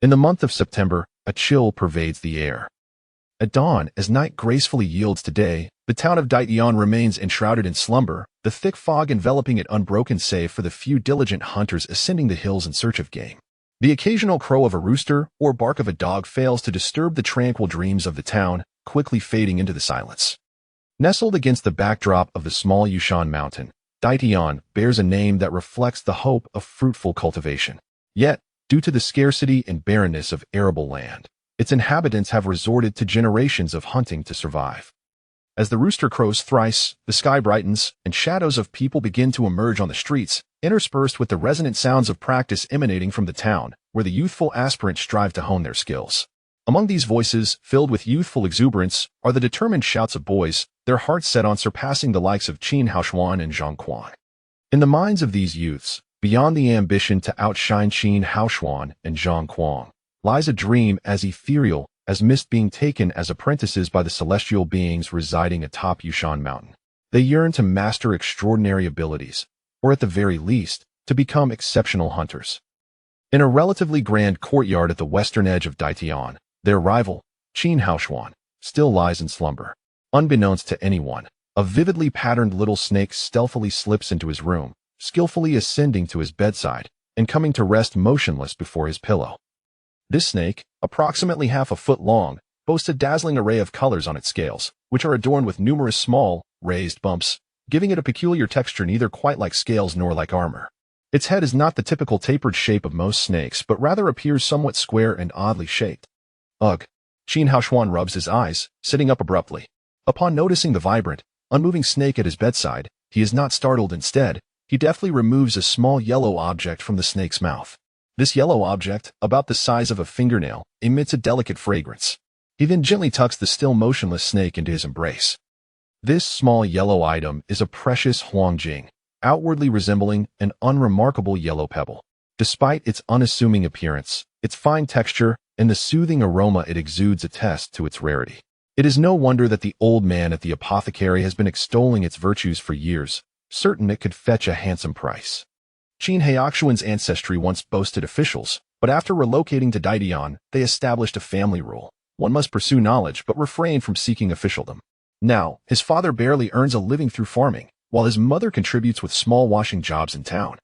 In the month of September, a chill pervades the air. At dawn, as night gracefully yields to day, the town of Daition remains enshrouded in slumber, the thick fog enveloping it unbroken save for the few diligent hunters ascending the hills in search of game. The occasional crow of a rooster or bark of a dog fails to disturb the tranquil dreams of the town, quickly fading into the silence. Nestled against the backdrop of the small Yushan mountain, Daition bears a name that reflects the hope of fruitful cultivation. Yet, due to the scarcity and barrenness of arable land, its inhabitants have resorted to generations of hunting to survive. As the rooster crows thrice, the sky brightens, and shadows of people begin to emerge on the streets, interspersed with the resonant sounds of practice emanating from the town, where the youthful aspirants strive to hone their skills. Among these voices, filled with youthful exuberance, are the determined shouts of boys, their hearts set on surpassing the likes of Qin Haoshuan and Zhang Quan. In the minds of these youths, beyond the ambition to outshine Qin Haoshuan and Zhang Quan, lies a dream as ethereal as mist being taken as apprentices by the celestial beings residing atop Yushan Mountain. They yearn to master extraordinary abilities, or at the very least, to become exceptional hunters. In a relatively grand courtyard at the western edge of Daition, their rival, Qin Haoshuan, still lies in slumber. Unbeknownst to anyone, a vividly patterned little snake stealthily slips into his room, skillfully ascending to his bedside and coming to rest motionless before his pillow. This snake, approximately half a foot long, boasts a dazzling array of colors on its scales, which are adorned with numerous small, raised bumps, giving it a peculiar texture neither quite like scales nor like armor. Its head is not the typical tapered shape of most snakes, but rather appears somewhat square and oddly shaped. Ugh! Qin Haoshuan rubs his eyes, sitting up abruptly. Upon noticing the vibrant, unmoving snake at his bedside, he is not startled. Instead, he deftly removes a small yellow object from the snake's mouth. This yellow object, about the size of a fingernail, emits a delicate fragrance. He then gently tucks the still motionless snake into his embrace. This small yellow item is a precious huangjing, outwardly resembling an unremarkable yellow pebble. Despite its unassuming appearance, its fine texture, and the soothing aroma it exudes attest to its rarity. It is no wonder that the old man at the apothecary has been extolling its virtues for years, certain it could fetch a handsome price. Qin Haoshuan's ancestry once boasted officials, but after relocating to Daition, they established a family rule. One must pursue knowledge but refrain from seeking officialdom. Now, his father barely earns a living through farming, while his mother contributes with small washing jobs in town.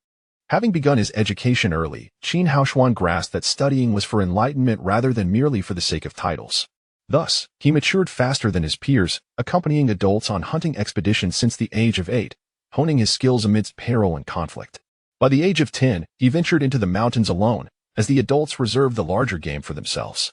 Having begun his education early, Qin Haoshuan grasped that studying was for enlightenment rather than merely for the sake of titles. Thus, he matured faster than his peers, accompanying adults on hunting expeditions since the age of 8, honing his skills amidst peril and conflict. By the age of 10, he ventured into the mountains alone, as the adults reserved the larger game for themselves.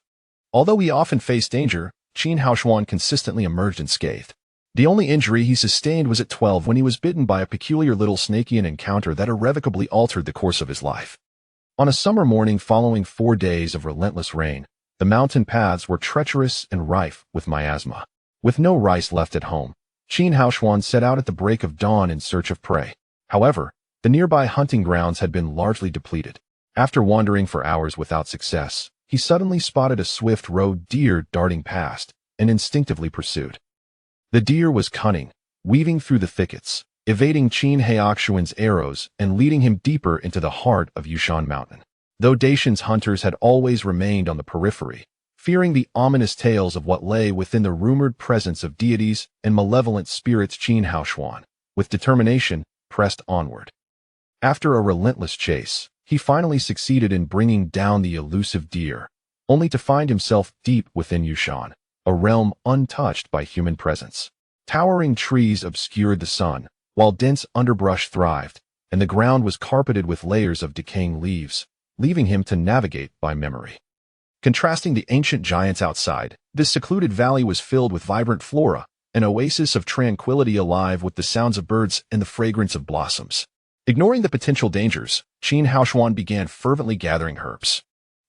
Although he often faced danger, Qin Haoshuan consistently emerged unscathed. The only injury he sustained was at 12 when he was bitten by a peculiar little snakean encounter that irrevocably altered the course of his life. On a summer morning following 4 days of relentless rain, the mountain paths were treacherous and rife with miasma. With no rice left at home, Qin Haoshuan set out at the break of dawn in search of prey. However, the nearby hunting grounds had been largely depleted. After wandering for hours without success, he suddenly spotted a swift roe deer darting past, and instinctively pursued. The deer was cunning, weaving through the thickets, evading Qin Haoshuan's arrows and leading him deeper into the heart of Yushan Mountain. Though Daition's hunters had always remained on the periphery, fearing the ominous tales of what lay within the rumored presence of deities and malevolent spirits, Qin Haoshuan, with determination, pressed onward. After a relentless chase, he finally succeeded in bringing down the elusive deer, only to find himself deep within Yushan, a realm untouched by human presence. Towering trees obscured the sun, while dense underbrush thrived, and the ground was carpeted with layers of decaying leaves, leaving him to navigate by memory. Contrasting the ancient giants outside, this secluded valley was filled with vibrant flora, an oasis of tranquility alive with the sounds of birds and the fragrance of blossoms. Ignoring the potential dangers, Qin Haoshuan began fervently gathering herbs.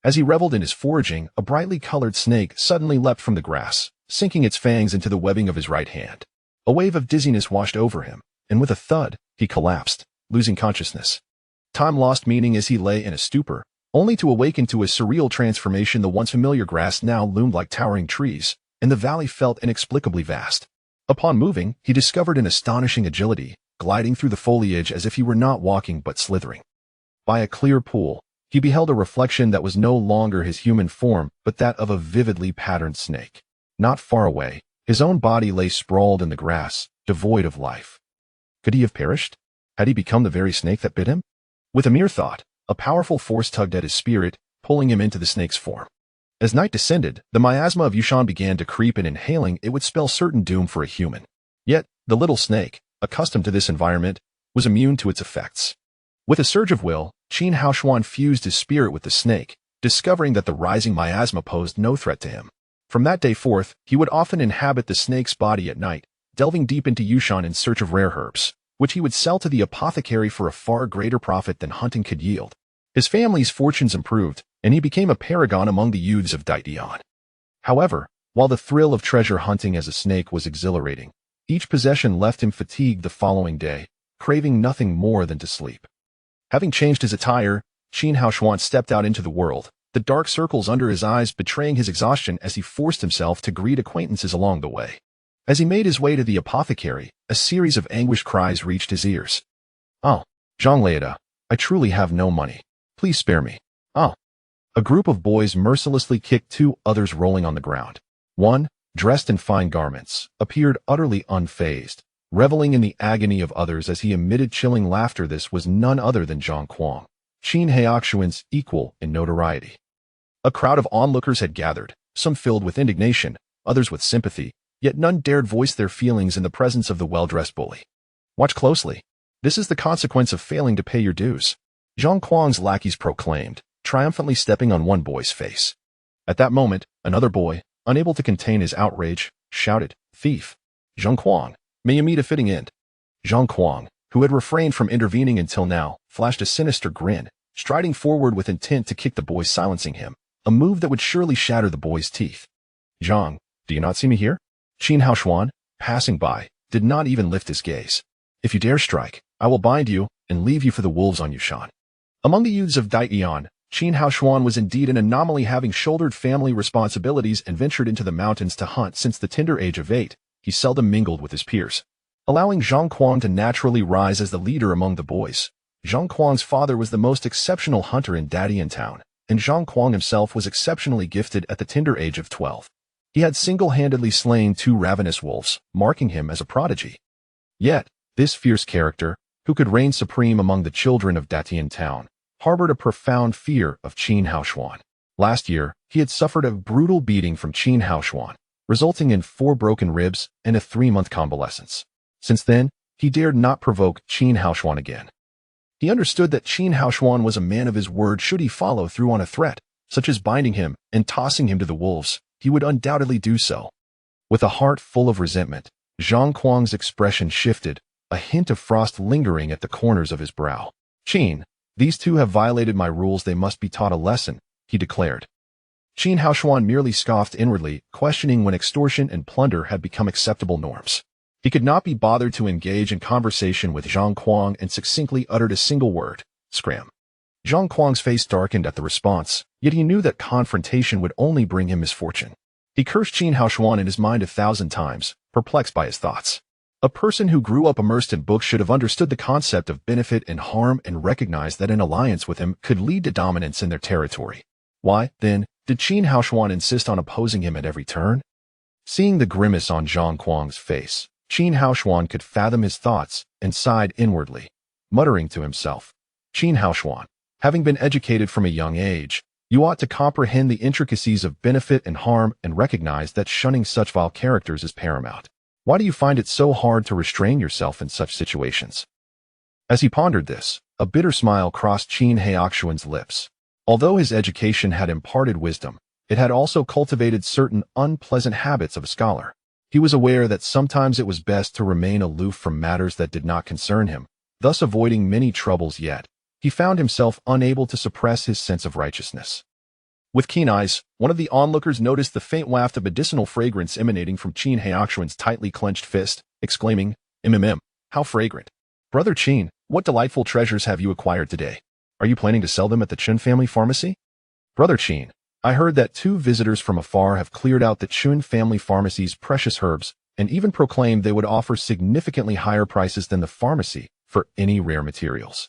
As he reveled in his foraging, a brightly colored snake suddenly leapt from the grass, sinking its fangs into the webbing of his right hand. A wave of dizziness washed over him, and with a thud, he collapsed, losing consciousness. Time lost meaning as he lay in a stupor, only to awaken to a surreal transformation. The once familiar grass now loomed like towering trees, and the valley felt inexplicably vast. Upon moving, he discovered an astonishing agility, gliding through the foliage as if he were not walking but slithering. By a clear pool, he he beheld a reflection that was no longer his human form, but that of a vividly patterned snake. Not far away, his own body lay sprawled in the grass, devoid of life. Could he have perished? Had he become the very snake that bit him? With a mere thought, a powerful force tugged at his spirit, pulling him into the snake's form. As night descended, the miasma of Yushan began to creep, and inhaling it would spell certain doom for a human. Yet, the little snake, accustomed to this environment, was immune to its effects. With a surge of will, Qin Haoshuan fused his spirit with the snake, discovering that the rising miasma posed no threat to him. From that day forth, he would often inhabit the snake's body at night, delving deep into Yushan in search of rare herbs, which he would sell to the apothecary for a far greater profit than hunting could yield. His family's fortunes improved, and he became a paragon among the youths of Daitian. However, while the thrill of treasure hunting as a snake was exhilarating, each possession left him fatigued the following day, craving nothing more than to sleep. Having changed his attire, Qin Haoshuan stepped out into the world, the dark circles under his eyes betraying his exhaustion as he forced himself to greet acquaintances along the way. As he made his way to the apothecary, a series of anguished cries reached his ears. "Oh, Zhang Leida, I truly have no money. Please spare me. Oh." A group of boys mercilessly kicked two others rolling on the ground. One, dressed in fine garments, appeared utterly unfazed, reveling in the agony of others as he emitted chilling laughter. This was none other than Zhang Kuang, Qin Haoshuan's equal in notoriety. A crowd of onlookers had gathered, some filled with indignation, others with sympathy, yet none dared voice their feelings in the presence of the well-dressed bully. "Watch closely. This is the consequence of failing to pay your dues," Zhang Kuang's lackeys proclaimed, triumphantly stepping on one boy's face. At that moment, another boy, unable to contain his outrage, shouted, "Thief! Zhang Kuang, may you meet a fitting end." Zhang Kuang, who had refrained from intervening until now, flashed a sinister grin, striding forward with intent to kick the boy, silencing him, a move that would surely shatter the boy's teeth. "Zhang, do you not see me here?" Qin Haoshuan, passing by, did not even lift his gaze. "If you dare strike, I will bind you and leave you for the wolves on Yushan." Among the youths of Daitian, Qin Haoshuan was indeed an anomaly, having shouldered family responsibilities and ventured into the mountains to hunt since the tender age of 8. He seldom mingled with his peers, allowing Zhang Kuang to naturally rise as the leader among the boys. Zhang Kuang's father was the most exceptional hunter in Dadian town, and Zhang Kuang himself was exceptionally gifted at the tender age of 12. He had single-handedly slain 2 ravenous wolves, marking him as a prodigy. Yet, this fierce character, who could reign supreme among the children of Datian town, harbored a profound fear of Qin Haoshuan. Last year, he had suffered a brutal beating from Qin Haoshuan, resulting in 4 broken ribs and a 3-month convalescence. Since then, he dared not provoke Qin Haoshuan again. He understood that Qin Haoshuan was a man of his word. Should he follow through on a threat, such as binding him and tossing him to the wolves, he would undoubtedly do so. With a heart full of resentment, Zhang Kuang's expression shifted, a hint of frost lingering at the corners of his brow. "Qin, these 2 have violated my rules. They must be taught a lesson," he declared. Qin Haoshuan merely scoffed inwardly, questioning when extortion and plunder had become acceptable norms. He could not be bothered to engage in conversation with Zhang Kuang and succinctly uttered a single word: "Scram." Zhang Kuang's face darkened at the response, yet he knew that confrontation would only bring him misfortune. He cursed Qin Haoshuan in his mind 1,000 times, perplexed by his thoughts. A person who grew up immersed in books should have understood the concept of benefit and harm and recognized that an alliance with him could lead to dominance in their territory. Why, then, did Qin Haoshuan insist on opposing him at every turn? Seeing the grimace on Zhang Kuang's face, Qin Haoshuan could fathom his thoughts and sighed inwardly, muttering to himself, "Qin Haoshuan, having been educated from a young age, you ought to comprehend the intricacies of benefit and harm and recognize that shunning such vile characters is paramount. Why do you find it so hard to restrain yourself in such situations?" As he pondered this, a bitter smile crossed Qin Haoshuan's lips. Although his education had imparted wisdom, it had also cultivated certain unpleasant habits of a scholar. He was aware that sometimes it was best to remain aloof from matters that did not concern him, thus avoiding many troubles. Yet, he found himself unable to suppress his sense of righteousness. With keen eyes, one of the onlookers noticed the faint waft of medicinal fragrance emanating from Qin Haoshuan's tightly clenched fist, exclaiming, How fragrant. Brother Qin, what delightful treasures have you acquired today? Are you planning to sell them at the Chun family pharmacy?" "Brother Qin, I heard that 2 visitors from afar have cleared out the Chun family pharmacy's precious herbs and even proclaimed they would offer significantly higher prices than the pharmacy for any rare materials."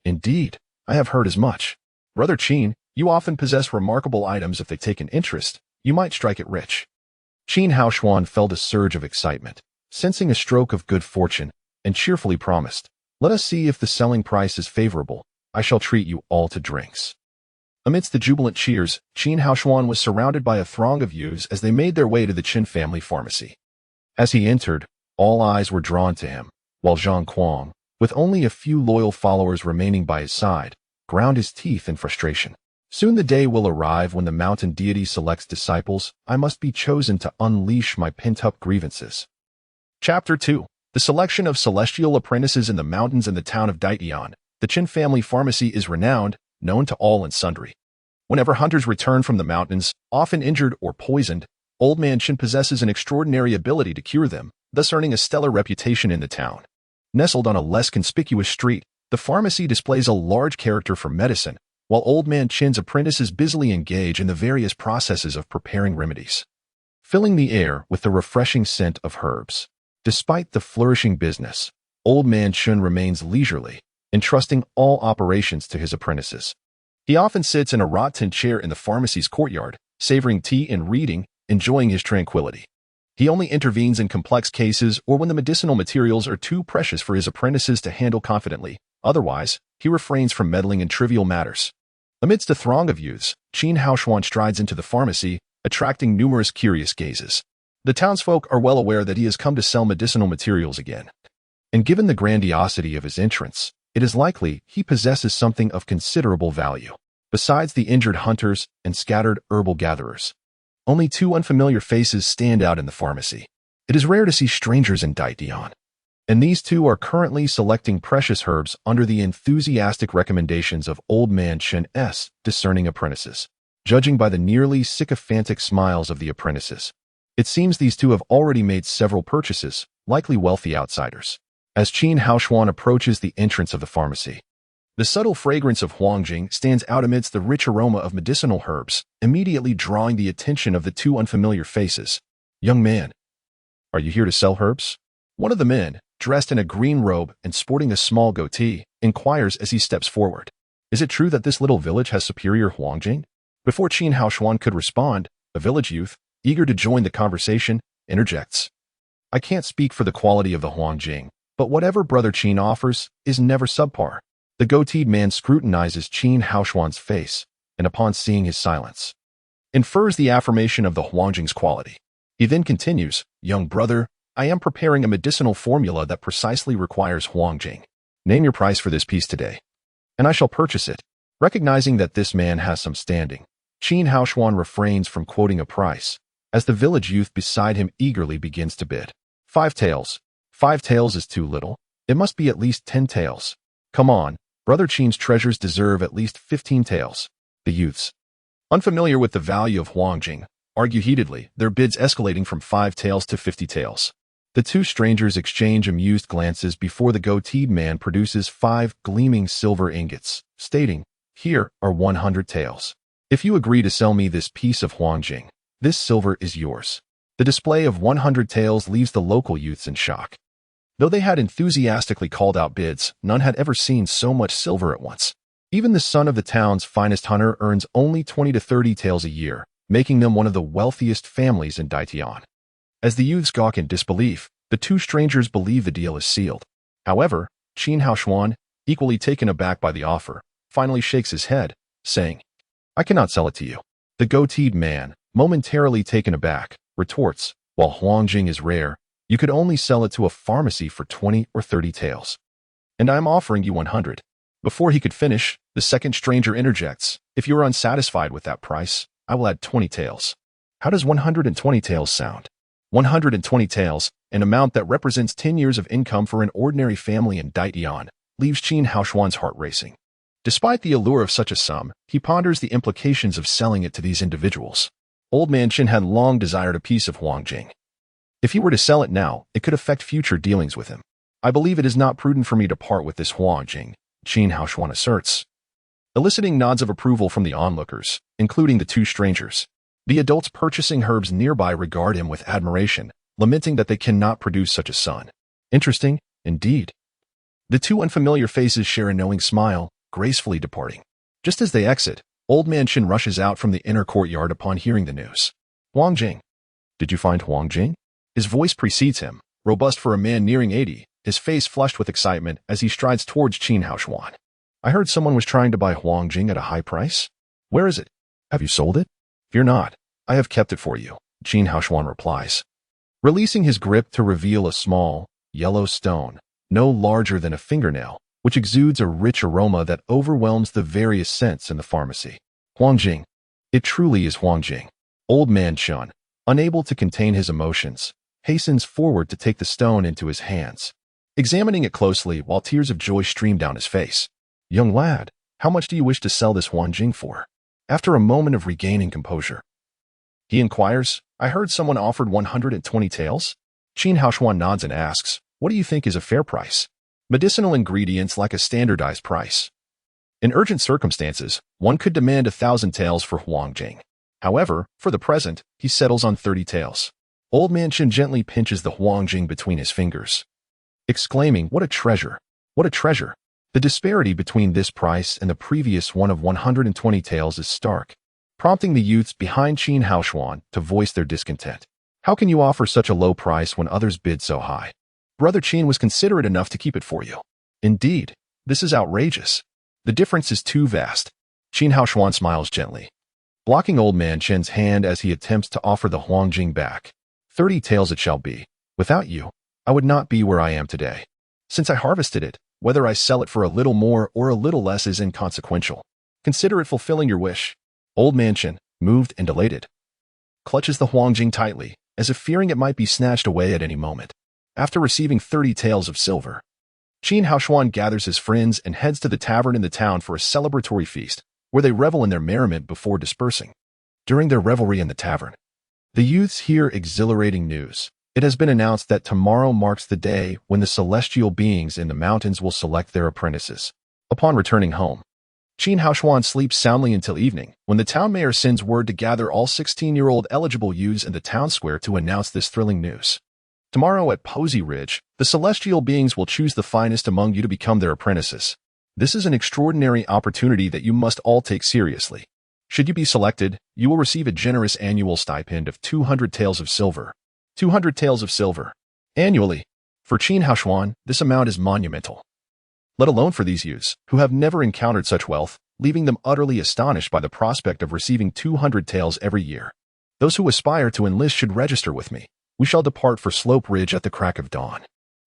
"Indeed, I have heard as much. Brother Qin, you often possess remarkable items. If they take an interest, you might strike it rich. Qin Haoshuan felt a surge of excitement, sensing a stroke of good fortune, and cheerfully promised, "Let us see if the selling price is favorable. I shall treat you all to drinks." Amidst the jubilant cheers, Qin Haoshuan was surrounded by a throng of youths as they made their way to the Qin family pharmacy. As he entered, all eyes were drawn to him, while Zhang Kuang, with only a few loyal followers remaining by his side, ground his teeth in frustration. Soon the day will arrive when the mountain deity selects disciples. I must be chosen to unleash my pent-up grievances. Chapter 2. The selection of celestial apprentices in the mountains and the town of Daitian. The Qin family pharmacy is renowned, known to all and sundry. Whenever hunters return from the mountains, often injured or poisoned, Old Man Qin possesses an extraordinary ability to cure them, thus earning a stellar reputation in the town. Nestled on a less conspicuous street, the pharmacy displays a large character for medicine, while Old Man Qin's apprentices busily engage in the various processes of preparing remedies, filling the air with the refreshing scent of herbs. Despite the flourishing business, Old Man Qin remains leisurely, entrusting all operations to his apprentices. He often sits in a wrought-tin chair in the pharmacy's courtyard, savoring tea and reading, enjoying his tranquility. He only intervenes in complex cases or when the medicinal materials are too precious for his apprentices to handle confidently. Otherwise, he refrains from meddling in trivial matters. Amidst a throng of youths, Qin Haoshuan strides into the pharmacy, attracting numerous curious gazes. The townsfolk are well aware that he has come to sell medicinal materials again. And given the grandiosity of his entrance, it is likely he possesses something of considerable value. Besides the injured hunters and scattered herbal gatherers, only two unfamiliar faces stand out in the pharmacy. It is rare to see strangers in Daitian, and these two are currently selecting precious herbs under the enthusiastic recommendations of Old Man Qin's discerning apprentices. Judging by the nearly sycophantic smiles of the apprentices, it seems these two have already made several purchases, likely wealthy outsiders. As Qin Haoshuan approaches the entrance of the pharmacy, the subtle fragrance of Huangjing stands out amidst the rich aroma of medicinal herbs, immediately drawing the attention of the two unfamiliar faces. "Young man, are you here to sell herbs?" One of the men, dressed in a green robe and sporting a small goatee, inquires as he steps forward. "Is it true that this little village has superior Huangjing?" Before Qin Haoshuan could respond, a village youth, eager to join the conversation, interjects. "I can't speak for the quality of the Huangjing, but whatever Brother Qin offers is never subpar." The goateed man scrutinizes Qin Haoshuan's face, and upon seeing his silence, infers the affirmation of the Huangjing's quality. He then continues, "Young brother, I am preparing a medicinal formula that precisely requires Huangjing. Name your price for this piece today, and I shall purchase it." Recognizing that this man has some standing, Qin Haoshuan refrains from quoting a price, as the village youth beside him eagerly begins to bid. 5 taels. 5 taels is too little. It must be at least 10 taels. Come on, Brother Qin's treasures deserve at least 15 taels. The youths, unfamiliar with the value of Huangjing, argue heatedly, their bids escalating from 5 taels to 50 taels. The two strangers exchange amused glances before the goateed man produces 5 gleaming silver ingots, stating, "Here are 100 taels. If you agree to sell me this piece of Huangjing, this silver is yours." The display of 100 taels leaves the local youths in shock. Though they had enthusiastically called out bids, none had ever seen so much silver at once. Even the son of the town's finest hunter earns only 20 to 30 taels a year, making them one of the wealthiest families in Daitian. As the youths gawk in disbelief, the two strangers believe the deal is sealed. However, Qin Haoshuan, equally taken aback by the offer, finally shakes his head, saying, "I cannot sell it to you." The goateed man, momentarily taken aback, retorts, "While Huangjing is rare, you could only sell it to a pharmacy for 20 or 30 taels. And I am offering you 100. Before he could finish, the second stranger interjects, "If you are unsatisfied with that price, I will add 20 taels." How does 120 taels sound? 120 taels, an amount that represents 10 years of income for an ordinary family in Daitian, leaves Qin Haoshuan's heart racing. Despite the allure of such a sum, he ponders the implications of selling it to these individuals. Old Man Qin had long desired a piece of Huangjing. If he were to sell it now, it could affect future dealings with him. "I believe it is not prudent for me to part with this Huangjing," Qin Haoshuan asserts, eliciting nods of approval from the onlookers, including the two strangers. The adults purchasing herbs nearby regard him with admiration, lamenting that they cannot produce such a son. Interesting, indeed. The two unfamiliar faces share a knowing smile, gracefully departing. Just as they exit, Old Man Qin rushes out from the inner courtyard upon hearing the news. Huang Jing. Did you find Huang Jing? His voice precedes him, robust for a man nearing 80, his face flushed with excitement as he strides towards Qin Haoshuan. I heard someone was trying to buy Huang Jing at a high price. Where is it? Have you sold it? Fear not. I have kept it for you, Qin Haoshuan replies, releasing his grip to reveal a small, yellow stone, no larger than a fingernail, which exudes a rich aroma that overwhelms the various scents in the pharmacy. Huang Jing. It truly is Huang Jing. Old Man Qin, unable to contain his emotions, hastens forward to take the stone into his hands, examining it closely while tears of joy stream down his face. Young lad, how much do you wish to sell this Huang Jing for? After a moment of regaining composure, he inquires, I heard someone offered 120 taels? Qin Haoshuan nods and asks, what do you think is a fair price? Medicinal ingredients lack a standardized price. In urgent circumstances, one could demand 1,000 taels for Huang Jing. However, for the present, he settles on 30 taels. Old Man Qin gently pinches the Huang Jing between his fingers, exclaiming, what a treasure! What a treasure! The disparity between this price and the previous one of 120 taels is stark, prompting the youths behind Qin Haoshuan to voice their discontent. How can you offer such a low price when others bid so high? Brother Qin was considerate enough to keep it for you. Indeed, this is outrageous. The difference is too vast. Qin Haoshuan smiles gently, blocking Old Man Qin's hand as he attempts to offer the Huang Jing back. 30 taels it shall be. Without you, I would not be where I am today. Since I harvested it, whether I sell it for a little more or a little less is inconsequential. Consider it fulfilling your wish. Old Man Qin, moved and elated, clutches the Huang Jing tightly, as if fearing it might be snatched away at any moment. After receiving 30 taels of silver, Qin Haoshuan gathers his friends and heads to the tavern in the town for a celebratory feast, where they revel in their merriment before dispersing. During their revelry in the tavern, the youths hear exhilarating news. It has been announced that tomorrow marks the day when the celestial beings in the mountains will select their apprentices. Upon returning home, Qin Haoshuan sleeps soundly until evening, when the town mayor sends word to gather all 16-year-old eligible youths in the town square to announce this thrilling news. Tomorrow at Posy Ridge, the celestial beings will choose the finest among you to become their apprentices. This is an extraordinary opportunity that you must all take seriously. Should you be selected, you will receive a generous annual stipend of 200 taels of silver. 200 taels of silver. Annually. For Qin Haoshuan, this amount is monumental, let alone for these youths, who have never encountered such wealth, leaving them utterly astonished by the prospect of receiving 200 taels every year. Those who aspire to enlist should register with me. We shall depart for Slope Ridge at the crack of dawn.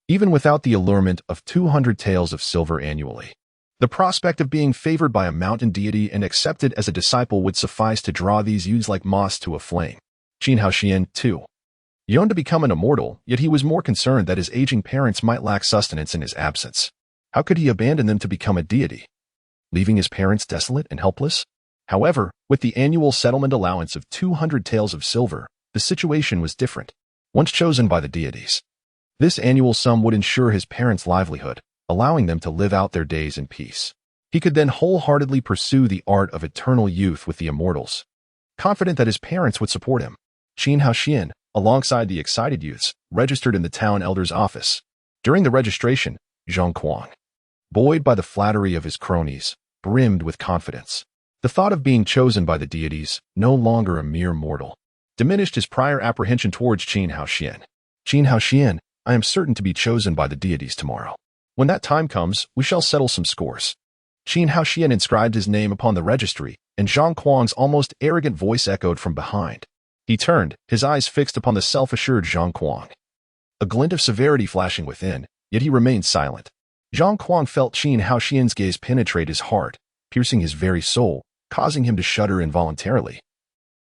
Even without the allurement of 200 taels of silver annually, the prospect of being favored by a mountain deity and accepted as a disciple would suffice to draw these youths like moths to a flame. Qin Haoshuan, too, yearned to become an immortal, yet he was more concerned that his aging parents might lack sustenance in his absence. How could he abandon them to become a deity, leaving his parents desolate and helpless? However, with the annual settlement allowance of 200 taels of silver, the situation was different. Once chosen by the deities, this annual sum would ensure his parents' livelihood, allowing them to live out their days in peace. He could then wholeheartedly pursue the art of eternal youth with the immortals, confident that his parents would support him. Qin Haoshuan, alongside the excited youths, registered in the town elder's office. During the registration, Zhang Kuang, buoyed by the flattery of his cronies, brimmed with confidence. The thought of being chosen by the deities, no longer a mere mortal, diminished his prior apprehension towards Qin Haoshuan. Qin Haoshuan, I am certain to be chosen by the deities tomorrow. When that time comes, we shall settle some scores. Qin Haoshuan inscribed his name upon the registry, and Zhang Kuang's almost arrogant voice echoed from behind. He turned, his eyes fixed upon the self-assured Zhang Kuang, a glint of severity flashing within, yet he remained silent. Zhang Kuang felt Qin Haoshuan's gaze penetrate his heart, piercing his very soul, causing him to shudder involuntarily,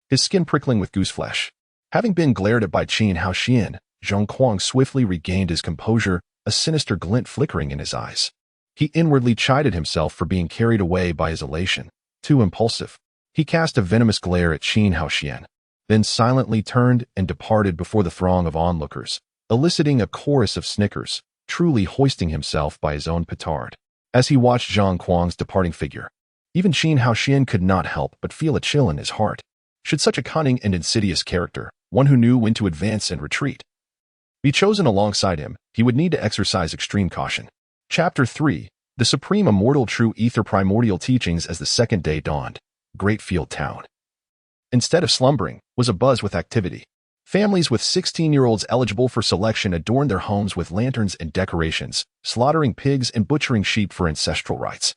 his skin prickling with gooseflesh. Having been glared at by Qin Haoshuan, Zhang Kuang swiftly regained his composure, a sinister glint flickering in his eyes. He inwardly chided himself for being carried away by his elation, too impulsive. He cast a venomous glare at Qin Haoshuan, then silently turned and departed before the throng of onlookers, eliciting a chorus of snickers, truly hoisting himself by his own petard. As he watched Zhang Kuang's departing figure, even Qin Haoshuan could not help but feel a chill in his heart. Should such a cunning and insidious character, one who knew when to advance and retreat, be chosen alongside him, he would need to exercise extreme caution. Chapter 3. The supreme immortal true ether primordial teachings as the second day dawned. Great Field Town, instead of slumbering, was abuzz with activity. Families with 16-year-olds eligible for selection adorned their homes with lanterns and decorations, slaughtering pigs and butchering sheep for ancestral rites.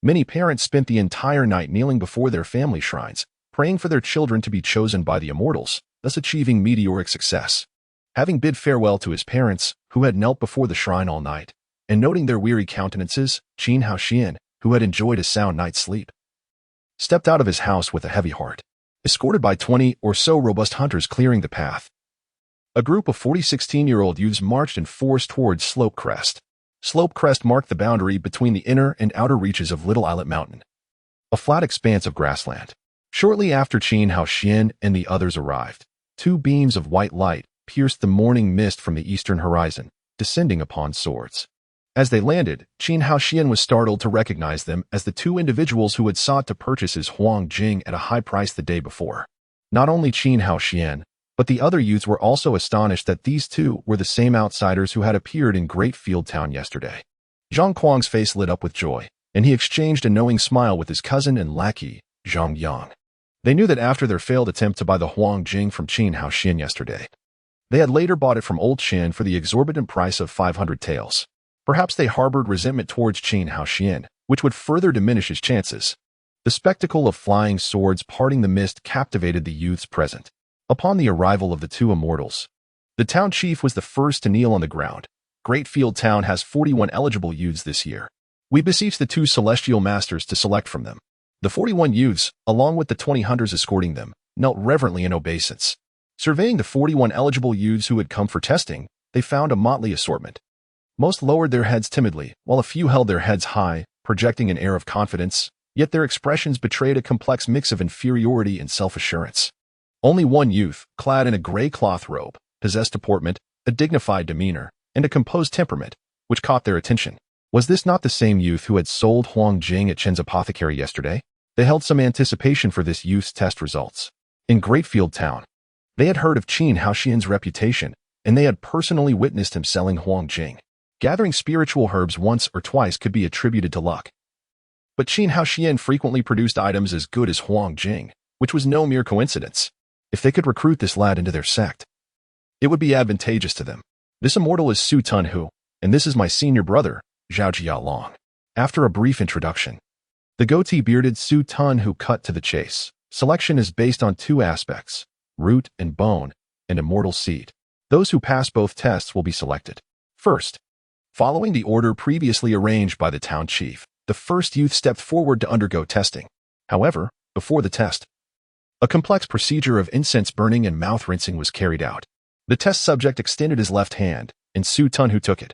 Many parents spent the entire night kneeling before their family shrines, praying for their children to be chosen by the immortals, thus achieving meteoric success. Having bid farewell to his parents, who had knelt before the shrine all night, and noting their weary countenances, Qin Haoxian, who had enjoyed a sound night's sleep, stepped out of his house with a heavy heart, escorted by 20 or so robust hunters clearing the path. A group of 40 16-year-old youths marched in force towards Slope Crest. Slope Crest marked the boundary between the inner and outer reaches of Little Islet Mountain, a flat expanse of grassland. Shortly after Qin Haoxian and the others arrived, two beams of white light pierced the morning mist from the eastern horizon, descending upon swords. As they landed, Qin Haoxian was startled to recognize them as the two individuals who had sought to purchase his Huang Jing at a high price the day before. Not only Qin Haoxian, but the other youths were also astonished that these two were the same outsiders who had appeared in Great Field Town yesterday. Zhang Kuang's face lit up with joy, and he exchanged a knowing smile with his cousin and lackey, Zhang Yang. They knew that after their failed attempt to buy the Huang Jing from Qin Haoxian yesterday, they had later bought it from Old Qin for the exorbitant price of 500 taels. Perhaps they harbored resentment towards Qin Haoxian, which would further diminish his chances. The spectacle of flying swords parting the mist captivated the youths present. Upon the arrival of the two immortals, the town chief was the first to kneel on the ground. Great Field Town has 41 eligible youths this year. We beseech the two celestial masters to select from them. The 41 youths, along with the 20 hunters escorting them, knelt reverently in obeisance. Surveying the 41 eligible youths who had come for testing, they found a motley assortment. Most lowered their heads timidly, while a few held their heads high, projecting an air of confidence, yet their expressions betrayed a complex mix of inferiority and self-assurance. Only one youth, clad in a gray cloth robe, possessed deportment, a dignified demeanor, and a composed temperament, which caught their attention. Was this not the same youth who had sold Huang Jing at Chen's apothecary yesterday? They held some anticipation for this youth's test results. In Great Field Town, they had heard of Qin Haoxian's reputation, and they had personally witnessed him selling Huang Jing. Gathering spiritual herbs once or twice could be attributed to luck. But Qin Haoxian frequently produced items as good as Huang Jing, which was no mere coincidence. If they could recruit this lad into their sect, it would be advantageous to them. This immortal is Su Tunhu, and this is my senior brother, Zhao Jialong. After a brief introduction, the goatee-bearded Su Tunhu cut to the chase. Selection is based on two aspects, root and bone, and immortal seed. Those who pass both tests will be selected. First, following the order previously arranged by the town chief, the first youth stepped forward to undergo testing. However, before the test, a complex procedure of incense burning and mouth rinsing was carried out. The test subject extended his left hand, and Su Tunhu took it,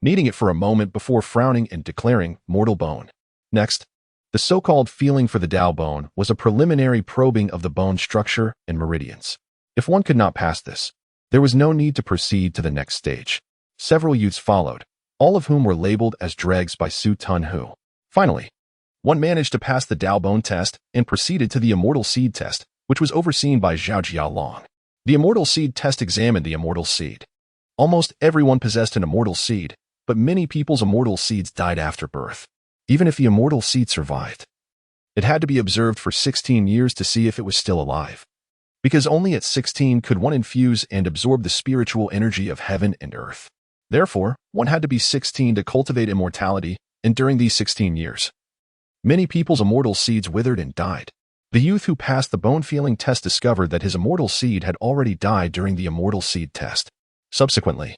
kneading it for a moment before frowning and declaring, mortal bone. Next, the so-called feeling for the Dao bone was a preliminary probing of the bone structure and meridians. If one could not pass this, there was no need to proceed to the next stage. Several youths followed, all of whom were labeled as dregs by Su Tunhu. Finally, one managed to pass the Dao bone test and proceeded to the immortal seed test, which was overseen by Zhao Jialong. The immortal seed test examined the immortal seed. Almost everyone possessed an immortal seed, but many people's immortal seeds died after birth. Even if the immortal seed survived, it had to be observed for 16 years to see if it was still alive. Because only at 16 could one infuse and absorb the spiritual energy of heaven and earth. Therefore, one had to be 16 to cultivate immortality, and during these 16 years, many people's immortal seeds withered and died. The youth who passed the bone-feeling test discovered that his immortal seed had already died during the immortal seed test. Subsequently,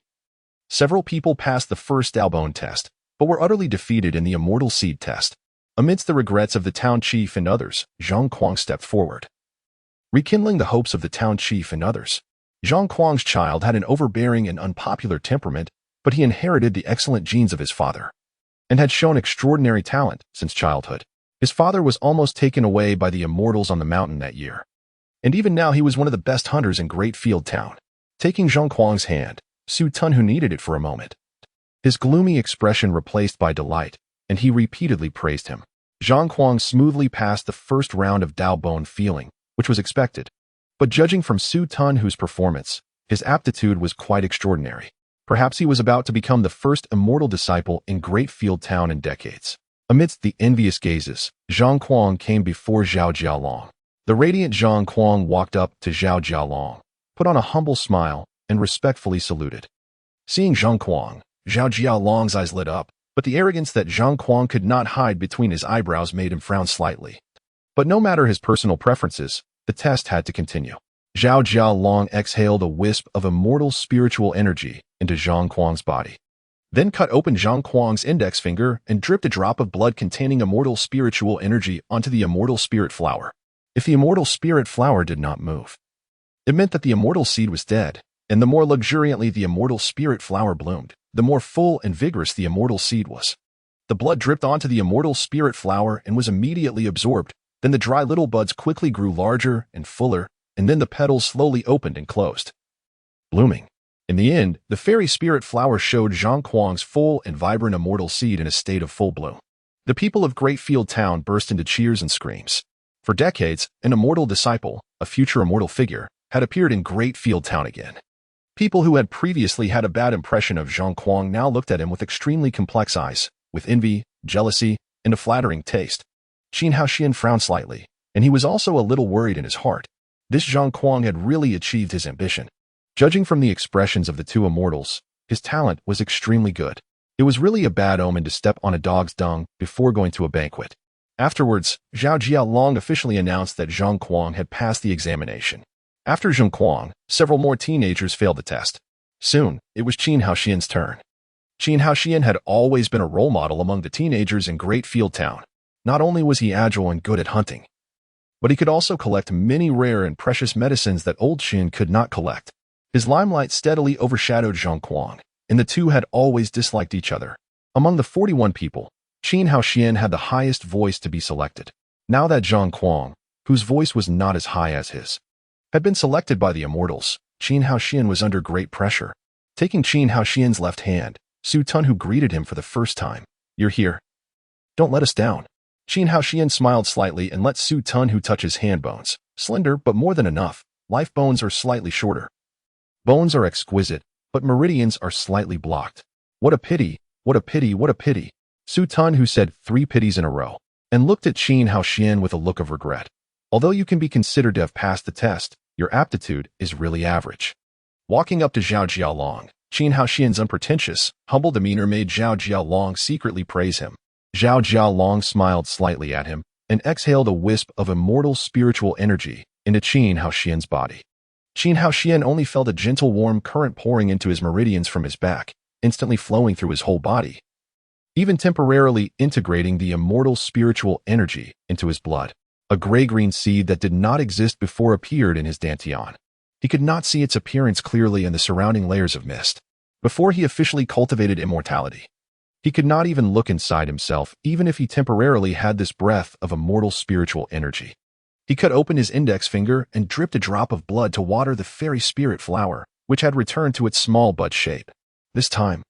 several people passed the first Dao bone test, but were utterly defeated in the immortal seed test. Amidst the regrets of the town chief and others, Zhang Kuang stepped forward, rekindling the hopes of the town chief and others. Zhang Kuang's child had an overbearing and unpopular temperament, but he inherited the excellent genes of his father, and had shown extraordinary talent since childhood. His father was almost taken away by the immortals on the mountain that year, and even now he was one of the best hunters in Great Field Town. Taking Zhang Kuang's hand, Su Tunhu needed it for a moment, his gloomy expression replaced by delight, and he repeatedly praised him. Zhang Kuang smoothly passed the first round of Dao bone feeling, which was expected, but judging from Su Tunhu's performance, his aptitude was quite extraordinary. Perhaps he was about to become the first immortal disciple in Great Field Town in decades. Amidst the envious gazes, Zhang Kuang came before Zhao Jialong. The radiant Zhang Kuang walked up to Zhao Jialong, put on a humble smile, and respectfully saluted. Seeing Zhang Kuang, Zhao Jialong's eyes lit up, but the arrogance that Zhang Kuang could not hide between his eyebrows made him frown slightly. But no matter his personal preferences, the test had to continue. Zhao Jialong exhaled a wisp of immortal spiritual energy into Zhang Kuang's body. Then cut open Zhang Kuang's index finger and dripped a drop of blood containing immortal spiritual energy onto the immortal spirit flower. If the immortal spirit flower did not move, it meant that the immortal seed was dead, and the more luxuriantly the immortal spirit flower bloomed, the more full and vigorous the immortal seed was. The blood dripped onto the immortal spirit flower and was immediately absorbed. Then the dry little buds quickly grew larger and fuller, and then the petals slowly opened and closed, blooming. In the end, the fairy spirit flower showed Zhang Kuang's full and vibrant immortal seed in a state of full bloom. The people of Great Field Town burst into cheers and screams. For decades, an immortal disciple, a future immortal figure, had appeared in Great Field Town again. People who had previously had a bad impression of Zhang Kuang now looked at him with extremely complex eyes, with envy, jealousy, and a flattering taste. Qin Haoxian frowned slightly, and he was also a little worried in his heart. This Zhang Kuang had really achieved his ambition. Judging from the expressions of the two immortals, his talent was extremely good. It was really a bad omen to step on a dog's dung before going to a banquet. Afterwards, Zhao Jialong officially announced that Zhang Kuang had passed the examination. After Zhang Kuang, several more teenagers failed the test. Soon, it was Qin Haoxian's turn. Qin Haoxian had always been a role model among the teenagers in Great Field Town. Not only was he agile and good at hunting, but he could also collect many rare and precious medicines that old Qin could not collect. His limelight steadily overshadowed Zhang Kuang, and the two had always disliked each other. Among the 41 people, Qin Haoxian had the highest voice to be selected. Now that Zhang Kuang, whose voice was not as high as his, had been selected by the immortals, Qin Haoxian was under great pressure. Taking Qin Haoxian's left hand, Su Tun, who greeted him for the first time. "You're here. Don't let us down." Qin Haoxian smiled slightly and let Su Tun, who touch his hand bones. Slender, but more than enough. Life bones are slightly shorter. Bones are exquisite, but meridians are slightly blocked. What a pity, what a pity, what a pity. Su Tun, who said 3 pities in a row, and looked at Qin Haoxian with a look of regret. Although you can be considered to have passed the test, your aptitude is really average. Walking up to Zhao Jialong, Qin Haoxian's unpretentious, humble demeanor made Zhao Jialong secretly praise him. Zhao Jialong smiled slightly at him and exhaled a wisp of immortal spiritual energy into Qin Haoxian's body. Qin Haoxian only felt a gentle warm current pouring into his meridians from his back, instantly flowing through his whole body, even temporarily integrating the immortal spiritual energy into his blood. A gray-green seed that did not exist before appeared in his dantian. He could not see its appearance clearly in the surrounding layers of mist. Before he officially cultivated immortality, he could not even look inside himself, even if he temporarily had this breath of immortal spiritual energy. He cut open his index finger and dripped a drop of blood to water the fairy spirit flower, which had returned to its small bud shape. This time,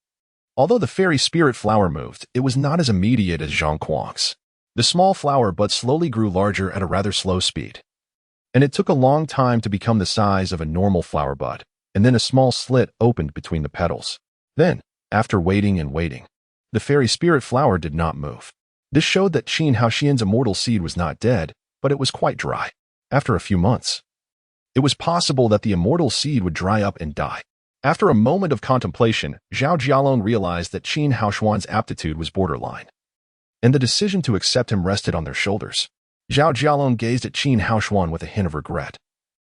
although the fairy spirit flower moved, it was not as immediate as Zhang Kuang's. The small flower bud slowly grew larger at a rather slow speed, and it took a long time to become the size of a normal flower bud, and then a small slit opened between the petals. Then, after waiting and waiting, the fairy spirit flower did not move. This showed that Qin Haoxian's immortal seed was not dead, but it was quite dry. After a few months, it was possible that the immortal seed would dry up and die. After a moment of contemplation, Zhao Jialong realized that Qin Haoxian's aptitude was borderline, and the decision to accept him rested on their shoulders. Zhao Jialong gazed at Qin Haoxian with a hint of regret,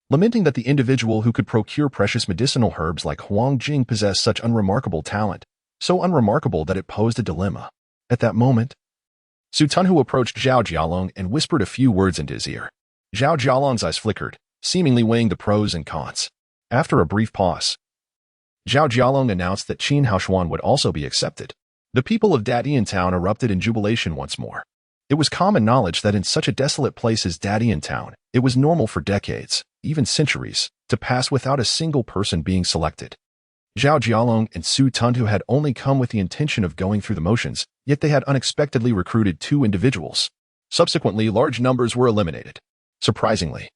lamenting that the individual who could procure precious medicinal herbs like Huang Jing possessed such unremarkable talent, so unremarkable that it posed a dilemma. At that moment, Su Tunhu approached Zhao Jialong and whispered a few words into his ear. Zhao Jialong's eyes flickered, seemingly weighing the pros and cons. After a brief pause, Zhao Jialong announced that Qin Haoxian would also be accepted. The people of Dadian Town erupted in jubilation once more. It was common knowledge that in such a desolate place as Dadian Town, it was normal for decades, even centuries, to pass without a single person being selected. Zhao Jialong and Su Tunhu had only come with the intention of going through the motions, yet they had unexpectedly recruited 2 individuals. Subsequently, large numbers were eliminated. Surprisingly,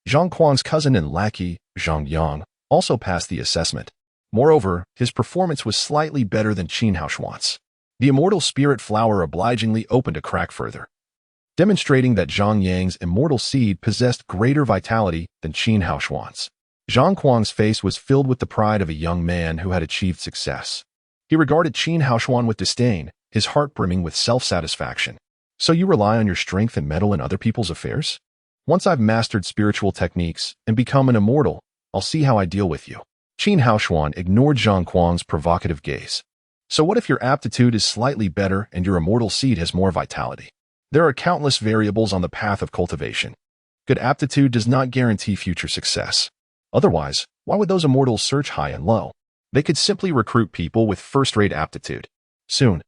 Zhang Kuang's cousin and lackey, Zhang Yang, also passed the assessment. Moreover, his performance was slightly better than Qin Haoshuan's. The immortal spirit flower obligingly opened a crack further, demonstrating that Zhang Yang's immortal seed possessed greater vitality than Qin Haoshuan's. Zhang Kuang's face was filled with the pride of a young man who had achieved success. He regarded Qin Haoshuan with disdain, his heart brimming with self-satisfaction. So you rely on your strength and meddle in other people's affairs? Once I've mastered spiritual techniques and become an immortal, I'll see how I deal with you. Qin Haoshuan ignored Zhang Kuang's provocative gaze. So what if your aptitude is slightly better and your immortal seed has more vitality? There are countless variables on the path of cultivation. Good aptitude does not guarantee future success. Otherwise, why would those immortals search high and low? They could simply recruit people with first-rate aptitude. Soon,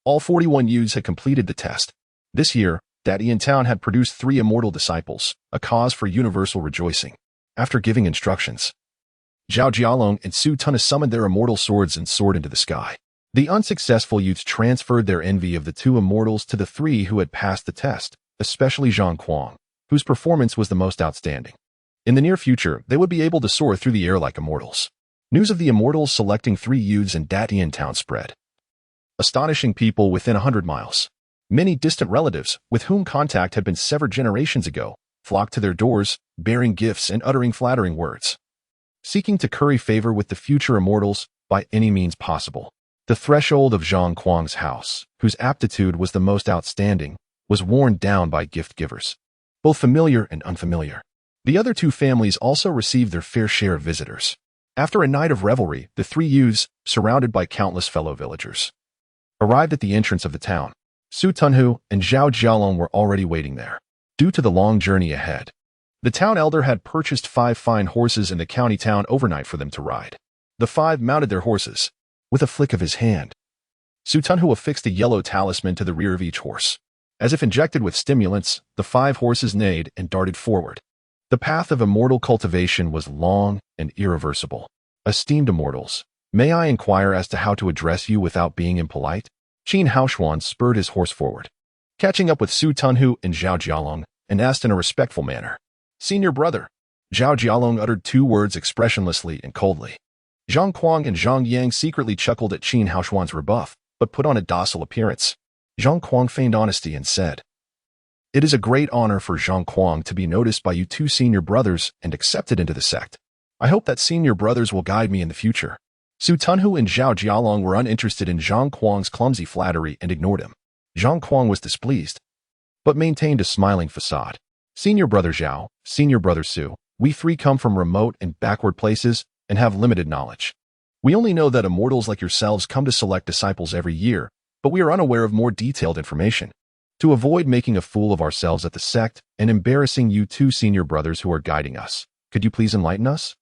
all 41 youths had completed the test. This year, Datian Town had produced 3 immortal disciples, a cause for universal rejoicing. After giving instructions, Zhao Jialong and Su Tuna summoned their immortal swords and soared into the sky. The unsuccessful youths transferred their envy of the 2 immortals to the 3 who had passed the test, especially Zhang Kuang, whose performance was the most outstanding. In the near future, they would be able to soar through the air like immortals. News of the immortals selecting 3 youths in Datian Town spread, astonishing people within 100 miles. Many distant relatives, with whom contact had been severed generations ago, flocked to their doors, bearing gifts and uttering flattering words, seeking to curry favor with the future immortals by any means possible. The threshold of Zhang Kuang's house, whose aptitude was the most outstanding, was worn down by gift givers, both familiar and unfamiliar. The other 2 families also received their fair share of visitors. After a night of revelry, the 3 youths, surrounded by countless fellow villagers, arrived at the entrance of the town. Su Tunhu and Zhao Jialong were already waiting there. Due to the long journey ahead, the town elder had purchased 5 fine horses in the county town overnight for them to ride. The 5 mounted their horses. With a flick of his hand, Su Tunhu affixed a yellow talisman to the rear of each horse. As if injected with stimulants, the 5 horses neighed and darted forward. The path of immortal cultivation was long and irreversible. Esteemed immortals, may I inquire as to how to address you without being impolite? Qin Haoshuan spurred his horse forward, catching up with Su Tunhu and Zhao Jialong, and asked in a respectful manner, "Senior brother." Zhao Jialong uttered 2 words expressionlessly and coldly. Zhang Kuang and Zhang Yang secretly chuckled at Qin Haoshuan's rebuff, but put on a docile appearance. Zhang Kuang feigned honesty and said, "It is a great honor for Zhang Kuang to be noticed by you 2 senior brothers and accepted into the sect. I hope that senior brothers will guide me in the future." Su Tunhu and Zhao Jialong were uninterested in Zhang Kuang's clumsy flattery and ignored him. Zhang Kuang was displeased, but maintained a smiling facade. "Senior brother Zhao, senior brother Su, we 3 come from remote and backward places and have limited knowledge. We only know that immortals like yourselves come to select disciples every year, but we are unaware of more detailed information. To avoid making a fool of ourselves at the sect and embarrassing you 2 senior brothers who are guiding us, could you please enlighten us?"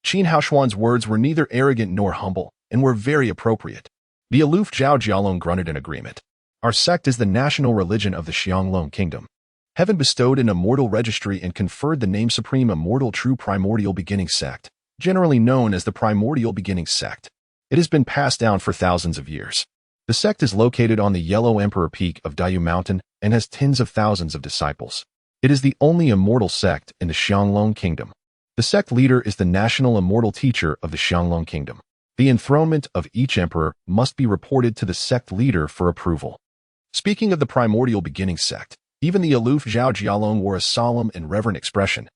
Qin Haoshuan's words were neither arrogant nor humble, and were very appropriate. The aloof Zhao Jialong grunted in agreement. "Our sect is the national religion of the Xianglong Kingdom. Heaven bestowed an immortal registry and conferred the name Supreme Immortal True Primordial Beginning Sect, generally known as the Primordial Beginning Sect. It has been passed down for thousands of years. The sect is located on the Yellow Emperor Peak of Dayu Mountain and has tens of thousands of disciples. It is the only immortal sect in the Xianglong Kingdom. The sect leader is the national immortal teacher of the Xianglong Kingdom. The enthronement of each emperor must be reported to the sect leader for approval." Speaking of the Primordial Beginning Sect, even the aloof Zhao Jialong wore a solemn and reverent expression,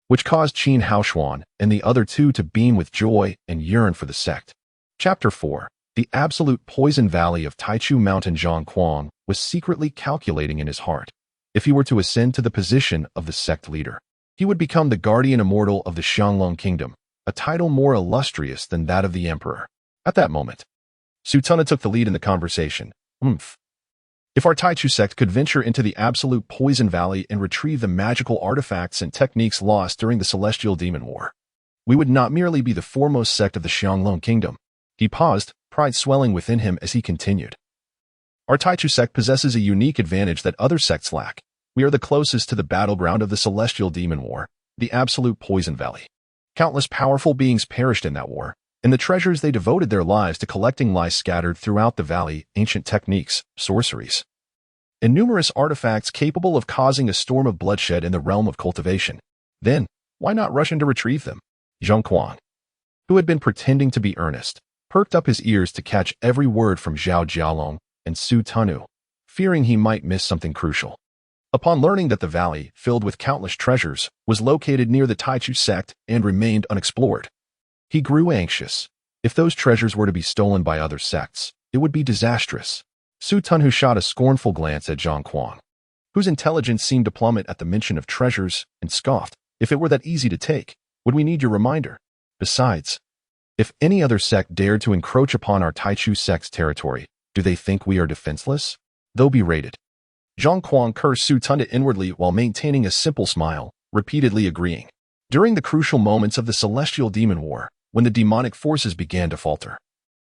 which caused Qin Haoshuan and the other 2 to beam with joy and yearn for the sect. Chapter 4. The absolute poison valley of Taichu Mountain. Zhang Kuang was secretly calculating in his heart. If he were to ascend to the position of the sect leader, he would become the guardian immortal of the Xianglong Kingdom, a title more illustrious than that of the emperor. At that moment, Su Tuna took the lead in the conversation. If our Taichu sect could venture into the absolute poison valley and retrieve the magical artifacts and techniques lost during the Celestial Demon War, we would not merely be the foremost sect of the Xianglong Kingdom." He paused, pride swelling within him as he continued. "Our Taichu sect possesses a unique advantage that other sects lack. We are the closest to the battleground of the Celestial Demon War, the absolute poison valley. Countless powerful beings perished in that war, and the treasures they devoted their lives to collecting lie scattered throughout the valley, ancient techniques, sorceries, and numerous artifacts capable of causing a storm of bloodshed in the realm of cultivation. Then, why not rush in to retrieve them?" Zhang Kuang who had been pretending to be earnest, perked up his ears to catch every word from Zhao Jialong and Su Tanu, fearing he might miss something crucial. Upon learning that the valley, filled with countless treasures, was located near the Taichu sect and remained unexplored, he grew anxious. If those treasures were to be stolen by other sects, it would be disastrous. Su Tanu shot a scornful glance at Zhang Kuang, whose intelligence seemed to plummet at the mention of treasures, and scoffed. If it were that easy to take, would we need your reminder? Besides, if any other sect dared to encroach upon our Taichu sect's territory, do they think we are defenseless? They'll be raided. Zhang Kuang cursed Su Tunda inwardly while maintaining a simple smile, repeatedly agreeing. During the crucial moments of the Celestial Demon War, when the demonic forces began to falter,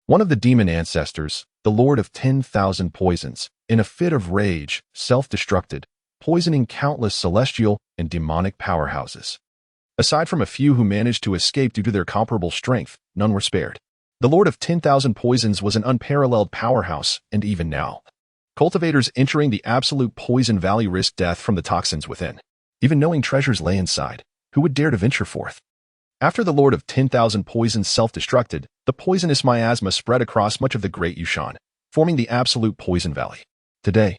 one of the demon ancestors, the Lord of 10,000 Poisons, in a fit of rage, self-destructed, poisoning countless celestial and demonic powerhouses. Aside from a few who managed to escape due to their comparable strength, none were spared. The Lord of 10,000 Poisons was an unparalleled powerhouse, and even now, cultivators entering the absolute poison valley risked death from the toxins within. Even knowing treasures lay inside, who would dare to venture forth? After the Lord of 10,000 Poisons self-destructed, the poisonous miasma spread across much of the Great Yushan, forming the absolute poison valley. Today,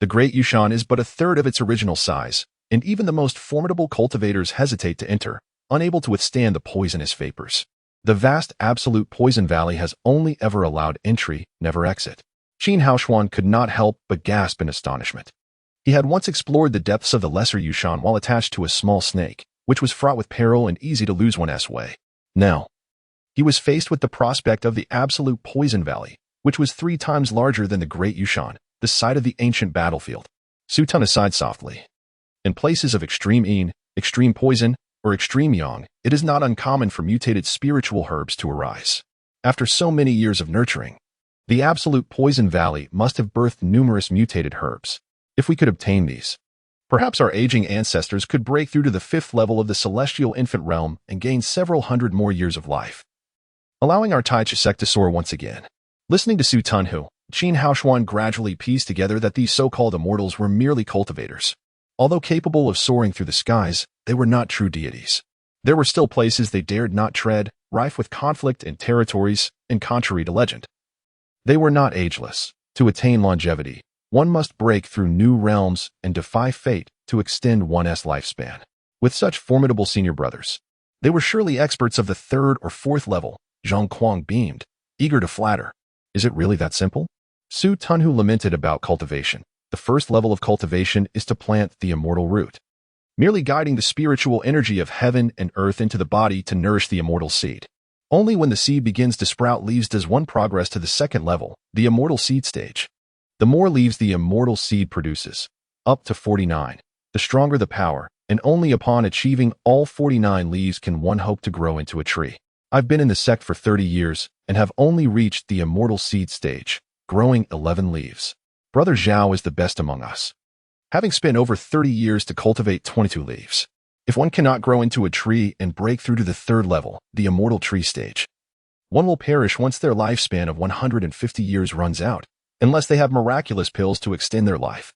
the Great Yushan is but a third of its original size, and even the most formidable cultivators hesitate to enter, unable to withstand the poisonous vapors. The vast absolute poison valley has only ever allowed entry, never exit. Qin Haoshuan could not help but gasp in astonishment. He had once explored the depths of the lesser Yushan while attached to a small snake, which was fraught with peril and easy to lose one's way. Now, he was faced with the prospect of the absolute poison valley, which was 3 times larger than the Great Yushan, the site of the ancient battlefield. Su Tun sighed softly. In places of extreme yin, extreme poison, or extreme yang, it is not uncommon for mutated spiritual herbs to arise. After so many years of nurturing, the absolute poison valley must have birthed numerous mutated herbs. If we could obtain these, perhaps our aging ancestors could break through to the 5th level of the celestial infant realm and gain several hundred more years of life, allowing our Taichi sect to soar once again. Listening to Su Tunhu, Qin Haoshuan gradually pieced together that these so-called immortals were merely cultivators. Although capable of soaring through the skies, they were not true deities. There were still places they dared not tread, rife with conflict and territories, and contrary to legend. They were not ageless. To attain longevity, one must break through new realms and defy fate to extend one's lifespan. With such formidable senior brothers, they were surely experts of the 3rd or 4th level. Zhang Kuang beamed, eager to flatter. Is it really that simple? Su Tunhu lamented about cultivation. The 1st level of cultivation is to plant the immortal root, merely guiding the spiritual energy of heaven and earth into the body to nourish the immortal seed. Only when the seed begins to sprout leaves does one progress to the 2nd level, the immortal seed stage. The more leaves the immortal seed produces, up to 49, the stronger the power, and only upon achieving all 49 leaves can one hope to grow into a tree. I've been in the sect for 30 years and have only reached the immortal seed stage, growing 11 leaves. Brother Zhao is the best among us, having spent over 30 years to cultivate 22 leaves. If one cannot grow into a tree and break through to the 3rd level, the immortal tree stage, one will perish once their lifespan of 150 years runs out, unless they have miraculous pills to extend their life.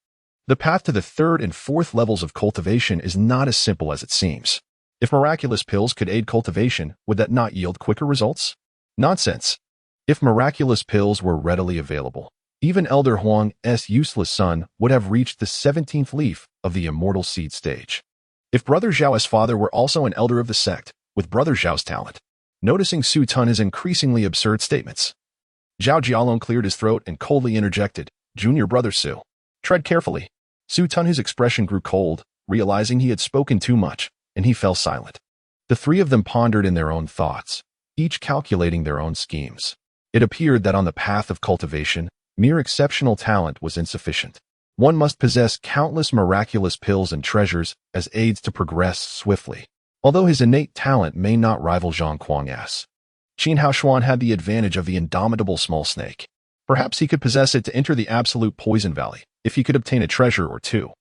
The path to the 3rd and 4th levels of cultivation is not as simple as it seems. If miraculous pills could aid cultivation, would that not yield quicker results? Nonsense. If miraculous pills were readily available, even Elder Huang's useless son would have reached the 17th leaf of the immortal seed stage. If Brother Zhao's father were also an elder of the sect, with Brother Zhao's talent. Noticing Su Tun's increasingly absurd statements, Zhao Jialong cleared his throat and coldly interjected, Junior Brother Su, tread carefully. Su Tun's expression grew cold, realizing he had spoken too much, and he fell silent. The 3 of them pondered in their own thoughts, each calculating their own schemes. It appeared that on the path of cultivation, mere exceptional talent was insufficient. One must possess countless miraculous pills and treasures as aids to progress swiftly. Although his innate talent may not rival Zhang Kuang's, Qin Haoshuan had the advantage of the indomitable small snake. Perhaps he could possess it to enter the absolute poison valley, if he could obtain a treasure or 2.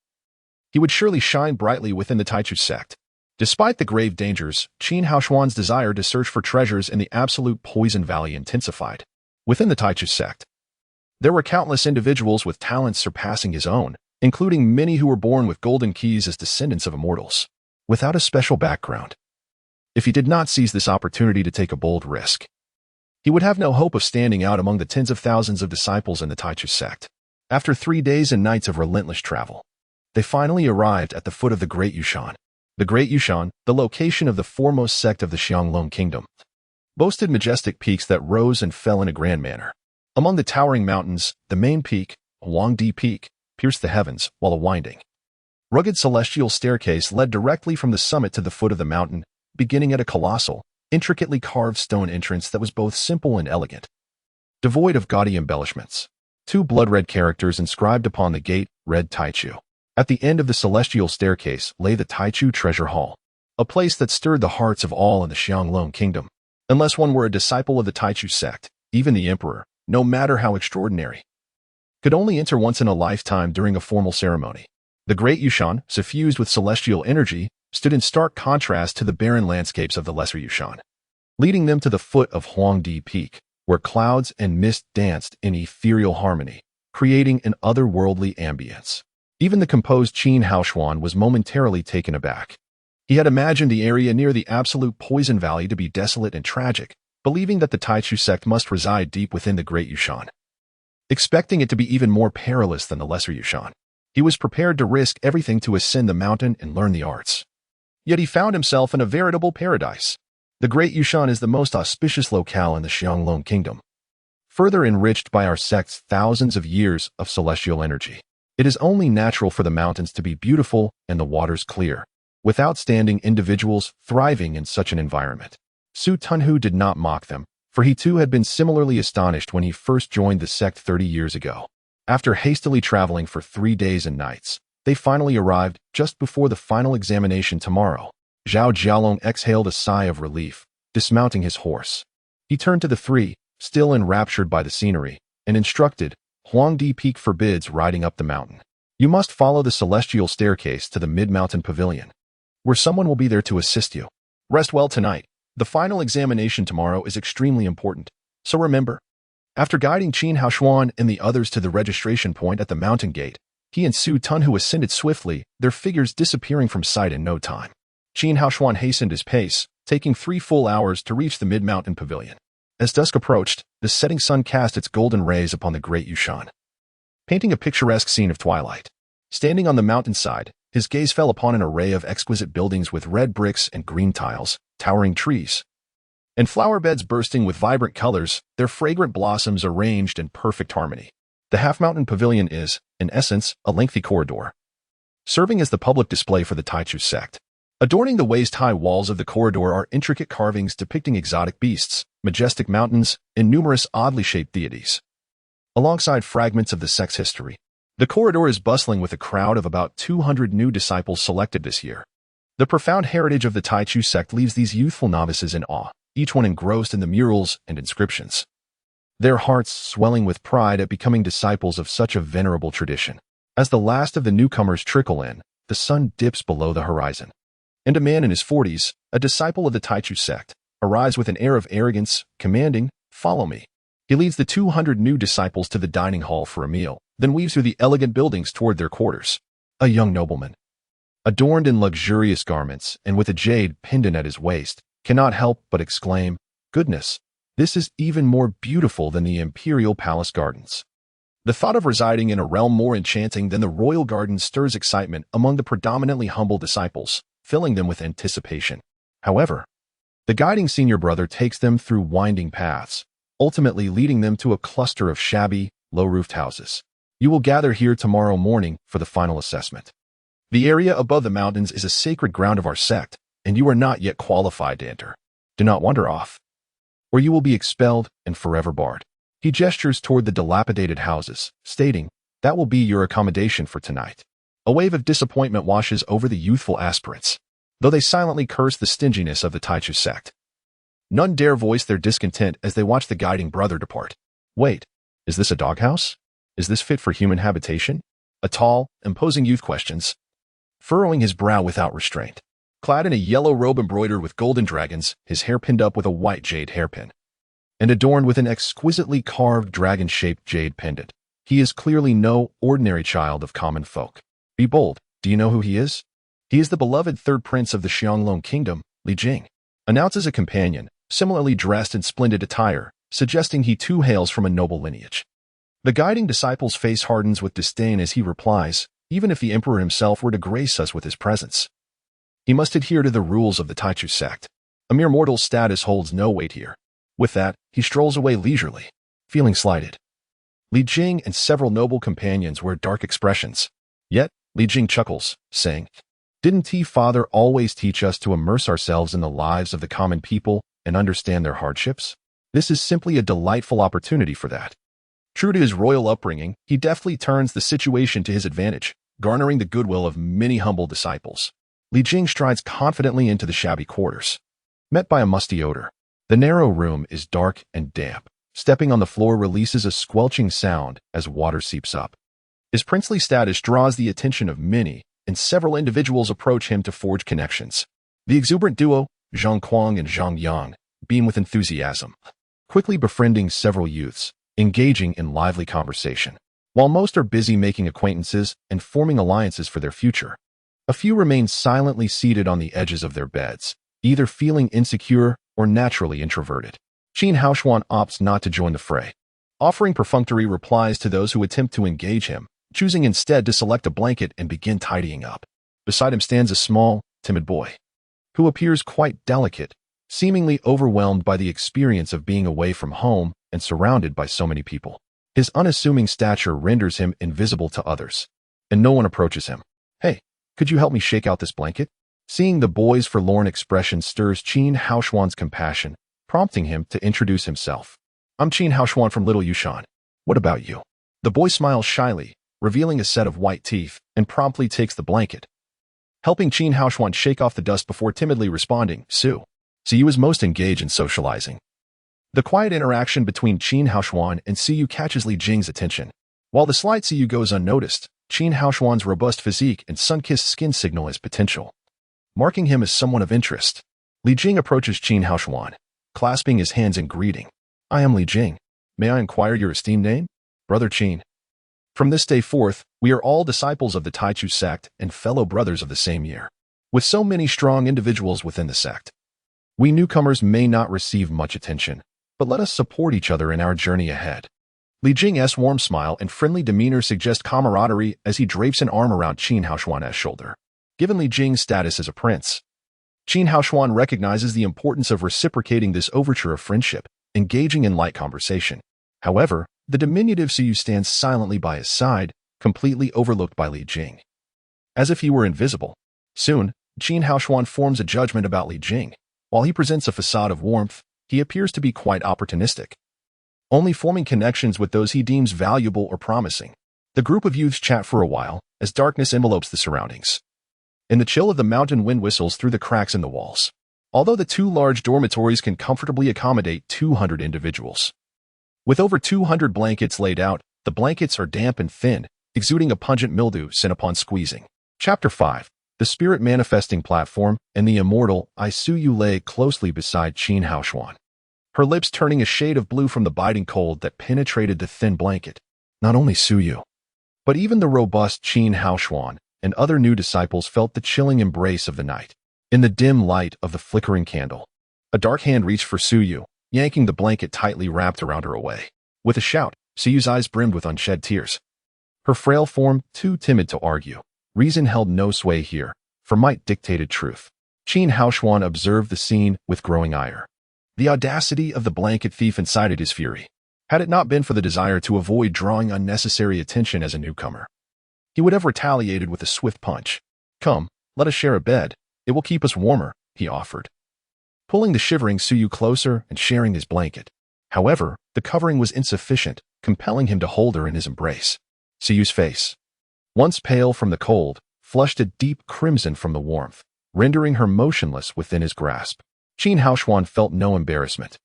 He would surely shine brightly within the Taichu sect. Despite the grave dangers, Qin Haoshuan's desire to search for treasures in the absolute poison valley intensified. Within the Taichu sect, there were countless individuals with talents surpassing his own, including many who were born with golden keys as descendants of immortals. Without a special background, if he did not seize this opportunity to take a bold risk. He would have no hope of standing out among the tens of thousands of disciples in the Taichu sect. After 3 days and nights of relentless travel, they finally arrived at the foot of the Great Yushan. The Great Yushan, the location of the foremost sect of the Xianglong Kingdom, boasted majestic peaks that rose and fell in a grand manner. Among the towering mountains, the main peak, Huangdi Peak, pierced the heavens, while a winding, rugged celestial staircase led directly from the summit to the foot of the mountain, beginning at a colossal, intricately carved stone entrance that was both simple and elegant, devoid of gaudy embellishments. 2 blood-red characters inscribed upon the gate read Taichu. At the end of the celestial staircase lay the Taichu Treasure Hall, a place that stirred the hearts of all in the Xianglong Kingdom. Unless one were a disciple of the Taichu sect, even the emperor, no matter how extraordinary, could only enter once in a lifetime during a formal ceremony. The Great Yushan, suffused with celestial energy, stood in stark contrast to the barren landscapes of the Lesser Yushan, leading them to the foot of Huangdi Peak, where clouds and mist danced in ethereal harmony, creating an otherworldly ambience. Even the composed Qin Haoshuan was momentarily taken aback. He had imagined the area near the absolute Poison Valley to be desolate and tragic, believing that the Taichu sect must reside deep within the Great Yushan, expecting it to be even more perilous than the Lesser Yushan. He was prepared to risk everything to ascend the mountain and learn the arts. Yet he found himself in a veritable paradise. The Great Yushan is the most auspicious locale in the Xianglong Kingdom, further enriched by our sect's thousands of years of celestial energy. It is only natural for the mountains to be beautiful and the waters clear, with outstanding individuals thriving in such an environment. Su Tunhu did not mock them, for he too had been similarly astonished when he first joined the sect 30 years ago. After hastily traveling for 3 days and nights, they finally arrived just before the final examination tomorrow. Zhao Jialong exhaled a sigh of relief, dismounting his horse. He turned to the 3, still enraptured by the scenery, and instructed, Huangdi Peak forbids riding up the mountain. You must follow the celestial staircase to the mid-mountain pavilion, where someone will be there to assist you. Rest well tonight. The final examination tomorrow is extremely important, so remember. After guiding Qin Haoshuan and the others to the registration point at the mountain gate, he and Su Tunhu ascended swiftly, their figures disappearing from sight in no time. Qin Haoshuan hastened his pace, taking 3 full hours to reach the mid-mountain pavilion. As dusk approached, the setting sun cast its golden rays upon the Great Yushan, painting a picturesque scene of twilight. Standing on the mountainside, his gaze fell upon an array of exquisite buildings with red bricks and green tiles, towering trees, and flower beds bursting with vibrant colors, their fragrant blossoms arranged in perfect harmony. The half-mountain pavilion is, in essence, a lengthy corridor, serving as the public display for the Taichu sect. Adorning the waist-high walls of the corridor are intricate carvings depicting exotic beasts, majestic mountains, and numerous oddly shaped deities, alongside fragments of the sect's history. The corridor is bustling with a crowd of about 200 new disciples selected this year. The profound heritage of the Taichu sect leaves these youthful novices in awe, each one engrossed in the murals and inscriptions, their hearts swelling with pride at becoming disciples of such a venerable tradition. As the last of the newcomers trickle in, the sun dips below the horizon, and a man in his 40s, a disciple of the Taichu sect, arrives with an air of arrogance, commanding, "Follow me." He leads the 200 new disciples to the dining hall for a meal, then weaves through the elegant buildings toward their quarters. A young nobleman, adorned in luxurious garments and with a jade pendant at his waist, cannot help but exclaim, "Goodness, this is even more beautiful than the imperial palace gardens." The thought of residing in a realm more enchanting than the royal gardens stirs excitement among the predominantly humble disciples, filling them with anticipation. However, the guiding senior brother takes them through winding paths, ultimately leading them to a cluster of shabby, low-roofed houses. You will gather here tomorrow morning for the final assessment. The area above the mountains is a sacred ground of our sect, and you are not yet qualified to enter. Do not wander off, or you will be expelled and forever barred. He gestures toward the dilapidated houses, stating, "That will be your accommodation for tonight." A wave of disappointment washes over the youthful aspirants, though they silently curse the stinginess of the Taichu sect. None dare voice their discontent as they watch the guiding brother depart. Wait, is this a doghouse? Is this fit for human habitation? A tall, imposing youth questions, furrowing his brow without restraint. Clad in a yellow robe embroidered with golden dragons, his hair pinned up with a white jade hairpin, and adorned with an exquisitely carved dragon-shaped jade pendant, he is clearly no ordinary child of common folk. Be bold. Do you know who he is? He is the beloved third prince of the Xianglong Kingdom, Li Jing. announces a companion, similarly dressed in splendid attire, suggesting he too hails from a noble lineage. The guiding disciple's face hardens with disdain as he replies, even if the emperor himself were to grace us with his presence, he must adhere to the rules of the Taichu sect. A mere mortal's status holds no weight here. With that, he strolls away leisurely, feeling slighted. Li Jing and several noble companions wear dark expressions. Yet, Li Jing chuckles, saying, "Didn't Father always teach us to immerse ourselves in the lives of the common people and understand their hardships? This is simply a delightful opportunity for that." True to his royal upbringing, he deftly turns the situation to his advantage, garnering the goodwill of many humble disciples. Li Jing strides confidently into the shabby quarters, met by a musty odor. The narrow room is dark and damp. Stepping on the floor releases a squelching sound as water seeps up. His princely status draws the attention of many, and several individuals approach him to forge connections. The exuberant duo, Zhang Kuang and Zhang Yang, beam with enthusiasm, quickly befriending several youths, engaging in lively conversation. While most are busy making acquaintances and forming alliances for their future, a few remain silently seated on the edges of their beds, either feeling insecure or naturally introverted. Qin Haoshuan opts not to join the fray, offering perfunctory replies to those who attempt to engage him, choosing instead to select a blanket and begin tidying up. Beside him stands a small, timid boy, who appears quite delicate, seemingly overwhelmed by the experience of being away from home and surrounded by so many people. His unassuming stature renders him invisible to others, and no one approaches him. "Hey, could you help me shake out this blanket?" Seeing the boy's forlorn expression stirs Qin Haoshuan's compassion, prompting him to introduce himself. "I'm Qin Haoshuan from Little Yushan. What about you?" The boy smiles shyly, revealing a set of white teeth, and promptly takes the blanket, helping Qin Haoshuan shake off the dust before timidly responding, "Su." Siyu is most engaged in socializing. The quiet interaction between Qin Haoshuan and Siyu catches Li Jing's attention. While the slight Siyu goes unnoticed, Qin Haoshuan's robust physique and sun-kissed skin signal his potential, marking him as someone of interest. Li Jing approaches Qin Haoshuan, clasping his hands in greeting. "I am Li Jing. May I inquire your esteemed name?" "Brother Qin. From this day forth, we are all disciples of the Taichu sect and fellow brothers of the same year. With so many strong individuals within the sect, we newcomers may not receive much attention, but let us support each other in our journey ahead." Li Jing's warm smile and friendly demeanor suggest camaraderie as he drapes an arm around Qin Haoshuan's shoulder. Given Li Jing's status as a prince, Qin Haoshuan recognizes the importance of reciprocating this overture of friendship, engaging in light conversation. However, the diminutive Siyu stands silently by his side, completely overlooked by Li Jing, as if he were invisible. Soon, Qin Haoshuan forms a judgment about Li Jing. While he presents a facade of warmth, he appears to be quite opportunistic, only forming connections with those he deems valuable or promising. The group of youths chat for a while, as darkness envelopes the surroundings, and the chill of the mountain wind whistles through the cracks in the walls. Although the two large dormitories can comfortably accommodate 200 individuals, with over 200 blankets laid out, the blankets are damp and thin, exuding a pungent mildew scent upon squeezing. Chapter 5. The Spirit Manifesting Platform and the immortal Suyu lay closely beside Qin Haoshuan, her lips turning a shade of blue from the biting cold that penetrated the thin blanket. Not only Suyu, but even the robust Qin Haoshuan and other new disciples felt the chilling embrace of the night. In the dim light of the flickering candle, a dark hand reached for Suyu, yanking the blanket tightly wrapped around her away. With a shout, Suyu's eyes brimmed with unshed tears. Her frail form, too timid to argue, reason held no sway here, for might dictated truth. Qin Haoshuan observed the scene with growing ire. The audacity of the blanket thief incited his fury. Had it not been for the desire to avoid drawing unnecessary attention as a newcomer, he would have retaliated with a swift punch. "Come, let us share a bed. It will keep us warmer," he offered, pulling the shivering Suyu closer and sharing his blanket. However, the covering was insufficient, compelling him to hold her in his embrace. Suyu's face, once pale from the cold, flushed a deep crimson from the warmth, rendering her motionless within his grasp. Qin Haoshuan felt no embarrassment.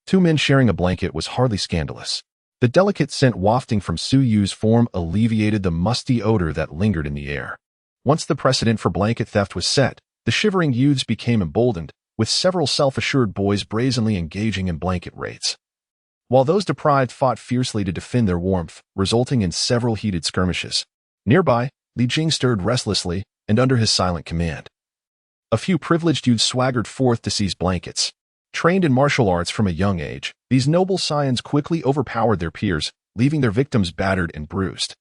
Two men sharing a blanket was hardly scandalous. The delicate scent wafting from Suyu's form alleviated the musty odor that lingered in the air. Once the precedent for blanket theft was set, the shivering youths became emboldened, with several self-assured boys brazenly engaging in blanket raids, while those deprived fought fiercely to defend their warmth, resulting in several heated skirmishes. Nearby, Li Jing stirred restlessly, and under his silent command, A few privileged youths swaggered forth to seize blankets. Trained in martial arts from a young age, these noble scions quickly overpowered their peers, leaving their victims battered and bruised.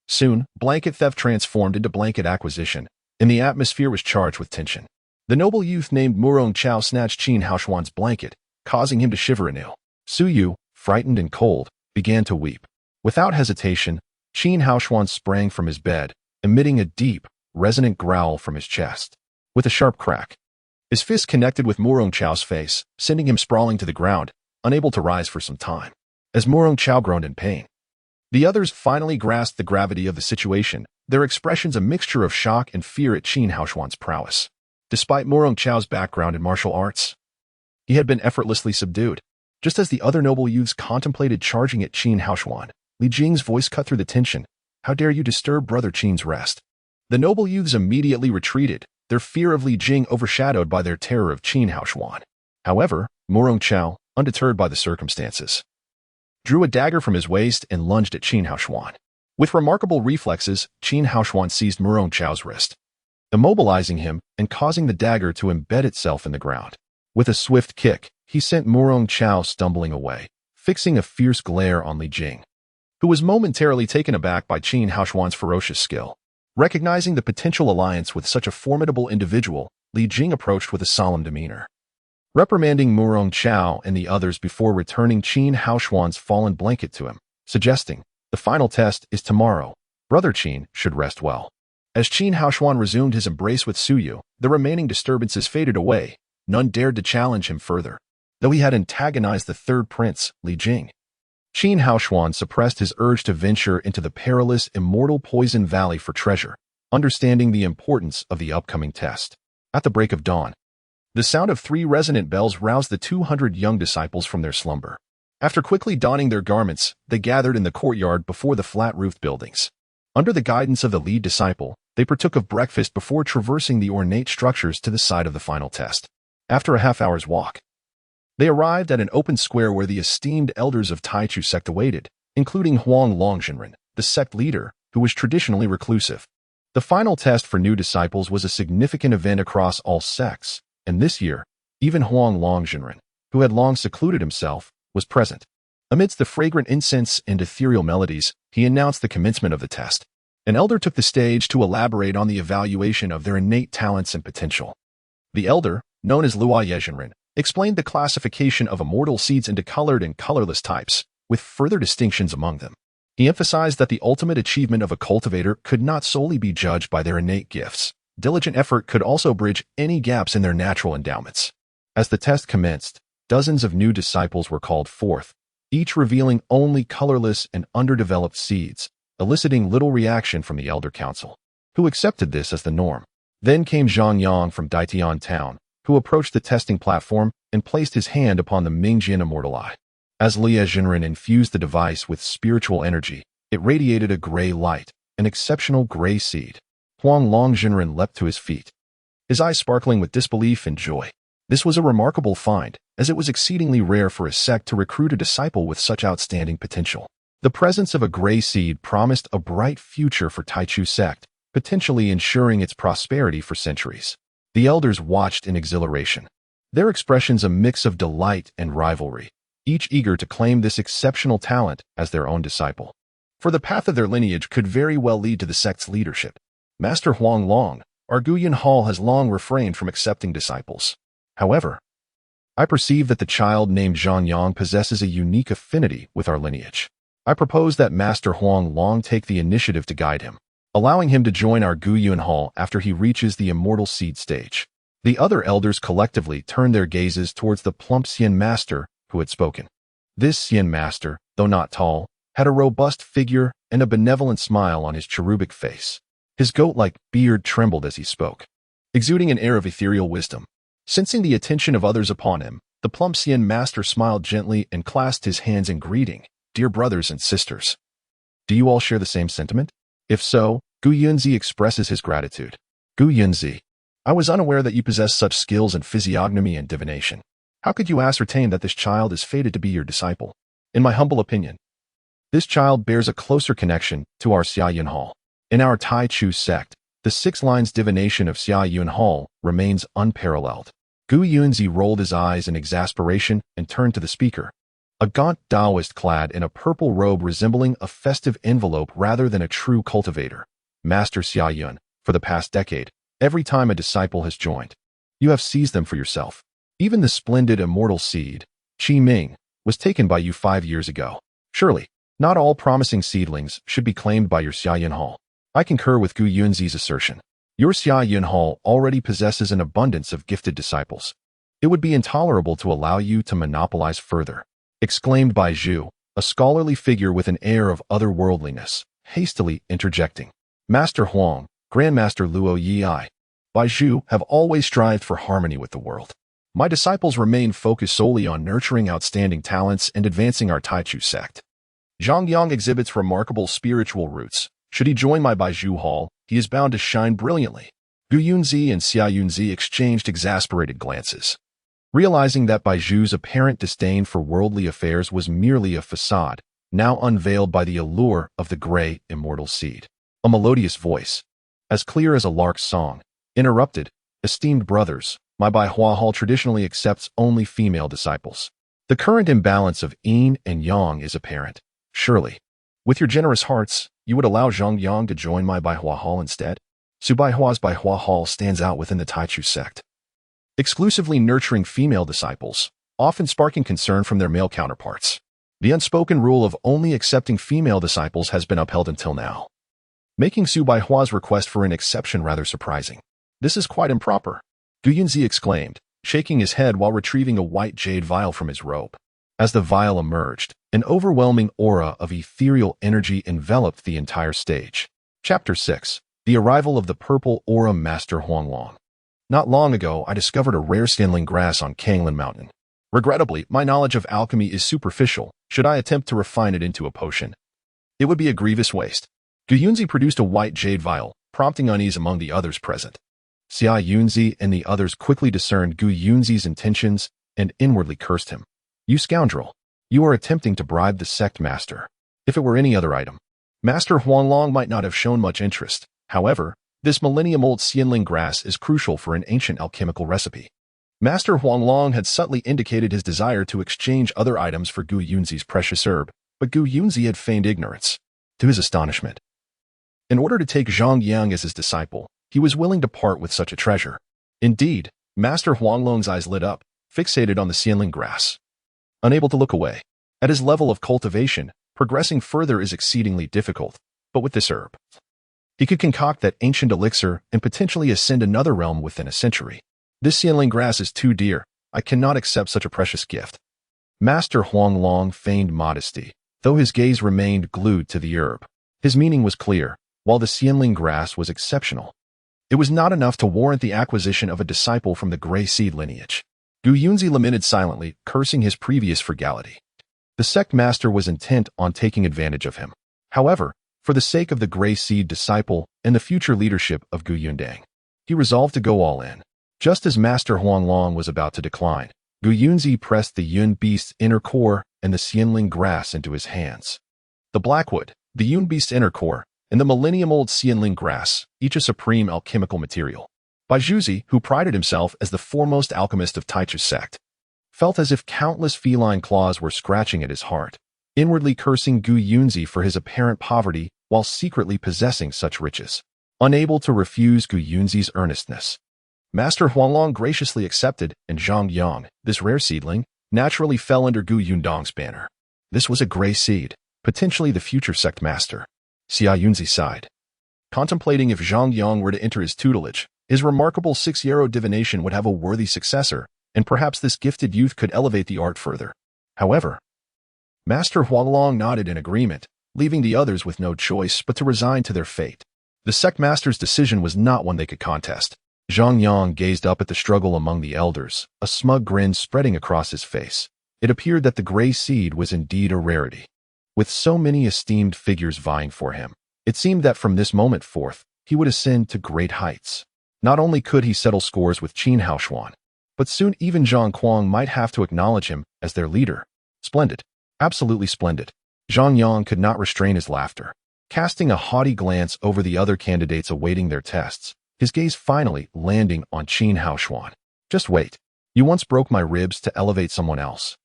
Soon, blanket theft transformed into blanket acquisition, and the atmosphere was charged with tension. The noble youth named Murong Chao snatched Qin Haoshuan's blanket, causing him to shiver anew. Su Yu, frightened and cold, began to weep. Without hesitation, Qin Haoshuan sprang from his bed, emitting a deep, resonant growl from his chest. With a sharp crack, his fist connected with Murong Chao's face, sending him sprawling to the ground, unable to rise for some time. As Murong Chao groaned in pain, the others finally grasped the gravity of the situation, their expressions a mixture of shock and fear at Qin Haoshuan's prowess. Despite Murong Chao's background in martial arts, he had been effortlessly subdued. Just as the other noble youths contemplated charging at Qin Haoshuan, Li Jing's voice cut through the tension. "How dare you disturb Brother Qin's rest?" The noble youths immediately retreated, their fear of Li Jing overshadowed by their terror of Qin Haoshuan. However, Murong Chao, undeterred by the circumstances, drew a dagger from his waist and lunged at Qin Haoshuan. With remarkable reflexes, Qin Haoshuan seized Murong Chao's wrist, immobilizing him and causing the dagger to embed itself in the ground. With a swift kick, he sent Murong Chao stumbling away, fixing a fierce glare on Li Jing, who was momentarily taken aback by Qin Haoshuan's ferocious skill. Recognizing the potential alliance with such a formidable individual, Li Jing approached with a solemn demeanor, reprimanding Murong Chao and the others before returning Qin Haoshuan's fallen blanket to him, suggesting, "The final test is tomorrow. Brother Qin should rest well." As Qin Haoshuan resumed his embrace with Su Yu, the remaining disturbances faded away. None dared to challenge him further, though he had antagonized the third prince, Li Jing. Qin Haoshuan suppressed his urge to venture into the perilous, immortal Poison Valley for treasure, understanding the importance of the upcoming test. At the break of dawn, the sound of 3 resonant bells roused the 200 young disciples from their slumber. After quickly donning their garments, they gathered in the courtyard before the flat-roofed buildings. Under the guidance of the lead disciple, they partook of breakfast before traversing the ornate structures to the site of the final test. After a half-hour's walk, they arrived at an open square where the esteemed elders of Taichu sect awaited, including Huang Longjinren, the sect leader, who was traditionally reclusive. The final test for new disciples was a significant event across all sects, and this year, even Huang Longjinren, who had long secluded himself, was present. Amidst the fragrant incense and ethereal melodies, he announced the commencement of the test. An elder took the stage to elaborate on the evaluation of their innate talents and potential. The elder, known as Luo Yezhenren, explained the classification of immortal seeds into colored and colorless types, with further distinctions among them. He emphasized that the ultimate achievement of a cultivator could not solely be judged by their innate gifts. Diligent effort could also bridge any gaps in their natural endowments. As the test commenced, dozens of new disciples were called forth, each revealing only colorless and underdeveloped seeds, eliciting little reaction from the elder council, who accepted this as the norm. Then came Zhang Yang from Daitian town, who approached the testing platform and placed his hand upon the Mingjian immortal eye. As Liu Zhenren infused the device with spiritual energy, it radiated a gray light, an exceptional gray seed. Huang Longjinren leapt to his feet, his eyes sparkling with disbelief and joy. This was a remarkable find, as it was exceedingly rare for a sect to recruit a disciple with such outstanding potential. The presence of a gray seed promised a bright future for Taichu sect, potentially ensuring its prosperity for centuries. The elders watched in exhilaration, their expressions a mix of delight and rivalry, each eager to claim this exceptional talent as their own disciple. For the path of their lineage could very well lead to the sect's leadership. Master Huang Long, our Guyan Hall has long refrained from accepting disciples. However, I perceive that the child named Zhang Yang possesses a unique affinity with our lineage. I propose that Master Huang Long take the initiative to guide him, allowing him to join our Guyan Hall after he reaches the immortal seed stage. The other elders collectively turned their gazes towards the plump Xian master who had spoken. This Xian master, though not tall, had a robust figure and a benevolent smile on his cherubic face. His goat-like beard trembled as he spoke, exuding an air of ethereal wisdom. Sensing the attention of others upon him, the plump Xian master smiled gently and clasped his hands in greeting. "Dear brothers and sisters, do you all share the same sentiment? If so, Gu Yunzi expresses his gratitude." Gu Yunzi, I was unaware that you possess such skills in physiognomy and divination. How could you ascertain that this child is fated to be your disciple? In my humble opinion, this child bears a closer connection to our Xiaoyan Hall. In our Tai Chu sect, The 6 lines divination of Xia Yunhao remains unparalleled. Gu Yunzi rolled his eyes in exasperation and turned to the speaker. A gaunt Taoist clad in a purple robe resembling a festive envelope rather than a true cultivator. Master Xia Yun, for the past decade, every time a disciple has joined, you have seized them for yourself. Even the splendid immortal seed, Qi Ming, was taken by you 5 years ago. Surely, not all promising seedlings should be claimed by your Xia Yunhao. I concur with Gu Yunzi's assertion. Your Xia Yunhao already possesses an abundance of gifted disciples. It would be intolerable to allow you to monopolize further, exclaimed Bai Zhu, a scholarly figure with an air of otherworldliness, hastily interjecting. Master Huang, Grandmaster Luo Yi, Bai Zhu have always strived for harmony with the world. My disciples remain focused solely on nurturing outstanding talents and advancing our Taichu sect. Zhang Yang exhibits remarkable spiritual roots. Should he join my Bai Zhu Hall, he is bound to shine brilliantly. Gu Yunzi and Xia Yunzi exchanged exasperated glances. Realizing that Bai Zhu's apparent disdain for worldly affairs was merely a facade, now unveiled by the allure of the gray, immortal seed. A melodious voice, as clear as a lark's song, interrupted, "Esteemed brothers, my Bai Hua Hall traditionally accepts only female disciples. The current imbalance of yin and yang is apparent. Surely, with your generous hearts, you would allow Zhang Yang to join my Bai Hua Hall instead?" Su Bai Hua's Bai Hua Hall stands out within the Taichu sect, exclusively nurturing female disciples, often sparking concern from their male counterparts. The unspoken rule of only accepting female disciples has been upheld until now, making Su Bai Hua's request for an exception rather surprising. "This is quite improper," Gu Yunzi exclaimed, shaking his head while retrieving a white jade vial from his robe. As the vial emerged, an overwhelming aura of ethereal energy enveloped the entire stage. Chapter 6. The Arrival of the Purple Aura Master Huanglong. Not long ago, I discovered a rare stinling grass on Kanglin Mountain. Regrettably, my knowledge of alchemy is superficial. Should I attempt to refine it into a potion, it would be a grievous waste. Gu Yunzi produced a white jade vial, prompting unease among the others present. Xia Yunzi and the others quickly discerned Gu Yunzi's intentions and inwardly cursed him. "You scoundrel! You are attempting to bribe the sect master." If it were any other item, Master Huanglong might not have shown much interest. However, this millennium-old Xianling grass is crucial for an ancient alchemical recipe. Master Huanglong had subtly indicated his desire to exchange other items for Gu Yunzi's precious herb, but Gu Yunzi had feigned ignorance. To his astonishment, in order to take Zhang Yang as his disciple, he was willing to part with such a treasure. Indeed, Master Huanglong's eyes lit up, fixated on the Xianling grass. Unable to look away. At his level of cultivation, progressing further is exceedingly difficult, but with this herb, he could concoct that ancient elixir and potentially ascend another realm within a century. "This Xianling grass is too dear. I cannot accept such a precious gift." Master Huanglong feigned modesty, though his gaze remained glued to the herb. His meaning was clear. While the Xianling grass was exceptional, it was not enough to warrant the acquisition of a disciple from the gray seed lineage. Gu Yunzi lamented silently, cursing his previous frugality. The sect master was intent on taking advantage of him. However, for the sake of the gray seed disciple and the future leadership of Gu Yundang, he resolved to go all in. Just as Master Huanglong was about to decline, Gu Yunzi pressed the Yun Beast's inner core and the Xianling grass into his hands. The Blackwood, the Yun Beast's inner core, and the millennium-old Xianling grass, each a supreme alchemical material. Bai Zhuzi, who prided himself as the foremost alchemist of Taichu's sect, felt as if countless feline claws were scratching at his heart, inwardly cursing Gu Yunzi for his apparent poverty while secretly possessing such riches. Unable to refuse Gu Yunzi's earnestness, Master Huanglong graciously accepted, and Zhang Yang, this rare seedling, naturally fell under Gu Yundong's banner. This was a gray seed, potentially the future sect master. Xia Yunzi sighed, contemplating if Zhang Yang were to enter his tutelage. His remarkable 6-year-old divination would have a worthy successor, and perhaps this gifted youth could elevate the art further. However, Master Huanglong nodded in agreement, leaving the others with no choice but to resign to their fate. The sect master's decision was not one they could contest. Zhang Yang gazed up at the struggle among the elders, a smug grin spreading across his face. It appeared that the gray seed was indeed a rarity. With so many esteemed figures vying for him, it seemed that from this moment forth, he would ascend to great heights. Not only could he settle scores with Qin Haoshuan, but soon even Zhang Kuang might have to acknowledge him as their leader. Splendid. Absolutely splendid. Zhang Yang could not restrain his laughter. Casting a haughty glance over the other candidates awaiting their tests, his gaze finally landing on Qin Haoshuan. Just wait. You once broke my ribs to elevate someone else.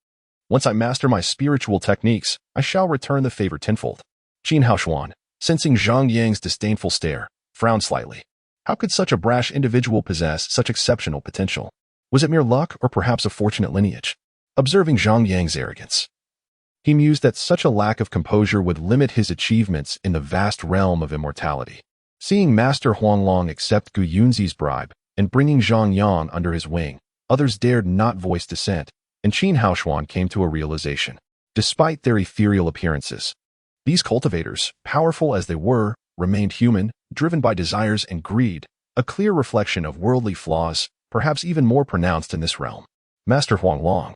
Once I master my spiritual techniques, I shall return the favor tenfold. Qin Haoshuan, sensing Zhang Yang's disdainful stare, frowned slightly. How could such a brash individual possess such exceptional potential? Was it mere luck or perhaps a fortunate lineage? Observing Zhang Yang's arrogance, he mused that such a lack of composure would limit his achievements in the vast realm of immortality. Seeing Master Huanglong accept Gu Yunzi's bribe and bringing Zhang Yang under his wing, others dared not voice dissent, and Qin Haoshuan came to a realization. Despite their ethereal appearances, these cultivators, powerful as they were, remained human, driven by desires and greed, a clear reflection of worldly flaws, perhaps even more pronounced in this realm. Master Huanglong,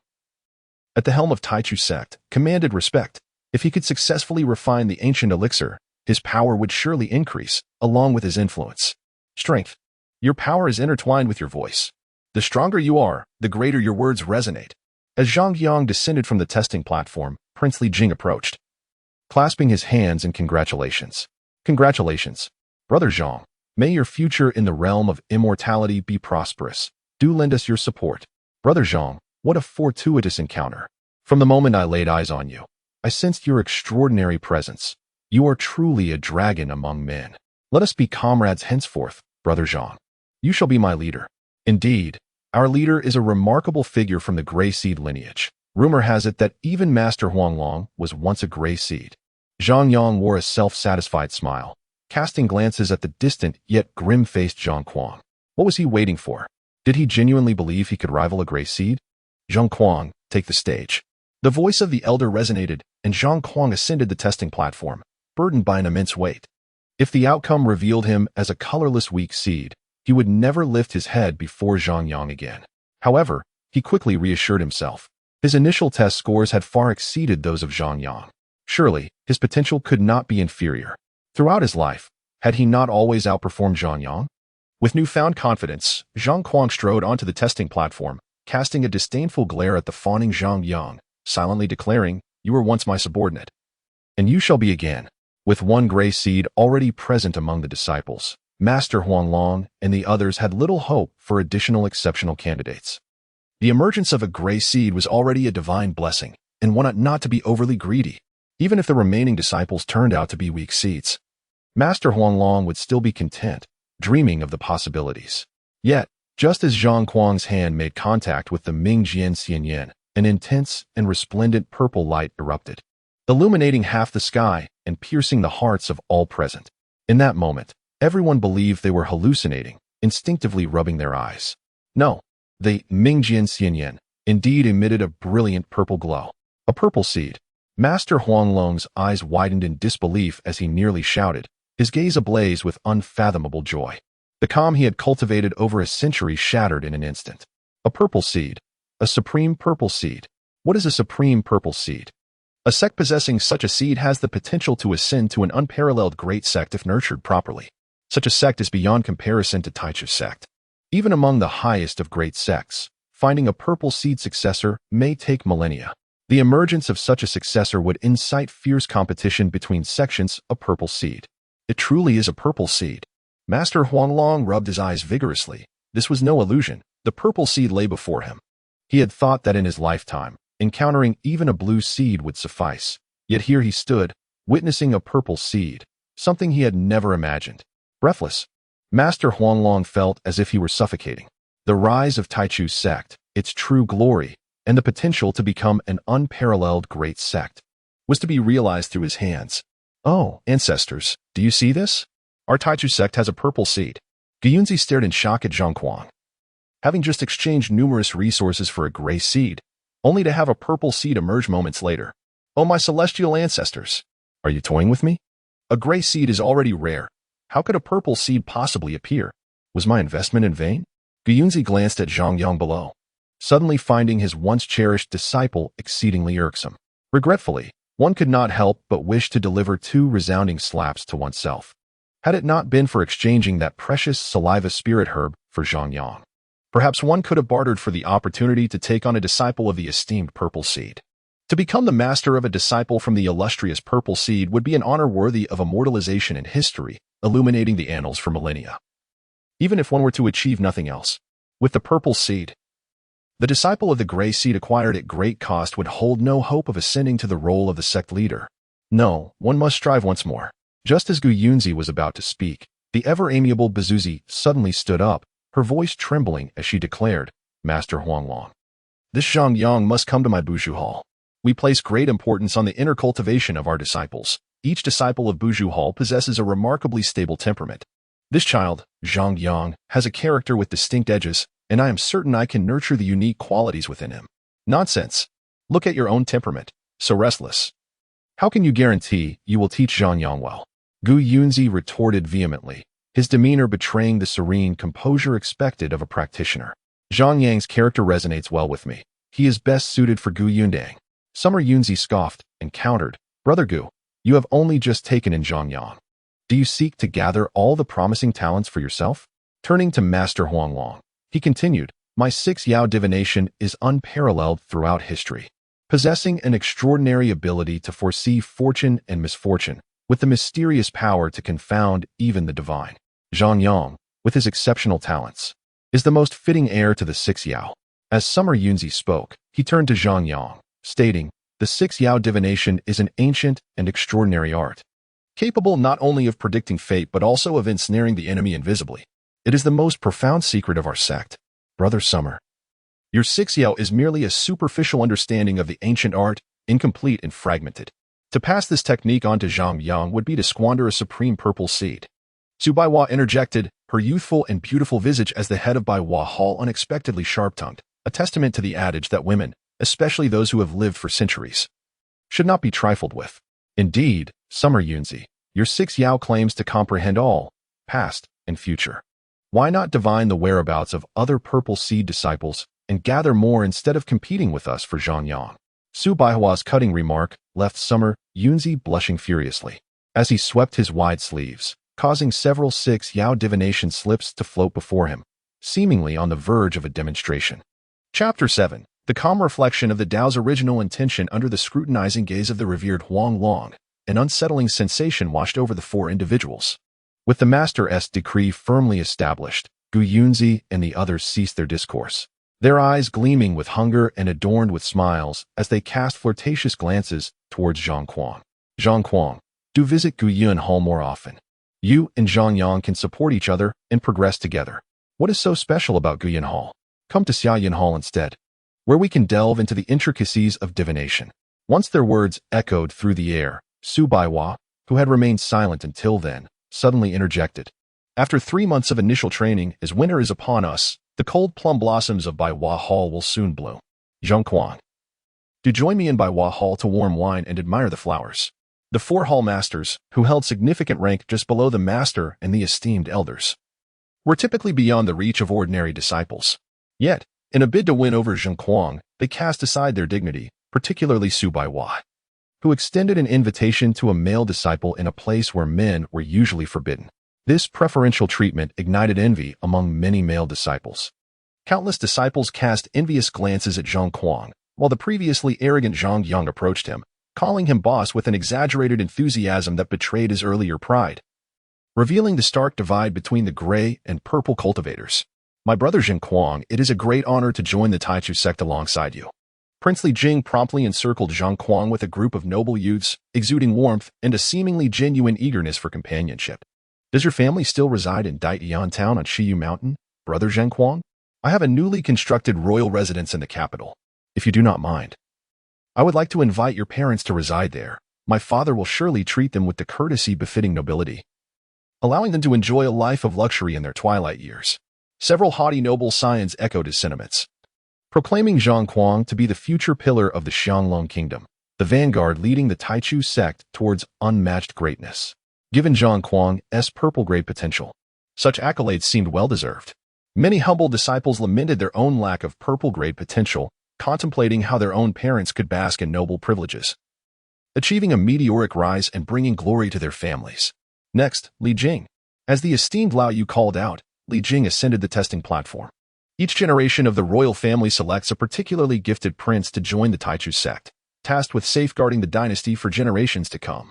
at the helm of Taichu sect, commanded respect. If he could successfully refine the ancient elixir, his power would surely increase, along with his influence. Strength. Your power is intertwined with your voice. The stronger you are, the greater your words resonate. As Zhang Yang descended from the testing platform, Princely Jing approached, clasping his hands in congratulations. Congratulations, Brother Zhang. May your future in the realm of immortality be prosperous. Do lend us your support. Brother Zhang, what a fortuitous encounter. From the moment I laid eyes on you, I sensed your extraordinary presence. You are truly a dragon among men. Let us be comrades henceforth, Brother Zhang. You shall be my leader. Indeed, our leader is a remarkable figure from the Gray Seed lineage. Rumor has it that even Master Huanglong was once a Gray Seed. Zhang Yang wore a self-satisfied smile, casting glances at the distant yet grim-faced Zhang Kuang. What was he waiting for? Did he genuinely believe he could rival a Gray Seed? Zhang Kuang, take the stage. The voice of the elder resonated, and Zhang Kuang ascended the testing platform, burdened by an immense weight. If the outcome revealed him as a colorless weak seed, he would never lift his head before Zhang Yang again. However, he quickly reassured himself. His initial test scores had far exceeded those of Zhang Yang. Surely, his potential could not be inferior. Throughout his life, had he not always outperformed Zhang Yang? With newfound confidence, Zhang Kuang strode onto the testing platform, casting a disdainful glare at the fawning Zhang Yang, silently declaring, "You were once my subordinate, and you shall be again." With one Gray Seed already present among the disciples, Master Huanglong and the others had little hope for additional exceptional candidates. The emergence of a Gray Seed was already a divine blessing, and one ought not to be overly greedy. Even if the remaining disciples turned out to be weak seeds, Master Huanglong would still be content, dreaming of the possibilities. Yet, just as Zhang Kuang's hand made contact with the Mingjian Xianyan, an intense and resplendent purple light erupted, illuminating half the sky and piercing the hearts of all present. In that moment, everyone believed they were hallucinating, instinctively rubbing their eyes. No, the Mingjian Xianyan indeed emitted a brilliant purple glow. A purple seed. Master Huanglong's eyes widened in disbelief as he nearly shouted, his gaze ablaze with unfathomable joy. The calm he had cultivated over a century shattered in an instant. A purple seed. A supreme purple seed. What is a supreme purple seed? A sect possessing such a seed has the potential to ascend to an unparalleled great sect if nurtured properly. Such a sect is beyond comparison to Taichu's sect. Even among the highest of great sects, finding a purple seed successor may take millennia. The emergence of such a successor would incite fierce competition between sections. A purple seed. It truly is a purple seed. Master Huanglong rubbed his eyes vigorously. This was no illusion. The purple seed lay before him. He had thought that in his lifetime, encountering even a blue seed would suffice. Yet here he stood, witnessing a purple seed, something he had never imagined. Breathless, Master Huanglong felt as if he were suffocating. The rise of Taichu's sect, its true glory, and the potential to become an unparalleled great sect, was to be realized through his hands. Oh, ancestors, do you see this? Our Taichu sect has a purple seed. Gyunzi stared in shock at Zhang Kuang. Having just exchanged numerous resources for a gray seed, only to have a purple seed emerge moments later. Oh, my celestial ancestors, are you toying with me? A gray seed is already rare. How could a purple seed possibly appear? Was my investment in vain? Gyunzi glanced at Zhang Yang below, suddenly finding his once cherished disciple exceedingly irksome. Regretfully, one could not help but wish to deliver two resounding slaps to oneself, had it not been for exchanging that precious saliva spirit herb for Zhang Yang. Perhaps one could have bartered for the opportunity to take on a disciple of the esteemed purple seed. To become the master of a disciple from the illustrious purple seed would be an honor worthy of immortalization in history, illuminating the annals for millennia. Even if one were to achieve nothing else. With the purple seed, the disciple of the gray seed acquired at great cost would hold no hope of ascending to the role of the sect leader. No, one must strive once more. Just as Gu Yunzi was about to speak, the ever-amiable Bazuzi suddenly stood up, her voice trembling as she declared, Master Huanglong, this Zhang Yang must come to my Buzhu Hall. We place great importance on the inner cultivation of our disciples. Each disciple of Buzhu Hall possesses a remarkably stable temperament. This child, Zhang Yang, has a character with distinct edges, and I am certain I can nurture the unique qualities within him. Nonsense. Look at your own temperament, so restless. How can you guarantee you will teach Zhang Yang well? Gu Yunzi retorted vehemently, his demeanor betraying the serene composure expected of a practitioner. Zhang Yang's character resonates well with me. He is best suited for Gu Yundang. Summer Yunzi scoffed and countered, Brother Gu, you have only just taken in Zhang Yang. Do you seek to gather all the promising talents for yourself? Turning to Master Huanglong, he continued, my 6 Yao divination is unparalleled throughout history, possessing an extraordinary ability to foresee fortune and misfortune, with the mysterious power to confound even the divine. Zhang Yang, with his exceptional talents, is the most fitting heir to the 6 Yao. As Summer Yunzi spoke, he turned to Zhang Yang, stating, the 6 Yao divination is an ancient and extraordinary art, capable not only of predicting fate but also of ensnaring the enemy invisibly. It is the most profound secret of our sect. Brother Summer, your 6 Yao is merely a superficial understanding of the ancient art, incomplete and fragmented. To pass this technique on to Zhang Yang would be to squander a supreme purple seed. Su Baiwa interjected, her youthful and beautiful visage as the head of Baiwa Hall unexpectedly sharp-tongued, a testament to the adage that women, especially those who have lived for centuries, should not be trifled with. Indeed, Summer Yunzi, your 6 Yao claims to comprehend all, past and future. Why not divine the whereabouts of other purple seed disciples and gather more instead of competing with us for Zhang Yang? Su Baihua's cutting remark left Summer Yunzi blushing furiously as he swept his wide sleeves, causing several 6 Yao divination slips to float before him, seemingly on the verge of a demonstration. Chapter 7. The calm reflection of the Tao's original intention under the scrutinizing gaze of the revered Huanglong, an unsettling sensation washed over the 4 individuals. With the Master's decree firmly established, Gu Yunzi and the others ceased their discourse, their eyes gleaming with hunger and adorned with smiles as they cast flirtatious glances towards Zhang Kuang. Zhang Kuang, do visit Gu Yun Hall more often. You and Zhang Yang can support each other and progress together. What is so special about Gu Yun Hall? Come to Xia Yun Hall instead, where we can delve into the intricacies of divination. Once their words echoed through the air, Su Baiwa, who had remained silent until then, suddenly interjected. After 3 months of initial training, as winter is upon us, the cold plum blossoms of Baiwa Hall will soon bloom. Zhang Kuang, do join me in Baiwa Hall to warm wine and admire the flowers. The 4 hall masters, who held significant rank just below the master and the esteemed elders, were typically beyond the reach of ordinary disciples. Yet, in a bid to win over Zhang Kuang, they cast aside their dignity, particularly Su Baiwa, who extended an invitation to a male disciple in a place where men were usually forbidden. This preferential treatment ignited envy among many male disciples. Countless disciples cast envious glances at Zhang Kuang, while the previously arrogant Zhang Yang approached him, calling him boss with an exaggerated enthusiasm that betrayed his earlier pride, revealing the stark divide between the gray and purple cultivators. My brother Zhang Kuang, it is a great honor to join the Taichu sect alongside you. Princely Jing promptly encircled Zhang Kuang with a group of noble youths, exuding warmth and a seemingly genuine eagerness for companionship. Does your family still reside in Daitian town on Shiyu Mountain, brother Zhang Kuang? I have a newly constructed royal residence in the capital. If you do not mind, I would like to invite your parents to reside there. My father will surely treat them with the courtesy befitting nobility, allowing them to enjoy a life of luxury in their twilight years. Several haughty noble scions echoed his sentiments, proclaiming Zhang Kuang to be the future pillar of the Xianglong kingdom, the vanguard leading the Taichu sect towards unmatched greatness. Given Zhang Kuang's purple-grade potential, such accolades seemed well-deserved. Many humble disciples lamented their own lack of purple-grade potential, contemplating how their own parents could bask in noble privileges, achieving a meteoric rise and bringing glory to their families. Next, Li Jing. As the esteemed Lao Yu called out, Li Jing ascended the testing platform. Each generation of the royal family selects a particularly gifted prince to join the Taichu sect. tasked with safeguarding the dynasty for generations to come.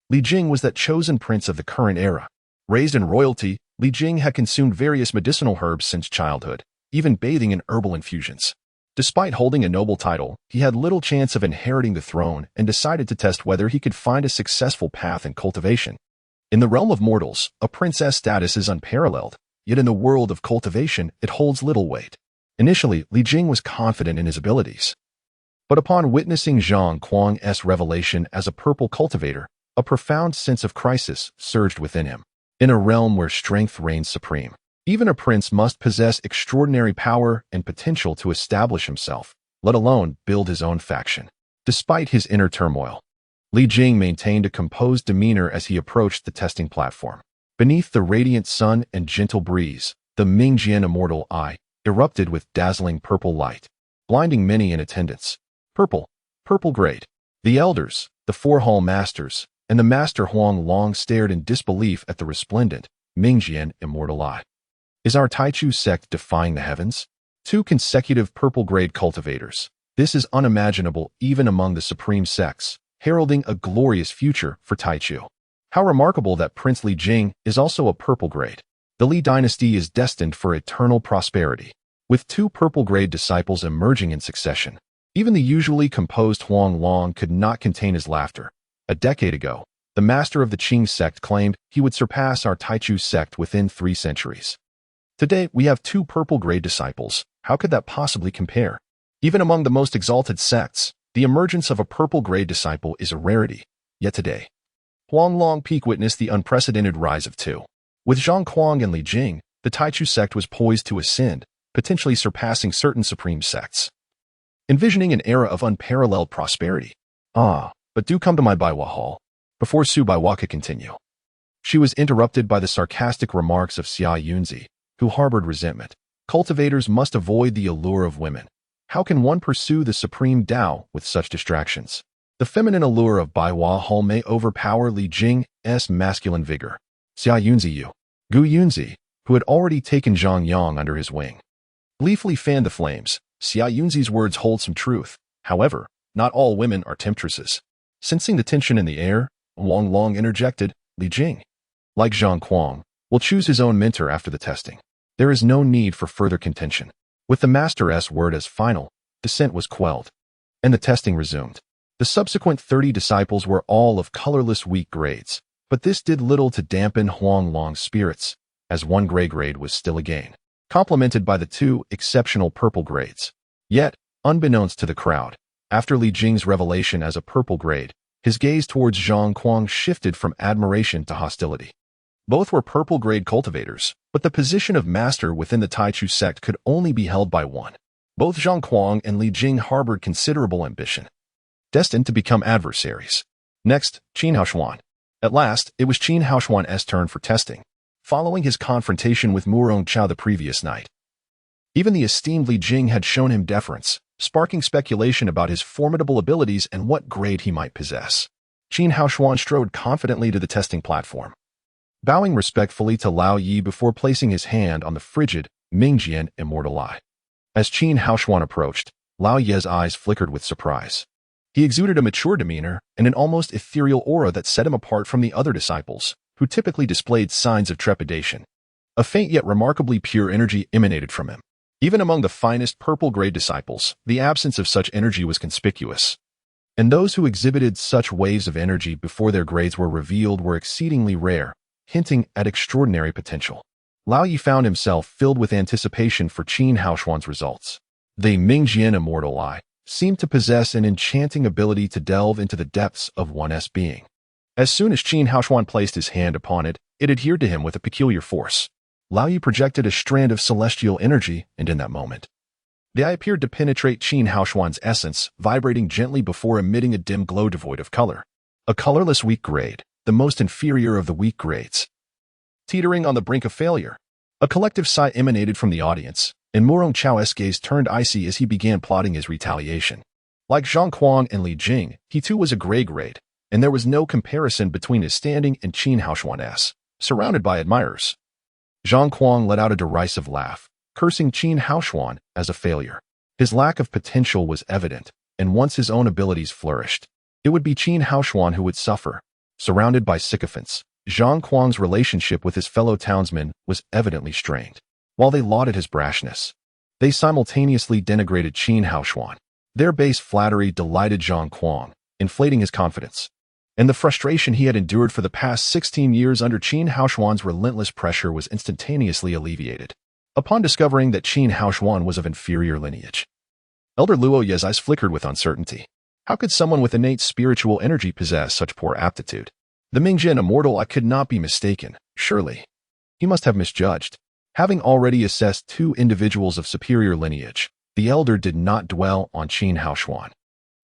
Li Jing was that chosen prince of the current era. Raised in royalty, Li Jing had consumed various medicinal herbs since childhood, even bathing in herbal infusions. Despite holding a noble title, he had little chance of inheriting the throne and decided to test whether he could find a successful path in cultivation. In the realm of mortals, a princess status is unparalleled, yet in the world of cultivation, it holds little weight. Initially, Li Jing was confident in his abilities. But upon witnessing Zhang Kuang's revelation as a purple cultivator, a profound sense of crisis surged within him. In a realm where strength reigns supreme, even a prince must possess extraordinary power and potential to establish himself, let alone build his own faction. Despite his inner turmoil, Li Jing maintained a composed demeanor as he approached the testing platform. Beneath the radiant sun and gentle breeze, the Mingjian immortal eye erupted with dazzling purple light, blinding many in attendance. Purple grade. The elders, the four hall masters, and the master Huang Long stared in disbelief at the resplendent Mingjian immortal eye. Is our Taichu sect defying the heavens? 2 consecutive purple grade cultivators. This is unimaginable even among the supreme sects, heralding a glorious future for Taichu. How remarkable that Prince Li Jing is also a purple grade. The Li dynasty is destined for eternal prosperity, with 2 purple grade disciples emerging in succession. Even the usually composed Huang Long could not contain his laughter. A decade ago, the master of the Qing sect claimed he would surpass our Taichu sect within 3 centuries. Today, we have 2 purple grade disciples. How could that possibly compare? Even among the most exalted sects, the emergence of a purple grade disciple is a rarity. Yet today, Huang Long Peak witnessed the unprecedented rise of 2. With Zhang Kuang and Li Jing, the Taichu sect was poised to ascend, potentially surpassing certain supreme sects. Envisioning an era of unparalleled prosperity. But do come to my Baiwa hall. Before Su Baiwa could continue, she was interrupted by the sarcastic remarks of Xia Yunzi, who harbored resentment. Cultivators must avoid the allure of women. How can one pursue the supreme Tao with such distractions? The feminine allure of Baiwa hall may overpower Li Jing's masculine vigor. Xia Yunzi Gu Yunzi, who had already taken Zhang Yang under his wing, gleefully fanned the flames. Xia Yunzi's words hold some truth. However, not all women are temptresses. Sensing the tension in the air, Huang Long interjected, Li Jing, like Zhang Kuang, will choose his own mentor after the testing. There is no need for further contention. With the master's word as final, dissent was quelled, and the testing resumed. The subsequent 30 disciples were all of colorless weak grades, but this did little to dampen Huang Long's spirits, as 1 gray grade was still a gain, complemented by the 2 exceptional purple grades. Yet, unbeknownst to the crowd, after Li Jing's revelation as a purple grade, his gaze towards Zhang Kuang shifted from admiration to hostility. Both were purple grade cultivators, but the position of master within the Taichu sect could only be held by one. Both Zhang Kuang and Li Jing harbored considerable ambition, destined to become adversaries. Next, Qin Haoshuan. At last, it was Qin Haoshuan's turn for testing, following his confrontation with Murong Chao the previous night. Even the esteemed Li Jing had shown him deference, sparking speculation about his formidable abilities and what grade he might possess. Qin Haoshuan strode confidently to the testing platform, bowing respectfully to Lao Yi before placing his hand on the frigid Mingjian immortal eye. As Qin Haoshuan approached, Lao Yi's eyes flickered with surprise. He exuded a mature demeanor and an almost ethereal aura that set him apart from the other disciples, who typically displayed signs of trepidation. A faint yet remarkably pure energy emanated from him. Even among the finest purple grade disciples, the absence of such energy was conspicuous. And those who exhibited such waves of energy before their grades were revealed were exceedingly rare, hinting at extraordinary potential. Lao Yi found himself filled with anticipation for Qin Haoshuan's results. The Mingjian immortal eye seemed to possess an enchanting ability to delve into the depths of one's being. As soon as Qin Haoshuan placed his hand upon it, it adhered to him with a peculiar force. Lao Yi projected a strand of celestial energy, and in that moment, the eye appeared to penetrate Qin Haoshuan's essence, vibrating gently before emitting a dim glow devoid of color. A colorless weak grade, the most inferior of the weak grades. Teetering on the brink of failure. A collective sigh emanated from the audience, and Murong Chao's gaze turned icy as he began plotting his retaliation. Like Zhang Kuang and Li Jing, he too was a gray grade, and there was no comparison between his standing and Qin Haoshuan's, surrounded by admirers. Zhang Kuang let out a derisive laugh, cursing Qin Haoshuan as a failure. His lack of potential was evident, and once his own abilities flourished, it would be Qin Haoshuan who would suffer. Surrounded by sycophants, Zhang Kuang's relationship with his fellow townsmen was evidently strained. While they lauded his brashness, they simultaneously denigrated Qin Haoshuan. Their base flattery delighted Zhang Kuang, inflating his confidence. And the frustration he had endured for the past 16 years under Qin Haoshuan's relentless pressure was instantaneously alleviated. Upon discovering that Qin Haoshuan was of inferior lineage, Elder Luo Ye's eyes flickered with uncertainty. How could someone with innate spiritual energy possess such poor aptitude? The Mingjin immortal, I could not be mistaken, surely. He must have misjudged. Having already assessed two individuals of superior lineage, the elder did not dwell on Qin Haoshuan.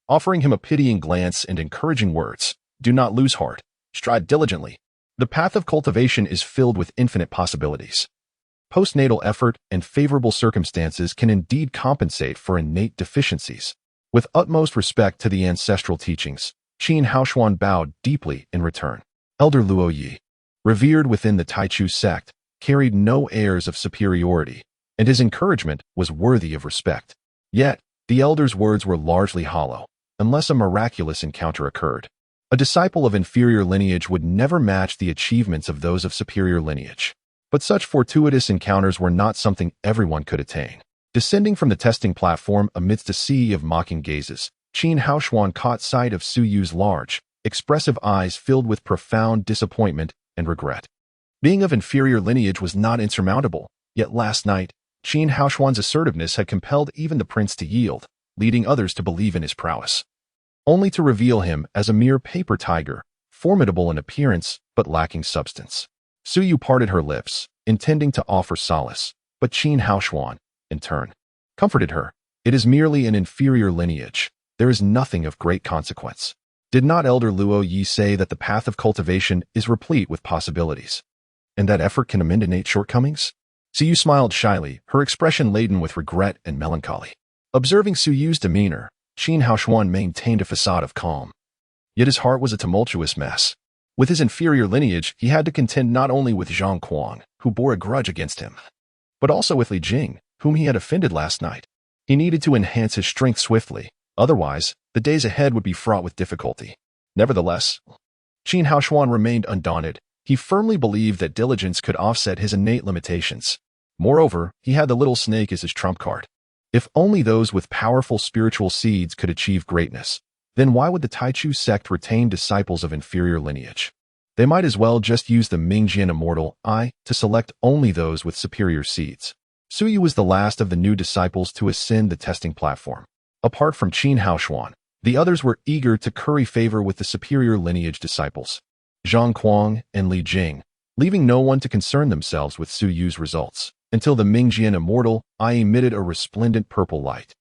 Offering him a pitying glance and encouraging words, "Do not lose heart. Strive diligently. The path of cultivation is filled with infinite possibilities. Postnatal effort and favorable circumstances can indeed compensate for innate deficiencies." With utmost respect to the ancestral teachings, Qin Haoshuan bowed deeply in return. Elder Luo Yi, revered within the Taichu sect, carried no airs of superiority, and his encouragement was worthy of respect. Yet, the elder's words were largely hollow, unless a miraculous encounter occurred. A disciple of inferior lineage would never match the achievements of those of superior lineage. But such fortuitous encounters were not something everyone could attain. Descending from the testing platform amidst a sea of mocking gazes, Qin Haoshuan caught sight of Su Yu's large, expressive eyes filled with profound disappointment and regret. Being of inferior lineage was not insurmountable, yet last night, Qin Haoshuan's assertiveness had compelled even the prince to yield, leading others to believe in his prowess, only to reveal him as a mere paper tiger, formidable in appearance but lacking substance. Su Yu parted her lips, intending to offer solace, but Qin Haoshuan, in turn, comforted her. "It is merely an inferior lineage. There is nothing of great consequence. Did not Elder Luo Yi say that the path of cultivation is replete with possibilities, and that effort can amend innate shortcomings?" Su Yu smiled shyly, her expression laden with regret and melancholy. Observing Su Yu's demeanor, Qin Haoshuan maintained a facade of calm. Yet his heart was a tumultuous mess. With his inferior lineage, he had to contend not only with Zhang Kuang, who bore a grudge against him, but also with Li Jing, whom he had offended last night. He needed to enhance his strength swiftly, otherwise, the days ahead would be fraught with difficulty. Nevertheless, Qin Haoshuan remained undaunted. He firmly believed that diligence could offset his innate limitations. Moreover, he had the little snake as his trump card. If only those with powerful spiritual seeds could achieve greatness, then why would the Taichu sect retain disciples of inferior lineage? They might as well just use the Mingjian immortal eye to select only those with superior seeds. Su Yu was the last of the new disciples to ascend the testing platform. Apart from Qin Haoshuan, the others were eager to curry favor with the superior lineage disciples, Zhang Kuang and Li Jing, leaving no one to concern themselves with Su Yu's results, until the Mingjian immortal eye emitted a resplendent purple light.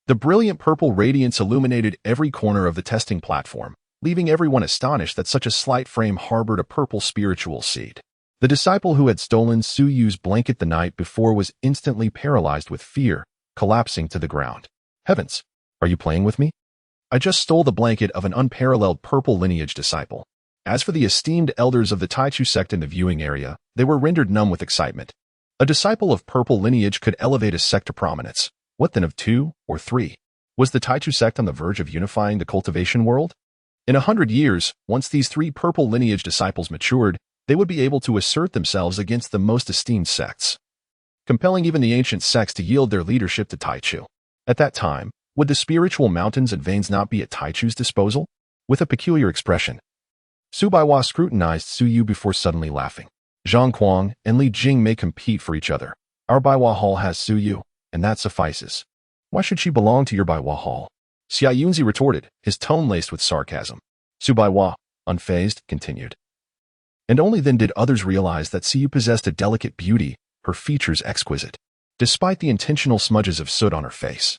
The brilliant purple radiance illuminated every corner of the testing platform, leaving everyone astonished that such a slight frame harbored a purple spiritual seed. The disciple who had stolen Su Yu's blanket the night before was instantly paralyzed with fear, collapsing to the ground. "Heavens, are you playing with me? I just stole the blanket of an unparalleled purple lineage disciple." As for the esteemed elders of the Taichu sect in the viewing area, they were rendered numb with excitement. A disciple of purple lineage could elevate a sect to prominence. What then of 2 or 3? Was the Taichu sect on the verge of unifying the cultivation world? In 100 years, once these 3 purple lineage disciples matured, they would be able to assert themselves against the most esteemed sects, compelling even the ancient sects to yield their leadership to Taichu. At that time, would the spiritual mountains and veins not be at Taichu's disposal? With a peculiar expression, Su Baiwa scrutinized Su Yu before suddenly laughing. "Zhang Kuang and Li Jing may compete for each other. Our Baiwa Hall has Su Yu, and that suffices. Why should she belong to your Baiwa Hall?" Xia Yunzi retorted, his tone laced with sarcasm. Su Baiwa, unfazed, continued. And only then did others realize that Su Yu possessed a delicate beauty, her features exquisite. Despite the intentional smudges of soot on her face,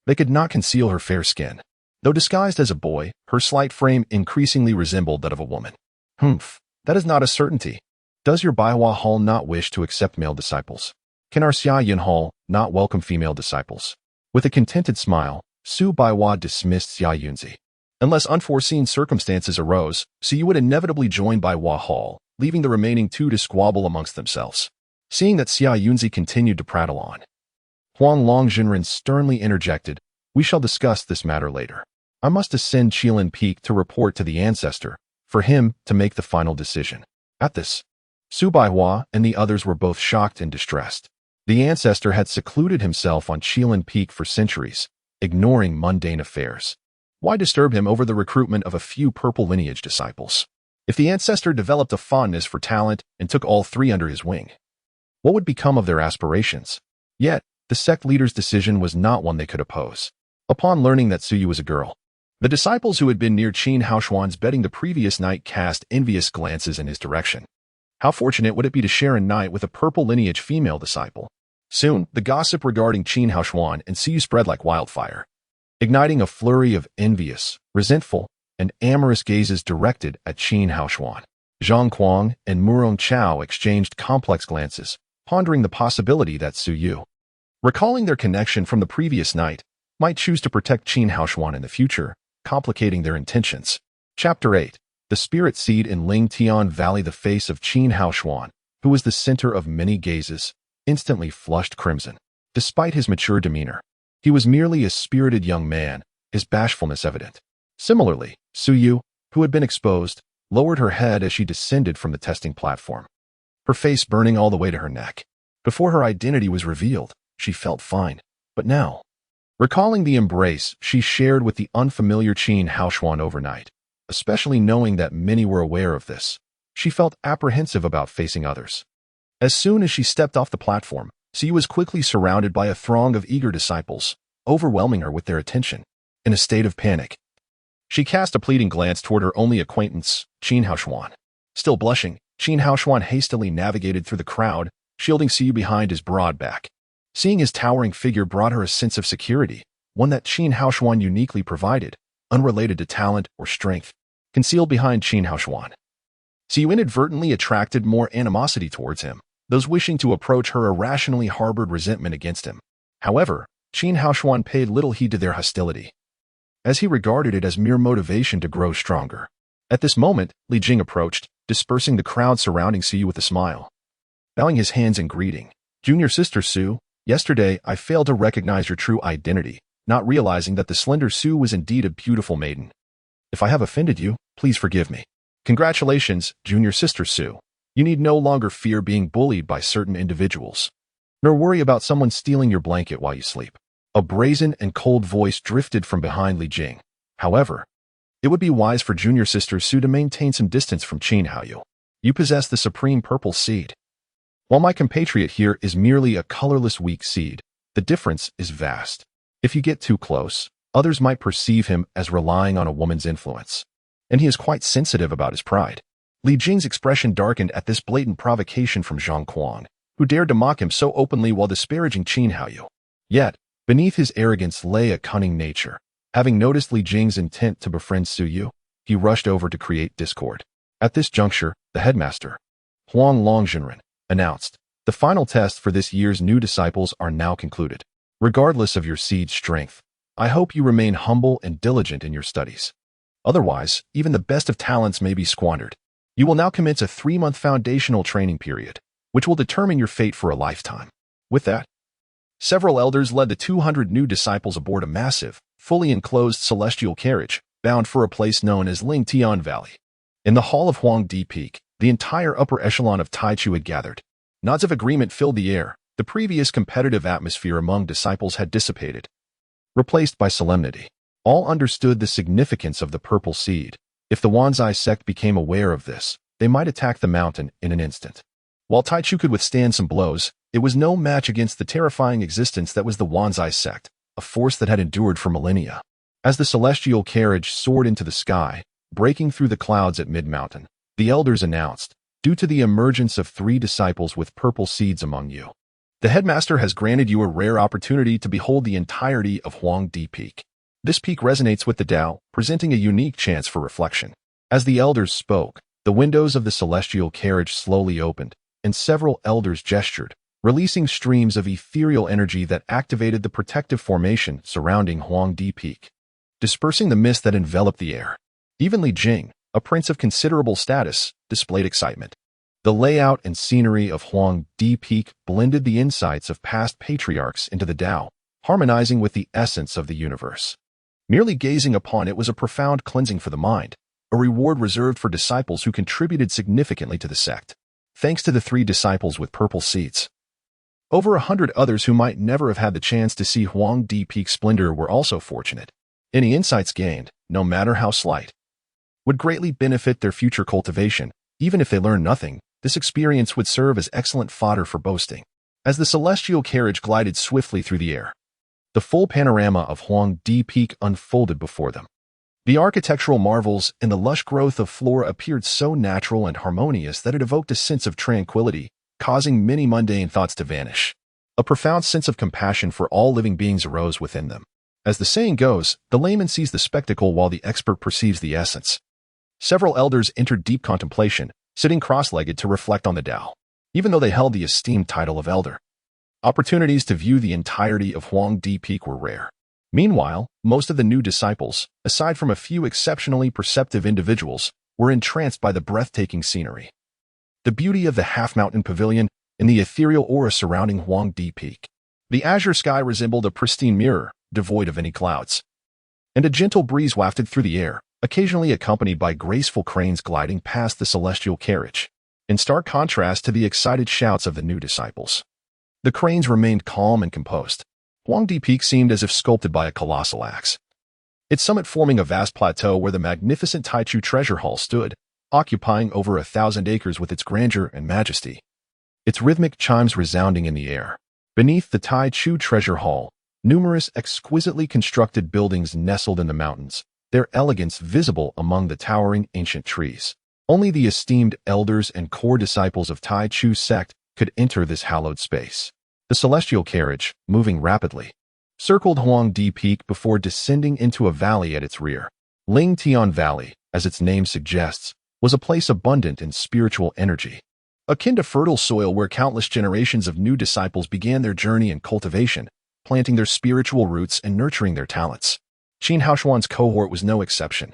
they could not conceal her fair skin. Though disguised as a boy, her slight frame increasingly resembled that of a woman. "Humph, that is not a certainty. Does your Baiwa Hall not wish to accept male disciples? Can our Xia Yun Hall not welcome female disciples?" With a contented smile, Su Baiwa dismissed Xia Yunzi. Unless unforeseen circumstances arose, Su Yu would inevitably join Baiwa Hall, leaving the remaining 2 to squabble amongst themselves. Seeing that Xia Yunzi continued to prattle on, Huang Longjinren sternly interjected, We shall discuss this matter later. I must ascend Qilin Peak to report to the ancestor, for him to make the final decision. At this, Su Baihua and the others were both shocked and distressed. The ancestor had secluded himself on Qilin Peak for centuries, ignoring mundane affairs. Why disturb him over the recruitment of a few purple lineage disciples? If the ancestor developed a fondness for talent and took all three under his wing, what would become of their aspirations? Yet, the sect leader's decision was not one they could oppose. Upon learning that Suyu was a girl, the disciples who had been near Qin Haoshuan's bedding the previous night cast envious glances in his direction. How fortunate would it be to share a night with a purple lineage female disciple? Soon, the gossip regarding Qin Haoshuan and Suyu spread like wildfire, igniting a flurry of envious, resentful, and amorous gazes directed at Qin Haoshuan. Zhang Kuang and Murong Chao exchanged complex glances, pondering the possibility that Suyu, recalling their connection from the previous night, might choose to protect Qin Haoshuan in the future, complicating their intentions. Chapter 8. The Spirit Seed in Ling Tian Valley. The face of Qin Haoshuan, who was the center of many gazes, instantly flushed crimson. Despite his mature demeanor, he was merely a spirited young man, his bashfulness evident. Similarly, Suyu, who had been exposed, lowered her head as she descended from the testing platform, her face burning all the way to her neck. Before her identity was revealed, she felt fine. But now, recalling the embrace she shared with the unfamiliar Qin Haoshuan overnight, especially knowing that many were aware of this, she felt apprehensive about facing others. As soon as she stepped off the platform, Suyu was quickly surrounded by a throng of eager disciples, overwhelming her with their attention. In a state of panic, she cast a pleading glance toward her only acquaintance, Qin Haoshuan. Still blushing, Qin Haoshuan hastily navigated through the crowd, shielding Suyu behind his broad back. Seeing his towering figure brought her a sense of security, one that Qin Haoshuan uniquely provided, unrelated to talent or strength. Concealed behind Qin Haoshuan, Suyu inadvertently attracted more animosity towards him. Those wishing to approach her irrationally harbored resentment against him. However, Qin Haoshuan paid little heed to their hostility, as he regarded it as mere motivation to grow stronger. At this moment, Li Jing approached, dispersing the crowd surrounding Suyu with a smile. Bowing his hands in greeting, "Junior sister Su, yesterday I failed to recognize your true identity, not realizing that the slender Su was indeed a beautiful maiden. If I have offended you, please forgive me. Congratulations, junior sister Su. You need no longer fear being bullied by certain individuals, nor worry about someone stealing your blanket while you sleep." A brazen and cold voice drifted from behind Li Jing. However, it would be wise for junior sister Su to maintain some distance from Qin Haoyu. You possess the supreme purple seed, while my compatriot here is merely a colorless weak seed. The difference is vast. If you get too close, others might perceive him as relying on a woman's influence, and he is quite sensitive about his pride. Li Jing's expression darkened at this blatant provocation from Zhang Kuang, who dared to mock him so openly while disparaging Qin Haoyu. Yet, beneath his arrogance lay a cunning nature. Having noticed Li Jing's intent to befriend Suyu, he rushed over to create discord. At this juncture, the headmaster, Huang Longjinren, announced, "The final tests for this year's new disciples are now concluded. Regardless of your seed strength, I hope you remain humble and diligent in your studies. Otherwise, even the best of talents may be squandered. You will now commence a 3-month foundational training period, which will determine your fate for a lifetime." With that, several elders led the 200 new disciples aboard a massive, fully enclosed celestial carriage, bound for a place known as Ling Tian Valley. In the hall of Huangdi Peak, the entire upper echelon of Taichu had gathered. Nods of agreement filled the air. The previous competitive atmosphere among disciples had dissipated, replaced by solemnity. All understood the significance of the purple seed. If the Wanzai sect became aware of this, they might attack the mountain in an instant. While Taichu could withstand some blows, it was no match against the terrifying existence that was the Wanzai sect, a force that had endured for millennia. As the celestial carriage soared into the sky, breaking through the clouds at mid-mountain, the elders announced, "Due to the emergence of 3 disciples with purple seeds among you, the headmaster has granted you a rare opportunity to behold the entirety of Huangdi Peak. This peak resonates with the Tao, presenting a unique chance for reflection." As the elders spoke, the windows of the celestial carriage slowly opened, and several elders gestured, releasing streams of ethereal energy that activated the protective formation surrounding Huangdi Peak, dispersing the mist that enveloped the air. Even Li Jing, a prince of considerable status, displayed excitement. The layout and scenery of Huangdi Peak blended the insights of past patriarchs into the Tao, harmonizing with the essence of the universe. Merely gazing upon it was a profound cleansing for the mind, a reward reserved for disciples who contributed significantly to the sect. Thanks to the 3 disciples with purple seats. Over 100 others who might never have had the chance to see Huangdi Peak splendor were also fortunate. Any insights gained, no matter how slight, would greatly benefit their future cultivation. Even if they learned nothing, this experience would serve as excellent fodder for boasting. As the celestial carriage glided swiftly through the air, the full panorama of Huangdi Peak unfolded before them. The architectural marvels and the lush growth of flora appeared so natural and harmonious that it evoked a sense of tranquility, causing many mundane thoughts to vanish. A profound sense of compassion for all living beings arose within them. As the saying goes, the layman sees the spectacle while the expert perceives the essence. Several elders entered deep contemplation, sitting cross-legged to reflect on the Tao, even though they held the esteemed title of elder. Opportunities to view the entirety of Huangdi Peak were rare. Meanwhile, most of the new disciples, aside from a few exceptionally perceptive individuals, were entranced by the breathtaking scenery. The beauty of the half-mountain pavilion and the ethereal aura surrounding Huangdi Peak. The azure sky resembled a pristine mirror, devoid of any clouds. And a gentle breeze wafted through the air, occasionally accompanied by graceful cranes gliding past the celestial carriage. In stark contrast to the excited shouts of the new disciples, the cranes remained calm and composed. Huangdi Peak seemed as if sculpted by a colossal axe, its summit forming a vast plateau where the magnificent Taichu treasure hall stood, occupying over 1,000 acres with its grandeur and majesty. Its rhythmic chimes resounding in the air. Beneath the Taichu treasure hall, numerous exquisitely constructed buildings nestled in the mountains, their elegance visible among the towering ancient trees. Only the esteemed elders and core disciples of Taichu's sect could enter this hallowed space. The celestial carriage, moving rapidly, circled Huangdi Peak before descending into a valley at its rear. Lingtian Valley, as its name suggests, was a place abundant in spiritual energy, akin to fertile soil where countless generations of new disciples began their journey in cultivation, planting their spiritual roots and nurturing their talents. Qin Haoshuan's cohort was no exception.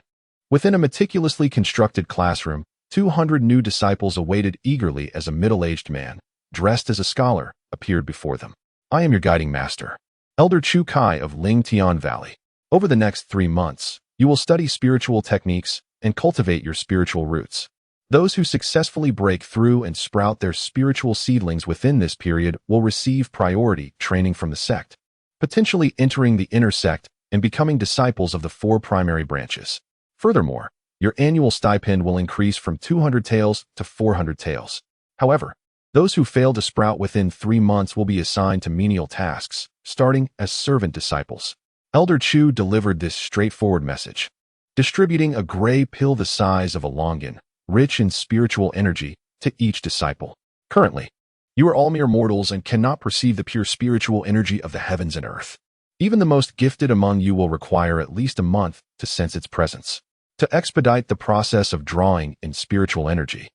Within a meticulously constructed classroom, 200 new disciples awaited eagerly as a middle-aged man, dressed as a scholar, appeared before them. I am your guiding master, Elder Chu Kai of Lingtian Valley. Over the next 3 months, you will study spiritual techniques and cultivate your spiritual roots. Those who successfully break through and sprout their spiritual seedlings within this period will receive priority training from the sect, potentially entering the inner sect and becoming disciples of the 4 primary branches. Furthermore, your annual stipend will increase from 200 taels to 400 taels. However, those who fail to sprout within 3 months will be assigned to menial tasks, starting as servant disciples. Elder Chu delivered this straightforward message, distributing a gray pill the size of a longan, rich in spiritual energy, to each disciple. Currently, you are all mere mortals and cannot perceive the pure spiritual energy of the heavens and earth. Even the most gifted among you will require at least a month to sense its presence. To expedite the process of drawing in spiritual energy,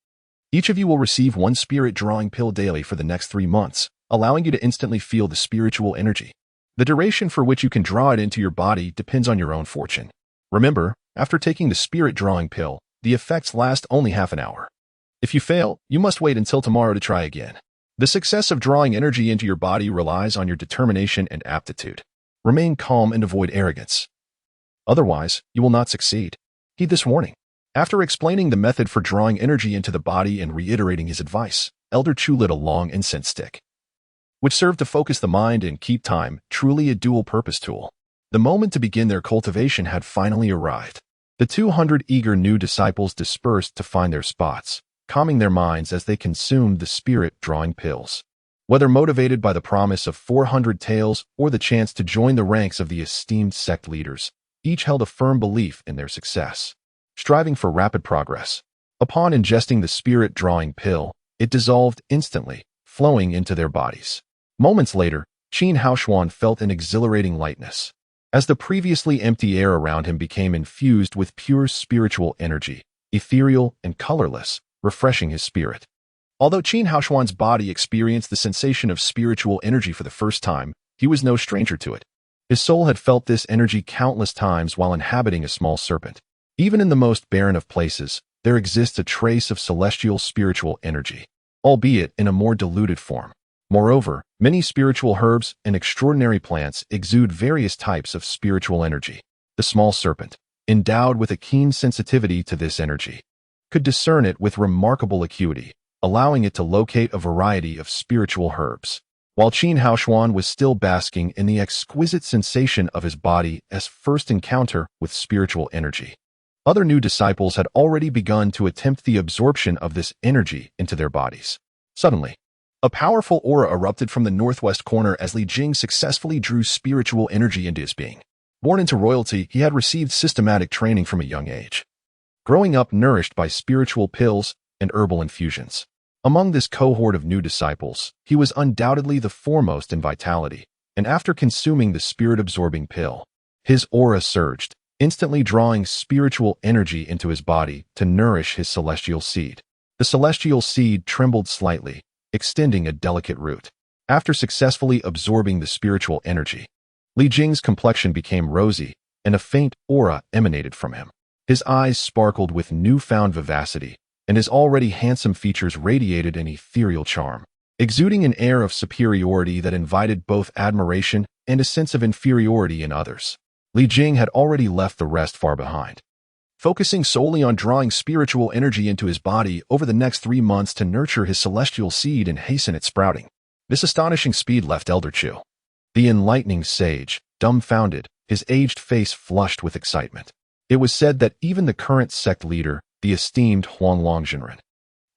each of you will receive 1 spirit drawing pill daily for the next 3 months, allowing you to instantly feel the spiritual energy. The duration for which you can draw it into your body depends on your own fortune. Remember, after taking the spirit drawing pill, the effects last only half an hour. If you fail, you must wait until tomorrow to try again. The success of drawing energy into your body relies on your determination and aptitude. Remain calm and avoid arrogance. Otherwise, you will not succeed. Heed this warning. After explaining the method for drawing energy into the body and reiterating his advice, Elder Chu lit a long incense stick, which served to focus the mind and keep time, truly a dual-purpose tool. The moment to begin their cultivation had finally arrived. The 200 eager new disciples dispersed to find their spots, calming their minds as they consumed the spirit-drawing pills. Whether motivated by the promise of 400 taels or the chance to join the ranks of the esteemed sect leaders, each held a firm belief in their success, striving for rapid progress. Upon ingesting the spirit-drawing pill, it dissolved instantly, flowing into their bodies. Moments later, Qin Haoshuan felt an exhilarating lightness, as the previously empty air around him became infused with pure spiritual energy, ethereal and colorless, refreshing his spirit. Although Qin Haoshuan's body experienced the sensation of spiritual energy for the first time, he was no stranger to it. His soul had felt this energy countless times while inhabiting a small serpent. Even in the most barren of places, there exists a trace of celestial spiritual energy, albeit in a more diluted form. Moreover, many spiritual herbs and extraordinary plants exude various types of spiritual energy. The small serpent, endowed with a keen sensitivity to this energy, could discern it with remarkable acuity, allowing it to locate a variety of spiritual herbs. While Qin Haoshuan was still basking in the exquisite sensation of his body as first encounter with spiritual energy, other new disciples had already begun to attempt the absorption of this energy into their bodies. Suddenly, a powerful aura erupted from the northwest corner as Li Jing successfully drew spiritual energy into his being. Born into royalty, he had received systematic training from a young age, growing up nourished by spiritual pills and herbal infusions. Among this cohort of new disciples, he was undoubtedly the foremost in vitality, and after consuming the spirit-absorbing pill, his aura surged, instantly drawing spiritual energy into his body to nourish his celestial seed. The celestial seed trembled slightly, extending a delicate root. After successfully absorbing the spiritual energy, Li Jing's complexion became rosy, and a faint aura emanated from him. His eyes sparkled with newfound vivacity, and his already handsome features radiated an ethereal charm, exuding an air of superiority that invited both admiration and a sense of inferiority in others. Li Jing had already left the rest far behind, focusing solely on drawing spiritual energy into his body over the next 3 months to nurture his celestial seed and hasten its sprouting. This astonishing speed left Elder Chu, the enlightening sage, dumbfounded, his aged face flushed with excitement. It was said that even the current sect leader, the esteemed Huang Longjinren,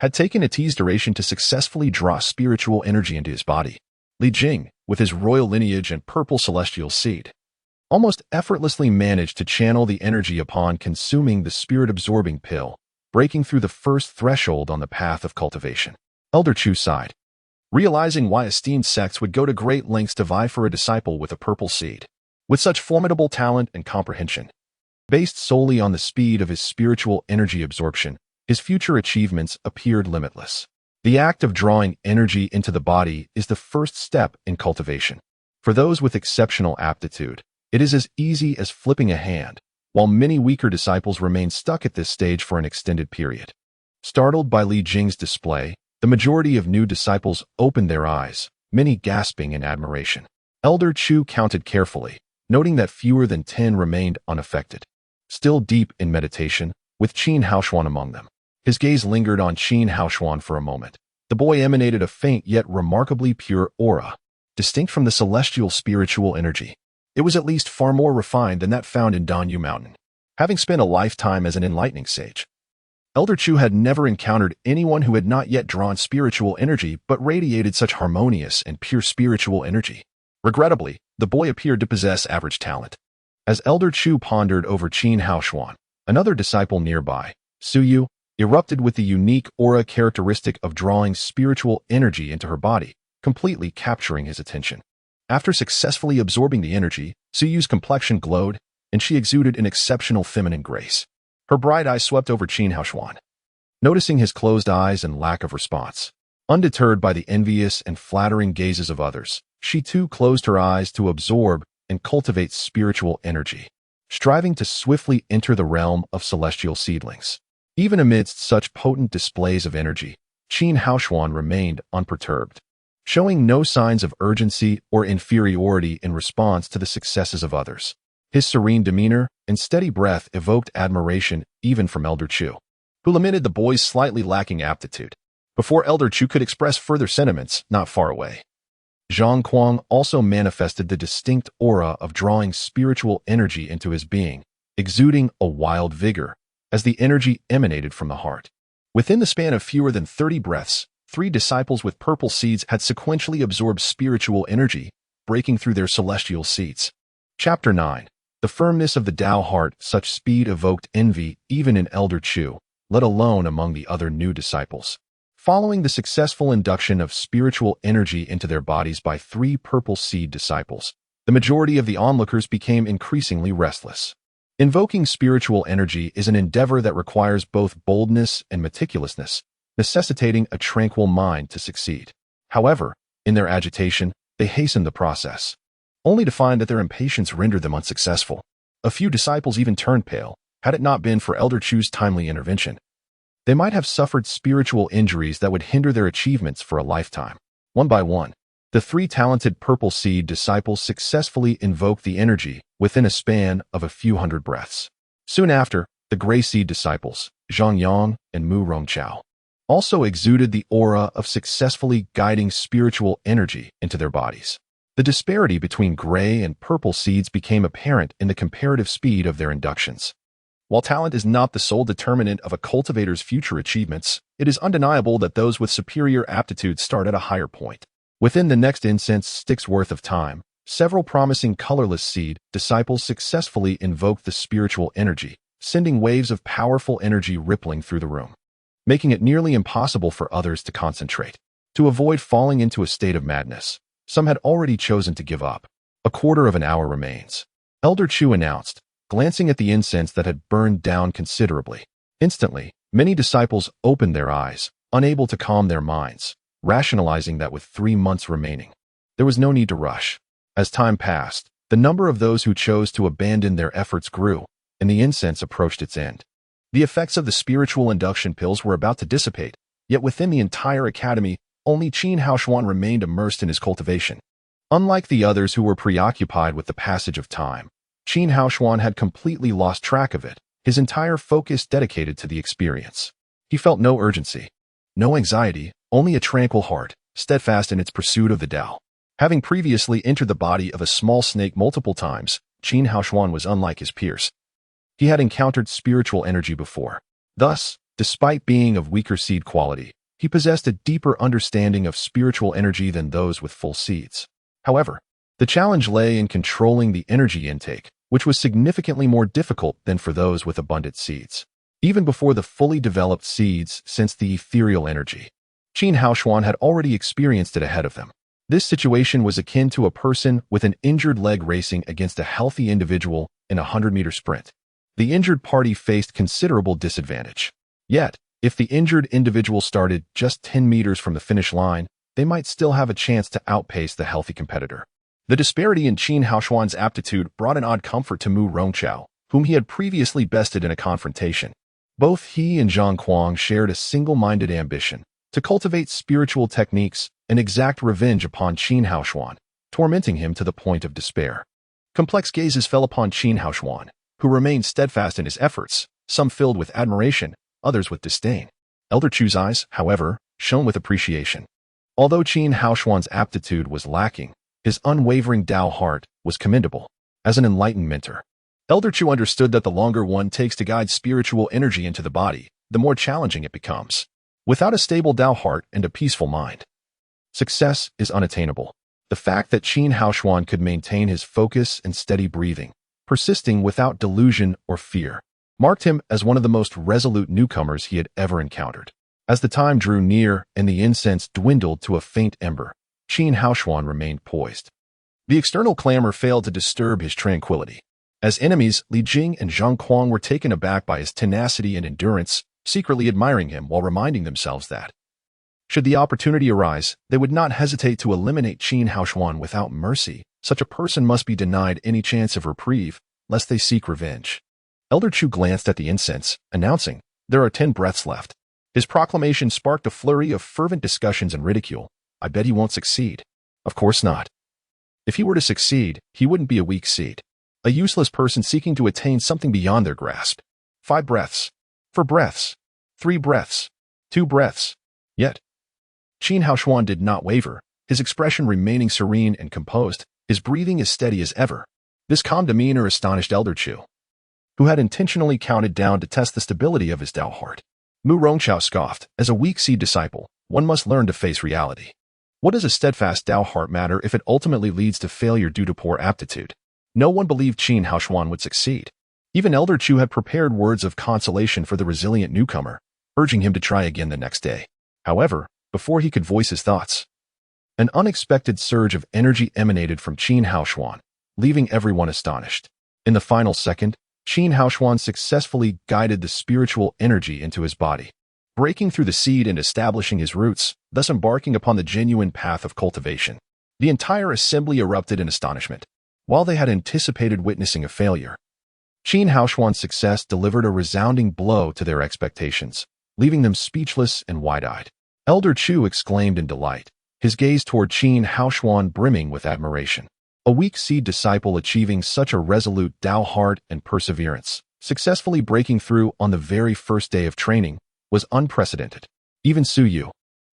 had taken a teased duration to successfully draw spiritual energy into his body. Li Jing, with his royal lineage and purple celestial seed, almost effortlessly managed to channel the energy upon consuming the spirit-absorbing pill, breaking through the first threshold on the path of cultivation. Elder Chu sighed, realizing why esteemed sects would go to great lengths to vie for a disciple with a purple seed. With such formidable talent and comprehension, based solely on the speed of his spiritual energy absorption, his future achievements appeared limitless. The act of drawing energy into the body is the first step in cultivation. For those with exceptional aptitude, it is as easy as flipping a hand, while many weaker disciples remain stuck at this stage for an extended period. Startled by Li Jing's display, the majority of new disciples opened their eyes, many gasping in admiration. Elder Chu counted carefully, noting that fewer than 10 remained unaffected, still deep in meditation, with Qin Haoshuan among them. His gaze lingered on Qin Haoshuan for a moment. The boy emanated a faint yet remarkably pure aura, distinct from the celestial spiritual energy. It was at least far more refined than that found in Danyu Mountain. Having spent a lifetime as an enlightening sage, Elder Chu had never encountered anyone who had not yet drawn spiritual energy but radiated such harmonious and pure spiritual energy. Regrettably, the boy appeared to possess average talent. As Elder Chu pondered over Qin Haoshuan, another disciple nearby, Suyu, erupted with the unique aura characteristic of drawing spiritual energy into her body, completely capturing his attention. After successfully absorbing the energy, Suyu's complexion glowed, and she exuded an exceptional feminine grace. Her bright eyes swept over Qin Haoshuan, noticing his closed eyes and lack of response. Undeterred by the envious and flattering gazes of others, she too closed her eyes to absorb and cultivate spiritual energy, striving to swiftly enter the realm of celestial seedlings. Even amidst such potent displays of energy, Qin Haoshuan remained unperturbed, showing no signs of urgency or inferiority in response to the successes of others. His serene demeanor and steady breath evoked admiration even from Elder Chu, who lamented the boy's slightly lacking aptitude. Before Elder Chu could express further sentiments, not far away, Zhang Kuang also manifested the distinct aura of drawing spiritual energy into his being, exuding a wild vigor, as the energy emanated from the heart. Within the span of fewer than 30 breaths, 3 disciples with purple seeds had sequentially absorbed spiritual energy, breaking through their celestial seeds. Chapter 9. The firmness of the Tao heart. Such speed evoked envy even in Elder Chu, let alone among the other new disciples. Following the successful induction of spiritual energy into their bodies by 3 purple seed disciples, the majority of the onlookers became increasingly restless. Invoking spiritual energy is an endeavor that requires both boldness and meticulousness, necessitating a tranquil mind to succeed. However, in their agitation, they hastened the process, only to find that their impatience rendered them unsuccessful. A few disciples even turned pale, had it not been for Elder Chu's timely intervention. They might have suffered spiritual injuries that would hinder their achievements for a lifetime. One by one, The three talented purple seed disciples successfully invoked the energy within a span of a few hundred breaths. Soon after, the gray seed disciples, Zhang Yang and Mu Rongchao, also exuded the aura of successfully guiding spiritual energy into their bodies. The disparity between gray and purple seeds became apparent in the comparative speed of their inductions. While talent is not the sole determinant of a cultivator's future achievements, it is undeniable that those with superior aptitude start at a higher point. Within the next incense stick's worth of time, several promising colorless seed disciples successfully invoked the spiritual energy, sending waves of powerful energy rippling through the room, making it nearly impossible for others to concentrate. To avoid falling into a state of madness, some had already chosen to give up. A quarter of an hour remains, Elder Chu announced, glancing at the incense that had burned down considerably. Instantly, many disciples opened their eyes, unable to calm their minds, rationalizing that with 3 months remaining, there was no need to rush. As time passed, the number of those who chose to abandon their efforts grew, and the incense approached its end. The effects of the spiritual induction pills were about to dissipate, yet within the entire academy, only Qin Haoshuan remained immersed in his cultivation. Unlike the others who were preoccupied with the passage of time, Qin Haoshuan had completely lost track of it, his entire focus dedicated to the experience. He felt no urgency, no anxiety, only a tranquil heart, steadfast in its pursuit of the Tao. Having previously entered the body of a small snake multiple times, Qin Haoshuan was unlike his peers. He had encountered spiritual energy before. Thus, despite being of weaker seed quality, he possessed a deeper understanding of spiritual energy than those with full seeds. However, the challenge lay in controlling the energy intake, which was significantly more difficult than for those with abundant seeds. Even before the fully developed seeds sensed the ethereal energy, Qin Haoshuan had already experienced it ahead of them. This situation was akin to a person with an injured leg racing against a healthy individual in a 100-meter sprint. The injured party faced considerable disadvantage. Yet, if the injured individual started just 10 meters from the finish line, they might still have a chance to outpace the healthy competitor. The disparity in Qin Haoshuan's aptitude brought an odd comfort to Mu Rongchao, whom he had previously bested in a confrontation. Both he and Zhang Kuang shared a single-minded ambition to cultivate spiritual techniques and exact revenge upon Qin Haoshuan, tormenting him to the point of despair. Complex gazes fell upon Qin Haoshuan, who remained steadfast in his efforts, some filled with admiration, others with disdain. Elder Chu's eyes, however, shone with appreciation. Although Qin Haoshuan's aptitude was lacking, his unwavering Tao heart was commendable. As an enlightened mentor, Elder Chu understood that the longer one takes to guide spiritual energy into the body, the more challenging it becomes. Without a stable Tao heart and a peaceful mind, success is unattainable. The fact that Qin Haoshuan could maintain his focus and steady breathing, persisting without delusion or fear, marked him as one of the most resolute newcomers he had ever encountered. As the time drew near and the incense dwindled to a faint ember, Qin Haoshuan remained poised. The external clamor failed to disturb his tranquility. As enemies, Li Jing and Zhang Kuang were taken aback by his tenacity and endurance, secretly admiring him while reminding themselves that, should the opportunity arise, they would not hesitate to eliminate Qin Haoshuan without mercy. Such a person must be denied any chance of reprieve, lest they seek revenge. Elder Chu glanced at the incense, announcing, "There are 10 breaths left." His proclamation sparked a flurry of fervent discussions and ridicule. "I bet he won't succeed." "Of course not. If he were to succeed, he wouldn't be a weak seed. A useless person seeking to attain something beyond their grasp. 5 breaths. 4 breaths. 3 breaths. 2 breaths." Yet, Qin Haoshuan did not waver, his expression remaining serene and composed, his breathing as steady as ever. This calm demeanor astonished Elder Chu, who had intentionally counted down to test the stability of his Tao heart. Mu Rongchao scoffed, "As a weak seed disciple, one must learn to face reality. What does a steadfast Tao heart matter if it ultimately leads to failure due to poor aptitude?" No one believed Qin Haoshuan would succeed. Even Elder Chu had prepared words of consolation for the resilient newcomer, urging him to try again the next day. However, before he could voice his thoughts, an unexpected surge of energy emanated from Qin Haoshuan, leaving everyone astonished. In the final second, Qin Haoshuan successfully guided the spiritual energy into his body, breaking through the seed and establishing his roots, thus embarking upon the genuine path of cultivation. The entire assembly erupted in astonishment. While they had anticipated witnessing a failure, Qin Haoshuan's success delivered a resounding blow to their expectations, leaving them speechless and wide-eyed. Elder Chu exclaimed in delight, his gaze toward Qin Haoshuan brimming with admiration. A weak seed disciple achieving such a resolute Dao heart and perseverance, successfully breaking through on the very first day of training, was unprecedented. Even Su Yu,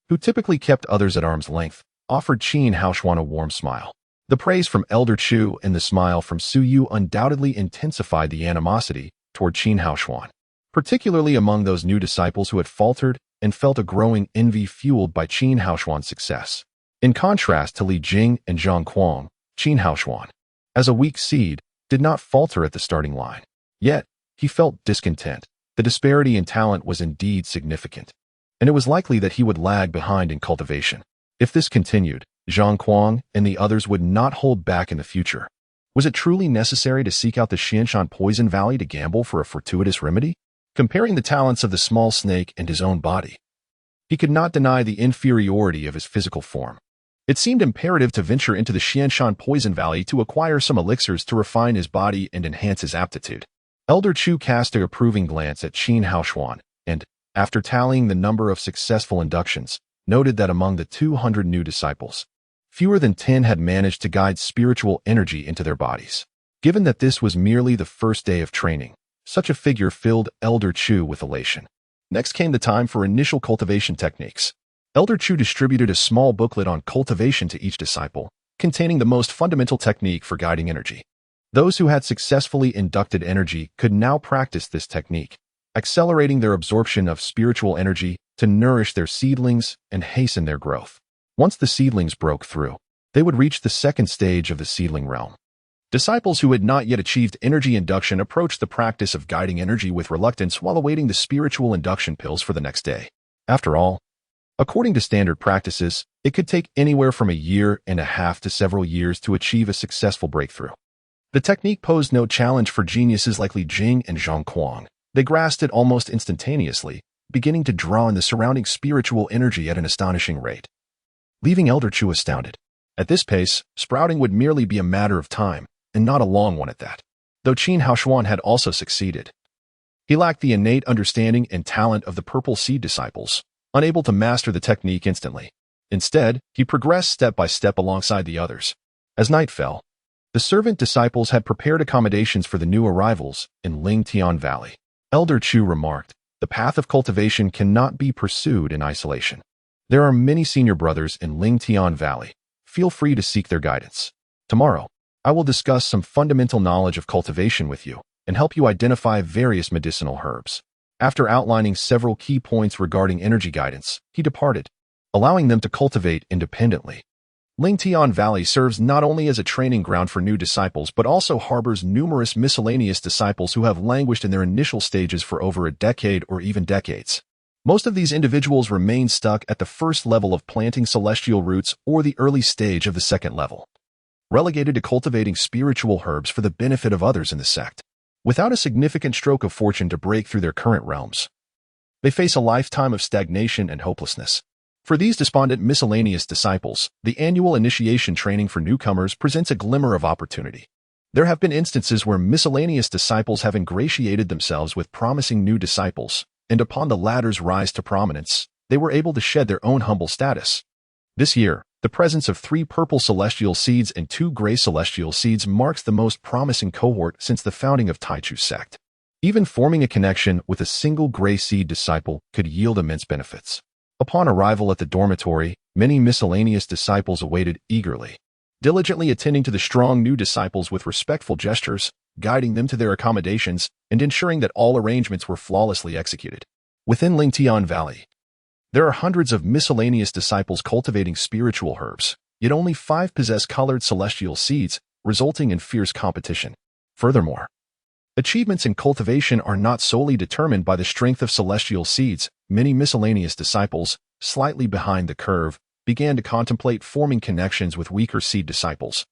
who typically kept others at arm's length, offered Qin Haoshuan a warm smile. The praise from Elder Chu and the smile from Su Yu undoubtedly intensified the animosity toward Qin Haoshuan, particularly among those new disciples who had faltered and felt a growing envy fueled by Qin Haoshuan's success. In contrast to Li Jing and Zhang Kuang, Qin Haoshuan, as a weak seed, did not falter at the starting line. Yet, he felt discontent. The disparity in talent was indeed significant, and it was likely that he would lag behind in cultivation. If this continued, Zhang Kuang and the others would not hold back in the future. Was it truly necessary to seek out the Xianshan Poison Valley to gamble for a fortuitous remedy? Comparing the talents of the small snake and his own body, he could not deny the inferiority of his physical form. It seemed imperative to venture into the Xianshan Poison Valley to acquire some elixirs to refine his body and enhance his aptitude. Elder Chu cast an approving glance at Qin Haoshuan and, after tallying the number of successful inductions, noted that among the 200 new disciples, fewer than 10 had managed to guide spiritual energy into their bodies. Given that this was merely the first day of training, such a figure filled Elder Chu with elation. Next came the time for initial cultivation techniques. Elder Chu distributed a small booklet on cultivation to each disciple, containing the most fundamental technique for guiding energy. Those who had successfully inducted energy could now practice this technique, accelerating their absorption of spiritual energy to nourish their seedlings and hasten their growth. Once the seedlings broke through, they would reach the second stage of the seedling realm. Disciples who had not yet achieved energy induction approached the practice of guiding energy with reluctance while awaiting the spiritual induction pills for the next day. After all, according to standard practices, it could take anywhere from 1.5 years to several years to achieve a successful breakthrough. The technique posed no challenge for geniuses like Li Jing and Zhang Kuang. They grasped it almost instantaneously, beginning to draw in the surrounding spiritual energy at an astonishing rate, leaving Elder Chu astounded. At this pace, sprouting would merely be a matter of time, and not a long one at that. Though Qin Haoshuan had also succeeded, he lacked the innate understanding and talent of the purple seed disciples, unable to master the technique instantly. Instead, he progressed step by step alongside the others. As night fell, the servant disciples had prepared accommodations for the new arrivals in Lingtian Valley. Elder Chu remarked, "The path of cultivation cannot be pursued in isolation. There are many senior brothers in Lingtian Valley. Feel free to seek their guidance. Tomorrow, I will discuss some fundamental knowledge of cultivation with you and help you identify various medicinal herbs." After outlining several key points regarding energy guidance, he departed, allowing them to cultivate independently. Lingtian Valley serves not only as a training ground for new disciples but also harbors numerous miscellaneous disciples who have languished in their initial stages for over a decade or even decades. Most of these individuals remain stuck at the first level of planting celestial roots or the early stage of the second level, relegated to cultivating spiritual herbs for the benefit of others in the sect. Without a significant stroke of fortune to break through their current realms, they face a lifetime of stagnation and hopelessness. For these despondent miscellaneous disciples, the annual initiation training for newcomers presents a glimmer of opportunity. There have been instances where miscellaneous disciples have ingratiated themselves with promising new disciples, and upon the latter's rise to prominence, they were able to shed their own humble status. This year, the presence of 3 purple celestial seeds and 2 gray celestial seeds marks the most promising cohort since the founding of Taichu's sect. Even forming a connection with a single gray seed disciple could yield immense benefits. Upon arrival at the dormitory, many miscellaneous disciples awaited eagerly, diligently attending to the strong new disciples with respectful gestures, guiding them to their accommodations, and ensuring that all arrangements were flawlessly executed. Within Lingtian Valley, there are hundreds of miscellaneous disciples cultivating spiritual herbs, yet only 5 possess colored celestial seeds, resulting in fierce competition. Furthermore, achievements in cultivation are not solely determined by the strength of celestial seeds. Many miscellaneous disciples, slightly behind the curve, began to contemplate forming connections with weaker seed disciples,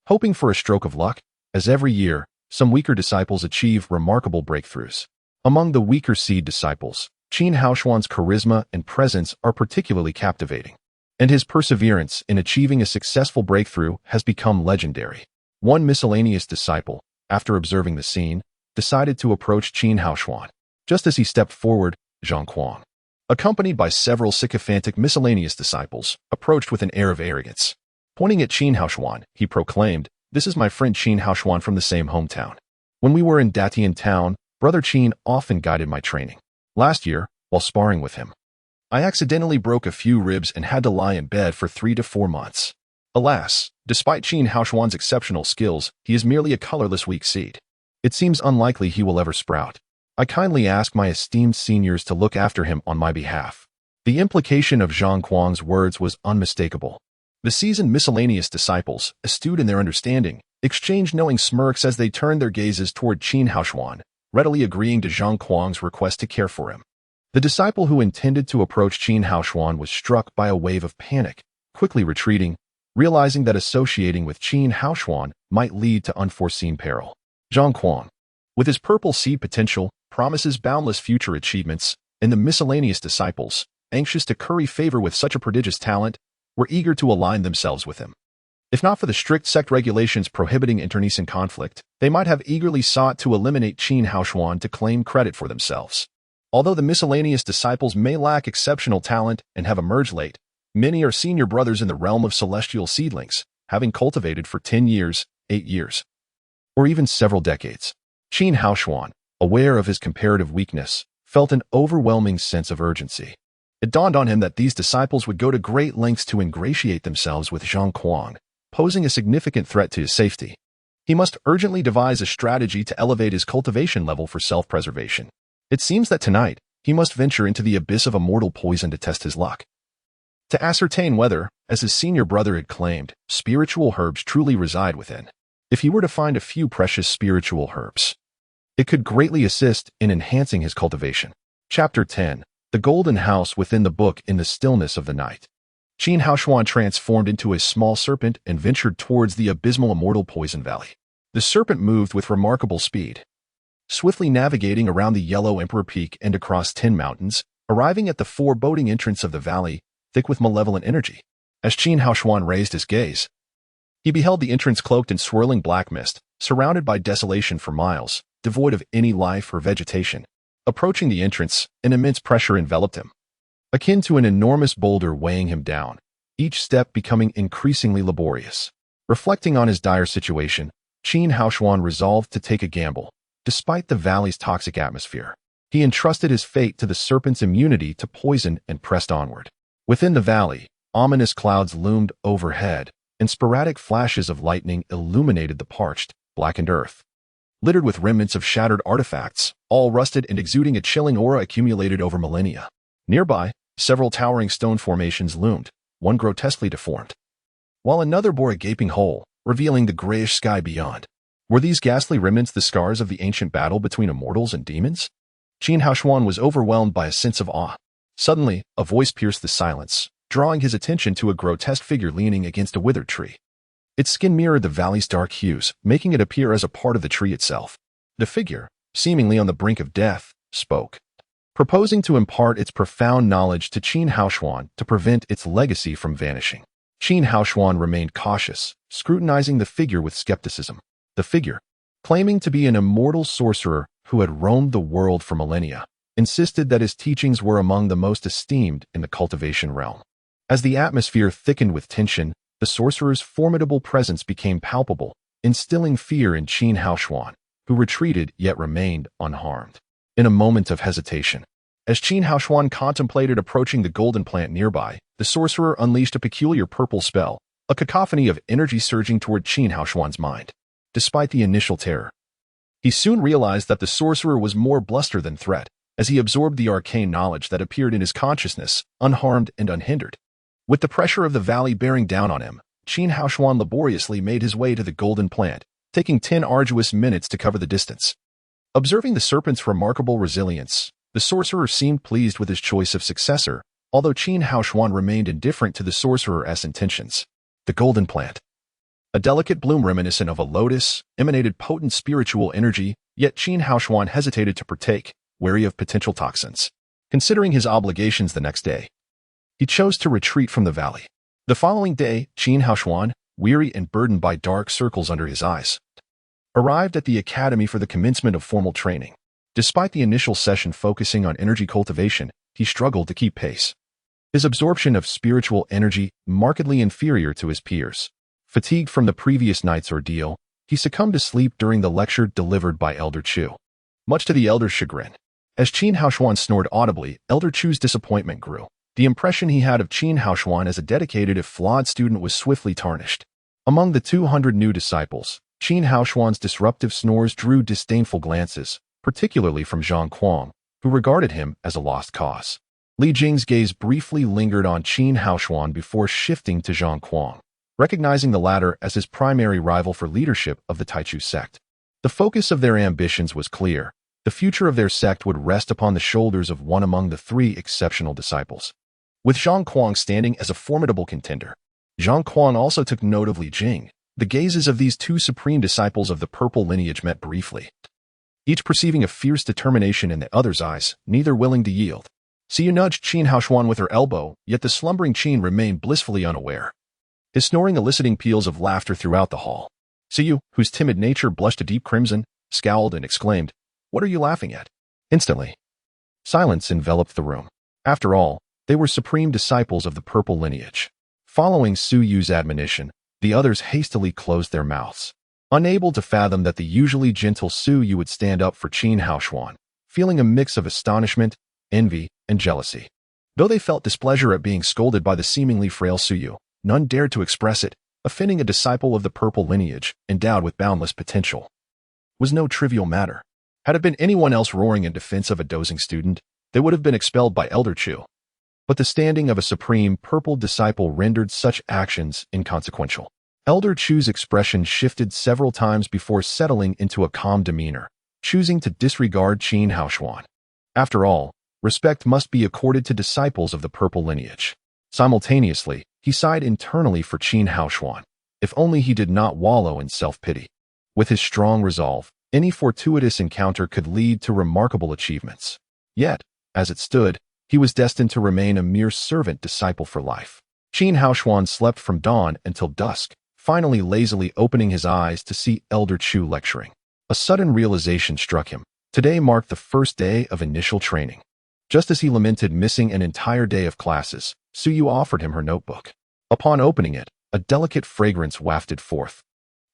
hoping for a stroke of luck. As every year, some weaker disciples achieve remarkable breakthroughs. Among the weaker seed disciples, Qin Haoshuan's charisma and presence are particularly captivating, and his perseverance in achieving a successful breakthrough has become legendary. One miscellaneous disciple, after observing the scene, decided to approach Qin Haoshuan. Just as he stepped forward, Zhang Kuang, accompanied by several sycophantic miscellaneous disciples, approached with an air of arrogance. Pointing at Qin Haoshuan, he proclaimed, "This is my friend Qin Haoshuan from the same hometown. When we were in Datian town, Brother Qin often guided my training. Last year, while sparring with him, I accidentally broke a few ribs and had to lie in bed for 3 to 4 months. Alas, despite Qin Haoshuan's exceptional skills, he is merely a colorless weak seed. It seems unlikely he will ever sprout. I kindly ask my esteemed seniors to look after him on my behalf." The implication of Zhang Kuang's words was unmistakable. The seasoned miscellaneous disciples, astute in their understanding, exchanged knowing smirks as they turned their gazes toward Qin Haoshuan, readily agreeing to Zhang Kuang's request to care for him. The disciple who intended to approach Qin Haoshuan was struck by a wave of panic, quickly retreating, realizing that associating with Qin Haoshuan might lead to unforeseen peril. Zhang Kuang, with his purple seed potential, promises boundless future achievements, and the miscellaneous disciples, anxious to curry favor with such a prodigious talent, were eager to align themselves with him. If not for the strict sect regulations prohibiting internecine conflict, they might have eagerly sought to eliminate Qin Haoshuan to claim credit for themselves. Although the miscellaneous disciples may lack exceptional talent and have emerged late, many are senior brothers in the realm of celestial seedlings, having cultivated for 10 years, 8 years, or even several decades. Qin Haoshuan, aware of his comparative weakness, felt an overwhelming sense of urgency. It dawned on him that these disciples would go to great lengths to ingratiate themselves with Zhang Kuang, posing a significant threat to his safety. He must urgently devise a strategy to elevate his cultivation level for self-preservation. It seems that tonight, he must venture into the abyss of immortal poison to test his luck. To ascertain whether, as his senior brother had claimed, spiritual herbs truly reside within. If he were to find a few precious spiritual herbs, it could greatly assist in enhancing his cultivation. Chapter 10. The Golden House Within the Book. In the stillness of the night, Qin Haoshuan transformed into a small serpent and ventured towards the abysmal immortal poison valley. The serpent moved with remarkable speed, swiftly navigating around the yellow Emperor Peak and across 10 mountains, arriving at the foreboding entrance of the valley, thick with malevolent energy. As Qin Haoshuan raised his gaze, he beheld the entrance cloaked in swirling black mist, surrounded by desolation for miles, devoid of any life or vegetation. Approaching the entrance, an immense pressure enveloped him, akin to an enormous boulder weighing him down, each step becoming increasingly laborious. Reflecting on his dire situation, Qin Haoshuan resolved to take a gamble. Despite the valley's toxic atmosphere, he entrusted his fate to the serpent's immunity to poison and pressed onward. Within the valley, ominous clouds loomed overhead, and sporadic flashes of lightning illuminated the parched, blackened earth. Littered with remnants of shattered artifacts, all rusted and exuding a chilling aura accumulated over millennia. Nearby, several towering stone formations loomed, one grotesquely deformed, while another bore a gaping hole, revealing the grayish sky beyond. Were these ghastly remnants the scars of the ancient battle between immortals and demons? Qin Haoshuan was overwhelmed by a sense of awe. Suddenly, a voice pierced the silence, drawing his attention to a grotesque figure leaning against a withered tree. Its skin mirrored the valley's dark hues, making it appear as a part of the tree itself. The figure, seemingly on the brink of death, spoke, proposing to impart its profound knowledge to Qin Haoshuan to prevent its legacy from vanishing. Qin Haoshuan remained cautious, scrutinizing the figure with skepticism. The figure, claiming to be an immortal sorcerer who had roamed the world for millennia, insisted that his teachings were among the most esteemed in the cultivation realm. As the atmosphere thickened with tension, the sorcerer's formidable presence became palpable, instilling fear in Qin Haoshuan, who retreated yet remained unharmed. In a moment of hesitation, as Qin Haoshuan contemplated approaching the golden plant nearby, the sorcerer unleashed a peculiar purple spell, a cacophony of energy surging toward Qin Haoshuan's mind. Despite the initial terror, he soon realized that the sorcerer was more bluster than threat, as he absorbed the arcane knowledge that appeared in his consciousness, unharmed and unhindered. With the pressure of the valley bearing down on him, Qin Haoshuan laboriously made his way to the golden plant, taking 10 arduous minutes to cover the distance. Observing the serpent's remarkable resilience, the sorcerer seemed pleased with his choice of successor, although Qin Haoshuan remained indifferent to the sorcerer's intentions. The golden plant, a delicate bloom reminiscent of a lotus, emanated potent spiritual energy, yet Qin Haoshuan hesitated to partake, wary of potential toxins. Considering his obligations the next day, he chose to retreat from the valley. The following day, Qin Haoshuan, weary and burdened by dark circles under his eyes, arrived at the academy for the commencement of formal training. Despite the initial session focusing on energy cultivation, he struggled to keep pace. His absorption of spiritual energy markedly inferior to his peers. Fatigued from the previous night's ordeal, he succumbed to sleep during the lecture delivered by Elder Chu. Much to the elder's chagrin. As Qin Haoshuan snored audibly, Elder Chu's disappointment grew. The impression he had of Qin Haoshuan as a dedicated if flawed student was swiftly tarnished. Among the 200 new disciples, Qin Haoshuan's disruptive snores drew disdainful glances, particularly from Zhang Kuang, who regarded him as a lost cause. Li Jing's gaze briefly lingered on Qin Haoshuan before shifting to Zhang Kuang, recognizing the latter as his primary rival for leadership of the Taichu sect. The focus of their ambitions was clear. The future of their sect would rest upon the shoulders of one among the 3 exceptional disciples. With Zhang Kuang standing as a formidable contender, Zhang Kuang also took note of Li Jing. The gazes of these 2 supreme disciples of the purple lineage met briefly, each perceiving a fierce determination in the other's eyes, neither willing to yield. Siyu nudged Qin Haoshuan with her elbow, yet the slumbering Qin remained blissfully unaware, his snoring eliciting peals of laughter throughout the hall. Siyu, whose timid nature blushed a deep crimson, scowled and exclaimed, "What are you laughing at?" Instantly, silence enveloped the room. After all, they were supreme disciples of the purple lineage. Following Su Yu's admonition, the others hastily closed their mouths, unable to fathom that the usually gentle Su Yu would stand up for Qin Haoshuan, feeling a mix of astonishment, envy, and jealousy. Though they felt displeasure at being scolded by the seemingly frail Su Yu, none dared to express it. Offending a disciple of the purple lineage, endowed with boundless potential, was no trivial matter. Had it been anyone else roaring in defense of a dozing student, they would have been expelled by Elder Chu. But the standing of a supreme purple disciple rendered such actions inconsequential. Elder Chu's expression shifted several times before settling into a calm demeanor, choosing to disregard Qin Haoshuan. After all, respect must be accorded to disciples of the purple lineage. Simultaneously, he sighed internally for Qin Haoshuan. If only he did not wallow in self-pity. With his strong resolve, any fortuitous encounter could lead to remarkable achievements. Yet, as it stood, he was destined to remain a mere servant disciple for life. Qin Haoshuan slept from dawn until dusk, finally lazily opening his eyes to see Elder Chu lecturing. A sudden realization struck him. Today marked the first day of initial training. Just as he lamented missing an entire day of classes, Su Yu offered him her notebook. Upon opening it, a delicate fragrance wafted forth,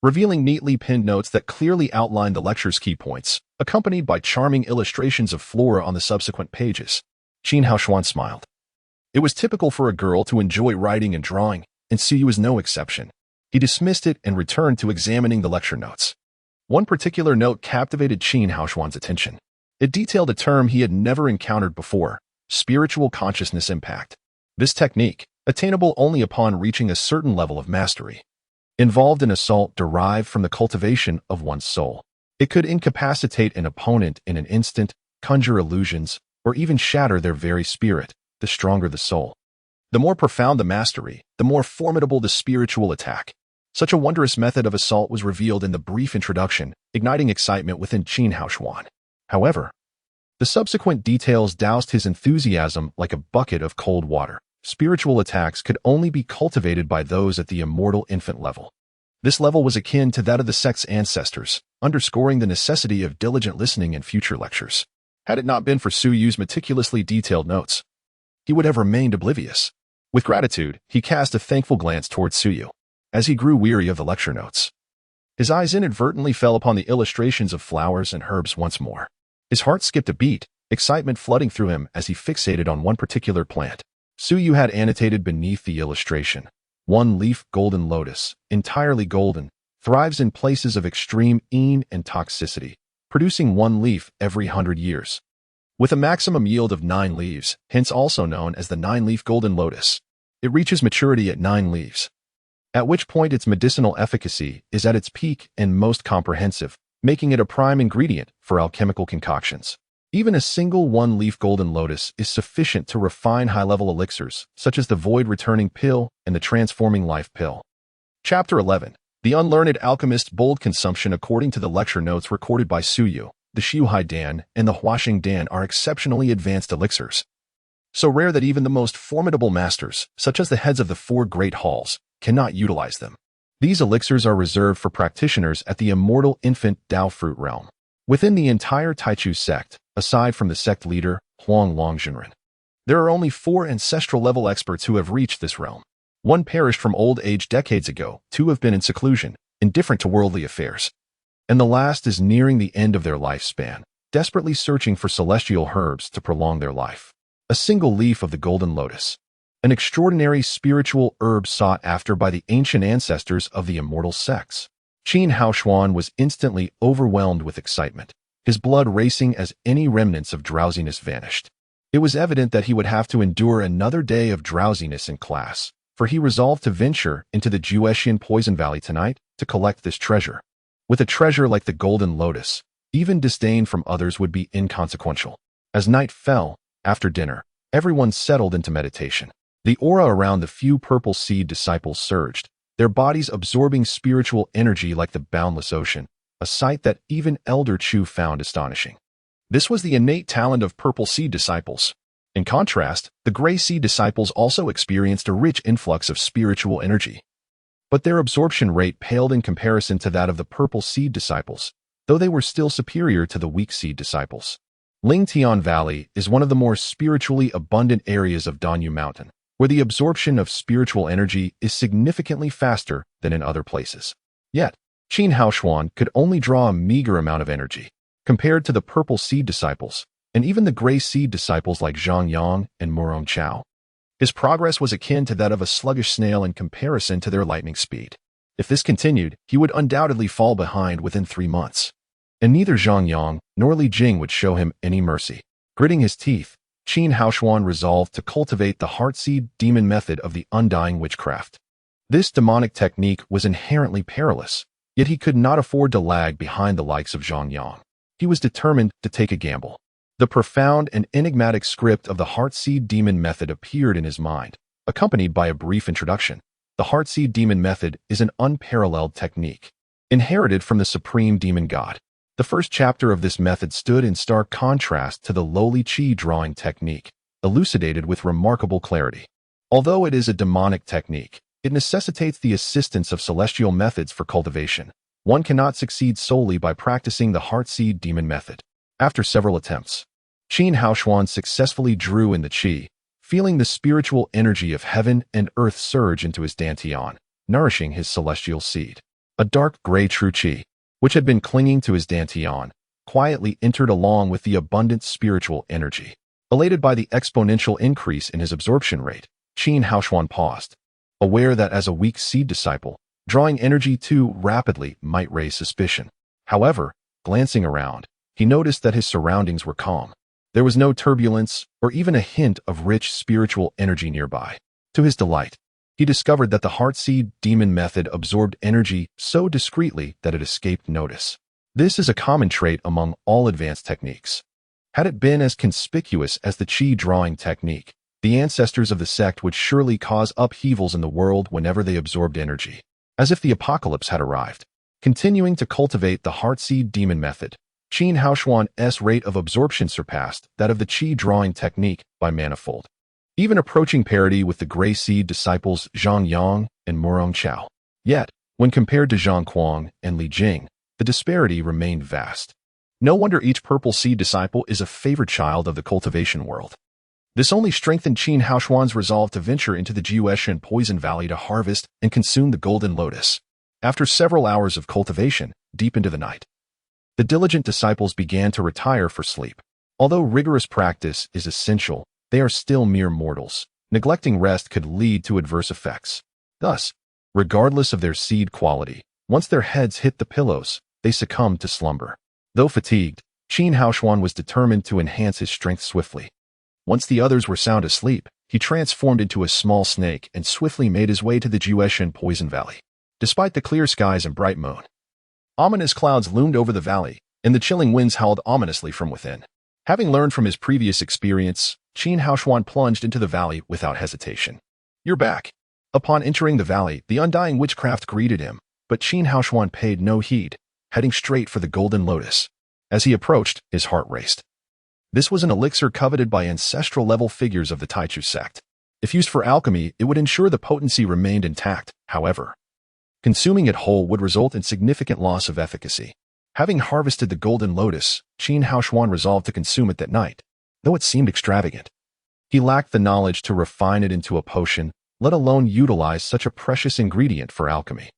revealing neatly pinned notes that clearly outlined the lecture's key points, accompanied by charming illustrations of flora on the subsequent pages. Qin Haoshuan smiled. It was typical for a girl to enjoy writing and drawing, and Su Yu was no exception. He dismissed it and returned to examining the lecture notes. One particular note captivated Qin Haoshuan's attention. It detailed a term he had never encountered before: spiritual consciousness impact. This technique, attainable only upon reaching a certain level of mastery, involved an assault derived from the cultivation of one's soul. It could incapacitate an opponent in an instant, conjure illusions, or even shatter their very spirit. The stronger the soul, the more profound the mastery, the more formidable the spiritual attack. Such a wondrous method of assault was revealed in the brief introduction, igniting excitement within Qin Haoshuan. However, the subsequent details doused his enthusiasm like a bucket of cold water. Spiritual attacks could only be cultivated by those at the immortal infant level. This level was akin to that of the sect's ancestors, underscoring the necessity of diligent listening in future lectures. Had it not been for Su Yu's meticulously detailed notes, he would have remained oblivious. With gratitude, he cast a thankful glance towards Su Yu. As he grew weary of the lecture notes, his eyes inadvertently fell upon the illustrations of flowers and herbs once more. His heart skipped a beat, excitement flooding through him as he fixated on one particular plant. Su Yu had annotated beneath the illustration: one-leaf golden lotus, entirely golden, thrives in places of extreme een and toxicity, producing one leaf every 100 years, with a maximum yield of 9 leaves, hence also known as the 9-leaf golden lotus. It reaches maturity at 9 leaves, at which point its medicinal efficacy is at its peak and most comprehensive, making it a prime ingredient for alchemical concoctions. Even a single one-leaf golden lotus is sufficient to refine high-level elixirs, such as the void-returning pill and the transforming life pill. Chapter 11. The Unlearned Alchemist's Bold Consumption. According to the lecture notes recorded by Su Yu, the Xiuhai Dan and the Huaxing Dan are exceptionally advanced elixirs, so rare that even the most formidable masters, such as the heads of the 4 great halls, cannot utilize them. These elixirs are reserved for practitioners at the immortal infant Dao fruit realm. Within the entire Taichu sect, aside from the sect leader, Huang Longzhenren, There are only 4 ancestral-level experts who have reached this realm. One perished from old age decades ago, 2 have been in seclusion, indifferent to worldly affairs, and the last is nearing the end of their lifespan, desperately searching for celestial herbs to prolong their life. A single leaf of the golden lotus, an extraordinary spiritual herb sought after by the ancient ancestors of the immortal sex. Qin Haoshuan was instantly overwhelmed with excitement, his blood racing as any remnants of drowsiness vanished. It was evident that he would have to endure another day of drowsiness in class, for he resolved to venture into the Juetian Poison Valley tonight to collect this treasure. With a treasure like the golden lotus, even disdain from others would be inconsequential. As night fell, after dinner, everyone settled into meditation. The aura around the few purple seed disciples surged, their bodies absorbing spiritual energy like the boundless ocean, a sight that even Elder Chu found astonishing. This was the innate talent of purple seed disciples. In contrast, the gray seed disciples also experienced a rich influx of spiritual energy. But their absorption rate paled in comparison to that of the purple seed disciples, though they were still superior to the weak seed disciples. Lingtian Valley is one of the more spiritually abundant areas of Danyu Mountain, where the absorption of spiritual energy is significantly faster than in other places. Yet, Qin Haoshuan could only draw a meager amount of energy, compared to the purple seed disciples, and even the gray seed disciples like Zhang Yang and Murong Chao. His progress was akin to that of a sluggish snail in comparison to their lightning speed. If this continued, he would undoubtedly fall behind within 3 months. And neither Zhang Yang nor Li Jing would show him any mercy. Gritting his teeth, Qin Haoshuan resolved to cultivate the heartseed demon method of the undying witchcraft. This demonic technique was inherently perilous, yet he could not afford to lag behind the likes of Zhang Yang. He was determined to take a gamble. The profound and enigmatic script of the heartseed demon method appeared in his mind, accompanied by a brief introduction. The heartseed demon method is an unparalleled technique, inherited from the supreme demon god. The first chapter of this method stood in stark contrast to the lowly qi drawing technique, elucidated with remarkable clarity. Although it is a demonic technique, it necessitates the assistance of celestial methods for cultivation. One cannot succeed solely by practicing the heartseed demon method. After several attempts, Qin Haoshuan successfully drew in the qi, feeling the spiritual energy of heaven and earth surge into his dantian, nourishing his celestial seed. A dark gray true qi, which had been clinging to his dantian, quietly entered along with the abundant spiritual energy. Elated by the exponential increase in his absorption rate, Qin Haoshuan paused, aware that as a weak seed disciple, drawing energy too rapidly might raise suspicion. However, glancing around, he noticed that his surroundings were calm. There was no turbulence or even a hint of rich spiritual energy nearby. To his delight, he discovered that the heartseed demon method absorbed energy so discreetly that it escaped notice. This is a common trait among all advanced techniques. Had it been as conspicuous as the qi drawing technique, the ancestors of the sect would surely cause upheavals in the world whenever they absorbed energy, as if the apocalypse had arrived. Continuing to cultivate the heartseed demon method, Qin Haoshuan's rate of absorption surpassed that of the qi drawing technique by manifold, even approaching parity with the gray seed disciples Zhang Yang and Murong Chao. Yet, when compared to Zhang Kuang and Li Jing, the disparity remained vast. No wonder each purple seed disciple is a favored child of the cultivation world. This only strengthened Qin Haoshuan's resolve to venture into the Juetian Poison Valley to harvest and consume the golden lotus. After several hours of cultivation, deep into the night, the diligent disciples began to retire for sleep. Although rigorous practice is essential, they are still mere mortals. Neglecting rest could lead to adverse effects. Thus, regardless of their seed quality, once their heads hit the pillows, they succumbed to slumber. Though fatigued, Qin Haoshuan was determined to enhance his strength swiftly. Once the others were sound asleep, he transformed into a small snake and swiftly made his way to the Juetian Poison Valley. Despite the clear skies and bright moon, ominous clouds loomed over the valley, and the chilling winds howled ominously from within. Having learned from his previous experience, Qin Haoshuan plunged into the valley without hesitation. "You're back." Upon entering the valley, the undying witchcraft greeted him, but Qin Haoshuan paid no heed, heading straight for the golden lotus. As he approached, his heart raced. This was an elixir coveted by ancestral-level figures of the Taichu sect. If used for alchemy, it would ensure the potency remained intact. However, consuming it whole would result in significant loss of efficacy. Having harvested the golden lotus, Qin Haoshuan resolved to consume it that night, though it seemed extravagant. He lacked the knowledge to refine it into a potion, let alone utilize such a precious ingredient for alchemy.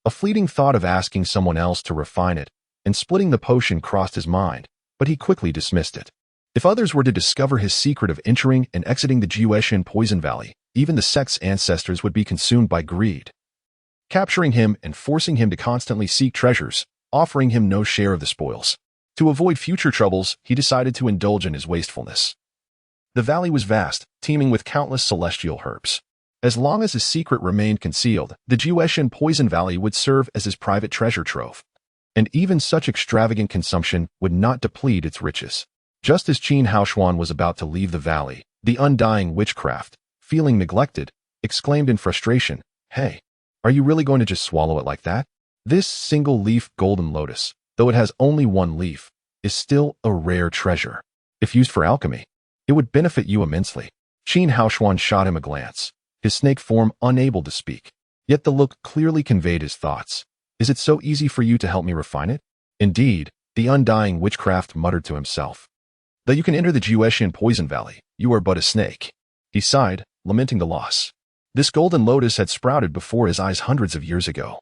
A fleeting thought of asking someone else to refine it and splitting the potion crossed his mind, but he quickly dismissed it. If others were to discover his secret of entering and exiting the Jeweshan Poison Valley, even the sect's ancestors would be consumed by greed. Capturing him and forcing him to constantly seek treasures, offering him no share of the spoils. To avoid future troubles, he decided to indulge in his wastefulness. The valley was vast, teeming with countless celestial herbs. As long as his secret remained concealed, the Jeweshan Poison Valley would serve as his private treasure trove. And even such extravagant consumption would not deplete its riches. Just as Qin Haoshuan was about to leave the valley, the undying witchcraft, feeling neglected, exclaimed in frustration, "Hey, are you really going to just swallow it like that? This single-leaf golden lotus, though it has only one leaf, is still a rare treasure. If used for alchemy, it would benefit you immensely." Qin Haoshuan shot him a glance, his snake form unable to speak. Yet the look clearly conveyed his thoughts. "Is it so easy for you to help me refine it?" Indeed, the undying witchcraft muttered to himself. "Though you can enter the Jeweshan Poison Valley, you are but a snake." He sighed, lamenting the loss. This golden lotus had sprouted before his eyes hundreds of years ago.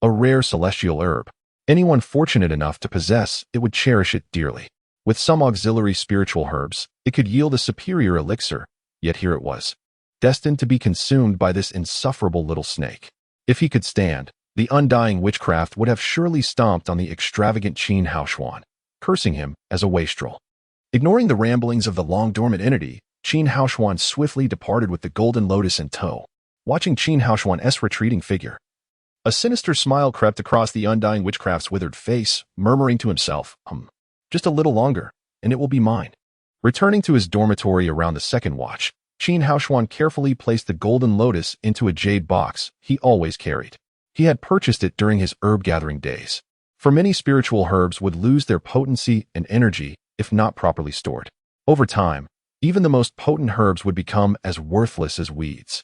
A rare celestial herb. Anyone fortunate enough to possess it would cherish it dearly. With some auxiliary spiritual herbs, it could yield a superior elixir, yet here it was, destined to be consumed by this insufferable little snake. If he could stand, the undying witchcraft would have surely stomped on the extravagant Qin Haoshuan, cursing him as a wastrel. Ignoring the ramblings of the long-dormant entity, Qin Haoshuan swiftly departed with the golden lotus in tow. Watching Qin Haoshuan's retreating figure, a sinister smile crept across the undying witchcraft's withered face, murmuring to himself, "Just a little longer, and it will be mine." Returning to his dormitory around the second watch, Qin Haoshuan carefully placed the golden lotus into a jade box he always carried. He had purchased it during his herb-gathering days. For many spiritual herbs would lose their potency and energy if not properly stored. Over time, even the most potent herbs would become as worthless as weeds.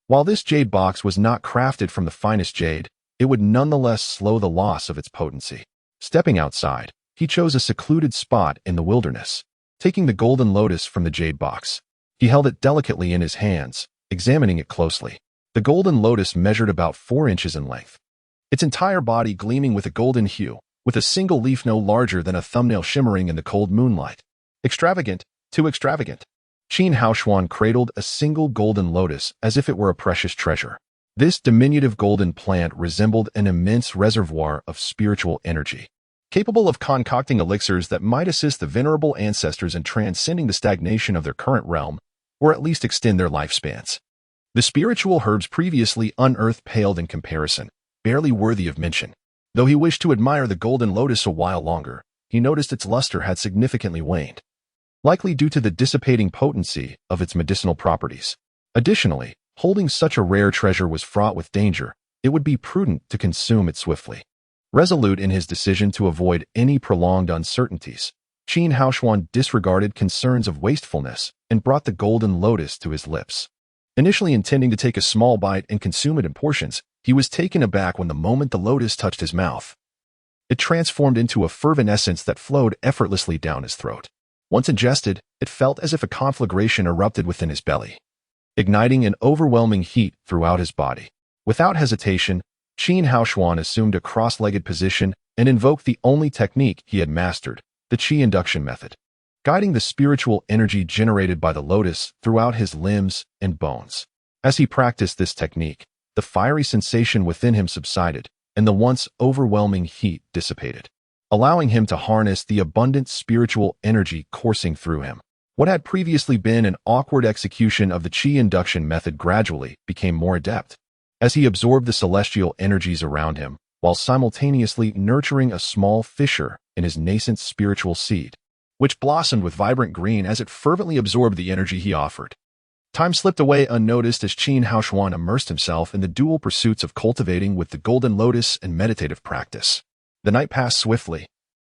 While this jade box was not crafted from the finest jade, it would nonetheless slow the loss of its potency. Stepping outside, he chose a secluded spot in the wilderness. Taking the golden lotus from the jade box, he held it delicately in his hands, examining it closely. The golden lotus measured about 4 inches in length, its entire body gleaming with a golden hue, with a single leaf no larger than a thumbnail shimmering in the cold moonlight. Extravagant, too extravagant. Qin Haoshuan cradled a single golden lotus as if it were a precious treasure. This diminutive golden plant resembled an immense reservoir of spiritual energy, capable of concocting elixirs that might assist the venerable ancestors in transcending the stagnation of their current realm, or at least extend their lifespans. The spiritual herbs previously unearthed paled in comparison, barely worthy of mention. Though he wished to admire the golden lotus a while longer, he noticed its luster had significantly waned, likely due to the dissipating potency of its medicinal properties. Additionally, holding such a rare treasure was fraught with danger. It would be prudent to consume it swiftly. Resolute in his decision to avoid any prolonged uncertainties, Qin Haoshuan disregarded concerns of wastefulness and brought the golden lotus to his lips. Initially intending to take a small bite and consume it in portions, he was taken aback when the moment the lotus touched his mouth. It transformed into a fervent essence that flowed effortlessly down his throat. Once ingested, it felt as if a conflagration erupted within his belly, igniting an overwhelming heat throughout his body. Without hesitation, Qin Haoshuan assumed a cross-legged position and invoked the only technique he had mastered, the Qi induction method, guiding the spiritual energy generated by the lotus throughout his limbs and bones. As he practiced this technique, the fiery sensation within him subsided, and the once overwhelming heat dissipated, allowing him to harness the abundant spiritual energy coursing through him. What had previously been an awkward execution of the Qi induction method gradually became more adept, as he absorbed the celestial energies around him, while simultaneously nurturing a small fissure in his nascent spiritual seed, which blossomed with vibrant green as it fervently absorbed the energy he offered. Time slipped away unnoticed as Qin Haoshuan immersed himself in the dual pursuits of cultivating with the golden lotus and meditative practice. The night passed swiftly,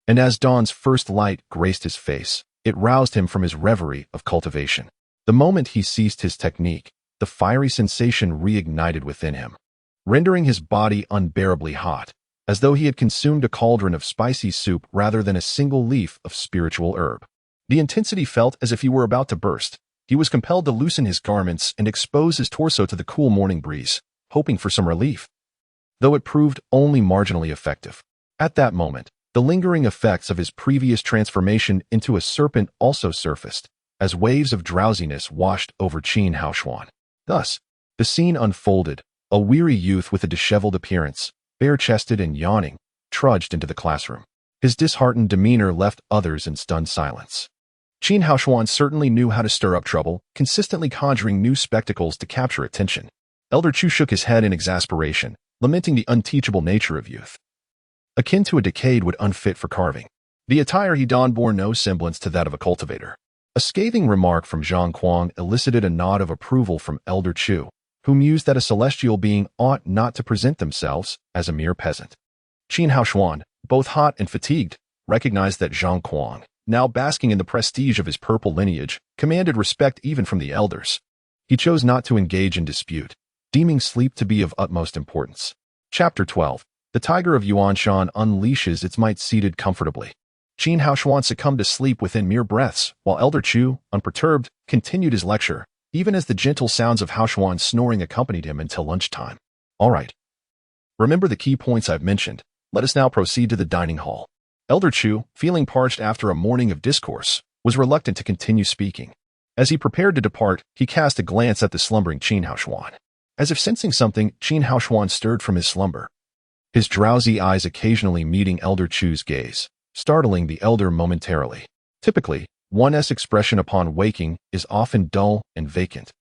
and as dawn's first light graced his face, it roused him from his reverie of cultivation. The moment he ceased his technique, the fiery sensation reignited within him, rendering his body unbearably hot, as though he had consumed a cauldron of spicy soup rather than a single leaf of spiritual herb. The intensity felt as if he were about to burst, He was compelled to loosen his garments and expose his torso to the cool morning breeze, hoping for some relief, though it proved only marginally effective. At that moment, the lingering effects of his previous transformation into a serpent also surfaced, as waves of drowsiness washed over Qin Haoshuan. Thus, the scene unfolded. A weary youth with a disheveled appearance, bare-chested and yawning, trudged into the classroom. His disheartened demeanor left others in stunned silence. Qin Haoshuan certainly knew how to stir up trouble, consistently conjuring new spectacles to capture attention. Elder Chu shook his head in exasperation, lamenting the unteachable nature of youth. Akin to a decayed wood unfit for carving. The attire he donned bore no semblance to that of a cultivator. A scathing remark from Zhang Kuang elicited a nod of approval from Elder Chu, who mused that a celestial being ought not to present themselves as a mere peasant. Qin Haoshuan, both hot and fatigued, recognized that Zhang Kuang, now basking in the prestige of his purple lineage, commanded respect even from the elders. He chose not to engage in dispute, deeming sleep to be of utmost importance. Chapter 12. The Tiger of Yuanshan unleashes its might seated comfortably. Qin Haoshuan succumbed to sleep within mere breaths, while Elder Chu, unperturbed, continued his lecture, even as the gentle sounds of Haoshuan's snoring accompanied him until lunchtime. All right. Remember the key points I've mentioned. Let us now proceed to the dining hall. Elder Chu, feeling parched after a morning of discourse, was reluctant to continue speaking. As he prepared to depart, he cast a glance at the slumbering Qin Haoshuan. As if sensing something, Qin Haoshuan stirred from his slumber, his drowsy eyes occasionally meeting Elder Chu's gaze, startling the elder momentarily. Typically, one's expression upon waking is often dull and vacant.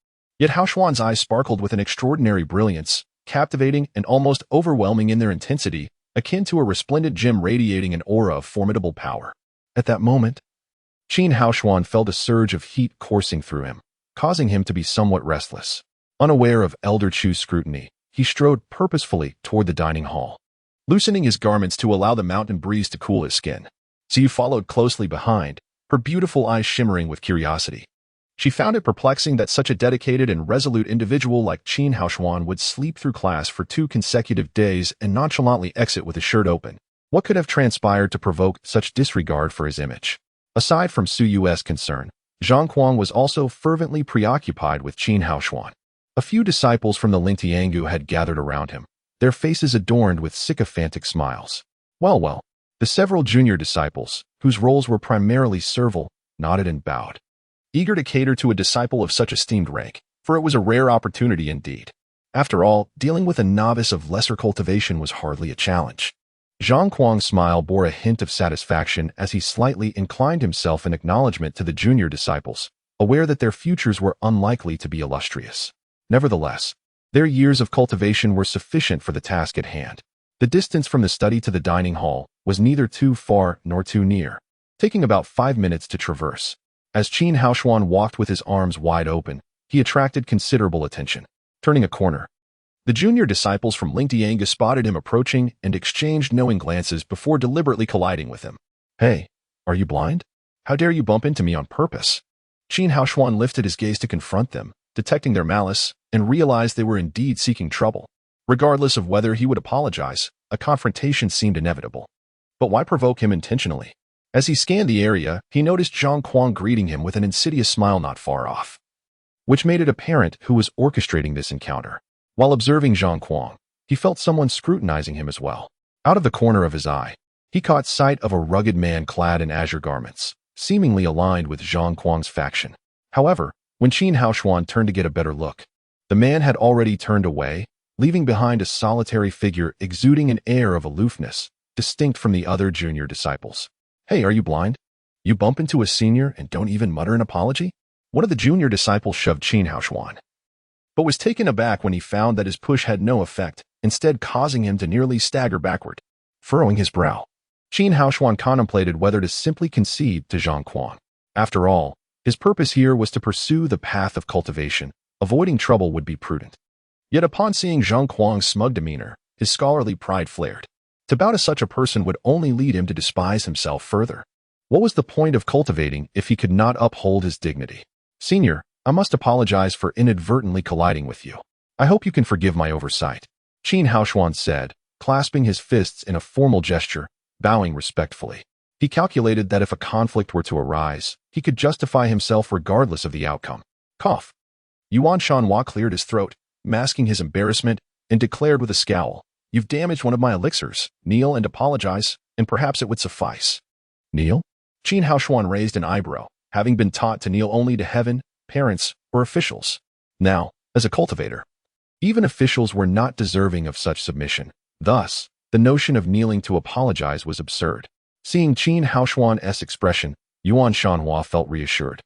Yet Haoshuan's eyes sparkled with an extraordinary brilliance, captivating and almost overwhelming in their intensity, akin to a resplendent gem radiating an aura of formidable power. At that moment, Qin Haoshuan felt a surge of heat coursing through him, causing him to be somewhat restless. Unaware of Elder Chu's scrutiny, he strode purposefully toward the dining hall, loosening his garments to allow the mountain breeze to cool his skin. Ziyu followed closely behind, her beautiful eyes shimmering with curiosity. She found it perplexing that such a dedicated and resolute individual like Qin Haoshuan would sleep through class for 2 consecutive days and nonchalantly exit with his shirt open. What could have transpired to provoke such disregard for his image? Aside from Su Yu's concern, Zhang Kuang was also fervently preoccupied with Qin Haoshuan. A few disciples from the Lingtiangu had gathered around him, their faces adorned with sycophantic smiles. Well, the several junior disciples, whose roles were primarily servile, nodded and bowed, eager to cater to a disciple of such esteemed rank, for it was a rare opportunity indeed. After all, dealing with a novice of lesser cultivation was hardly a challenge. Zhang Kuang's smile bore a hint of satisfaction as he slightly inclined himself in acknowledgement to the junior disciples, aware that their futures were unlikely to be illustrious. Nevertheless, their years of cultivation were sufficient for the task at hand. The distance from the study to the dining hall was neither too far nor too near, taking about 5 minutes to traverse. As Qin Haoshuan walked with his arms wide open, he attracted considerable attention. Turning a corner, the junior disciples from Lingtianga spotted him approaching and exchanged knowing glances before deliberately colliding with him. Hey, are you blind? How dare you bump into me on purpose? Qin Haoshuan lifted his gaze to confront them, detecting their malice, and realized they were indeed seeking trouble. Regardless of whether he would apologize, a confrontation seemed inevitable. But why provoke him intentionally? As he scanned the area, he noticed Zhang Kuang greeting him with an insidious smile not far off, which made it apparent who was orchestrating this encounter. While observing Zhang Kuang, he felt someone scrutinizing him as well. Out of the corner of his eye, he caught sight of a rugged man clad in azure garments, seemingly aligned with Zhang Kuang's faction. However, when Qin Haoshuan turned to get a better look, the man had already turned away, leaving behind a solitary figure exuding an air of aloofness, distinct from the other junior disciples. Hey, are you blind? You bump into a senior and don't even mutter an apology? One of the junior disciples shoved Qin Haoshuan, but was taken aback when he found that his push had no effect, instead causing him to nearly stagger backward. Furrowing his brow, Qin Haoshuan contemplated whether to simply concede to Zhang Kuang. After all, his purpose here was to pursue the path of cultivation. Avoiding trouble would be prudent. Yet upon seeing Zhang Kuang's smug demeanor, his scholarly pride flared. To bow to such a person would only lead him to despise himself further. What was the point of cultivating if he could not uphold his dignity? Senior, I must apologize for inadvertently colliding with you. I hope you can forgive my oversight, Qin Haoshuan said, clasping his fists in a formal gesture, bowing respectfully. He calculated that if a conflict were to arise, he could justify himself regardless of the outcome. Cough. Yuan Shanhua cleared his throat, masking his embarrassment, and declared with a scowl, "You've damaged one of my elixirs. Kneel and apologize, and perhaps it would suffice." Kneel? Qin Haoshuan raised an eyebrow, having been taught to kneel only to heaven, parents, or officials. Now, as a cultivator, even officials were not deserving of such submission. Thus, the notion of kneeling to apologize was absurd. Seeing Qin Haoshuan's expression, Yuan Shanhua felt reassured.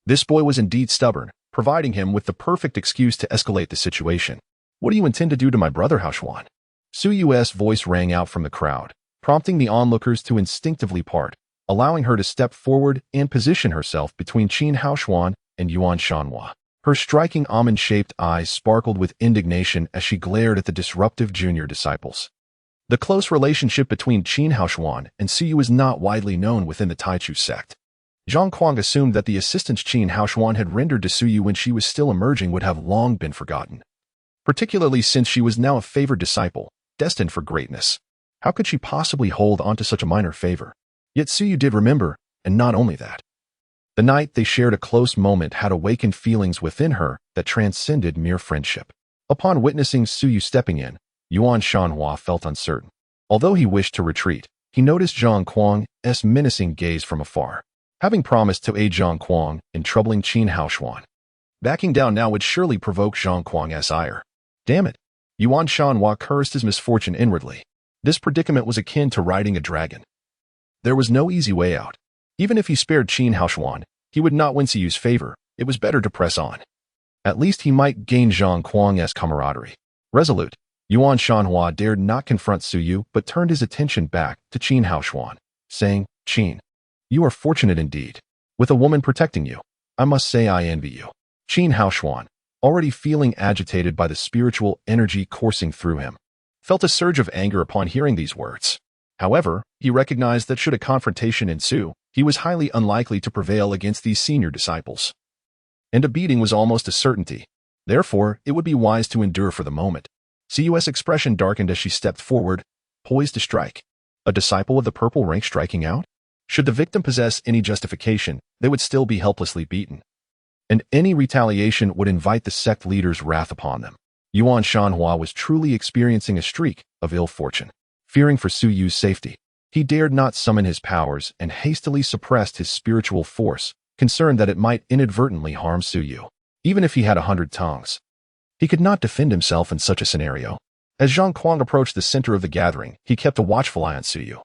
This boy was indeed stubborn, providing him with the perfect excuse to escalate the situation. "What do you intend to do to my brother, Haoshuan?" Su Yu's voice rang out from the crowd, prompting the onlookers to instinctively part, allowing her to step forward and position herself between Qin Haoshuan and Yuan Shanhua. Her striking almond-shaped eyes sparkled with indignation as she glared at the disruptive junior disciples. The close relationship between Qin Haoshuan and Su Yu is not widely known within the Taichu sect. Zhang Kuang assumed that the assistance Qin Haoshuan had rendered to Su Yu when she was still emerging would have long been forgotten, particularly since she was now a favored disciple, destined for greatness. How could she possibly hold on to such a minor favor? Yet Su Yu did remember, and not only that. The night they shared a close moment had awakened feelings within her that transcended mere friendship. Upon witnessing Su Yu stepping in, Yuan Shanhua felt uncertain. Although he wished to retreat, he noticed Zhang Kuang's menacing gaze from afar. Having promised to aid Zhang Kuang in troubling Qin Haoshuan, backing down now would surely provoke Zhang Kuang's ire. Damn it! Yuan Shanhua cursed his misfortune inwardly. This predicament was akin to riding a dragon. There was no easy way out. Even if he spared Qin Haoshuan, he would not win Su Yu's favor. It was better to press on. At least he might gain Zhang Kuang's camaraderie. Resolute, Yuan Shanhua dared not confront Su Yu but turned his attention back to Qin Haoshuan, saying, "Qin, you are fortunate indeed. With a woman protecting you, I must say I envy you." Qin Haoshuan, already feeling agitated by the spiritual energy coursing through him, felt a surge of anger upon hearing these words. However, he recognized that should a confrontation ensue, he was highly unlikely to prevail against these senior disciples. And a beating was almost a certainty. Therefore, it would be wise to endure for the moment. Su Yu's expression darkened as she stepped forward, poised to strike. A disciple of the purple rank striking out? Should the victim possess any justification, they would still be helplessly beaten. And any retaliation would invite the sect leader's wrath upon them. Yuan Shanhua was truly experiencing a streak of ill fortune. Fearing for Su Yu's safety, he dared not summon his powers and hastily suppressed his spiritual force, concerned that it might inadvertently harm Su Yu. Even if he had 100 tongues, he could not defend himself in such a scenario. As Zhang Kuang approached the center of the gathering, he kept a watchful eye on Su Yu,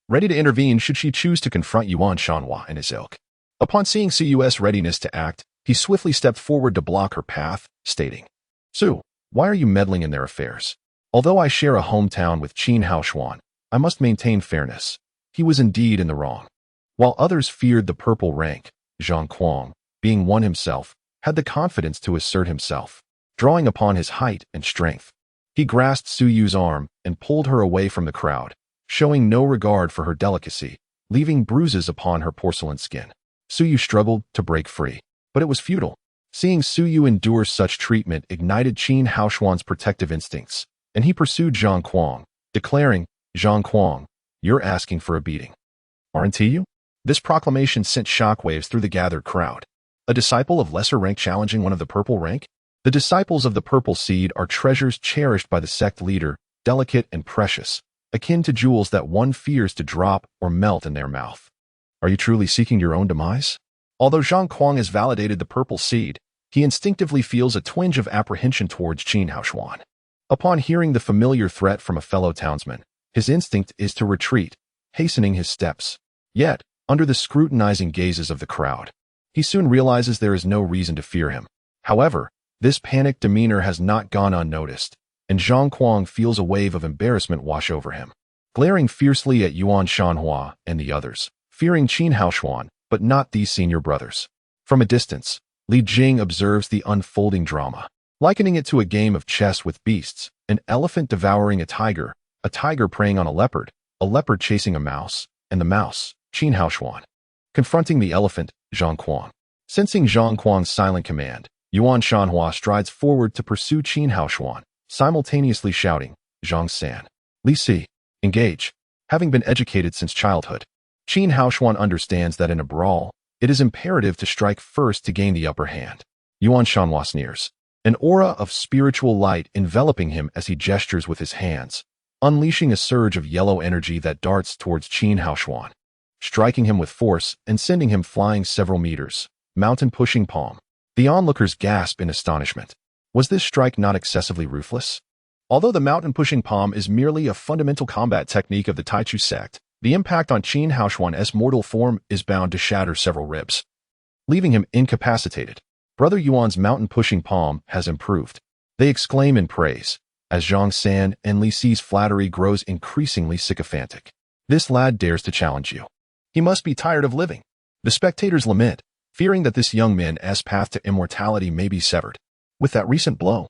ready to intervene should she choose to confront Yuan Shanhua and his ilk. Upon seeing Su Yu's readiness to act, he swiftly stepped forward to block her path, stating, "Su, why are you meddling in their affairs? Although I share a hometown with Qin Haoshuan, I must maintain fairness." He was indeed in the wrong. While others feared the purple rank, Zhang Kuang, being one himself, had the confidence to assert himself. Drawing upon his height and strength, he grasped Su Yu's arm and pulled her away from the crowd, showing no regard for her delicacy, leaving bruises upon her porcelain skin. Su Yu struggled to break free, but it was futile. Seeing Su Yu endure such treatment ignited Qin Haoshuan's protective instincts, and he pursued Zhang Kuang, declaring, "Zhang Kuang, you're asking for a beating, aren't you?" This proclamation sent shockwaves through the gathered crowd. A disciple of lesser rank challenging one of the purple rank? The disciples of the purple seed are treasures cherished by the sect leader, delicate and precious, akin to jewels that one fears to drop or melt in their mouth. Are you truly seeking your own demise? Although Zhang Kuang has validated the purple seed, he instinctively feels a twinge of apprehension towards Qin Haoshuan. Upon hearing the familiar threat from a fellow townsman, his instinct is to retreat, hastening his steps. Yet, under the scrutinizing gazes of the crowd, he soon realizes there is no reason to fear him. However, this panicked demeanor has not gone unnoticed, and Zhang Kuang feels a wave of embarrassment wash over him. Glaring fiercely at Yuan Shanhua and the others, fearing Qin Haoshuan, but not these senior brothers. From a distance, Li Jing observes the unfolding drama, likening it to a game of chess with beasts, an elephant devouring a tiger preying on a leopard chasing a mouse, and the mouse, Qin Haoshuan, confronting the elephant, Zhang Kuang. Sensing Zhang Kuang's silent command, Yuan Shanhua strides forward to pursue Qin Haoshuan, simultaneously shouting, "Zhang San, Li Si, engage." Having been educated since childhood, Qin Haoshuan understands that in a brawl, it is imperative to strike first to gain the upper hand. Yuan Shanhua sneers, an aura of spiritual light enveloping him as he gestures with his hands, unleashing a surge of yellow energy that darts towards Qin Haoshuan, striking him with force and sending him flying several meters. Mountain-pushing palm. The onlookers gasp in astonishment. Was this strike not excessively ruthless? Although the mountain-pushing palm is merely a fundamental combat technique of the Taichu sect, the impact on Qin Haoshuan's mortal form is bound to shatter several ribs, leaving him incapacitated. Brother Yuan's mountain-pushing palm has improved. They exclaim in praise, as Zhang San and Li Si's flattery grows increasingly sycophantic. This lad dares to challenge you. He must be tired of living. The spectators lament, fearing that this young man's path to immortality may be severed. With that recent blow,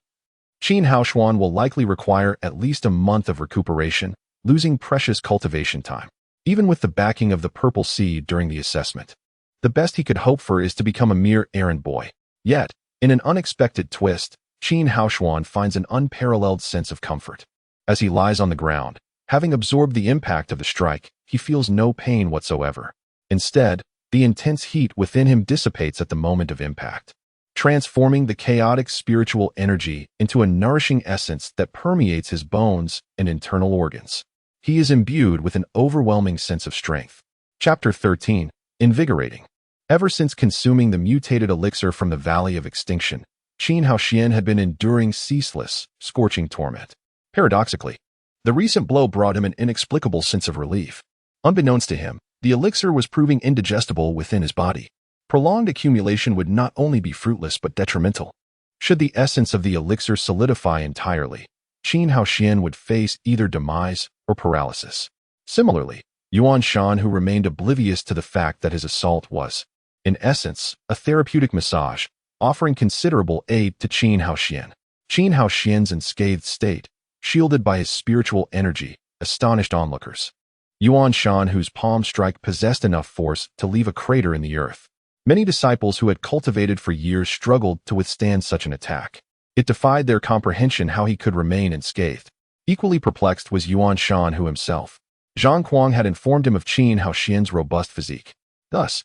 Qin Haoshuan will likely require at least a month of recuperation, losing precious cultivation time. Even with the backing of the purple seed during the assessment, the best he could hope for is to become a mere errand boy. Yet, in an unexpected twist, Qin Haoshuan finds an unparalleled sense of comfort. As he lies on the ground, having absorbed the impact of the strike, he feels no pain whatsoever. Instead, the intense heat within him dissipates at the moment of impact, transforming the chaotic spiritual energy into a nourishing essence that permeates his bones and internal organs. He is imbued with an overwhelming sense of strength. Chapter 13. Invigorating. Ever since consuming the mutated elixir from the Valley of Extinction, Qin Haoshuan had been enduring ceaseless, scorching torment. Paradoxically, the recent blow brought him an inexplicable sense of relief. Unbeknownst to him, the elixir was proving indigestible within his body. Prolonged accumulation would not only be fruitless but detrimental. Should the essence of the elixir solidify entirely, Qin Haoshuan would face either demise or paralysis. Similarly, Yuan Shan, who remained oblivious to the fact that his assault was, in essence, a therapeutic massage, offering considerable aid to Qin Haoshuan. Qin Haoshuan's unscathed state, shielded by his spiritual energy, astonished onlookers. Yuan Shan, whose palm strike possessed enough force to leave a crater in the earth. Many disciples who had cultivated for years struggled to withstand such an attack. It defied their comprehension how he could remain unscathed. Equally perplexed was Yuan Shan, who himself. Zhang Kuang had informed him of Qin Haoshuan's robust physique. Thus,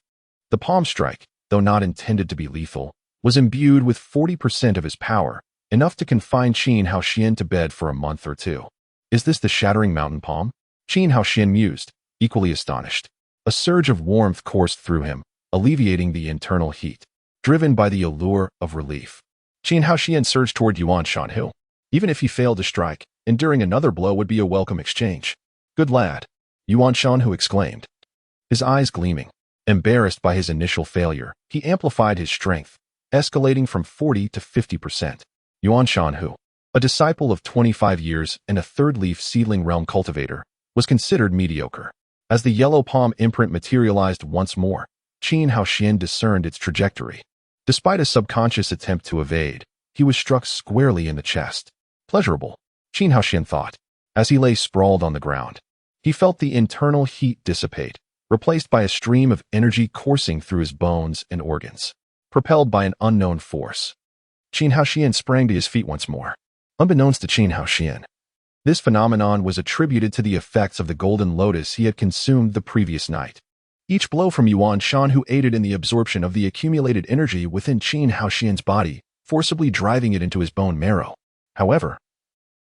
the palm strike, though not intended to be lethal, was imbued with 40% of his power, enough to confine Qin Haoshuan to bed for a month or two. Is this the shattering mountain palm? Qin Haoshuan mused, equally astonished. A surge of warmth coursed through him, alleviating the internal heat, driven by the allure of relief. Qin Haoshuan surged toward Yuan Shan, who, even if he failed to strike, enduring another blow would be a welcome exchange. Good lad, Yuan Shan, who exclaimed. His eyes gleaming. Embarrassed by his initial failure, he amplified his strength, escalating from 40 to 50%. Yuan Shan, who, a disciple of 25 years and a third-leaf seedling realm cultivator, was considered mediocre. As the yellow palm imprint materialized once more, Qin Haoshuan discerned its trajectory. Despite a subconscious attempt to evade, he was struck squarely in the chest. Pleasurable, Qin Haoshuan thought. As he lay sprawled on the ground, he felt the internal heat dissipate, replaced by a stream of energy coursing through his bones and organs. Propelled by an unknown force, Qin Haoshuan sprang to his feet once more. Unbeknownst to Qin Haoshuan, this phenomenon was attributed to the effects of the golden lotus he had consumed the previous night. Each blow from Yuan Shan, who aided in the absorption of the accumulated energy within Qin Haoshuan's body, forcibly driving it into his bone marrow. However,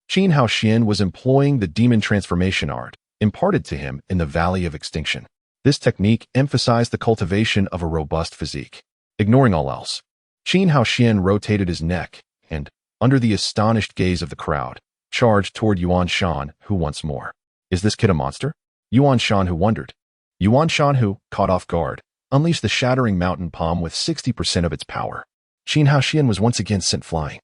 Qin Haoshuan was employing the demon transformation art, imparted to him in the Valley of Extinction. This technique emphasized the cultivation of a robust physique. Ignoring all else, Qin Haoshuan rotated his neck and, under the astonished gaze of the crowd, charged toward Yuan Shan, who once more. Is this kid a monster? Yuan Shan, who wondered. Yuan Shan, who, caught off guard, unleashed the shattering mountain palm with 60% of its power. Qin Haoshuan was once again sent flying.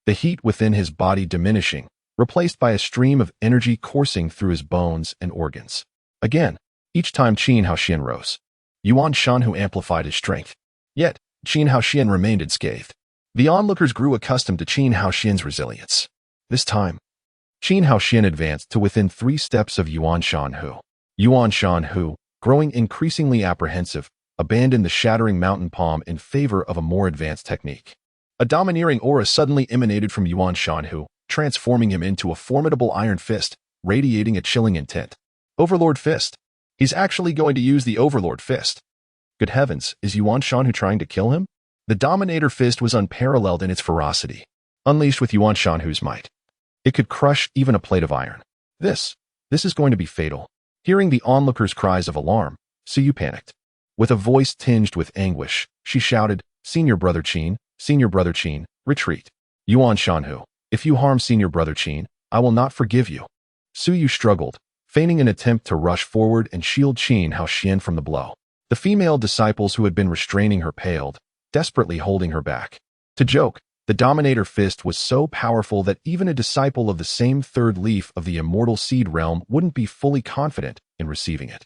The heat within his body diminishing, replaced by a stream of energy coursing through his bones and organs. Again, each time Qin Haoshuan rose, Yuan Shan, who amplified his strength. Yet, Qin Haoshuan remained unscathed. The onlookers grew accustomed to Qin Haoshuan's resilience. This time, Qin Haoshuan advanced to within 3 steps of Yuan Shan, who. Yuan Shan, who, growing increasingly apprehensive, abandoned the shattering mountain palm in favor of a more advanced technique. A domineering aura suddenly emanated from Yuan Shan, who, transforming him into a formidable iron fist, radiating a chilling intent. Overlord Fist. He's actually going to use the Overlord Fist. Good heavens, is Yuan Shan, who trying to kill him? The Dominator Fist was unparalleled in its ferocity. Unleashed with Yuan Shanhu's might, it could crush even a plate of iron. This is going to be fatal. Hearing the onlookers' cries of alarm, Suyu panicked. With a voice tinged with anguish, she shouted, Senior Brother Qin, retreat. Yuan Shanhu, if you harm Senior Brother Qin, I will not forgive you. Suyu struggled, feigning an attempt to rush forward and shield Qin Haoxian from the blow. The female disciples who had been restraining her paled, desperately holding her back. To joke, the Dominator Fist was so powerful that even a disciple of the same third leaf of the immortal seed realm wouldn't be fully confident in receiving it.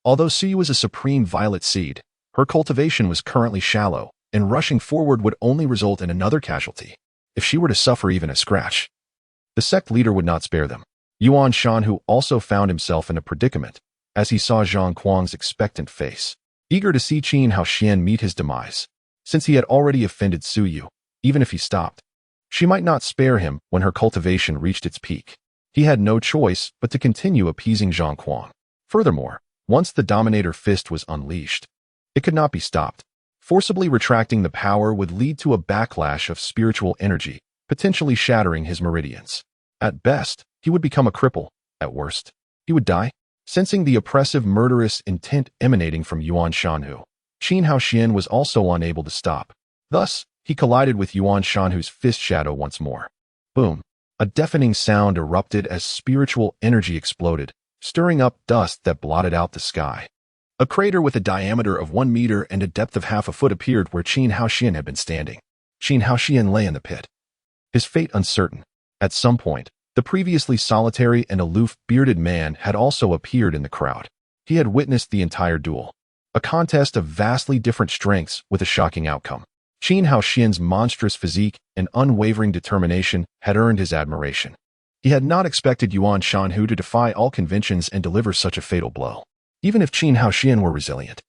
Although Suyu was a supreme violet seed, her cultivation was currently shallow, and rushing forward would only result in another casualty, if she were to suffer even a scratch. The sect leader would not spare them. Yuan Shanhu also found himself in a predicament, as he saw Zhang Kuang's expectant face, eager to see Qin Haoxian meet his demise. Since he had already offended Suyu, even if he stopped, she might not spare him when her cultivation reached its peak. He had no choice but to continue appeasing Zhang Kuang. Furthermore, once the Dominator Fist was unleashed, it could not be stopped. Forcibly retracting the power would lead to a backlash of spiritual energy, potentially shattering his meridians. At best, he would become a cripple. At worst, he would die. Sensing the oppressive, murderous intent emanating from Yuan Shanhu, Qin Haoxian was also unable to stop. Thus, he collided with Yuan Shanhu's fist shadow once more. Boom! A deafening sound erupted as spiritual energy exploded, stirring up dust that blotted out the sky. A crater with a diameter of 1 meter and a depth of half a foot appeared where Qin Haoxian had been standing. Qin Haoxian lay in the pit, his fate uncertain. At some point, the previously solitary and aloof bearded man had also appeared in the crowd. He had witnessed the entire duel, a contest of vastly different strengths with a shocking outcome. Qin Haoxian's monstrous physique and unwavering determination had earned his admiration. He had not expected Yuan Shanhu to defy all conventions and deliver such a fatal blow, even if Qin Haoxian were resilient.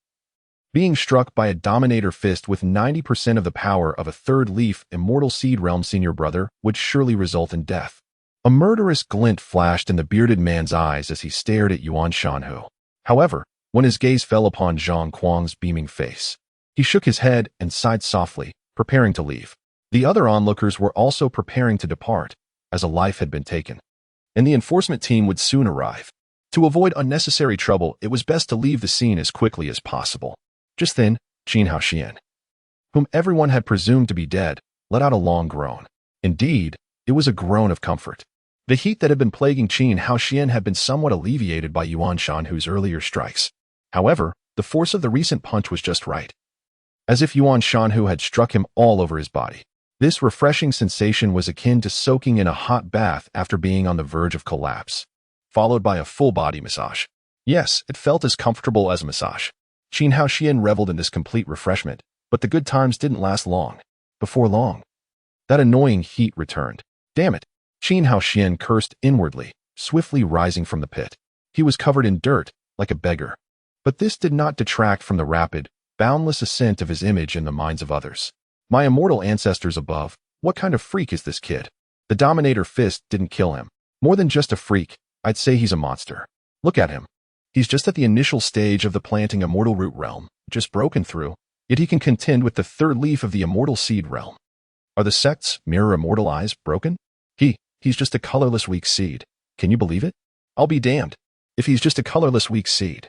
Being struck by a Dominator Fist with 90% of the power of a third leaf immortal seed realm senior brother would surely result in death. A murderous glint flashed in the bearded man's eyes as he stared at Yuan Shanhu. However, when his gaze fell upon Zhang Kuang's beaming face, he shook his head and sighed softly, preparing to leave. The other onlookers were also preparing to depart, as a life had been taken, and the enforcement team would soon arrive. To avoid unnecessary trouble, it was best to leave the scene as quickly as possible. Just then, Qin Haoxian, whom everyone had presumed to be dead, let out a long groan. Indeed, it was a groan of comfort. The heat that had been plaguing Qin Haoxian had been somewhat alleviated by Yuan Shanhu's earlier strikes. However, the force of the recent punch was just right, as if Yuan Shanhu had struck him all over his body. This refreshing sensation was akin to soaking in a hot bath after being on the verge of collapse, followed by a full-body massage. Yes, it felt as comfortable as a massage. Qin Haoxian reveled in this complete refreshment, but the good times didn't last long. Before long, that annoying heat returned. Damn it! Qin Haoxian cursed inwardly, swiftly rising from the pit. He was covered in dirt, like a beggar. But this did not detract from the rapid, boundless ascent of his image in the minds of others. My immortal ancestors above, what kind of freak is this kid? The Dominator Fist didn't kill him. More than just a freak, I'd say he's a monster. Look at him. He's just at the initial stage of the planting immortal root realm, just broken through, yet he can contend with the third leaf of the immortal seed realm. Are the sect's mirror immortal eyes broken? He's just a colorless weak seed. Can you believe it? I'll be damned. If he's just a colorless weak seed,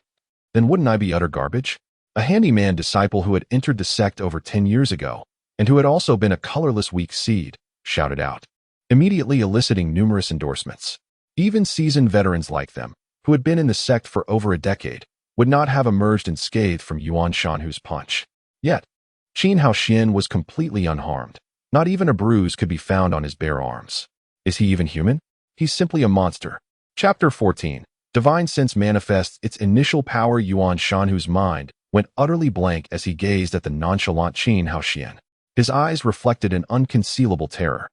then wouldn't I be utter garbage? A handyman disciple who had entered the sect over 10 years ago, and who had also been a colorless weak seed, shouted out, immediately eliciting numerous endorsements. Even seasoned veterans like them, who had been in the sect for over a decade, would not have emerged unscathed from Yuan Shanhu's punch. Yet, Qin Haoxian was completely unharmed. Not even a bruise could be found on his bare arms. Is he even human? He's simply a monster. Chapter 14. Divine Sense manifests its initial power. Yuan Shanhu's mind went utterly blank as he gazed at the nonchalant Qin Haoxian. His eyes reflected an unconcealable terror.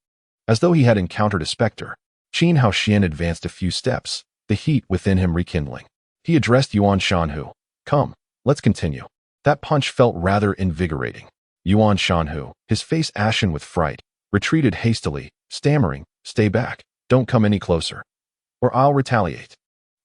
As though he had encountered a specter, Qin Haoxian advanced a few steps, the heat within him rekindling. He addressed Yuan Shanhu. Come, let's continue. That punch felt rather invigorating. Yuan Shanhu, his face ashen with fright, retreated hastily, stammering, Stay back, don't come any closer, or I'll retaliate.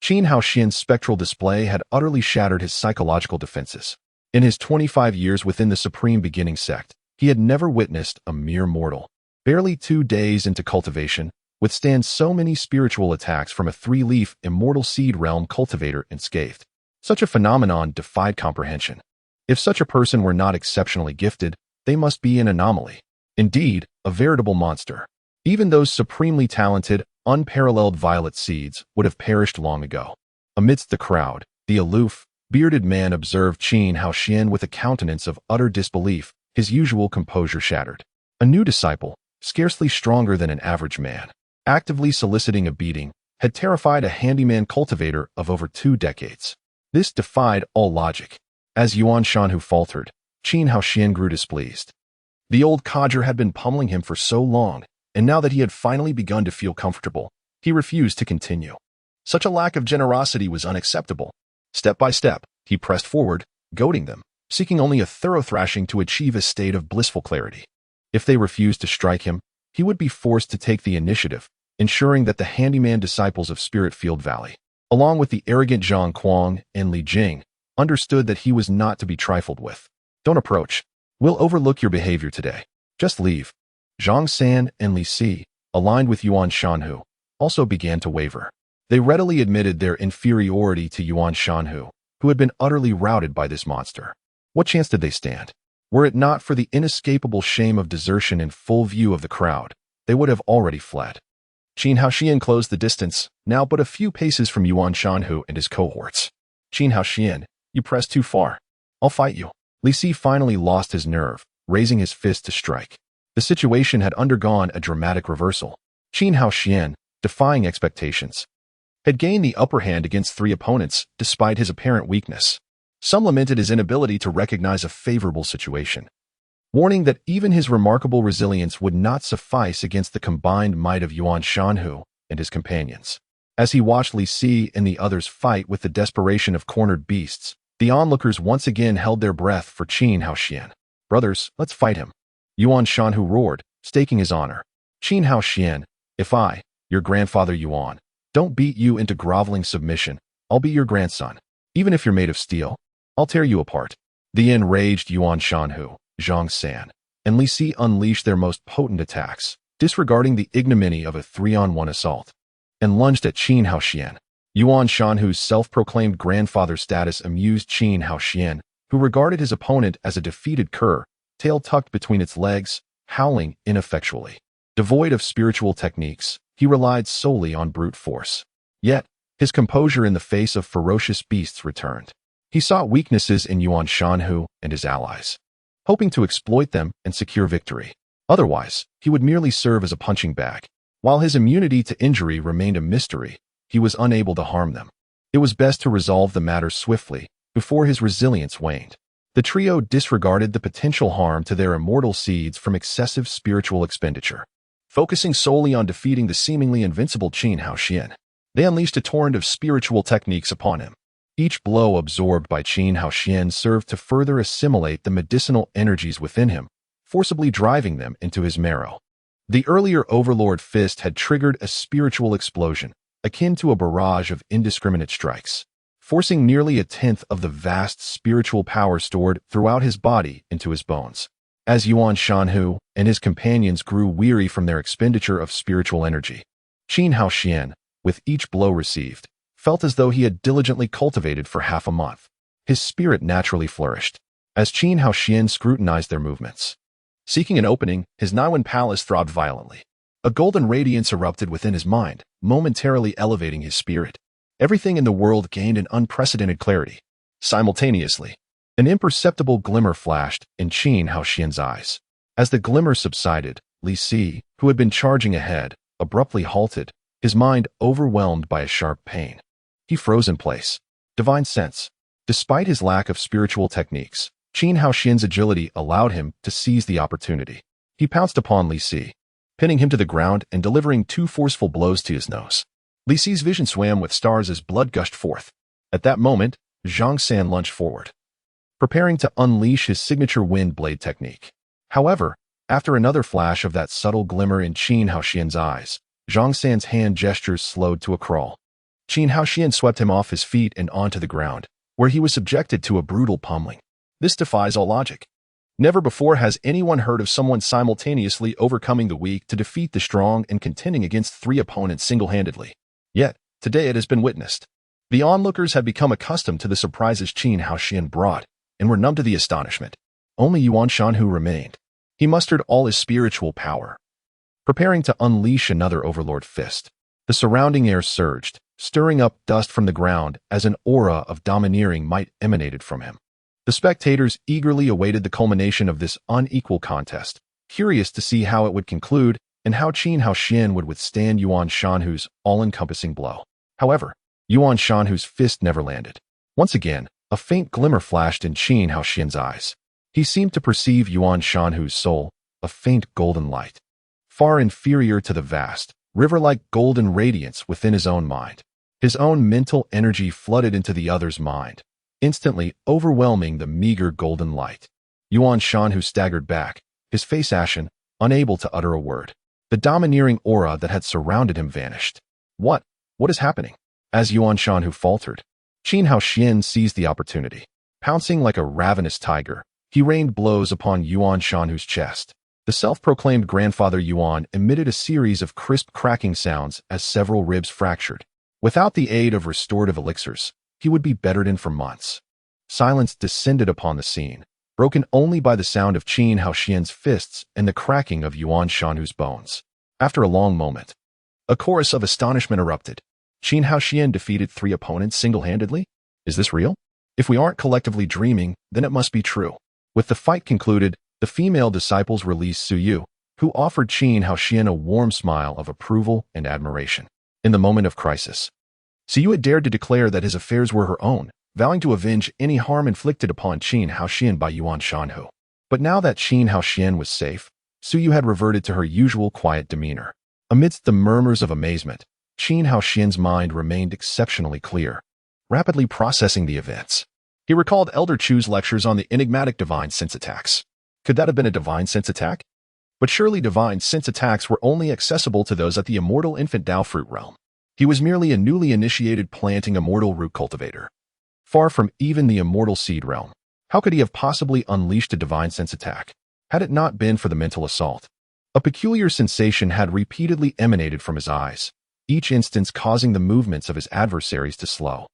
Qin Haoxian's spectral display had utterly shattered his psychological defenses. In his 25 years within the Supreme Beginning sect, He had never witnessed a mere mortal, barely 2 days into cultivation, withstand so many spiritual attacks from a 3-leaf immortal seed realm cultivator unscathed. Such a phenomenon defied comprehension. If such a person were not exceptionally gifted, they must be an anomaly. Indeed, a veritable monster. Even those supremely talented, unparalleled violet seeds would have perished long ago. Amidst the crowd, the aloof, bearded man observed Qin Haoxian with a countenance of utter disbelief, his usual composure shattered. A new disciple, scarcely stronger than an average man, actively soliciting a beating, had terrified a handyman cultivator of over 2 decades. This defied all logic. As Yuan Shanhu faltered, Qin Haoxian grew displeased. The old codger had been pummeling him for so long, and now that he had finally begun to feel comfortable, he refused to continue. Such a lack of generosity was unacceptable. Step by step, he pressed forward, goading them, seeking only a thorough thrashing to achieve a state of blissful clarity. If they refused to strike him, he would be forced to take the initiative, ensuring that the handyman disciples of Spiritfield Valley, along with the arrogant Zhang Kuang and Li Jing, understood that he was not to be trifled with. Don't approach. We'll overlook your behavior today. Just leave. Zhang San and Li Si, aligned with Yuan Shanhu, also began to waver. They readily admitted their inferiority to Yuan Shanhu, who had been utterly routed by this monster. What chance did they stand? Were it not for the inescapable shame of desertion in full view of the crowd, they would have already fled. Qin Haoxian closed the distance, now but a few paces from Yuan Shanhu and his cohorts. Qin Haoxian, you press too far. I'll fight you. Li Si finally lost his nerve, raising his fist to strike. The situation had undergone a dramatic reversal. Qin Haoxian, defying expectations, had gained the upper hand against 3 opponents despite his apparent weakness. Some lamented his inability to recognize a favorable situation, warning that even his remarkable resilience would not suffice against the combined might of Yuan Shanhu and his companions. As he watched Li Si and the others fight with the desperation of cornered beasts, the onlookers once again held their breath for Qin Haoxian. Brothers, let's fight him. Yuan Shanhu roared, staking his honor. Qin Haoxian, if I, your grandfather Yuan, don't beat you into groveling submission, I'll be your grandson. Even if you're made of steel, I'll tear you apart. The enraged Yuan Shanhu, Zhang San, and Li Si unleashed their most potent attacks, disregarding the ignominy of a 3-on-1 assault, and lunged at Qin Haoxian. Yuan Shanhu's self-proclaimed grandfather status amused Qin Haoxian, who regarded his opponent as a defeated cur, tail tucked between its legs, howling ineffectually. Devoid of spiritual techniques, he relied solely on brute force. Yet, his composure in the face of ferocious beasts returned. He sought weaknesses in Yuan Shanhu and his allies, hoping to exploit them and secure victory. Otherwise, he would merely serve as a punching bag. While his immunity to injury remained a mystery, he was unable to harm them. It was best to resolve the matter swiftly, before his resilience waned. The trio disregarded the potential harm to their immortal seeds from excessive spiritual expenditure. Focusing solely on defeating the seemingly invincible Qin Haoxian, they unleashed a torrent of spiritual techniques upon him. Each blow absorbed by Qin Haoxian served to further assimilate the medicinal energies within him, forcibly driving them into his marrow. The earlier Overlord Fist had triggered a spiritual explosion, akin to a barrage of indiscriminate strikes, forcing nearly a tenth of the vast spiritual power stored throughout his body into his bones. As Yuan Shanhu and his companions grew weary from their expenditure of spiritual energy, Qin Haoxian, with each blow received, felt as though he had diligently cultivated for half a month. His spirit naturally flourished, as Qin Haoxian scrutinized their movements. Seeking an opening, his Naiwan palace throbbed violently. A golden radiance erupted within his mind, momentarily elevating his spirit. Everything in the world gained an unprecedented clarity. Simultaneously, an imperceptible glimmer flashed in Qin Haoxian's eyes. As the glimmer subsided, Li Si, who had been charging ahead, abruptly halted, his mind overwhelmed by a sharp pain. He froze in place. Divine sense. Despite his lack of spiritual techniques, Qin Haoxian's agility allowed him to seize the opportunity. He pounced upon Li Si, pinning him to the ground and delivering 2 forceful blows to his nose. Li Si's vision swam with stars as blood gushed forth. At that moment, Zhang San lunged forward, preparing to unleash his signature wind blade technique. However, after another flash of that subtle glimmer in Qin Haoxian's eyes, Zhang San's hand gestures slowed to a crawl. Qin Haoxian swept him off his feet and onto the ground, where he was subjected to a brutal pummeling. This defies all logic. Never before has anyone heard of someone simultaneously overcoming the weak to defeat the strong and contending against 3 opponents single-handedly. Yet, today it has been witnessed. The onlookers had become accustomed to the surprises Qin Haoxian brought, and were numb to the astonishment. Only Yuan Shanhu remained. He mustered all his spiritual power, preparing to unleash another overlord fist. The surrounding air surged, stirring up dust from the ground as an aura of domineering might emanated from him. The spectators eagerly awaited the culmination of this unequal contest, curious to see how it would conclude and how Qin Haoxian would withstand Yuan Shanhu's all-encompassing blow. However, Yuan Shanhu's fist never landed. Once again, a faint glimmer flashed in Qin Haoxian's eyes. He seemed to perceive Yuan Shanhu's soul, a faint golden light, far inferior to the vast, river-like golden radiance within his own mind. His own mental energy flooded into the other's mind, instantly overwhelming the meager golden light. Yuan Shanhu staggered back, his face ashen, unable to utter a word. The domineering aura that had surrounded him vanished. What is happening? As Yuan Shanhu faltered, Qin Haoxian seized the opportunity. Pouncing like a ravenous tiger, he rained blows upon Yuan Shanhu's chest. The self-proclaimed grandfather Yuan emitted a series of crisp cracking sounds as several ribs fractured. Without the aid of restorative elixirs, he would be bedridden for months. Silence descended upon the scene, broken only by the sound of Qin Haoxian's fists and the cracking of Yuan Shanhu's bones. After a long moment, a chorus of astonishment erupted. Qin Haoxian defeated 3 opponents single-handedly? Is this real? If we aren't collectively dreaming, then it must be true. With the fight concluded, the female disciples released Su Yu, who offered Qin Haoxian a warm smile of approval and admiration. In the moment of crisis, Su Yu had dared to declare that his affairs were her own, vowing to avenge any harm inflicted upon Qin Haoxian by Yuan Shanhu. But now that Qin Haoxian was safe, Su Yu had reverted to her usual quiet demeanor. Amidst the murmurs of amazement, Qin Haoxian's mind remained exceptionally clear, rapidly processing the events. He recalled Elder Chu's lectures on the enigmatic divine sense attacks. Could that have been a divine sense attack? But surely divine sense attacks were only accessible to those at the immortal infant Dao fruit realm. He was merely a newly initiated planting immortal root cultivator, far from even the immortal seed realm. How could he have possibly unleashed a divine sense attack, had it not been for the mental assault? A peculiar sensation had repeatedly emanated from his eyes, each instance causing the movements of his adversaries to slow,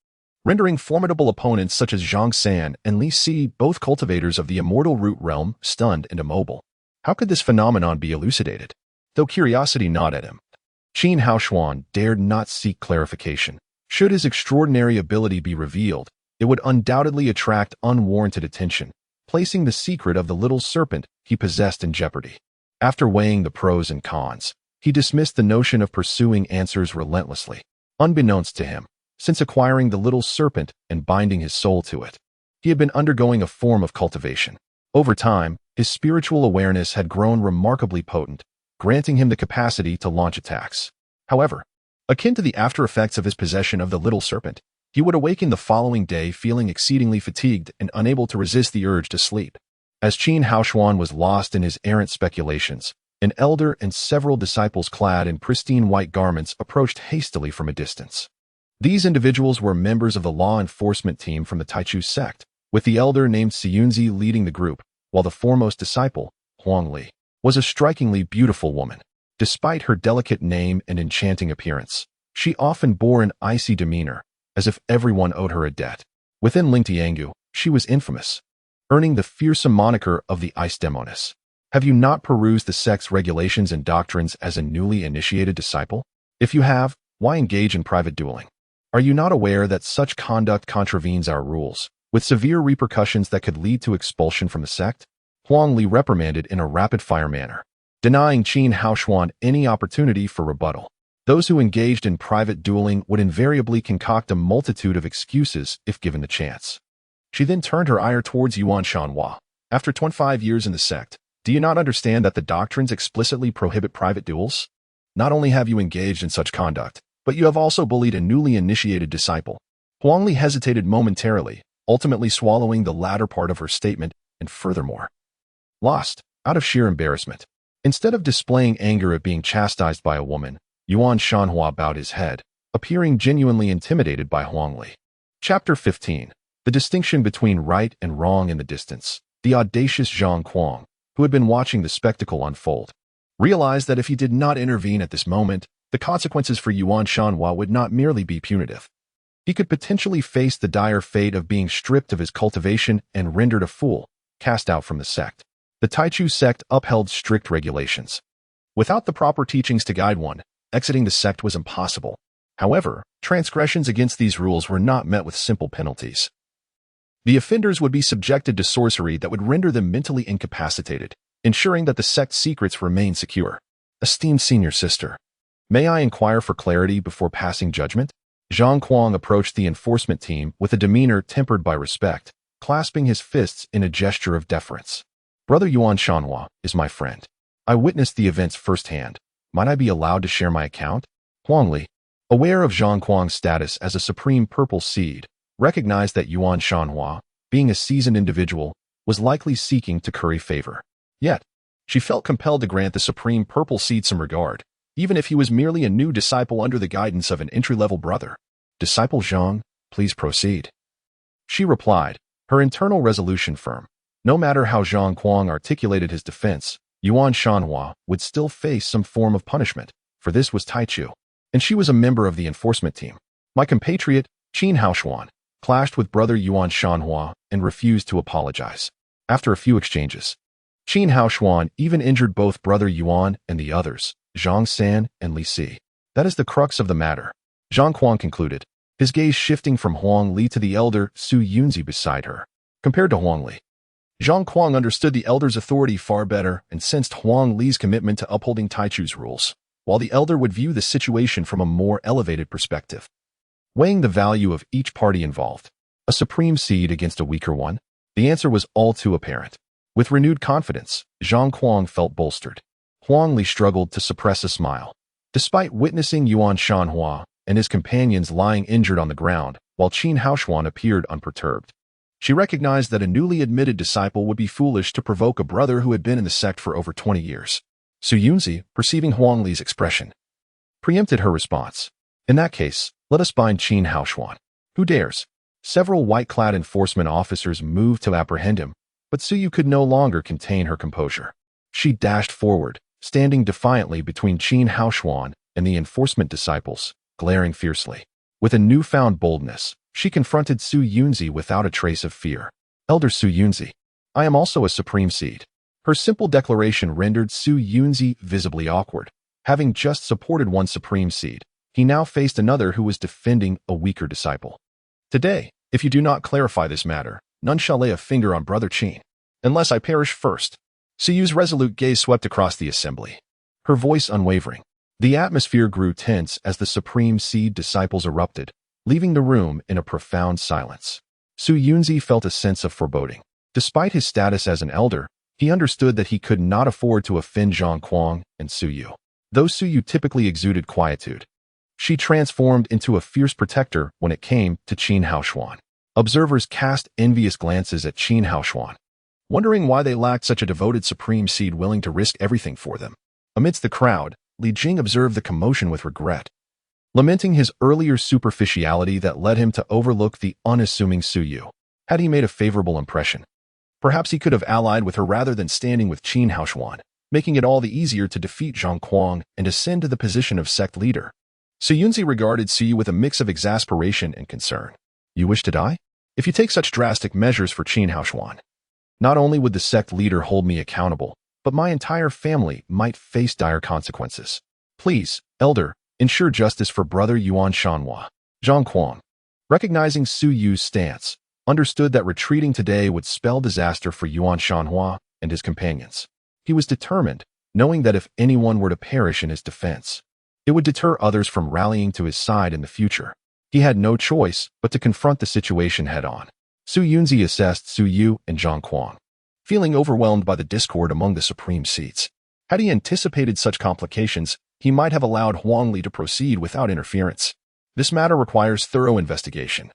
rendering formidable opponents such as Zhang San and Li Si, both cultivators of the immortal root realm, stunned and immobile. How could this phenomenon be elucidated? Though curiosity gnawed at him, Qin Haoxian dared not seek clarification. Should his extraordinary ability be revealed, it would undoubtedly attract unwarranted attention, placing the secret of the little serpent he possessed in jeopardy. After weighing the pros and cons, he dismissed the notion of pursuing answers relentlessly. Unbeknownst to him, since acquiring the little serpent and binding his soul to it, he had been undergoing a form of cultivation. Over time, his spiritual awareness had grown remarkably potent, granting him the capacity to launch attacks. However, akin to the after-effects of his possession of the little serpent, he would awaken the following day feeling exceedingly fatigued and unable to resist the urge to sleep. As Qin Haoxian was lost in his errant speculations, an elder and several disciples clad in pristine white garments approached hastily from a distance. These individuals were members of the law enforcement team from the Taichu sect, with the elder named Xiyunzi leading the group, while the foremost disciple, Huang Li, was a strikingly beautiful woman. Despite her delicate name and enchanting appearance, she often bore an icy demeanor, as if everyone owed her a debt. Within Lingtiangu, she was infamous, earning the fearsome moniker of the Ice Demoness. Have you not perused the sect's regulations and doctrines as a newly initiated disciple? If you have, why engage in private dueling? Are you not aware that such conduct contravenes our rules, with severe repercussions that could lead to expulsion from the sect? Huang Li reprimanded in a rapid-fire manner, denying Qin Haoxian any opportunity for rebuttal. Those who engaged in private dueling would invariably concoct a multitude of excuses if given the chance. She then turned her ire towards Yuan Shanhua. After 25 years in the sect, do you not understand that the doctrines explicitly prohibit private duels? Not only have you engaged in such conduct, but you have also bullied a newly initiated disciple. Huang Li hesitated momentarily, ultimately swallowing the latter part of her statement, and furthermore, lost, out of sheer embarrassment. Instead of displaying anger at being chastised by a woman, Yuan Shanhua bowed his head, appearing genuinely intimidated by Huang Li. Chapter 15. The distinction between right and wrong in the distance. The audacious Zhang Kuang, who had been watching the spectacle unfold, realized that if he did not intervene at this moment, the consequences for Yuan Shanhua would not merely be punitive. He could potentially face the dire fate of being stripped of his cultivation and rendered a fool, cast out from the sect. The Taichu sect upheld strict regulations. Without the proper teachings to guide one, exiting the sect was impossible. However, transgressions against these rules were not met with simple penalties. The offenders would be subjected to sorcery that would render them mentally incapacitated, ensuring that the sect's secrets remain secure. Esteemed senior sister, may I inquire for clarity before passing judgment? Zhang Kuang approached the enforcement team with a demeanor tempered by respect, clasping his fists in a gesture of deference. Brother Yuan Shanhua is my friend. I witnessed the events firsthand. Might I be allowed to share my account? Huangli, aware of Zhang Kuang's status as a supreme purple seed, recognized that Yuan Shanhua, being a seasoned individual, was likely seeking to curry favor. Yet, she felt compelled to grant the supreme purple seed some regard, even if he was merely a new disciple under the guidance of an entry-level brother. Disciple Zhang, please proceed. She replied, her internal resolution firm. No matter how Zhang Kuang articulated his defense, Yuan Shanhua would still face some form of punishment, for this was Taichu, and she was a member of the enforcement team. My compatriot, Qin Haoshuan, clashed with brother Yuan Shanhua and refused to apologize. After a few exchanges, Qin Haoshuan even injured both brother Yuan and the others, Zhang San and Li Si. That is the crux of the matter, Zhang Kuang concluded, his gaze shifting from Huang Li to the elder Su Yunzi beside her. Compared to Huang Li, Zhang Kuang understood the elder's authority far better and sensed Huang Li's commitment to upholding Taichu's rules, while the elder would view the situation from a more elevated perspective. Weighing the value of each party involved, a supreme seed against a weaker one, the answer was all too apparent. With renewed confidence, Zhang Kuang felt bolstered. Huang Li struggled to suppress a smile. Despite witnessing Yuan Shanhua and his companions lying injured on the ground, while Qin Haoshuan appeared unperturbed, she recognized that a newly admitted disciple would be foolish to provoke a brother who had been in the sect for over 20 years. Su Yunzi, perceiving Huang Li's expression, preempted her response. In that case, let us bind Qin Haoshuan. Who dares? Several white-clad enforcement officers moved to apprehend him, but Suyu could no longer contain her composure. She dashed forward, standing defiantly between Qin Haoshuan and the enforcement disciples, glaring fiercely. With a newfound boldness, she confronted Su Yunzi without a trace of fear. Elder Su Yunzi, I am also a supreme seed. Her simple declaration rendered Su Yunzi visibly awkward. Having just supported one supreme seed, he now faced another who was defending a weaker disciple. Today, if you do not clarify this matter, none shall lay a finger on Brother Qin, unless I perish first. Suyu's resolute gaze swept across the assembly, her voice unwavering. The atmosphere grew tense as the supreme seed disciples erupted, leaving the room in a profound silence. Su Yunzi felt a sense of foreboding. Despite his status as an elder, he understood that he could not afford to offend Zhang Kuang and Suyu. Though Suyu typically exuded quietude, she transformed into a fierce protector when it came to Qin Haoshuan. Observers cast envious glances at Qin Haoshuan, wondering why they lacked such a devoted supreme seed willing to risk everything for them. Amidst the crowd, Li Jing observed the commotion with regret, lamenting his earlier superficiality that led him to overlook the unassuming Suyu. Had he made a favorable impression, perhaps he could have allied with her rather than standing with Qin Haoshuan, making it all the easier to defeat Zhang Kuang and ascend to the position of sect leader. Su Yunzi regarded Suyu with a mix of exasperation and concern. You wish to die? If you take such drastic measures for Qin Haoshuan, not only would the sect leader hold me accountable, but my entire family might face dire consequences. Please, elder, ensure justice for brother Yuan Shanhua. Zhang Kuang, recognizing Su Yu's stance, understood that retreating today would spell disaster for Yuan Shanhua and his companions. He was determined, knowing that if anyone were to perish in his defense, it would deter others from rallying to his side in the future. He had no choice but to confront the situation head-on. Su Yunzi assessed Su Yu and Zhang Kuang, feeling overwhelmed by the discord among the supreme seats. Had he anticipated such complications, he might have allowed Huang Li to proceed without interference. This matter requires thorough investigation,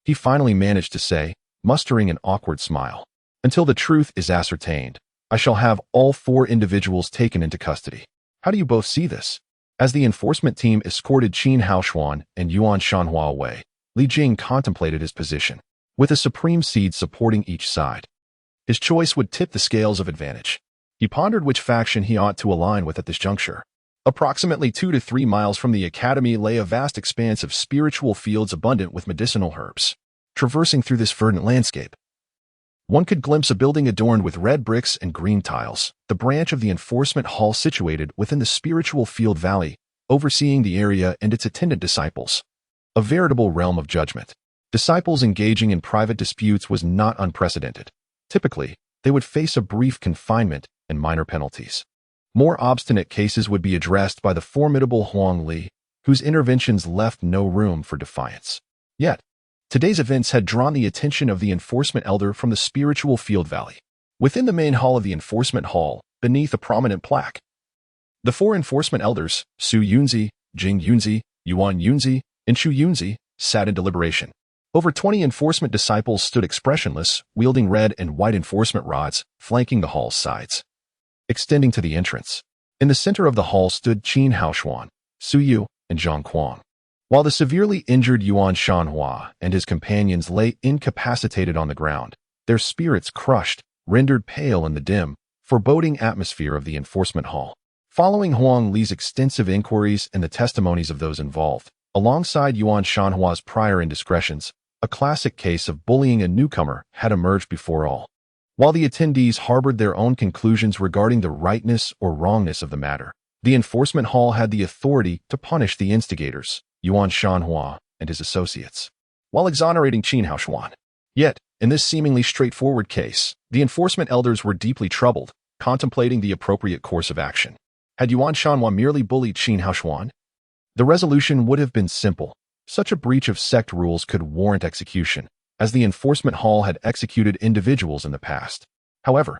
he finally managed to say, mustering an awkward smile. Until the truth is ascertained, I shall have all 4 individuals taken into custody. How do you both see this? As the enforcement team escorted Qin Haoshuan and Yuan Shanhua away, Li Jing contemplated his position, with a supreme seed supporting each side. His choice would tip the scales of advantage. He pondered which faction he ought to align with at this juncture. Approximately 2 to 3 miles from the academy lay a vast expanse of spiritual fields abundant with medicinal herbs. Traversing through this verdant landscape, one could glimpse a building adorned with red bricks and green tiles, the branch of the enforcement hall situated within the spiritual field valley, overseeing the area and its attendant disciples. A veritable realm of judgment. Disciples engaging in private disputes was not unprecedented. Typically, they would face a brief confinement and minor penalties. More obstinate cases would be addressed by the formidable Huang Li, whose interventions left no room for defiance. Yet, today's events had drawn the attention of the enforcement elder from the spiritual field valley. Within the main hall of the enforcement hall, beneath a prominent plaque, the 4 enforcement elders, Su Yunzi, Jing Yunzi, Yuan Yunzi, and Shu Yunzi, sat in deliberation. Over 20 enforcement disciples stood expressionless, wielding red and white enforcement rods, flanking the hall's sides. Extending to the entrance, in the center of the hall stood Qin Haoshuan, Su Yu, and Zhang Kuang. While the severely injured Yuan Shanhua and his companions lay incapacitated on the ground, their spirits crushed, rendered pale in the dim, foreboding atmosphere of the enforcement hall. Following Huang Li's extensive inquiries and the testimonies of those involved, alongside Yuan Shanhua's prior indiscretions, a classic case of bullying a newcomer had emerged before all. While the attendees harbored their own conclusions regarding the rightness or wrongness of the matter, the enforcement hall had the authority to punish the instigators, Yuan Shanhua and his associates, while exonerating Qin Haoshuan. Yet, in this seemingly straightforward case, the enforcement elders were deeply troubled, contemplating the appropriate course of action. Had Yuan Shanhua merely bullied Qin Haoshuan, the resolution would have been simple. Such a breach of sect rules could warrant execution, as the enforcement hall had executed individuals in the past. However,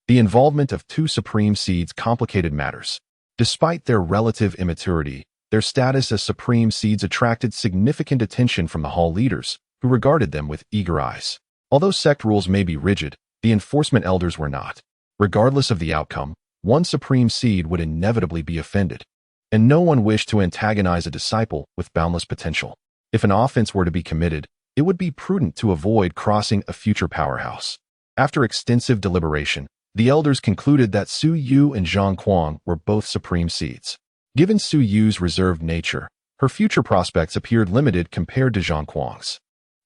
the involvement of 2 supreme seeds complicated matters. Despite their relative immaturity, their status as supreme seeds attracted significant attention from the hall leaders, who regarded them with eager eyes. Although sect rules may be rigid, the enforcement elders were not. Regardless of the outcome, one supreme seed would inevitably be offended, and no one wished to antagonize a disciple with boundless potential. If an offense were to be committed, it would be prudent to avoid crossing a future powerhouse. After extensive deliberation, the elders concluded that Su Yu and Zhang Kuang were both supreme seeds. Given Su Yu's reserved nature, her future prospects appeared limited compared to Zhang Kuang's.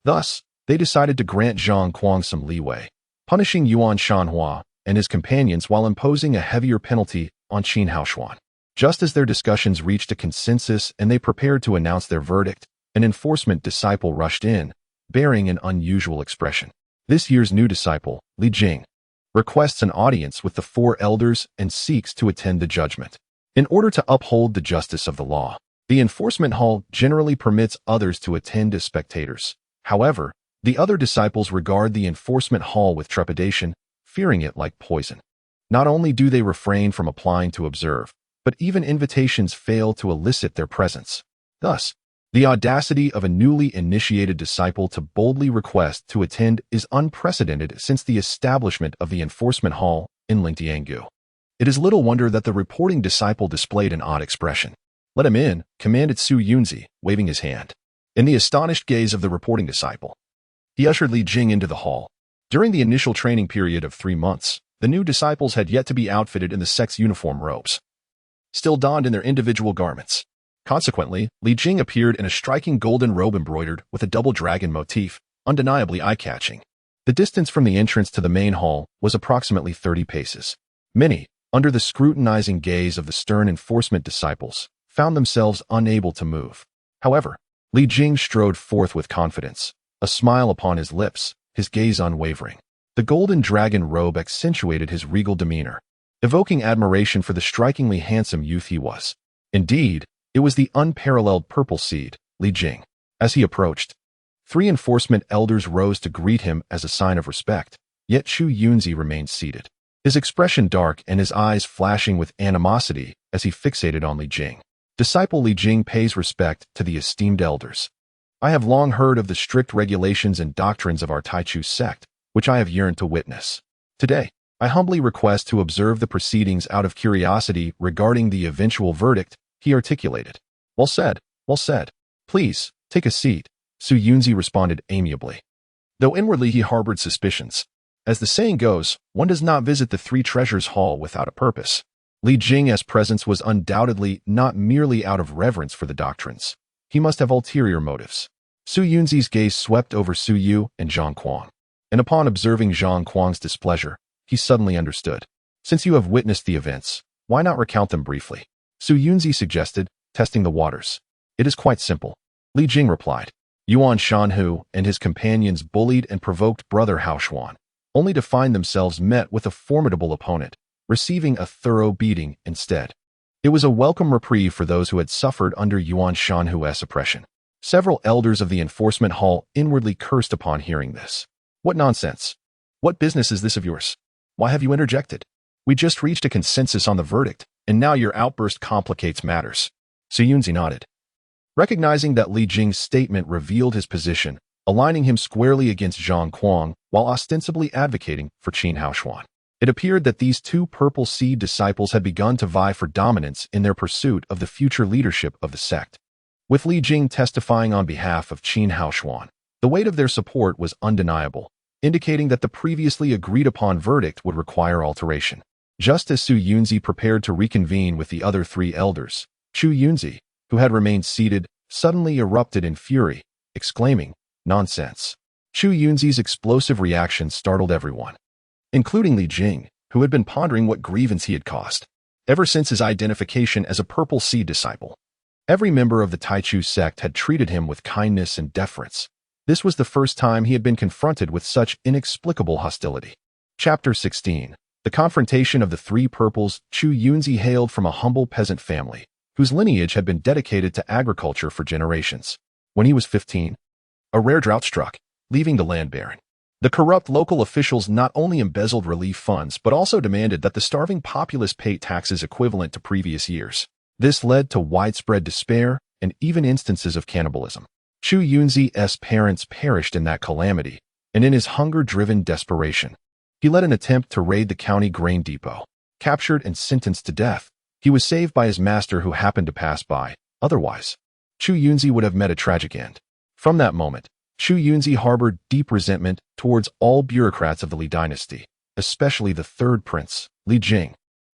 Thus, they decided to grant Zhang Kuang some leeway, punishing Yuan Shanhua and his companions while imposing a heavier penalty on Qin Haoshuan. Just as their discussions reached a consensus and they prepared to announce their verdict, an enforcement disciple rushed in, bearing an unusual expression. This year's new disciple, Li Jing, requests an audience with the 4 elders and seeks to attend the judgment. In order to uphold the justice of the law, the enforcement hall generally permits others to attend as spectators. However, the other disciples regard the enforcement hall with trepidation, fearing it like poison. Not only do they refrain from applying to observe, but even invitations fail to elicit their presence. Thus, the audacity of a newly initiated disciple to boldly request to attend is unprecedented since the establishment of the enforcement hall in Lingtiangu. It is little wonder that the reporting disciple displayed an odd expression. "Let him in," commanded Su Yunzi, waving his hand. In the astonished gaze of the reporting disciple, he ushered Li Jing into the hall. During the initial training period of 3 months, the new disciples had yet to be outfitted in the sect's uniform robes, still donned in their individual garments. Consequently, Li Jing appeared in a striking golden robe embroidered with a double dragon motif, undeniably eye-catching. The distance from the entrance to the main hall was approximately 30 paces. Many, under the scrutinizing gaze of the stern enforcement disciples, found themselves unable to move. However, Li Jing strode forth with confidence, a smile upon his lips, his gaze unwavering. The golden dragon robe accentuated his regal demeanor, evoking admiration for the strikingly handsome youth he was. Indeed, it was the unparalleled purple seed, Li Jing. As he approached, 3 enforcement elders rose to greet him as a sign of respect, yet Shu Yunzi remained seated, his expression dark and his eyes flashing with animosity as he fixated on Li Jing. Disciple Li Jing pays respect to the esteemed elders. I have long heard of the strict regulations and doctrines of our Taichu sect, which I have yearned to witness. Today, I humbly request to observe the proceedings out of curiosity regarding the eventual verdict, he articulated. Well said, well said. Please, take a seat, Su Yunzi responded amiably, though inwardly he harbored suspicions. As the saying goes, one does not visit the Three Treasures Hall without a purpose. Li Jing's presence was undoubtedly not merely out of reverence for the doctrines. He must have ulterior motives. Su Yunzi's gaze swept over Su Yu and Zhang Kuang, and upon observing Zhang Kuang's displeasure, he suddenly understood. Since you have witnessed the events, why not recount them briefly? Su Yunzi suggested, testing the waters. It is quite simple. Li Jing replied. Yuan Shanhu and his companions bullied and provoked brother Hao Xuan, only to find themselves met with a formidable opponent, receiving a thorough beating instead. It was a welcome reprieve for those who had suffered under Yuan Shanhu's oppression. Several elders of the enforcement hall inwardly cursed upon hearing this. What nonsense! What business is this of yours? Why have you interjected? We just reached a consensus on the verdict, and now your outburst complicates matters. Su Yunzi nodded. Recognizing that Li Jing's statement revealed his position, aligning him squarely against Zhang Kuang while ostensibly advocating for Qin Haoshuan. It appeared that these two Purple Seed disciples had begun to vie for dominance in their pursuit of the future leadership of the sect. With Li Jing testifying on behalf of Qin Haoshuan, the weight of their support was undeniable, indicating that the previously agreed-upon verdict would require alteration. Just as Su Yunzi prepared to reconvene with the other three elders, Chu Yunzi, who had remained seated, suddenly erupted in fury, exclaiming, "Nonsense!" Chu Yunzi's explosive reaction startled everyone, including Li Jing, who had been pondering what grievance he had caused. Ever since his identification as a Purple Seed disciple, every member of the Taichu sect had treated him with kindness and deference. This was the first time he had been confronted with such inexplicable hostility. Chapter 16. The confrontation of the three purples. Chu Yunzi hailed from a humble peasant family, whose lineage had been dedicated to agriculture for generations. When he was 15, a rare drought struck, leaving the land barren. The corrupt local officials not only embezzled relief funds but also demanded that the starving populace pay taxes equivalent to previous years. This led to widespread despair and even instances of cannibalism. Chu Yunzi's parents perished in that calamity, and in his hunger-driven desperation, he led an attempt to raid the county grain depot. Captured and sentenced to death, he was saved by his master who happened to pass by. Otherwise, Chu Yunzi would have met a tragic end. From that moment, Chu Yunzi harbored deep resentment towards all bureaucrats of the Li dynasty, especially the third prince, Li Jing,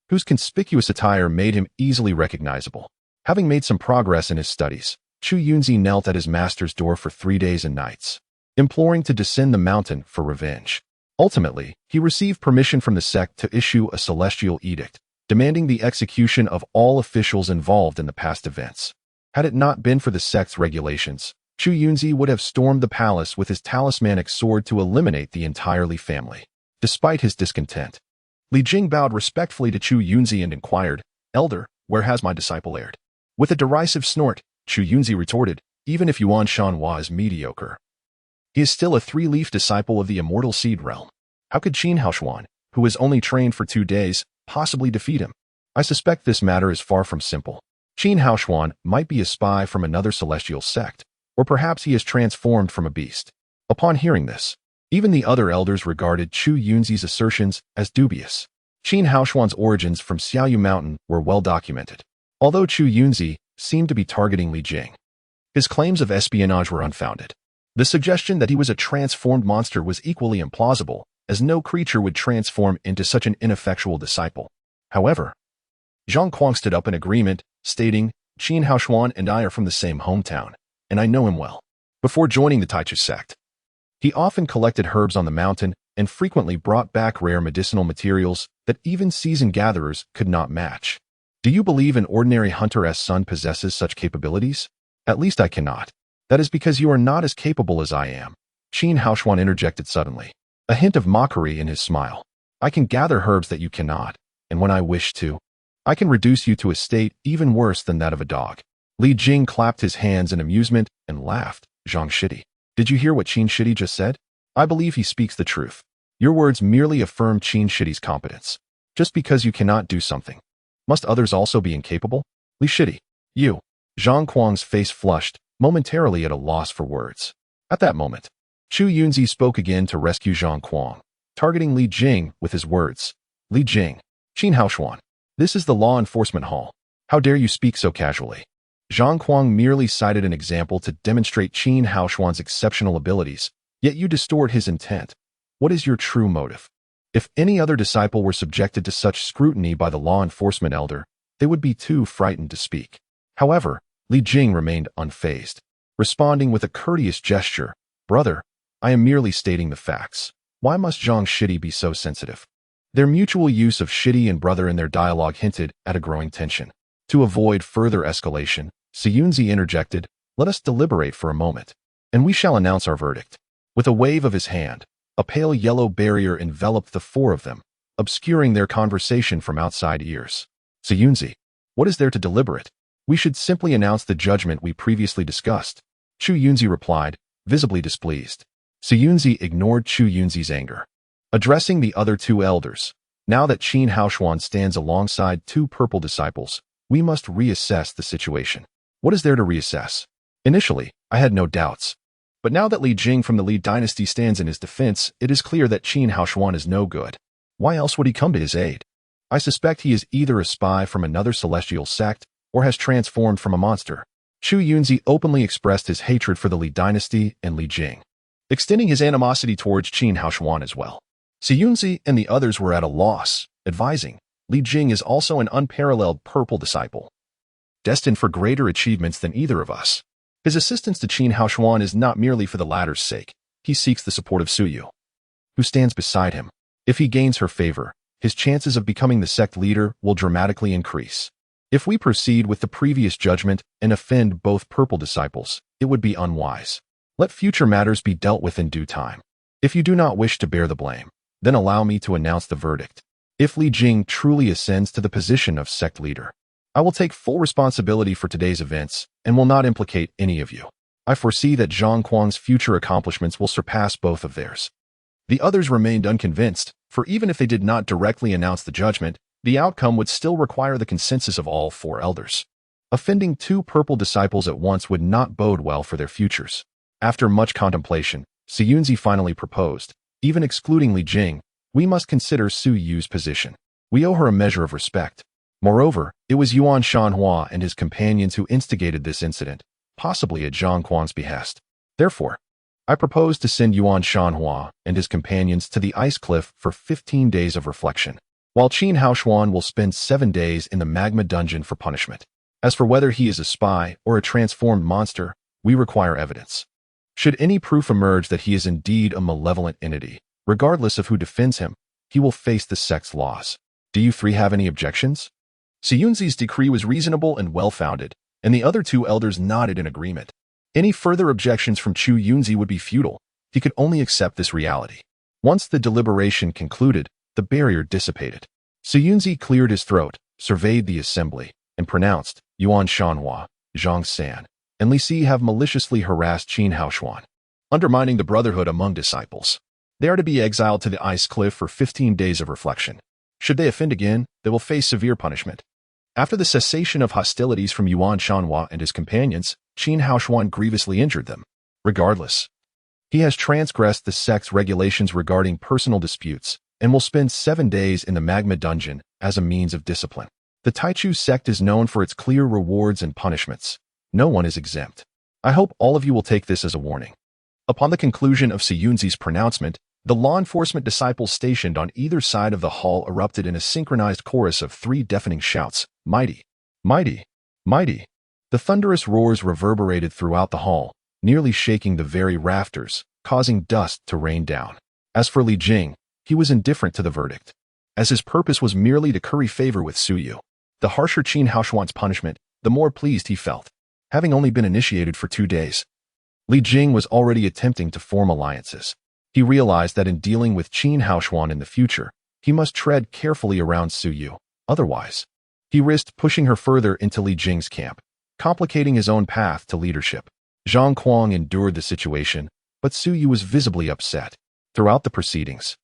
whose conspicuous attire made him easily recognizable. Having made some progress in his studies, Chu Yunzi knelt at his master's door for 3 days and nights, imploring to descend the mountain for revenge. Ultimately, he received permission from the sect to issue a celestial edict, demanding the execution of all officials involved in the past events. Had it not been for the sect's regulations, Chu Yunzi would have stormed the palace with his talismanic sword to eliminate the entire Li family. Despite his discontent, Li Jing bowed respectfully to Chu Yunzi and inquired, "Elder, where has my disciple erred?" With a derisive snort, Chu Yunzi retorted, "Even if Yuan Shanhua is mediocre, he is still a three-leaf disciple of the immortal seed realm. How could Qin Haoshuan, who was only trained for 2 days, possibly defeat him? I suspect this matter is far from simple. Qin Haoshuan might be a spy from another celestial sect, or perhaps he is transformed from a beast." Upon hearing this, even the other elders regarded Chu Yunzi's assertions as dubious. Qin Haoshuan's origins from Xiaoyu Mountain were well documented. Although Chu Yunzi seemed to be targeting Li Jing, his claims of espionage were unfounded. The suggestion that he was a transformed monster was equally implausible, as no creature would transform into such an ineffectual disciple. However, Zhang Kuang stood up in agreement, stating, "Qin Haoshuan and I are from the same hometown, and I know him well. Before joining the Taichu sect, he often collected herbs on the mountain and frequently brought back rare medicinal materials that even seasoned gatherers could not match. Do you believe an ordinary hunter's son possesses such capabilities? At least I cannot. That is because you are not as capable as I am." Qin Haoshuan interjected suddenly, a hint of mockery in his smile. "I can gather herbs that you cannot, and when I wish to, I can reduce you to a state even worse than that of a dog." Li Jing clapped his hands in amusement and laughed. "Zhang Shidi, did you hear what Qin Shidi just said? I believe he speaks the truth. Your words merely affirm Qin Shidi's competence. Just because you cannot do something, must others also be incapable? Li Shidi, you." Zhang Kuang's face flushed, momentarily at a loss for words. At that moment, Chu Yunzi spoke again to rescue Zhang Kuang, targeting Li Jing with his words. "Li Jing, Qin Haoshuan, this is the law enforcement hall. How dare you speak so casually?" Zhang Kuang merely cited an example to demonstrate Qin Haoshuan's exceptional abilities, yet you distort his intent. What is your true motive? If any other disciple were subjected to such scrutiny by the law enforcement elder, they would be too frightened to speak. However, Li Jing remained unfazed, responding with a courteous gesture. Brother, I am merely stating the facts. Why must Zhang Shidi be so sensitive? Their mutual use of Shidi and brother in their dialogue hinted at a growing tension. To avoid further escalation, Siyunzi interjected, let us deliberate for a moment, and we shall announce our verdict. With a wave of his hand, a pale yellow barrier enveloped the four of them, obscuring their conversation from outside ears. Siyunzi, what is there to deliberate? We should simply announce the judgment we previously discussed. Chu Yunzi replied, visibly displeased. Siyunzi ignored Chu Yunzi's anger. Addressing the other two elders, now that Qin Haoshuan stands alongside two purple disciples, we must reassess the situation. What is there to reassess? Initially, I had no doubts. But now that Li Jing from the Li dynasty stands in his defense, it is clear that Qin Haoshuan is no good. Why else would he come to his aid? I suspect he is either a spy from another celestial sect or has transformed from a monster. Chu Yunzi openly expressed his hatred for the Li dynasty and Li Jing, extending his animosity towards Qin Haoshuan as well. Siyunzi and the others were at a loss, advising, Li Jing is also an unparalleled purple disciple, destined for greater achievements than either of us. His assistance to Qin Haoshuan is not merely for the latter's sake. He seeks the support of Suyu, who stands beside him. If he gains her favor, his chances of becoming the sect leader will dramatically increase. If we proceed with the previous judgment and offend both purple disciples, it would be unwise. Let future matters be dealt with in due time. If you do not wish to bear the blame, then allow me to announce the verdict. If Li Jing truly ascends to the position of sect leader, I will take full responsibility for today's events and will not implicate any of you. I foresee that Zhang Kuang's future accomplishments will surpass both of theirs. The others remained unconvinced, for even if they did not directly announce the judgment, the outcome would still require the consensus of all four elders. Offending two purple disciples at once would not bode well for their futures. After much contemplation, Siyunzi finally proposed, even excluding Li Jing, we must consider Su Yu's position. We owe her a measure of respect. Moreover, it was Yuan Shanhua and his companions who instigated this incident, possibly at Zhang Kuang's behest. Therefore, I propose to send Yuan Shanhua and his companions to the ice cliff for 15 days of reflection, while Qin Haoshuan will spend 7 days in the magma dungeon for punishment. As for whether he is a spy or a transformed monster, we require evidence. Should any proof emerge that he is indeed a malevolent entity, regardless of who defends him, he will face the sect's laws. Do you three have any objections? Siyunzi's decree was reasonable and well-founded, and the other two elders nodded in agreement. Any further objections from Chu Yunzi would be futile. He could only accept this reality. Once the deliberation concluded, the barrier dissipated. Siyunzi cleared his throat, surveyed the assembly, and pronounced, Yuan Shanhua, Zhang San, and Li Si have maliciously harassed Qin Haoshuan, undermining the brotherhood among disciples. They are to be exiled to the ice cliff for 15 days of reflection. Should they offend again, they will face severe punishment. After the cessation of hostilities from Yuan Shanhua and his companions, Qin Haoshuan grievously injured them. Regardless, he has transgressed the sect's regulations regarding personal disputes and will spend 7 days in the magma dungeon as a means of discipline. The Taichu sect is known for its clear rewards and punishments. No one is exempt. I hope all of you will take this as a warning. Upon the conclusion of Siyunzi's pronouncement, the law enforcement disciples stationed on either side of the hall erupted in a synchronized chorus of 3 deafening shouts, mighty, mighty, mighty. The thunderous roars reverberated throughout the hall, nearly shaking the very rafters, causing dust to rain down. As for Li Jing, he was indifferent to the verdict, as his purpose was merely to curry favor with Suyu. The harsher Qin Haoshuan's punishment, the more pleased he felt. Having only been initiated for 2 days, Li Jing was already attempting to form alliances. He realized that in dealing with Qin Haoshuan in the future, he must tread carefully around Suyu. Otherwise, he risked pushing her further into Li Jing's camp, complicating his own path to leadership. Zhang Kuang endured the situation, but Suyu was visibly upset. Throughout the proceedings,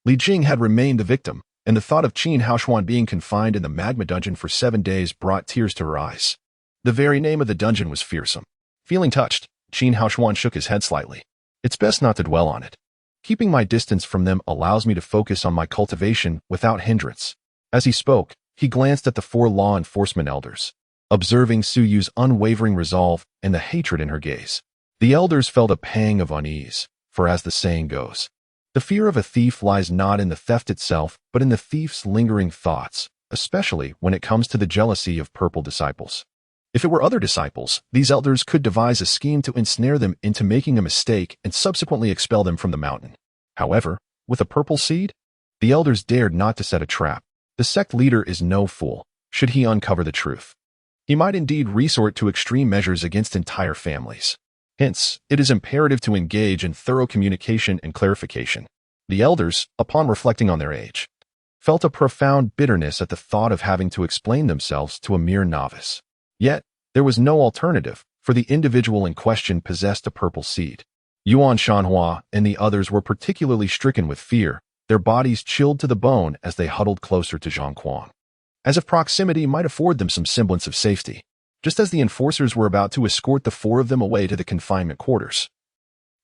Li Jing had remained the victim, and the thought of Qin Haoshuan being confined in the magma dungeon for 7 days brought tears to her eyes. The very name of the dungeon was fearsome. Feeling touched, Qin Haoshuan shook his head slightly. It's best not to dwell on it. Keeping my distance from them allows me to focus on my cultivation without hindrance. As he spoke, he glanced at the 4 law enforcement elders, observing Suyu's unwavering resolve and the hatred in her gaze. The elders felt a pang of unease, for as the saying goes, The fear of a thief lies not in the theft itself, but in the thief's lingering thoughts, especially when it comes to the jealousy of purple disciples. If it were other disciples, these elders could devise a scheme to ensnare them into making a mistake and subsequently expel them from the mountain. However, with a purple seed, the elders dared not to set a trap. The sect leader is no fool, should he uncover the truth. He might indeed resort to extreme measures against entire families. Hence, it is imperative to engage in thorough communication and clarification. The elders, upon reflecting on their age, felt a profound bitterness at the thought of having to explain themselves to a mere novice. Yet, there was no alternative, for the individual in question possessed a purple seed. Yuan Shanhua and the others were particularly stricken with fear, their bodies chilled to the bone as they huddled closer to Zhang Kuang, as if proximity might afford them some semblance of safety. Just as the enforcers were about to escort the four of them away to the confinement quarters,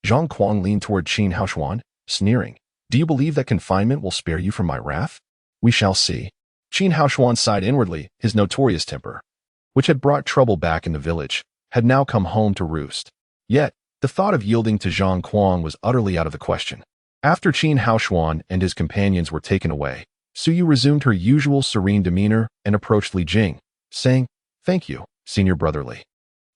Zhang Kuang leaned toward Qin Haoshuan, sneering, "Do you believe that confinement will spare you from my wrath? We shall see." Qin Haoshuan sighed inwardly. His notorious temper, which had brought trouble back in the village, had now come home to roost. Yet, the thought of yielding to Zhang Kuang was utterly out of the question. After Qin Haoshuan and his companions were taken away, Suyu resumed her usual serene demeanor and approached Li Jing, saying, "Thank you, Senior Brother Li,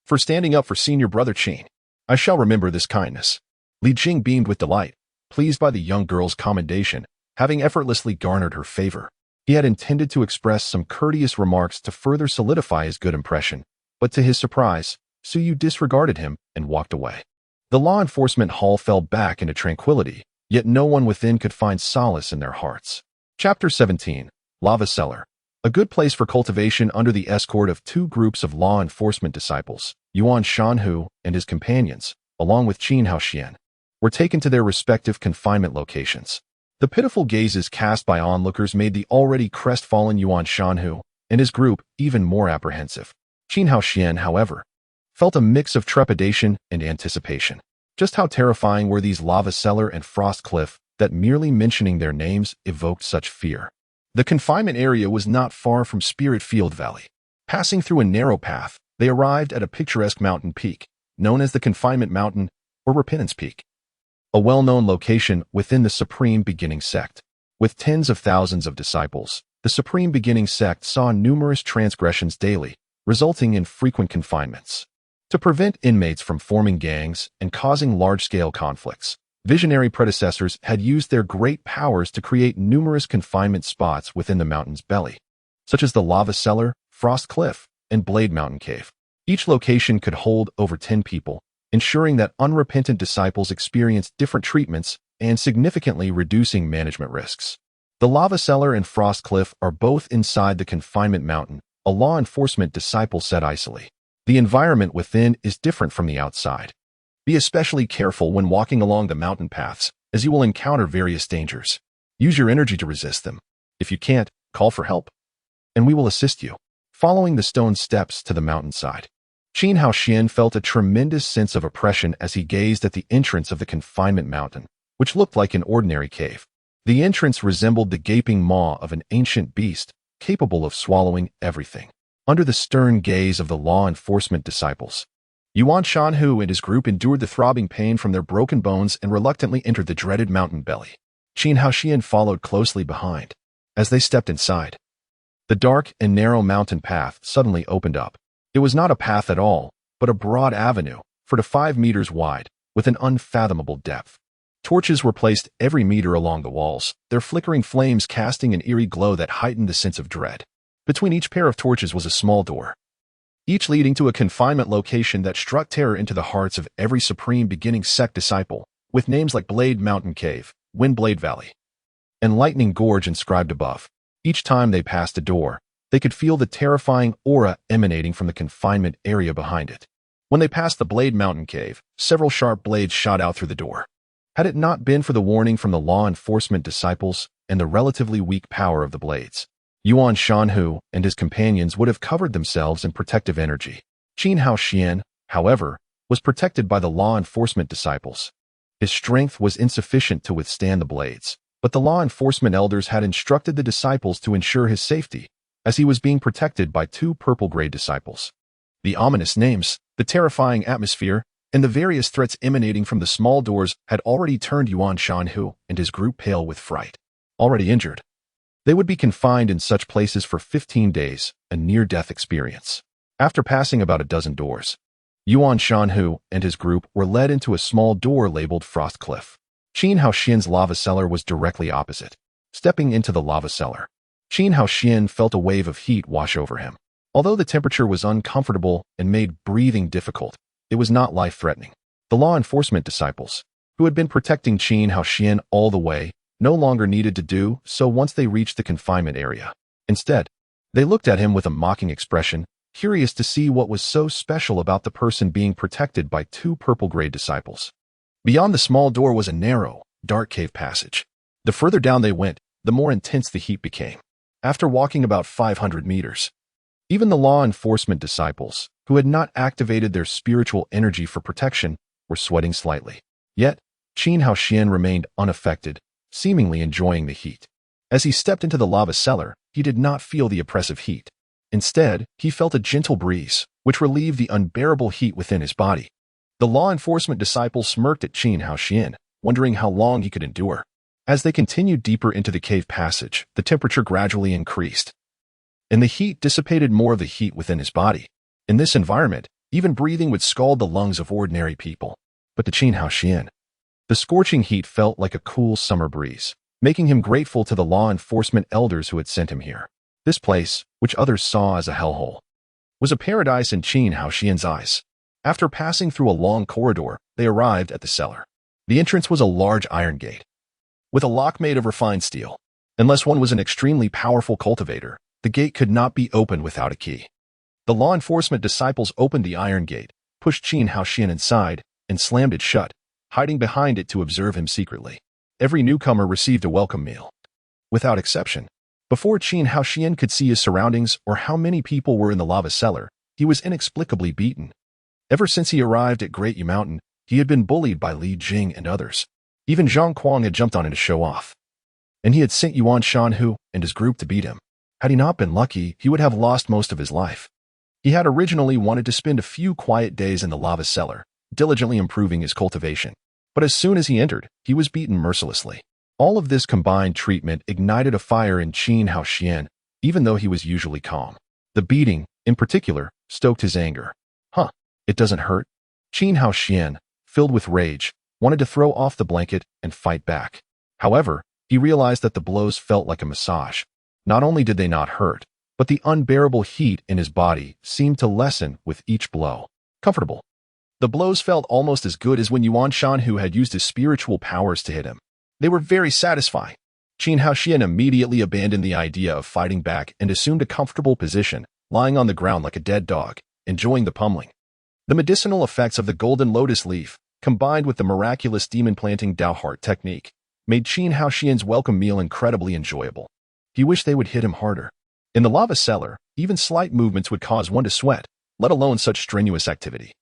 for standing up for Senior Brother Qin. I shall remember this kindness." Li Jing beamed with delight, pleased by the young girl's commendation, having effortlessly garnered her favor. He had intended to express some courteous remarks to further solidify his good impression, but to his surprise, Suyu disregarded him and walked away. The law enforcement hall fell back into tranquility, yet no one within could find solace in their hearts. Chapter 17. Lava Cellar. A good place for cultivation under the escort of two groups of law enforcement disciples, Yuan Shanhu and his companions, along with Qin Haoxian, were taken to their respective confinement locations. The pitiful gazes cast by onlookers made the already crestfallen Yuan Shanhu and his group even more apprehensive. Qin Haoxian, however, felt a mix of trepidation and anticipation. Just how terrifying were these lava cellar and frost cliff that merely mentioning their names evoked such fear. The confinement area was not far from Spirit Field Valley. Passing through a narrow path, they arrived at a picturesque mountain peak, known as the Confinement Mountain or Repentance Peak, a well-known location within the Supreme Beginning Sect. With tens of thousands of disciples, the Supreme Beginning Sect saw numerous transgressions daily, resulting in frequent confinements. To prevent inmates from forming gangs and causing large-scale conflicts, visionary predecessors had used their great powers to create numerous confinement spots within the mountain's belly, such as the Lava Cellar, Frost Cliff, and Blade Mountain Cave. Each location could hold over 10 people, ensuring that unrepentant disciples experienced different treatments and significantly reducing management risks. The Lava Cellar and Frost Cliff are both inside the Confinement Mountain, a law enforcement disciple said icily. The environment within is different from the outside. Be especially careful when walking along the mountain paths, as you will encounter various dangers. Use your energy to resist them. If you can't, call for help, and we will assist you. Following the stone steps to the mountainside, Qin Haoxian felt a tremendous sense of oppression as he gazed at the entrance of the Confinement Mountain, which looked like an ordinary cave. The entrance resembled the gaping maw of an ancient beast, capable of swallowing everything. Under the stern gaze of the law enforcement disciples, Yuan Shanhu and his group endured the throbbing pain from their broken bones and reluctantly entered the dreaded mountain belly. Qin Haoxian followed closely behind. As they stepped inside, the dark and narrow mountain path suddenly opened up. It was not a path at all, but a broad avenue, 4 to 5 meters wide, with an unfathomable depth. Torches were placed every meter along the walls, their flickering flames casting an eerie glow that heightened the sense of dread. Between each pair of torches was a small door, each leading to a confinement location that struck terror into the hearts of every Supreme Beginning Sect disciple, with names like Blade Mountain Cave, Windblade Valley, and Lightning Gorge inscribed above. Each time they passed a door, they could feel the terrifying aura emanating from the confinement area behind it. When they passed the Blade Mountain Cave, several sharp blades shot out through the door. Had it not been for the warning from the law enforcement disciples and the relatively weak power of the blades, Yuan Shanhu and his companions would have covered themselves in protective energy. Qin Haoxian, however, was protected by the law enforcement disciples. His strength was insufficient to withstand the blades, but the law enforcement elders had instructed the disciples to ensure his safety, as he was being protected by 2 purple-gray disciples. The ominous names, the terrifying atmosphere, and the various threats emanating from the small doors had already turned Yuan Shanhu and his group pale with fright. Already injured, they would be confined in such places for 15 days, a near-death experience. After passing about a dozen doors, Yuan Shanhu and his group were led into a small door labeled Frost Cliff. Qin Haoxian's lava cellar was directly opposite. Stepping into the lava cellar, Qin Haoxian felt a wave of heat wash over him. Although the temperature was uncomfortable and made breathing difficult, it was not life-threatening. The law enforcement disciples, who had been protecting Qin Haoxian all the way, no longer needed to do so once they reached the confinement area. Instead, they looked at him with a mocking expression, curious to see what was so special about the person being protected by two purple-gray disciples. Beyond the small door was a narrow, dark cave passage. The further down they went, the more intense the heat became. After walking about 500 meters, even the law enforcement disciples, who had not activated their spiritual energy for protection, were sweating slightly. Yet, Qin Haoxian remained unaffected, seemingly enjoying the heat. As he stepped into the lava cellar, he did not feel the oppressive heat. Instead, he felt a gentle breeze, which relieved the unbearable heat within his body. The law enforcement disciple smirked at Qin Haoxian, wondering how long he could endure. As they continued deeper into the cave passage, the temperature gradually increased, and the heat dissipated more of the heat within his body. In this environment, even breathing would scald the lungs of ordinary people. But to Qin Haoxian, the scorching heat felt like a cool summer breeze, making him grateful to the law enforcement elders who had sent him here. This place, which others saw as a hellhole, was a paradise in Qin Haoxian's eyes. After passing through a long corridor, they arrived at the cellar. The entrance was a large iron gate, with a lock made of refined steel. Unless one was an extremely powerful cultivator, the gate could not be opened without a key. The law enforcement disciples opened the iron gate, pushed Qin Haoxian inside, and slammed it shut, hiding behind it to observe him secretly. Every newcomer received a welcome meal, without exception. Before Qin Haoxian could see his surroundings or how many people were in the lava cellar, he was inexplicably beaten. Ever since he arrived at Great Yu Mountain, he had been bullied by Li Jing and others. Even Zhang Kuang had jumped on him to show off, and he had sent Yuan Shanhu and his group to beat him. Had he not been lucky, he would have lost most of his life. He had originally wanted to spend a few quiet days in the lava cellar, diligently improving his cultivation. But as soon as he entered, he was beaten mercilessly. All of this combined treatment ignited a fire in Qin Haoxian, even though he was usually calm. The beating, in particular, stoked his anger. It doesn't hurt? Qin Haoxian, filled with rage, wanted to throw off the blanket and fight back. However, he realized that the blows felt like a massage. Not only did they not hurt, but the unbearable heat in his body seemed to lessen with each blow. Comfortable. The blows felt almost as good as when Yuan Shanhu had used his spiritual powers to hit him. They were very satisfying. Qin Haoxian immediately abandoned the idea of fighting back and assumed a comfortable position, lying on the ground like a dead dog, enjoying the pummeling. The medicinal effects of the golden lotus leaf, combined with the miraculous demon-planting Dao Heart technique, made Qin Haoxian's welcome meal incredibly enjoyable. He wished they would hit him harder. In the lava cellar, even slight movements would cause one to sweat, let alone such strenuous activity.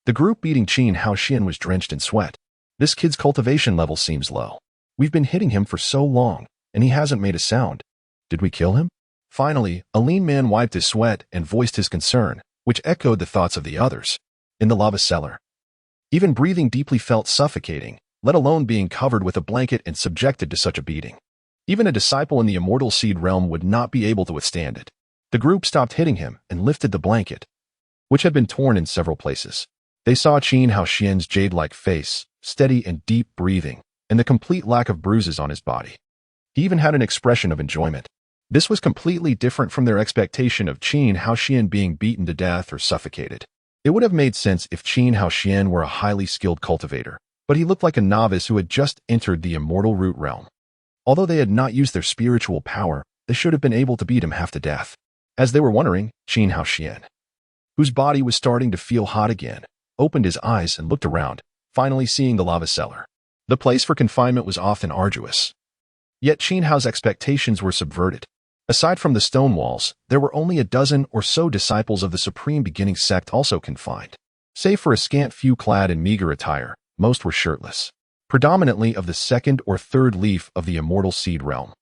The group beating Qin Haoxian was drenched in sweat. This kid's cultivation level seems low. We've been hitting him for so long, and he hasn't made a sound. Did we kill him? Finally, a lean man wiped his sweat and voiced his concern, which echoed the thoughts of the others. In the lava cellar, even breathing deeply felt suffocating, let alone being covered with a blanket and subjected to such a beating. Even a disciple in the immortal seed realm would not be able to withstand it. The group stopped hitting him and lifted the blanket, which had been torn in several places. They saw Qin Haoxian's jade-like face, steady and deep breathing, and the complete lack of bruises on his body. He even had an expression of enjoyment. This was completely different from their expectation of Qin Haoxian being beaten to death or suffocated. It would have made sense if Qin Haoxian were a highly skilled cultivator, but he looked like a novice who had just entered the immortal root realm. Although they had not used their spiritual power, they should have been able to beat him half to death. As they were wondering, Qin Haoxian, whose body was starting to feel hot again, opened his eyes and looked around, finally seeing the lava cellar. The place for confinement was often arduous. Yet Qin Hao's expectations were subverted. Aside from the stone walls, there were only a dozen or so disciples of the Supreme Beginning sect also confined. Save for a scant few clad in meager attire, most were shirtless. Predominantly of the second or third leaf of the immortal seed realm.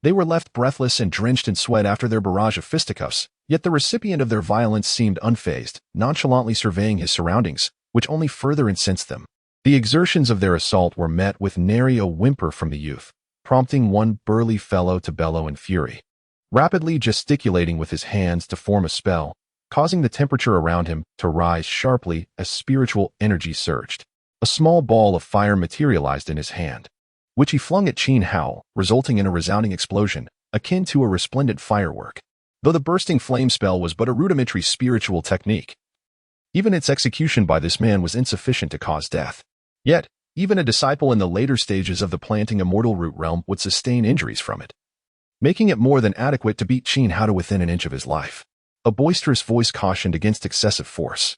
They were left breathless and drenched in sweat after their barrage of fisticuffs, yet the recipient of their violence seemed unfazed, nonchalantly surveying his surroundings, which only further incensed them. The exertions of their assault were met with nary a whimper from the youth, prompting one burly fellow to bellow in fury, rapidly gesticulating with his hands to form a spell, causing the temperature around him to rise sharply as spiritual energy surged. A small ball of fire materialized in his hand, which he flung at Qin Hao, resulting in a resounding explosion, akin to a resplendent firework. Though the bursting flame spell was but a rudimentary spiritual technique, even its execution by this man was insufficient to cause death. Yet, even a disciple in the later stages of the planting immortal root realm would sustain injuries from it, making it more than adequate to beat Qin Hao to within an inch of his life. A boisterous voice cautioned against excessive force,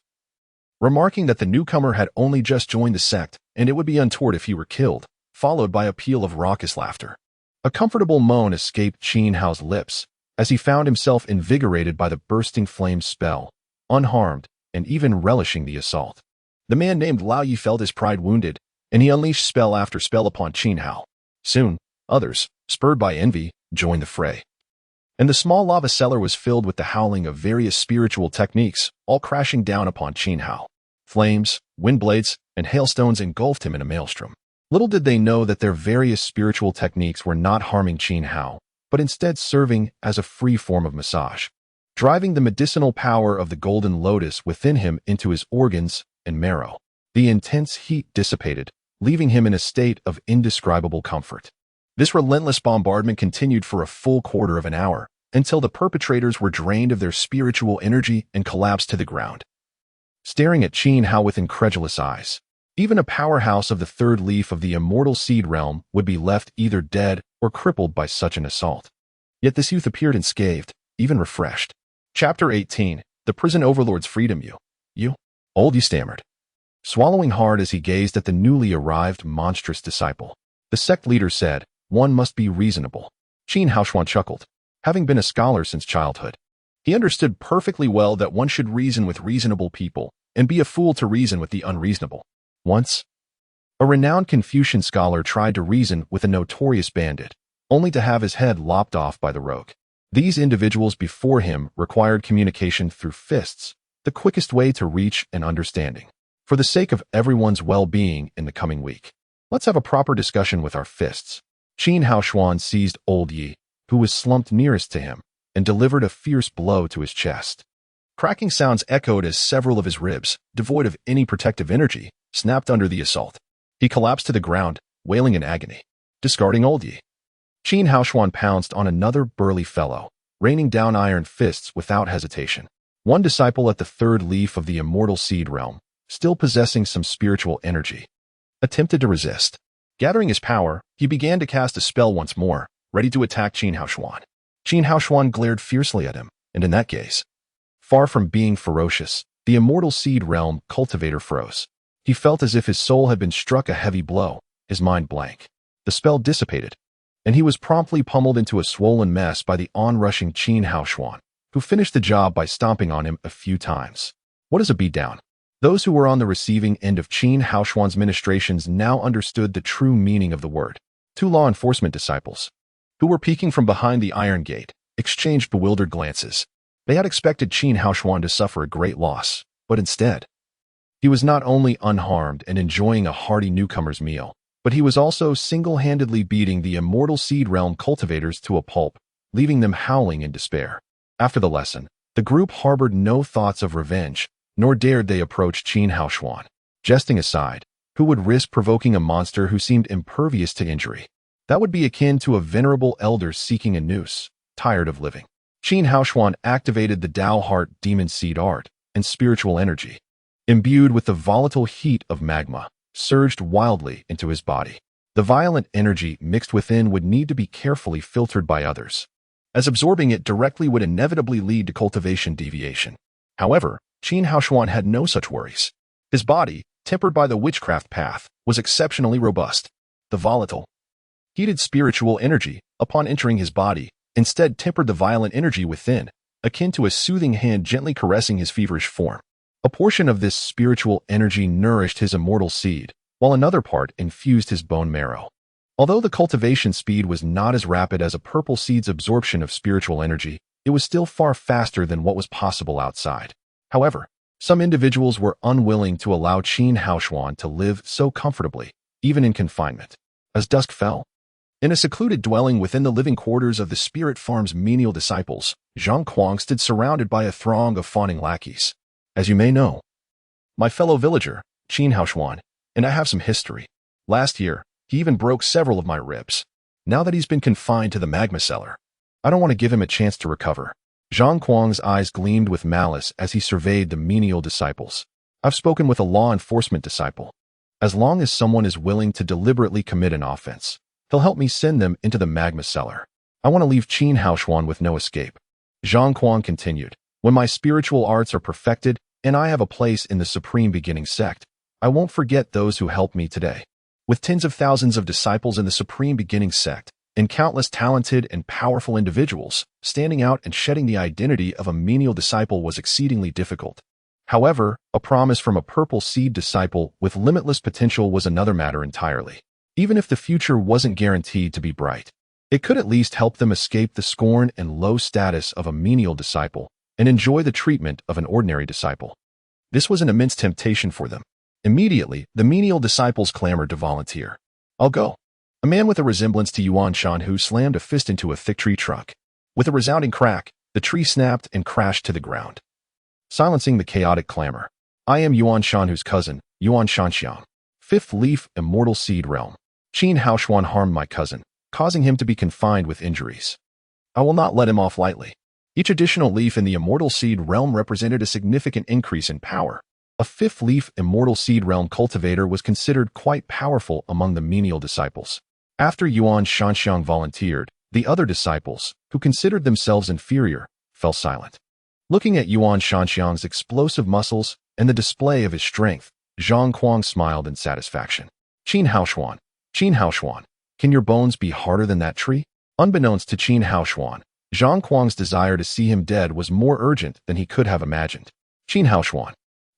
remarking that the newcomer had only just joined the sect and it would be untoward if he were killed, followed by a peal of raucous laughter. A comfortable moan escaped Qin Hao's lips as he found himself invigorated by the bursting flame spell, unharmed and even relishing the assault. The man named Lao Yi felt his pride wounded, and he unleashed spell after spell upon Qin Hao. Soon, others, spurred by envy, joined the fray, and the small lava cellar was filled with the howling of various spiritual techniques, all crashing down upon Qin Hao. Flames, wind blades, and hailstones engulfed him in a maelstrom. Little did they know that their various spiritual techniques were not harming Qin Hao, but instead serving as a free form of massage, driving the medicinal power of the golden lotus within him into his organs and marrow. The intense heat dissipated, leaving him in a state of indescribable comfort. This relentless bombardment continued for a full quarter of an hour, until the perpetrators were drained of their spiritual energy and collapsed to the ground, staring at Qin Hao with incredulous eyes. Even a powerhouse of the third leaf of the immortal seed realm would be left either dead or crippled by such an assault. Yet this youth appeared unscathed, even refreshed. Chapter 18. The Prison Overlord's Freedom. You? Old Yi stammered, swallowing hard as he gazed at the newly arrived monstrous disciple. The sect leader said, "One must be reasonable." Qin Haoshuan chuckled. Having been a scholar since childhood, he understood perfectly well that one should reason with reasonable people and be a fool to reason with the unreasonable. Once, a renowned Confucian scholar tried to reason with a notorious bandit, only to have his head lopped off by the rogue. These individuals before him required communication through fists, the quickest way to reach an understanding. For the sake of everyone's well-being in the coming week, let's have a proper discussion with our fists. Qin Haoshuan seized old Yi, who was slumped nearest to him, and delivered a fierce blow to his chest. Cracking sounds echoed as several of his ribs, devoid of any protective energy, snapped under the assault. He collapsed to the ground, wailing in agony. Discarding old Yi, Qin Haoshuan pounced on another burly fellow, raining down iron fists without hesitation. One disciple at the third leaf of the immortal seed realm, still possessing some spiritual energy, attempted to resist. Gathering his power, he began to cast a spell once more, ready to attack Qin Haoshuan. Qin Haoshuan glared fiercely at him, and in that gaze, far from being ferocious, the immortal seed realm cultivator froze. He felt as if his soul had been struck a heavy blow, his mind blank. The spell dissipated, and he was promptly pummeled into a swollen mess by the onrushing Qin Haoshuan, who finished the job by stomping on him a few times. What is a beatdown? Those who were on the receiving end of Qin Haoshuan's ministrations now understood the true meaning of the word. Two law enforcement disciples, who were peeking from behind the iron gate, exchanged bewildered glances. They had expected Qin Haoshuan to suffer a great loss, but instead, he was not only unharmed and enjoying a hearty newcomer's meal, but he was also single-handedly beating the immortal seed realm cultivators to a pulp, leaving them howling in despair. After the lesson, the group harbored no thoughts of revenge, nor dared they approach Qin Haoshuan. Jesting aside, who would risk provoking a monster who seemed impervious to injury? That would be akin to a venerable elder seeking a noose, tired of living. Qin Haoshuan activated the Tao Heart demon seed art, and spiritual energy, imbued with the volatile heat of magma, surged wildly into his body. The violent energy mixed within would need to be carefully filtered by others, as absorbing it directly would inevitably lead to cultivation deviation. However, Qin Haoshuan had no such worries. His body, tempered by the witchcraft path, was exceptionally robust. The volatile, heated spiritual energy, upon entering his body, instead tempered the violent energy within, akin to a soothing hand gently caressing his feverish form. A portion of this spiritual energy nourished his immortal seed, while another part infused his bone marrow. Although the cultivation speed was not as rapid as a purple seed's absorption of spiritual energy, it was still far faster than what was possible outside. However, Some individuals were unwilling to allow Qin Haoshuan to live so comfortably, even in confinement. As dusk fell, in a secluded dwelling within the living quarters of the Spirit Farm's menial disciples, Zhang Kuang stood surrounded by a throng of fawning lackeys. As you may know, my fellow villager, Qin Haoshuan, and I have some history. Last year, he even broke several of my ribs. Now that he's been confined to the magma cellar, I don't want to give him a chance to recover. Zhang Kuang's eyes gleamed with malice as he surveyed the menial disciples. I've spoken with a law enforcement disciple. As long as someone is willing to deliberately commit an offense, he'll help me send them into the magma cellar. I want to leave Qin Haoshuan with no escape. Zhang Kuang continued, when my spiritual arts are perfected and I have a place in the Supreme Beginning sect, I won't forget those who helped me today. With tens of thousands of disciples in the Supreme Beginning sect, and countless talented and powerful individuals, standing out and shedding the identity of a menial disciple was exceedingly difficult. However, a promise from a purple seed disciple with limitless potential was another matter entirely. Even if the future wasn't guaranteed to be bright, it could at least help them escape the scorn and low status of a menial disciple and enjoy the treatment of an ordinary disciple. This was an immense temptation for them. Immediately, the menial disciples clamored to volunteer. I'll go. A man with a resemblance to Yuan Shanhu slammed a fist into a thick tree trunk. With a resounding crack, the tree snapped and crashed to the ground, silencing the chaotic clamor. I am Yuan Shanhu's cousin, Yuan Shanxiang. Fifth leaf, immortal seed realm. Qin Haoshuan harmed my cousin, causing him to be confined with injuries. I will not let him off lightly. Each additional leaf in the immortal seed realm represented a significant increase in power. A fifth leaf immortal seed realm cultivator was considered quite powerful among the menial disciples. After Yuan Shanxiang volunteered, the other disciples, who considered themselves inferior, fell silent. Looking at Yuan Shanxiang's explosive muscles and the display of his strength, Zhang Kuang smiled in satisfaction. Qin Haoshuan, can your bones be harder than that tree? Unbeknownst to Qin Haoshuan, Zhang Kuang's desire to see him dead was more urgent than he could have imagined. Qin Haoshuan,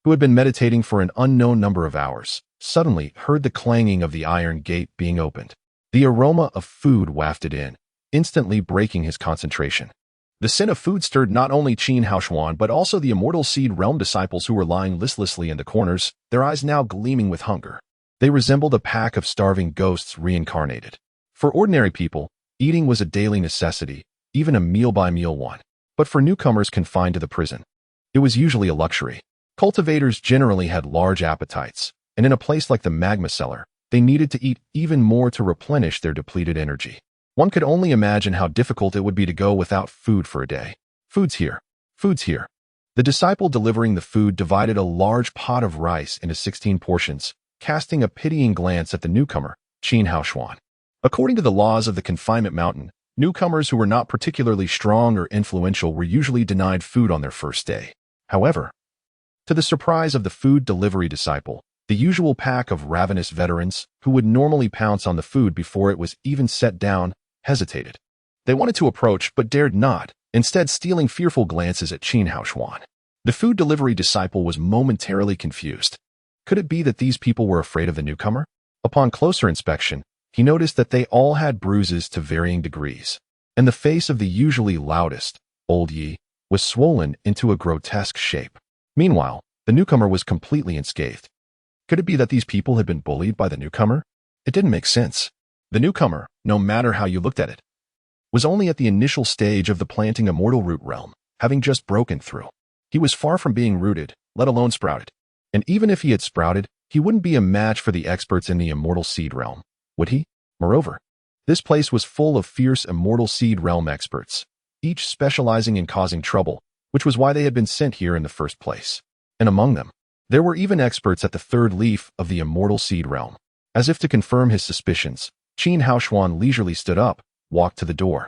who had been meditating for an unknown number of hours, suddenly heard the clanging of the iron gate being opened. The aroma of food wafted in, instantly breaking his concentration. The scent of food stirred not only Qin Haoshuan but also the immortal seed realm disciples who were lying listlessly in the corners, their eyes now gleaming with hunger. They resembled a pack of starving ghosts reincarnated. For ordinary people, eating was a daily necessity, even a meal-by-meal one. But for newcomers confined to the prison, it was usually a luxury. Cultivators generally had large appetites, and in a place like the magma cellar, they needed to eat even more to replenish their depleted energy. One could only imagine how difficult it would be to go without food for a day. Food's here. Food's here. The disciple delivering the food divided a large pot of rice into 16 portions, casting a pitying glance at the newcomer, Qin Haoshuan. According to the laws of the confinement mountain, newcomers who were not particularly strong or influential were usually denied food on their first day. However, to the surprise of the food delivery disciple, the usual pack of ravenous veterans, who would normally pounce on the food before it was even set down, hesitated. They wanted to approach but dared not, instead stealing fearful glances at Qin Haoshuan. The food delivery disciple was momentarily confused. Could it be that these people were afraid of the newcomer? Upon closer inspection, he noticed that they all had bruises to varying degrees, and the face of the usually loudest, Old Yi, was swollen into a grotesque shape. Meanwhile, the newcomer was completely unscathed. Could it be that these people had been bullied by the newcomer? It didn't make sense. The newcomer, no matter how you looked at it, was only at the initial stage of the planting immortal root realm, having just broken through. He was far from being rooted, let alone sprouted. And even if he had sprouted, he wouldn't be a match for the experts in the immortal seed realm, would he? Moreover, this place was full of fierce immortal seed realm experts, each specializing in causing trouble, which was why they had been sent here in the first place. And among them, there were even experts at the third leaf of the immortal seed realm. As if to confirm his suspicions, Qin Haoshuan leisurely stood up, walked to the door,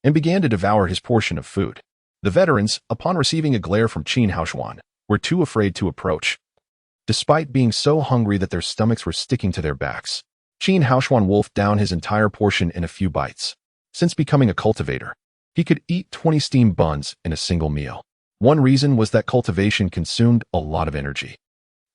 and began to devour his portion of food. The veterans, upon receiving a glare from Qin Haoshuan, were too afraid to approach, despite being so hungry that their stomachs were sticking to their backs. Qin Haoshuan wolfed down his entire portion in a few bites. Since becoming a cultivator, he could eat 20 steamed buns in a single meal. One reason was that cultivation consumed a lot of energy,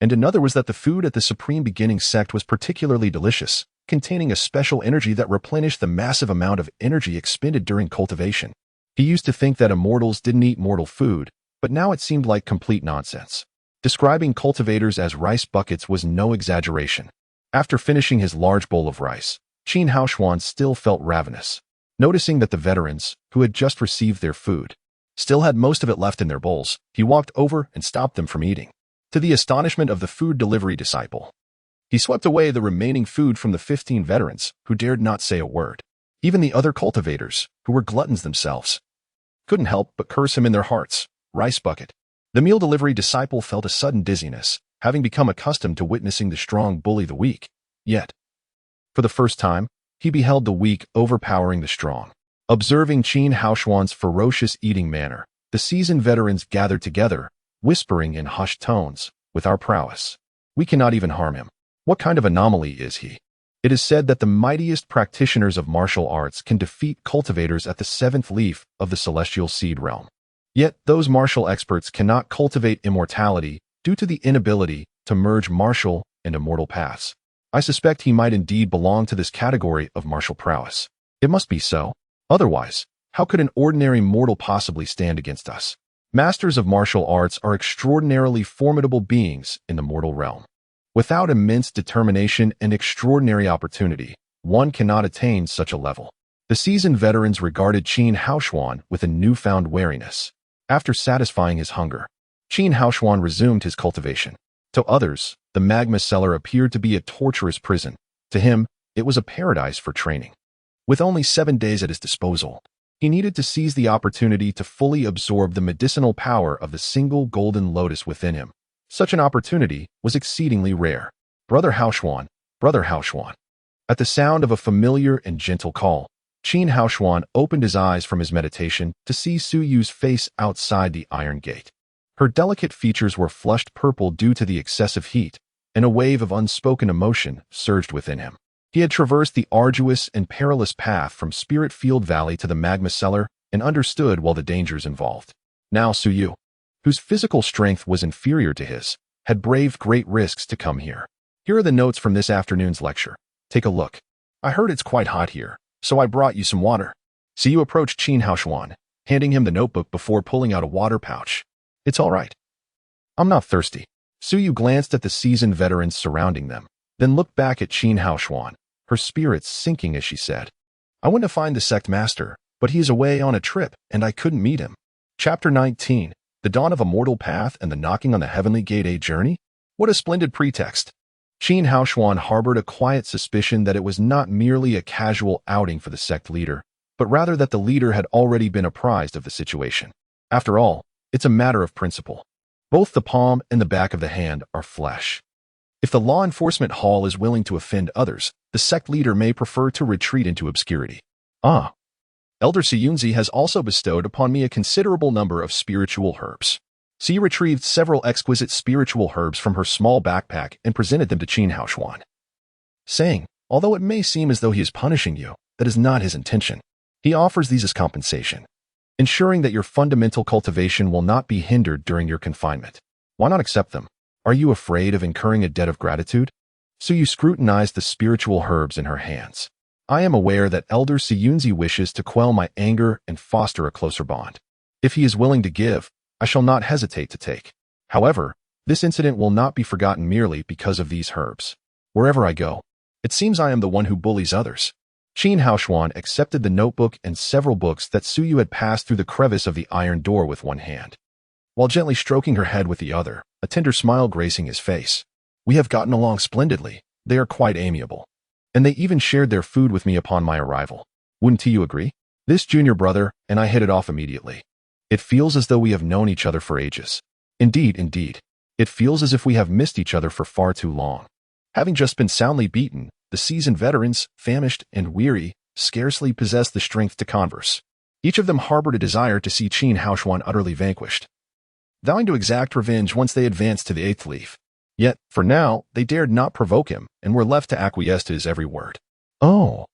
and another was that the food at the Supreme Beginning sect was particularly delicious, containing a special energy that replenished the massive amount of energy expended during cultivation. He used to think that immortals didn't eat mortal food, but now it seemed like complete nonsense. Describing cultivators as rice buckets was no exaggeration. After finishing his large bowl of rice, Qin Haoshuan still felt ravenous. Noticing that the veterans, who had just received their food, still had most of it left in their bowls, he walked over and stopped them from eating. To the astonishment of the food delivery disciple, he swept away the remaining food from the 15 veterans, who dared not say a word. Even the other cultivators, who were gluttons themselves, couldn't help but curse him in their hearts. Rice bucket. The meal delivery disciple felt a sudden dizziness, having become accustomed to witnessing the strong bully the weak. Yet, for the first time, he beheld the weak overpowering the strong. Observing Qin Haoshuan's ferocious eating manner, the seasoned veterans gathered together, whispering in hushed tones, "With our prowess, we cannot even harm him. What kind of anomaly is he?" It is said that the mightiest practitioners of martial arts can defeat cultivators at the seventh leaf of the celestial seed realm. Yet those martial experts cannot cultivate immortality due to the inability to merge martial and immortal paths. I suspect he might indeed belong to this category of martial prowess. It must be so. Otherwise, how could an ordinary mortal possibly stand against us? Masters of martial arts are extraordinarily formidable beings in the mortal realm. Without immense determination and extraordinary opportunity, one cannot attain such a level. The seasoned veterans regarded Qin Haoshuan with a newfound wariness. After satisfying his hunger, Qin Haoshuan resumed his cultivation. To others, the magma cellar appeared to be a torturous prison. To him, it was a paradise for training. With only 7 days at his disposal, he needed to seize the opportunity to fully absorb the medicinal power of the single golden lotus within him. Such an opportunity was exceedingly rare. "Brother Haoshuan, Brother Haoshuan." At the sound of a familiar and gentle call, Qin Haoshuan opened his eyes from his meditation to see Su Yu's face outside the iron gate. Her delicate features were flushed purple due to the excessive heat, and a wave of unspoken emotion surged within him. He had traversed the arduous and perilous path from Spirit Field Valley to the magma cellar and understood well the dangers involved. Now Su Yu, whose physical strength was inferior to his, had braved great risks to come here. Here are the notes from this afternoon's lecture. Take a look. I heard it's quite hot here, so I brought you some water. Su Yu approached Qin Haoshuan, handing him the notebook before pulling out a water pouch. "It's all right. I'm not thirsty." Su Yu glanced at the seasoned veterans surrounding them, then looked back at Qin Haoshuan, her spirits sinking as she said, "I went to find the sect master, but he is away on a trip, and I couldn't meet him." Chapter 19. The Dawn of a Mortal Path and the Knocking on the Heavenly Gate A Journey? What a splendid pretext. Qin Haoshuan harbored a quiet suspicion that it was not merely a casual outing for the sect leader, but rather that the leader had already been apprised of the situation. After all, it's a matter of principle. Both the palm and the back of the hand are flesh. If the law enforcement hall is willing to offend others, the sect leader may prefer to retreat into obscurity. Elder Siyunzi has also bestowed upon me a considerable number of spiritual herbs. She retrieved several exquisite spiritual herbs from her small backpack and presented them to Qin Haoshuan, saying, "Although it may seem as though he is punishing you, that is not his intention. He offers these as compensation, ensuring that your fundamental cultivation will not be hindered during your confinement. Why not accept them? Are you afraid of incurring a debt of gratitude?" Su Yu scrutinized the spiritual herbs in her hands. "I am aware that Elder Siyunzi wishes to quell my anger and foster a closer bond. If he is willing to give, I shall not hesitate to take. However, this incident will not be forgotten merely because of these herbs. Wherever I go, it seems I am the one who bullies others." Qin Haoshuan accepted the notebook and several books that Su Yu had passed through the crevice of the iron door with one hand, while gently stroking her head with the other, a tender smile gracing his face. "We have gotten along splendidly. They are quite amiable. And they even shared their food with me upon my arrival. Wouldn't you agree? This junior brother and I hit it off immediately. It feels as though we have known each other for ages. Indeed. It feels as if we have missed each other for far too long." Having just been soundly beaten, the seasoned veterans, famished and weary, scarcely possessed the strength to converse. Each of them harbored a desire to see Qin Haoshuan utterly vanquished, vowing to exact revenge once they advanced to the eighth leaf. Yet, for now, they dared not provoke him and were left to acquiesce to his every word. "Oh,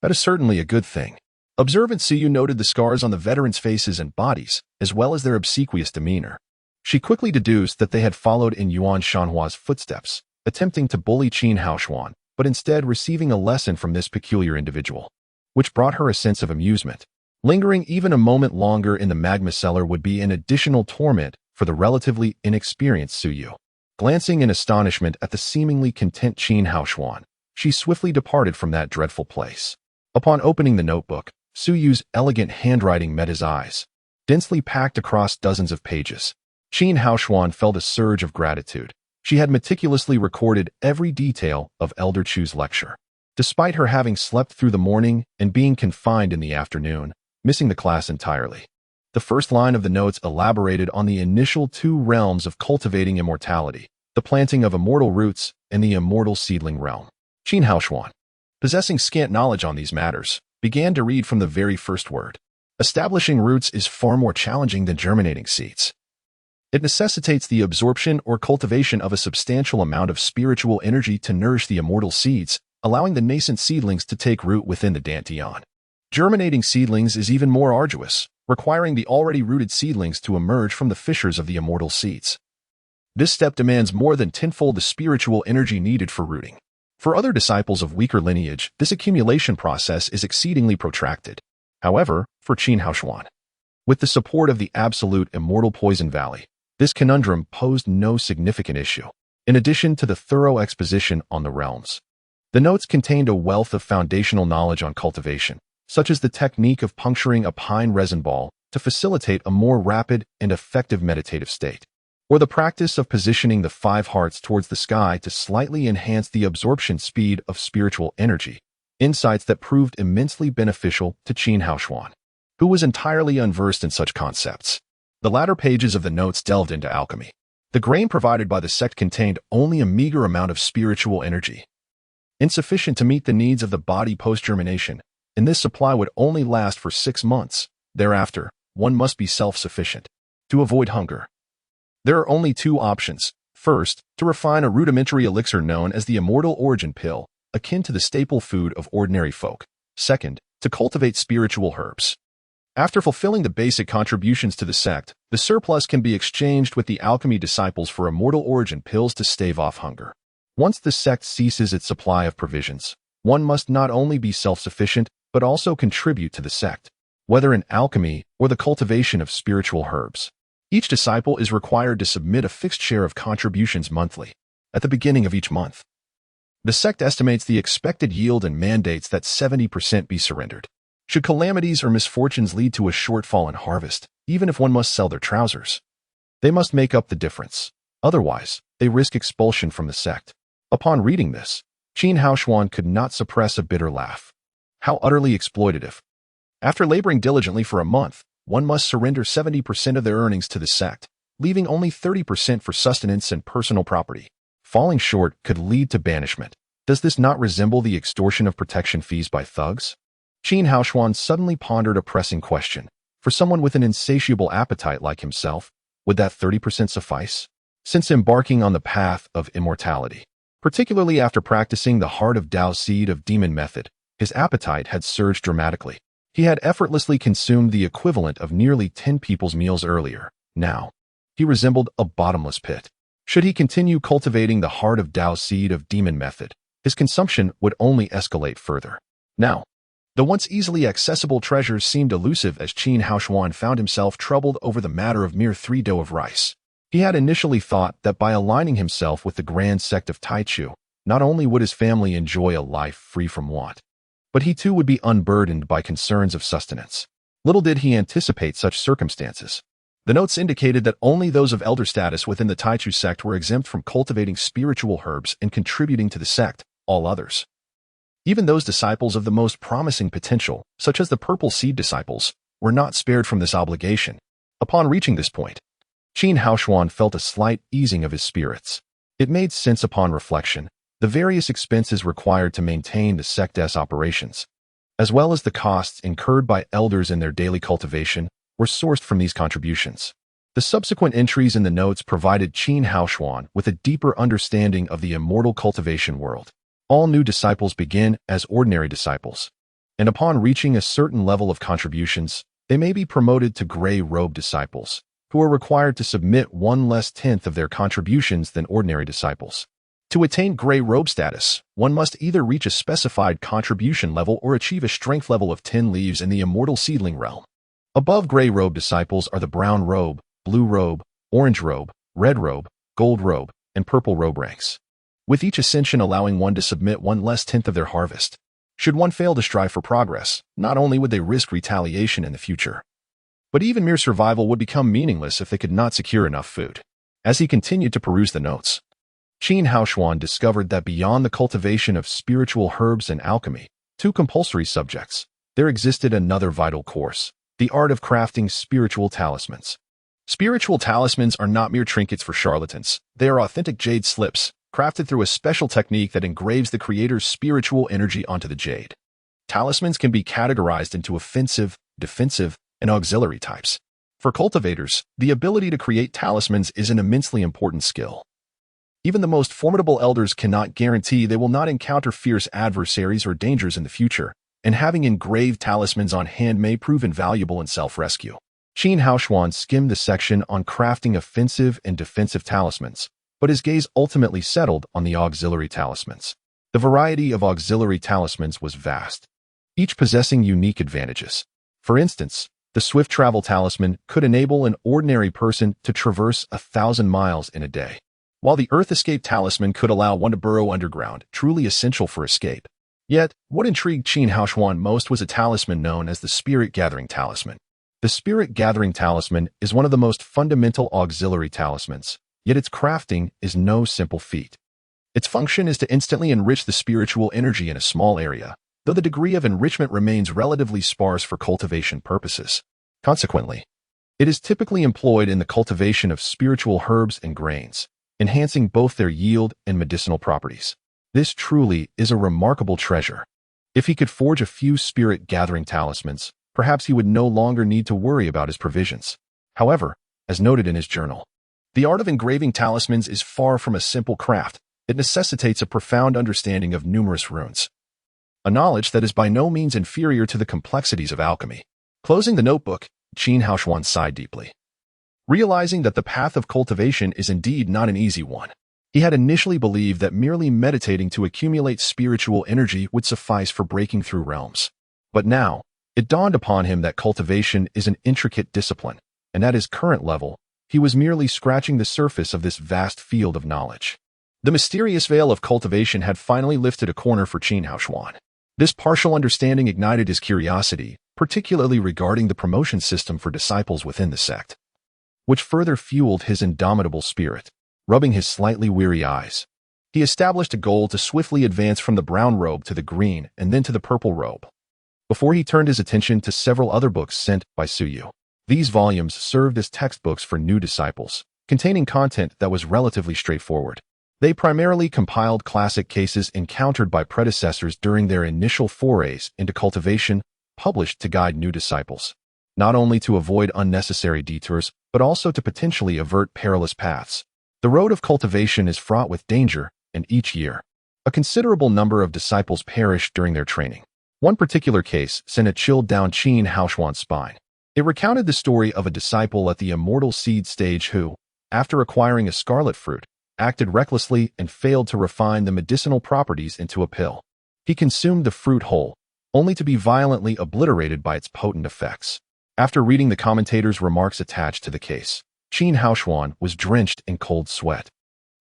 that is certainly a good thing." Observant Su Yu noted the scars on the veterans' faces and bodies, as well as their obsequious demeanor. She quickly deduced that they had followed in Yuan Shanhua's footsteps, attempting to bully Qin Haoshuan, but instead receiving a lesson from this peculiar individual, which brought her a sense of amusement. Lingering even a moment longer in the magma cellar would be an additional torment for the relatively inexperienced Su Yu. Glancing in astonishment at the seemingly content Qin Haoshuan, she swiftly departed from that dreadful place. Upon opening the notebook, Su Yu's elegant handwriting met his eyes, densely packed across dozens of pages. Qin Haoshuan felt a surge of gratitude. She had meticulously recorded every detail of Elder Chu's lecture. Despite her having slept through the morning and being confined in the afternoon, missing the class entirely. The first line of the notes elaborated on the initial two realms of cultivating immortality, the planting of immortal roots and the immortal seedling realm. Qin Haoshuan, possessing scant knowledge on these matters, began to read from the very first word. Establishing roots is far more challenging than germinating seeds. It necessitates the absorption or cultivation of a substantial amount of spiritual energy to nourish the immortal seeds, allowing the nascent seedlings to take root within the dantian. Germinating seedlings is even more arduous, requiring the already rooted seedlings to emerge from the fissures of the immortal seeds. This step demands more than tenfold the spiritual energy needed for rooting. For other disciples of weaker lineage, this accumulation process is exceedingly protracted. However, for Qin Haoshuan, with the support of the absolute immortal Poison Valley, this conundrum posed no significant issue. In addition to the thorough exposition on the realms, the notes contained a wealth of foundational knowledge on cultivation, such as the technique of puncturing a pine resin ball to facilitate a more rapid and effective meditative state, or the practice of positioning the 5 hearts towards the sky to slightly enhance the absorption speed of spiritual energy, insights that proved immensely beneficial to Qin Haoshuan, who was entirely unversed in such concepts. The latter pages of the notes delved into alchemy. The grain provided by the sect contained only a meager amount of spiritual energy, insufficient to meet the needs of the body post-germination, and this supply would only last for 6 months. Thereafter, one must be self-sufficient. To avoid hunger, there are only 2 options. First, to refine a rudimentary elixir known as the immortal origin pill, akin to the staple food of ordinary folk. Second, to cultivate spiritual herbs. After fulfilling the basic contributions to the sect, the surplus can be exchanged with the alchemy disciples for immortal origin pills to stave off hunger. Once the sect ceases its supply of provisions, one must not only be self-sufficient, but also contribute to the sect, whether in alchemy or the cultivation of spiritual herbs. Each disciple is required to submit a fixed share of contributions monthly, at the beginning of each month. The sect estimates the expected yield and mandates that 70% be surrendered. Should calamities or misfortunes lead to a shortfall in harvest, even if one must sell their trousers, they must make up the difference. Otherwise, they risk expulsion from the sect. Upon reading this, Qin Haoshuan could not suppress a bitter laugh. How utterly exploitative. After laboring diligently for a month, one must surrender 70% of their earnings to the sect, leaving only 30% for sustenance and personal property. Falling short could lead to banishment. Does this not resemble the extortion of protection fees by thugs? Qin Haoshuan suddenly pondered a pressing question. For someone with an insatiable appetite like himself, would that 30% suffice? Since embarking on the path of immortality, particularly after practicing the Heart of Tao Seed of Demon method, his appetite had surged dramatically. He had effortlessly consumed the equivalent of nearly 10 people's meals earlier. Now, he resembled a bottomless pit. Should he continue cultivating the Heart of Tao Seed of Demon method, his consumption would only escalate further. Now, the once easily accessible treasures seemed elusive as Qin Haoshuan found himself troubled over the matter of mere 3 dough of rice. He had initially thought that by aligning himself with the grand sect of Taichu, not only would his family enjoy a life free from want, but he too would be unburdened by concerns of sustenance. Little did he anticipate such circumstances. The notes indicated that only those of elder status within the Taichu sect were exempt from cultivating spiritual herbs and contributing to the sect. All others, even those disciples of the most promising potential, such as the Purple Seed disciples, were not spared from this obligation. Upon reaching this point, Qin Haoshuan felt a slight easing of his spirits. It made sense upon reflection. The various expenses required to maintain the sect's operations, as well as the costs incurred by elders in their daily cultivation, were sourced from these contributions. The subsequent entries in the notes provided Qin Haoshuan with a deeper understanding of the immortal cultivation world. All new disciples begin as ordinary disciples, and upon reaching a certain level of contributions, they may be promoted to gray-robe disciples, who are required to submit 1 less tenth of their contributions than ordinary disciples. To attain gray robe status, one must either reach a specified contribution level or achieve a strength level of 10 leaves in the immortal seedling realm. Above gray robe disciples are the brown robe, blue robe, orange robe, red robe, gold robe, and purple robe ranks, with each ascension allowing one to submit one less tenth of their harvest. Should one fail to strive for progress, not only would they risk retaliation in the future, but even mere survival would become meaningless if they could not secure enough food. As he continued to peruse the notes, Qin Haoshuan discovered that beyond the cultivation of spiritual herbs and alchemy, two compulsory subjects, there existed another vital course, the art of crafting spiritual talismans. Spiritual talismans are not mere trinkets for charlatans. They are authentic jade slips, crafted through a special technique that engraves the creator's spiritual energy onto the jade. Talismans can be categorized into offensive, defensive, and auxiliary types. For cultivators, the ability to create talismans is an immensely important skill. Even the most formidable elders cannot guarantee they will not encounter fierce adversaries or dangers in the future, and having engraved talismans on hand may prove invaluable in self-rescue. Qin Haoshuan skimmed the section on crafting offensive and defensive talismans, but his gaze ultimately settled on the auxiliary talismans. The variety of auxiliary talismans was vast, each possessing unique advantages. For instance, the swift travel talisman could enable an ordinary person to traverse 1,000 miles in a day, while the earth escape talisman could allow one to burrow underground, truly essential for escape. Yet, what intrigued Qin Haoshuan most was a talisman known as the spirit gathering talisman. The spirit gathering talisman is one of the most fundamental auxiliary talismans, yet its crafting is no simple feat. Its function is to instantly enrich the spiritual energy in a small area, though the degree of enrichment remains relatively sparse for cultivation purposes. Consequently, it is typically employed in the cultivation of spiritual herbs and grains, enhancing both their yield and medicinal properties. This truly is a remarkable treasure. If he could forge a few spirit-gathering talismans, perhaps he would no longer need to worry about his provisions. However, as noted in his journal, the art of engraving talismans is far from a simple craft. It necessitates a profound understanding of numerous runes, a knowledge that is by no means inferior to the complexities of alchemy. Closing the notebook, Qin Haoshuan sighed deeply, realizing that the path of cultivation is indeed not an easy one. He had initially believed that merely meditating to accumulate spiritual energy would suffice for breaking through realms. But now, it dawned upon him that cultivation is an intricate discipline, and at his current level, he was merely scratching the surface of this vast field of knowledge. The mysterious veil of cultivation had finally lifted a corner for Qin Haoshuan. This partial understanding ignited his curiosity, particularly regarding the promotion system for disciples within the sect, which further fueled his indomitable spirit. Rubbing his slightly weary eyes, he established a goal to swiftly advance from the brown robe to the green and then to the purple robe, before he turned his attention to several other books sent by Suyu. These volumes served as textbooks for new disciples, containing content that was relatively straightforward. They primarily compiled classic cases encountered by predecessors during their initial forays into cultivation, published to guide new disciples, not only to avoid unnecessary detours, but also to potentially avert perilous paths. The road of cultivation is fraught with danger, and each year, a considerable number of disciples perish during their training. One particular case sent a chill down Qin Haoshuan's spine. It recounted the story of a disciple at the immortal seed stage who, after acquiring a scarlet fruit, acted recklessly and failed to refine the medicinal properties into a pill. He consumed the fruit whole, only to be violently obliterated by its potent effects. After reading the commentator's remarks attached to the case, Qin Haoshuan was drenched in cold sweat,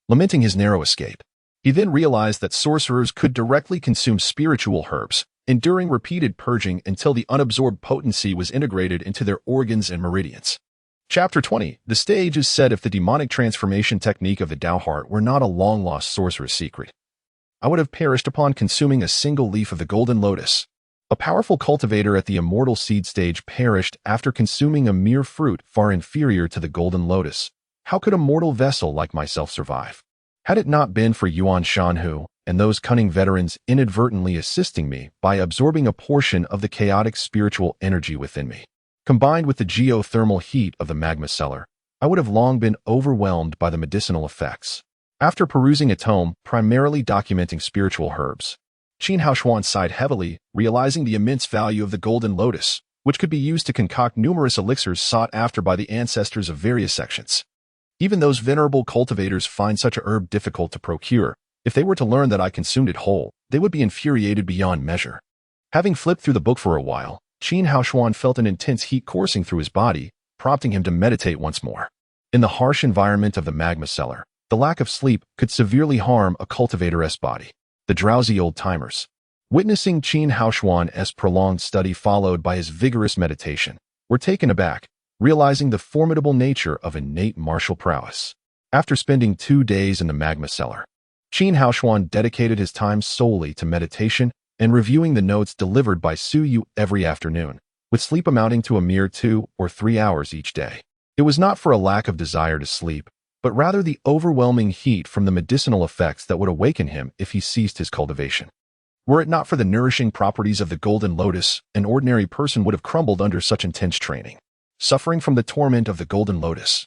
lamenting his narrow escape. He then realized that sorcerers could directly consume spiritual herbs, enduring repeated purging until the unabsorbed potency was integrated into their organs and meridians. Chapter 20. The stage is set if the demonic transformation technique of the Tao Heart were not a long-lost sorcerer's secret. I would have perished upon consuming a single leaf of the golden lotus. A powerful cultivator at the immortal seed stage perished after consuming a mere fruit far inferior to the golden lotus. How could a mortal vessel like myself survive? Had it not been for Yuan Shanhu and those cunning veterans inadvertently assisting me by absorbing a portion of the chaotic spiritual energy within me, combined with the geothermal heat of the magma cellar, I would have long been overwhelmed by the medicinal effects. After perusing a tome primarily documenting spiritual herbs, Qin Haoshuan sighed heavily, realizing the immense value of the golden lotus, which could be used to concoct numerous elixirs sought after by the ancestors of various sections. Even those venerable cultivators find such a herb difficult to procure. If they were to learn that I consumed it whole, they would be infuriated beyond measure. Having flipped through the book for a while, Qin Haoshuan felt an intense heat coursing through his body, prompting him to meditate once more. In the harsh environment of the magma cellar, the lack of sleep could severely harm a cultivator's body. The drowsy old-timers. Witnessing Qin Haoshuan's prolonged study followed by his vigorous meditation, were taken aback, realizing the formidable nature of innate martial prowess. After spending 2 days in the magma cellar, Qin Haoshuan dedicated his time solely to meditation and reviewing the notes delivered by Su Yu every afternoon, with sleep amounting to a mere 2 or 3 hours each day. It was not for a lack of desire to sleep, but rather the overwhelming heat from the medicinal effects that would awaken him if he ceased his cultivation. Were it not for the nourishing properties of the golden lotus, an ordinary person would have crumbled under such intense training. Suffering from the torment of the golden lotus,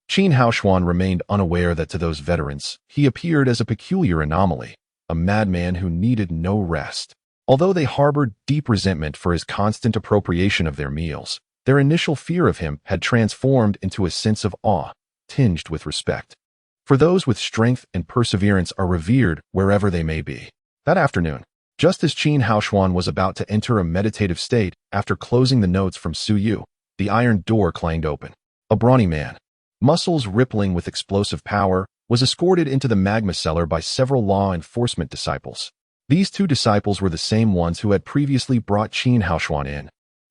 Qin Haoshuan remained unaware that to those veterans, he appeared as a peculiar anomaly, a madman who needed no rest. Although they harbored deep resentment for his constant appropriation of their meals, their initial fear of him had transformed into a sense of awe, tinged with respect. For those with strength and perseverance are revered wherever they may be. That afternoon, just as Qin Haoshuan was about to enter a meditative state after closing the notes from Su Yu, the iron door clanged open. A brawny man, muscles rippling with explosive power, was escorted into the magma cellar by several law enforcement disciples. These 2 disciples were the same ones who had previously brought Qin Haoshuan in,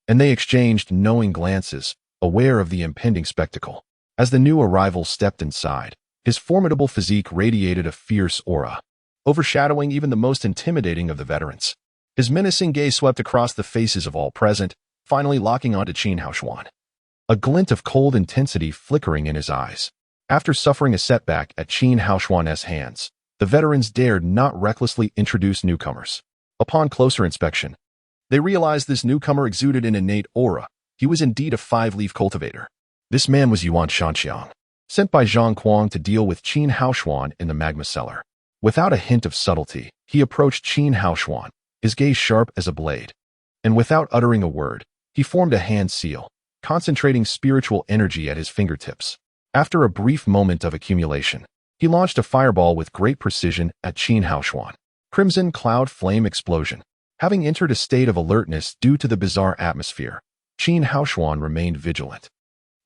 and they exchanged knowing glances, aware of the impending spectacle. As the new arrival stepped inside, his formidable physique radiated a fierce aura, overshadowing even the most intimidating of the veterans. His menacing gaze swept across the faces of all present, finally locking onto Qin Haoshuan, a glint of cold intensity flickering in his eyes. After suffering a setback at Qin Haoshuan's hands, the veterans dared not recklessly introduce newcomers. Upon closer inspection, they realized this newcomer exuded an innate aura. He was indeed a 5-leaf cultivator. This man was Yuan Shanxiang, sent by Zhang Kuang to deal with Qin Haoshuan in the magma cellar. Without a hint of subtlety, he approached Qin Haoshuan, his gaze sharp as a blade. And without uttering a word, he formed a hand seal, concentrating spiritual energy at his fingertips. After a brief moment of accumulation, he launched a fireball with great precision at Qin Haoshuan. Crimson cloud flame explosion. Having entered a state of alertness due to the bizarre atmosphere, Qin Haoshuan remained vigilant.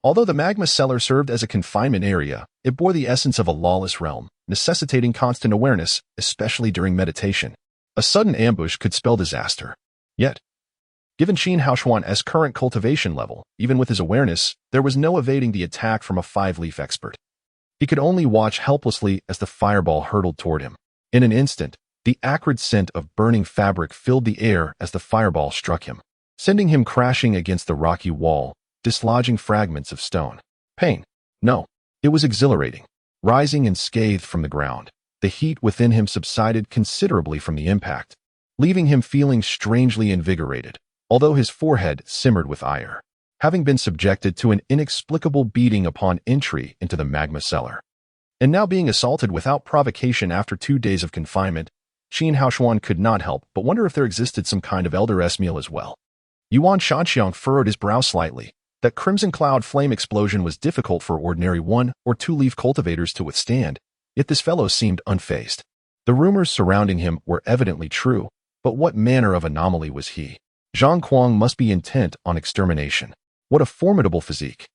Although the magma cellar served as a confinement area, it bore the essence of a lawless realm, necessitating constant awareness, especially during meditation. A sudden ambush could spell disaster. Yet, given Qin Haoshuan's current cultivation level, even with his awareness, there was no evading the attack from a 5-leaf expert. He could only watch helplessly as the fireball hurtled toward him. In an instant, the acrid scent of burning fabric filled the air as the fireball struck him, sending him crashing against the rocky wall, dislodging fragments of stone. Pain. No, it was exhilarating. Rising and scathed from the ground, the heat within him subsided considerably from the impact, leaving him feeling strangely invigorated, although his forehead simmered with ire, having been subjected to an inexplicable beating upon entry into the magma cellar. And now being assaulted without provocation after 2 days of confinement, Qin Haoshuan could not help but wonder if there existed some kind of elder-s meal as well. Yuan Shanxiang furrowed his brow slightly. That crimson cloud flame explosion was difficult for ordinary 1- or 2-leaf cultivators to withstand, yet this fellow seemed unfazed. The rumors surrounding him were evidently true, but what manner of anomaly was he? Zhang Kuang must be intent on extermination. What a formidable physique.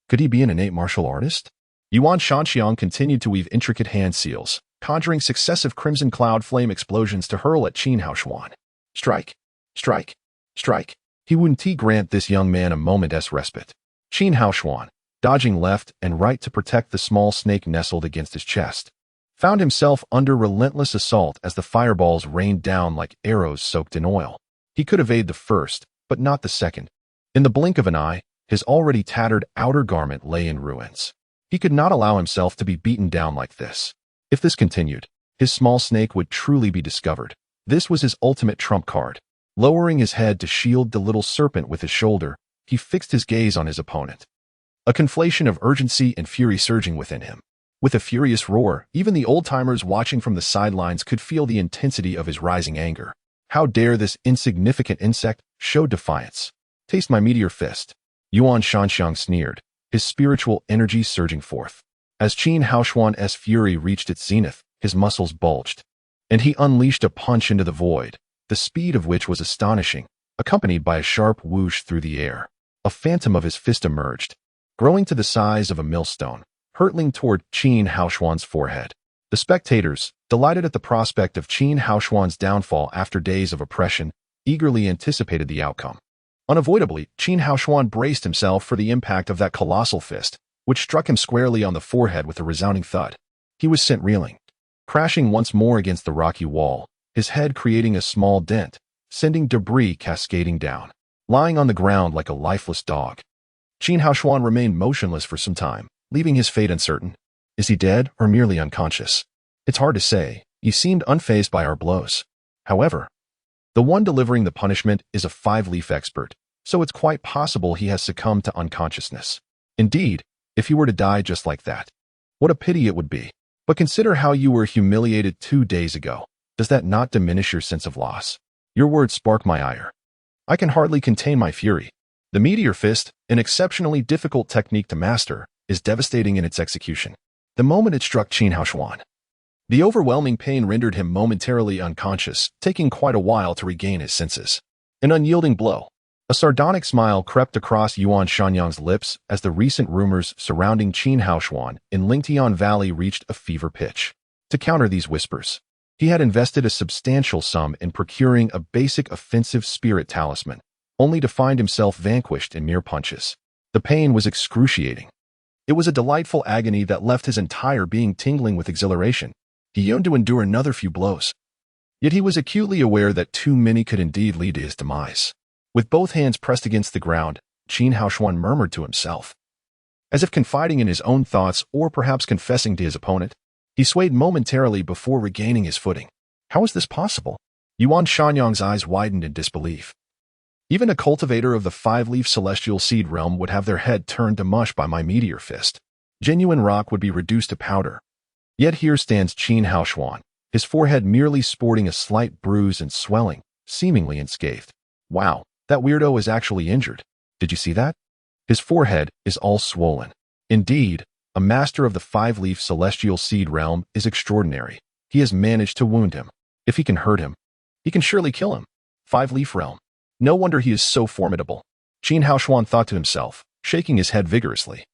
Could he be an innate martial artist? Yuan Shanxiang continued to weave intricate hand seals, conjuring successive crimson cloud flame explosions to hurl at Qin Haoshuan. Strike! Strike! Strike! He wouldn't grant this young man a moment's respite. Qin Haoshuan, dodging left and right to protect the small snake nestled against his chest, found himself under relentless assault as the fireballs rained down like arrows soaked in oil. He could evade the first, but not the second. In the blink of an eye, his already tattered outer garment lay in ruins. He could not allow himself to be beaten down like this. If this continued, his small snake would truly be discovered. This was his ultimate trump card. Lowering his head to shield the little serpent with his shoulder, he fixed his gaze on his opponent. A conflation of urgency and fury surging within him. With a furious roar, even the old-timers watching from the sidelines could feel the intensity of his rising anger. How dare this insignificant insect show defiance? Taste my meteor fist. Yuan Shanxiang sneered, his spiritual energy surging forth. As Qin Haoshuan's fury reached its zenith, his muscles bulged, and he unleashed a punch into the void, the speed of which was astonishing, accompanied by a sharp whoosh through the air. A phantom of his fist emerged, growing to the size of a millstone, hurtling toward Qin Haoshuan's forehead. The spectators, delighted at the prospect of Qin Haoshuan's downfall after days of oppression, eagerly anticipated the outcome. Unavoidably, Qin Haoshuan braced himself for the impact of that colossal fist, which struck him squarely on the forehead with a resounding thud. He was sent reeling, crashing once more against the rocky wall, his head creating a small dent, sending debris cascading down. Lying on the ground like a lifeless dog, Qin Haoshuan remained motionless for some time, leaving his fate uncertain. Is he dead or merely unconscious? It's hard to say. He seemed unfazed by our blows. However, the one delivering the punishment is a five-leaf expert, so it's quite possible he has succumbed to unconsciousness. Indeed, if he were to die just like that, what a pity it would be. But consider how you were humiliated 2 days ago. Does that not diminish your sense of loss? Your words spark my ire. I can hardly contain my fury. The meteor fist, an exceptionally difficult technique to master, is devastating in its execution. The moment it struck Qin Haoshuan, the overwhelming pain rendered him momentarily unconscious, taking quite a while to regain his senses. An unyielding blow. A sardonic smile crept across Yuan Shanyan's lips as the recent rumors surrounding Qin Haoshuan in Lingtian Valley reached a fever pitch. To counter these whispers, he had invested a substantial sum in procuring a basic offensive spirit talisman, only to find himself vanquished in mere punches. The pain was excruciating. It was a delightful agony that left his entire being tingling with exhilaration. He yearned to endure another few blows. Yet he was acutely aware that too many could indeed lead to his demise. With both hands pressed against the ground, Qin Haoshuan murmured to himself, as if confiding in his own thoughts or perhaps confessing to his opponent. He swayed momentarily before regaining his footing. How is this possible? Yuan Shanyang's eyes widened in disbelief. Even a cultivator of the five-leaf celestial seed realm would have their head turned to mush by my meteor fist. Genuine rock would be reduced to powder. Yet here stands Qin Haoshuan, his forehead merely sporting a slight bruise and swelling, seemingly unscathed. Wow, that weirdo is actually injured. Did you see that? His forehead is all swollen. Indeed, a master of the five-leaf celestial seed realm is extraordinary. He has managed to wound him. If he can hurt him, he can surely kill him. Five-leaf realm. No wonder he is so formidable. Qin Haoshuan thought to himself, shaking his head vigorously.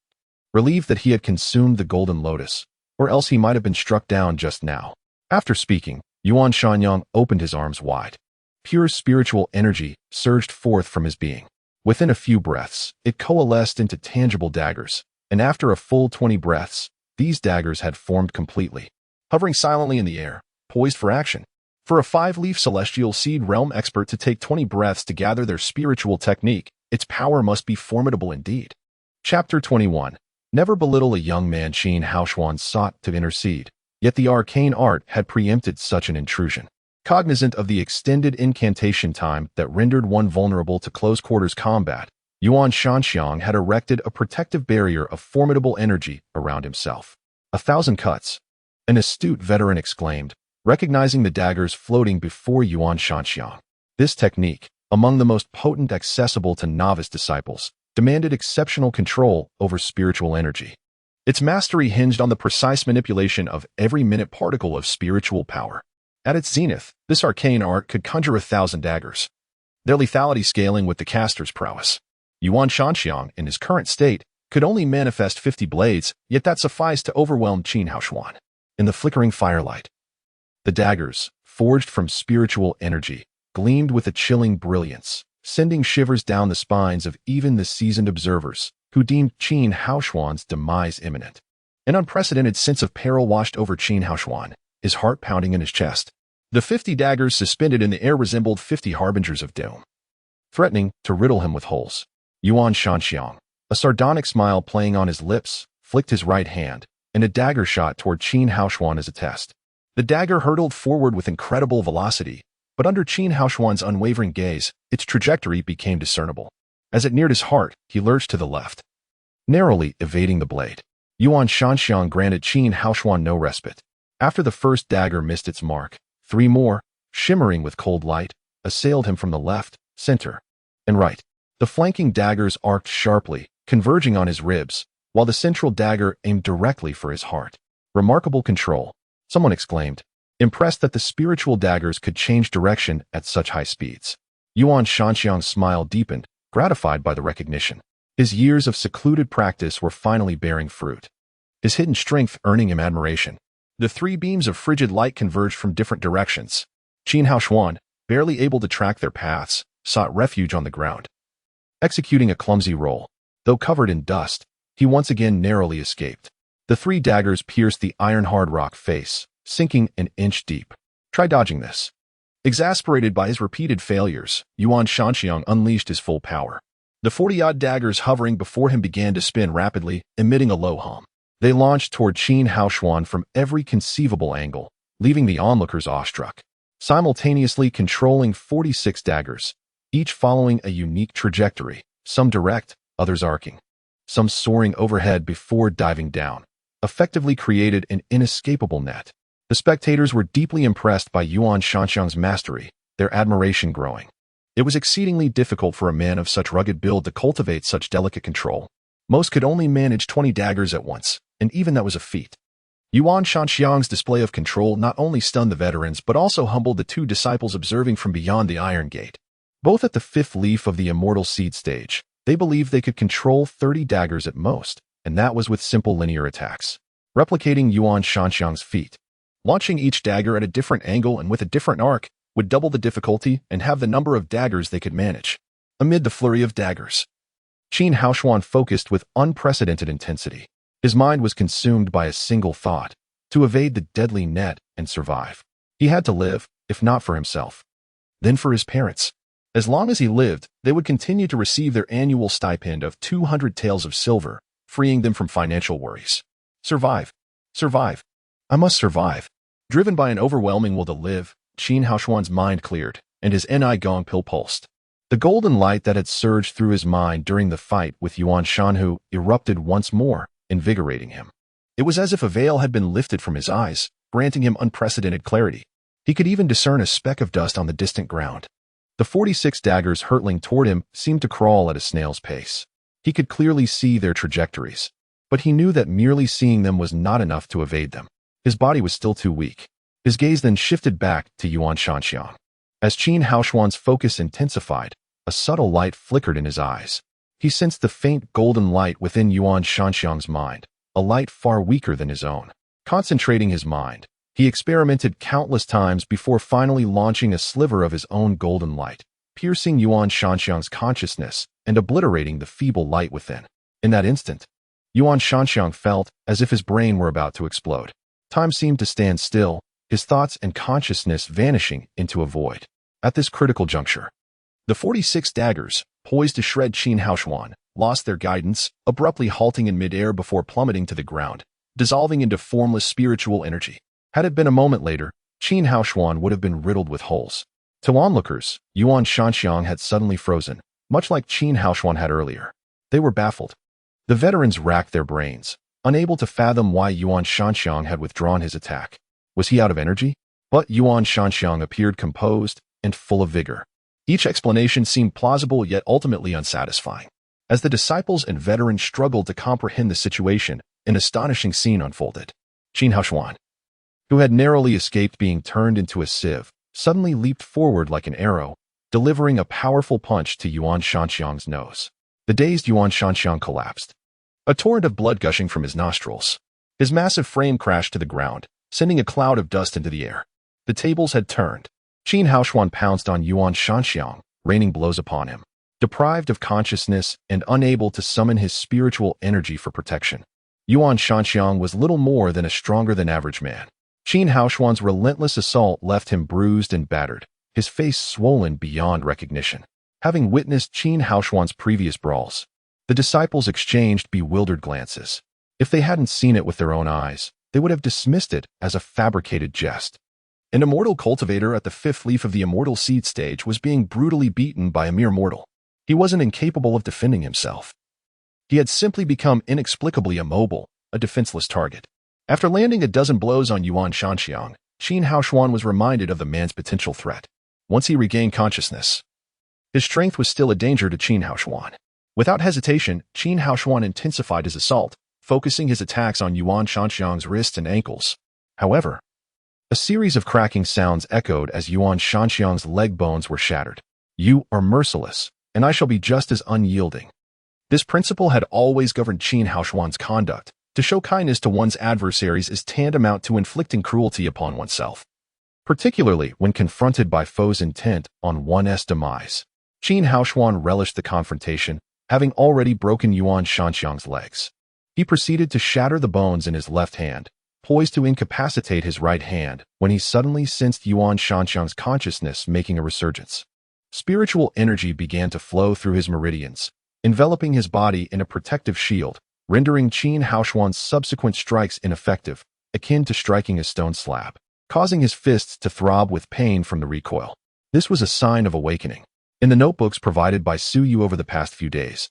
Relieved that he had consumed the golden lotus, or else he might have been struck down just now. After speaking, Yuan Shanyang opened his arms wide. Pure spiritual energy surged forth from his being. Within a few breaths, it coalesced into tangible daggers, and after a full 20 breaths, these daggers had formed completely, hovering silently in the air, poised for action. For a five-leaf celestial seed realm expert to take 20 breaths to gather their spiritual technique, its power must be formidable indeed. Chapter 21. Never belittle a young man. Qin Haoshuan sought to intercede, yet the arcane art had preempted such an intrusion. Cognizant of the extended incantation time that rendered one vulnerable to close-quarters combat, Yuan Shanxiang had erected a protective barrier of formidable energy around himself. 1,000 cuts, an astute veteran exclaimed, recognizing the daggers floating before Yuan Shanxiang. This technique, among the most potent accessible to novice disciples, demanded exceptional control over spiritual energy. Its mastery hinged on the precise manipulation of every minute particle of spiritual power. At its zenith, this arcane art could conjure 1,000 daggers, their lethality scaling with the caster's prowess. Yuan Shanxiang, in his current state, could only manifest 50 blades, yet that sufficed to overwhelm Qin Haoshuan. In the flickering firelight, the daggers, forged from spiritual energy, gleamed with a chilling brilliance, sending shivers down the spines of even the seasoned observers, who deemed Qin Haoshuan's demise imminent. An unprecedented sense of peril washed over Qin Haoshuan, his heart pounding in his chest. The 50 daggers suspended in the air resembled 50 harbingers of doom, threatening to riddle him with holes. Yuan Shanxiang, a sardonic smile playing on his lips, flicked his right hand, and a dagger shot toward Qin Haoshuan as a test. The dagger hurtled forward with incredible velocity, but under Qin Haoshuan's unwavering gaze, its trajectory became discernible. As it neared his heart, he lurched to the left, narrowly evading the blade. Yuan Shanxiang granted Qin Haoshuan no respite. After the first dagger missed its mark, 3 more, shimmering with cold light, assailed him from the left, center, and right. The flanking daggers arced sharply, converging on his ribs, while the central dagger aimed directly for his heart. Remarkable control, someone exclaimed, impressed that the spiritual daggers could change direction at such high speeds. Yuan Shanxiang's smile deepened, gratified by the recognition. His years of secluded practice were finally bearing fruit. his hidden strength earning him admiration. The three beams of frigid light converged from different directions. Qin Haoshuan, barely able to track their paths, sought refuge on the ground. Executing a clumsy roll, though covered in dust, he once again narrowly escaped. The three daggers pierced the iron-hard rock face, sinking an inch deep. Try dodging this. Exasperated by his repeated failures, Yuan Shanxiang unleashed his full power. The 40-odd daggers hovering before him began to spin rapidly, emitting a low hum. They launched toward Qin Haoshuan from every conceivable angle, leaving the onlookers awestruck. Simultaneously controlling 46 daggers, each following a unique trajectory, some direct, others arcing, some soaring overhead before diving down, effectively created an inescapable net. The spectators were deeply impressed by Yuan Shanxiang's mastery, their admiration growing. It was exceedingly difficult for a man of such rugged build to cultivate such delicate control. Most could only manage 20 daggers at once, and even that was a feat. Yuan Shanxiang's display of control not only stunned the veterans but also humbled the two disciples observing from beyond the Iron Gate. Both at the fifth leaf of the immortal seed stage, they believed they could control 30 daggers at most, and that was with simple linear attacks. Replicating Yuan Shanxiang's feat, launching each dagger at a different angle and with a different arc, would double the difficulty and have the number of daggers they could manage. Amid the flurry of daggers, Qin Haoshuan focused with unprecedented intensity. His mind was consumed by a single thought: to evade the deadly net and survive. He had to live, if not for himself, then for his parents. As long as he lived, they would continue to receive their annual stipend of 200 taels of silver, freeing them from financial worries. Survive. Survive. I must survive. Driven by an overwhelming will to live, Qin Haoshuan's mind cleared, and his Ni Gong pill pulsed. The golden light that had surged through his mind during the fight with Yuan Shanhu erupted once more, invigorating him. It was as if a veil had been lifted from his eyes, granting him unprecedented clarity. He could even discern a speck of dust on the distant ground. The 46 daggers hurtling toward him seemed to crawl at a snail's pace. He could clearly see their trajectories, but he knew that merely seeing them was not enough to evade them. His body was still too weak. His gaze then shifted back to Yuan Shanxiang. As Qin Haoshuan's focus intensified, a subtle light flickered in his eyes. He sensed the faint golden light within Yuan Shanxiang's mind, a light far weaker than his own. Concentrating his mind, he experimented countless times before finally launching a sliver of his own golden light, piercing Yuan Shanxiang's consciousness and obliterating the feeble light within. In that instant, Yuan Shanxiang felt as if his brain were about to explode. Time seemed to stand still, his thoughts and consciousness vanishing into a void. At this critical juncture, the 46 daggers, poised to shred Qin Haoshuan, lost their guidance, abruptly halting in midair before plummeting to the ground, dissolving into formless spiritual energy. Had it been a moment later, Qin Haoshuan would have been riddled with holes. To onlookers, Yuan Shanxiang had suddenly frozen, much like Qin Haoshuan had earlier. They were baffled. The veterans racked their brains, unable to fathom why Yuan Shanxiang had withdrawn his attack. Was he out of energy? But Yuan Shanxiang appeared composed and full of vigor. Each explanation seemed plausible yet ultimately unsatisfying. As the disciples and veterans struggled to comprehend the situation, an astonishing scene unfolded. Qin Haoshuan, who had narrowly escaped being turned into a sieve, suddenly leaped forward like an arrow, delivering a powerful punch to Yuan Shanxiang's nose. The dazed Yuan Shanxiang collapsed, a torrent of blood gushing from his nostrils. His massive frame crashed to the ground, sending a cloud of dust into the air. The tables had turned. Qin Haoshuan pounced on Yuan Shanxiang, raining blows upon him. Deprived of consciousness and unable to summon his spiritual energy for protection, Yuan Shanxiang was little more than a stronger-than-average man. Qin Haoshuan's relentless assault left him bruised and battered, his face swollen beyond recognition. Having witnessed Qin Haoshuan's previous brawls, the disciples exchanged bewildered glances. If they hadn't seen it with their own eyes, they would have dismissed it as a fabricated jest. An immortal cultivator at the fifth leaf of the immortal seed stage was being brutally beaten by a mere mortal. He wasn't incapable of defending himself. He had simply become inexplicably immobile, a defenseless target. After landing a dozen blows on Yuan Shanxiang, Qin Haoshuan was reminded of the man's potential threat. Once he regained consciousness, his strength was still a danger to Qin Haoshuan. Without hesitation, Qin Haoshuan intensified his assault, focusing his attacks on Yuan Shanxiang's wrists and ankles. However, a series of cracking sounds echoed as Yuan Shanxiang's leg bones were shattered. You are merciless, and I shall be just as unyielding. This principle had always governed Qin Haoshuan's conduct, To show kindness to one's adversaries is tantamount to inflicting cruelty upon oneself, particularly when confronted by foes intent on one's demise. Qin Haoshuan relished the confrontation, having already broken Yuan Shanxiang's legs. He proceeded to shatter the bones in his left hand, poised to incapacitate his right hand, when he suddenly sensed Yuan Shanxiang's consciousness making a resurgence. Spiritual energy began to flow through his meridians, enveloping his body in a protective shield, rendering Qin Haoshuan's subsequent strikes ineffective, akin to striking a stone slab, causing his fists to throb with pain from the recoil. This was a sign of awakening. In the notebooks provided by Su Yu over the past few days,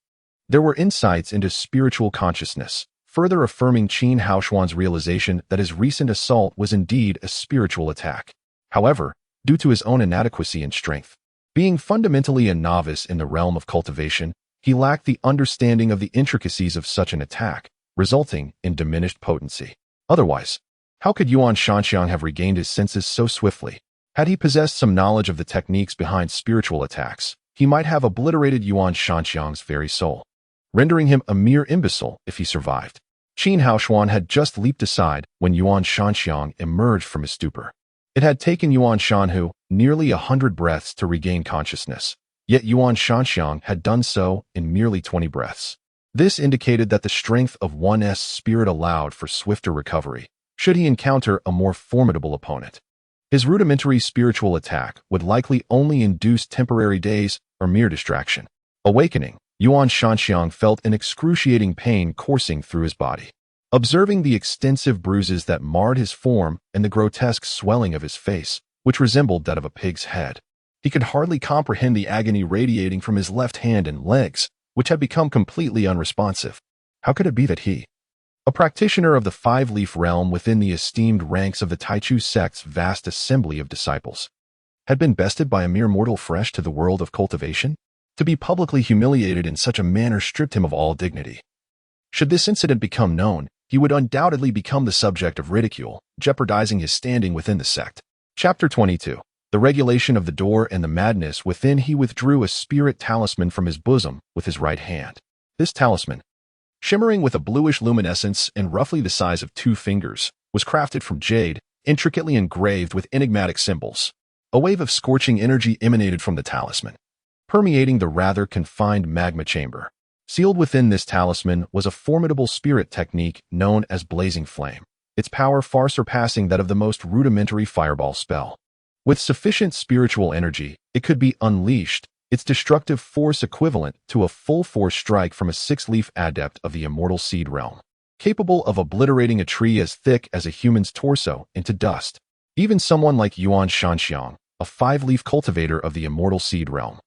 there were insights into spiritual consciousness, further affirming Qin Haoshuan's realization that his recent assault was indeed a spiritual attack. However, due to his own inadequacy and strength, being fundamentally a novice in the realm of cultivation, he lacked the understanding of the intricacies of such an attack, resulting in diminished potency. Otherwise, how could Yuan Shanxiang have regained his senses so swiftly? Had he possessed some knowledge of the techniques behind spiritual attacks, he might have obliterated Yuan Shanxiang's very soul, rendering him a mere imbecile if he survived. Qin Haoshuan had just leaped aside when Yuan Shanxiang emerged from his stupor. It had taken Yuan Shanhu nearly 100 breaths to regain consciousness, yet Yuan Shanxiang had done so in merely 20 breaths. This indicated that the strength of one's spirit allowed for swifter recovery, should he encounter a more formidable opponent. His rudimentary spiritual attack would likely only induce temporary daze or mere distraction. Awakening, Yuan Shanxiang felt an excruciating pain coursing through his body. Observing the extensive bruises that marred his form and the grotesque swelling of his face, which resembled that of a pig's head, he could hardly comprehend the agony radiating from his left hand and legs, which had become completely unresponsive. How could it be that he, a practitioner of the five-leaf realm within the esteemed ranks of the Taichu sect's vast assembly of disciples, had been bested by a mere mortal fresh to the world of cultivation? To be publicly humiliated in such a manner stripped him of all dignity. Should this incident become known, he would undoubtedly become the subject of ridicule, jeopardizing his standing within the sect. Chapter 22. The regulation of the door and the madness within. He withdrew a spirit talisman from his bosom with his right hand. This talisman, shimmering with a bluish luminescence and roughly the size of 2 fingers, was crafted from jade, intricately engraved with enigmatic symbols. A wave of scorching energy emanated from the talisman, permeating the rather confined magma chamber. Sealed within this talisman was a formidable spirit technique known as blazing flame, its power far surpassing that of the most rudimentary fireball spell. With sufficient spiritual energy, it could be unleashed, its destructive force equivalent to a full-force strike from a 6-leaf adept of the immortal seed realm, capable of obliterating a tree as thick as a human's torso into dust. Even someone like Yuan Shanxiang, a 5-leaf cultivator of the immortal seed realm,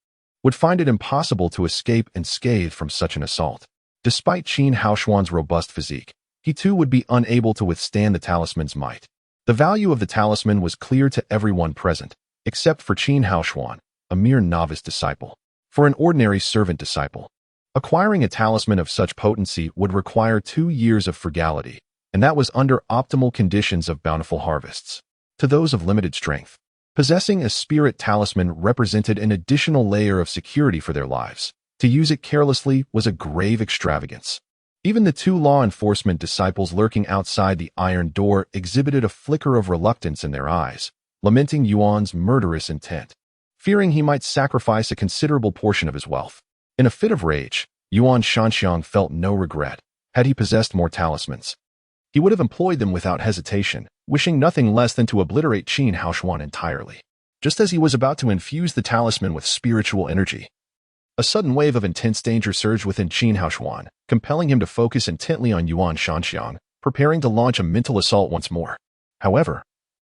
would find it impossible to escape unscathed from such an assault. Despite Qin Haoshuan's robust physique, he too would be unable to withstand the talisman's might. The value of the talisman was clear to everyone present, except for Qin Haoshuan, a mere novice disciple. For an ordinary servant disciple, acquiring a talisman of such potency would require 2 years of frugality, and that was under optimal conditions of bountiful harvests. To those of limited strength, possessing a spirit talisman represented an additional layer of security for their lives. To use it carelessly was a grave extravagance. Even the 2 law enforcement disciples lurking outside the iron door exhibited a flicker of reluctance in their eyes, lamenting Yuan's murderous intent, fearing he might sacrifice a considerable portion of his wealth. In a fit of rage, Yuan Shanxiang felt no regret. Had he possessed more talismans, he would have employed them without hesitation, wishing nothing less than to obliterate Qin Haoshuan entirely. Just as he was about to infuse the talisman with spiritual energy, a sudden wave of intense danger surged within Qin Haoshuan, compelling him to focus intently on Yuan Shanxiang, preparing to launch a mental assault once more. However,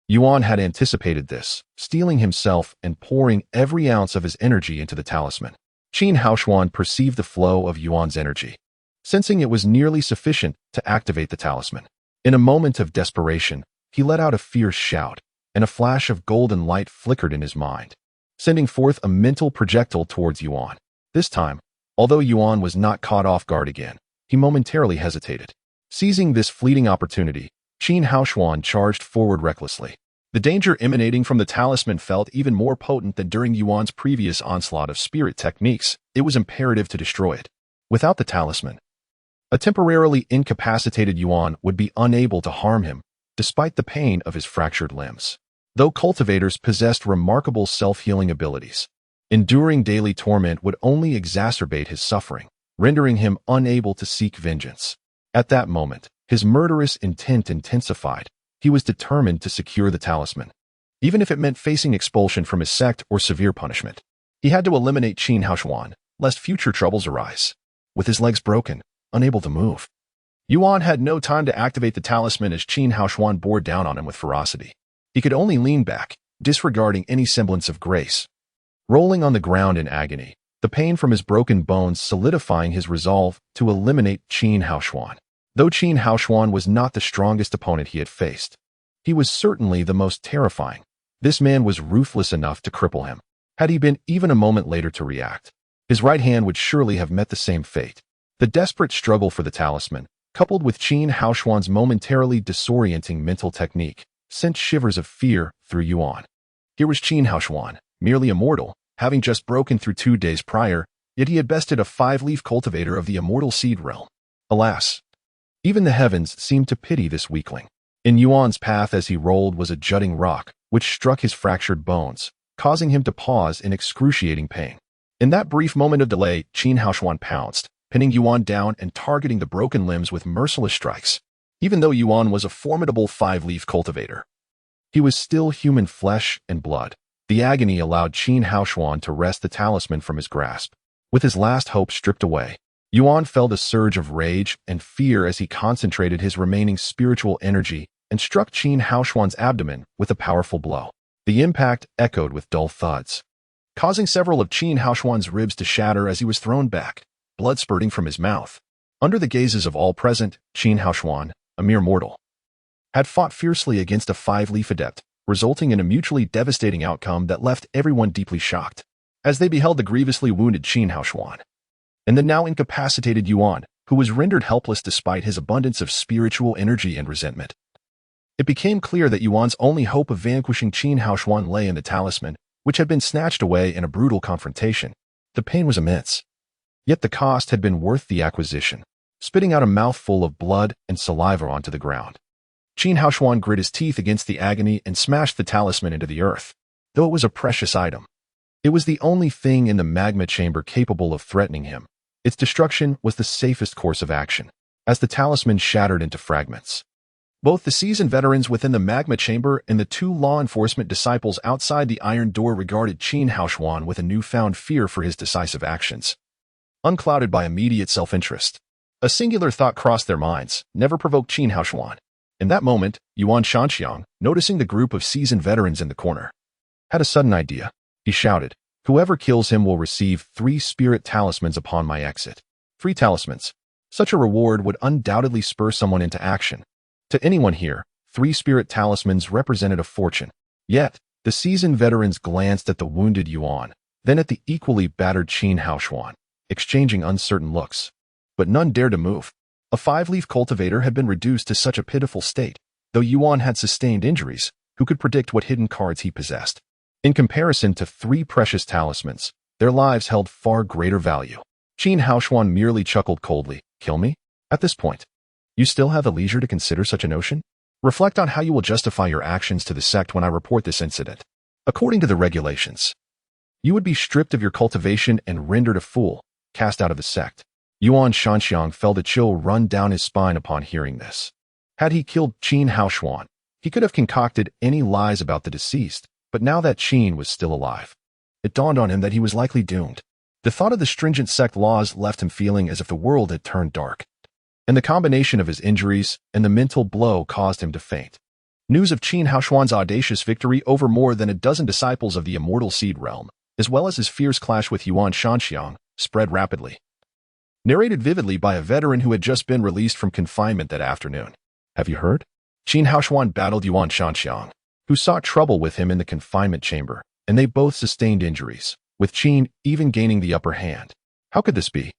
Yuan had anticipated this, steeling himself and pouring every ounce of his energy into the talisman. Qin Haoshuan perceived the flow of Yuan's energy, sensing it was nearly sufficient to activate the talisman. In a moment of desperation, he let out a fierce shout, and a flash of golden light flickered in his mind, sending forth a mental projectile towards Yuan. This time, although Yuan was not caught off guard again, he momentarily hesitated. Seizing this fleeting opportunity, Qin Haoshuan charged forward recklessly. The danger emanating from the talisman felt even more potent than during Yuan's previous onslaught of spirit techniques. It was imperative to destroy it. Without the talisman, A temporarily incapacitated Yuan would be unable to harm him, despite the pain of his fractured limbs. Though cultivators possessed remarkable self-healing abilities, enduring daily torment would only exacerbate his suffering, rendering him unable to seek vengeance. At that moment, his murderous intent intensified. He was determined to secure the talisman, even if it meant facing expulsion from his sect or severe punishment. He had to eliminate Qin Haoshuan, lest future troubles arise. With his legs broken, unable to move, Yuan had no time to activate the talisman as Qin Haoshuan bore down on him with ferocity. He could only lean back, disregarding any semblance of grace. Rolling on the ground in agony, the pain from his broken bones solidifying his resolve to eliminate Qin Haoshuan. Though Qin Haoshuan was not the strongest opponent he had faced, he was certainly the most terrifying. This man was ruthless enough to cripple him. Had he been even a moment later to react, his right hand would surely have met the same fate. The desperate struggle for the talisman, coupled with Qin Haoshuan's momentarily disorienting mental technique, sent shivers of fear through Yuan. Here was Qin Haoshuan, merely immortal, having just broken through 2 days prior, yet he had bested a 5-leaf cultivator of the immortal seed realm. Alas! Even the heavens seemed to pity this weakling. In Yuan's path as he rolled was a jutting rock, which struck his fractured bones, causing him to pause in excruciating pain. In that brief moment of delay, Qin Haoshuan pounced, pinning Yuan down and targeting the broken limbs with merciless strikes. Even though Yuan was a formidable 5-leaf cultivator, he was still human flesh and blood. The agony allowed Qin Haoshuan to wrest the talisman from his grasp. With his last hope stripped away, Yuan felt a surge of rage and fear as he concentrated his remaining spiritual energy and struck Qin Haoshuan's abdomen with a powerful blow. The impact echoed with dull thuds, causing several of Qin Haoshuan's ribs to shatter as he was thrown back, blood spurting from his mouth. Under the gazes of all present, Qin Haoshuan, a mere mortal, had fought fiercely against a 5-leaf adept, resulting in a mutually devastating outcome that left everyone deeply shocked. As they beheld the grievously wounded Qin Haoshuan, and the now incapacitated Yuan, who was rendered helpless despite his abundance of spiritual energy and resentment, it became clear that Yuan's only hope of vanquishing Qin Haoshuan lay in the talisman, which had been snatched away in a brutal confrontation. The pain was immense, yet the cost had been worth the acquisition. Spitting out a mouthful of blood and saliva onto the ground, Qin Haoshuan grit his teeth against the agony and smashed the talisman into the earth. Though it was a precious item, it was the only thing in the magma chamber capable of threatening him. Its destruction was the safest course of action, as the talisman shattered into fragments. Both the seasoned veterans within the magma chamber and the 2 law enforcement disciples outside the iron door regarded Qin Haoshuan with a newfound fear for his decisive actions, unclouded by immediate self-interest. A singular thought crossed their minds, never provoked Qin Haoshuan. In that moment, Yuan Shanxiang, noticing the group of seasoned veterans in the corner, had a sudden idea. He shouted, "Whoever kills him will receive 3 spirit talismans upon my exit." 3 talismans. Such a reward would undoubtedly spur someone into action. To anyone here, 3 spirit talismans represented a fortune. Yet, the seasoned veterans glanced at the wounded Yuan, then at the equally battered Qin Haoshuan, exchanging uncertain looks. But none dared to move. A 5-leaf cultivator had been reduced to such a pitiful state. Though Yuan had sustained injuries, who could predict what hidden cards he possessed? In comparison to 3 precious talismans, their lives held far greater value. Qin Haoshuan merely chuckled coldly. "Kill me? At this point, you still have the leisure to consider such a notion? Reflect on how you will justify your actions to the sect when I report this incident. According to the regulations, you would be stripped of your cultivation and rendered a fool, cast out of the sect." Yuan Shanxiang felt a chill run down his spine upon hearing this. Had he killed Qin Haoshuan, he could have concocted any lies about the deceased, but now that Qin was still alive, it dawned on him that he was likely doomed. The thought of the stringent sect laws left him feeling as if the world had turned dark, and the combination of his injuries and the mental blow caused him to faint. News of Qin Haoshuan's audacious victory over more than a dozen disciples of the immortal seed realm, as well as his fierce clash with Yuan Shanxiang, spread rapidly. Narrated vividly by a veteran who had just been released from confinement that afternoon. "Have you heard? Qin Haoshuan battled Yuan Shanxiang, who sought trouble with him in the confinement chamber, and they both sustained injuries, with Qin even gaining the upper hand. How could this be?"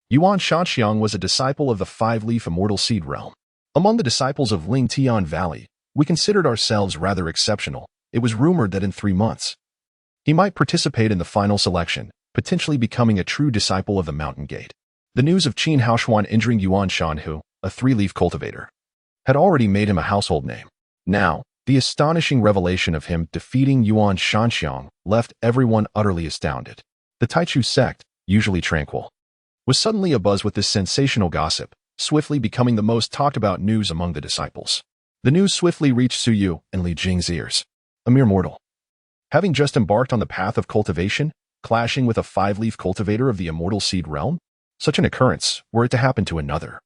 Yuan Shanxiang was a disciple of the 5-leaf immortal seed realm. Among the disciples of Lingtian Valley, we considered ourselves rather exceptional. It was rumored that in 3 months, he might participate in the final selection, potentially becoming a true disciple of the Mountain Gate. The news of Qin Haoshuan injuring Yuan Shanhu, a three-leaf cultivator, had already made him a household name. Now, the astonishing revelation of him defeating Yuan Shanxiang left everyone utterly astounded. The Taichu sect, usually tranquil, was suddenly abuzz with this sensational gossip, swiftly becoming the most talked-about news among the disciples. The news swiftly reached Su Yu and Li Jing's ears. A mere mortal, having just embarked on the path of cultivation, clashing with a five-leaf cultivator of the immortal seed realm? Such an occurrence, were it to happen to another,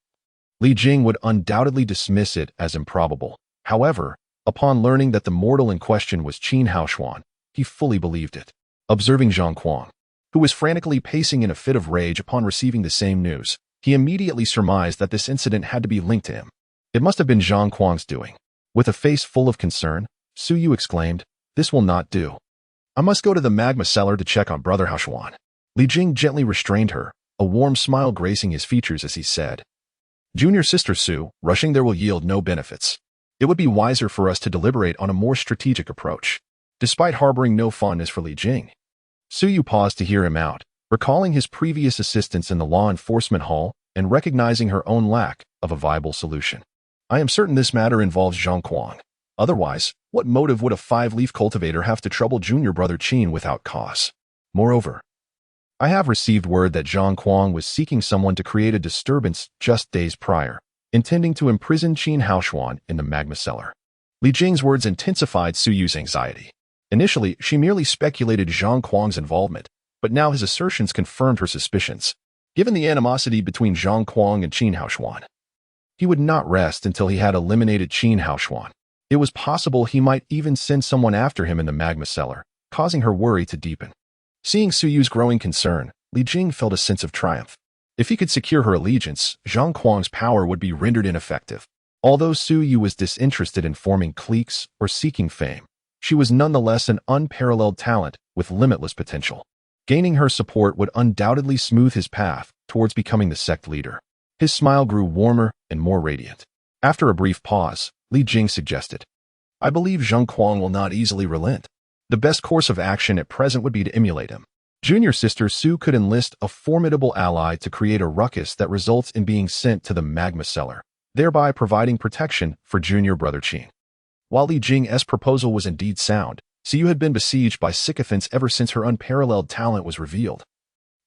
Li Jing would undoubtedly dismiss it as improbable. However, upon learning that the mortal in question was Qin Haoshuan, he fully believed it. Observing Zhang Kuang, who was frantically pacing in a fit of rage upon receiving the same news, he immediately surmised that this incident had to be linked to him. It must have been Zhang Kuang's doing. With a face full of concern, Su Yu exclaimed, "This will not do. I must go to the magma cellar to check on Brother Haoshuan." Li Jing gently restrained her, a warm smile gracing his features as he said, "Junior sister Su, rushing there will yield no benefits. It would be wiser for us to deliberate on a more strategic approach." Despite harboring no fondness for Li Jing, Su Yu paused to hear him out, recalling his previous assistance in the law enforcement hall and recognizing her own lack of a viable solution. "I am certain this matter involves Zhang Kuang. Otherwise, what motive would a five-leaf cultivator have to trouble junior brother Qin without cause? Moreover, I have received word that Zhang Kuang was seeking someone to create a disturbance just days prior, intending to imprison Qin Haoshuan in the magma cellar." Li Jing's words intensified Su Yu's anxiety. Initially, she merely speculated Zhang Kuang's involvement, but now his assertions confirmed her suspicions. Given the animosity between Zhang Kuang and Qin Haoshuan, he would not rest until he had eliminated Qin Haoshuan. It was possible he might even send someone after him in the magma cellar, causing her worry to deepen. Seeing Su Yu's growing concern, Li Jing felt a sense of triumph. If he could secure her allegiance, Zhang Kuang's power would be rendered ineffective. Although Su Yu was disinterested in forming cliques or seeking fame, she was nonetheless an unparalleled talent with limitless potential. Gaining her support would undoubtedly smooth his path towards becoming the sect leader. His smile grew warmer and more radiant. After a brief pause, Li Jing suggested, "I believe Zhang Kuang will not easily relent. The best course of action at present would be to emulate him. Junior sister Su could enlist a formidable ally to create a ruckus that results in being sent to the magma cellar, thereby providing protection for junior brother Qin." While Li Jing's proposal was indeed sound, Su Yu had been besieged by sycophants ever since her unparalleled talent was revealed.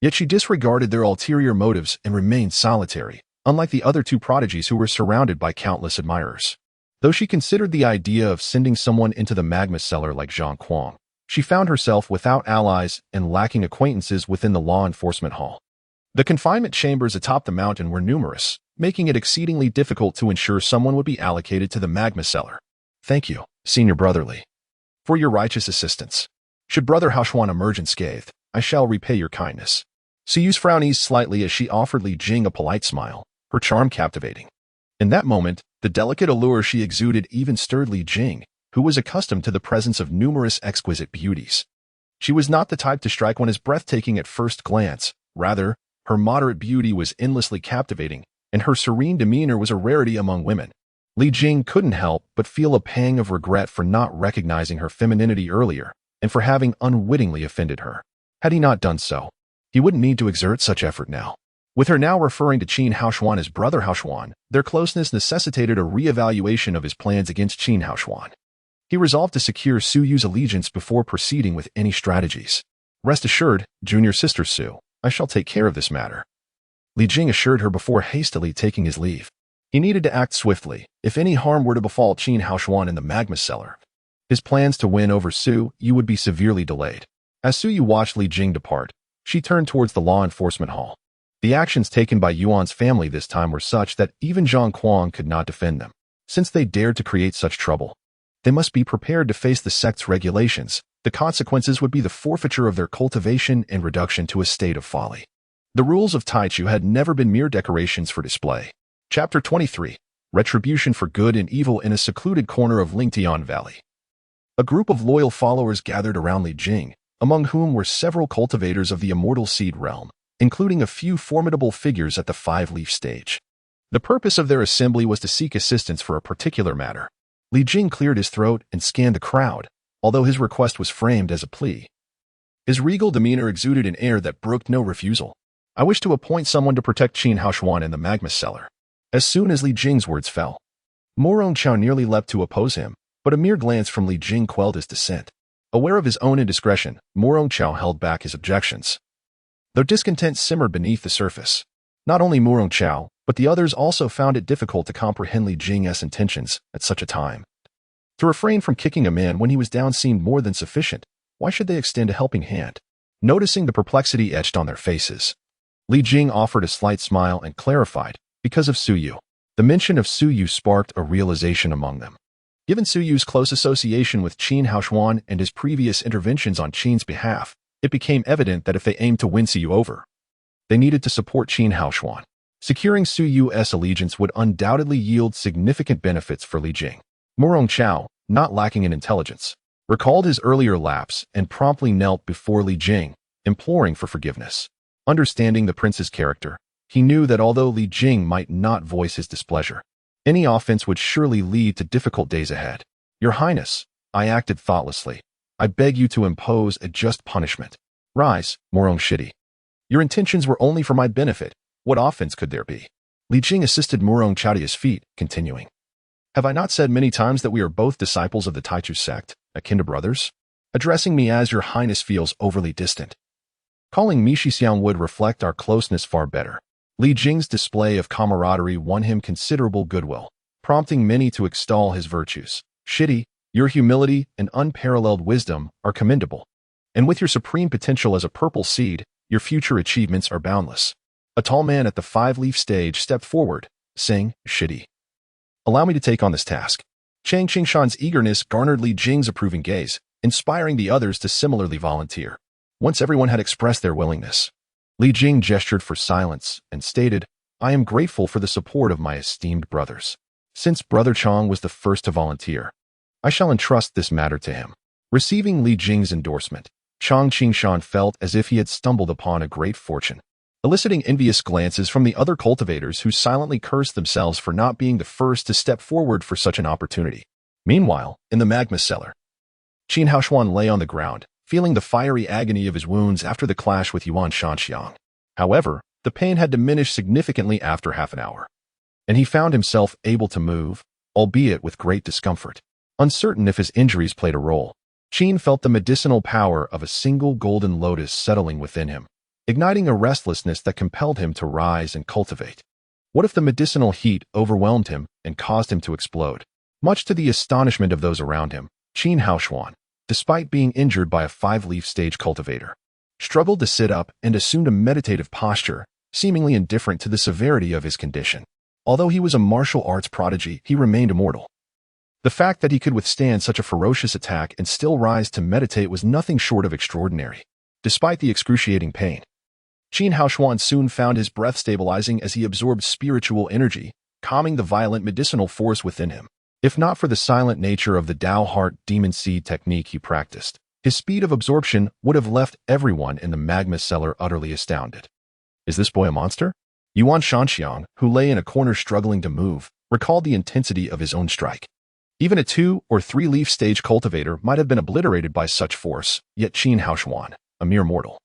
Yet she disregarded their ulterior motives and remained solitary, unlike the other two prodigies who were surrounded by countless admirers. Though she considered the idea of sending someone into the magma cellar like Zhang Kuang, she found herself without allies and lacking acquaintances within the law enforcement hall. The confinement chambers atop the mountain were numerous, making it exceedingly difficult to ensure someone would be allocated to the magma cellar. "Thank you, Senior Brotherly, for your righteous assistance. Should Brother Haoshuan emerge unscathed, I shall repay your kindness." Su Yu's frown eased slightly as she offered Li Jing a polite smile, her charm captivating. In that moment, the delicate allure she exuded even stirred Li Jing, who was accustomed to the presence of numerous exquisite beauties. She was not the type to strike one as breathtaking at first glance. Rather, her moderate beauty was endlessly captivating, and her serene demeanor was a rarity among women. Li Jing couldn't help but feel a pang of regret for not recognizing her femininity earlier, and for having unwittingly offended her. Had he not done so, he wouldn't need to exert such effort now. With her now referring to Qin Haoshuan as Brother Haoshuan, their closeness necessitated a re-evaluation of his plans against Qin Haoshuan. He resolved to secure Su Yu's allegiance before proceeding with any strategies. "Rest assured, junior sister Su, I shall take care of this matter," Li Jing assured her before hastily taking his leave. He needed to act swiftly, if any harm were to befall Qin Haoshuan in the magma cellar. His plans to win over Su Yu would be severely delayed. As Su Yu watched Li Jing depart, she turned towards the law enforcement hall. The actions taken by Yuan's family this time were such that even Zhang Kuang could not defend them. Since they dared to create such trouble, they must be prepared to face the sect's regulations. The consequences would be the forfeiture of their cultivation and reduction to a state of folly. The rules of Taichu had never been mere decorations for display. Chapter 23. Retribution for Good and Evil in a secluded corner of Lingtian Valley. A group of loyal followers gathered around Li Jing, among whom were several cultivators of the immortal seed realm, including a few formidable figures at the five-leaf stage. The purpose of their assembly was to seek assistance for a particular matter. Li Jing cleared his throat and scanned the crowd, although his request was framed as a plea. His regal demeanor exuded an air that brooked no refusal. I wish to appoint someone to protect Qin Haoshuan in the magma cellar. As soon as Li Jing's words fell, Morong Chao nearly leapt to oppose him, but a mere glance from Li Jing quelled his dissent. Aware of his own indiscretion, Morong Chao held back his objections. Though discontent simmered beneath the surface, not only Morong Chao, but the others also found it difficult to comprehend Li Jing's intentions at such a time. To refrain from kicking a man when he was down seemed more than sufficient. Why should they extend a helping hand? Noticing the perplexity etched on their faces, Li Jing offered a slight smile and clarified, because of Su Yu. The mention of Su Yu sparked a realization among them. Given Su Yu's close association with Qin Haoshuan and his previous interventions on Qin's behalf, it became evident that if they aimed to win Su Yu over, they needed to support Qin Haoshuan. Securing Su Yu's allegiance would undoubtedly yield significant benefits for Li Jing. Morong Chao, not lacking in intelligence, recalled his earlier lapse and promptly knelt before Li Jing, imploring for forgiveness. Understanding the prince's character, he knew that although Li Jing might not voice his displeasure, any offense would surely lead to difficult days ahead. Your Highness, I acted thoughtlessly. I beg you to impose a just punishment. Rise, Morong Shidi. Your intentions were only for my benefit. What offense could there be? Li Jing assisted Morong Chao to his feet, continuing. Have I not said many times that we are both disciples of the Taichu sect, akin to brothers? Addressing me as your Highness feels overly distant. Calling me Shixiang would reflect our closeness far better. Li Jing's display of camaraderie won him considerable goodwill, prompting many to extol his virtues. Shidi, your humility and unparalleled wisdom are commendable. And with your supreme potential as a purple seed, your future achievements are boundless. A tall man at the five-leaf stage stepped forward, saying, Shidi, allow me to take on this task. Chang Qingshan's eagerness garnered Li Jing's approving gaze, inspiring the others to similarly volunteer. Once everyone had expressed their willingness, Li Jing gestured for silence and stated, I am grateful for the support of my esteemed brothers. Since Brother Chang was the first to volunteer, I shall entrust this matter to him. Receiving Li Jing's endorsement, Chang Qingshan felt as if he had stumbled upon a great fortune, eliciting envious glances from the other cultivators who silently cursed themselves for not being the first to step forward for such an opportunity. Meanwhile, in the magma cellar, Qin Haoshuan lay on the ground, feeling the fiery agony of his wounds after the clash with Yuan Shanxiang. However, the pain had diminished significantly after half an hour, and he found himself able to move, albeit with great discomfort. Uncertain if his injuries played a role, Qin felt the medicinal power of a single golden lotus settling within him, igniting a restlessness that compelled him to rise and cultivate. What if the medicinal heat overwhelmed him and caused him to explode? Much to the astonishment of those around him, Qin Haoshuan, despite being injured by a five-leaf stage cultivator, struggled to sit up and assumed a meditative posture, seemingly indifferent to the severity of his condition. Although he was a martial arts prodigy, he remained immortal. The fact that he could withstand such a ferocious attack and still rise to meditate was nothing short of extraordinary. Despite the excruciating pain, Qin Haoshuan soon found his breath stabilizing as he absorbed spiritual energy, calming the violent medicinal force within him. If not for the silent nature of the Dao Heart Demon Seed technique he practiced, his speed of absorption would have left everyone in the magma cellar utterly astounded. Is this boy a monster? Yuan Shanxiang, who lay in a corner struggling to move, recalled the intensity of his own strike. Even a 2- or 3-leaf stage cultivator might have been obliterated by such force, yet Qin Haoshuan, a mere mortal,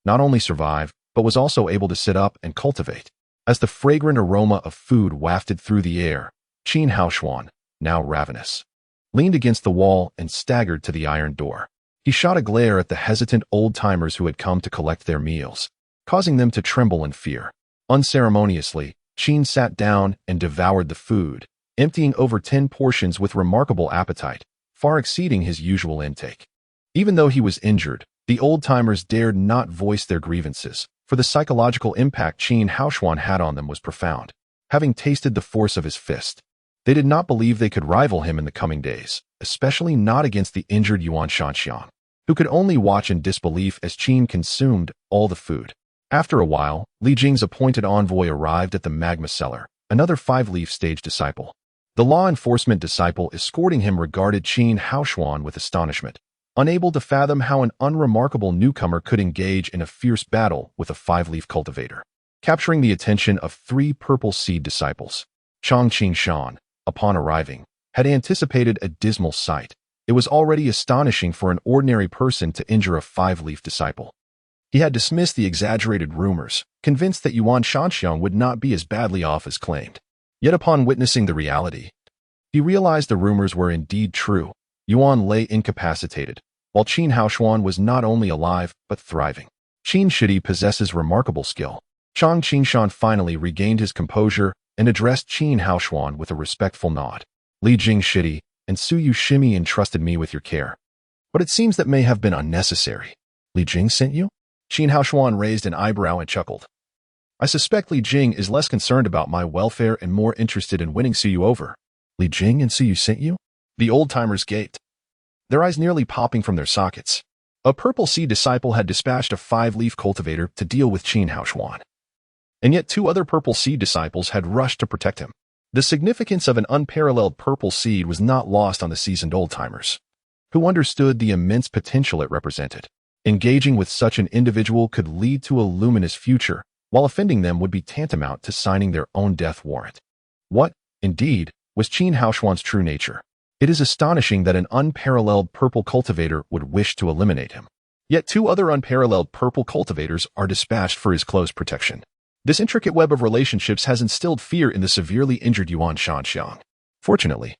not only survived, but was also able to sit up and cultivate. As the fragrant aroma of food wafted through the air, Qin Haoshuan, now ravenous, leaned against the wall and staggered to the iron door. He shot a glare at the hesitant old-timers who had come to collect their meals, causing them to tremble in fear. Unceremoniously, Qin sat down and devoured the food, emptying over 10 portions with remarkable appetite, far exceeding his usual intake. Even though he was injured, the old-timers dared not voice their grievances, for the psychological impact Qin Haoshuan had on them was profound. Having tasted the force of his fist, they did not believe they could rival him in the coming days, especially not against the injured Yuan Shanxiang, who could only watch in disbelief as Qin consumed all the food. After a while, Li Jing's appointed envoy arrived at the magma cellar, another 5-leaf stage disciple. The law enforcement disciple escorting him regarded Qin Haoshuan with astonishment, unable to fathom how an unremarkable newcomer could engage in a fierce battle with a 5-leaf cultivator. Capturing the attention of 3 purple seed disciples, Chang Qingshan, upon arriving, had anticipated a dismal sight. It was already astonishing for an ordinary person to injure a 5-leaf disciple. He had dismissed the exaggerated rumors, convinced that Yuan Shanxiang would not be as badly off as claimed. Yet upon witnessing the reality, he realized the rumors were indeed true. Yuan lay incapacitated, while Qin Haoshuan was not only alive, but thriving. Qin Shidi possesses remarkable skill. Chang Qingshan finally regained his composure and addressed Qin Haoshuan with a respectful nod. Li Jing Shidi and Su Yu Shimi entrusted me with your care. But it seems that may have been unnecessary. Li Jing sent you? Qin Haoshuan raised an eyebrow and chuckled. I suspect Li Jing is less concerned about my welfare and more interested in winning Su Yu over. Li Jing and Su Yu sent you? The old-timers gaped, their eyes nearly popping from their sockets. A purple seed disciple had dispatched a 5-leaf cultivator to deal with Qin Haoshuan. And yet 2 other purple seed disciples had rushed to protect him. The significance of an unparalleled purple seed was not lost on the seasoned old-timers, who understood the immense potential it represented. Engaging with such an individual could lead to a luminous future, while offending them would be tantamount to signing their own death warrant. What, indeed, was Qin Haoshuan's true nature? It is astonishing that an unparalleled purple cultivator would wish to eliminate him. Yet 2 other unparalleled purple cultivators are dispatched for his close protection. This intricate web of relationships has instilled fear in the severely injured Yuan Shanxiang. Fortunately,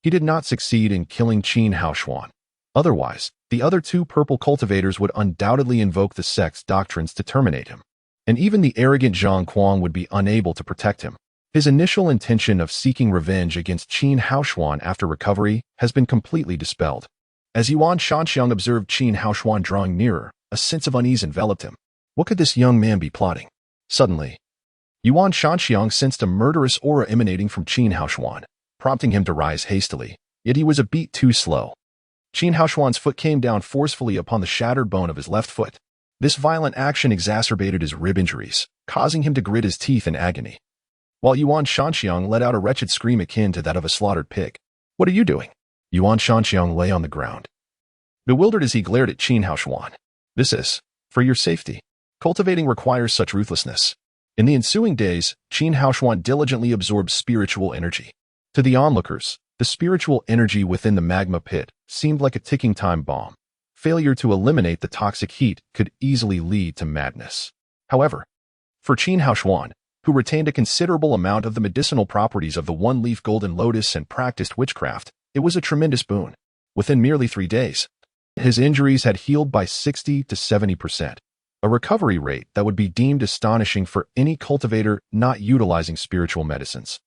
he did not succeed in killing Qin Haoshuan. Otherwise, the other 2 purple cultivators would undoubtedly invoke the sect's doctrines to terminate him. And even the arrogant Zhang Kuang would be unable to protect him. His initial intention of seeking revenge against Qin Haoshuan after recovery has been completely dispelled. As Yuan Shanxiang observed Qin Haoshuan drawing nearer, a sense of unease enveloped him. What could this young man be plotting? Suddenly, Yuan Shanxiang sensed a murderous aura emanating from Qin Haoshuan, prompting him to rise hastily, yet he was a beat too slow. Qin Haoshuan's foot came down forcefully upon the shattered bone of his left foot. This violent action exacerbated his rib injuries, causing him to grit his teeth in agony, while Yuan Shanxiang let out a wretched scream akin to that of a slaughtered pig. What are you doing? Yuan Shanxiang lay on the ground, bewildered as he glared at Qin Haoshuan. This is for your safety. Cultivating requires such ruthlessness. In the ensuing days, Qin Haoshuan diligently absorbed spiritual energy. To the onlookers, the spiritual energy within the magma pit seemed like a ticking time bomb. Failure to eliminate the toxic heat could easily lead to madness. However, for Qin Haoshuan, who retained a considerable amount of the medicinal properties of the 1-leaf golden lotus and practiced witchcraft, it was a tremendous boon. Within merely 3 days, his injuries had healed by 60 to 70%, a recovery rate that would be deemed astonishing for any cultivator not utilizing spiritual medicines,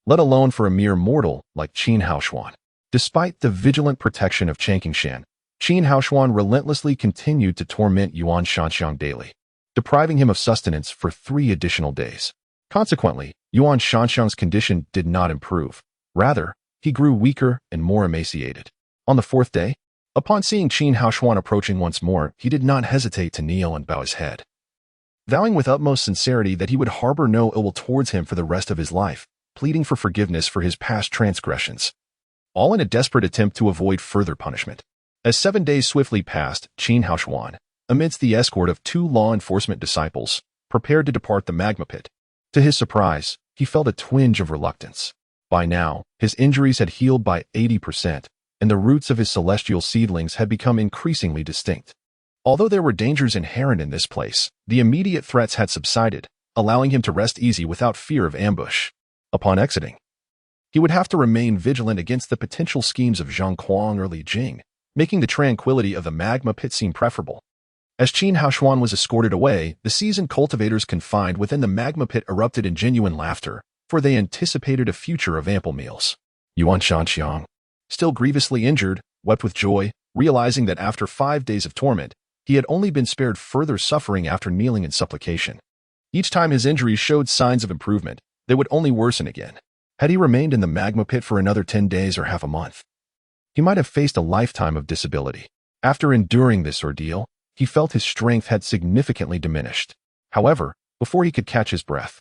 let alone for a mere mortal like Qin Haoshuan. Despite the vigilant protection of Changqingshan, Qin Haoshuan relentlessly continued to torment Yuan Shanxiang daily, depriving him of sustenance for 3 additional days. Consequently, Yuan Shanxiang's condition did not improve. Rather, he grew weaker and more emaciated. On the 4th day, upon seeing Qin Haoshuan approaching once more, he did not hesitate to kneel and bow his head, vowing with utmost sincerity that he would harbor no ill will towards him for the rest of his life, pleading for forgiveness for his past transgressions, all in a desperate attempt to avoid further punishment. As 7 days swiftly passed, Qin Haoshuan, amidst the escort of 2 law enforcement disciples, prepared to depart the magma pit. To his surprise, he felt a twinge of reluctance. By now, his injuries had healed by 80%, and the roots of his celestial seedlings had become increasingly distinct. Although there were dangers inherent in this place, the immediate threats had subsided, allowing him to rest easy without fear of ambush. Upon exiting, he would have to remain vigilant against the potential schemes of Zhang Kuang or Li Jing, making the tranquility of the magma pit seem preferable. As Qin Haoshuan was escorted away, the seasoned cultivators confined within the magma pit erupted in genuine laughter, for they anticipated a future of ample meals. Yuan Shanxiang, still grievously injured, wept with joy, realizing that after 5 days of torment, he had only been spared further suffering after kneeling in supplication. Each time his injuries showed signs of improvement, they would only worsen again. Had he remained in the magma pit for another 10 days or half a month, he might have faced a lifetime of disability. After enduring this ordeal, he felt his strength had significantly diminished. However, before he could catch his breath,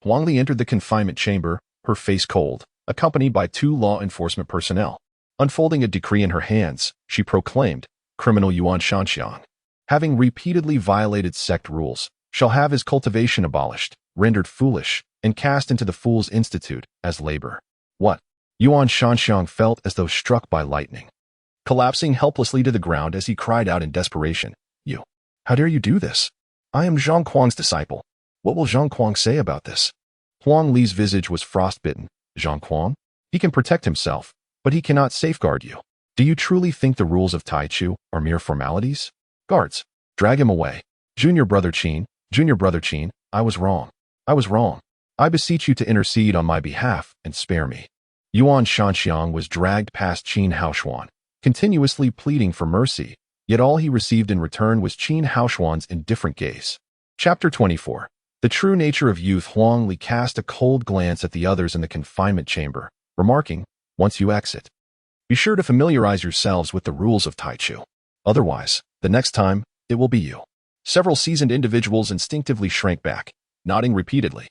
Huang Li entered the confinement chamber, her face cold, accompanied by 2 law enforcement personnel. Unfolding a decree in her hands, she proclaimed, "Criminal Yuan Shanxiang, having repeatedly violated sect rules, shall have his cultivation abolished, rendered foolish, and cast into the Fool's Institute as labor." What? Yuan Shanxiang felt as though struck by lightning, collapsing helplessly to the ground as he cried out in desperation, How dare you do this? I am Zhang Kuang's disciple. What will Zhang Kuang say about this? Huang Li's visage was frostbitten. Zhang Kuang? He can protect himself, but he cannot safeguard you. Do you truly think the rules of Tai Chu are mere formalities? Guards, drag him away. Junior brother Qin, I was wrong. I was wrong. I beseech you to intercede on my behalf and spare me. Yuan Shanxiang was dragged past Qin Haoshuan, continuously pleading for mercy, yet all he received in return was Qin Haoshuan's indifferent gaze. Chapter 24. The true nature of youth. Huang Li cast a cold glance at the others in the confinement chamber, remarking, once you exit, be sure to familiarize yourselves with the rules of Tai Chu. Otherwise, the next time, it will be you. Several seasoned individuals instinctively shrank back, nodding repeatedly.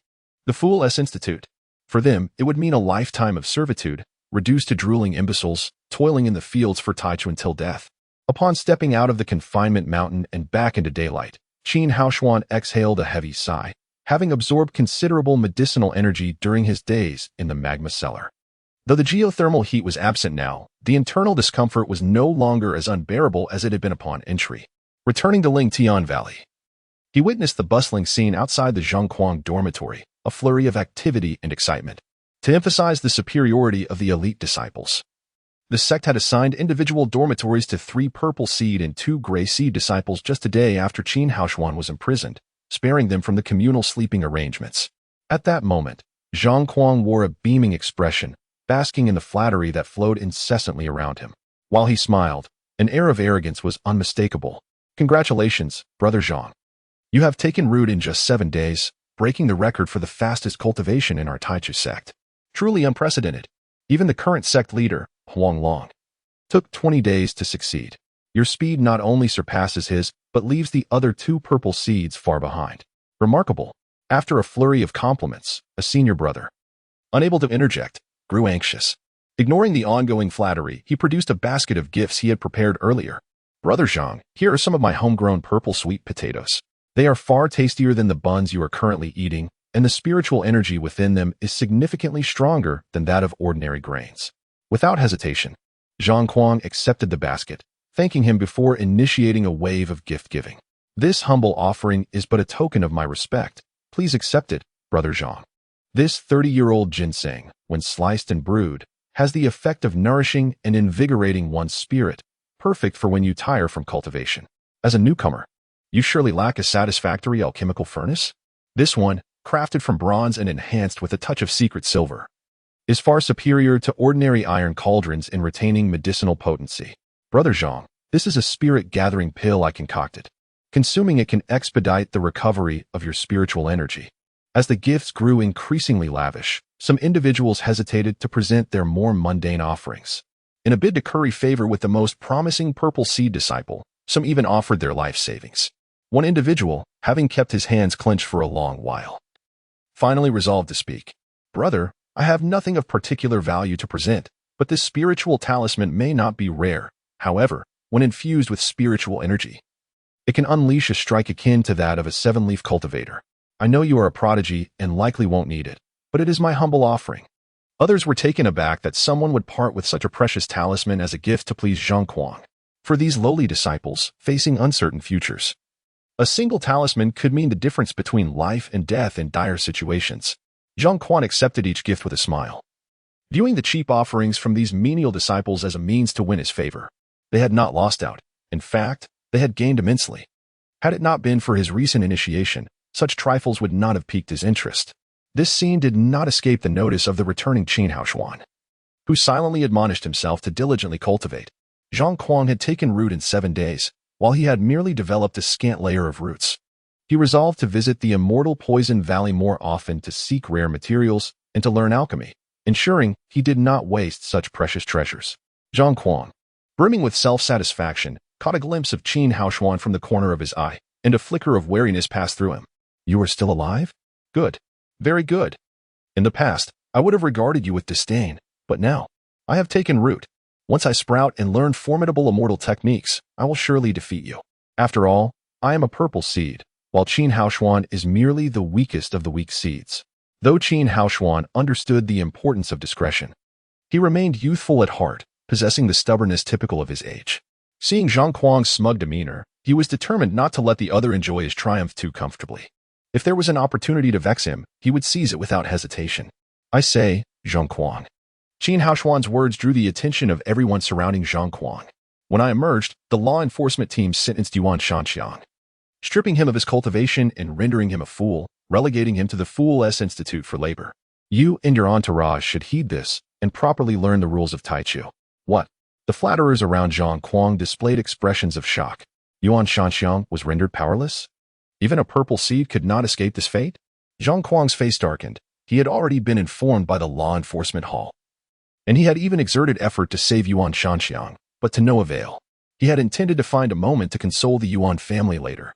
The Fool S Institute. For them, it would mean a lifetime of servitude, reduced to drooling imbeciles, toiling in the fields for Tai Chu until death. Upon stepping out of the confinement mountain and back into daylight, Qin Haoshuan exhaled a heavy sigh, having absorbed considerable medicinal energy during his days in the magma cellar. Though the geothermal heat was absent now, the internal discomfort was no longer as unbearable as it had been upon entry. Returning to Lingtian Valley, he witnessed the bustling scene outside the Zhongkuang dormitory, a flurry of activity and excitement. To emphasize the superiority of the elite disciples, the sect had assigned individual dormitories to 3 purple seed and 2 gray seed disciples just a day after Qin Haoshuan was imprisoned, sparing them from the communal sleeping arrangements. At that moment, Zhongkuang wore a beaming expression, basking in the flattery that flowed incessantly around him. While he smiled, an air of arrogance was unmistakable. Congratulations, Brother Zhang. You have taken root in just 7 days, breaking the record for the fastest cultivation in our Tai Chu sect. Truly unprecedented. Even the current sect leader, Huang Long, took 20 days to succeed. Your speed not only surpasses his, but leaves the other 2 purple seeds far behind. Remarkable. After a flurry of compliments, a senior brother, unable to interject, grew anxious. Ignoring the ongoing flattery, he produced a basket of gifts he had prepared earlier. Brother Zhang, here are some of my homegrown purple sweet potatoes. They are far tastier than the buns you are currently eating, and the spiritual energy within them is significantly stronger than that of ordinary grains. Without hesitation, Zhang Kuang accepted the basket, thanking him before initiating a wave of gift-giving. This humble offering is but a token of my respect. Please accept it, Brother Zhang. This 30-year-old ginseng, when sliced and brewed, has the effect of nourishing and invigorating one's spirit, perfect for when you tire from cultivation. As a newcomer, you surely lack a satisfactory alchemical furnace? This one, crafted from bronze and enhanced with a touch of secret silver, is far superior to ordinary iron cauldrons in retaining medicinal potency. Brother Zhang, this is a spirit-gathering pill I concocted. Consuming it can expedite the recovery of your spiritual energy. As the gifts grew increasingly lavish, some individuals hesitated to present their more mundane offerings. In a bid to curry favor with the most promising purple seed disciple, some even offered their life savings. One individual, having kept his hands clenched for a long while, finally resolved to speak. Brother, I have nothing of particular value to present, but this spiritual talisman may not be rare. However, when infused with spiritual energy, it can unleash a strike akin to that of a 7-leaf cultivator. I know you are a prodigy and likely won't need it, but it is my humble offering. Others were taken aback that someone would part with such a precious talisman as a gift to please Zhang Kuang. For these lowly disciples, facing uncertain futures, a single talisman could mean the difference between life and death in dire situations. Zhang Kuang accepted each gift with a smile, viewing the cheap offerings from these menial disciples as a means to win his favor. They had not lost out. In fact, they had gained immensely. Had it not been for his recent initiation, such trifles would not have piqued his interest. This scene did not escape the notice of the returning Qin Haoshuan, who silently admonished himself to diligently cultivate. Zhang Kuang had taken root in 7 days, while he had merely developed a scant layer of roots. He resolved to visit the immortal Poison Valley more often to seek rare materials and to learn alchemy, ensuring he did not waste such precious treasures. Zhang Kuang, brimming with self-satisfaction, caught a glimpse of Qin Haoshuan from the corner of his eye, and a flicker of wariness passed through him. You are still alive? Good. Very good. In the past, I would have regarded you with disdain, but now, I have taken root. Once I sprout and learn formidable immortal techniques, I will surely defeat you. After all, I am a purple seed, while Qin Haoshuan is merely the weakest of the weak seeds. Though Qin Haoshuan understood the importance of discretion, he remained youthful at heart, possessing the stubbornness typical of his age. Seeing Zhang Kuang's smug demeanor, He was determined not to let the other enjoy his triumph too comfortably. If there was an opportunity to vex him, he would seize it without hesitation. I say, Zhang Kuang. Qin Haoshuan's words drew the attention of everyone surrounding Zhang Kuang. When I emerged, the law enforcement team sentenced Yuan Shanxiang, stripping him of his cultivation and rendering him a fool, relegating him to the Fool S Institute for Labor. You and your entourage should heed this and properly learn the rules of Taichu. What? The flatterers around Zhang Kuang displayed expressions of shock. Yuan Shanxiang was rendered powerless? Even a purple seed could not escape this fate? Zhang Kuang's face darkened. He had already been informed by the law enforcement hall. And he had even exerted effort to save Yuan Shanxiang, but to no avail. He had intended to find a moment to console the Yuan family later.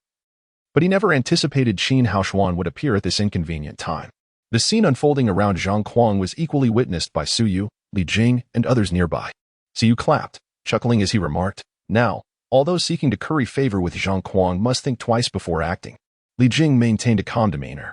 But he never anticipated Qin Haoshuan would appear at this inconvenient time. The scene unfolding around Zhang Kuang was equally witnessed by Su Yu, Li Jing, and others nearby. Su Yu clapped, chuckling as he remarked, "Now, all those seeking to curry favor with Zhang Kuang must think twice before acting." Li Jing maintained a calm demeanor,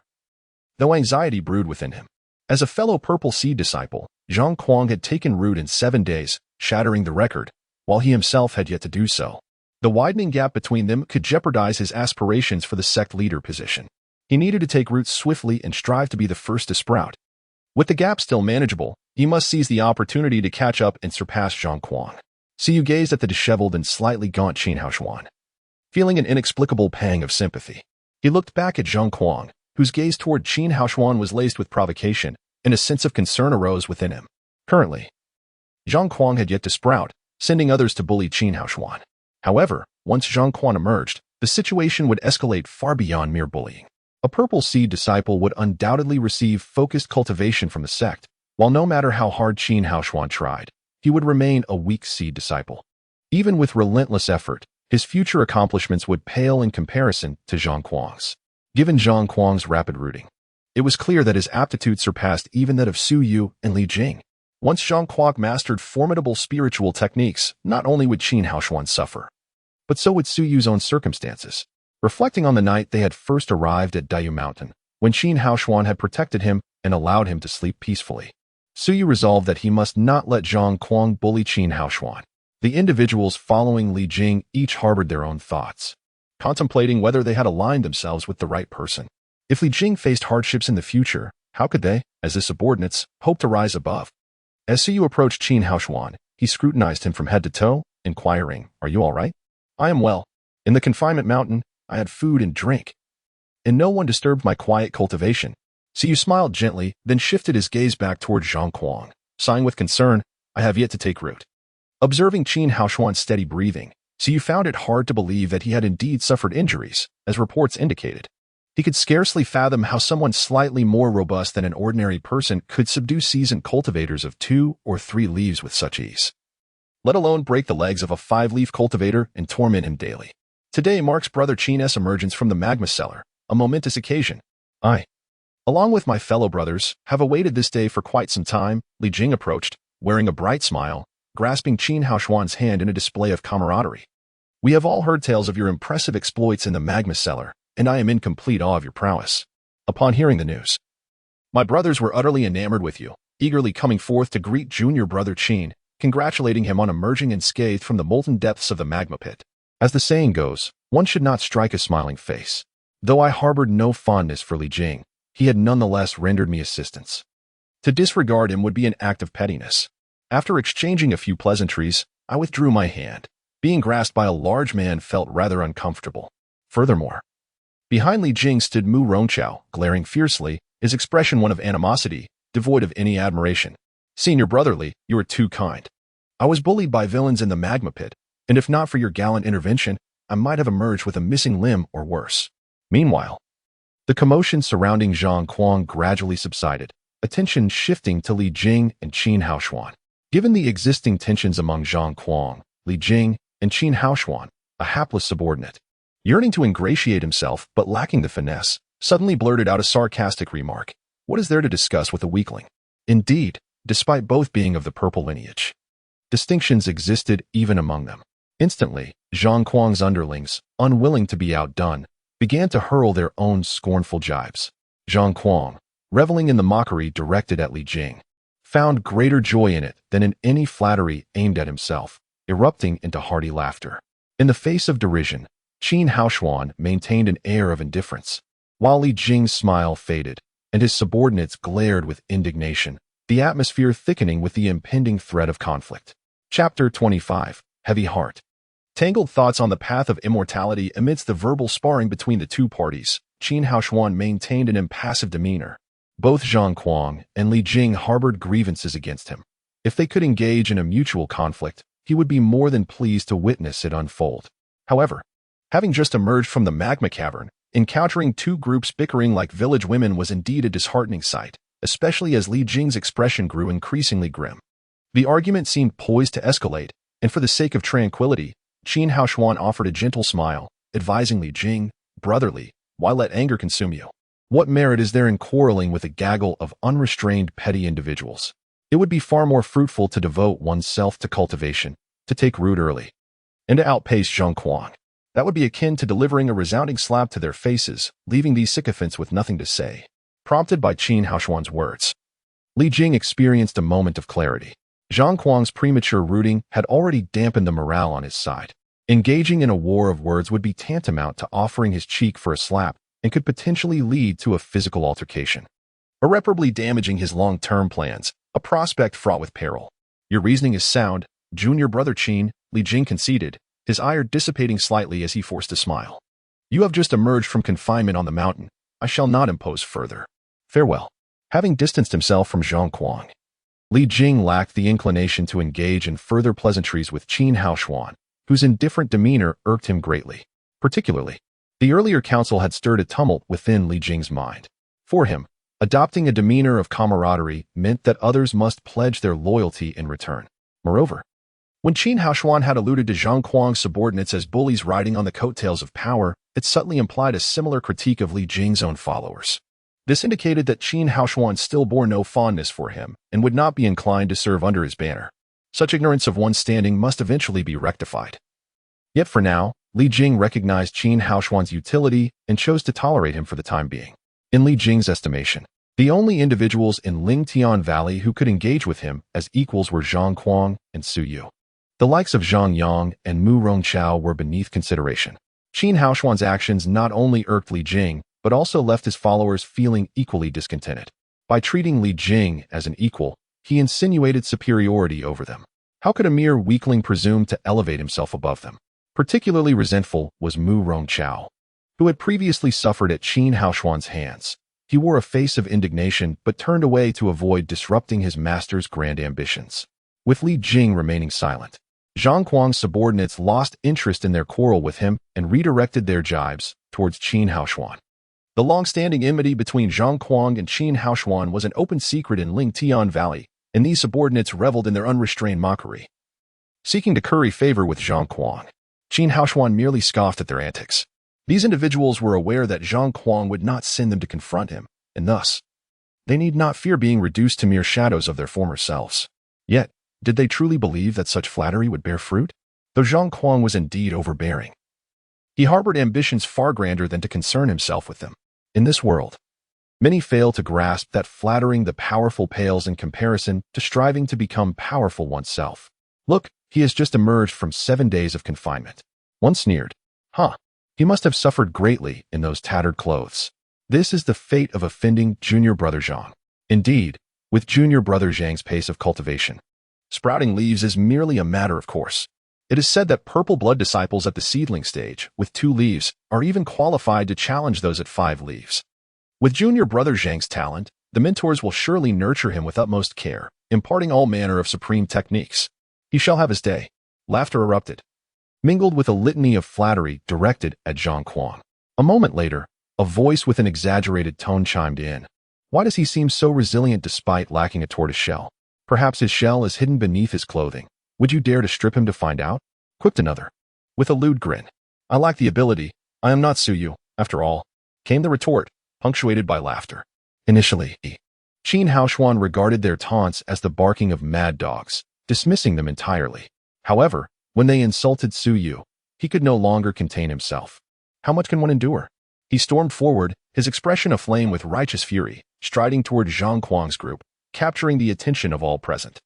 though anxiety brewed within him. As a fellow Purple Seed disciple, Zhang Kuang had taken root in 7 days, shattering the record, while he himself had yet to do so. The widening gap between them could jeopardize his aspirations for the sect leader position. He needed to take root swiftly and strive to be the first to sprout. With the gap still manageable, he must seize the opportunity to catch up and surpass Zhang Kuang. Su Yu gazed at the disheveled and slightly gaunt Qin Haoshuan, feeling an inexplicable pang of sympathy. He looked back at Zhang Kuang, whose gaze toward Qin Haoshuan was laced with provocation, and a sense of concern arose within him. Currently, Zhang Kuang had yet to sprout, sending others to bully Qin Haoshuan. However, once Zhang Kuang emerged, the situation would escalate far beyond mere bullying. A Purple Seed disciple would undoubtedly receive focused cultivation from the sect, while no matter how hard Qin Haoshuan tried, he would remain a weak seed disciple. Even with relentless effort, his future accomplishments would pale in comparison to Zhang Kuang's. Given Zhang Kuang's rapid rooting, it was clear that his aptitude surpassed even that of Su Yu and Li Jing. Once Zhang Kuang mastered formidable spiritual techniques, not only would Qin Haoshuan suffer, but so would Su Yu's own circumstances. Reflecting on the night they had first arrived at Daiyu Mountain, when Qin Haoshuan had protected him and allowed him to sleep peacefully, Su Yu resolved that he must not let Zhang Kuang bully Qin Haoshuan. The individuals following Li Jing each harbored their own thoughts, contemplating whether they had aligned themselves with the right person. If Li Jing faced hardships in the future, how could they, as his subordinates, hope to rise above? As Su Yu approached Qin Haoshuan, he scrutinized him from head to toe, inquiring, "Are you all right?" "I am well. In the confinement mountain, I had food and drink, and no one disturbed my quiet cultivation." Su Yu smiled gently, then shifted his gaze back toward Zhang Kuang, sighing with concern, "I have yet to take root." Observing Qin Haoshuan's steady breathing, Su Yu found it hard to believe that he had indeed suffered injuries, as reports indicated. He could scarcely fathom how someone slightly more robust than an ordinary person could subdue seasoned cultivators of 2 or 3 leaves with such ease, let alone break the legs of a 5-leaf cultivator and torment him daily. Today marks Brother Qin's emergence from the magma cellar, a momentous occasion. I, along with my fellow brothers, have awaited this day for quite some time. Li Jing approached, wearing a bright smile, grasping Qin Haoshuan's hand in a display of camaraderie. "We have all heard tales of your impressive exploits in the magma cellar, and I am in complete awe of your prowess." Upon hearing the news, my brothers were utterly enamored with you, eagerly coming forth to greet junior brother Qin, congratulating him on emerging unscathed from the molten depths of the magma pit. As the saying goes, one should not strike a smiling face. Though I harbored no fondness for Li Jing, he had nonetheless rendered me assistance. To disregard him would be an act of pettiness. After exchanging a few pleasantries, I withdrew my hand. Being grasped by a large man felt rather uncomfortable. Furthermore, behind Li Jing stood Mu Rongqiao, glaring fiercely, his expression one of animosity, devoid of any admiration. "Senior brotherly, you are too kind. I was bullied by villains in the magma pit, and if not for your gallant intervention, I might have emerged with a missing limb or worse." Meanwhile, the commotion surrounding Zhang Kuang gradually subsided, attention shifting to Li Jing and Qin Haoshuan. Given the existing tensions among Zhang Kuang, Li Jing, and Qin Haoshuan, a hapless subordinate, yearning to ingratiate himself but lacking the finesse, suddenly blurted out a sarcastic remark. What is there to discuss with a weakling? Indeed, despite both being of the purple lineage, distinctions existed even among them. Instantly, Zhang Kuang's underlings, unwilling to be outdone, began to hurl their own scornful jibes. Zhang Kuang, reveling in the mockery directed at Li Jing, found greater joy in it than in any flattery aimed at himself, erupting into hearty laughter. In the face of derision, Qin Haoshuan maintained an air of indifference, while Li Jing's smile faded, and his subordinates glared with indignation, the atmosphere thickening with the impending threat of conflict. Chapter 25. Heavy Heart. Tangled thoughts on the path of immortality amidst the verbal sparring between the two parties. Qin Haoshuan maintained an impassive demeanor. Both Zhang Kuang and Li Jing harbored grievances against him. If they could engage in a mutual conflict, he would be more than pleased to witness it unfold. However, having just emerged from the magma cavern, encountering two groups bickering like village women was indeed a disheartening sight, especially as Li Jing's expression grew increasingly grim. The argument seemed poised to escalate, and for the sake of tranquility, Qin Haoshuan offered a gentle smile, advising Li Jing, "Brotherly, why let anger consume you? What merit is there in quarreling with a gaggle of unrestrained petty individuals? It would be far more fruitful to devote oneself to cultivation, to take root early, and to outpace Zhang Kuang. That would be akin to delivering a resounding slap to their faces, leaving these sycophants with nothing to say." Prompted by Qin Haoshuan's words, Li Jing experienced a moment of clarity. Zhang Kuang's premature rooting had already dampened the morale on his side. Engaging in a war of words would be tantamount to offering his cheek for a slap and could potentially lead to a physical altercation, irreparably damaging his long-term plans, a prospect fraught with peril. "Your reasoning is sound, junior brother Qin," Li Jing conceded, his ire dissipating slightly as he forced a smile. "You have just emerged from confinement on the mountain. I shall not impose further. Farewell." Having distanced himself from Zhang Kuang, Li Jing lacked the inclination to engage in further pleasantries with Qin Haoshuan, whose indifferent demeanor irked him greatly. Particularly, the earlier council had stirred a tumult within Li Jing's mind. For him, adopting a demeanor of camaraderie meant that others must pledge their loyalty in return. Moreover, when Qin Haoshuan had alluded to Zhang Kuang's subordinates as bullies riding on the coattails of power, it subtly implied a similar critique of Li Jing's own followers. This indicated that Qin Haoshuan still bore no fondness for him and would not be inclined to serve under his banner. Such ignorance of one's standing must eventually be rectified. Yet for now, Li Jing recognized Qin Haoshuan's utility and chose to tolerate him for the time being. In Li Jing's estimation, the only individuals in Lingtian Valley who could engage with him as equals were Zhang Kuang and Su Yu. The likes of Zhang Yang and Mu Rongchao were beneath consideration. Qin Haoshuan's actions not only irked Li Jing, but also left his followers feeling equally discontented. By treating Li Jing as an equal, he insinuated superiority over them. How could a mere weakling presume to elevate himself above them? Particularly resentful was Mu Rongchao, who had previously suffered at Qin Haoshuan's hands. He wore a face of indignation but turned away to avoid disrupting his master's grand ambitions. With Li Jing remaining silent, Zhang Kuang's subordinates lost interest in their quarrel with him and redirected their jibes towards Qin Haoshuan. The long-standing enmity between Zhang Kuang and Qin Haoshuan was an open secret in Lingtian Valley, and these subordinates reveled in their unrestrained mockery. Seeking to curry favor with Zhang Kuang, Qin Haoshuan merely scoffed at their antics. These individuals were aware that Zhang Kuang would not send them to confront him, and thus, they need not fear being reduced to mere shadows of their former selves. Yet, did they truly believe that such flattery would bear fruit? Though Zhang Kuang was indeed overbearing, he harbored ambitions far grander than to concern himself with them. In this world, many fail to grasp that flattering the powerful pales in comparison to striving to become powerful oneself. "Look, he has just emerged from 7 days of confinement." One sneered. He must have suffered greatly in those tattered clothes. This is the fate of offending junior brother Zhang. Indeed, with junior brother Zhang's pace of cultivation, sprouting leaves is merely a matter of course. It is said that purple blood disciples at the seedling stage, with 2 leaves, are even qualified to challenge those at 5 leaves. With junior brother Zhang's talent, the mentors will surely nurture him with utmost care, imparting all manner of supreme techniques. He shall have his day. Laughter erupted, mingled with a litany of flattery directed at Zhang Kuang. A moment later, a voice with an exaggerated tone chimed in. "Why does he seem so resilient despite lacking a tortoise shell? Perhaps his shell is hidden beneath his clothing. Would you dare to strip him to find out?" Quipped another, with a lewd grin. "I lack the ability. I am not Su Yu, after all," came the retort, punctuated by laughter. Initially, Qin Haoshuan regarded their taunts as the barking of mad dogs, dismissing them entirely. However, when they insulted Su Yu, he could no longer contain himself. How much can one endure? He stormed forward, his expression aflame with righteous fury, striding toward Zhang Kuang's group, capturing the attention of all present.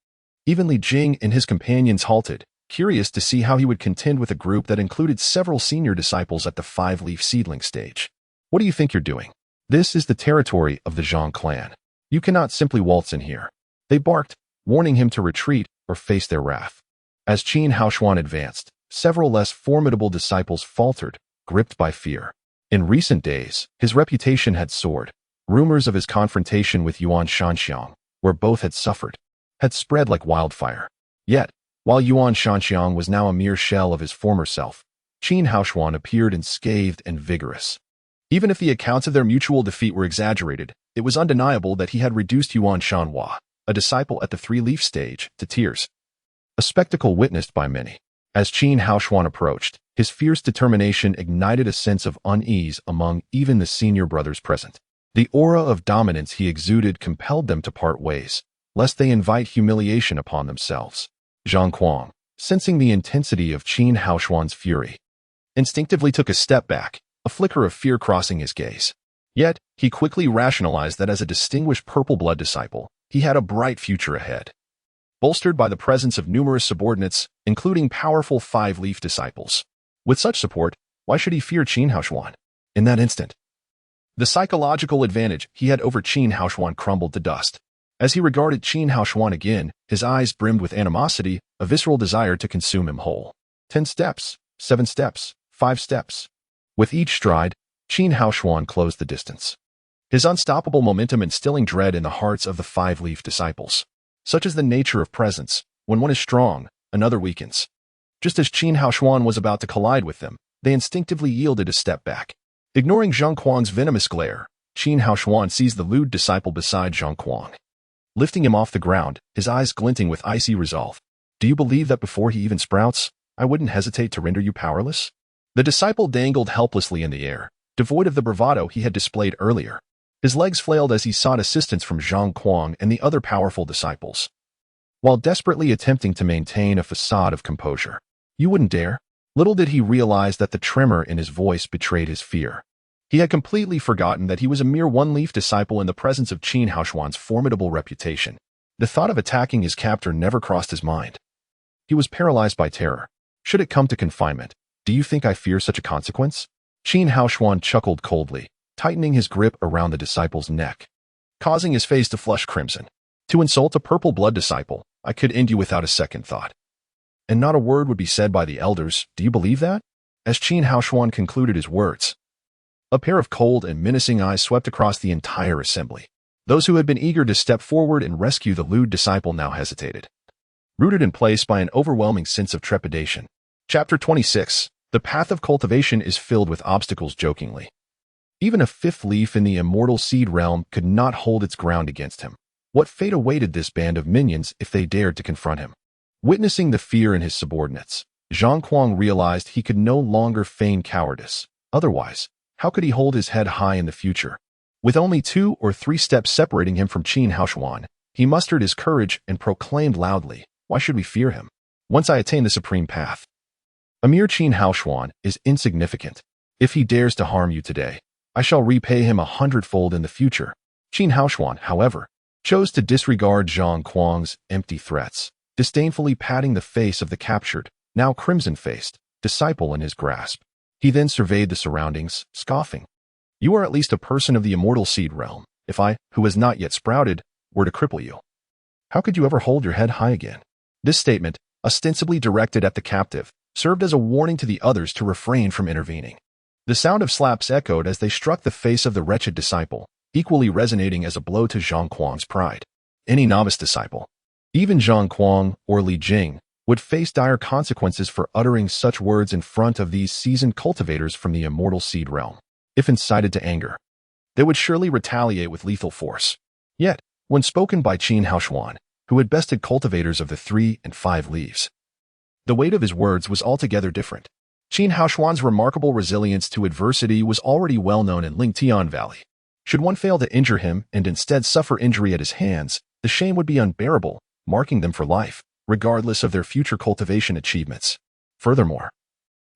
Even Li Jing and his companions halted, curious to see how he would contend with a group that included several senior disciples at the five-leaf seedling stage. What do you think you're doing? This is the territory of the Zhang clan. You cannot simply waltz in here. They barked, warning him to retreat or face their wrath. As Qin Haoshuan advanced, several less formidable disciples faltered, gripped by fear. In recent days, his reputation had soared. Rumors of his confrontation with Yuan Shanxiang, where both had suffered, had spread like wildfire. Yet, while Yuan Shanxiang was now a mere shell of his former self, Qin Haoshuan appeared unscathed and vigorous. Even if the accounts of their mutual defeat were exaggerated, it was undeniable that he had reduced Yuan Shanhua, a disciple at the three-leaf stage, to tears. A spectacle witnessed by many. As Qin Haoshuan approached, his fierce determination ignited a sense of unease among even the senior brothers present. The aura of dominance he exuded compelled them to part ways, lest they invite humiliation upon themselves. Zhang Kuang, sensing the intensity of Qin Haoshuan's fury, instinctively took a step back, a flicker of fear crossing his gaze. Yet, he quickly rationalized that as a distinguished purple blood disciple, he had a bright future ahead. Bolstered by the presence of numerous subordinates, including powerful five-leaf disciples. With such support, why should he fear Qin Haoshuan? In that instant, the psychological advantage he had over Qin Haoshuan crumbled to dust. As he regarded Qin Haoshuan again, his eyes brimmed with animosity, a visceral desire to consume him whole. 10 steps, 7 steps, 5 steps. With each stride, Qin Haoshuan closed the distance. His unstoppable momentum instilling dread in the hearts of the five-leaf disciples. Such is the nature of presence. When one is strong, another weakens. Just as Qin Haoshuan was about to collide with them, they instinctively yielded a step back. Ignoring Zhang Kuang's venomous glare, Qin Haoshuan seized the lewd disciple beside Zhang Kuang. Lifting him off the ground, his eyes glinting with icy resolve. Do you believe that before he even sprouts, I wouldn't hesitate to render you powerless? The disciple dangled helplessly in the air, devoid of the bravado he had displayed earlier. His legs flailed as he sought assistance from Zhang Kuang and the other powerful disciples, while desperately attempting to maintain a facade of composure. You wouldn't dare? Little did he realize that the tremor in his voice betrayed his fear. He had completely forgotten that he was a mere one-leaf disciple in the presence of Qin Haoshuan's formidable reputation. The thought of attacking his captor never crossed his mind. He was paralyzed by terror. Should it come to confinement, do you think I fear such a consequence? Qin Haoshuan chuckled coldly, tightening his grip around the disciple's neck, causing his face to flush crimson. To insult a purple blood disciple, I could end you without a second thought. And not a word would be said by the elders, do you believe that? As Qin Haoshuan concluded his words, a pair of cold and menacing eyes swept across the entire assembly. Those who had been eager to step forward and rescue the lewd disciple now hesitated, rooted in place by an overwhelming sense of trepidation. Chapter 26. The path of cultivation is filled with obstacles jokingly. Even a fifth leaf in the immortal seed realm could not hold its ground against him. What fate awaited this band of minions if they dared to confront him? Witnessing the fear in his subordinates, Zhang Kuang realized he could no longer feign cowardice. Otherwise, how could he hold his head high in the future? With only 2 or 3 steps separating him from Qin Haoshuan, he mustered his courage and proclaimed loudly, why should we fear him? Once I attain the supreme path, a mere Qin Haoshuan is insignificant. If he dares to harm you today, I shall repay him 100-fold in the future. Qin Haoshuan, however, chose to disregard Zhang Kuang's empty threats, disdainfully patting the face of the captured, now crimson-faced, disciple in his grasp. He then surveyed the surroundings, scoffing. You are at least a person of the immortal seed realm. If I, who has not yet sprouted, were to cripple you, how could you ever hold your head high again? This statement, ostensibly directed at the captive, served as a warning to the others to refrain from intervening. The sound of slaps echoed as they struck the face of the wretched disciple, equally resonating as a blow to Zhang Kuang's pride. Any novice disciple, even Zhang Kuang or Li Jing, would face dire consequences for uttering such words in front of these seasoned cultivators from the immortal seed realm. If incited to anger, they would surely retaliate with lethal force. Yet, when spoken by Qin Haoshuan, who had bested cultivators of the 3 and 5 leaves, the weight of his words was altogether different. Qin Haoshuan's remarkable resilience to adversity was already well known in Lingtian Valley. Should one fail to injure him and instead suffer injury at his hands, the shame would be unbearable, marking them for life, regardless of their future cultivation achievements. Furthermore,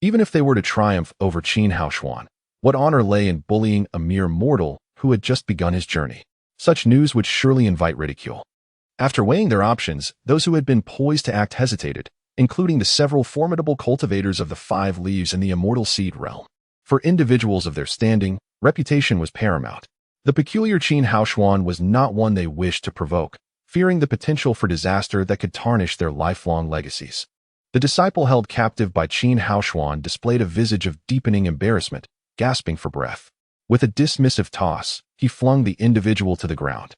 even if they were to triumph over Qin Haoshuan, what honor lay in bullying a mere mortal who had just begun his journey? Such news would surely invite ridicule. After weighing their options, those who had been poised to act hesitated, including the several formidable cultivators of the 5 leaves and the immortal seed realm. For individuals of their standing, reputation was paramount. The peculiar Qin Haoshuan was not one they wished to provoke, fearing the potential for disaster that could tarnish their lifelong legacies. The disciple held captive by Qin Haoshuan displayed a visage of deepening embarrassment, gasping for breath. With a dismissive toss, he flung the individual to the ground,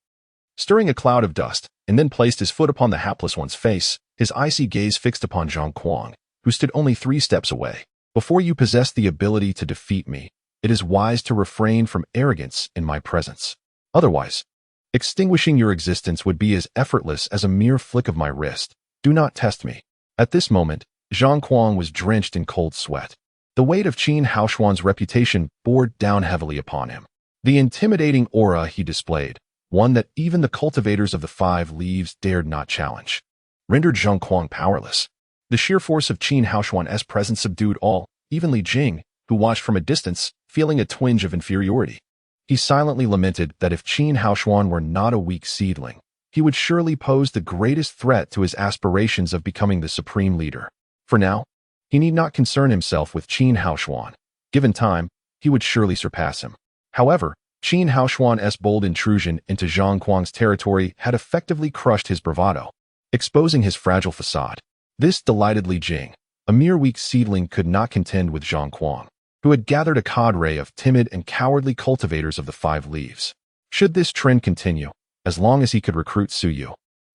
stirring a cloud of dust, and then placed his foot upon the hapless one's face, his icy gaze fixed upon Zhang Kuang, who stood only 3 steps away. Before you possess the ability to defeat me, it is wise to refrain from arrogance in my presence. Otherwise, extinguishing your existence would be as effortless as a mere flick of my wrist. Do not test me. At this moment, Zhang Kuang was drenched in cold sweat. The weight of Qin Haoshuan's reputation bore down heavily upon him. The intimidating aura he displayed, one that even the cultivators of the 5 leaves dared not challenge, rendered Zhang Kuang powerless. The sheer force of Qin Haoshuan's presence subdued all, even Li Jing, who watched from a distance, feeling a twinge of inferiority. He silently lamented that if Qin Haoshuan were not a weak seedling, he would surely pose the greatest threat to his aspirations of becoming the supreme leader. For now, he need not concern himself with Qin Haoshuan. Given time, he would surely surpass him. However, Qin Haoshuan's bold intrusion into Zhang Kuang's territory had effectively crushed his bravado, exposing his fragile facade. This delighted Li Jing. A mere weak seedling could not contend with Zhang Kuang, who had gathered a cadre of timid and cowardly cultivators of the 5 leaves. Should this trend continue, as long as he could recruit Su Yu,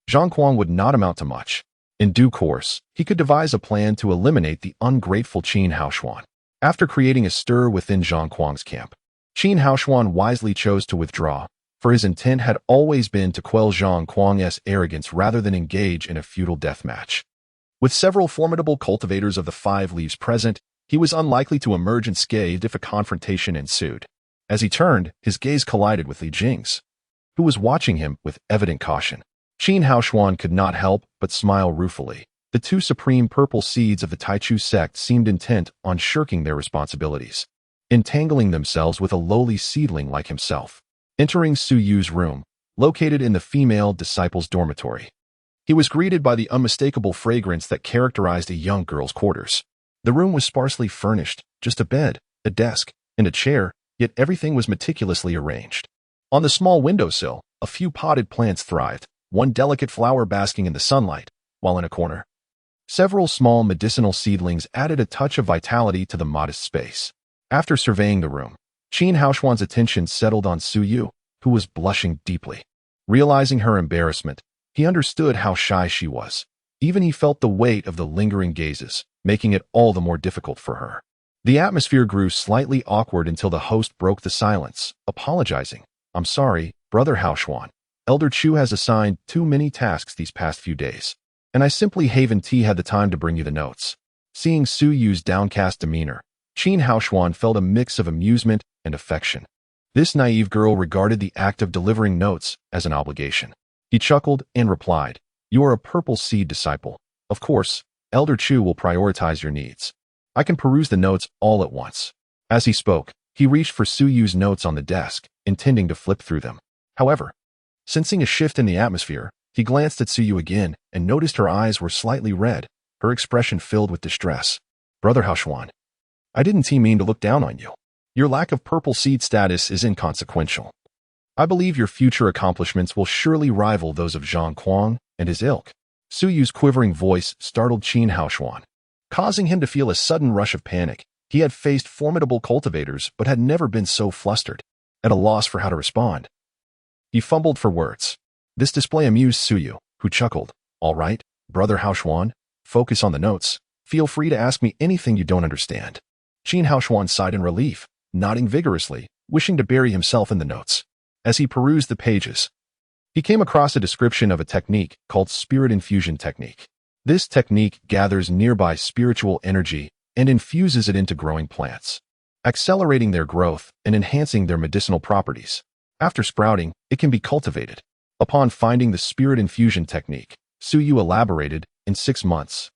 Zhang Kuang would not amount to much. In due course, he could devise a plan to eliminate the ungrateful Qin Haoshuan. After creating a stir within Zhang Kuang's camp, Qin Haoshuan wisely chose to withdraw, for his intent had always been to quell Zhang Kuang's arrogance rather than engage in a futile deathmatch. With several formidable cultivators of the 5 leaves present, he was unlikely to emerge unscathed if a confrontation ensued. As he turned, his gaze collided with Li Jing's, who was watching him with evident caution. Qin Haoshuan could not help but smile ruefully. The 2 supreme purple seeds of the Taichu sect seemed intent on shirking their responsibilities, entangling themselves with a lowly seedling like himself. Entering Su Yu's room, located in the female disciple's dormitory, he was greeted by the unmistakable fragrance that characterized a young girl's quarters. The room was sparsely furnished, just a bed, a desk, and a chair, yet everything was meticulously arranged. On the small windowsill, a few potted plants thrived, one delicate flower basking in the sunlight, while in a corner, several small medicinal seedlings added a touch of vitality to the modest space. After surveying the room, Qin Haoshuan's attention settled on Su Yu, who was blushing deeply. Realizing her embarrassment, he understood how shy she was. Even he felt the weight of the lingering gazes, making it all the more difficult for her. The atmosphere grew slightly awkward until the host broke the silence, apologizing. "I'm sorry, Brother Haoshuan. Elder Chu has assigned too many tasks these past few days, and I simply haven't had the time to bring you the notes." Seeing Su Yu's downcast demeanor, Qin Haoshuan felt a mix of amusement and affection. This naive girl regarded the act of delivering notes as an obligation. He chuckled and replied, "You are a purple seed disciple. Of course, Elder Chu will prioritize your needs. I can peruse the notes all at once." As he spoke, he reached for Su Yu's notes on the desk, intending to flip through them. However, sensing a shift in the atmosphere, he glanced at Su Yu again and noticed her eyes were slightly red, her expression filled with distress. "Brother Haoshuan, I didn't mean to look down on you. Your lack of purple seed status is inconsequential. I believe your future accomplishments will surely rival those of Zhang Kuang and his ilk." Su Yu's quivering voice startled Qin Haoshuan, causing him to feel a sudden rush of panic. He had faced formidable cultivators but had never been so flustered, at a loss for how to respond. He fumbled for words. This display amused Su Yu, who chuckled. "All right, Brother Haoshuan, focus on the notes. Feel free to ask me anything you don't understand." Qin Haoshuan sighed in relief, nodding vigorously, wishing to bury himself in the notes. As he perused the pages, he came across a description of a technique called spirit infusion technique. This technique gathers nearby spiritual energy and infuses it into growing plants, accelerating their growth and enhancing their medicinal properties. After sprouting, it can be cultivated. Upon finding the spirit infusion technique, Su Yu elaborated, "In 6 months,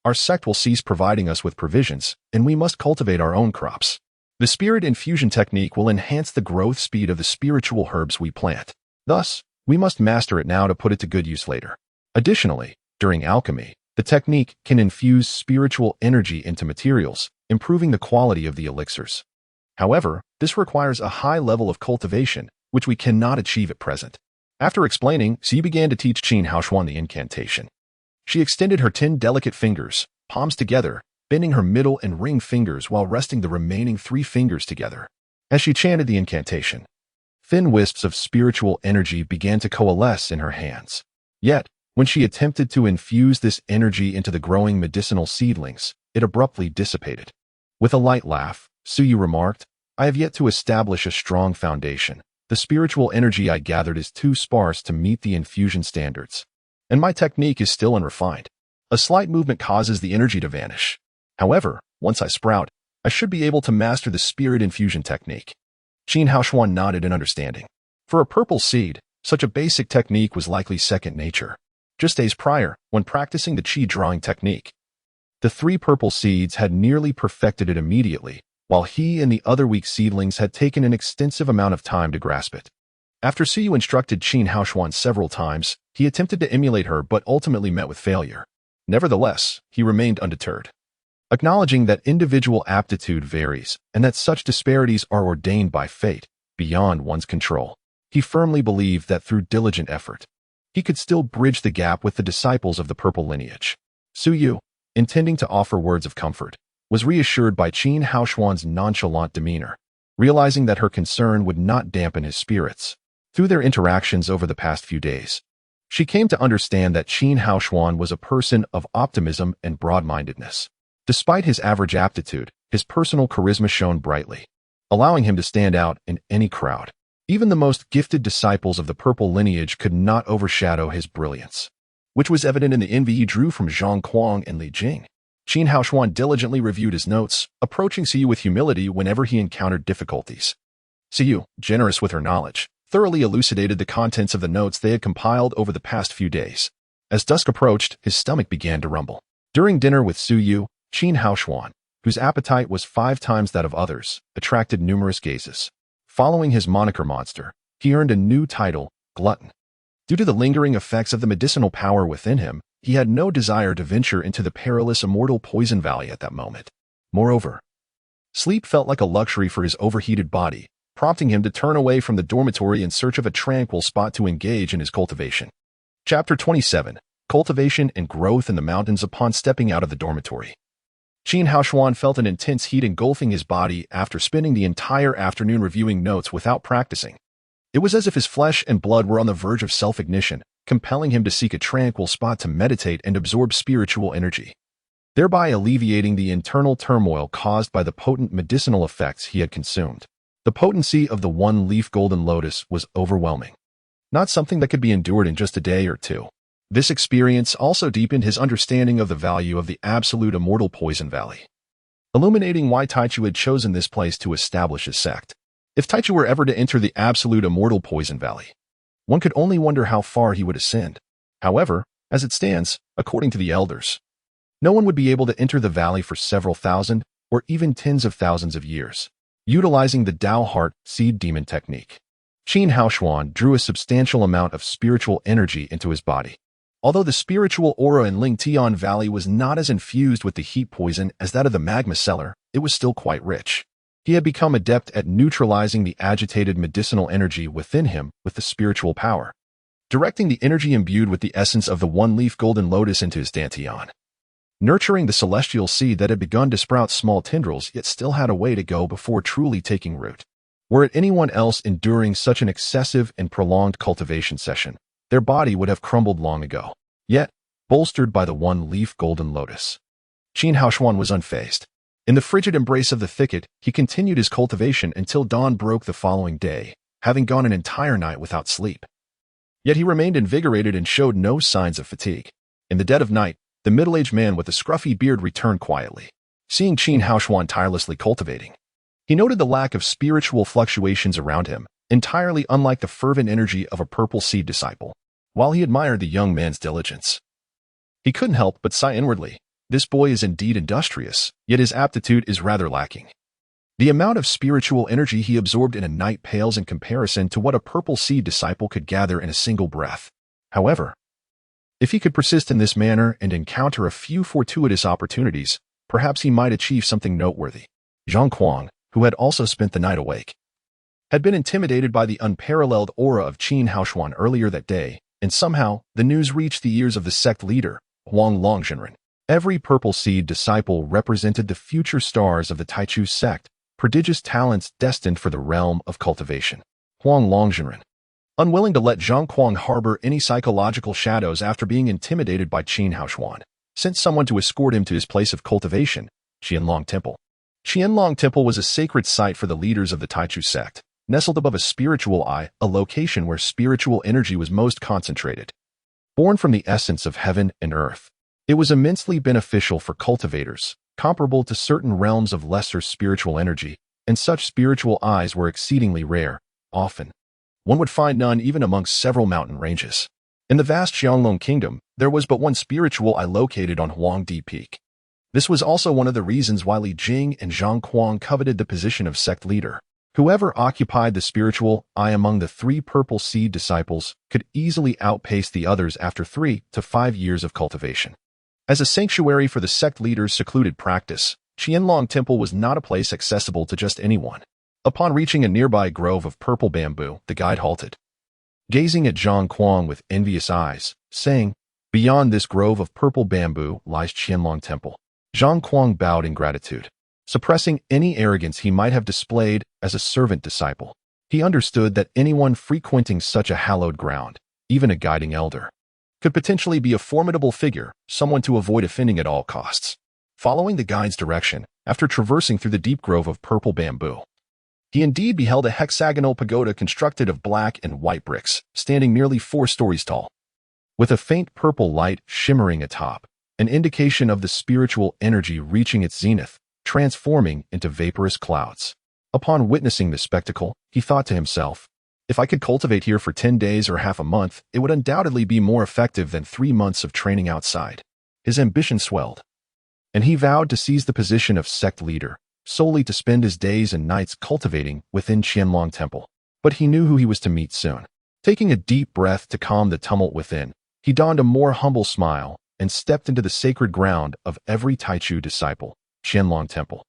our sect will cease providing us with provisions, and we must cultivate our own crops. The spirit infusion technique will enhance the growth speed of the spiritual herbs we plant. Thus, we must master it now to put it to good use later." Additionally, during alchemy, The technique can infuse spiritual energy into materials, improving the quality of the elixirs. However, this requires a high level of cultivation, which we cannot achieve at present. After explaining, Xi began to teach Qin Haoshuan the incantation. She extended her 10 delicate fingers, palms together, bending her middle and ring fingers while resting the remaining 3 fingers together. As she chanted the incantation, thin wisps of spiritual energy began to coalesce in her hands. Yet, when she attempted to infuse this energy into the growing medicinal seedlings, it abruptly dissipated. With a light laugh, Suyu remarked, "I have yet to establish a strong foundation. The spiritual energy I gathered is too sparse to meet the infusion standards, and my technique is still unrefined. A slight movement causes the energy to vanish. However, once I sprout, I should be able to master the spirit infusion technique." Qin Haoshuan nodded in understanding. For a purple seed, such a basic technique was likely second nature. Just days prior, when practicing the qi drawing technique, the 3 purple seeds had nearly perfected it immediately, while he and the other weak seedlings had taken an extensive amount of time to grasp it. After Suyu instructed Qin Haoshuan several times, he attempted to emulate her but ultimately met with failure. Nevertheless, he remained undeterred. Acknowledging that individual aptitude varies and that such disparities are ordained by fate, beyond one's control, he firmly believed that through diligent effort, he could still bridge the gap with the disciples of the purple lineage. Suyu, intending to offer words of comfort, was reassured by Qin Haoshuan's nonchalant demeanor, realizing that her concern would not dampen his spirits. Through their interactions over the past few days, she came to understand that Qin Haoshuan was a person of optimism and broad-mindedness. Despite his average aptitude, his personal charisma shone brightly, allowing him to stand out in any crowd. Even the most gifted disciples of the purple lineage could not overshadow his brilliance, which was evident in the envy he drew from Zhang Kuang and Li Jing. Qin Haoshuan diligently reviewed his notes, approaching Siyu with humility whenever he encountered difficulties. Siyu, generous with her knowledge, thoroughly elucidated the contents of the notes they had compiled over the past few days. As dusk approached, his stomach began to rumble. During dinner with Suyu, Qin Haoshuan, whose appetite was 5 times that of others, attracted numerous gazes. Following his moniker monster, he earned a new title, glutton. Due to the lingering effects of the medicinal power within him, he had no desire to venture into the perilous immortal poison valley at that moment. Moreover, sleep felt like a luxury for his overheated body, prompting him to turn away from the dormitory in search of a tranquil spot to engage in his cultivation. Chapter 27: Cultivation and Growth in the Mountains. Upon stepping out of the dormitory, Qin Haoshuan felt an intense heat engulfing his body after spending the entire afternoon reviewing notes without practicing. It was as if his flesh and blood were on the verge of self-ignition, compelling him to seek a tranquil spot to meditate and absorb spiritual energy, thereby alleviating the internal turmoil caused by the potent medicinal effects he had consumed. The potency of the one-leaf golden lotus was overwhelming, not something that could be endured in just a day or two. This experience also deepened his understanding of the value of the absolute immortal poison valley, illuminating why Taichu had chosen this place to establish his sect. If Taichu were ever to enter the absolute immortal poison valley, one could only wonder how far he would ascend. However, as it stands, according to the elders, no one would be able to enter the valley for several thousand or even tens of thousands of years, utilizing the Dao Heart Seed Demon technique. Qin Haoshuan drew a substantial amount of spiritual energy into his body. Although the spiritual aura in Lingtian Valley was not as infused with the heat poison as that of the magma cellar, it was still quite rich. He had become adept at neutralizing the agitated medicinal energy within him with the spiritual power, directing the energy imbued with the essence of the one-leaf golden lotus into his dantian, nurturing the celestial seed that had begun to sprout small tendrils yet still had a way to go before truly taking root. Were it anyone else enduring such an excessive and prolonged cultivation session, their body would have crumbled long ago. Yet, bolstered by the one-leaf golden lotus, Qin Haoshuan was unfazed. In the frigid embrace of the thicket, he continued his cultivation until dawn broke the following day, having gone an entire night without sleep. Yet he remained invigorated and showed no signs of fatigue. In the dead of night, the middle-aged man with the scruffy beard returned quietly. Seeing Qin Haoshuan tirelessly cultivating, he noted the lack of spiritual fluctuations around him, entirely unlike the fervent energy of a purple seed disciple. While he admired the young man's diligence, he couldn't help but sigh inwardly. This boy is indeed industrious, yet his aptitude is rather lacking. The amount of spiritual energy he absorbed in a night pales in comparison to what a purple seed disciple could gather in a single breath. However, If he could persist in this manner and encounter a few fortuitous opportunities, perhaps he might achieve something noteworthy. Zhang Kuang, who had also spent the night awake, had been intimidated by the unparalleled aura of Qin Haoshuan earlier that day, and somehow the news reached the ears of the sect leader, Huang Longzhenren. Every purple seed disciple represented the future stars of the Taichu sect, prodigious talents destined for the realm of cultivation. Huang Longzhenren, unwilling to let Zhang Kuang harbor any psychological shadows after being intimidated by Qin Haoshuan, sent someone to escort him to his place of cultivation, Qianlong Temple. Qianlong Temple was a sacred site for the leaders of the Taichu sect, nestled above a spiritual eye, a location where spiritual energy was most concentrated. Born from the essence of heaven and earth, it was immensely beneficial for cultivators, comparable to certain realms of lesser spiritual energy, and such spiritual eyes were exceedingly rare. Often, one would find none even amongst several mountain ranges. In the vast Xianglong kingdom, there was but one spiritual eye located on Huangdi Peak. This was also one of the reasons why Li Jing and Zhang Kuang coveted the position of sect leader. Whoever occupied the spiritual eye among the 3 purple seed disciples could easily outpace the others after 3 to 5 years of cultivation. As a sanctuary for the sect leader's secluded practice, Qianlong Temple was not a place accessible to just anyone. Upon reaching a nearby grove of purple bamboo, the guide halted, gazing at Zhang Kuang with envious eyes, saying, "Beyond this grove of purple bamboo lies Qianlong Temple." Zhang Kuang bowed in gratitude, suppressing any arrogance he might have displayed as a servant disciple. He understood that anyone frequenting such a hallowed ground, even a guiding elder, could potentially be a formidable figure, someone to avoid offending at all costs. Following the guide's direction, after traversing through the deep grove of purple bamboo, he indeed beheld a hexagonal pagoda constructed of black and white bricks, standing nearly 4 stories tall, with a faint purple light shimmering atop, an indication of the spiritual energy reaching its zenith, transforming into vaporous clouds. Upon witnessing this spectacle, he thought to himself, "If I could cultivate here for 10 days or half a month, it would undoubtedly be more effective than 3 months of training outside." His ambition swelled, and he vowed to seize the position of sect leader, solely to spend his days and nights cultivating within Qianlong Temple. But he knew who he was to meet soon. Taking a deep breath to calm the tumult within, he donned a more humble smile and stepped into the sacred ground of every Taichu disciple, Qianlong Temple.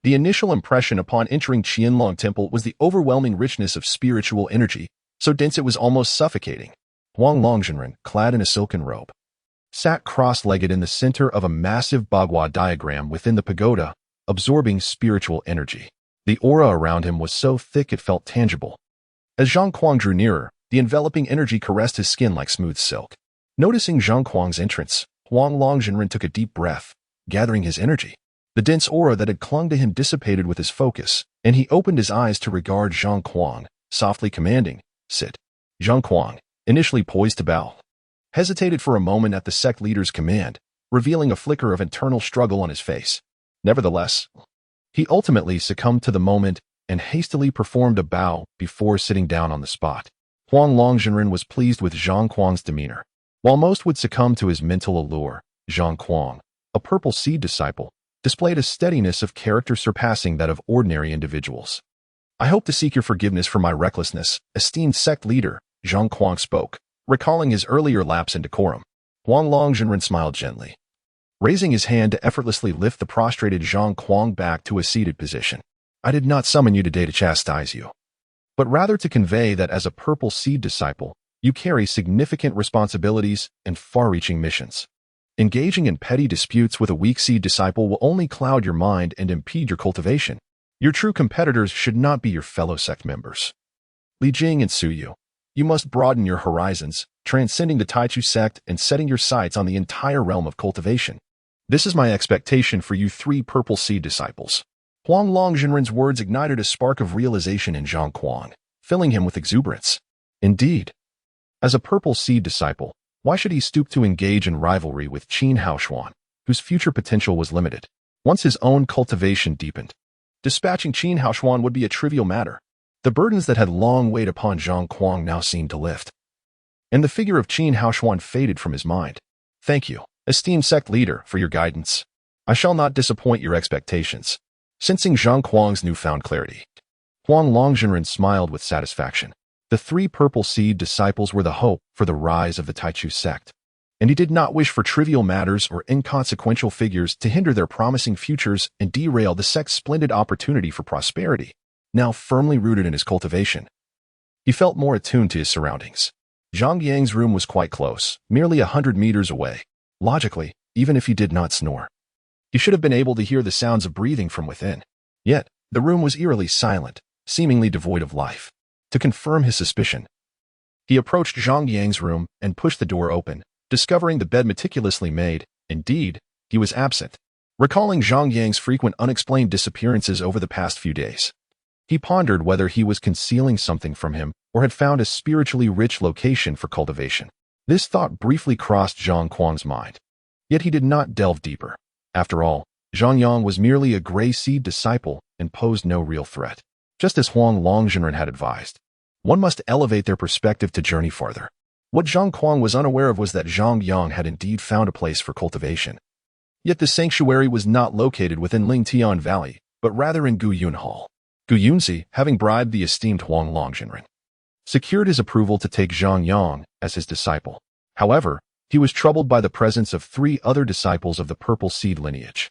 The initial impression upon entering Qianlong Temple was the overwhelming richness of spiritual energy, so dense it was almost suffocating. Huang Longzhenren, clad in a silken robe, sat cross-legged in the center of a massive bagua diagram within the pagoda, absorbing spiritual energy. The aura around him was so thick it felt tangible. As Zhang Kuang drew nearer, the enveloping energy caressed his skin like smooth silk. Noticing Zhang Kuang's entrance, Huang Longzhenren took a deep breath, gathering his energy. The dense aura that had clung to him dissipated with his focus, and he opened his eyes to regard Zhang Kuang, softly commanding, "Sit." Zhang Kuang, initially poised to bow, hesitated for a moment at the sect leader's command, revealing a flicker of internal struggle on his face. Nevertheless, he ultimately succumbed to the moment and hastily performed a bow before sitting down on the spot. Huang Longzhenren was pleased with Zhang Kuang's demeanor. While most would succumb to his mental allure, Zhang Kuang, a purple seed disciple, displayed a steadiness of character surpassing that of ordinary individuals. "I hope to seek your forgiveness for my recklessness," esteemed sect leader, Zhang Kuang spoke, recalling his earlier lapse in decorum. Huang Longzhenren smiled gently, raising his hand to effortlessly lift the prostrated Zhang Kuang back to a seated position. "I did not summon you today to chastise you, but rather to convey that as a purple seed disciple, you carry significant responsibilities and far-reaching missions. Engaging in petty disputes with a weak seed disciple will only cloud your mind and impede your cultivation. Your true competitors should not be your fellow sect members. Li Jing and Su Yu, you must broaden your horizons, transcending the Taichu sect and setting your sights on the entire realm of cultivation. This is my expectation for you 3 purple seed disciples." Huang Longzhenren's words ignited a spark of realization in Zhang Kuang, filling him with exuberance. Indeed, as a purple seed disciple, why should he stoop to engage in rivalry with Qin Haoshuan, whose future potential was limited? Once his own cultivation deepened, dispatching Qin Haoshuan would be a trivial matter. The burdens that had long weighed upon Zhang Kuang now seemed to lift, and the figure of Qin Haoshuan faded from his mind. "Thank you, esteemed sect leader, for your guidance. I shall not disappoint your expectations." Sensing Zhang Kuang's newfound clarity, Huang Longzhenren smiled with satisfaction. The 3 purple seed disciples were the hope for the rise of the Taichu sect. and he did not wish for trivial matters or inconsequential figures to hinder their promising futures and derail the sect's splendid opportunity for prosperity, now firmly rooted in his cultivation. He felt more attuned to his surroundings. Zhang Yang's room was quite close, merely 100 meters away. Logically, even if he did not snore, he should have been able to hear the sounds of breathing from within. Yet, the room was eerily silent, seemingly devoid of life. To confirm his suspicion, he approached Zhang Yang's room and pushed the door open, discovering the bed meticulously made. Indeed, he was absent. Recalling Zhang Yang's frequent unexplained disappearances over the past few days, he pondered whether he was concealing something from him or had found a spiritually rich location for cultivation. This thought briefly crossed Zhang Kuang's mind. Yet he did not delve deeper. After all, Zhang Yang was merely a gray seed disciple and posed no real threat. Just as Huang Longzhenren had advised, one must elevate their perspective to journey farther. What Zhang Kuang was unaware of was that Zhang Yang had indeed found a place for cultivation. Yet the sanctuary was not located within Lingtian Valley, but rather in Guyun Hall. Gu Yunzi, having bribed the esteemed Huang Longzhenren, secured his approval to take Zhang Yang as his disciple. However, he was troubled by the presence of 3 other disciples of the purple seed lineage.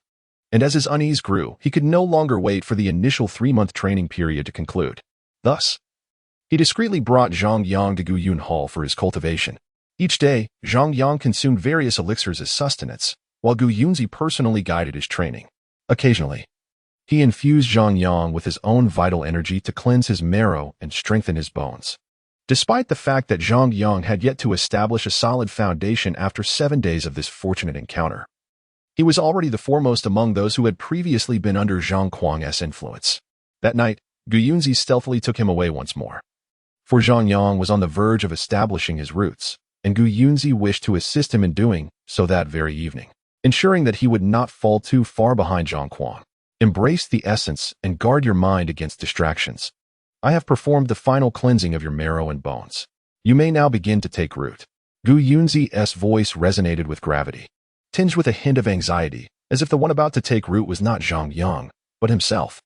And as his unease grew, he could no longer wait for the initial 3-month training period to conclude. Thus, he discreetly brought Zhang Yang to Guyun Hall for his cultivation. Each day, Zhang Yang consumed various elixirs as sustenance, while Gu Yunzi personally guided his training. Occasionally, he infused Zhang Yang with his own vital energy to cleanse his marrow and strengthen his bones. Despite the fact that Zhang Yang had yet to establish a solid foundation after 7 days of this fortunate encounter, he was already the foremost among those who had previously been under Zhang Kuang's influence. That night, Gu Yunzi stealthily took him away once more. For Zhang Yang was on the verge of establishing his roots, and Gu Yunzi wished to assist him in doing so that very evening, ensuring that he would not fall too far behind Zhang Kuang. Embrace the essence and guard your mind against distractions. I have performed the final cleansing of your marrow and bones. You may now begin to take root. Gu Yunzi's voice resonated with gravity, tinged with a hint of anxiety, as if the one about to take root was not Zhang Yang, but himself.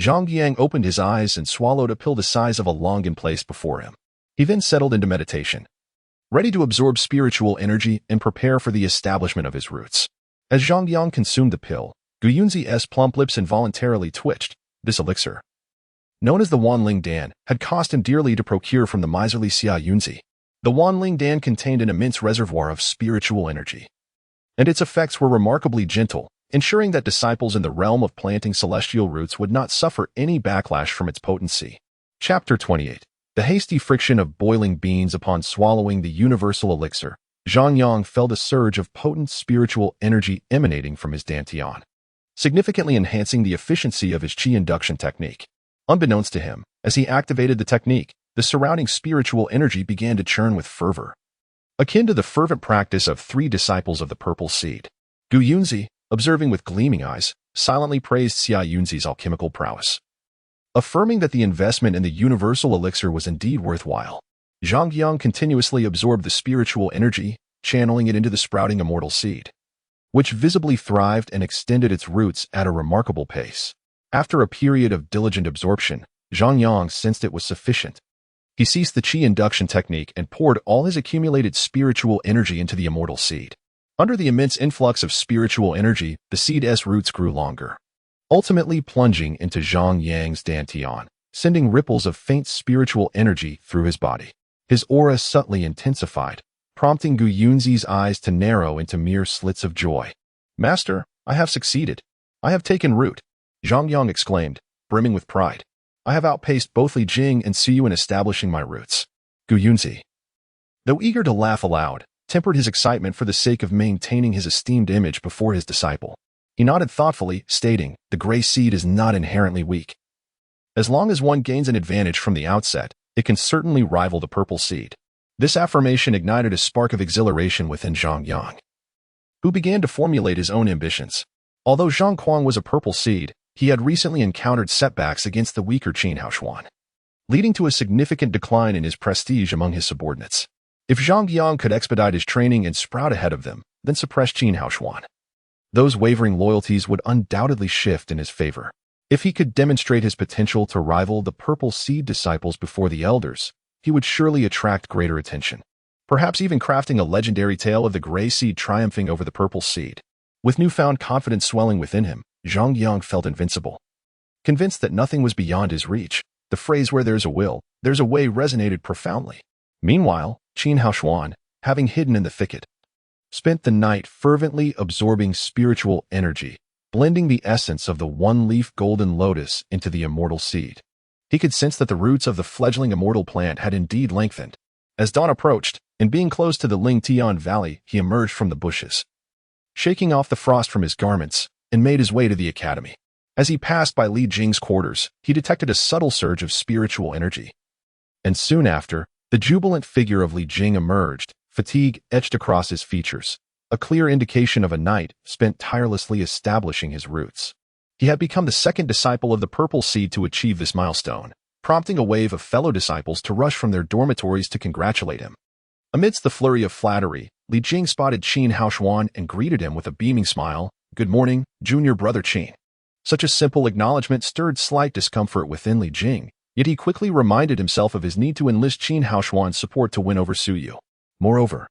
Zhang Yang opened his eyes and swallowed a pill the size of a longan placed before him. He then settled into meditation, ready to absorb spiritual energy and prepare for the establishment of his roots. As Zhang Yang consumed the pill, Gu Yunzi's plump lips involuntarily twitched. This elixir, known as the Wanling Dan, had cost him dearly to procure from the miserly Xia Yunzi. The Wanling Dan contained an immense reservoir of spiritual energy, and its effects were remarkably gentle, ensuring that disciples in the realm of planting celestial roots would not suffer any backlash from its potency. Chapter 28. The hasty friction of boiling beans upon swallowing the universal elixir. Zhang Yang felt a surge of potent spiritual energy emanating from his dantian, significantly enhancing the efficiency of his qi induction technique. Unbeknownst to him, as he activated the technique, the surrounding spiritual energy began to churn with fervor, akin to the fervent practice of 3 disciples of the purple seed. Gu Yunzi, observing with gleaming eyes, silently praised Xia Yunzi's alchemical prowess, affirming that the investment in the universal elixir was indeed worthwhile. Zhang Yang continuously absorbed the spiritual energy, channeling it into the sprouting immortal seed, which visibly thrived and extended its roots at a remarkable pace. After a period of diligent absorption, Zhang Yang sensed it was sufficient. He ceased the qi induction technique and poured all his accumulated spiritual energy into the immortal seed. Under the immense influx of spiritual energy, the seed's roots grew longer, ultimately plunging into Zhang Yang's dantian, sending ripples of faint spiritual energy through his body. His aura subtly intensified, prompting Gu Yunzi's eyes to narrow into mere slits of joy. "Master, I have succeeded. I have taken root," Zhang Yang exclaimed, brimming with pride. "I have outpaced both Li Jing and Siyu in establishing my roots." Gu Yunzi, though eager to laugh aloud, tempered his excitement for the sake of maintaining his esteemed image before his disciple. He nodded thoughtfully, stating, "The gray seed is not inherently weak. As long as one gains an advantage from the outset, it can certainly rival the purple seed." This affirmation ignited a spark of exhilaration within Zhang Yang, who began to formulate his own ambitions. Although Zhang Kuang was a purple seed, he had recently encountered setbacks against the weaker Qin Haoshuan, leading to a significant decline in his prestige among his subordinates. If Zhang Yang could expedite his training and sprout ahead of them, then suppress Qin Haoshuan, those wavering loyalties would undoubtedly shift in his favor. If he could demonstrate his potential to rival the purple seed disciples before the elders, he would surely attract greater attention. perhaps even crafting a legendary tale of the gray seed triumphing over the purple seed. With newfound confidence swelling within him, Zhang Yang felt invincible. Convinced that nothing was beyond his reach, the phrase "where there's a will, there's a way" resonated profoundly. Meanwhile, Qin Haoshuan, having hidden in the thicket, spent the night fervently absorbing spiritual energy, blending the essence of the one-leaf golden lotus into the immortal seed. He could sense that the roots of the fledgling immortal plant had indeed lengthened. As dawn approached, and being close to the Lingtian Valley, he emerged from the bushes, shaking off the frost from his garments, and made his way to the academy. As he passed by Li Jing's quarters, he detected a subtle surge of spiritual energy. And soon after, the jubilant figure of Li Jing emerged, fatigue etched across his features, a clear indication of a knight spent tirelessly establishing his roots. He had become the second disciple of the purple seed to achieve this milestone, prompting a wave of fellow disciples to rush from their dormitories to congratulate him. Amidst the flurry of flattery, Li Jing spotted Qin Haoshuan and greeted him with a beaming smile. "Good morning, junior brother Qin." Such a simple acknowledgement stirred slight discomfort within Li Jing, yet he quickly reminded himself of his need to enlist Qin Haoshuan's support to win over Su Yu. Moreover,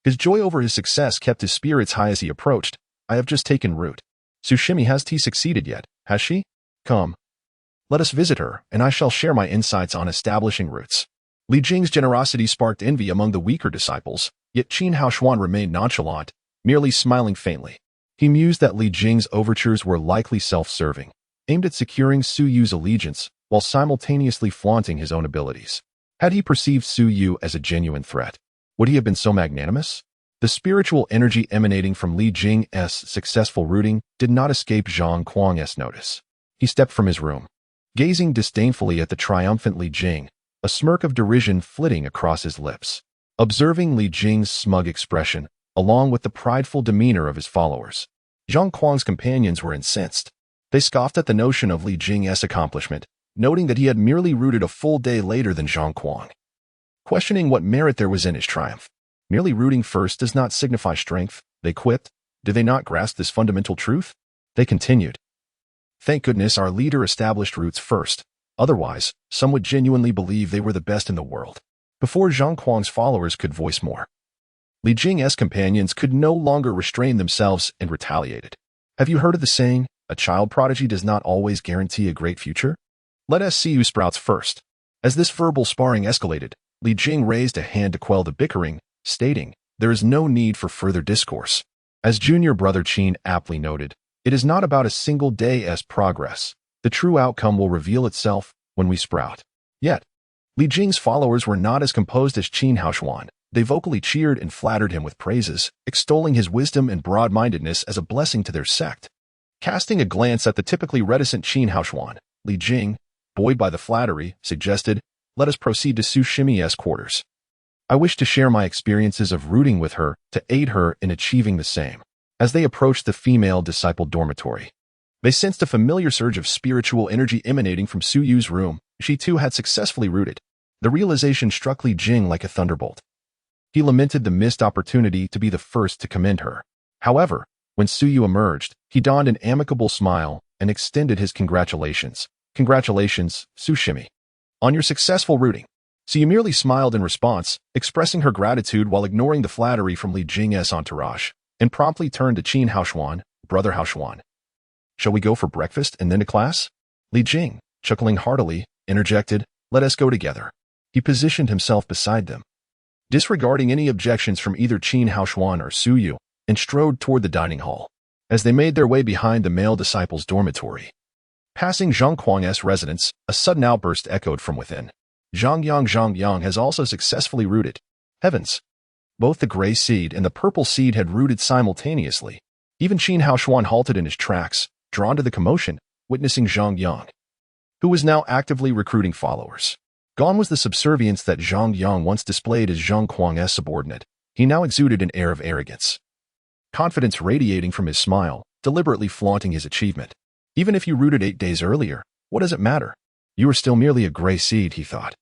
his joy over his success kept his spirits high as he approached. "I have just taken root. Sushimi, has she succeeded yet, has she? Come. Let us visit her, and I shall share my insights on establishing roots." Li Jing's generosity sparked envy among the weaker disciples, yet Qin Haoshuan remained nonchalant, merely smiling faintly. He mused that Li Jing's overtures were likely self-serving, aimed at securing Su Yu's allegiance while simultaneously flaunting his own abilities. Had he perceived Su Yu as a genuine threat, would he have been so magnanimous? The spiritual energy emanating from Li Jing's successful rooting did not escape Zhang Kuang's notice. He stepped from his room, gazing disdainfully at the triumphant Li Jing, a smirk of derision flitting across his lips. Observing Li Jing's smug expression, along with the prideful demeanor of his followers, Zhang Kuang's companions were incensed. They scoffed at the notion of Li Jing's accomplishment, noting that he had merely rooted a full day later than Zhang Kuang. Questioning what merit there was in his triumph. Merely rooting first does not signify strength, they quipped. Did they not grasp this fundamental truth? They continued. Thank goodness our leader established roots first. Otherwise, some would genuinely believe they were the best in the world. Before Zhang Kuang's followers could voice more, Li Jing's companions could no longer restrain themselves and retaliated. Have you heard of the saying, "A child prodigy does not always guarantee a great future"? Let us see who sprouts first. As this verbal sparring escalated, Li Jing raised a hand to quell the bickering, stating, "There is no need for further discourse." As junior brother Qin aptly noted, it is not about a single day's progress. The true outcome will reveal itself when we sprout. Yet, Li Jing's followers were not as composed as Qin Haoshuan. They vocally cheered and flattered him with praises, extolling his wisdom and broad-mindedness as a blessing to their sect. Casting a glance at the typically reticent Qin Haoshuan, Li Jing, buoyed by the flattery, suggested, "Let us proceed to Sushimi's quarters. I wish to share my experiences of rooting with her to aid her in achieving the same." As they approached the female disciple dormitory, they sensed a familiar surge of spiritual energy emanating from Su Yu's room. She too had successfully rooted. The realization struck Li Jing like a thunderbolt. He lamented the missed opportunity to be the first to commend her. However, when Su Yu emerged, he donned an amicable smile and extended his congratulations. "Congratulations, Sushimi, on your successful rooting." Su Yu merely smiled in response, expressing her gratitude while ignoring the flattery from Li Jing's entourage, and promptly turned to Qin Haoshuan, "Brother Haoshuan, shall we go for breakfast and then to class?" Li Jing, chuckling heartily, interjected, "Let us go together." He positioned himself beside them, disregarding any objections from either Qin Haoshuan or Su Yu, and strode toward the dining hall. As they made their way behind the male disciple's dormitory, passing Zhang Kuang's residence, a sudden outburst echoed from within. Zhang Yang has also successfully rooted. Heavens! Both the gray seed and the purple seed had rooted simultaneously. Even Qin Haoshuan halted in his tracks, drawn to the commotion, witnessing Zhang Yang, who was now actively recruiting followers. Gone was the subservience that Zhang Yang once displayed as Zhang Kuang's subordinate. He now exuded an air of arrogance, confidence radiating from his smile, deliberately flaunting his achievement. Even if you rooted 8 days earlier, what does it matter? You are still merely a gray seed, he thought.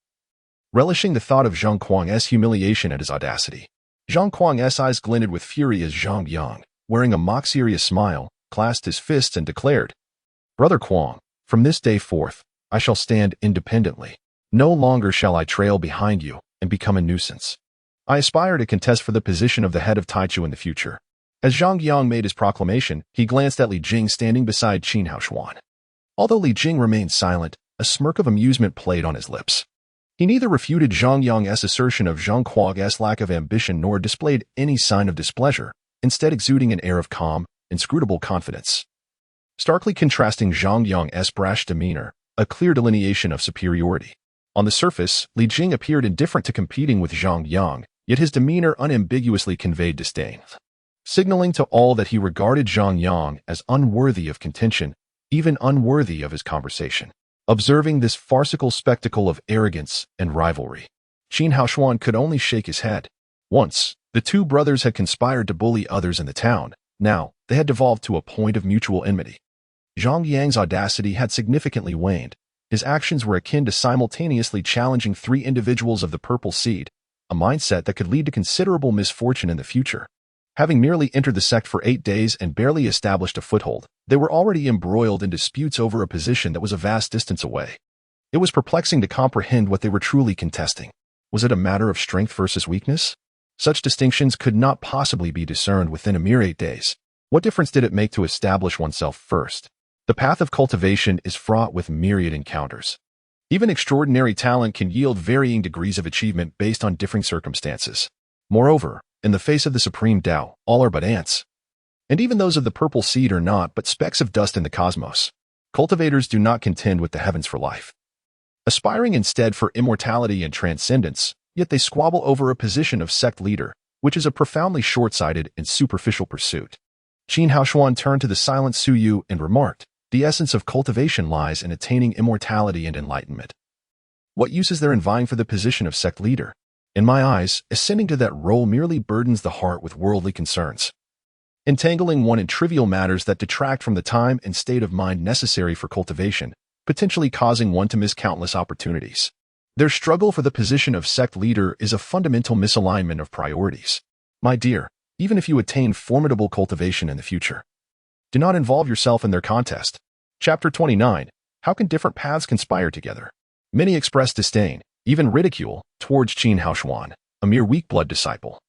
Relishing the thought of Zhang Kuang's humiliation at his audacity, Zhang Kuang's eyes glinted with fury as Zhang Yang, wearing a mock-serious smile, clasped his fists and declared, "Brother Kuang, from this day forth, I shall stand independently. No longer shall I trail behind you and become a nuisance." I aspire to contest for the position of the head of Taichu in the future. As Zhang Yang made his proclamation, he glanced at Li Jing standing beside Qin Haoshuan. Although Li Jing remained silent, a smirk of amusement played on his lips. He neither refuted Zhang Yang's assertion of Zhang Kuang's lack of ambition nor displayed any sign of displeasure, instead exuding an air of calm, inscrutable confidence. Starkly contrasting Zhang Yang's brash demeanor, a clear delineation of superiority. On the surface, Li Jing appeared indifferent to competing with Zhang Yang, yet his demeanor unambiguously conveyed disdain, signaling to all that he regarded Zhang Yang as unworthy of contention, even unworthy of his conversation. Observing this farcical spectacle of arrogance and rivalry, Qin Haoshuan could only shake his head. Once, the two brothers had conspired to bully others in the town. Now, they had devolved to a point of mutual enmity. Zhang Yang's audacity had significantly waned. His actions were akin to simultaneously challenging 3 individuals of the purple seed, a mindset that could lead to considerable misfortune in the future. Having merely entered the sect for 8 days and barely established a foothold, they were already embroiled in disputes over a position that was a vast distance away. It was perplexing to comprehend what they were truly contesting. Was it a matter of strength versus weakness? Such distinctions could not possibly be discerned within a mere 8 days. What difference did it make to establish oneself first? The path of cultivation is fraught with myriad encounters. Even extraordinary talent can yield varying degrees of achievement based on differing circumstances. Moreover, in the face of the supreme Tao, all are but ants. And even those of the purple seed are not but specks of dust in the cosmos. Cultivators do not contend with the heavens for life, aspiring instead for immortality and transcendence, yet they squabble over a position of sect leader, which is a profoundly short-sighted and superficial pursuit. Qin Haoshuan turned to the silent Su Yu and remarked, "The essence of cultivation lies in attaining immortality and enlightenment. What use is there in vying for the position of sect leader? In my eyes, ascending to that role merely burdens the heart with worldly concerns, entangling one in trivial matters that detract from the time and state of mind necessary for cultivation, potentially causing one to miss countless opportunities. Their struggle for the position of sect leader is a fundamental misalignment of priorities. My dear, even if you attain formidable cultivation in the future, do not involve yourself in their contest." Chapter 29. How can different paths conspire together? Many express disdain, even ridicule, towards Qin Haoshuan, a mere weak blood disciple,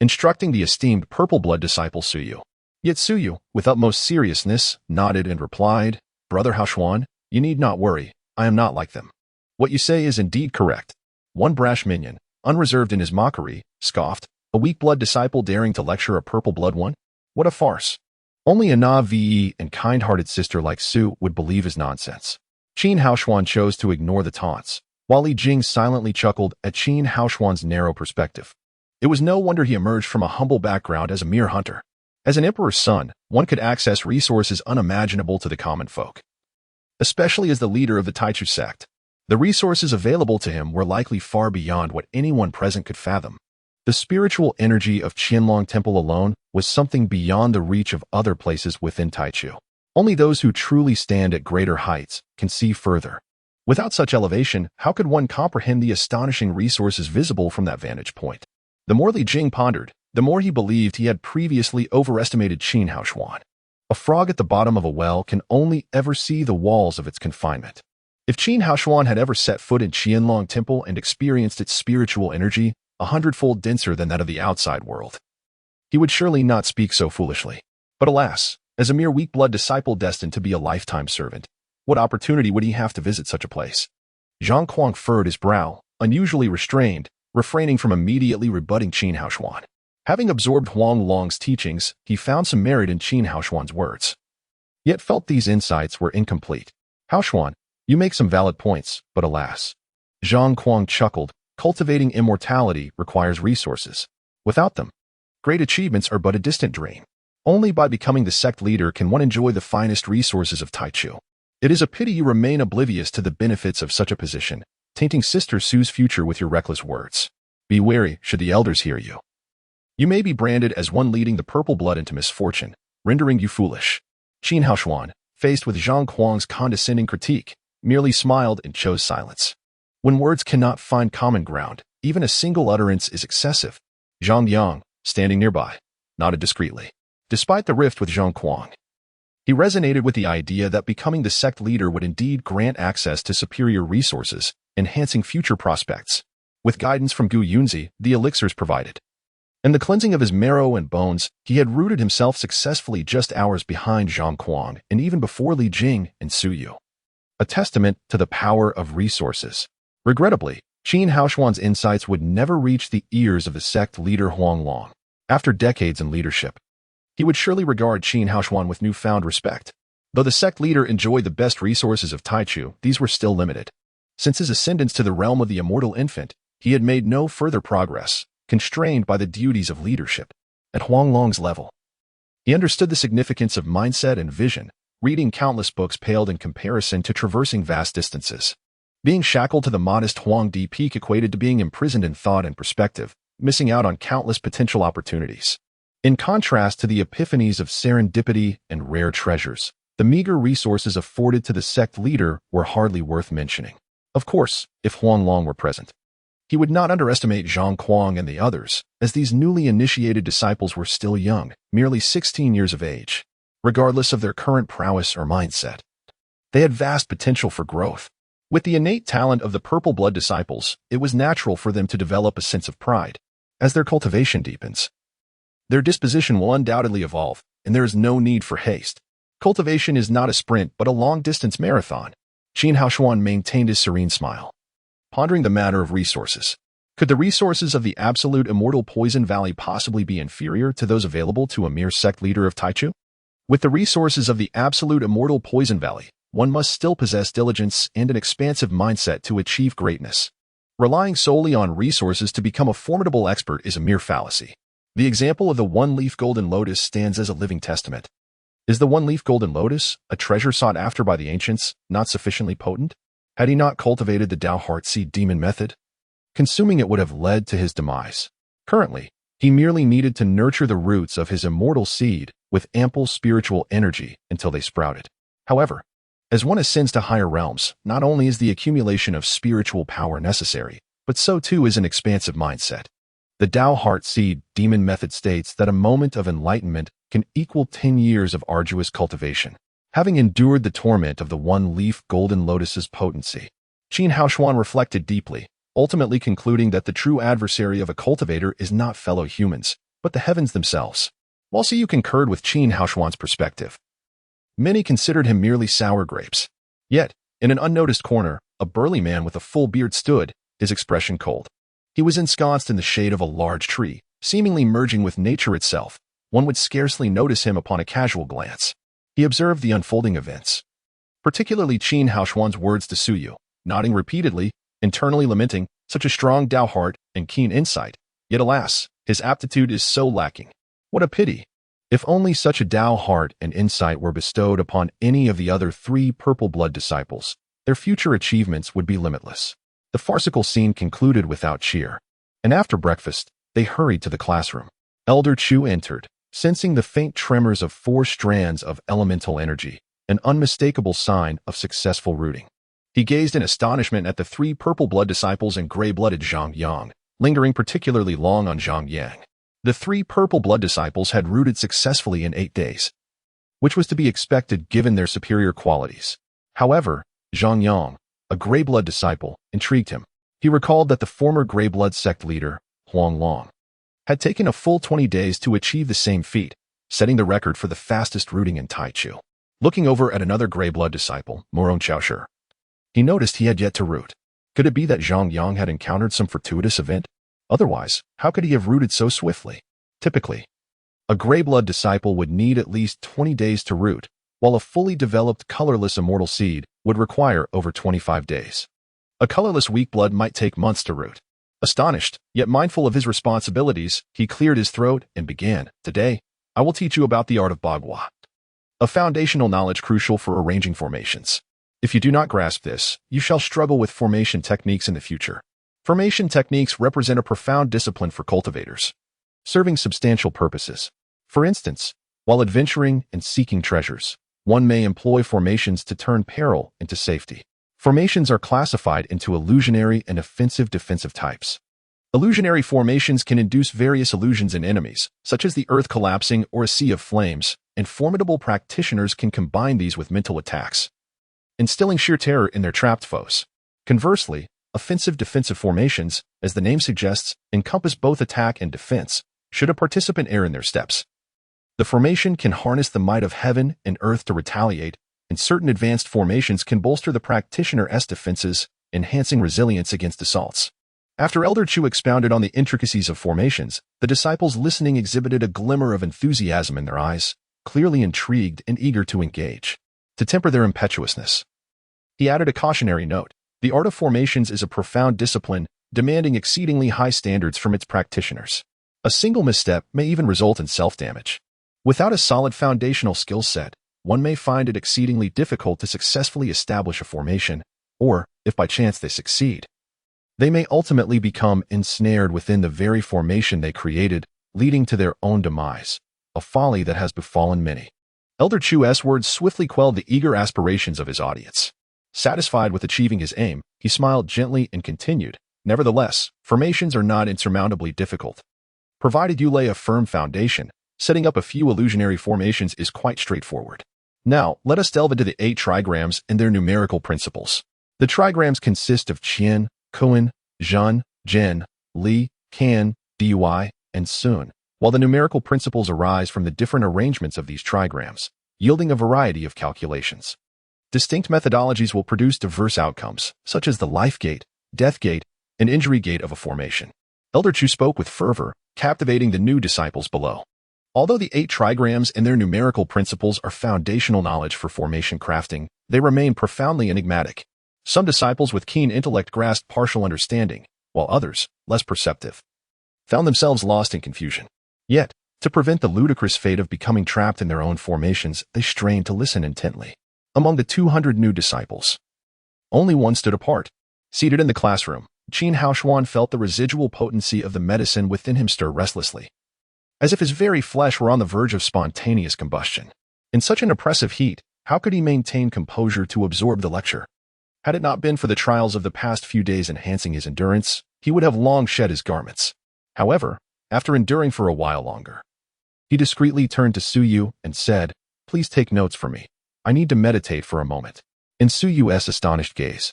instructing the esteemed purple blood disciple Su Yu. Yet Su Yu, with utmost seriousness, nodded and replied, "Brother Haoshuan, you need not worry, I am not like them. What you say is indeed correct." One brash minion, unreserved in his mockery, scoffed, "A weak blood disciple daring to lecture a purple blood one? What a farce! Only a naive and kind-hearted sister like Su would believe his nonsense." Qin Haoshuan chose to ignore the taunts, while Li Jing silently chuckled at Qin Haoshuan's narrow perspective. It was no wonder he emerged from a humble background as a mere hunter. As an emperor's son, one could access resources unimaginable to the common folk. Especially as the leader of the Taichu sect, the resources available to him were likely far beyond what anyone present could fathom. The spiritual energy of Qianlong Temple alone was something beyond the reach of other places within Taichu. Only those who truly stand at greater heights can see further. Without such elevation, how could one comprehend the astonishing resources visible from that vantage point? The more Li Jing pondered, the more he believed he had previously overestimated Qin Haoshuan. A frog at the bottom of a well can only ever see the walls of its confinement. If Qin Haoshuan had ever set foot in Qianlong Temple and experienced its spiritual energy, 100-fold denser than that of the outside world, he would surely not speak so foolishly. But alas, as a mere weak blood disciple destined to be a lifetime servant, what opportunity would he have to visit such a place? Zhang Kuang furrowed his brow, unusually restrained, refraining from immediately rebutting Qin Haoshuan. Having absorbed Huang Long's teachings, he found some merit in Qin Haoshuan's words, yet felt these insights were incomplete. "Haoshuan, you make some valid points, but alas." Zhang Kuang chuckled, "Cultivating immortality requires resources. Without them, great achievements are but a distant dream. Only by becoming the sect leader can one enjoy the finest resources of Taichu. It is a pity you remain oblivious to the benefits of such a position, tainting Sister Su's future with your reckless words. Be wary should the elders hear you. You may be branded as one leading the purple blood into misfortune, rendering you foolish." Qin Haoshuan, faced with Zhang Kuang's condescending critique, merely smiled and chose silence. When words cannot find common ground, even a single utterance is excessive. Zhang Yang, standing nearby, nodded discreetly. Despite the rift with Zhang Kuang, he resonated with the idea that becoming the sect leader would indeed grant access to superior resources, enhancing future prospects. with guidance from Gu Yunzi, the elixirs provided. In the cleansing of his marrow and bones, he had rooted himself successfully just hours behind Zhang Kuang and even before Li Jing and Su Yu. A testament to the power of resources. Regrettably, Qin Haoshuan's insights would never reach the ears of the sect leader Huang Long. After decades in leadership, he would surely regard Qin Haoshuan with newfound respect. Though the sect leader enjoyed the best resources of Taichu, these were still limited. Since his ascendance to the realm of the immortal infant, he had made no further progress, constrained by the duties of leadership. At Huang Long's level, he understood the significance of mindset and vision. Reading countless books paled in comparison to traversing vast distances. Being shackled to the modest Huang Di peak equated to being imprisoned in thought and perspective, missing out on countless potential opportunities. In contrast to the epiphanies of serendipity and rare treasures, the meager resources afforded to the sect leader were hardly worth mentioning. Of course, if Huang Long were present, he would not underestimate Zhang Kuang and the others, as these newly initiated disciples were still young, merely 16 years of age. Regardless of their current prowess or mindset, they had vast potential for growth. With the innate talent of the purple blood disciples, it was natural for them to develop a sense of pride. As their cultivation deepens, their disposition will undoubtedly evolve, and there is no need for haste. Cultivation is not a sprint but a long-distance marathon. Qin Haoshuan maintained his serene smile, pondering the matter of resources. Could the resources of the absolute immortal Poison Valley possibly be inferior to those available to a mere sect leader of Taichu? With the resources of the absolute immortal Poison Valley, one must still possess diligence and an expansive mindset to achieve greatness. Relying solely on resources to become a formidable expert is a mere fallacy. The example of the one-leaf golden lotus stands as a living testament. Is the one-leaf golden lotus, a treasure sought after by the ancients, not sufficiently potent? Had he not cultivated the Tao Heart Seed demon method? Consuming it would have led to his demise. Currently, he merely needed to nurture the roots of his immortal seed with ample spiritual energy until they sprouted. However, as one ascends to higher realms, not only is the accumulation of spiritual power necessary, but so too is an expansive mindset. The Tao Heart Seed demon method states that a moment of enlightenment can equal 10 years of arduous cultivation. Having endured the torment of the one-leaf golden lotus's potency, Qin Haoshuan reflected deeply, ultimately concluding that the true adversary of a cultivator is not fellow humans, but the heavens themselves. While Siyu concurred with Qin Haoshuan's perspective, many considered him merely sour grapes. Yet, in an unnoticed corner, a burly man with a full beard stood, his expression cold. He was ensconced in the shade of a large tree, seemingly merging with nature itself. One would scarcely notice him upon a casual glance. He observed the unfolding events, particularly Qin Haoshuan's words to Su Yu, nodding repeatedly, internally lamenting such a strong Tao heart and keen insight. Yet alas, his aptitude is so lacking. What a pity! If only such a Tao heart and insight were bestowed upon any of the other 3 purple blood disciples, their future achievements would be limitless. The farcical scene concluded without cheer, and after breakfast, they hurried to the classroom. Elder Chu entered, sensing the faint tremors of 4 strands of elemental energy, an unmistakable sign of successful rooting. He gazed in astonishment at the 3 purple blood disciples and gray-blooded Zhang Yang, lingering particularly long on Zhang Yang. The 3 purple blood disciples had rooted successfully in 8 days, which was to be expected given their superior qualities. However, Zhang Yang, a gray blood disciple, intrigued him. He recalled that the former gray blood sect leader, Huang Long, had taken a full 20 days to achieve the same feat, setting the record for the fastest rooting in Taichu. Looking over at another gray blood disciple, Moron Chaoshi, he noticed he had yet to root. Could it be that Zhang Yang had encountered some fortuitous event? Otherwise, how could he have rooted so swiftly? Typically, a gray blood disciple would need at least 20 days to root, while a fully developed colorless immortal seed would require over 25 days. A colorless weak blood might take months to root. Astonished, yet mindful of his responsibilities, he cleared his throat and began, "Today, I will teach you about the art of Bagua, a foundational knowledge crucial for arranging formations. If you do not grasp this, you shall struggle with formation techniques in the future. Formation techniques represent a profound discipline for cultivators, serving substantial purposes. For instance, while adventuring and seeking treasures, one may employ formations to turn peril into safety. Formations are classified into illusionary and offensive defensive types. Illusionary formations can induce various illusions in enemies, such as the earth collapsing or a sea of flames, and formidable practitioners can combine these with mental attacks, instilling sheer terror in their trapped foes. Conversely, offensive-defensive formations, as the name suggests, encompass both attack and defense, should a participant err in their steps. The formation can harness the might of heaven and earth to retaliate, and certain advanced formations can bolster the practitioner's defenses, enhancing resilience against assaults. After Elder Chu expounded on the intricacies of formations, the disciples listening exhibited a glimmer of enthusiasm in their eyes, clearly intrigued and eager to engage. To temper their impetuousness, he added a cautionary note. The art of formations is a profound discipline, demanding exceedingly high standards from its practitioners. A single misstep may even result in self-damage. Without a solid foundational skill set, one may find it exceedingly difficult to successfully establish a formation, or, if by chance they succeed, they may ultimately become ensnared within the very formation they created, leading to their own demise, a folly that has befallen many. Elder Chu's words swiftly quelled the eager aspirations of his audience. Satisfied with achieving his aim, he smiled gently and continued, "Nevertheless, formations are not insurmountably difficult. Provided you lay a firm foundation, setting up a few illusionary formations is quite straightforward. Now, let us delve into the 8 trigrams and their numerical principles. The trigrams consist of Qian, Kuan, Zhan, Zhen, Li, Kan, Dui, and Sun, while the numerical principles arise from the different arrangements of these trigrams, yielding a variety of calculations. Distinct methodologies will produce diverse outcomes, such as the life gate, death gate, and injury gate of a formation. Elder Chu spoke with fervor, captivating the new disciples below. Although the 8 trigrams and their numerical principles are foundational knowledge for formation crafting, they remain profoundly enigmatic. Some disciples with keen intellect grasped partial understanding, while others, less perceptive, found themselves lost in confusion. Yet, to prevent the ludicrous fate of becoming trapped in their own formations, they strained to listen intently. Among the 200 new disciples, only one stood apart. Seated in the classroom, Qin Haoshuan felt the residual potency of the medicine within him stir restlessly, as if his very flesh were on the verge of spontaneous combustion. In such an oppressive heat, how could he maintain composure to absorb the lecture? Had it not been for the trials of the past few days enhancing his endurance, he would have long shed his garments. However, after enduring for a while longer, he discreetly turned to Suyu and said, "Please take notes for me. I need to meditate for a moment." In Suyu's astonished gaze,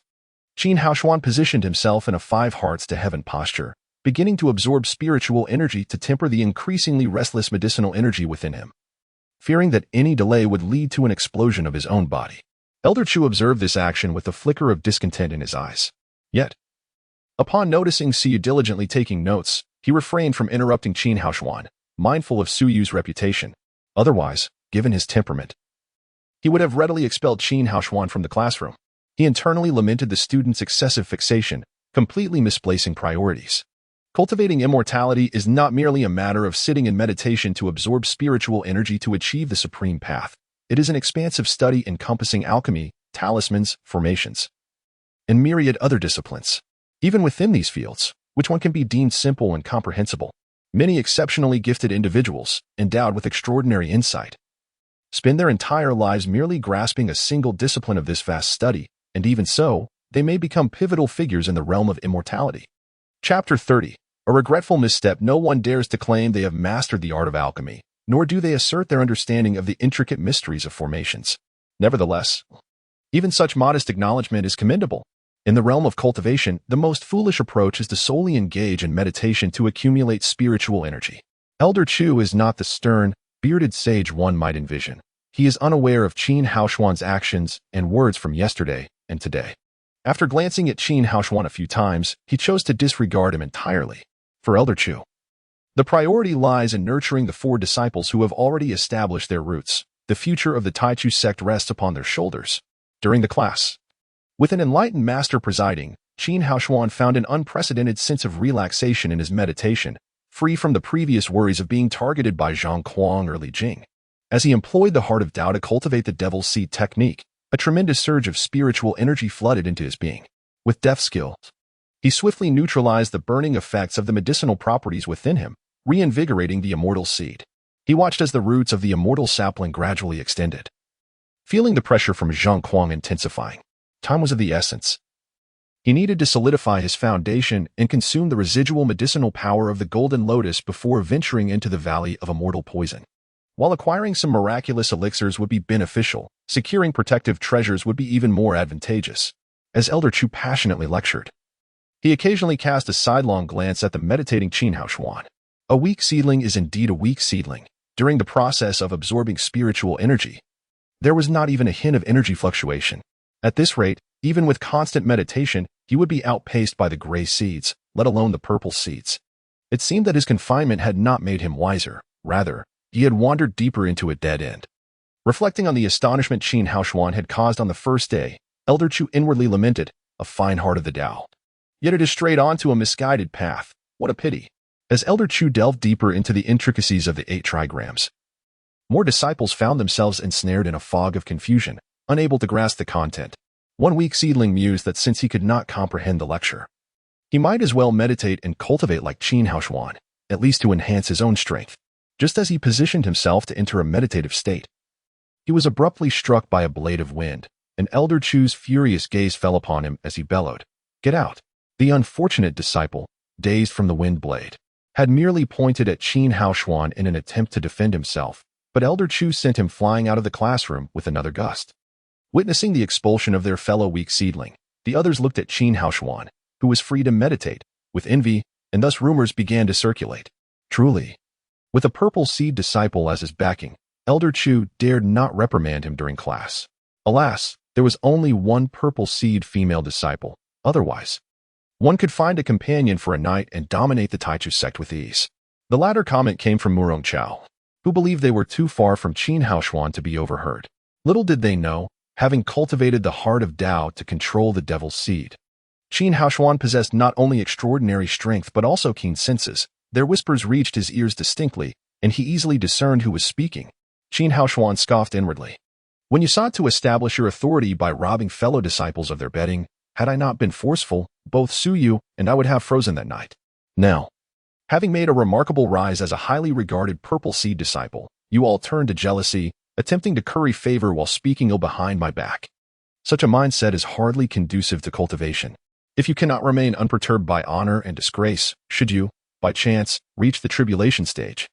Qin Haoshuan positioned himself in a 5 hearts to heaven posture, beginning to absorb spiritual energy to temper the increasingly restless medicinal energy within him, fearing that any delay would lead to an explosion of his own body. Elder Chu observed this action with a flicker of discontent in his eyes. Yet, upon noticing Suyu diligently taking notes, he refrained from interrupting Qin Haoshuan, mindful of Suyu's reputation. Otherwise, given his temperament, he would have readily expelled Qin Haoshuan from the classroom. He internally lamented the student's excessive fixation, completely misplacing priorities. Cultivating immortality is not merely a matter of sitting in meditation to absorb spiritual energy to achieve the supreme path. It is an expansive study encompassing alchemy, talismans, formations, and myriad other disciplines. Even within these fields, which one can be deemed simple and comprehensible, many exceptionally gifted individuals, endowed with extraordinary insight, spend their entire lives merely grasping a single discipline of this vast study, and even so, they may become pivotal figures in the realm of immortality. Chapter 30. A regretful misstep. No one dares to claim they have mastered the art of alchemy, nor do they assert their understanding of the intricate mysteries of formations. Nevertheless, even such modest acknowledgement is commendable. In the realm of cultivation, the most foolish approach is to solely engage in meditation to accumulate spiritual energy. Elder Chu is not the stern, bearded sage one might envision. He is unaware of Qin Haoshuan's actions and words from yesterday and today. After glancing at Qin Haoshuan a few times, he chose to disregard him entirely. For Elder Chu, the priority lies in nurturing the 4 disciples who have already established their roots. The future of the Taichu sect rests upon their shoulders. During the class, with an enlightened master presiding, Qin Haoshuan found an unprecedented sense of relaxation in his meditation, free from the previous worries of being targeted by Zhang Kuang or Li Jing. As he employed the heart of Tao to cultivate the devil's seed technique, a tremendous surge of spiritual energy flooded into his being. With deft skill, he swiftly neutralized the burning effects of the medicinal properties within him, reinvigorating the immortal seed. He watched as the roots of the immortal sapling gradually extended. Feeling the pressure from Zhang Kuang intensifying, time was of the essence. He needed to solidify his foundation and consume the residual medicinal power of the golden lotus before venturing into the valley of immortal poison. While acquiring some miraculous elixirs would be beneficial, securing protective treasures would be even more advantageous. As Elder Chu passionately lectured, He occasionally cast a sidelong glance at the meditating Qin Haoshuan. A weak seedling is indeed a weak seedling. During the process of absorbing spiritual energy, there was not even a hint of energy fluctuation. At this rate, even with constant meditation, he would be outpaced by the gray seeds, let alone the purple seeds. It seemed that his confinement had not made him wiser. Rather, he had wandered deeper into a dead end. Reflecting on the astonishment Qin Haoshuan had caused on the first day, Elder Chu inwardly lamented, a fine heart of the Tao. Yet it has strayed onto a misguided path. What a pity. As Elder Chu delved deeper into the intricacies of the 8 trigrams, more disciples found themselves ensnared in a fog of confusion, unable to grasp the content. One weak seedling mused that since he could not comprehend the lecture, he might as well meditate and cultivate like Qin Haoshuan, at least to enhance his own strength. Just as he positioned himself to enter a meditative state, he was abruptly struck by a blade of wind, and Elder Chu's furious gaze fell upon him as he bellowed, "Get out!" The unfortunate disciple, dazed from the wind blade, had merely pointed at Qin Haoshuan in an attempt to defend himself, but Elder Chu sent him flying out of the classroom with another gust. Witnessing the expulsion of their fellow weak seedling, the others looked at Qin Haoshuan, who was free to meditate, with envy, and thus rumors began to circulate. Truly, with a purple seed disciple as his backing, Elder Chu dared not reprimand him during class. Alas, there was only one purple seed female disciple. Otherwise, one could find a companion for a night and dominate the Taichu sect with ease. The latter comment came from Murong Chao, who believed they were too far from Qin Haoshuan to be overheard. Little did they know, having cultivated the heart of Tao to control the devil's seed, Qin Haoshuan possessed not only extraordinary strength but also keen senses. Their whispers reached his ears distinctly, and he easily discerned who was speaking. Qin Haoshuan scoffed inwardly. When you sought to establish your authority by robbing fellow disciples of their bedding, had I not been forceful, both Suyu and I would have frozen that night. Now, having made a remarkable rise as a highly regarded purple seed disciple, you all turned to jealousy, attempting to curry favor while speaking ill behind my back. Such a mindset is hardly conducive to cultivation. If you cannot remain unperturbed by honor and disgrace, should you, by chance, reach the tribulation stage,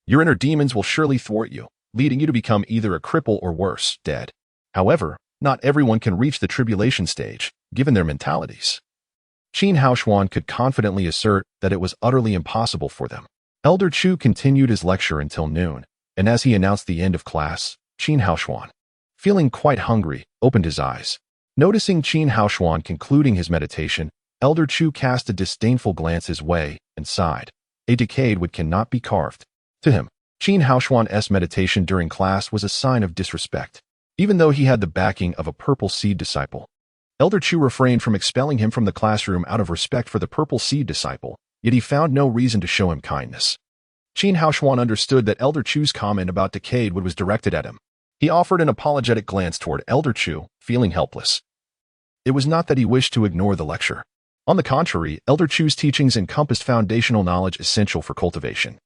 your inner demons will surely thwart you, leading you to become either a cripple or worse, dead. However, not everyone can reach the tribulation stage, given their mentalities. Qin Haoshuan could confidently assert that it was utterly impossible for them. Elder Chu continued his lecture until noon, and as he announced the end of class, Qin Haoshuan, feeling quite hungry, opened his eyes. Noticing Qin Haoshuan concluding his meditation, Elder Chu cast a disdainful glance his way and sighed. A decayed wood cannot be carved. To him, Qin Haoshuan's meditation during class was a sign of disrespect. Even though he had the backing of a purple seed disciple, Elder Chu refrained from expelling him from the classroom out of respect for the purple seed disciple, yet he found no reason to show him kindness. Qin Haoshuan understood that Elder Chu's comment about decayed wood was directed at him. He offered an apologetic glance toward Elder Chu, feeling helpless. It was not that he wished to ignore the lecture. On the contrary, Elder Chu's teachings encompassed foundational knowledge essential for cultivation.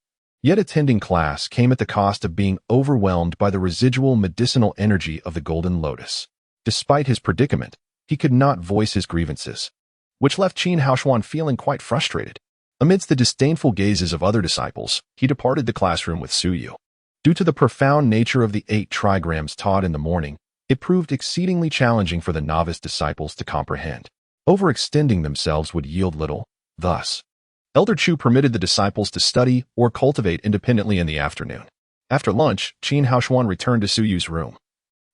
Yet attending class came at the cost of being overwhelmed by the residual medicinal energy of the golden lotus. Despite his predicament, he could not voice his grievances, which left Qin Haoshuan feeling quite frustrated. Amidst the disdainful gazes of other disciples, he departed the classroom with Suyu. Due to the profound nature of the 8 trigrams taught in the morning, it proved exceedingly challenging for the novice disciples to comprehend. Overextending themselves would yield little. Thus, Elder Chu permitted the disciples to study or cultivate independently in the afternoon. After lunch, Qin Haoshuan returned to Suyu's room,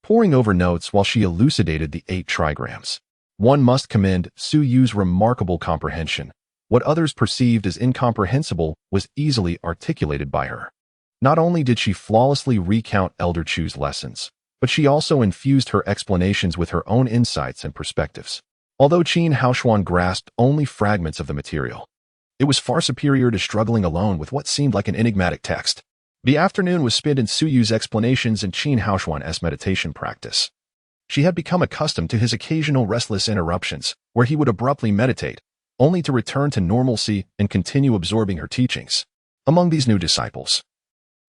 poring over notes while she elucidated the 8 trigrams. One must commend Suyu's remarkable comprehension. What others perceived as incomprehensible was easily articulated by her. Not only did she flawlessly recount Elder Chu's lessons, but she also infused her explanations with her own insights and perspectives. Although Qin Haoshuan grasped only fragments of the material, it was far superior to struggling alone with what seemed like an enigmatic text. The afternoon was spent in Suyu's explanations and Qin Haoshuan's meditation practice. She had become accustomed to his occasional restless interruptions, where he would abruptly meditate, only to return to normalcy and continue absorbing her teachings. Among these new disciples,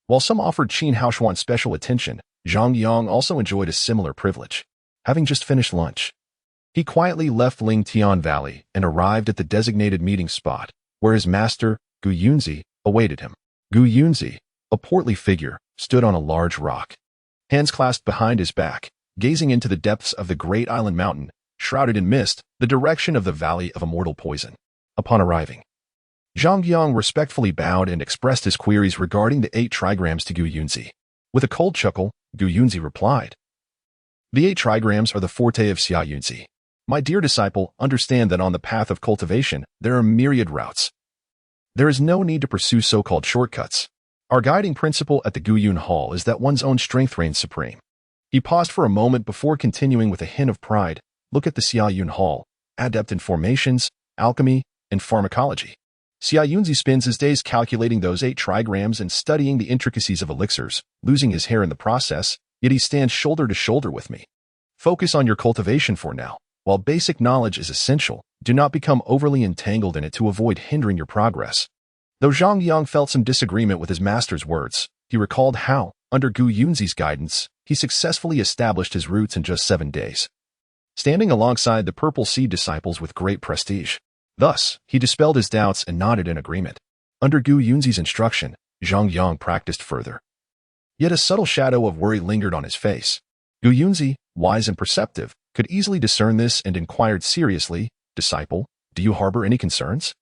while some offered Qin Haoshuan special attention, Zhang Yang also enjoyed a similar privilege. Having just finished lunch, he quietly left Lingtian Valley and arrived at the designated meeting spot, where his master, Gu Yunzi, awaited him. Gu Yunzi, a portly figure, stood on a large rock, hands clasped behind his back, gazing into the depths of the great island mountain. shrouded in mist, the direction of the Valley of Immortal Poison. Upon arriving, Zhang Yang respectfully bowed and expressed his queries regarding the 8 trigrams to Gu Yunzi. With a cold chuckle, Gu Yunzi replied, "The 8 trigrams are the forte of Xia Yunzi. My dear disciple, understand that on the path of cultivation, there are myriad routes. There is no need to pursue so-called shortcuts. Our guiding principle at the Gu Yun Hall is that one's own strength reigns supreme." He paused for a moment before continuing with a hint of pride. "Look at the Xia Yun Hall, adept in formations, alchemy, and pharmacology. Xia Yunzi spends his days calculating those 8 trigrams and studying the intricacies of elixirs, losing his hair in the process, yet he stands shoulder to shoulder with me. Focus on your cultivation for now. While basic knowledge is essential, do not become overly entangled in it to avoid hindering your progress." Though Zhang Yang felt some disagreement with his master's words, he recalled how, under Gu Yunzi's guidance, he successfully established his roots in just 7 days, standing alongside the Purple Seed disciples with great prestige. Thus, he dispelled his doubts and nodded in agreement. Under Gu Yunzi's instruction, Zhang Yang practiced further. Yet a subtle shadow of worry lingered on his face. Gu Yunzi, wise and perceptive, could easily discern this and inquired seriously, "Disciple, do you harbor any concerns?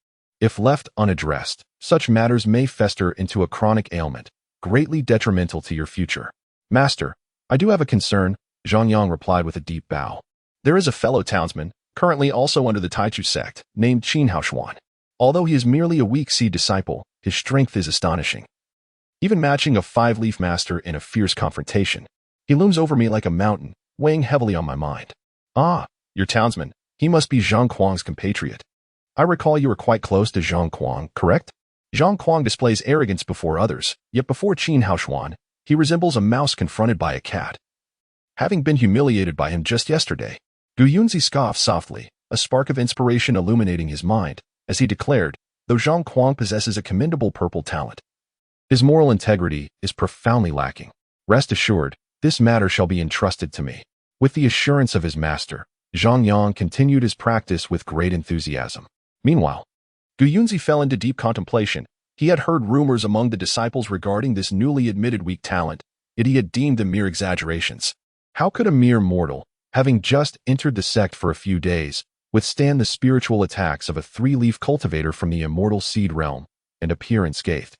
If left unaddressed, such matters may fester into a chronic ailment, greatly detrimental to your future." "Master, I do have a concern," Zhang Yang replied with a deep bow. "There is a fellow townsman, currently also under the Taichu sect, named Qin Haoshuan. Although he is merely a weak seed disciple, his strength is astonishing, even matching a 5-leaf master in a fierce confrontation. He looms over me like a mountain, weighing heavily on my mind." "Ah, your townsman. He must be Zhang Kuang's compatriot. I recall you were quite close to Zhang Kuang, correct?" Zhang Kuang displays arrogance before others, yet before Qin Haoshuan, he resembles a mouse confronted by a cat. Having been humiliated by him just yesterday, Gu Yunzi scoffed softly, a spark of inspiration illuminating his mind, as he declared, "Though Zhang Kuang possesses a commendable purple talent, his moral integrity is profoundly lacking. Rest assured, this matter shall be entrusted to me." With the assurance of his master, Zhang Yang continued his practice with great enthusiasm. Meanwhile, Gu Yunzi fell into deep contemplation. He had heard rumors among the disciples regarding this newly admitted weak talent, yet he had deemed them mere exaggerations. How could a mere mortal, having just entered the sect for a few days, withstand the spiritual attacks of a 3-leaf cultivator from the immortal seed realm and appear unscathed?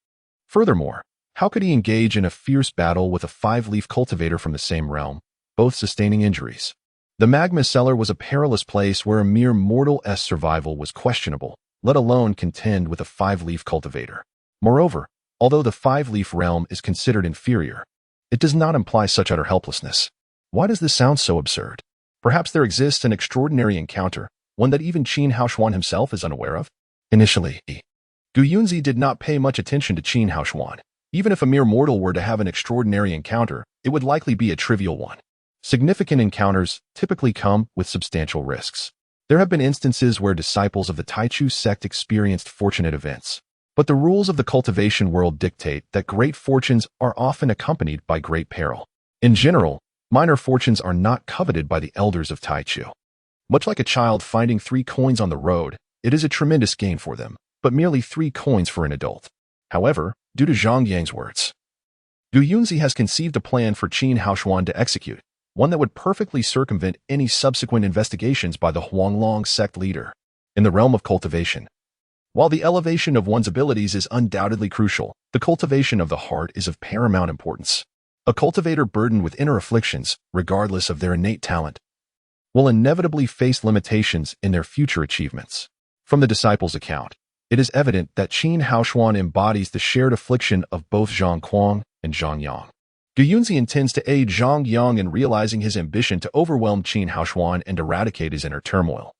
Furthermore, how could he engage in a fierce battle with a 5-leaf cultivator from the same realm, both sustaining injuries? The magma cellar was a perilous place where a mere mortal's survival was questionable, let alone contend with a 5-leaf cultivator. Moreover, although the 5-leaf realm is considered inferior, it does not imply such utter helplessness. Why does this sound so absurd? Perhaps there exists an extraordinary encounter, one that even Qin Haoshuan himself is unaware of? Initially, Gu Yunzi did not pay much attention to Qin Haoshuan. Even if a mere mortal were to have an extraordinary encounter, it would likely be a trivial one. Significant encounters typically come with substantial risks. There have been instances where disciples of the Taichu sect experienced fortunate events. But the rules of the cultivation world dictate that great fortunes are often accompanied by great peril. In general, minor fortunes are not coveted by the elders of Taichu. Much like a child finding 3 coins on the road, it is a tremendous gain for them, but merely 3 coins for an adult. However, due to Zhang Yang's words, Gu Yunzi has conceived a plan for Qin Haoshuan to execute, one that would perfectly circumvent any subsequent investigations by the Huanglong sect leader. In the realm of cultivation, while the elevation of one's abilities is undoubtedly crucial, the cultivation of the heart is of paramount importance. A cultivator burdened with inner afflictions, regardless of their innate talent, will inevitably face limitations in their future achievements. From the disciples' account, it is evident that Qin Haoshuan embodies the shared affliction of both Zhang Kuang and Zhang Yang. Gu Yunzi intends to aid Zhang Yang in realizing his ambition to overwhelm Qin Haoshuan and eradicate his inner turmoil,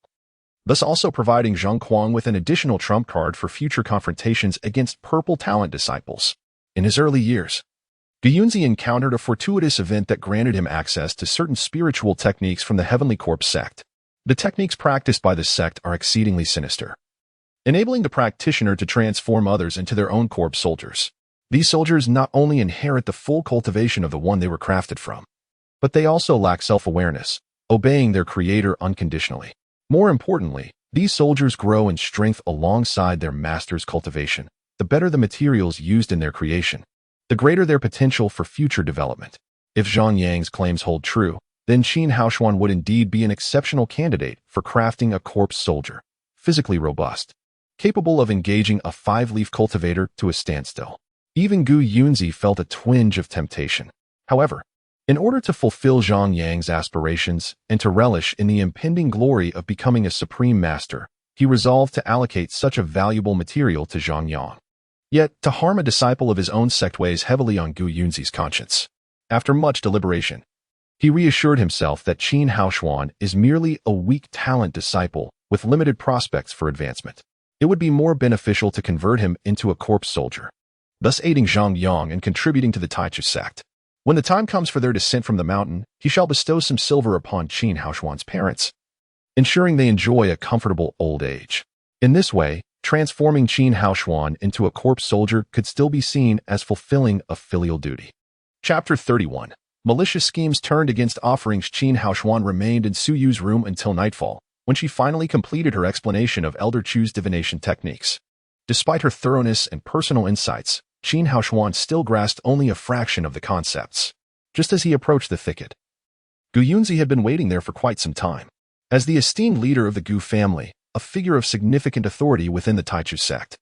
thus also providing Zhang Kuang with an additional trump card for future confrontations against purple talent disciples. In his early years, Gu Yunzi encountered a fortuitous event that granted him access to certain spiritual techniques from the Heavenly Corpse sect. The techniques practiced by this sect are exceedingly sinister, enabling the practitioner to transform others into their own corpse soldiers. These soldiers not only inherit the full cultivation of the one they were crafted from, but they also lack self-awareness, obeying their creator unconditionally. More importantly, these soldiers grow in strength alongside their master's cultivation. The better the materials used in their creation, the greater their potential for future development. If Zhang Yang's claims hold true, then Qin Haoshuan would indeed be an exceptional candidate for crafting a corpse soldier, physically robust, capable of engaging a five-leaf cultivator to a standstill. Even Gu Yunzi felt a twinge of temptation. However, in order to fulfill Zhang Yang's aspirations and to relish in the impending glory of becoming a supreme master, he resolved to allocate such a valuable material to Zhang Yang. Yet, to harm a disciple of his own sect weighs heavily on Gu Yunzi's conscience. After much deliberation, he reassured himself that Qin Haoshuan is merely a weak talent disciple with limited prospects for advancement. It would be more beneficial to convert him into a corpse soldier, thus aiding Zhang Yang and contributing to the Taichu sect. When the time comes for their descent from the mountain, he shall bestow some silver upon Qin Haoshuan's parents, ensuring they enjoy a comfortable old age. In this way, transforming Qin Haoshuan into a corpse soldier could still be seen as fulfilling a filial duty. Chapter 31. Malicious schemes turned against offerings. Qin Haoshuan remained in Su Yu's room until nightfall, when she finally completed her explanation of Elder Chu's divination techniques. Despite her thoroughness and personal insights, Qin Haoshuan still grasped only a fraction of the concepts. Just as he approached the thicket, Gu Yunzi had been waiting there for quite some time. As the esteemed leader of the Gu family, a figure of significant authority within the Taichu sect,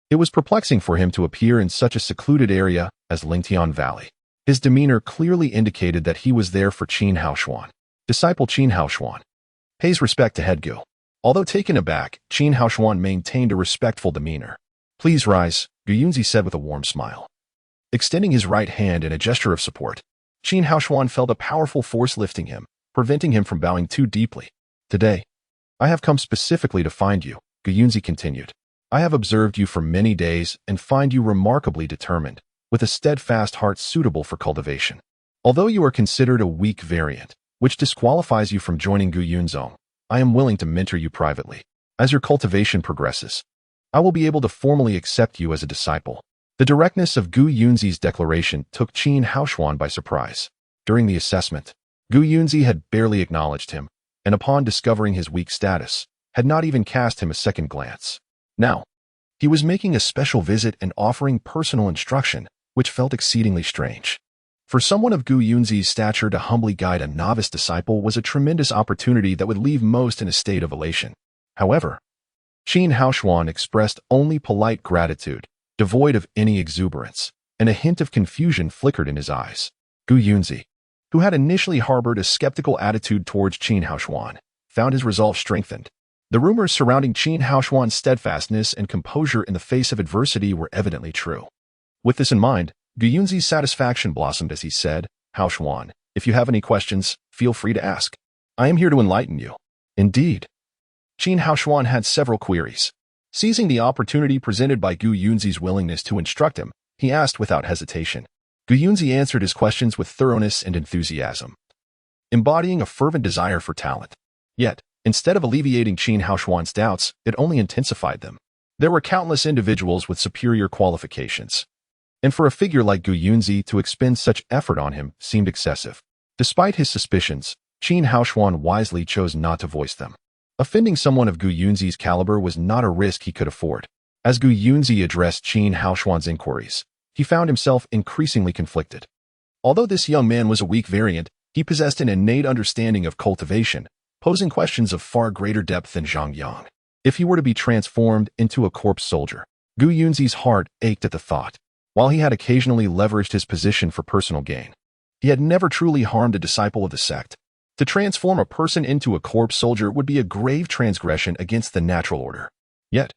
it was perplexing for him to appear in such a secluded area as Lingtian Valley. His demeanor clearly indicated that he was there for Qin Haoshuan. Disciple Qin Haoshuan pays respect to head Gu. Although taken aback, Qin Haoshuan maintained a respectful demeanor. Please rise, Gu Yunzi said with a warm smile. Extending his right hand in a gesture of support, Qin Haoshuan felt a powerful force lifting him, preventing him from bowing too deeply. Today, I have come specifically to find you, Gu Yunzi continued. I have observed you for many days and find you remarkably determined, with a steadfast heart suitable for cultivation. Although you are considered a weak variant, which disqualifies you from joining Gu Yunzong, I am willing to mentor you privately. As your cultivation progresses, I will be able to formally accept you as a disciple. The directness of Gu Yunzi's declaration took Qin Haoshuan by surprise. During the assessment, Gu Yunzi had barely acknowledged him, and upon discovering his weak status, had not even cast him a second glance. Now, he was making a special visit and offering personal instruction, which felt exceedingly strange. For someone of Gu Yunzi's stature to humbly guide a novice disciple was a tremendous opportunity that would leave most in a state of elation. However, Qin Haoshuan expressed only polite gratitude, devoid of any exuberance, and a hint of confusion flickered in his eyes. Gu Yunzi, who had initially harbored a skeptical attitude towards Qin Haoshuan, found his resolve strengthened. The rumors surrounding Qin Haoshuan's steadfastness and composure in the face of adversity were evidently true. With this in mind, Gu Yunzi's satisfaction blossomed as he said, Haoshuan, if you have any questions, feel free to ask. I am here to enlighten you. Indeed. Qin Haoshuan had several queries. Seizing the opportunity presented by Gu Yunzi's willingness to instruct him, he asked without hesitation. Gu Yunzi answered his questions with thoroughness and enthusiasm, embodying a fervent desire for talent. Yet, instead of alleviating Qin Haoshuan's doubts, it only intensified them. There were countless individuals with superior qualifications, and for a figure like Gu Yunzi to expend such effort on him seemed excessive. Despite his suspicions, Qin Haoshuan wisely chose not to voice them. Offending someone of Gu Yunzi's caliber was not a risk he could afford. As Gu Yunzi addressed Qin Haoshuan's inquiries, he found himself increasingly conflicted. Although this young man was a weak variant, he possessed an innate understanding of cultivation, posing questions of far greater depth than Zhang Yang. If he were to be transformed into a corpse soldier, Gu Yunzi's heart ached at the thought. While he had occasionally leveraged his position for personal gain, he had never truly harmed a disciple of the sect. To transform a person into a corpse soldier would be a grave transgression against the natural order. Yet,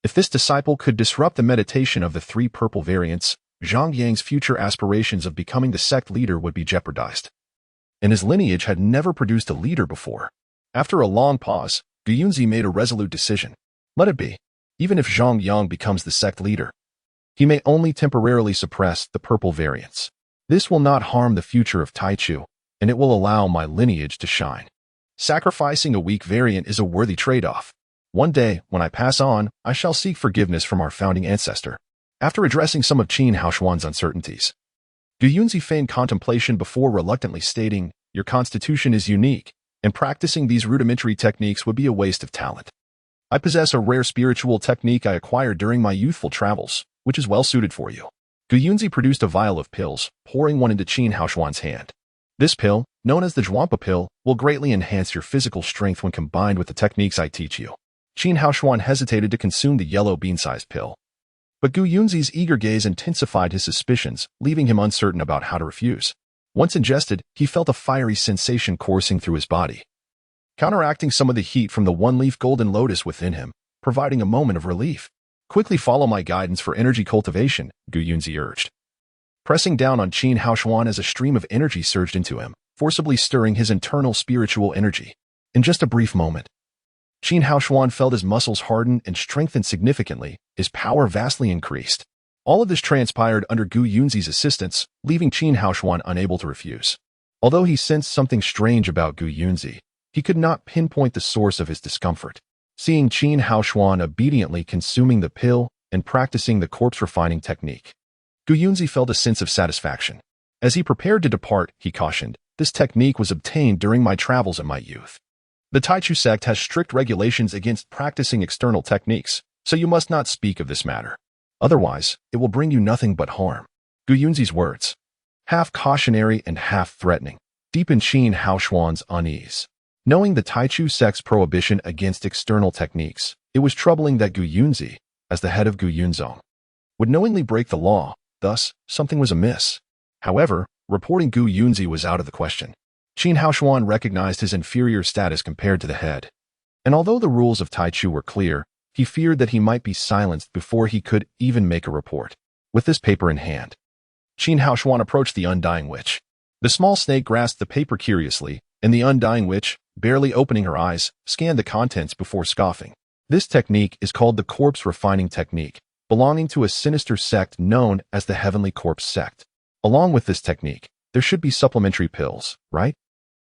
if this disciple could disrupt the meditation of the three purple variants, Zhang Yang's future aspirations of becoming the sect leader would be jeopardized. And his lineage had never produced a leader before. After a long pause, Gu Yunzi made a resolute decision. Let it be. Even if Zhang Yang becomes the sect leader, he may only temporarily suppress the purple variants. This will not harm the future of Taichu, and it will allow my lineage to shine. Sacrificing a weak variant is a worthy trade-off. One day, when I pass on, I shall seek forgiveness from our founding ancestor. After addressing some of Qin Haoshuan's uncertainties, Gu Yunzi feigned contemplation before reluctantly stating, your constitution is unique, and practicing these rudimentary techniques would be a waste of talent. I possess a rare spiritual technique I acquired during my youthful travels, which is well suited for you. Gu Yunzi produced a vial of pills, pouring one into Qin Haoshuan's hand. This pill, known as the Zhuangpa pill, will greatly enhance your physical strength when combined with the techniques I teach you. Qin Haoshuan hesitated to consume the yellow bean-sized pill. But Gu Yunzi's eager gaze intensified his suspicions, leaving him uncertain about how to refuse. Once ingested, he felt a fiery sensation coursing through his body, counteracting some of the heat from the one-leaf golden lotus within him, providing a moment of relief. Quickly follow my guidance for energy cultivation, Gu Yunzi urged, pressing down on Qin Haoshuan as a stream of energy surged into him, forcibly stirring his internal spiritual energy. In just a brief moment, Qin Haoshuan felt his muscles harden and strengthen significantly, his power vastly increased. All of this transpired under Gu Yunzi's assistance, leaving Qin Haoshuan unable to refuse. Although he sensed something strange about Gu Yunzi, he could not pinpoint the source of his discomfort. Seeing Qin Haoshuan obediently consuming the pill and practicing the corpse refining technique, Gu Yunzi felt a sense of satisfaction. As he prepared to depart, he cautioned, "This technique was obtained during my travels in my youth. The Taichu sect has strict regulations against practicing external techniques, so you must not speak of this matter. Otherwise, it will bring you nothing but harm." Gu Yunzi's words, half cautionary and half threatening, deepened Qin Haoshuan's unease. Knowing the Taichu sect's prohibition against external techniques, it was troubling that Gu Yunzi, as the head of Gu Yunzong, would knowingly break the law. Thus, something was amiss. However, reporting Gu Yunzi was out of the question. Qin Haoshuan recognized his inferior status compared to the head. And although the rules of Taichu were clear, he feared that he might be silenced before he could even make a report. With this paper in hand, Qin Haoshuan approached the undying witch. The small snake grasped the paper curiously, and the undying witch, barely opening her eyes, scanned the contents before scoffing. This technique is called the corpse refining technique, belonging to a sinister sect known as the Heavenly Corpse Sect. Along with this technique, there should be supplementary pills, right?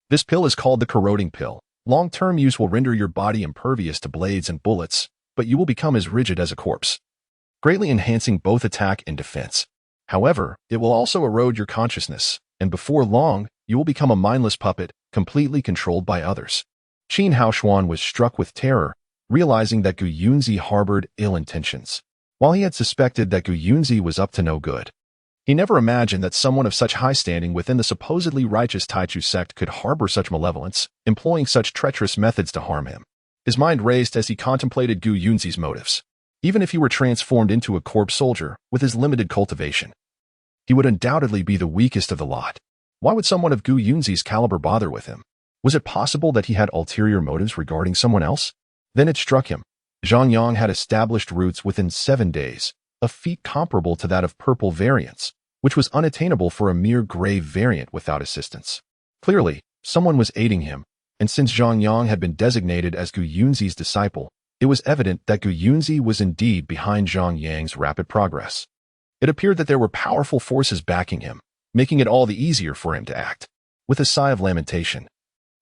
This pill is called the corroding pill. Long-term use will render your body impervious to blades and bullets, but you will become as rigid as a corpse, greatly enhancing both attack and defense. However, it will also erode your consciousness, and before long, you will become a mindless puppet, completely controlled by others. Qin Haoshuan was struck with terror, realizing that Gu Yunzi harbored ill intentions. While he had suspected that Gu Yunzi was up to no good, he never imagined that someone of such high standing within the supposedly righteous Taichu sect could harbor such malevolence, employing such treacherous methods to harm him. His mind raced as he contemplated Gu Yunzi's motives. Even if he were transformed into a corpse soldier with his limited cultivation, he would undoubtedly be the weakest of the lot. Why would someone of Gu Yunzi's caliber bother with him? Was it possible that he had ulterior motives regarding someone else? Then it struck him. Zhang Yang had established roots within 7 days, a feat comparable to that of purple variants, which was unattainable for a mere gray variant without assistance. Clearly, someone was aiding him, and since Zhang Yang had been designated as Gu Yunzi's disciple, it was evident that Gu Yunzi was indeed behind Zhang Yang's rapid progress. It appeared that there were powerful forces backing him, making it all the easier for him to act. With a sigh of lamentation,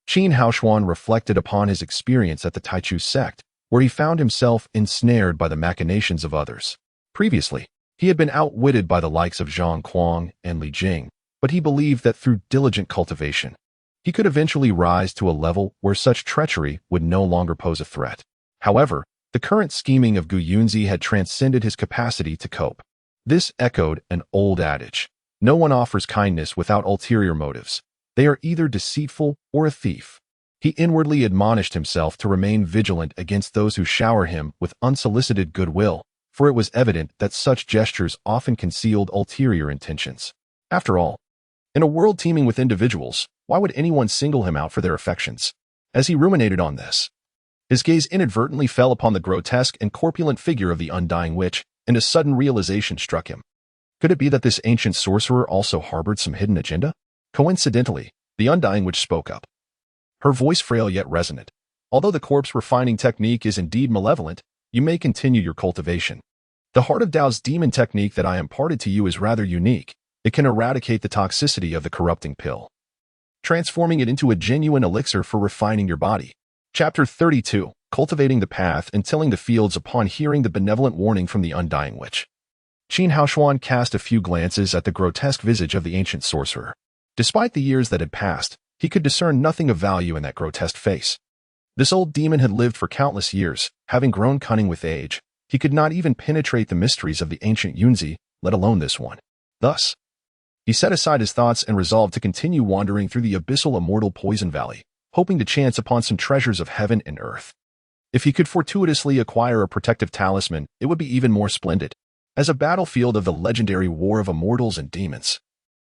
Qin Haoshuan reflected upon his experience at the Taichu sect, where he found himself ensnared by the machinations of others. Previously, he had been outwitted by the likes of Zhang Kuang and Li Jing, but he believed that through diligent cultivation, he could eventually rise to a level where such treachery would no longer pose a threat. However, the current scheming of Gu Yunzi had transcended his capacity to cope. This echoed an old adage: no one offers kindness without ulterior motives. They are either deceitful or a thief. He inwardly admonished himself to remain vigilant against those who shower him with unsolicited goodwill, for it was evident that such gestures often concealed ulterior intentions. After all, in a world teeming with individuals, why would anyone single him out for their affections? As he ruminated on this, his gaze inadvertently fell upon the grotesque and corpulent figure of the undying witch, and a sudden realization struck him. Could it be that this ancient sorcerer also harbored some hidden agenda? Coincidentally, the undying witch spoke up, her voice frail yet resonant. Although the corpse refining technique is indeed malevolent, you may continue your cultivation. The Heart of Tao's demon technique that I imparted to you is rather unique. It can eradicate the toxicity of the corrupting pill, transforming it into a genuine elixir for refining your body. Chapter 32, Cultivating the Path and Tilling the Fields. Upon hearing the benevolent warning from the undying witch, Qin Haoshuan cast a few glances at the grotesque visage of the ancient sorcerer. Despite the years that had passed, he could discern nothing of value in that grotesque face. This old demon had lived for countless years, having grown cunning with age. He could not even penetrate the mysteries of the ancient Yunzi, let alone this one. Thus, He set aside his thoughts and resolved to continue wandering through the abyssal immortal poison valley, hoping to chance upon some treasures of heaven and earth. If he could fortuitously acquire a protective talisman, it would be even more splendid. As a battlefield of the legendary war of immortals and demons,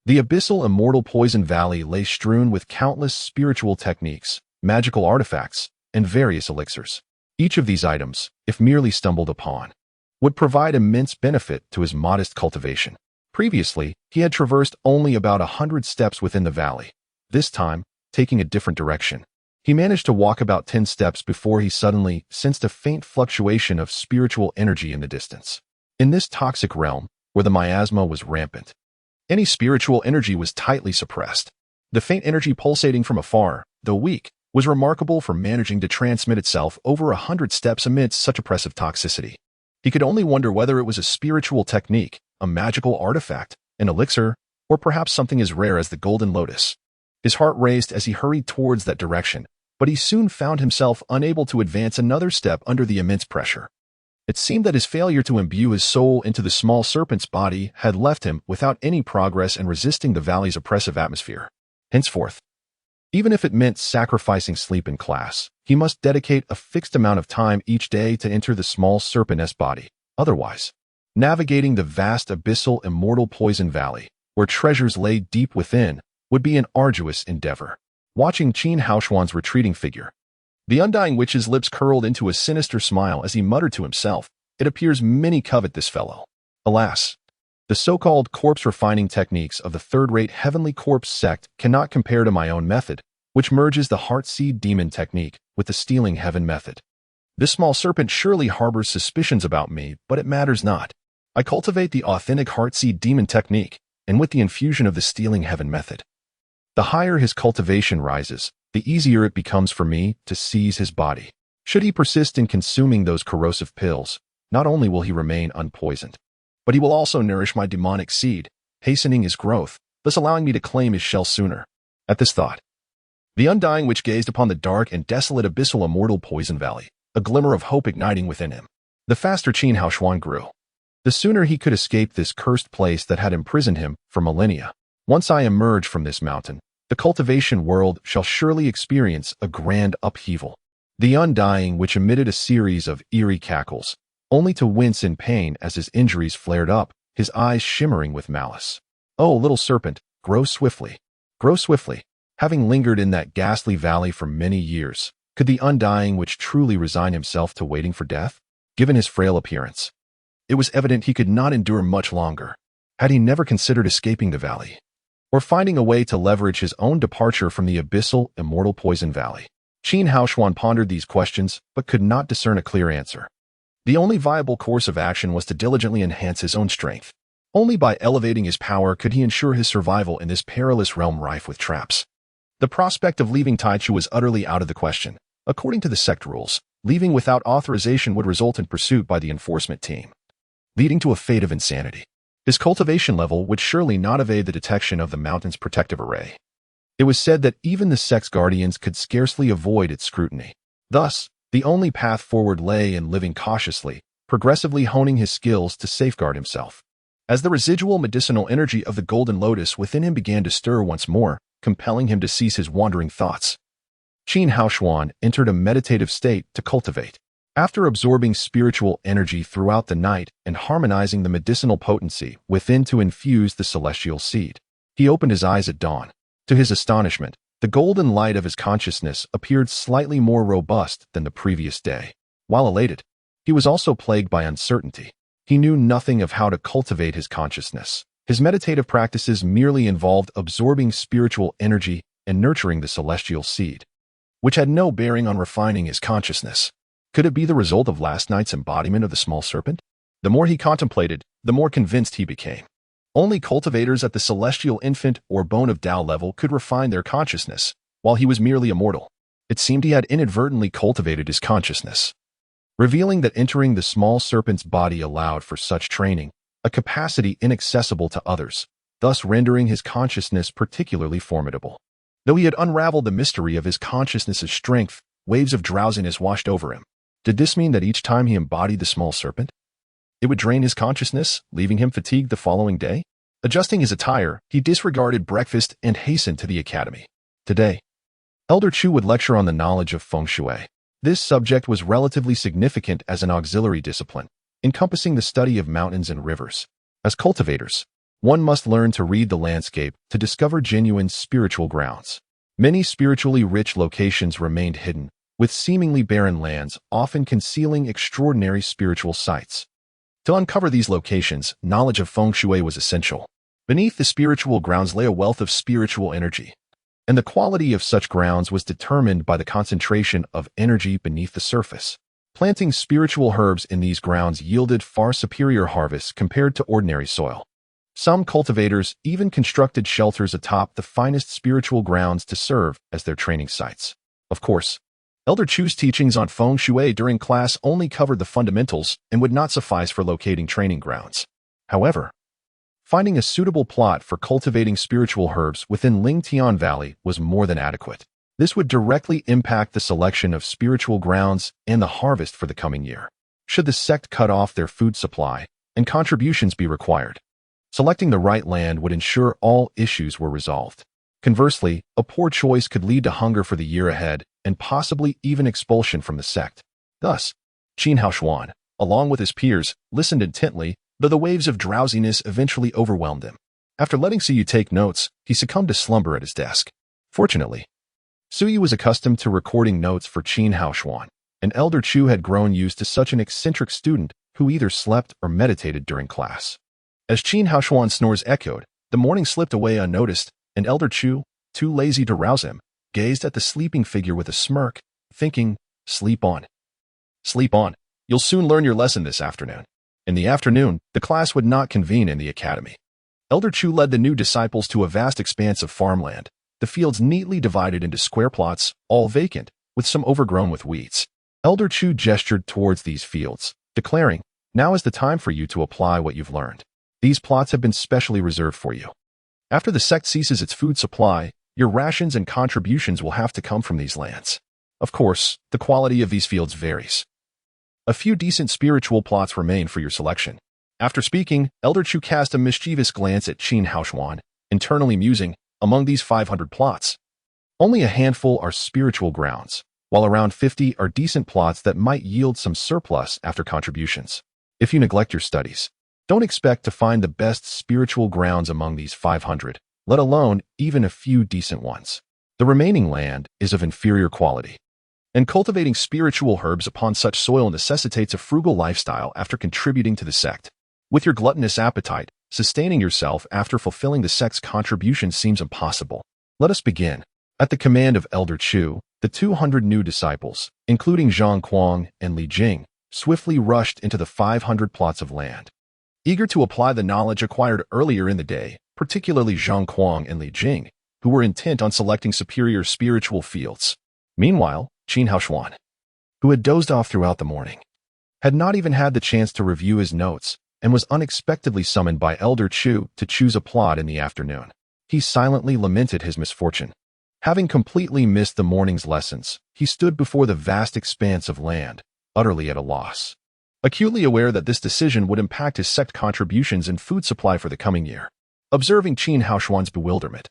the abyssal immortal poison valley lay strewn with countless spiritual techniques, magical artifacts, and various elixirs. Each of these items, if merely stumbled upon, would provide immense benefit to his modest cultivation. Previously, he had traversed only about 100 steps within the valley. This time, taking a different direction, he managed to walk about 10 steps before he suddenly sensed a faint fluctuation of spiritual energy in the distance. In this toxic realm, where the miasma was rampant, any spiritual energy was tightly suppressed. The faint energy pulsating from afar, though weak, was remarkable for managing to transmit itself over 100 steps amidst such oppressive toxicity. He could only wonder whether it was a spiritual technique, a magical artifact, an elixir, or perhaps something as rare as the golden lotus. His heart raced as he hurried towards that direction, but he soon found himself unable to advance another step under the immense pressure. It seemed that his failure to imbue his soul into the small serpent's body had left him without any progress in resisting the valley's oppressive atmosphere. Henceforth, even if it meant sacrificing sleep in class, he must dedicate a fixed amount of time each day to enter the small serpent's body. Otherwise, navigating the vast abyssal immortal poison valley, where treasures lay deep within, would be an arduous endeavor. Watching Qin Haoshuan's retreating figure, the Undying Witch's lips curled into a sinister smile as he muttered to himself, "It appears many covet this fellow." Alas, the so-called corpse-refining techniques of the third-rate heavenly corpse sect cannot compare to my own method, which merges the heart-seed demon technique with the stealing heaven method. This small serpent surely harbors suspicions about me, but it matters not. I cultivate the authentic heart-seed demon technique, and with the infusion of the stealing heaven method, the higher his cultivation rises, the easier it becomes for me to seize his body. Should he persist in consuming those corrosive pills, not only will he remain unpoisoned, but he will also nourish my demonic seed, hastening his growth, thus allowing me to claim his shell sooner. At this thought, the Undying Witch gazed upon the dark and desolate abyssal immortal poison valley, a glimmer of hope igniting within him. The faster Qin Haoshuan grew, the sooner he could escape this cursed place that had imprisoned him for millennia. Once I emerge from this mountain, the cultivation world shall surely experience a grand upheaval. The Undying Witch emitted a series of eerie cackles, only to wince in pain as his injuries flared up, his eyes shimmering with malice. "Oh, little serpent, grow swiftly. Grow swiftly." Having lingered in that ghastly valley for many years, could the Undying Witch truly resign himself to waiting for death? Given his frail appearance, it was evident he could not endure much longer. Had he never considered escaping the valley, or finding a way to leverage his own departure from the abyssal immortal poison valley? Qin Haoshuan pondered these questions, but could not discern a clear answer. The only viable course of action was to diligently enhance his own strength. Only by elevating his power could he ensure his survival in this perilous realm rife with traps. The prospect of leaving Taichu was utterly out of the question. According to the sect rules, leaving without authorization would result in pursuit by the enforcement team, leading to a fate of insanity. His cultivation level would surely not evade the detection of the mountain's protective array. It was said that even the sect's guardians could scarcely avoid its scrutiny. Thus, the only path forward lay in living cautiously, progressively honing his skills to safeguard himself. As the residual medicinal energy of the golden lotus within him began to stir once more, compelling him to cease his wandering thoughts, Qin Haoshuan entered a meditative state to cultivate. After absorbing spiritual energy throughout the night and harmonizing the medicinal potency within to infuse the celestial seed, he opened his eyes at dawn. To his astonishment, the golden light of his consciousness appeared slightly more robust than the previous day. While elated, he was also plagued by uncertainty. He knew nothing of how to cultivate his consciousness. His meditative practices merely involved absorbing spiritual energy and nurturing the celestial seed, which had no bearing on refining his consciousness. Could it be the result of last night's embodiment of the small serpent? The more he contemplated, the more convinced he became. Only cultivators at the celestial infant or bone of Tao level could refine their consciousness, while he was merely immortal. It seemed he had inadvertently cultivated his consciousness, revealing that entering the small serpent's body allowed for such training, a capacity inaccessible to others, thus rendering his consciousness particularly formidable. Though he had unraveled the mystery of his consciousness's strength, waves of drowsiness washed over him. Did this mean that each time he embodied the small serpent, it would drain his consciousness, leaving him fatigued the following day? Adjusting his attire, he disregarded breakfast and hastened to the academy. Today, Elder Chu would lecture on the knowledge of feng shui. This subject was relatively significant as an auxiliary discipline, encompassing the study of mountains and rivers. As cultivators, one must learn to read the landscape to discover genuine spiritual grounds. Many spiritually rich locations remained hidden, with seemingly barren lands often concealing extraordinary spiritual sights. To uncover these locations, knowledge of feng shui was essential. Beneath the spiritual grounds lay a wealth of spiritual energy, and the quality of such grounds was determined by the concentration of energy beneath the surface. Planting spiritual herbs in these grounds yielded far superior harvests compared to ordinary soil. Some cultivators even constructed shelters atop the finest spiritual grounds to serve as their training sites. Of course, Elder Chu's teachings on feng shui during class only covered the fundamentals and would not suffice for locating training grounds. However, finding a suitable plot for cultivating spiritual herbs within Lingtian Valley was more than adequate. This would directly impact the selection of spiritual grounds and the harvest for the coming year. Should the sect cut off their food supply and contributions be required, selecting the right land would ensure all issues were resolved. Conversely, a poor choice could lead to hunger for the year ahead and possibly even expulsion from the sect. Thus, Qin Haoshuan, along with his peers, listened intently, though the waves of drowsiness eventually overwhelmed him. After letting Suyu take notes, he succumbed to slumber at his desk. Fortunately, Suyu was accustomed to recording notes for Qin Haoshuan, and Elder Chu had grown used to such an eccentric student who either slept or meditated during class. As Qin Haoshuan's snores echoed, the morning slipped away unnoticed, and Elder Chu, too lazy to rouse him, gazed at the sleeping figure with a smirk, thinking, "Sleep on. Sleep on. You'll soon learn your lesson this afternoon." In the afternoon, the class would not convene in the academy. Elder Chu led the new disciples to a vast expanse of farmland, the fields neatly divided into square plots, all vacant, with some overgrown with weeds. Elder Chu gestured towards these fields, declaring, "Now is the time for you to apply what you've learned. These plots have been specially reserved for you. After the sect ceases its food supply, your rations and contributions will have to come from these lands. Of course, the quality of these fields varies. A few decent spiritual plots remain for your selection." After speaking, Elder Chu cast a mischievous glance at Qin Haoshuan, internally musing, among these 500 plots, only a handful are spiritual grounds, while around 50 are decent plots that might yield some surplus after contributions. If you neglect your studies, don't expect to find the best spiritual grounds among these 500, let alone even a few decent ones. The remaining land is of inferior quality, and cultivating spiritual herbs upon such soil necessitates a frugal lifestyle after contributing to the sect. With your gluttonous appetite, sustaining yourself after fulfilling the sect's contribution seems impossible. Let us begin. At the command of Elder Chu, the 200 new disciples, including Zhang Kuang and Li Jing, swiftly rushed into the 500 plots of land. Eager to apply the knowledge acquired earlier in the day, particularly Zhang Kuang and Li Jing, who were intent on selecting superior spiritual fields. Meanwhile, Qin Haoshuan, who had dozed off throughout the morning, had not even had the chance to review his notes and was unexpectedly summoned by Elder Chu to choose a plot in the afternoon. He silently lamented his misfortune. Having completely missed the morning's lessons, he stood before the vast expanse of land, utterly at a loss. Acutely aware that this decision would impact his sect contributions and food supply for the coming year. Observing Qin Haoshuan's bewilderment,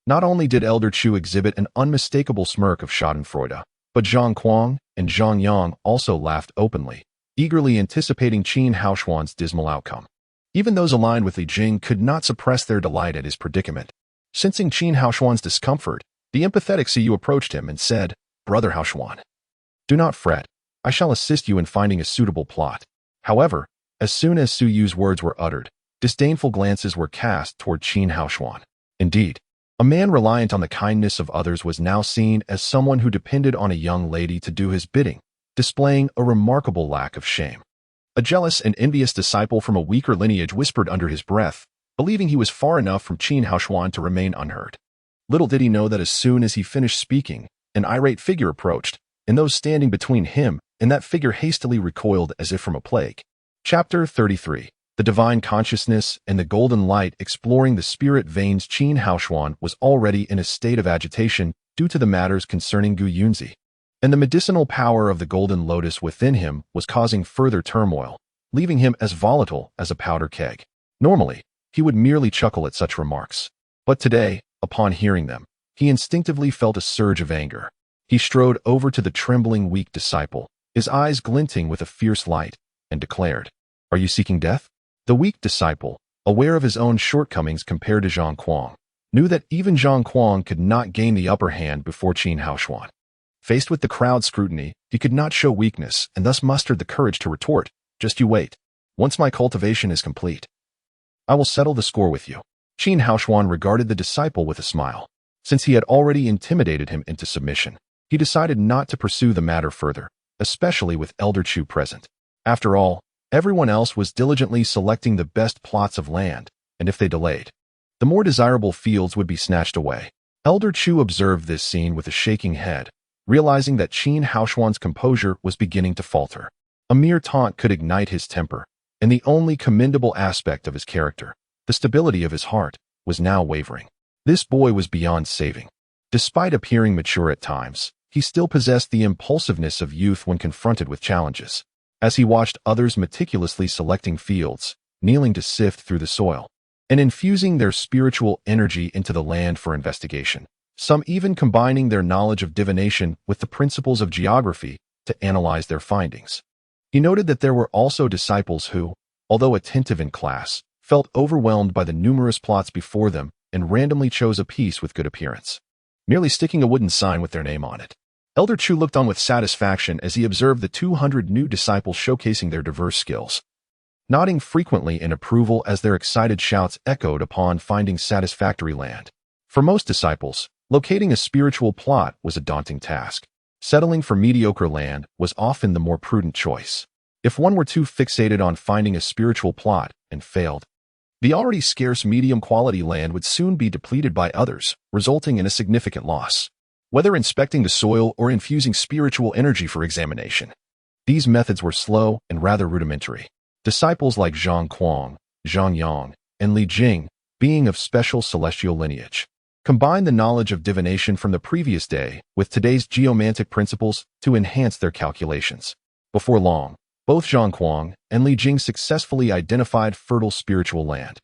not only did Elder Chu exhibit an unmistakable smirk of schadenfreude, but Zhang Kuang and Zhang Yang also laughed openly, eagerly anticipating Qin Haoshuan's dismal outcome. Even those aligned with Li Jing could not suppress their delight at his predicament. Sensing Qin Haoshuan's discomfort, the empathetic Suyu approached him and said, "Brother Haoshuan, do not fret. I shall assist you in finding a suitable plot." However, as soon as Suyu's words were uttered, disdainful glances were cast toward Qin Haoshuan. Indeed, a man reliant on the kindness of others was now seen as someone who depended on a young lady to do his bidding, displaying a remarkable lack of shame. A jealous and envious disciple from a weaker lineage whispered under his breath, believing he was far enough from Qin Haoshuan to remain unheard. Little did he know that as soon as he finished speaking, an irate figure approached, and those standing between him and that figure hastily recoiled as if from a plague. Chapter 33. The Divine Consciousness and the Golden Light. Exploring the spirit veins. Qin Haoshuan was already in a state of agitation due to the matters concerning Gu Yunzi, and the medicinal power of the golden lotus within him was causing further turmoil, leaving him as volatile as a powder keg. Normally, he would merely chuckle at such remarks. But today, upon hearing them, he instinctively felt a surge of anger. He strode over to the trembling weak disciple, his eyes glinting with a fierce light, and declared, "Are you seeking death?" The weak disciple, aware of his own shortcomings compared to Zhang Kuang, knew that even Zhang Kuang could not gain the upper hand before Qin Haoshuan. Faced with the crowd's scrutiny, he could not show weakness and thus mustered the courage to retort, "Just you wait. Once my cultivation is complete, I will settle the score with you." Qin Haoshuan regarded the disciple with a smile. Since he had already intimidated him into submission, he decided not to pursue the matter further, especially with Elder Chu present. After all, everyone else was diligently selecting the best plots of land, and if they delayed, the more desirable fields would be snatched away. Elder Chu observed this scene with a shaking head, realizing that Qin Haoshuan's composure was beginning to falter. A mere taunt could ignite his temper, and the only commendable aspect of his character, the stability of his heart, was now wavering. This boy was beyond saving. Despite appearing mature at times, he still possessed the impulsiveness of youth when confronted with challenges. As he watched others meticulously selecting fields, kneeling to sift through the soil, and infusing their spiritual energy into the land for investigation, some even combining their knowledge of divination with the principles of geography to analyze their findings. He noted that there were also disciples who, although attentive in class, felt overwhelmed by the numerous plots before them and randomly chose a piece with good appearance, merely sticking a wooden sign with their name on it. Elder Chu looked on with satisfaction as he observed the 200 new disciples showcasing their diverse skills, nodding frequently in approval as their excited shouts echoed upon finding satisfactory land. For most disciples, locating a spiritual plot was a daunting task. Settling for mediocre land was often the more prudent choice. If one were too fixated on finding a spiritual plot and failed, the already scarce medium-quality land would soon be depleted by others, resulting in a significant loss. Whether inspecting the soil or infusing spiritual energy for examination, these methods were slow and rather rudimentary. Disciples like Zhang Kuang, Zhang Yang, and Li Jing, being of special celestial lineage, combined the knowledge of divination from the previous day with today's geomantic principles to enhance their calculations. Before long, both Zhang Kuang and Li Jing successfully identified fertile spiritual land,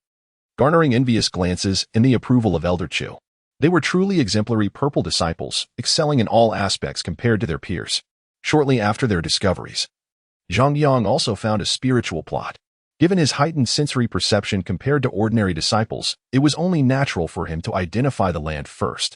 garnering envious glances and the approval of Elder Chu. They were truly exemplary purple disciples, excelling in all aspects compared to their peers. Shortly after their discoveries, Zhang Yang also found a spiritual plot. Given his heightened sensory perception compared to ordinary disciples, it was only natural for him to identify the land first.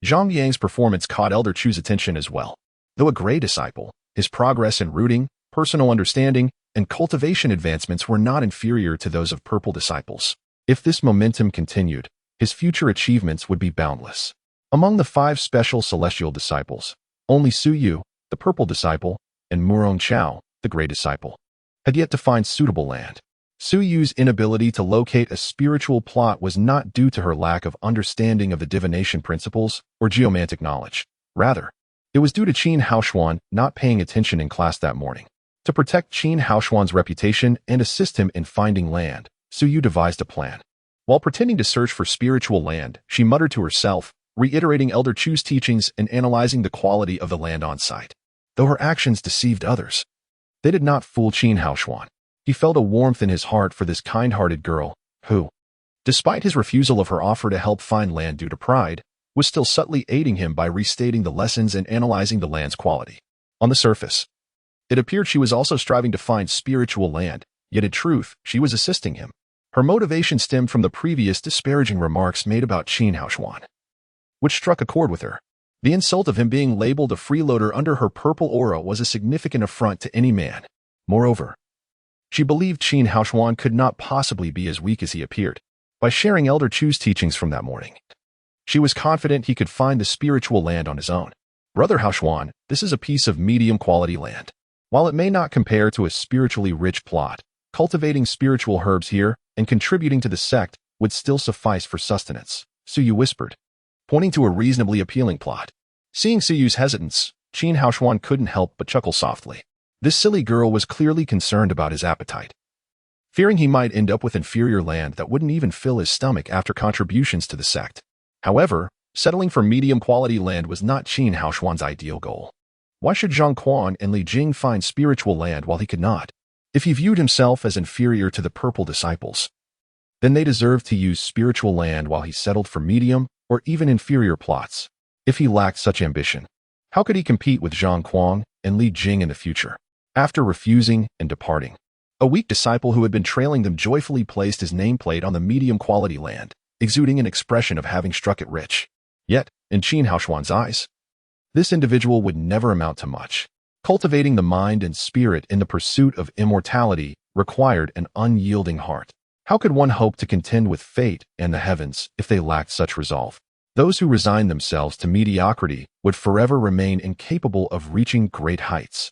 Zhang Yang's performance caught Elder Chu's attention as well. Though a gray disciple, his progress in rooting, personal understanding, and cultivation advancements were not inferior to those of purple disciples. If this momentum continued, his future achievements would be boundless. Among the 5 special celestial disciples, only Su Yu, the purple disciple, and Murong Chao, the gray disciple, had yet to find suitable land. Su Yu's inability to locate a spiritual plot was not due to her lack of understanding of the divination principles or geomantic knowledge. Rather, it was due to Qin Haoshuan not paying attention in class that morning. To protect Qin Haoshuan's reputation and assist him in finding land, Su Yu devised a plan. While pretending to search for spiritual land, she muttered to herself, reiterating Elder Chu's teachings and analyzing the quality of the land on site. Though her actions deceived others, they did not fool Qin Haoshuan. He felt a warmth in his heart for this kind-hearted girl, who, despite his refusal of her offer to help find land due to pride, was still subtly aiding him by restating the lessons and analyzing the land's quality. On the surface, it appeared she was also striving to find spiritual land, yet in truth, she was assisting him. Her motivation stemmed from the previous disparaging remarks made about Qin Haoshuan, which struck a chord with her. The insult of him being labeled a freeloader under her purple aura was a significant affront to any man. Moreover, she believed Qin Haoshuan could not possibly be as weak as he appeared. By sharing Elder Chu's teachings from that morning, she was confident he could find the spiritual land on his own. Brother Haoshuan, this is a piece of medium-quality land. While it may not compare to a spiritually rich plot, cultivating spiritual herbs here and contributing to the sect would still suffice for sustenance, Su Yu whispered, pointing to a reasonably appealing plot. Seeing Su Yu's hesitance, Qin Haoshuan couldn't help but chuckle softly. This silly girl was clearly concerned about his appetite, fearing he might end up with inferior land that wouldn't even fill his stomach after contributions to the sect. However, settling for medium-quality land was not Qin Haoshuan's ideal goal. Why should Zhang Kuang and Li Jing find spiritual land while he could not? If he viewed himself as inferior to the purple disciples, then they deserved to use spiritual land while he settled for medium or even inferior plots. If he lacked such ambition, how could he compete with Zhang Kuang and Li Jing in the future? After refusing and departing, a weak disciple who had been trailing them joyfully placed his nameplate on the medium-quality land, exuding an expression of having struck it rich. Yet, in Qin Haoshuan's eyes, this individual would never amount to much. Cultivating the mind and spirit in the pursuit of immortality required an unyielding heart. How could one hope to contend with fate and the heavens if they lacked such resolve? Those who resigned themselves to mediocrity would forever remain incapable of reaching great heights.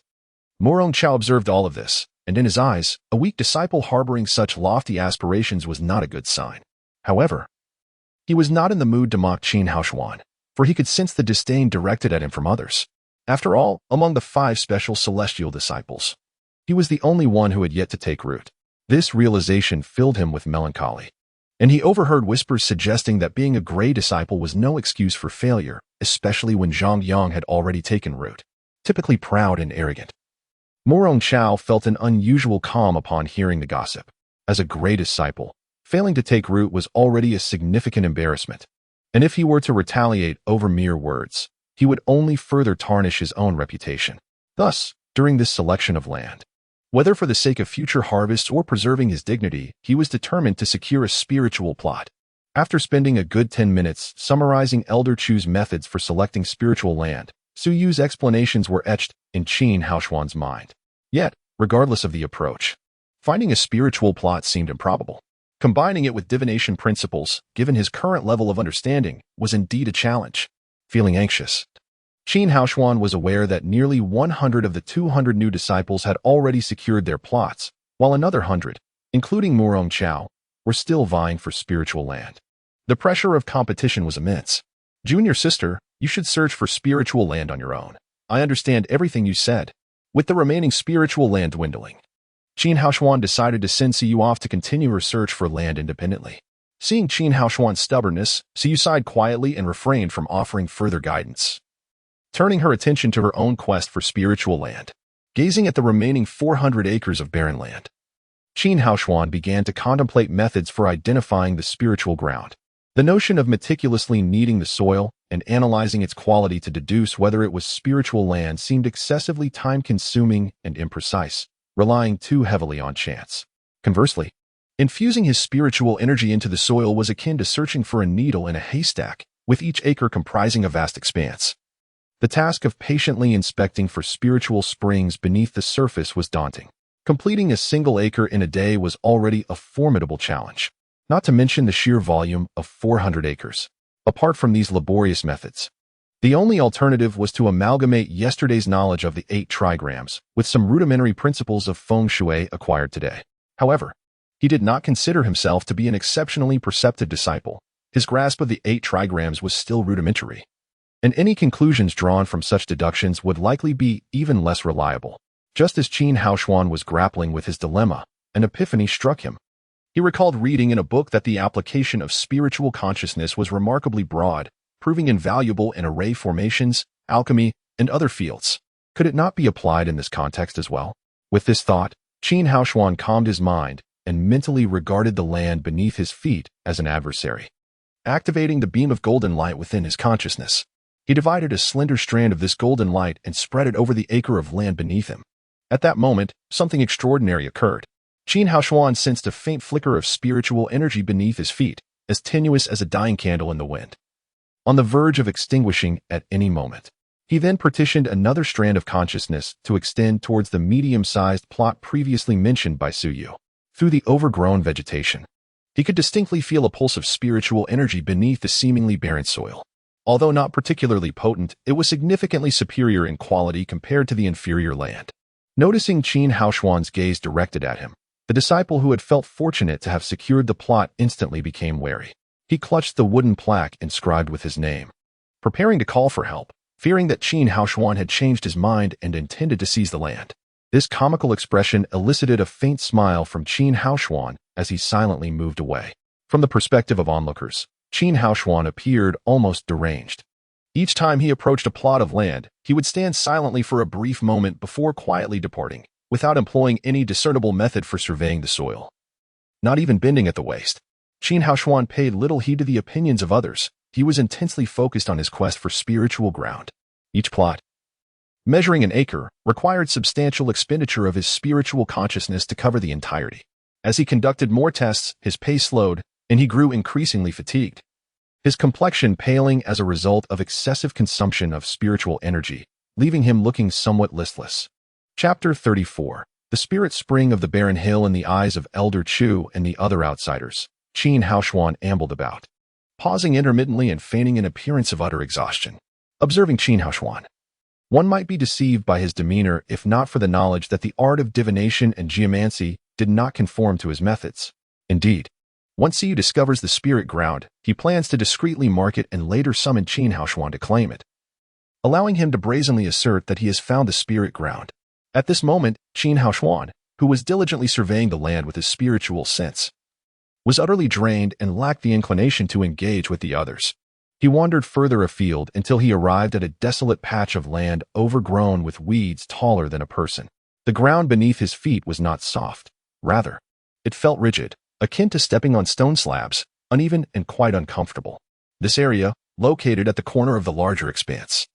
Morong Chao observed all of this, and in his eyes, a weak disciple harboring such lofty aspirations was not a good sign. However, he was not in the mood to mock Qin Haoshuan, for he could sense the disdain directed at him from others. After all, among the 5 special celestial disciples, he was the only one who had yet to take root. This realization filled him with melancholy, and he overheard whispers suggesting that being a gray disciple was no excuse for failure, especially when Zhang Yang had already taken root. Typically proud and arrogant, Morong Chao felt an unusual calm upon hearing the gossip. As a gray disciple, failing to take root was already a significant embarrassment, and if he were to retaliate over mere words, he would only further tarnish his own reputation. Thus, during this selection of land, whether for the sake of future harvests or preserving his dignity, he was determined to secure a spiritual plot. After spending a good 10 minutes summarizing Elder Chu's methods for selecting spiritual land, Su Yu's explanations were etched in Qin Haoshuan's mind. Yet, regardless of the approach, finding a spiritual plot seemed improbable. Combining it with divination principles, given his current level of understanding, was indeed a challenge. Feeling anxious, Qin Haoshuan was aware that nearly 100 of the 200 new disciples had already secured their plots, while another 100, including Morong Chao, were still vying for spiritual land. The pressure of competition was immense. Junior sister, you should search for spiritual land on your own. I understand everything you said. With the remaining spiritual land dwindling, Qin Haoshuan decided to send Siyu off to continue her search for land independently. Seeing Qin Haoshuan's stubbornness, Siyu sighed quietly and refrained from offering further guidance, turning her attention to her own quest for spiritual land. Gazing at the remaining 400 acres of barren land, Qin Haoshuan began to contemplate methods for identifying the spiritual ground. The notion of meticulously kneading the soil and analyzing its quality to deduce whether it was spiritual land seemed excessively time-consuming and imprecise, relying too heavily on chance. Conversely, infusing his spiritual energy into the soil was akin to searching for a needle in a haystack, with each acre comprising a vast expanse. The task of patiently inspecting for spiritual springs beneath the surface was daunting. Completing a single acre in a day was already a formidable challenge, not to mention the sheer volume of 400 acres. Apart from these laborious methods, the only alternative was to amalgamate yesterday's knowledge of the 8 trigrams with some rudimentary principles of feng shui acquired today. However, he did not consider himself to be an exceptionally perceptive disciple. His grasp of the 8 trigrams was still rudimentary, and any conclusions drawn from such deductions would likely be even less reliable. Just as Qin Haoshuan was grappling with his dilemma, an epiphany struck him. He recalled reading in a book that the application of spiritual consciousness was remarkably broad, proving invaluable in array formations, alchemy, and other fields. Could it not be applied in this context as well? With this thought, Qin Haoshuan calmed his mind and mentally regarded the land beneath his feet as an adversary. Activating the beam of golden light within his consciousness, he divided a slender strand of this golden light and spread it over the acre of land beneath him. At that moment, something extraordinary occurred. Qin Haoshuan sensed a faint flicker of spiritual energy beneath his feet, as tenuous as a dying candle in the wind, on the verge of extinguishing at any moment. He then partitioned another strand of consciousness to extend towards the medium-sized plot previously mentioned by Su Yu. Through the overgrown vegetation, he could distinctly feel a pulse of spiritual energy beneath the seemingly barren soil. Although not particularly potent, it was significantly superior in quality compared to the inferior land. Noticing Qin Haoshuan's gaze directed at him, the disciple who had felt fortunate to have secured the plot instantly became wary. He clutched the wooden plaque inscribed with his name, preparing to call for help, fearing that Qin Haoshuan had changed his mind and intended to seize the land. This comical expression elicited a faint smile from Qin Haoshuan as he silently moved away. From the perspective of onlookers, Qin Haoshuan appeared almost deranged. Each time he approached a plot of land, he would stand silently for a brief moment before quietly departing, without employing any discernible method for surveying the soil. Not even bending at the waist. Qin Haoshuan paid little heed to the opinions of others. He was intensely focused on his quest for spiritual ground. Each plot, measuring an acre, required substantial expenditure of his spiritual consciousness to cover the entirety. As he conducted more tests, his pace slowed, and he grew increasingly fatigued, his complexion paling as a result of excessive consumption of spiritual energy, leaving him looking somewhat listless. Chapter 34. The Spirit Spring of the Barren Hill in the eyes of Elder Chu and the other outsiders. Qin Haoshuan ambled about, pausing intermittently and feigning an appearance of utter exhaustion. Observing Qin Haoshuan, one might be deceived by his demeanor if not for the knowledge that the art of divination and geomancy did not conform to his methods. Indeed, once Siyu discovers the spirit ground, he plans to discreetly mark it and later summon Qin Haoshuan to claim it, allowing him to brazenly assert that he has found the spirit ground. At this moment, Qin Haoshuan, who was diligently surveying the land with his spiritual sense, was utterly drained and lacked the inclination to engage with the others. He wandered further afield until he arrived at a desolate patch of land overgrown with weeds taller than a person. The ground beneath his feet was not soft. Rather, it felt rigid, akin to stepping on stone slabs, uneven and quite uncomfortable. This area, located at the corner of the larger expanse,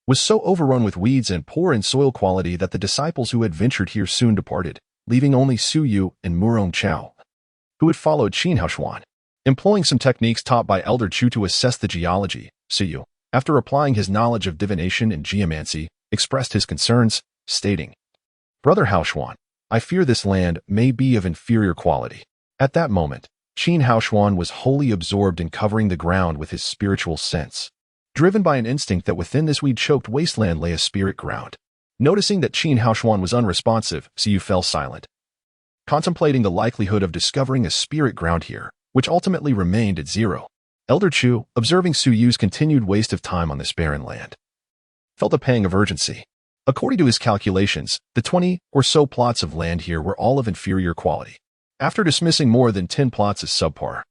was so overrun with weeds and poor in soil quality that the disciples who had ventured here soon departed, leaving only Su Yu and Murong Chao, who had followed Qin Haoshuan. Employing some techniques taught by Elder Chu to assess the geology, Su Yu, after applying his knowledge of divination and geomancy, expressed his concerns, stating, "Brother Haoshuan, I fear this land may be of inferior quality." At that moment, Qin Haoshuan was wholly absorbed in covering the ground with his spiritual sense, driven by an instinct that within this weed-choked wasteland lay a spirit ground. Noticing that Qin Haoshuan was unresponsive, Siyu fell silent, contemplating the likelihood of discovering a spirit ground here, which ultimately remained at zero. Elder Chu, observing Su Yu's continued waste of time on this barren land, felt a pang of urgency. According to his calculations, the 20 or so plots of land here were all of inferior quality. After dismissing more than 10 plots as subpar,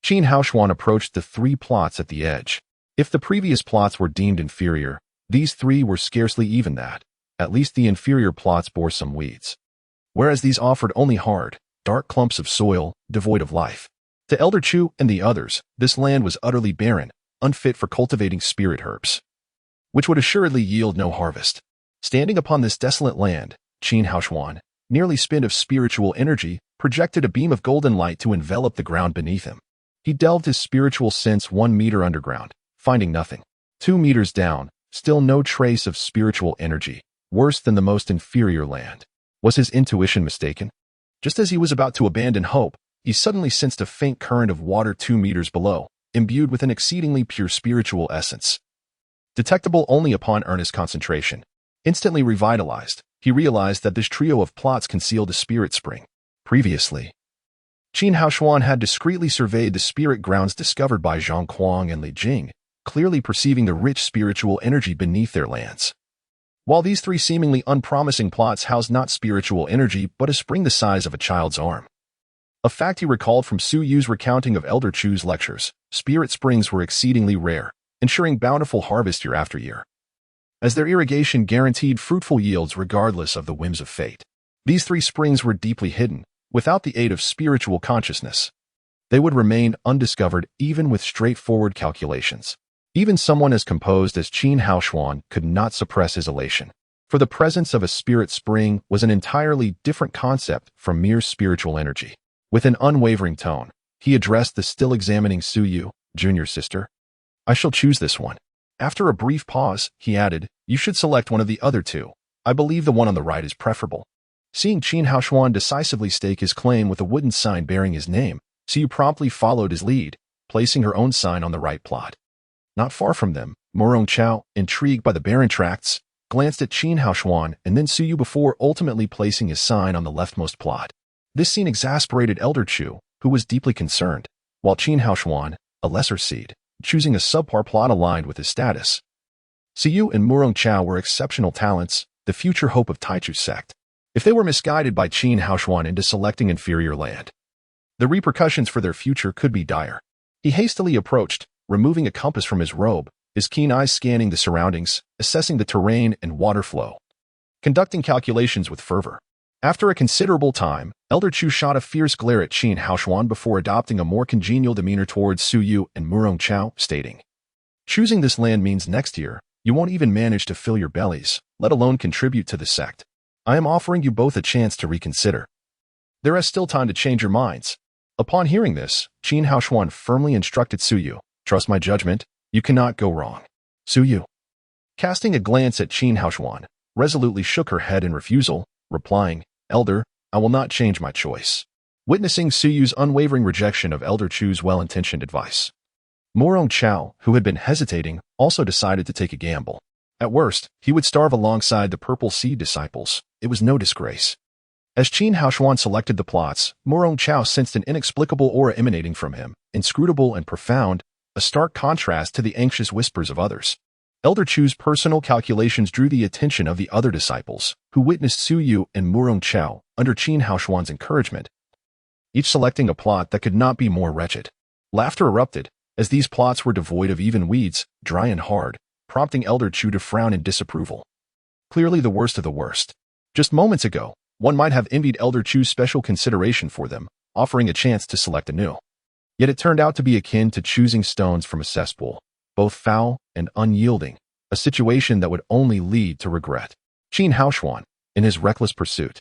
Qin Haoshuan approached the 3 plots at the edge. If the previous plots were deemed inferior, these 3 were scarcely even that. At least the inferior plots bore some weeds, whereas these offered only hard, dark clumps of soil, devoid of life. To Elder Chu and the others, this land was utterly barren, unfit for cultivating spirit herbs, which would assuredly yield no harvest. Standing upon this desolate land, Qin Haoshuan, nearly spent of spiritual energy, projected a beam of golden light to envelop the ground beneath him. He delved his spiritual sense 1 meter underground, finding nothing. 2 meters down, still no trace of spiritual energy, worse than the most inferior land. Was his intuition mistaken? Just as he was about to abandon hope, he suddenly sensed a faint current of water 2 meters below, imbued with an exceedingly pure spiritual essence, detectable only upon earnest concentration. Instantly revitalized, he realized that this trio of plots concealed a spirit spring. Previously, Qin Haoshuan had discreetly surveyed the spirit grounds discovered by Zhang Kuang and Li Jing, clearly perceiving the rich spiritual energy beneath their lands. While these 3 seemingly unpromising plots housed not spiritual energy but a spring the size of a child's arm. A fact he recalled from Su Yu's recounting of Elder Chu's lectures, spirit springs were exceedingly rare, ensuring bountiful harvest year after year, as their irrigation guaranteed fruitful yields regardless of the whims of fate. These 3 springs were deeply hidden. Without the aid of spiritual consciousness, they would remain undiscovered even with straightforward calculations. Even someone as composed as Qin Haoshuan could not suppress his elation, for the presence of a spirit spring was an entirely different concept from mere spiritual energy. With an unwavering tone, he addressed the still examining Su Yu, junior sister. "I shall choose this one." After a brief pause, he added, "You should select one of the other 2. I believe the one on the right is preferable." Seeing Qin Haoshuan decisively stake his claim with a wooden sign bearing his name, Siyu promptly followed his lead, placing her own sign on the right plot. Not far from them, Murong Chao, intrigued by the barren tracts, glanced at Qin Haoshuan and then Su Yu before ultimately placing his sign on the leftmost plot. This scene exasperated Elder Chu, who was deeply concerned, while Qin Haoshuan, a lesser seed, choosing a subpar plot aligned with his status. Siyu and Murong Chao were exceptional talents, the future hope of Taichu's sect. If they were misguided by Qin Haoshuan into selecting inferior land, the repercussions for their future could be dire. He hastily approached, removing a compass from his robe, his keen eyes scanning the surroundings, assessing the terrain and water flow, conducting calculations with fervor. After a considerable time, Elder Chu shot a fierce glare at Qin Haoshuan before adopting a more congenial demeanor towards Su Yu and Murong Chao, stating, "Choosing this land means next year, you won't even manage to fill your bellies, let alone contribute to the sect. I am offering you both a chance to reconsider. There is still time to change your minds." Upon hearing this, Qin Haoshuan firmly instructed Su Yu, "Trust my judgment, you cannot go wrong." Su Yu, casting a glance at Qin Haoshuan, resolutely shook her head in refusal, replying, "Elder, I will not change my choice." Witnessing Su Yu's unwavering rejection of Elder Chu's well-intentioned advice, Murong Chao, who had been hesitating, also decided to take a gamble. At worst, he would starve alongside the Purple Seed disciples. It was no disgrace. As Qin Haoshuan selected the plots, Murong Chao sensed an inexplicable aura emanating from him, inscrutable and profound, a stark contrast to the anxious whispers of others. Elder Chu's personal calculations drew the attention of the other disciples, who witnessed Su Yu and Murong Chao, under Qin Haoshuan's encouragement, each selecting a plot that could not be more wretched. Laughter erupted, as these plots were devoid of even weeds, dry and hard, prompting Elder Chu to frown in disapproval. Clearly the worst of the worst. Just moments ago, one might have envied Elder Chu's special consideration for them, offering a chance to select anew. Yet it turned out to be akin to choosing stones from a cesspool, both foul and unyielding, a situation that would only lead to regret. Qin Haoshuan, in his reckless pursuit,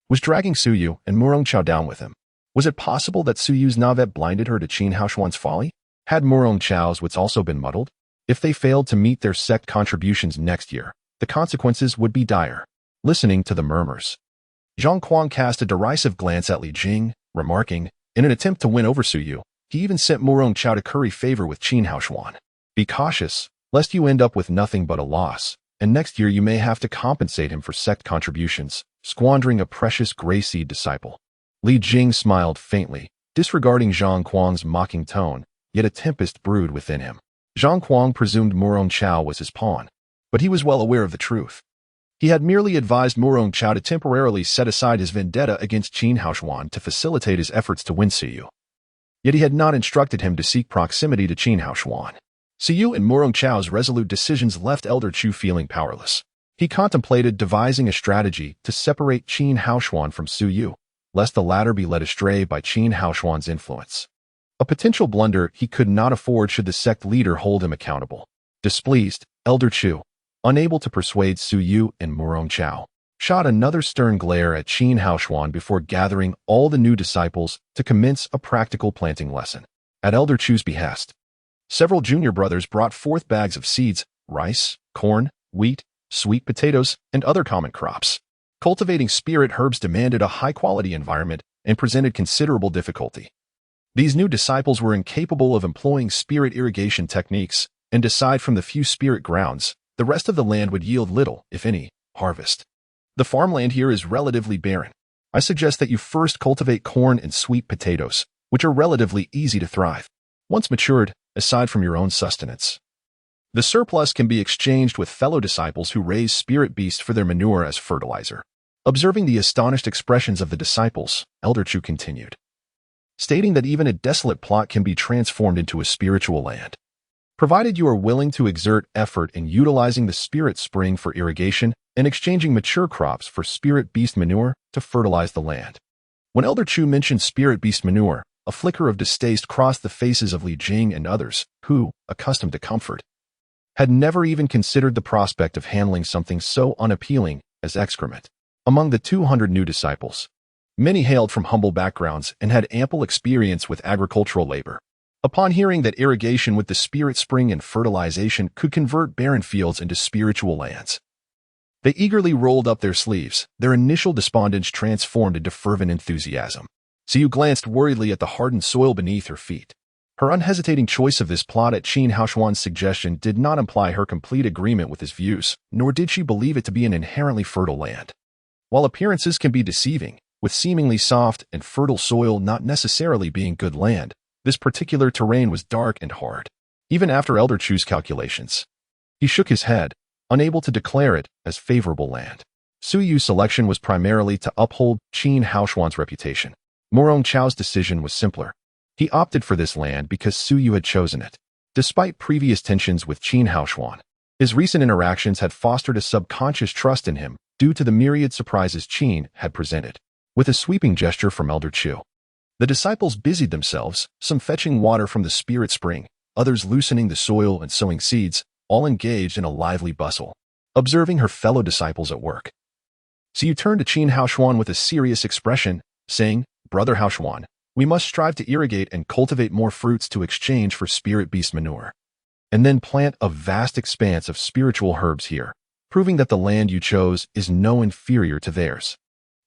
was dragging Su Yu and Murong Chao down with him. Was it possible that Su Yu's navet blinded her to Qin Haoshuan's folly? Had Murong Chao's wits also been muddled? If they failed to meet their sect contributions next year, the consequences would be dire. Listening to the murmurs, Zhang Kuang cast a derisive glance at Li Jing, remarking, in an attempt to win over Su Yu, he even sent Murong Chao to curry favor with Qin Haoshuan. "Be cautious, lest you end up with nothing but a loss, and next year you may have to compensate him for sect contributions, squandering a precious gray seed disciple." Li Jing smiled faintly, disregarding Zhang Kuang's mocking tone, yet a tempest brewed within him. Zhang Kuang presumed Murong Chao was his pawn, but he was well aware of the truth. He had merely advised Murong Chao to temporarily set aside his vendetta against Qin Haoshuan to facilitate his efforts to win Su Yu. Yet he had not instructed him to seek proximity to Qin Haoshuan. Su Yu and Murong Chao's resolute decisions left Elder Chu feeling powerless. He contemplated devising a strategy to separate Qin Haoshuan from Su Yu, lest the latter be led astray by Qin Haoshuan's influence. A potential blunder he could not afford should the sect leader hold him accountable. Displeased, Elder Chu, unable to persuade Su Yu and Murong Chao, shot another stern glare at Qin Haoshuan before gathering all the new disciples to commence a practical planting lesson. At Elder Chu's behest, several junior brothers brought forth bags of seeds, rice, corn, wheat, sweet potatoes, and other common crops. Cultivating spirit herbs demanded a high-quality environment and presented considerable difficulty. These new disciples were incapable of employing spirit irrigation techniques, and aside from the few spirit grounds, the rest of the land would yield little, if any, harvest. The farmland here is relatively barren. I suggest that you first cultivate corn and sweet potatoes, which are relatively easy to thrive. Once matured, aside from your own sustenance, the surplus can be exchanged with fellow disciples who raise spirit beasts for their manure as fertilizer. Observing the astonished expressions of the disciples, Elder Chu continued, stating that even a desolate plot can be transformed into a spiritual land, provided you are willing to exert effort in utilizing the spirit spring for irrigation and exchanging mature crops for spirit beast manure to fertilize the land. When Elder Chu mentioned spirit beast manure, a flicker of distaste crossed the faces of Li Jing and others, who, accustomed to comfort, had never even considered the prospect of handling something so unappealing as excrement. Among the 200 new disciples, many hailed from humble backgrounds and had ample experience with agricultural labor. Upon hearing that irrigation with the spirit spring and fertilization could convert barren fields into spiritual lands, they eagerly rolled up their sleeves, their initial despondence transformed into fervent enthusiasm. Su Yu glanced worriedly at the hardened soil beneath her feet. Her unhesitating choice of this plot at Qin Haoshuan's suggestion did not imply her complete agreement with his views, nor did she believe it to be an inherently fertile land. While appearances can be deceiving, with seemingly soft and fertile soil not necessarily being good land, this particular terrain was dark and hard. Even after Elder Chu's calculations, he shook his head, unable to declare it as favorable land. Su Yu's selection was primarily to uphold Qin Haoshuan's reputation. Murong Chao's decision was simpler. He opted for this land because Su Yu had chosen it. Despite previous tensions with Qin Haoshuan, his recent interactions had fostered a subconscious trust in him, due to the myriad surprises Qin had presented. With a sweeping gesture from Elder Chu, the disciples busied themselves, some fetching water from the spirit spring, others loosening the soil and sowing seeds, all engaged in a lively bustle. Observing her fellow disciples at work, Siyu turned to Qin Haoshuan with a serious expression, saying, "Brother Haoshuan, we must strive to irrigate and cultivate more fruits to exchange for spirit beast manure, and then plant a vast expanse of spiritual herbs here, proving that the land you chose is no inferior to theirs."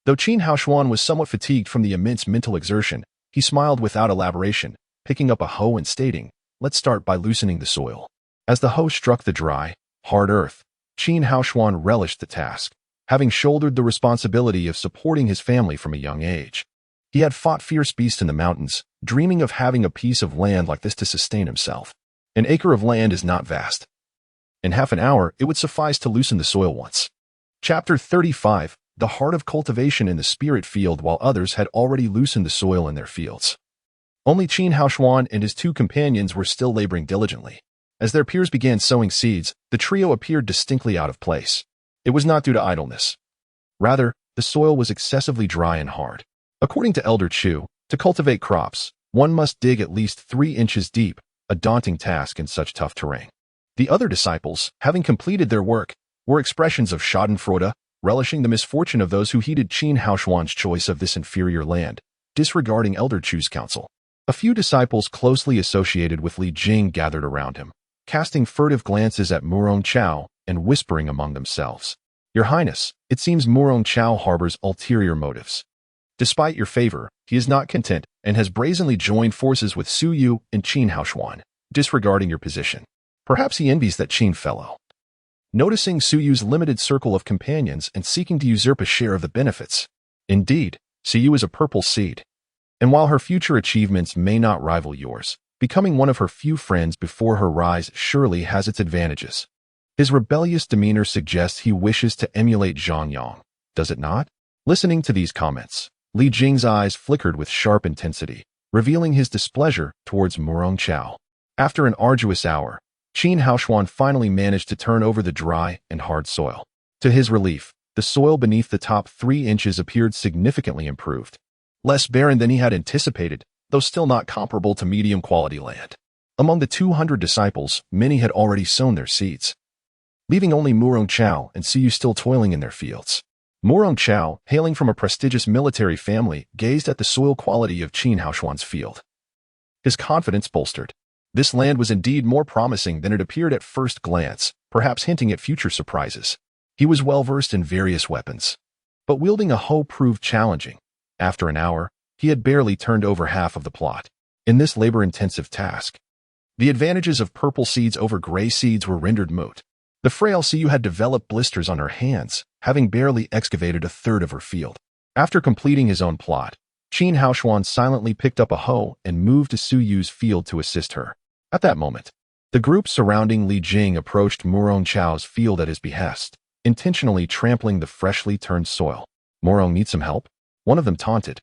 Though Qin Haoshuan was somewhat fatigued from the immense mental exertion, he smiled without elaboration, picking up a hoe and stating, "Let's start by loosening the soil." As the hoe struck the dry, hard earth, Qin Haoshuan relished the task, having shouldered the responsibility of supporting his family from a young age. He had fought fierce beasts in the mountains, dreaming of having a piece of land like this to sustain himself. An acre of land is not vast. In half an hour, it would suffice to loosen the soil once. Chapter 35, The Heart of Cultivation in the Spirit Field. While others had already loosened the soil in their fields, only Qin Haoshuan and his two companions were still laboring diligently. As their peers began sowing seeds, the trio appeared distinctly out of place. It was not due to idleness. Rather, the soil was excessively dry and hard. According to Elder Chu, to cultivate crops, one must dig at least 3 inches deep, a daunting task in such tough terrain. The other disciples, having completed their work, were expressions of schadenfreude, relishing the misfortune of those who heeded Qin Haoshuan's choice of this inferior land, disregarding Elder Chu's counsel. A few disciples closely associated with Li Jing gathered around him, casting furtive glances at Murong Chao and whispering among themselves, "Your Highness, it seems Murong Chao harbors ulterior motives. Despite your favor, he is not content and has brazenly joined forces with Su Yu and Qin Haoshuan, disregarding your position. Perhaps he envies that Qin fellow." Noticing Su Yu's limited circle of companions and seeking to usurp a share of the benefits. Indeed, Su Yu is a purple seed. And while her future achievements may not rival yours, becoming one of her few friends before her rise surely has its advantages. His rebellious demeanor suggests he wishes to emulate Zhang Yang, does it not? Listening to these comments, Li Jing's eyes flickered with sharp intensity, revealing his displeasure towards Murong Chao. After an arduous hour, Qin Haoshuan finally managed to turn over the dry and hard soil. To his relief, the soil beneath the top 3 inches appeared significantly improved. Less barren than he had anticipated, though still not comparable to medium-quality land. Among the 200 disciples, many had already sown their seeds, leaving only Murong Chao and Siyu still toiling in their fields. Murong Chao, hailing from a prestigious military family, gazed at the soil quality of Qin Haoshuan's field. His confidence bolstered. This land was indeed more promising than it appeared at first glance, perhaps hinting at future surprises. He was well-versed in various weapons, but wielding a hoe proved challenging. After an hour, he had barely turned over half of the plot. In this labor-intensive task, the advantages of purple seeds over gray seeds were rendered moot. The frail Siyu had developed blisters on her hands, having barely excavated a third of her field. After completing his own plot, Qin Haoshuan silently picked up a hoe and moved to Su Yu's field to assist her. At that moment, the group surrounding Li Jing approached Murong Chao's field at his behest, intentionally trampling the freshly turned soil. "Murong needs some help?" one of them taunted,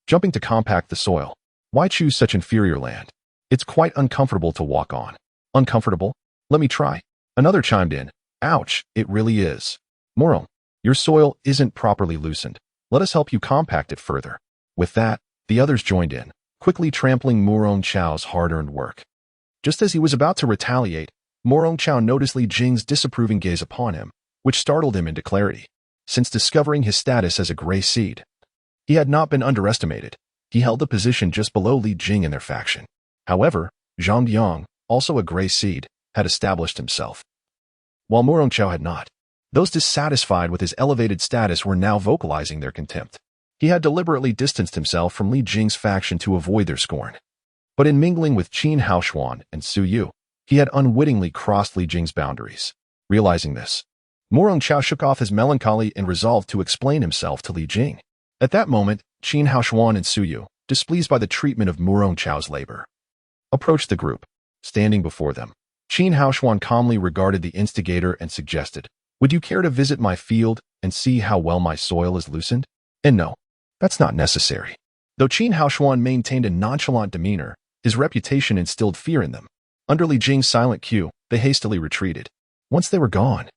jumping to compact the soil. "Why choose such inferior land? It's quite uncomfortable to walk on." "Uncomfortable? Let me try." Another chimed in. "Ouch, it really is. Murong, your soil isn't properly loosened. Let us help you compact it further." With that, the others joined in, quickly trampling Murong Chao's hard-earned work. Just as he was about to retaliate, Murong Chao noticed Li Jing's disapproving gaze upon him, which startled him into clarity. Since discovering his status as a gray seed, he had not been underestimated. He held a position just below Li Jing in their faction. However, Zhang Yang, also a gray seed, had established himself, while Murong Chao had not. Those dissatisfied with his elevated status were now vocalizing their contempt. He had deliberately distanced himself from Li Jing's faction to avoid their scorn. But in mingling with Qin Haoshuan and Su Yu, he had unwittingly crossed Li Jing's boundaries. Realizing this, Murong Chao shook off his melancholy and resolved to explain himself to Li Jing. At that moment, Qin Haoshuan and Su Yu, displeased by the treatment of Murong Chao's labor, approached the group. Standing before them, Qin Haoshuan calmly regarded the instigator and suggested, "Would you care to visit my field and see how well my soil is loosened?" And no, that's not necessary. Though Qin Haoshuan maintained a nonchalant demeanor, his reputation instilled fear in them. Under Li Jing's silent cue, they hastily retreated. Once they were gone,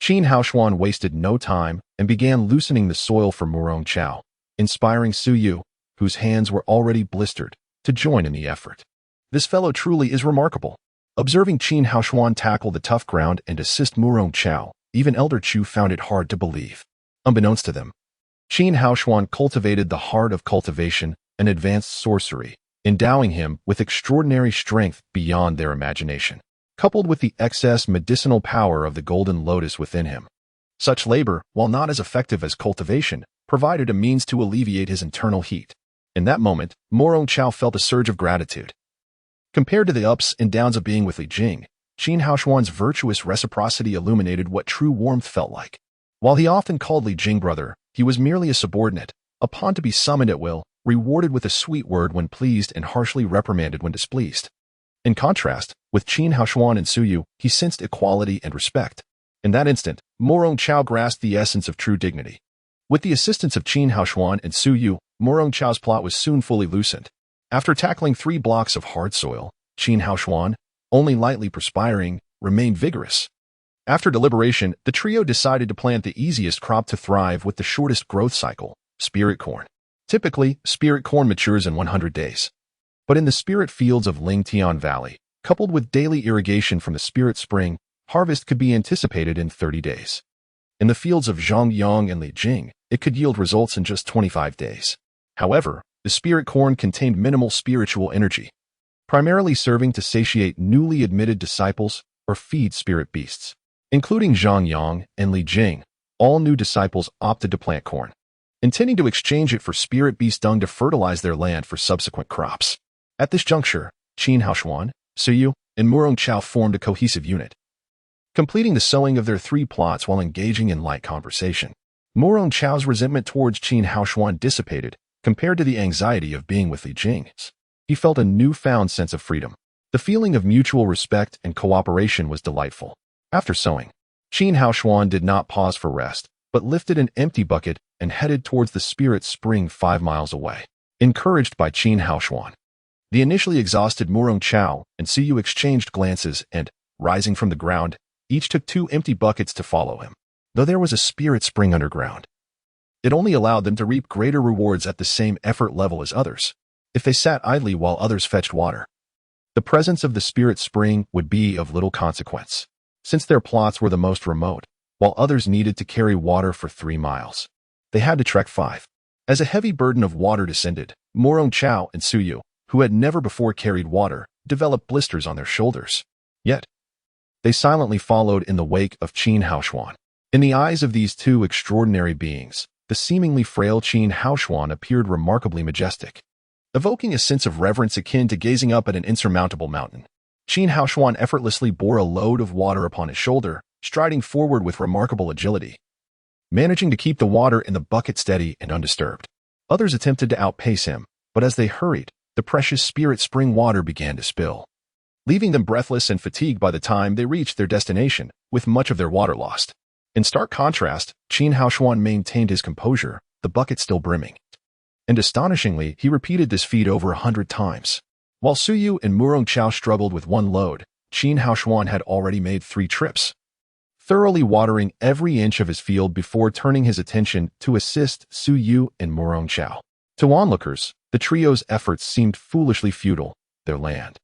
Qin Haoshuan wasted no time and began loosening the soil for Murong Chao, inspiring Su Yu, whose hands were already blistered, to join in the effort. This fellow truly is remarkable. Observing Qin Haoshuan tackle the tough ground and assist Murong Chao, even Elder Chu found it hard to believe. Unbeknownst to them, Qin Haoshuan cultivated the heart of cultivation and advanced sorcery, endowing him with extraordinary strength beyond their imagination, coupled with the excess medicinal power of the golden lotus within him. Such labor, while not as effective as cultivation, provided a means to alleviate his internal heat. In that moment, Murong Chao felt a surge of gratitude. Compared to the ups and downs of being with Li Jing, Qin Haoshuan's virtuous reciprocity illuminated what true warmth felt like. While he often called Li Jing brother, he was merely a subordinate, a pawn to be summoned at will, rewarded with a sweet word when pleased and harshly reprimanded when displeased. In contrast, with Qin Haoshuan and Su Yu, he sensed equality and respect. In that instant, Murong Chao grasped the essence of true dignity. With the assistance of Qin Haoshuan and Su Yu, Murong Chao's plot was soon fully loosened. After tackling 3 blocks of hard soil, Qin Haoshuan, only lightly perspiring, remained vigorous. After deliberation, the trio decided to plant the easiest crop to thrive with the shortest growth cycle, spirit corn. Typically, spirit corn matures in 100 days. But in the spirit fields of Lingtian Valley, coupled with daily irrigation from the spirit spring, harvest could be anticipated in 30 days. In the fields of Zhongyang and Li Jing, it could yield results in just 25 days. However, the spirit corn contained minimal spiritual energy, primarily serving to satiate newly admitted disciples or feed spirit beasts. Including Zhongyang and Li Jing, all new disciples opted to plant corn, intending to exchange it for spirit beast dung to fertilize their land for subsequent crops. At this juncture, Qin Haoshuan, Su Yu, and Murong Chao formed a cohesive unit, completing the sowing of their 3 plots while engaging in light conversation. Murong Chao's resentment towards Qin Haoshuan dissipated compared to the anxiety of being with Li Jing. He felt a newfound sense of freedom. The feeling of mutual respect and cooperation was delightful. After sowing, Qin Haoshuan did not pause for rest, but lifted an empty bucket and headed towards the spirit spring 5 miles away. Encouraged by Qin Haoshuan, the initially exhausted Murong Chao and Su Yu exchanged glances and, rising from the ground, each took 2 empty buckets to follow him. Though there was a spirit spring underground, it only allowed them to reap greater rewards at the same effort level as others. If they sat idly while others fetched water, the presence of the spirit spring would be of little consequence, since their plots were the most remote, while others needed to carry water for 3 miles. They had to trek 5. As a heavy burden of water descended, Murong Chao and Su Yu, who had never before carried water, developed blisters on their shoulders. Yet, they silently followed in the wake of Qin Haoshuan. In the eyes of these 2 extraordinary beings, the seemingly frail Qin Haoshuan appeared remarkably majestic, evoking a sense of reverence akin to gazing up at an insurmountable mountain. Qin Haoshuan effortlessly bore a load of water upon his shoulder, striding forward with remarkable agility, managing to keep the water in the bucket steady and undisturbed. Others attempted to outpace him, but as they hurried, the precious spirit spring water began to spill, leaving them breathless and fatigued by the time they reached their destination, with much of their water lost. In stark contrast, Qin Haoshuan maintained his composure, the bucket still brimming. And astonishingly, he repeated this feat over 100 times. While Su Yu and Murong Chao struggled with 1 load, Qin Haoshuan had already made 3 trips, thoroughly watering every inch of his field before turning his attention to assist Su Yu and Murong Chao. To onlookers, the trio's efforts seemed foolishly futile. Their land,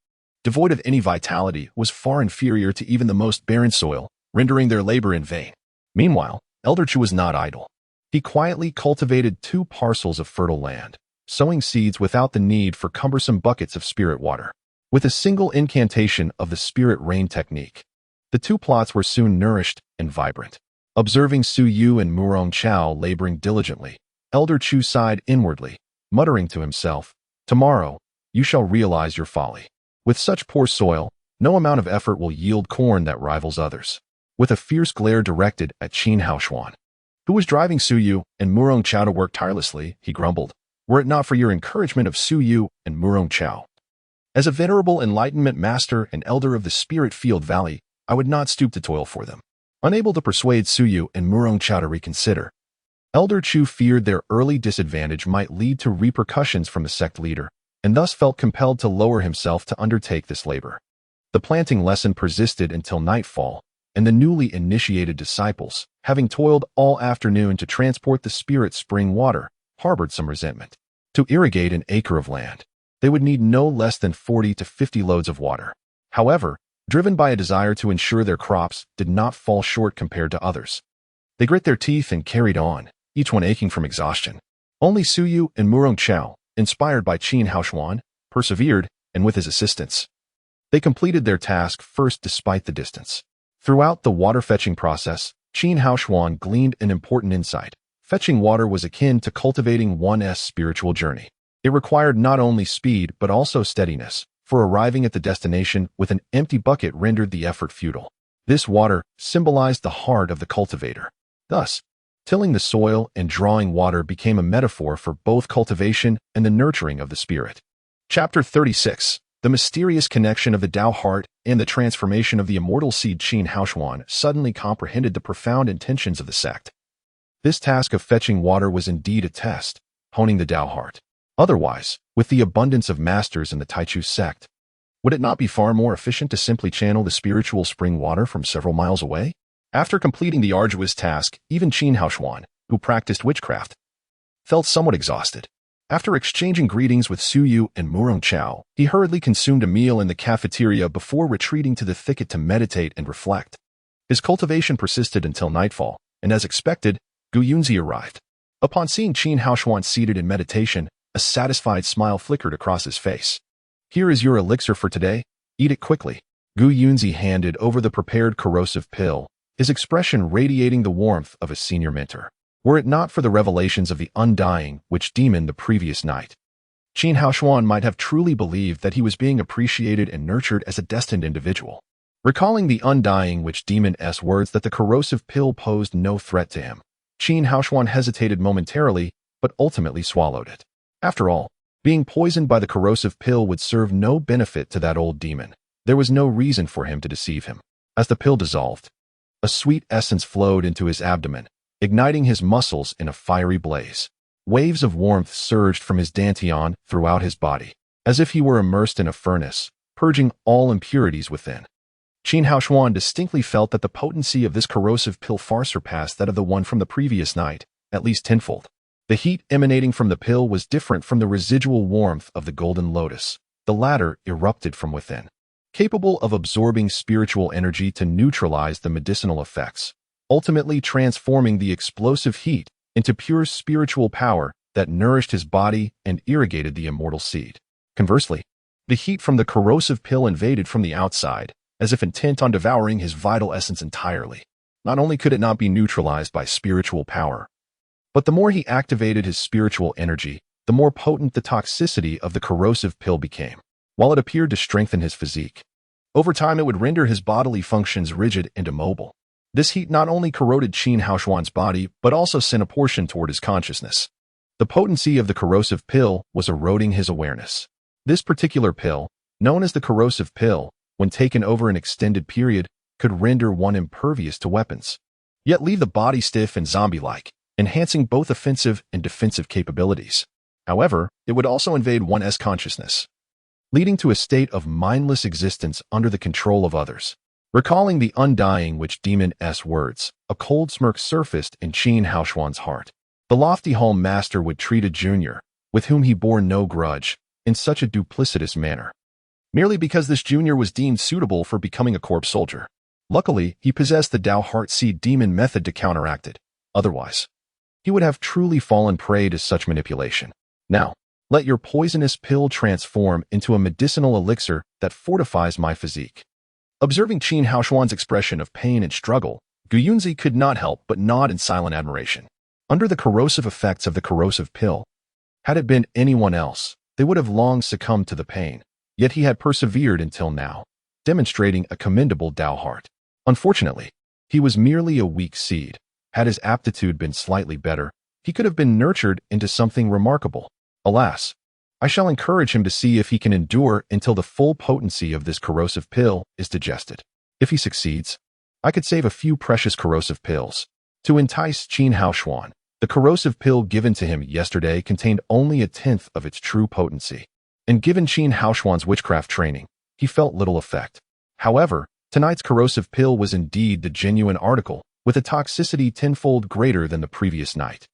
devoid of any vitality, was far inferior to even the most barren soil, rendering their labor in vain. Meanwhile, Elder Chu was not idle. He quietly cultivated 2 parcels of fertile land, sowing seeds without the need for cumbersome buckets of spirit water. With a single incantation of the spirit rain technique, the 2 plots were soon nourished and vibrant. Observing Su Yu and Murong Chao laboring diligently, Elder Chu sighed inwardly, muttering to himself, "Tomorrow, you shall realize your folly. With such poor soil, no amount of effort will yield corn that rivals others." With a fierce glare directed at Qin Haoshuan, who was driving Su Yu and Murong Chao to work tirelessly, he grumbled, "Were it not for your encouragement of Su Yu and Murong Chao, as a venerable enlightenment master and elder of the Spirit Field Valley, I would not stoop to toil for them." Unable to persuade Su Yu and Murong Chao to reconsider, Elder Chu feared their early disadvantage might lead to repercussions from the sect leader, and thus felt compelled to lower himself to undertake this labor. The planting lesson persisted until nightfall, and the newly initiated disciples, having toiled all afternoon to transport the spirit spring water, harbored some resentment. To irrigate an acre of land, they would need no less than 40 to 50 loads of water. However, driven by a desire to ensure their crops did not fall short compared to others, they grit their teeth and carried on, each one aching from exhaustion. Only Suyu and Murong Chao, inspired by Qin Haoshuan, persevered, and with his assistance, they completed their task first despite the distance. Throughout the water-fetching process, Qin Haoshuan gleaned an important insight. Fetching water was akin to cultivating one's spiritual journey. It required not only speed but also steadiness, for arriving at the destination with an empty bucket rendered the effort futile. This water symbolized the heart of the cultivator. Thus, tilling the soil and drawing water became a metaphor for both cultivation and the nurturing of the spirit. Chapter 36. The mysterious connection of the Tao heart and the transformation of the immortal seed. Qin Haoshuan suddenly comprehended the profound intentions of the sect. This task of fetching water was indeed a test, honing the Tao heart. Otherwise, with the abundance of masters in the Taichu sect, would it not be far more efficient to simply channel the spiritual spring water from several miles away? After completing the arduous task, even Qin Haoshuan, who practiced witchcraft, felt somewhat exhausted. After exchanging greetings with Suyu and Murong Chao, he hurriedly consumed a meal in the cafeteria before retreating to the thicket to meditate and reflect. His cultivation persisted until nightfall, and as expected, Gu Yunzi arrived. Upon seeing Qin Haoshuan seated in meditation, a satisfied smile flickered across his face. "Here is your elixir for today. Eat it quickly." Gu Yunzi handed over the prepared corrosive pill, his expression radiating the warmth of a senior mentor. Were it not for the revelations of the undying which demoned the previous night, Qin Haoshuan might have truly believed that he was being appreciated and nurtured as a destined individual. Recalling the undying which demon's words that the corrosive pill posed no threat to him, Qin Haoshuan hesitated momentarily, but ultimately swallowed it. After all, being poisoned by the corrosive pill would serve no benefit to that old demon. There was no reason for him to deceive him. As the pill dissolved, a sweet essence flowed into his abdomen, igniting his muscles in a fiery blaze. Waves of warmth surged from his dantian throughout his body, as if he were immersed in a furnace, purging all impurities within. Qin Haoshuan distinctly felt that the potency of this corrosive pill far surpassed that of the one from the previous night, at least tenfold. The heat emanating from the pill was different from the residual warmth of the golden lotus. The latter erupted from within, capable of absorbing spiritual energy to neutralize the medicinal effects, ultimately transforming the explosive heat into pure spiritual power that nourished his body and irrigated the immortal seed. Conversely, the heat from the corrosive pill invaded from the outside, as if intent on devouring his vital essence entirely. Not only could it not be neutralized by spiritual power, but the more he activated his spiritual energy, the more potent the toxicity of the corrosive pill became. While it appeared to strengthen his physique, over time it would render his bodily functions rigid and immobile. This heat not only corroded Qin Haoshuan's body, but also sent a portion toward his consciousness. The potency of the corrosive pill was eroding his awareness. This particular pill, known as the corrosive pill, when taken over an extended period, could render one impervious to weapons, yet leave the body stiff and zombie-like, enhancing both offensive and defensive capabilities. However, it would also invade one's consciousness, leading to a state of mindless existence under the control of others. Recalling the undying which demon's words, a cold smirk surfaced in Qin Haoshuan's heart. The lofty hall master would treat a junior, with whom he bore no grudge, in such a duplicitous manner, merely because this junior was deemed suitable for becoming a corpse soldier. Luckily, he possessed the Tao Heart Seed demon method to counteract it. Otherwise, he would have truly fallen prey to such manipulation. Now, let your poisonous pill transform into a medicinal elixir that fortifies my physique. Observing Qin Haoshuan's expression of pain and struggle, Gu Yunzi could not help but nod in silent admiration. Under the corrosive effects of the corrosive pill, had it been anyone else, they would have long succumbed to the pain. Yet he had persevered until now, demonstrating a commendable Tao heart. Unfortunately, he was merely a weak seed. Had his aptitude been slightly better, he could have been nurtured into something remarkable. Alas, I shall encourage him to see if he can endure until the full potency of this corrosive pill is digested. If he succeeds, I could save a few precious corrosive pills. To entice Qin Haoshuan, the corrosive pill given to him yesterday contained only a tenth of its true potency. And given Qin Haoshuan's witchcraft training, he felt little effect. However, Tonight's corrosive pill was indeed the genuine article, with a toxicity tenfold greater than the previous night.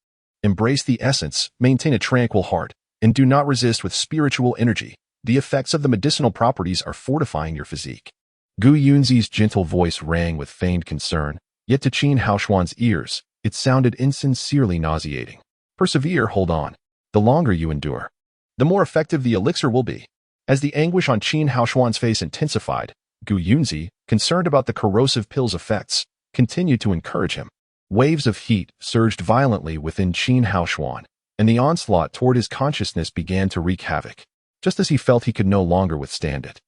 Embrace the essence, maintain a tranquil heart, and do not resist with spiritual energy. The effects of the medicinal properties are fortifying your physique. Gu Yunzi's gentle voice rang with feigned concern, yet to Qin Haoshuan's ears, it sounded insincerely nauseating. Persevere, hold on. The longer you endure, the more effective the elixir will be. As the anguish on Qin Haoshuan's face intensified, Gu Yunzi, concerned about the corrosive pill's effects, continued to encourage him. Waves of heat surged violently within Qin Haoshuan, and the onslaught toward his consciousness began to wreak havoc, just as he felt he could no longer withstand it.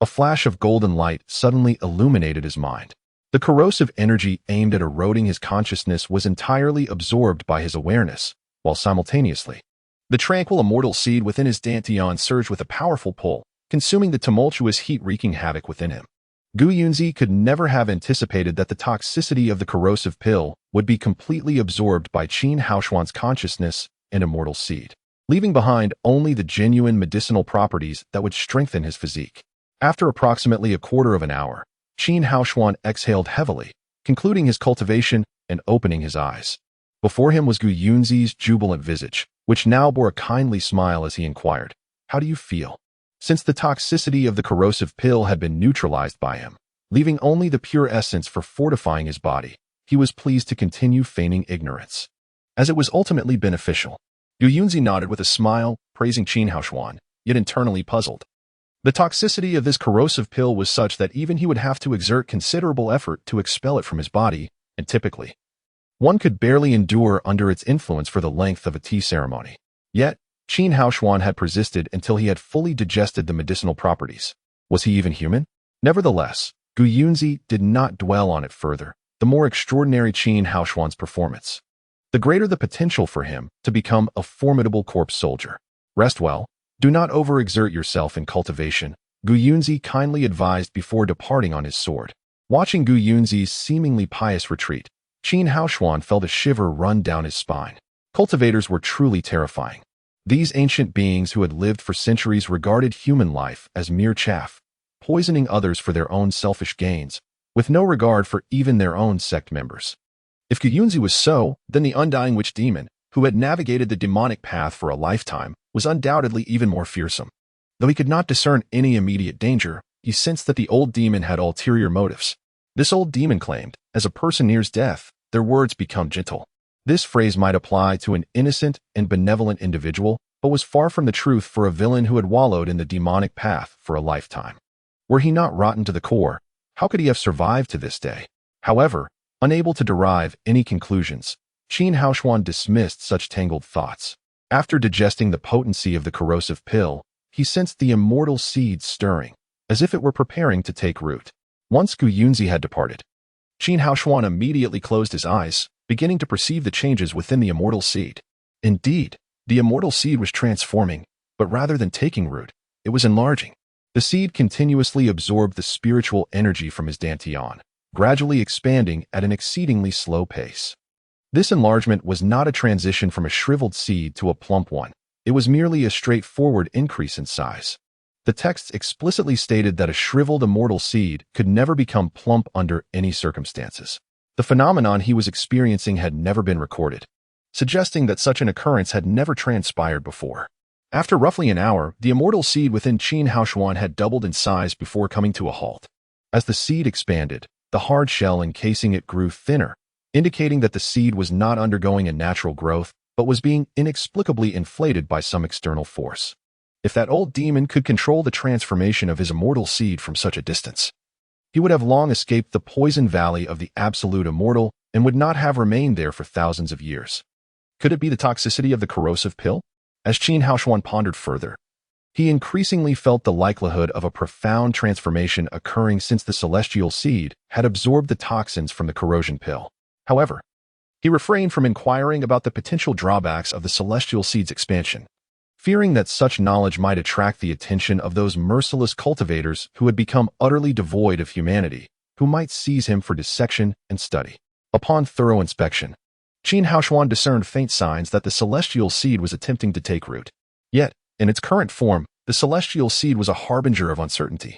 A flash of golden light suddenly illuminated his mind. The corrosive energy aimed at eroding his consciousness was entirely absorbed by his awareness, while simultaneously, the tranquil immortal seed within his dantian surged with a powerful pull, consuming the tumultuous heat wreaking havoc within him. Gu Yunzi could never have anticipated that the toxicity of the corrosive pill would be completely absorbed by Qin Haoshuan's consciousness and immortal seed, leaving behind only the genuine medicinal properties that would strengthen his physique. After approximately a quarter of an hour, Qin Haoshuan exhaled heavily, concluding his cultivation and opening his eyes. Before him was Gu Yunzi's jubilant visage, which now bore a kindly smile as he inquired, "How do you feel?" Since the toxicity of the corrosive pill had been neutralized by him, leaving only the pure essence for fortifying his body, he was pleased to continue feigning ignorance, as it was ultimately beneficial. Gu Yunzi nodded with a smile, praising Qin Haoshuan, yet internally puzzled. The toxicity of this corrosive pill was such that even he would have to exert considerable effort to expel it from his body, and typically, one could barely endure under its influence for the length of a tea ceremony. Yet, Qin Haoshuan had persisted until he had fully digested the medicinal properties. Was he even human? Nevertheless, Gu Yunzi did not dwell on it further. The more extraordinary Qin Haoshuan's performance, the greater the potential for him to become a formidable corpse soldier. Rest well. Do not overexert yourself in cultivation, Gu Yunzi kindly advised before departing on his sword. Watching Gu Yunzi's seemingly pious retreat, Qin Haoshuan felt a shiver run down his spine. Cultivators were truly terrifying. These ancient beings who had lived for centuries regarded human life as mere chaff, poisoning others for their own selfish gains, with no regard for even their own sect members. If Gu Yunzi was so, then the undying witch demon, who had navigated the demonic path for a lifetime, was undoubtedly even more fearsome. Though he could not discern any immediate danger, he sensed that the old demon had ulterior motives. This old demon claimed, as a person nears death, their words become gentle. This phrase might apply to an innocent and benevolent individual, but was far from the truth for a villain who had wallowed in the demonic path for a lifetime. Were he not rotten to the core, how could he have survived to this day? However, unable to derive any conclusions, Qin Haoshuan dismissed such tangled thoughts. After digesting the potency of the corrosive pill, he sensed the immortal seed stirring, as if it were preparing to take root. Once Gu Yunzi had departed, Qin Haoshuan immediately closed his eyes, beginning to perceive the changes within the immortal seed. Indeed, the immortal seed was transforming, but rather than taking root, it was enlarging. The seed continuously absorbed the spiritual energy from his dantian, gradually expanding at an exceedingly slow pace. This enlargement was not a transition from a shriveled seed to a plump one. It was merely a straightforward increase in size. The texts explicitly stated that a shriveled immortal seed could never become plump under any circumstances. The phenomenon he was experiencing had never been recorded, suggesting that such an occurrence had never transpired before. After roughly an hour, the immortal seed within Qin Haoshuan had doubled in size before coming to a halt. As the seed expanded, the hard shell encasing it grew thinner, indicating that the seed was not undergoing a natural growth, but was being inexplicably inflated by some external force. If that old demon could control the transformation of his immortal seed from such a distance, he would have long escaped the poison valley of the absolute immortal and would not have remained there for thousands of years. Could it be the toxicity of the corrosive pill? As Qin Haoshuan pondered further, he increasingly felt the likelihood of a profound transformation occurring since the celestial seed had absorbed the toxins from the corrosion pill. However, he refrained from inquiring about the potential drawbacks of the celestial seed's expansion, fearing that such knowledge might attract the attention of those merciless cultivators who had become utterly devoid of humanity, who might seize him for dissection and study. Upon thorough inspection, Qin Haoshuan discerned faint signs that the celestial seed was attempting to take root. Yet, in its current form, the celestial seed was a harbinger of uncertainty,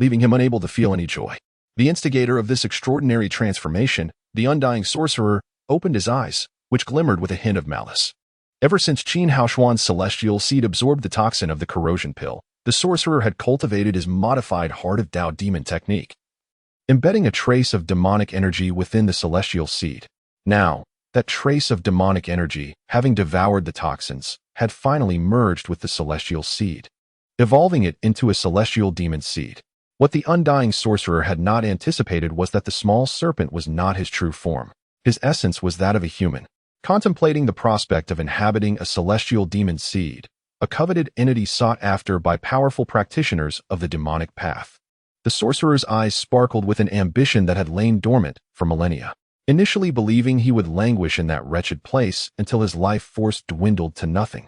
leaving him unable to feel any joy. The instigator of this extraordinary transformation, the undying sorcerer, opened his eyes, which glimmered with a hint of malice. Ever since Qin Haoshuan's celestial seed absorbed the toxin of the corrosion pill, the sorcerer had cultivated his modified Heart of Tao demon technique, embedding a trace of demonic energy within the celestial seed. Now, that trace of demonic energy, having devoured the toxins, had finally merged with the celestial seed, evolving it into a celestial demon seed. What the undying sorcerer had not anticipated was that the small serpent was not his true form. His essence was that of a human. Contemplating the prospect of inhabiting a celestial demon seed, a coveted entity sought after by powerful practitioners of the demonic path, the sorcerer's eyes sparkled with an ambition that had lain dormant for millennia. Initially believing he would languish in that wretched place until his life force dwindled to nothing,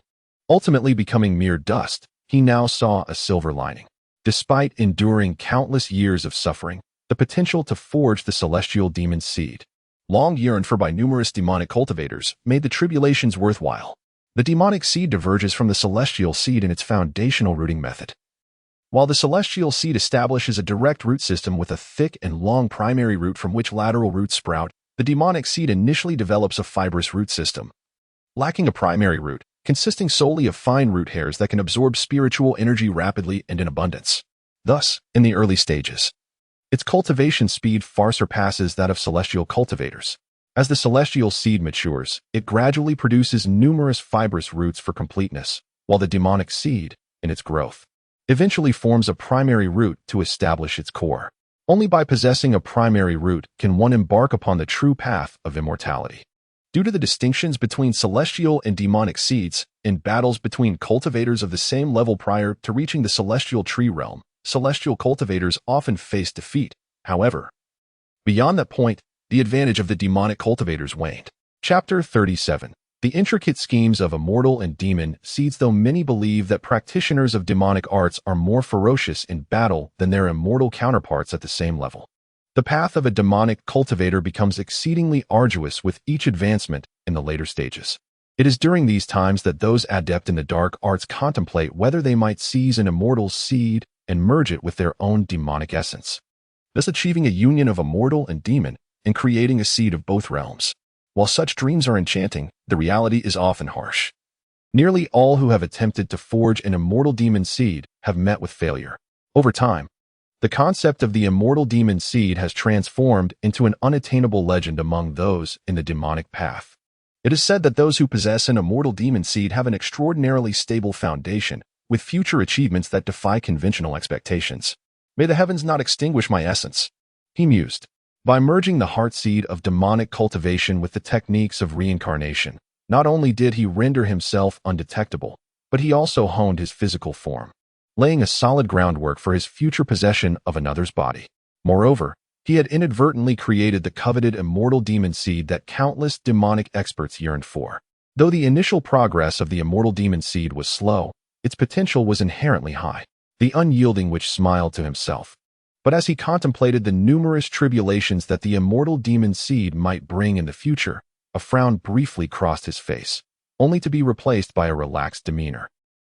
ultimately becoming mere dust, he now saw a silver lining. Despite enduring countless years of suffering, the potential to forge the celestial demon seed, long yearned for by numerous demonic cultivators, made the tribulations worthwhile. The demonic seed diverges from the celestial seed in its foundational rooting method. While the celestial seed establishes a direct root system with a thick and long primary root from which lateral roots sprout, the demonic seed initially develops a fibrous root system, lacking a primary root, consisting solely of fine root hairs that can absorb spiritual energy rapidly and in abundance. Thus, in the early stages, its cultivation speed far surpasses that of celestial cultivators. As the celestial seed matures, it gradually produces numerous fibrous roots for completeness, while the demonic seed, in its growth, eventually forms a primary root to establish its core. Only by possessing a primary root can one embark upon the true path of immortality. Due to the distinctions between celestial and demonic seeds, in battles between cultivators of the same level prior to reaching the celestial tree realm, celestial cultivators often face defeat. However, beyond that point, the advantage of the demonic cultivators waned. Chapter 37. The intricate schemes of immortal and demon seeds. Though many believe that practitioners of demonic arts are more ferocious in battle than their immortal counterparts at the same level, the path of a demonic cultivator becomes exceedingly arduous with each advancement in the later stages. It is during these times that those adept in the dark arts contemplate whether they might seize an immortal seed and merge it with their own demonic essence, thus achieving a union of immortal and demon and creating a seed of both realms. While such dreams are enchanting, the reality is often harsh. Nearly all who have attempted to forge an immortal demon seed have met with failure. Over time, the concept of the immortal demon seed has transformed into an unattainable legend among those in the demonic path. It is said that those who possess an immortal demon seed have an extraordinarily stable foundation, with future achievements that defy conventional expectations. May the heavens not extinguish my essence, he mused. By merging the heart seed of demonic cultivation with the techniques of reincarnation, not only did he render himself undetectable, but he also honed his physical form, laying a solid groundwork for his future possession of another's body. Moreover, he had inadvertently created the coveted immortal demon seed that countless demonic experts yearned for. Though the initial progress of the immortal demon seed was slow, its potential was inherently high. The unyielding witch smiled to himself. But as he contemplated the numerous tribulations that the immortal demon seed might bring in the future, a frown briefly crossed his face, only to be replaced by a relaxed demeanor.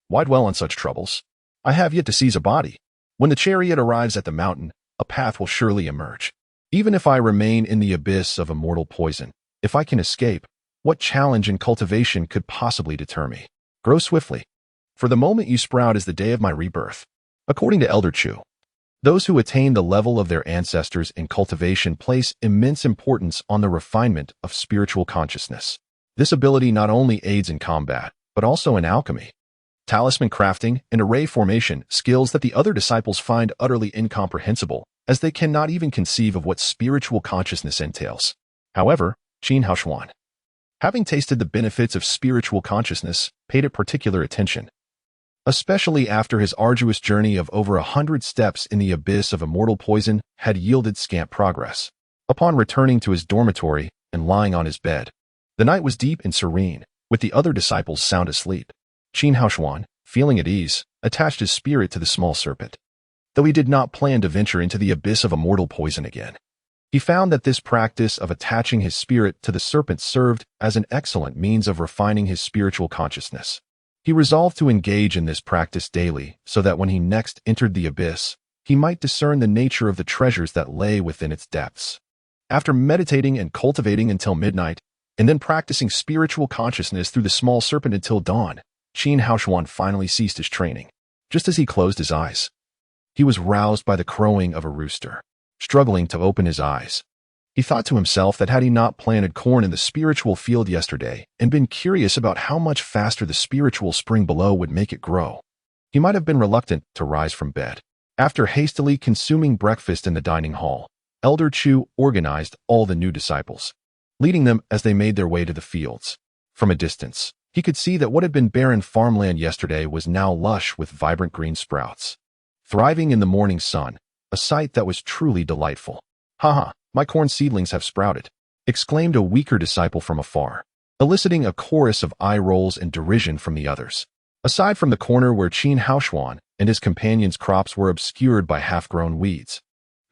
Why dwell on such troubles? I have yet to seize a body. When the chariot arrives at the mountain, a path will surely emerge. Even if I remain in the abyss of immortal poison, if I can escape, what challenge in cultivation could possibly deter me? Grow swiftly, for the moment you sprout is the day of my rebirth. According to Elder Chu, those who attain the level of their ancestors in cultivation place immense importance on the refinement of spiritual consciousness. This ability not only aids in combat, but also in alchemy, talisman crafting, and array formation, skills that the other disciples find utterly incomprehensible, as they cannot even conceive of what spiritual consciousness entails. However, Qin Haoshuan, having tasted the benefits of spiritual consciousness, paid it particular attention, especially after his arduous journey of over 100 steps in the abyss of immortal poison had yielded scant progress. Upon returning to his dormitory and lying on his bed, the night was deep and serene, with the other disciples sound asleep. Qin Haoshuan, feeling at ease, attached his spirit to the small serpent. Though he did not plan to venture into the abyss of immortal poison again, he found that this practice of attaching his spirit to the serpent served as an excellent means of refining his spiritual consciousness. He resolved to engage in this practice daily so that when he next entered the abyss, he might discern the nature of the treasures that lay within its depths. After meditating and cultivating until midnight, and then practicing spiritual consciousness through the small serpent until dawn, Qin Haoshuan finally ceased his training. Just as he closed his eyes, he was roused by the crowing of a rooster. Struggling to open his eyes, he thought to himself that had he not planted corn in the spiritual field yesterday and been curious about how much faster the spiritual spring below would make it grow, he might have been reluctant to rise from bed. After hastily consuming breakfast in the dining hall, Elder Chu organized all the new disciples, leading them as they made their way to the fields. From a distance, he could see that what had been barren farmland yesterday was now lush with vibrant green sprouts, thriving in the morning sun, a sight that was truly delightful. "Haha, my corn seedlings have sprouted," exclaimed a weaker disciple from afar, eliciting a chorus of eye rolls and derision from the others. Aside from the corner where Qin Haoshuan and his companions' crops were obscured by half-grown weeds,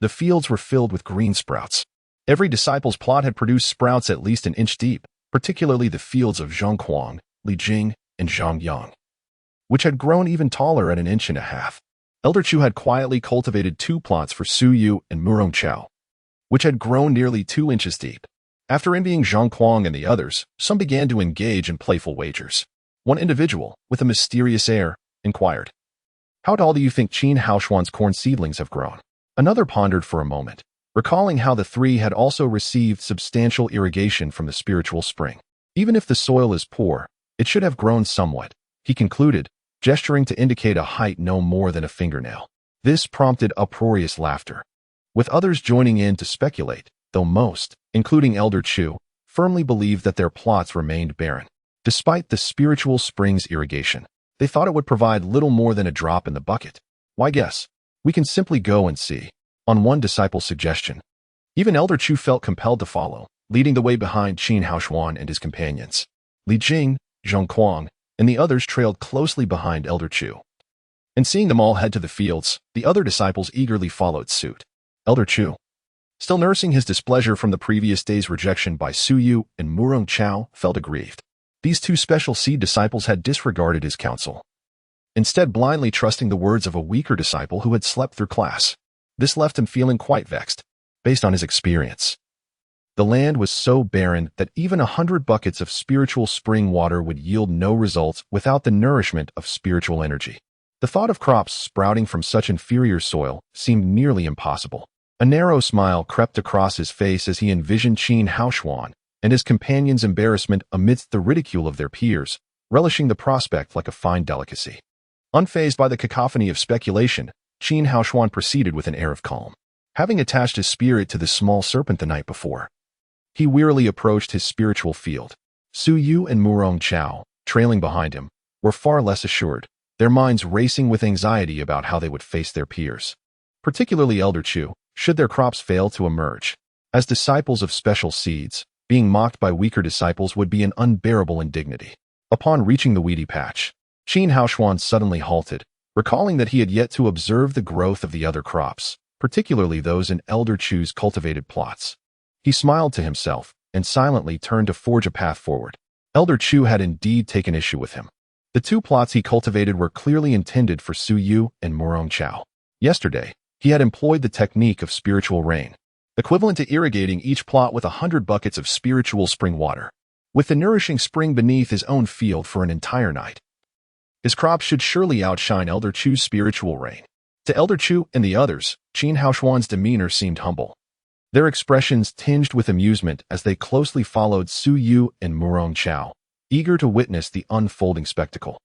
the fields were filled with green sprouts. Every disciple's plot had produced sprouts at least an inch deep, particularly the fields of Zhongquang, Li Jing, and Zhang Yang, which had grown even taller at an inch and a half. Elder Chu had quietly cultivated 2 plots for Su Yu and Murong Chao, which had grown nearly 2 inches deep. After envying Zhang Kuang and the others, some began to engage in playful wagers. One individual, with a mysterious air, inquired, "How tall do you think Qin Haoshuan's corn seedlings have grown?" Another pondered for a moment, recalling how the 3 had also received substantial irrigation from the spiritual spring. Even if the soil is poor, it should have grown somewhat, he concluded, gesturing to indicate a height no more than a fingernail. This prompted uproarious laughter, with others joining in to speculate, though most, including Elder Chu, firmly believed that their plots remained barren. Despite the spiritual spring's irrigation, they thought it would provide little more than a drop in the bucket. "Why guess? We can simply go and see," on one disciple's suggestion. Even Elder Chu felt compelled to follow, leading the way behind Qin Haoshuan and his companions. Li Jing, Zhang Kuang, and the others trailed closely behind Elder Chu. And seeing them all head to the fields, the other disciples eagerly followed suit. Elder Chu, still nursing his displeasure from the previous day's rejection by Su Yu and Murong Chao, felt aggrieved. These 2 special seed disciples had disregarded his counsel, instead blindly trusting the words of a weaker disciple who had slept through class. This left him feeling quite vexed, based on his experience. The land was so barren that even 100 buckets of spiritual spring water would yield no results without the nourishment of spiritual energy. The thought of crops sprouting from such inferior soil seemed nearly impossible. A narrow smile crept across his face as he envisioned Qin Haoshuan and his companions' embarrassment amidst the ridicule of their peers, relishing the prospect like a fine delicacy. Unfazed by the cacophony of speculation, Qin Haoshuan proceeded with an air of calm. Having attached his spirit to the small serpent the night before, he wearily approached his spiritual field. Su Yu and Murong Chao, trailing behind him, were far less assured, their minds racing with anxiety about how they would face their peers, particularly Elder Chu, should their crops fail to emerge. As disciples of special seeds, being mocked by weaker disciples would be an unbearable indignity. Upon reaching the weedy patch, Qin Haoshuan suddenly halted, recalling that he had yet to observe the growth of the other crops, particularly those in Elder Chu's cultivated plots. He smiled to himself and silently turned to forge a path forward. Elder Chu had indeed taken issue with him. The 2 plots he cultivated were clearly intended for Su Yu and Murong Chao. Yesterday, he had employed the technique of spiritual rain, equivalent to irrigating each plot with 100 buckets of spiritual spring water, with the nourishing spring beneath his own field for an entire night. His crops should surely outshine Elder Chu's spiritual rain. To Elder Chu and the others, Qin Haoshuan's demeanor seemed humble, their expressions tinged with amusement as they closely followed Su Yu and Murong Chao, eager to witness the unfolding spectacle.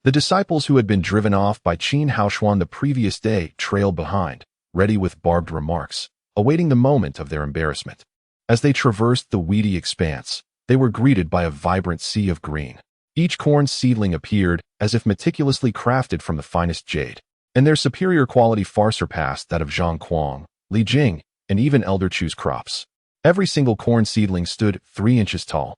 The disciples who had been driven off by Qin Haoshuan the previous day trailed behind, ready with barbed remarks, awaiting the moment of their embarrassment. As they traversed the weedy expanse, they were greeted by a vibrant sea of green. Each corn seedling appeared as if meticulously crafted from the finest jade, and their superior quality far surpassed that of Zhang Kuang, Li Jing, and even Elder Chu's crops. Every single corn seedling stood 3 inches tall,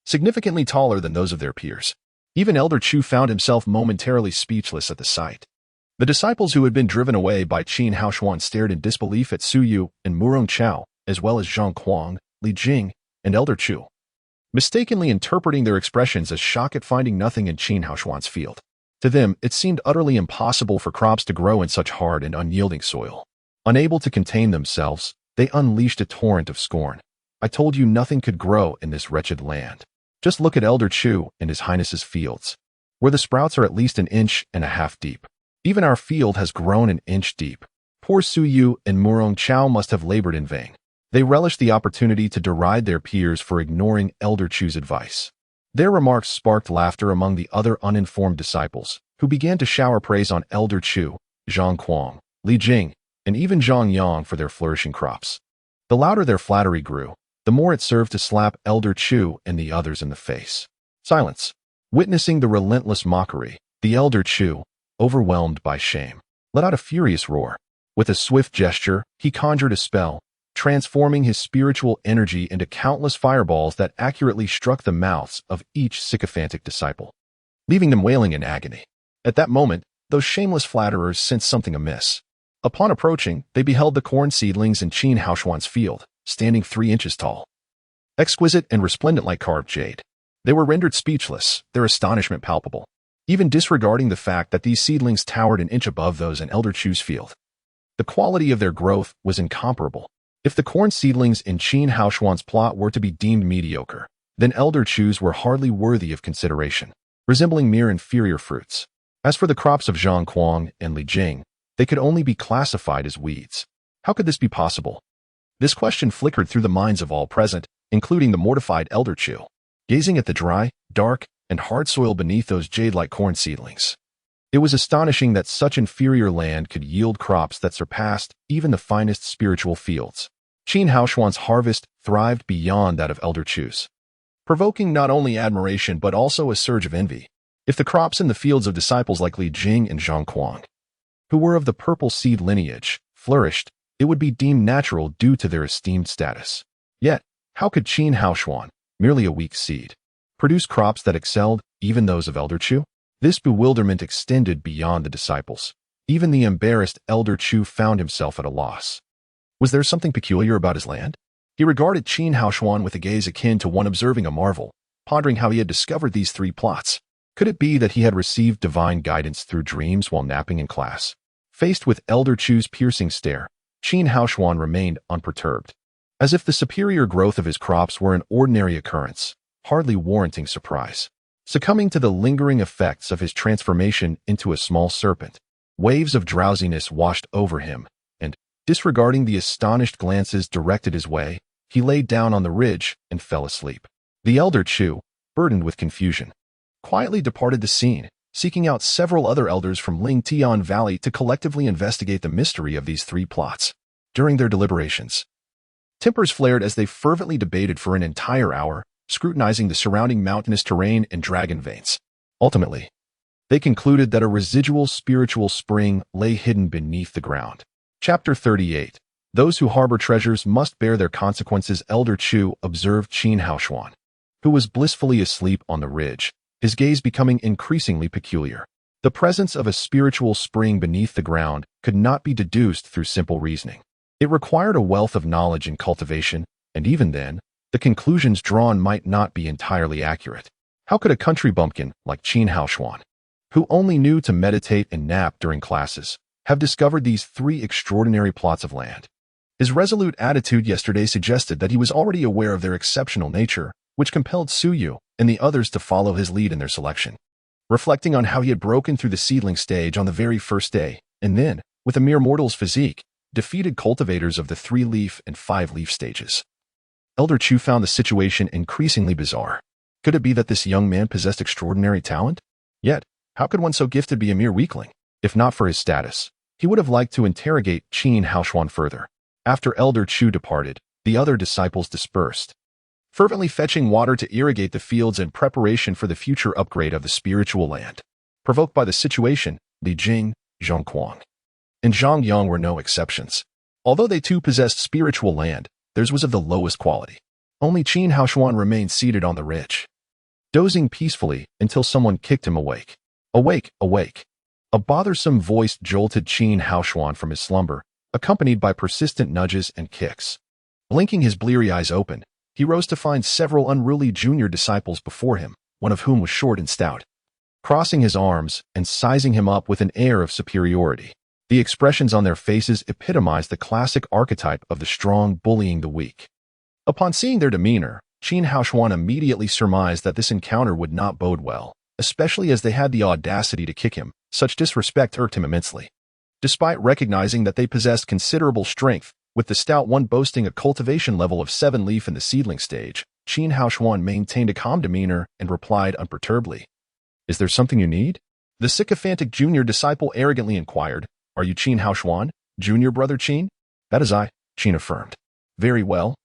significantly taller than those of their peers. Even Elder Chu found himself momentarily speechless at the sight. The disciples who had been driven away by Qin Haoshuan stared in disbelief at Su Yu and Murong Chao, as well as Zhang Kuang, Li Jing, and Elder Chu, mistakenly interpreting their expressions as shock at finding nothing in Qin Haoshuan's field. To them, it seemed utterly impossible for crops to grow in such hard and unyielding soil. Unable to contain themselves, they unleashed a torrent of scorn. I told you nothing could grow in this wretched land. Just look at Elder Chu and His Highness's fields, where the sprouts are at least 1.5 inches deep. Even our field has grown 1 inch deep. Poor Su Yu and Murong Chao must have labored in vain. They relished the opportunity to deride their peers for ignoring Elder Chu's advice. Their remarks sparked laughter among the other uninformed disciples, who began to shower praise on Elder Chu, Zhang Kuang, Li Jing, and even Zhang Yang for their flourishing crops. The louder their flattery grew, the more it served to slap Elder Chu and the others in the face. Silence. Witnessing the relentless mockery, the Elder Chu, overwhelmed by shame, let out a furious roar. With a swift gesture, he conjured a spell, transforming his spiritual energy into countless fireballs that accurately struck the mouths of each sycophantic disciple, leaving them wailing in agony. At that moment, those shameless flatterers sensed something amiss. Upon approaching, they beheld the corn seedlings in Qin Haoshuan's field, standing 3 inches tall, exquisite and resplendent like carved jade. They were rendered speechless, their astonishment palpable, even disregarding the fact that these seedlings towered 1 inch above those in Elder Chu's field. The quality of their growth was incomparable. If the corn seedlings in Qin Haoshuan's plot were to be deemed mediocre, then Elder Chu's were hardly worthy of consideration, resembling mere inferior fruits. As for the crops of Zhang Kuang and Li Jing, they could only be classified as weeds. How could this be possible? This question flickered through the minds of all present, including the mortified Elder Chu, gazing at the dry, dark, and hard soil beneath those jade-like corn seedlings. It was astonishing that such inferior land could yield crops that surpassed even the finest spiritual fields. Qin Haoshuan's harvest thrived beyond that of Elder Chu's, provoking not only admiration but also a surge of envy. If the crops in the fields of disciples like Li Jing and Zhang Kuang, who were of the purple seed lineage, flourished, it would be deemed natural due to their esteemed status. Yet, how could Qin Haoshuan, merely a weak seed, produce crops that excelled even those of Elder Chu? This bewilderment extended beyond the disciples. Even the embarrassed Elder Chu found himself at a loss. Was there something peculiar about his land? He regarded Qin Haoshuan with a gaze akin to one observing a marvel, pondering how he had discovered these 3 plots. Could it be that he had received divine guidance through dreams while napping in class? Faced with Elder Chu's piercing stare, Qin Haoshuan remained unperturbed, as if the superior growth of his crops were an ordinary occurrence, hardly warranting surprise. Succumbing to the lingering effects of his transformation into a small serpent, waves of drowsiness washed over him, and, disregarding the astonished glances directed his way, he lay down on the ridge and fell asleep. The Elder Chu, burdened with confusion, quietly departed the scene, seeking out several other elders from Lingtian Valley to collectively investigate the mystery of these 3 plots. During their deliberations, tempers flared as they fervently debated for an entire hour, scrutinizing the surrounding mountainous terrain and dragon veins. Ultimately, they concluded that a residual spiritual spring lay hidden beneath the ground. Chapter 38. Those who harbor treasures must bear their consequences. Elder Chu observed Qin Haoshuan, who was blissfully asleep on the ridge, his gaze becoming increasingly peculiar. The presence of a spiritual spring beneath the ground could not be deduced through simple reasoning. It required a wealth of knowledge and cultivation, and even then, the conclusions drawn might not be entirely accurate. How could a country bumpkin like Qin Haoshuan, who only knew to meditate and nap during classes, have discovered these 3 extraordinary plots of land? His resolute attitude yesterday suggested that he was already aware of their exceptional nature, which compelled Su Yu and the others to follow his lead in their selection. Reflecting on how he had broken through the seedling stage on the very first day, and then, with a mere mortal's physique, defeated cultivators of the 3-leaf and 5-leaf stages, Elder Chu found the situation increasingly bizarre. Could it be that this young man possessed extraordinary talent? Yet, how could one so gifted be a mere weakling? If not for his status, he would have liked to interrogate Qin Haoshuan further. After Elder Chu departed, the other disciples dispersed, fervently fetching water to irrigate the fields in preparation for the future upgrade of the spiritual land. Provoked by the situation, Li Jing, Zhang Kuang, and Zhang Yang were no exceptions. Although they too possessed spiritual land, theirs was of the lowest quality. Only Qin Haoshuan remained seated on the ridge, dozing peacefully until someone kicked him awake. Awake, awake. A bothersome voice jolted Qin Haoshuan from his slumber, accompanied by persistent nudges and kicks. Blinking his bleary eyes open, he rose to find several unruly junior disciples before him, one of whom was short and stout. crossing his arms and sizing him up with an air of superiority. The expressions on their faces epitomized the classic archetype of the strong bullying the weak. Upon seeing their demeanor, Qin Haoshuan immediately surmised that this encounter would not bode well, especially as they had the audacity to kick him. Such disrespect irked him immensely. Despite recognizing that they possessed considerable strength, with the stout one boasting a cultivation level of 7 leaf in the seedling stage, Qin Haoshuan maintained a calm demeanor and replied unperturbedly. "Is there something you need?" The sycophantic junior disciple arrogantly inquired. "Are you Qin Haoshuan, junior brother Qin?" "That is I," Qin affirmed. "Very well.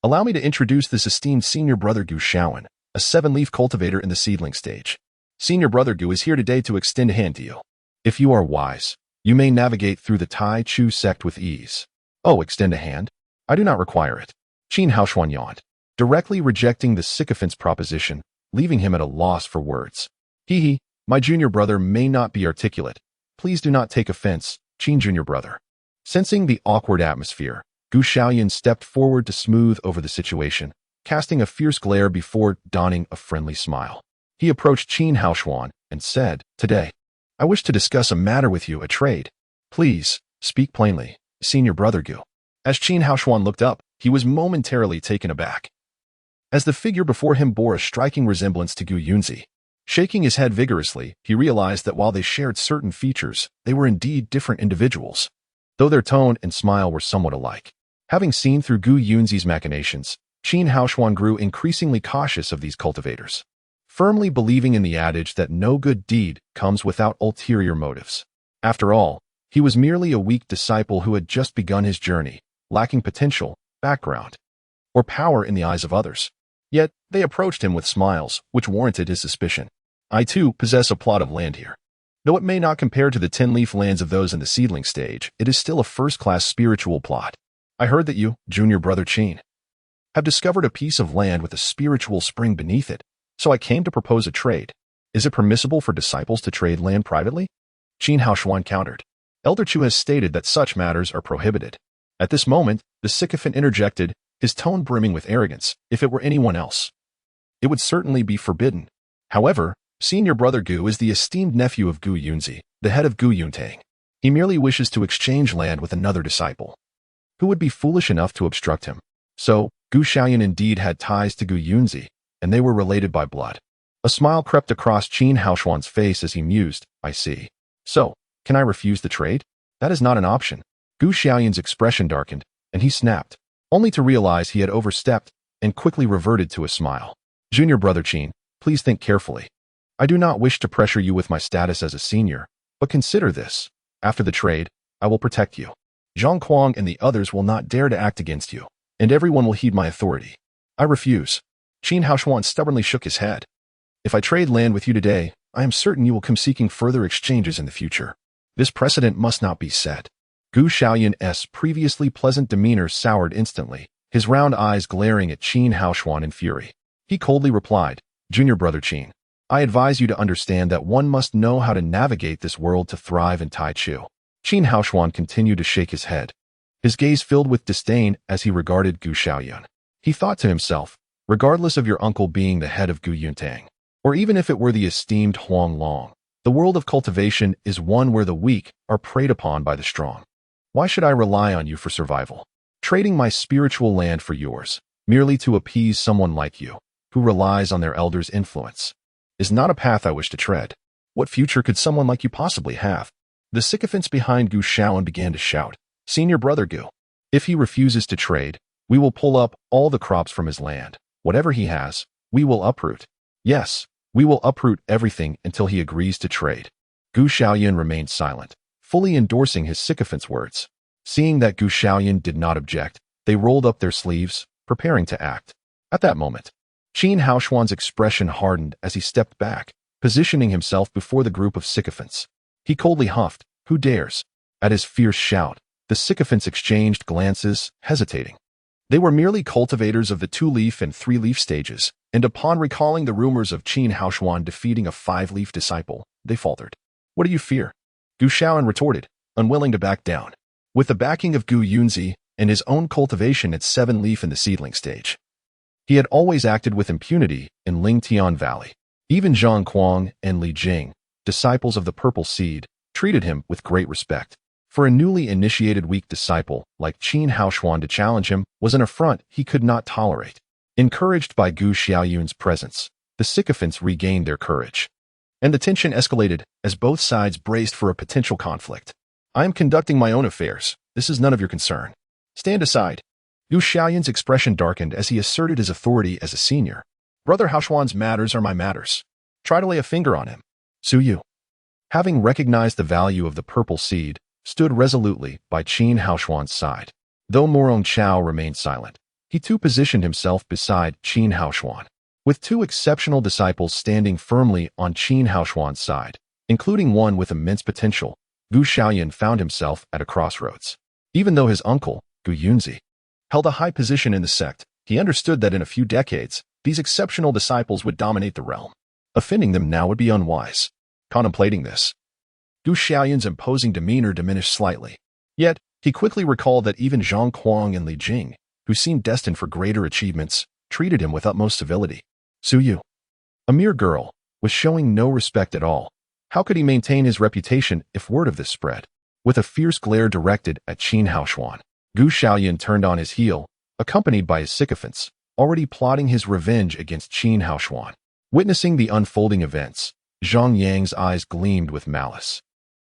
Allow me to introduce this esteemed senior brother Gu Shaoan, a 7-leaf cultivator in the seedling stage. Senior brother Gu is here today to extend a hand to you. If you are wise, you may navigate through the Tai Chu sect with ease." "Oh, extend a hand? I do not require it." Qin Haoshuan yawned, directly rejecting the sycophant's proposition, leaving him at a loss for words. "Hee, my junior brother may not be articulate. Please do not take offense, Qin junior brother." Sensing the awkward atmosphere, Gu Shaoyan stepped forward to smooth over the situation, casting a fierce glare before donning a friendly smile. He approached Qin Haoshuan and said, "Today, I wish to discuss a matter with you, a trade. Please, speak plainly, senior brother Gu." As Qin Haoshuan looked up, he was momentarily taken aback, as the figure before him bore a striking resemblance to Gu Yunzi. Shaking his head vigorously, he realized that while they shared certain features, they were indeed different individuals, though their tone and smile were somewhat alike. Having seen through Gu Yunzi's machinations, Qin Haoshuan grew increasingly cautious of these cultivators, firmly believing in the adage that no good deed comes without ulterior motives. After all, he was merely a weak disciple who had just begun his journey, lacking potential, background, or power in the eyes of others. Yet, they approached him with smiles, which warranted his suspicion. "I too possess a plot of land here. Though it may not compare to the 10-leaf lands of those in the seedling stage, it is still a first-class spiritual plot. I heard that you, junior brother Qin, have discovered a piece of land with a spiritual spring beneath it, so I came to propose a trade. Is it permissible for disciples to trade land privately?" Qin Haoshuan countered. "Elder Chu has stated that such matters are prohibited." At this moment, the sycophant interjected, his tone brimming with arrogance. "If it were anyone else, it would certainly be forbidden. However, senior brother Gu is the esteemed nephew of Gu Yunzi, the head of Gu Yuntang. He merely wishes to exchange land with another disciple. Who would be foolish enough to obstruct him?" So, Gu Shaoyan indeed had ties to Gu Yunzi, and they were related by blood. A smile crept across Qin Haoshuan's face as he mused. "I see. So, can I refuse the trade? That is not an option." Gu Shaoyan's expression darkened, and he snapped, only to realize he had overstepped, and quickly reverted to a smile. "Junior brother Qin, please think carefully. I do not wish to pressure you with my status as a senior, but consider this. After the trade, I will protect you. Zhang Kuang and the others will not dare to act against you, and everyone will heed my authority." "I refuse." Qin Haoshuan stubbornly shook his head. "If I trade land with you today, I am certain you will come seeking further exchanges in the future. This precedent must not be set." Gu Shaoyan's previously pleasant demeanor soured instantly, his round eyes glaring at Qin Haoshuan in fury. He coldly replied, "Junior brother Qin, I advise you to understand that one must know how to navigate this world to thrive in Tai Chu." Qin Haoshuan continued to shake his head, his gaze filled with disdain as he regarded Gu Shaoyan. He thought to himself, regardless of your uncle being the head of Gu Yuntang, or even if it were the esteemed Huang Long, the world of cultivation is one where the weak are preyed upon by the strong. Why should I rely on you for survival? Trading my spiritual land for yours, merely to appease someone like you, who relies on their elders' influence, is not a path I wish to tread. What future could someone like you possibly have?" The sycophants behind Gu Shaoyan began to shout, "Senior brother Gu, if he refuses to trade, we will pull up all the crops from his land. Whatever he has, we will uproot. Yes, we will uproot everything until he agrees to trade." Gu Shaoyan remained silent, fully endorsing his sycophant's words. Seeing that Gu Shaoyan did not object, they rolled up their sleeves, preparing to act. At that moment, Qin Haoshuan's expression hardened as he stepped back, positioning himself before the group of sycophants. He coldly huffed, "Who dares?" At his fierce shout, the sycophants exchanged glances, hesitating. They were merely cultivators of the 2-leaf and 3-leaf stages, and upon recalling the rumors of Qin Haoshuan defeating a 5-leaf disciple, they faltered. "What do you fear?" Gu Shaoyan retorted, unwilling to back down. With the backing of Gu Yunzi and his own cultivation at 7-leaf in the seedling stage, he had always acted with impunity in Lingtian Valley. Even Zhang Kuang and Li Jing, disciples of the Purple Seed, treated him with great respect. For a newly initiated weak disciple like Qin Haoshuan to challenge him was an affront he could not tolerate. Encouraged by Gu Xiaoyun's presence, the sycophants regained their courage. And the tension escalated as both sides braced for a potential conflict. "I am conducting my own affairs. This is none of your concern. Stand aside." Gu Xiaoyun's expression darkened as he asserted his authority as a senior. "Brother Haoshuan's matters are my matters. Try to lay a finger on him." Su Yu, having recognized the value of the Purple Seed, stood resolutely by Qin Haoshuan's side. Though Morong Chao remained silent, he too positioned himself beside Qin Haoshuan. With two exceptional disciples standing firmly on Qin Haoshuan's side, including one with immense potential, Gu Xiaoyun found himself at a crossroads. Even though his uncle, Gu Yunzi, held a high position in the sect, he understood that in a few decades, these exceptional disciples would dominate the realm. Offending them now would be unwise. Contemplating this, Gu Xiaoyun's imposing demeanor diminished slightly. Yet, he quickly recalled that even Zhang Kuang and Li Jing, who seemed destined for greater achievements, treated him with utmost civility. Su Yu, a mere girl, was showing no respect at all. How could he maintain his reputation if word of this spread? With a fierce glare directed at Qin Haoshuan, Gu Xiaoyun turned on his heel, accompanied by his sycophants, already plotting his revenge against Qin Haoshuan. Witnessing the unfolding events, Zhang Yang's eyes gleamed with malice.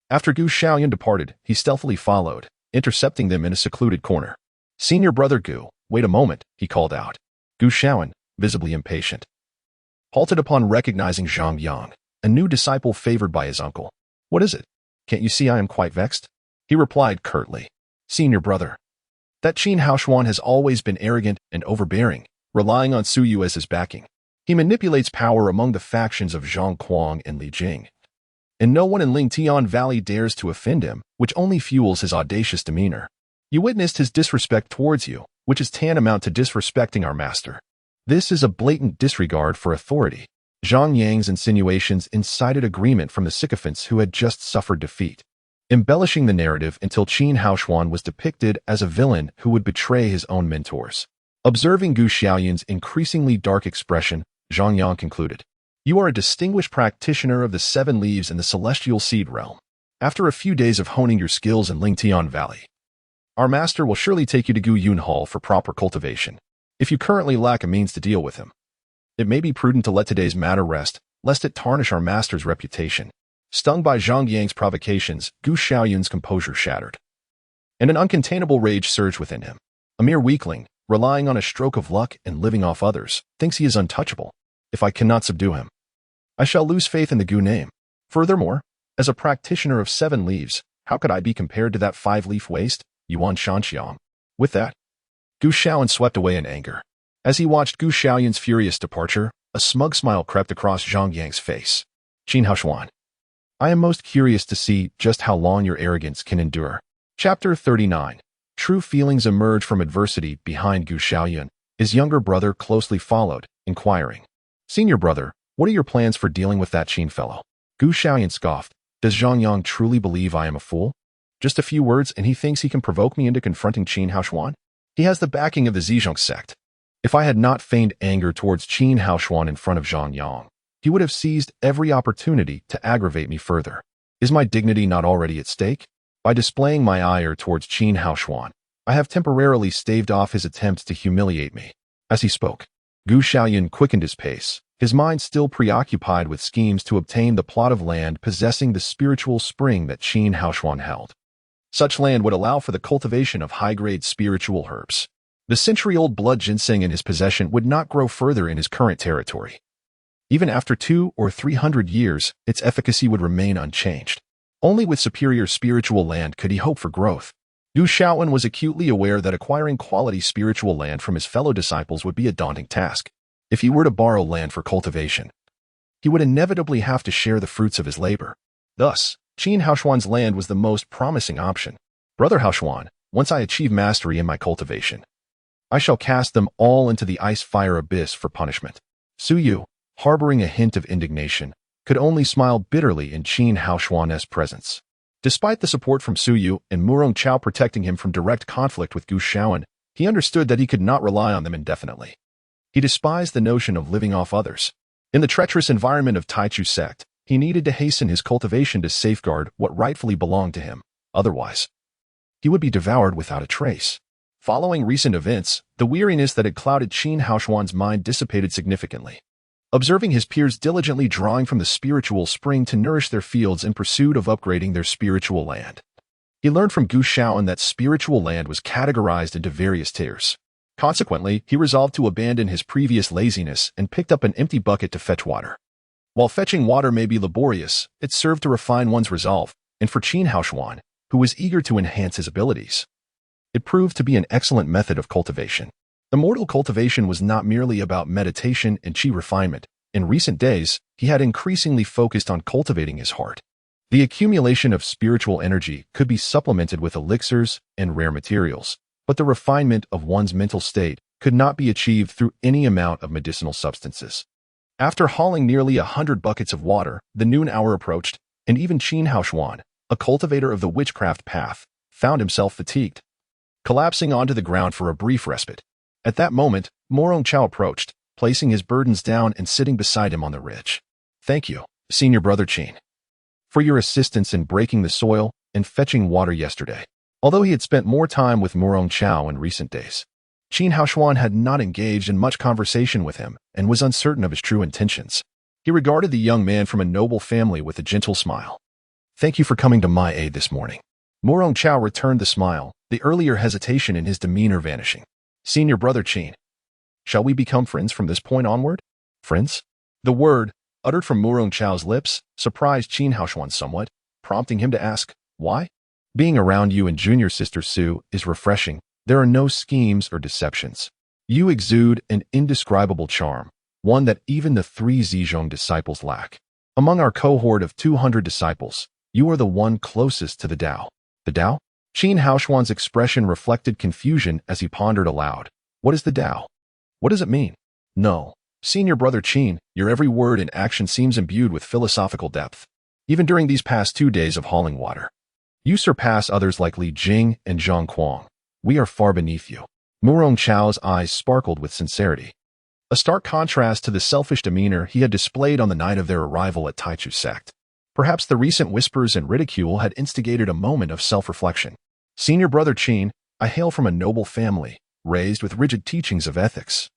After Gu Xiaoyun departed, he stealthily followed, intercepting them in a secluded corner. "Senior brother Gu, wait a moment," he called out. Gu Xiaoyun, visibly impatient, halted upon recognizing Zhang Yang, a new disciple favored by his uncle. "What is it? Can't you see I am quite vexed?" He replied curtly. "Senior brother, that Qin Haoshuan has always been arrogant and overbearing, relying on Su Yu as his backing. He manipulates power among the factions of Zhang Kuang and Li Jing. And no one in Lingtian Valley dares to offend him, which only fuels his audacious demeanor. You witnessed his disrespect towards you, which is tantamount to disrespecting our master. This is a blatant disregard for authority." Zhang Yang's insinuations incited agreement from the sycophants who had just suffered defeat, embellishing the narrative until Qin Haoshuan was depicted as a villain who would betray his own mentors. Observing Gu Xiaoyun's increasingly dark expression, Zhang Yang concluded, "You are a distinguished practitioner of the 7 leaves in the celestial seed realm. After a few days of honing your skills in Lingtian Valley, our master will surely take you to Gu Yun Hall for proper cultivation. If you currently lack a means to deal with him, it may be prudent to let today's matter rest, lest it tarnish our master's reputation." Stung by Zhang Yang's provocations, Gu Xiaoyun's composure shattered, and an uncontainable rage surged within him. A mere weakling, relying on a stroke of luck and living off others, thinks he is untouchable. If I cannot subdue him, I shall lose faith in the Gu name. Furthermore, as a practitioner of 7 leaves, how could I be compared to that 5-leaf waste, Yuan Shanxiang? With that, Gu Xiaoyun swept away in anger. As he watched Gu Xiaoyun's furious departure, a smug smile crept across Zhang Yang's face. "Qin Haoshuan, I am most curious to see just how long your arrogance can endure." Chapter 39. True feelings emerge from adversity behind Gu Xiaoyun. His younger brother closely followed, inquiring, "Senior brother, what are your plans for dealing with that Qin fellow?" Gu Xiaoyun scoffed. "Does Zhang Yang truly believe I am a fool? Just a few words and he thinks he can provoke me into confronting Qin Haoshuan? He has the backing of the Zhejiang sect. If I had not feigned anger towards Qin Haoshuan in front of Zhang Yang, he would have seized every opportunity to aggravate me further. Is my dignity not already at stake? By displaying my ire towards Qin Haoshuan, I have temporarily staved off his attempts to humiliate me." As he spoke, Gu Xiaoyun quickened his pace, his mind still preoccupied with schemes to obtain the plot of land possessing the spiritual spring that Qin Haoshuan held. Such land would allow for the cultivation of high-grade spiritual herbs. The century-old blood ginseng in his possession would not grow further in his current territory. Even after 200 or 300 years, its efficacy would remain unchanged. Only with superior spiritual land could he hope for growth. Gu Xiaoyun was acutely aware that acquiring quality spiritual land from his fellow disciples would be a daunting task. If he were to borrow land for cultivation, he would inevitably have to share the fruits of his labor. Thus, Qin Haoshuan's land was the most promising option. "Brother Haoshuan, once I achieve mastery in my cultivation, I shall cast them all into the ice-fire abyss for punishment." Su Yu, harboring a hint of indignation, could only smile bitterly in Qin Haoshuan's presence. Despite the support from Su Yu and Murong Chao protecting him from direct conflict with Gu Xiaoyun, he understood that he could not rely on them indefinitely. He despised the notion of living off others. In the treacherous environment of Taichu sect, he needed to hasten his cultivation to safeguard what rightfully belonged to him. Otherwise, he would be devoured without a trace. Following recent events, the weariness that had clouded Qin Haoshuan's mind dissipated significantly. Observing his peers diligently drawing from the spiritual spring to nourish their fields in pursuit of upgrading their spiritual land, he learned from Gu Shaoan that spiritual land was categorized into various tiers. Consequently, he resolved to abandon his previous laziness and picked up an empty bucket to fetch water. While fetching water may be laborious, it served to refine one's resolve, and for Qin Haoshuan, who was eager to enhance his abilities, it proved to be an excellent method of cultivation. Immortal cultivation was not merely about meditation and qi refinement. In recent days, he had increasingly focused on cultivating his heart. The accumulation of spiritual energy could be supplemented with elixirs and rare materials, but the refinement of one's mental state could not be achieved through any amount of medicinal substances. After hauling nearly 100 buckets of water, the noon hour approached, and even Qin Haoshuan, a cultivator of the witchcraft path, found himself fatigued, collapsing onto the ground for a brief respite. At that moment, Morong Chao approached, placing his burdens down and sitting beside him on the ridge. "Thank you, senior brother Qin, for your assistance in breaking the soil and fetching water yesterday." Although he had spent more time with Morong Chao in recent days, Qin Haoshuan had not engaged in much conversation with him and was uncertain of his true intentions. He regarded the young man from a noble family with a gentle smile. "Thank you for coming to my aid this morning." Morong Chao returned the smile, the earlier hesitation in his demeanor vanishing. "Senior brother Qin, shall we become friends from this point onward?" "Friends?" The word, uttered from Morong Chao's lips, surprised Qin Haoshuan somewhat, prompting him to ask, "Why?" "Being around you and junior sister Su is refreshing. There are no schemes or deceptions. You exude an indescribable charm, one that even the 3 Zizhong disciples lack. Among our cohort of 200 disciples, you are the one closest to the Tao." "The Tao?" Qin Haoshuan's expression reflected confusion as he pondered aloud. "What is the Tao? What does it mean?" "No, senior brother Qin, your every word and action seems imbued with philosophical depth. Even during these past 2 days of hauling water, you surpass others like Li Jing and Zhang Kuang. We are far beneath you." Morong Chao's eyes sparkled with sincerity, a stark contrast to the selfish demeanor he had displayed on the night of their arrival at Taichu sect. Perhaps the recent whispers and ridicule had instigated a moment of self-reflection. "Senior brother Qin, I hail from a noble family, raised with rigid teachings of ethics.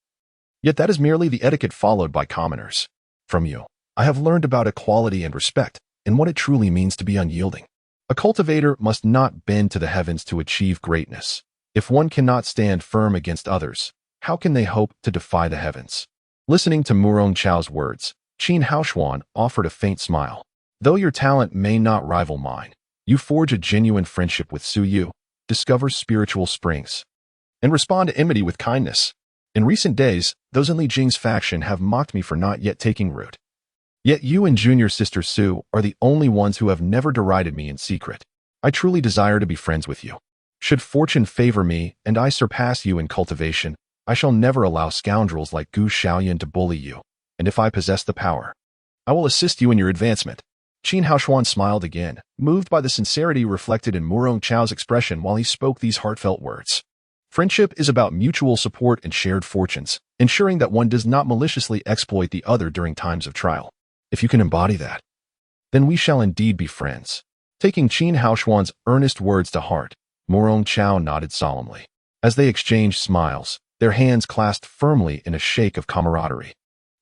Yet that is merely the etiquette followed by commoners. From you, I have learned about equality and respect, and what it truly means to be unyielding. A cultivator must not bend to the heavens to achieve greatness. If one cannot stand firm against others, how can they hope to defy the heavens?" Listening to Morong Chao's words, Qin Haoshuan offered a faint smile. "Though your talent may not rival mine, you forge a genuine friendship with Su Yu, discover spiritual springs, and respond to enmity with kindness. In recent days, those in Li Jing's faction have mocked me for not yet taking root. Yet you and junior sister Su are the only ones who have never derided me in secret. I truly desire to be friends with you. Should fortune favor me and I surpass you in cultivation, I shall never allow scoundrels like Gu Shaoyan to bully you, and if I possess the power, I will assist you in your advancement." Qin Haoshuan smiled again, moved by the sincerity reflected in Morong Chao's expression while he spoke these heartfelt words. Friendship is about mutual support and shared fortunes, ensuring that one does not maliciously exploit the other during times of trial. If you can embody that, then we shall indeed be friends. Taking Qin Haoshuan's earnest words to heart, Morong Chao nodded solemnly. As they exchanged smiles, their hands clasped firmly in a shake of camaraderie.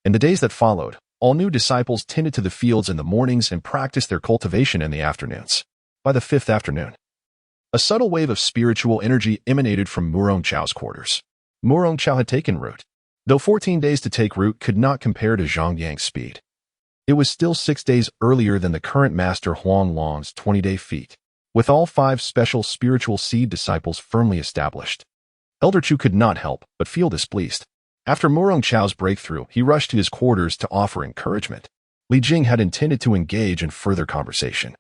In the days that followed, all new disciples tended to the fields in the mornings and practiced their cultivation in the afternoons. By the 5th afternoon, a subtle wave of spiritual energy emanated from Morong Chao's quarters. Morong Chao had taken root. Though 14 days to take root could not compare to Zhang Yang's speed, it was still 6 days earlier than the current master Huang Long's 20-day feat. With all 5 special spiritual seed disciples firmly established, Elder Chu could not help but feel displeased. After Morong Chao's breakthrough, he rushed to his quarters to offer encouragement. Li Jing had intended to engage in further conversation,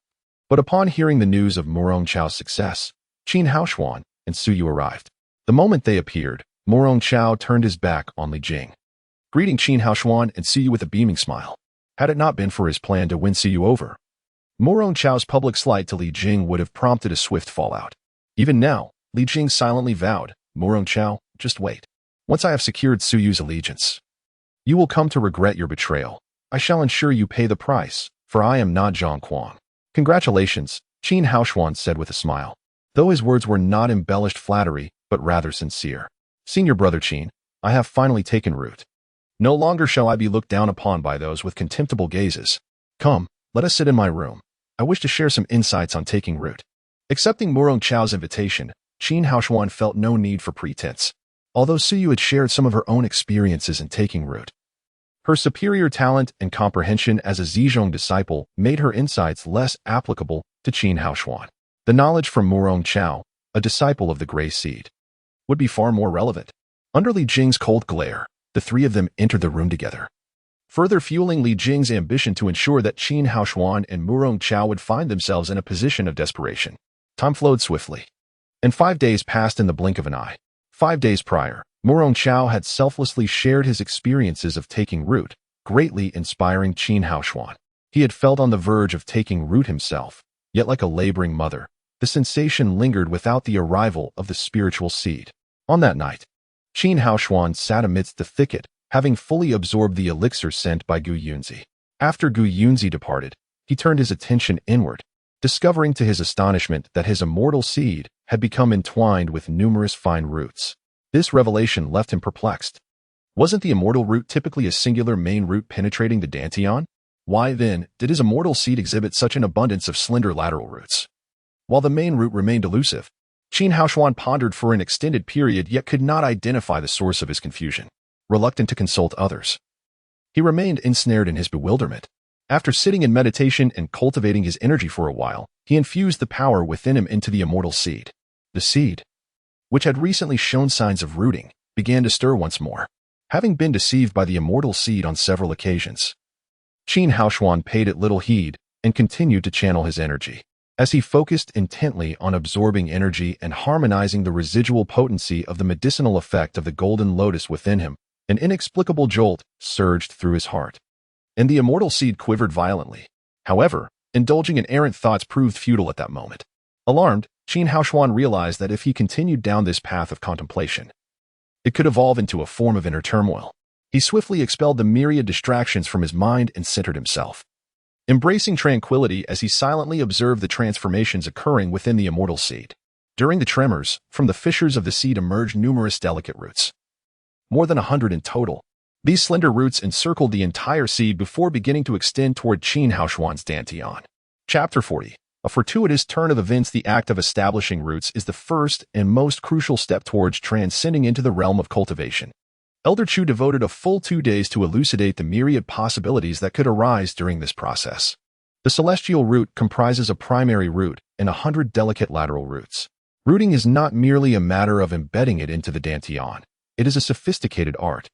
but upon hearing the news of Morong Chao's success, Qin Haoshuan and Su Yu arrived. The moment they appeared, Morong Chao turned his back on Li Jing, greeting Qin Haoshuan and Su Yu with a beaming smile. Had it not been for his plan to win Su Yu over, Morong Chao's public slight to Li Jing would have prompted a swift fallout. Even now, Li Jing silently vowed, "Morong Chao, just wait. Once I have secured Su Yu's allegiance, You will come to regret your betrayal. I shall ensure you pay the price, for I am not Zhang Kuang. Congratulations, Qin Haoshuan said with a smile, though his words were not embellished flattery, but rather sincere. Senior brother Qin, I have finally taken root. No longer shall I be looked down upon by those with contemptible gazes. Come, let us sit in my room. I wish to share some insights on taking root. Accepting Murong Chao's invitation, Qin Haoshuan felt no need for pretense. Although Suyu had shared some of her own experiences in taking root, her superior talent and comprehension as a Zizhong disciple made her insights less applicable to Qin Haoshuan. The knowledge from Murong Chao, a disciple of the Gray Seed, would be far more relevant. Under Li Jing's cold glare, the three of them entered the room together, further fueling Li Jing's ambition to ensure that Qin Haoshuan and Murong Chao would find themselves in a position of desperation. Time flowed swiftly, and 5 days passed in the blink of an eye. 5 days prior, Murong Chao had selflessly shared his experiences of taking root, greatly inspiring Qin Haoshuan. He had felt on the verge of taking root himself, yet like a laboring mother, the sensation lingered without the arrival of the spiritual seed. On that night, Qin Haoshuan sat amidst the thicket, having fully absorbed the elixir sent by Gu Yunzi. After Gu Yunzi departed, he turned his attention inward, discovering to his astonishment that his immortal seed had become entwined with numerous fine roots. This revelation left him perplexed. Wasn't the immortal root typically a singular main root penetrating the dantian? Why, then, did his immortal seed exhibit such an abundance of slender lateral roots? While the main root remained elusive, Qin Haoshuan pondered for an extended period yet could not identify the source of his confusion. Reluctant to consult others, he remained ensnared in his bewilderment. After sitting in meditation and cultivating his energy for a while, he infused the power within him into the immortal seed. The seed, which had recently shown signs of rooting, began to stir once more. Having been deceived by the immortal seed on several occasions, Qin Haoshuan paid it little heed and continued to channel his energy. As he focused intently on absorbing energy and harmonizing the residual potency of the medicinal effect of the golden lotus within him, an inexplicable jolt surged through his heart, and the immortal seed quivered violently. However, indulging in errant thoughts proved futile at that moment. Alarmed, Qin Haoshuan realized that if he continued down this path of contemplation, it could evolve into a form of inner turmoil. He swiftly expelled the myriad distractions from his mind and centered himself, embracing tranquility as he silently observed the transformations occurring within the immortal seed. During the tremors, from the fissures of the seed emerged numerous delicate roots, more than 100 in total. These slender roots encircled the entire seed before beginning to extend toward Qin Haoshuan's dantian. Chapter 40. A fortuitous turn of events. The act of establishing roots is the first and most crucial step towards transcending into the realm of cultivation. Elder Chu devoted a full 2 days to elucidate the myriad possibilities that could arise during this process. The celestial root comprises a primary root and 100 delicate lateral roots. Rooting is not merely a matter of embedding it into the dantian. It is a sophisticated art.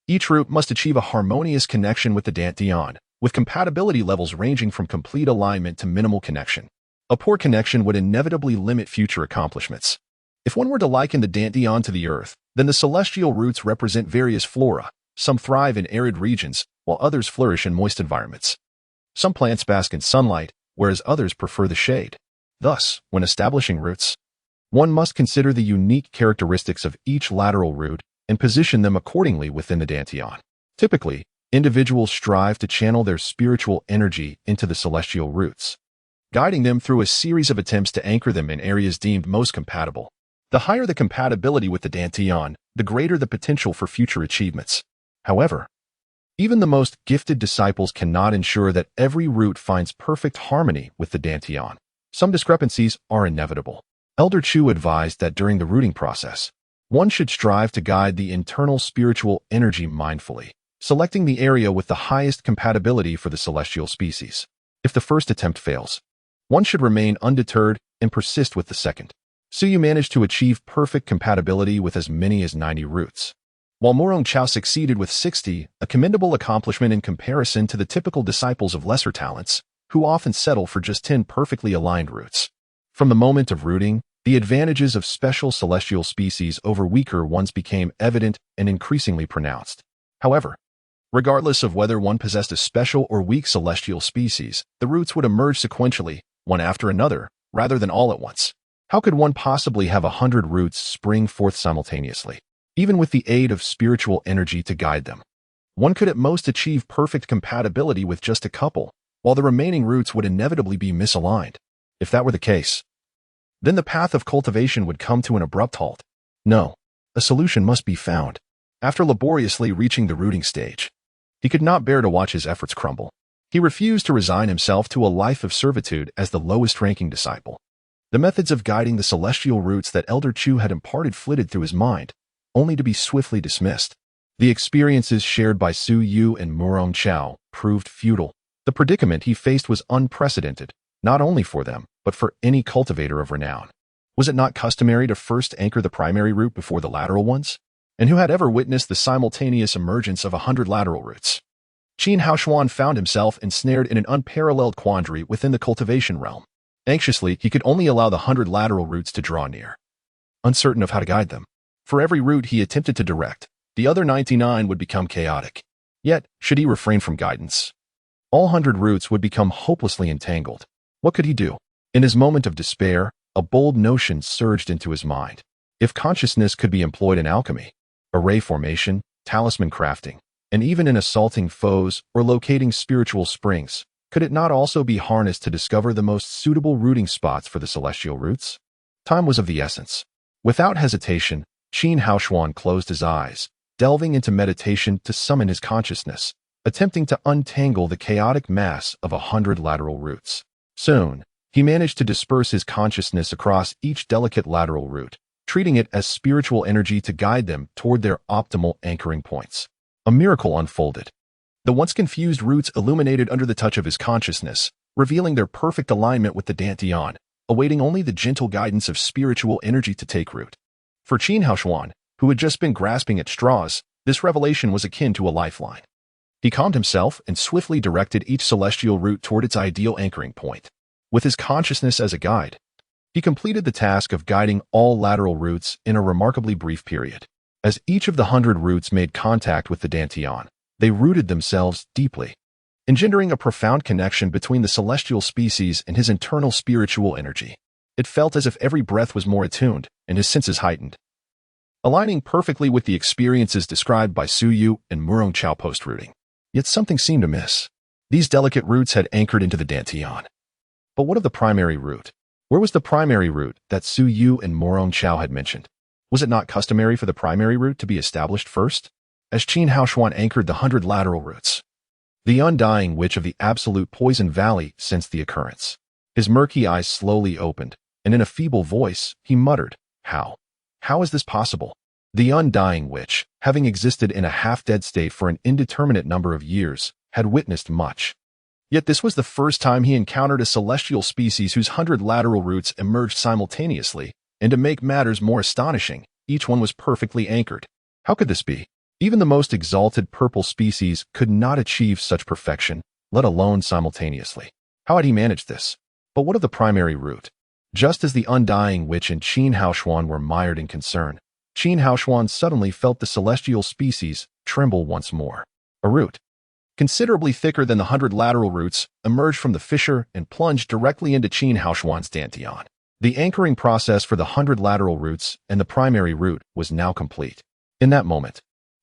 Each root must achieve a harmonious connection with the dantian, with compatibility levels ranging from complete alignment to minimal connection. A poor connection would inevitably limit future accomplishments. If one were to liken the dantian to the earth, then the celestial roots represent various flora. Some thrive in arid regions, while others flourish in moist environments. Some plants bask in sunlight, whereas others prefer the shade. Thus, when establishing roots, one must consider the unique characteristics of each lateral root and position them accordingly within the dantian. Typically, individuals strive to channel their spiritual energy into the celestial roots, guiding them through a series of attempts to anchor them in areas deemed most compatible. The higher the compatibility with the dantian, the greater the potential for future achievements. However, even the most gifted disciples cannot ensure that every root finds perfect harmony with the dantian. Some discrepancies are inevitable. Elder Chu advised that during the rooting process, one should strive to guide the internal spiritual energy mindfully, selecting the area with the highest compatibility for the celestial species. If the first attempt fails, one should remain undeterred and persist with the second. Suyu managed to achieve perfect compatibility with as many as 90 roots, while Murong Chao succeeded with 60, a commendable accomplishment in comparison to the typical disciples of lesser talents, who often settle for just 10 perfectly aligned roots. From the moment of rooting, the advantages of special celestial species over weaker ones became evident and increasingly pronounced. However, regardless of whether one possessed a special or weak celestial species, the roots would emerge sequentially, one after another, rather than all at once. How could one possibly have 100 roots spring forth simultaneously, even with the aid of spiritual energy to guide them? One could at most achieve perfect compatibility with just a couple, while the remaining roots would inevitably be misaligned. If that were the case, then the path of cultivation would come to an abrupt halt. No, a solution must be found. After laboriously reaching the rooting stage, he could not bear to watch his efforts crumble. He refused to resign himself to a life of servitude as the lowest-ranking disciple. The methods of guiding the celestial roots that Elder Chu had imparted flitted through his mind, only to be swiftly dismissed. The experiences shared by Su Yu and Murong Chao proved futile. The predicament he faced was unprecedented, not only for them, but for any cultivator of renown. Was it not customary to first anchor the primary root before the lateral ones? And who had ever witnessed the simultaneous emergence of 100 lateral roots? Qin Haoshuan found himself ensnared in an unparalleled quandary within the cultivation realm. Anxiously, he could only allow the 100 lateral roots to draw near, uncertain of how to guide them. For every root he attempted to direct, the other 99 would become chaotic. Yet, should he refrain from guidance, all 100 roots would become hopelessly entangled. What could he do? In his moment of despair, a bold notion surged into his mind. If consciousness could be employed in alchemy, array formation, talisman crafting, and even in assaulting foes or locating spiritual springs, could it not also be harnessed to discover the most suitable rooting spots for the celestial roots? Time was of the essence. Without hesitation, Qin Haoshuan closed his eyes, delving into meditation to summon his consciousness, attempting to untangle the chaotic mass of 100 lateral roots. Soon, he managed to disperse his consciousness across each delicate lateral root, treating it as spiritual energy to guide them toward their optimal anchoring points. A miracle unfolded. The once confused roots illuminated under the touch of his consciousness, revealing their perfect alignment with the Dantian, awaiting only the gentle guidance of spiritual energy to take root. For Qin Haoshuan, who had just been grasping at straws, this revelation was akin to a lifeline. He calmed himself and swiftly directed each celestial root toward its ideal anchoring point. With his consciousness as a guide, he completed the task of guiding all lateral roots in a remarkably brief period. As each of the 100 roots made contact with the Dantian, they rooted themselves deeply, engendering a profound connection between the celestial species and his internal spiritual energy. It felt as if every breath was more attuned and his senses heightened, aligning perfectly with the experiences described by Su Yu and Murong Chao post-rooting. Yet something seemed amiss. These delicate roots had anchored into the Dantian. But what of the primary root? Where was the primary root that Su Yu and Murong Chao had mentioned? Was it not customary for the primary root to be established first? As Qin Haoshuan anchored the 100 lateral roots, the undying witch of the absolute Poison Valley sensed the occurrence. His murky eyes slowly opened, and in a feeble voice, he muttered, "How? How is this possible?" The undying witch, having existed in a half-dead state for an indeterminate number of years, had witnessed much. Yet this was the first time he encountered a celestial species whose 100 lateral roots emerged simultaneously, and to make matters more astonishing, each one was perfectly anchored. How could this be? Even the most exalted purple species could not achieve such perfection, let alone simultaneously. How had he managed this? But what of the primary root? Just as the undying witch and Qin Haoshuan were mired in concern, Qin Haoshuan suddenly felt the celestial species tremble once more. A root, considerably thicker than the 100 lateral roots, emerged from the fissure and plunged directly into Qin Haoshuan's Dantian. The anchoring process for the 100 lateral roots and the primary root was now complete. In that moment,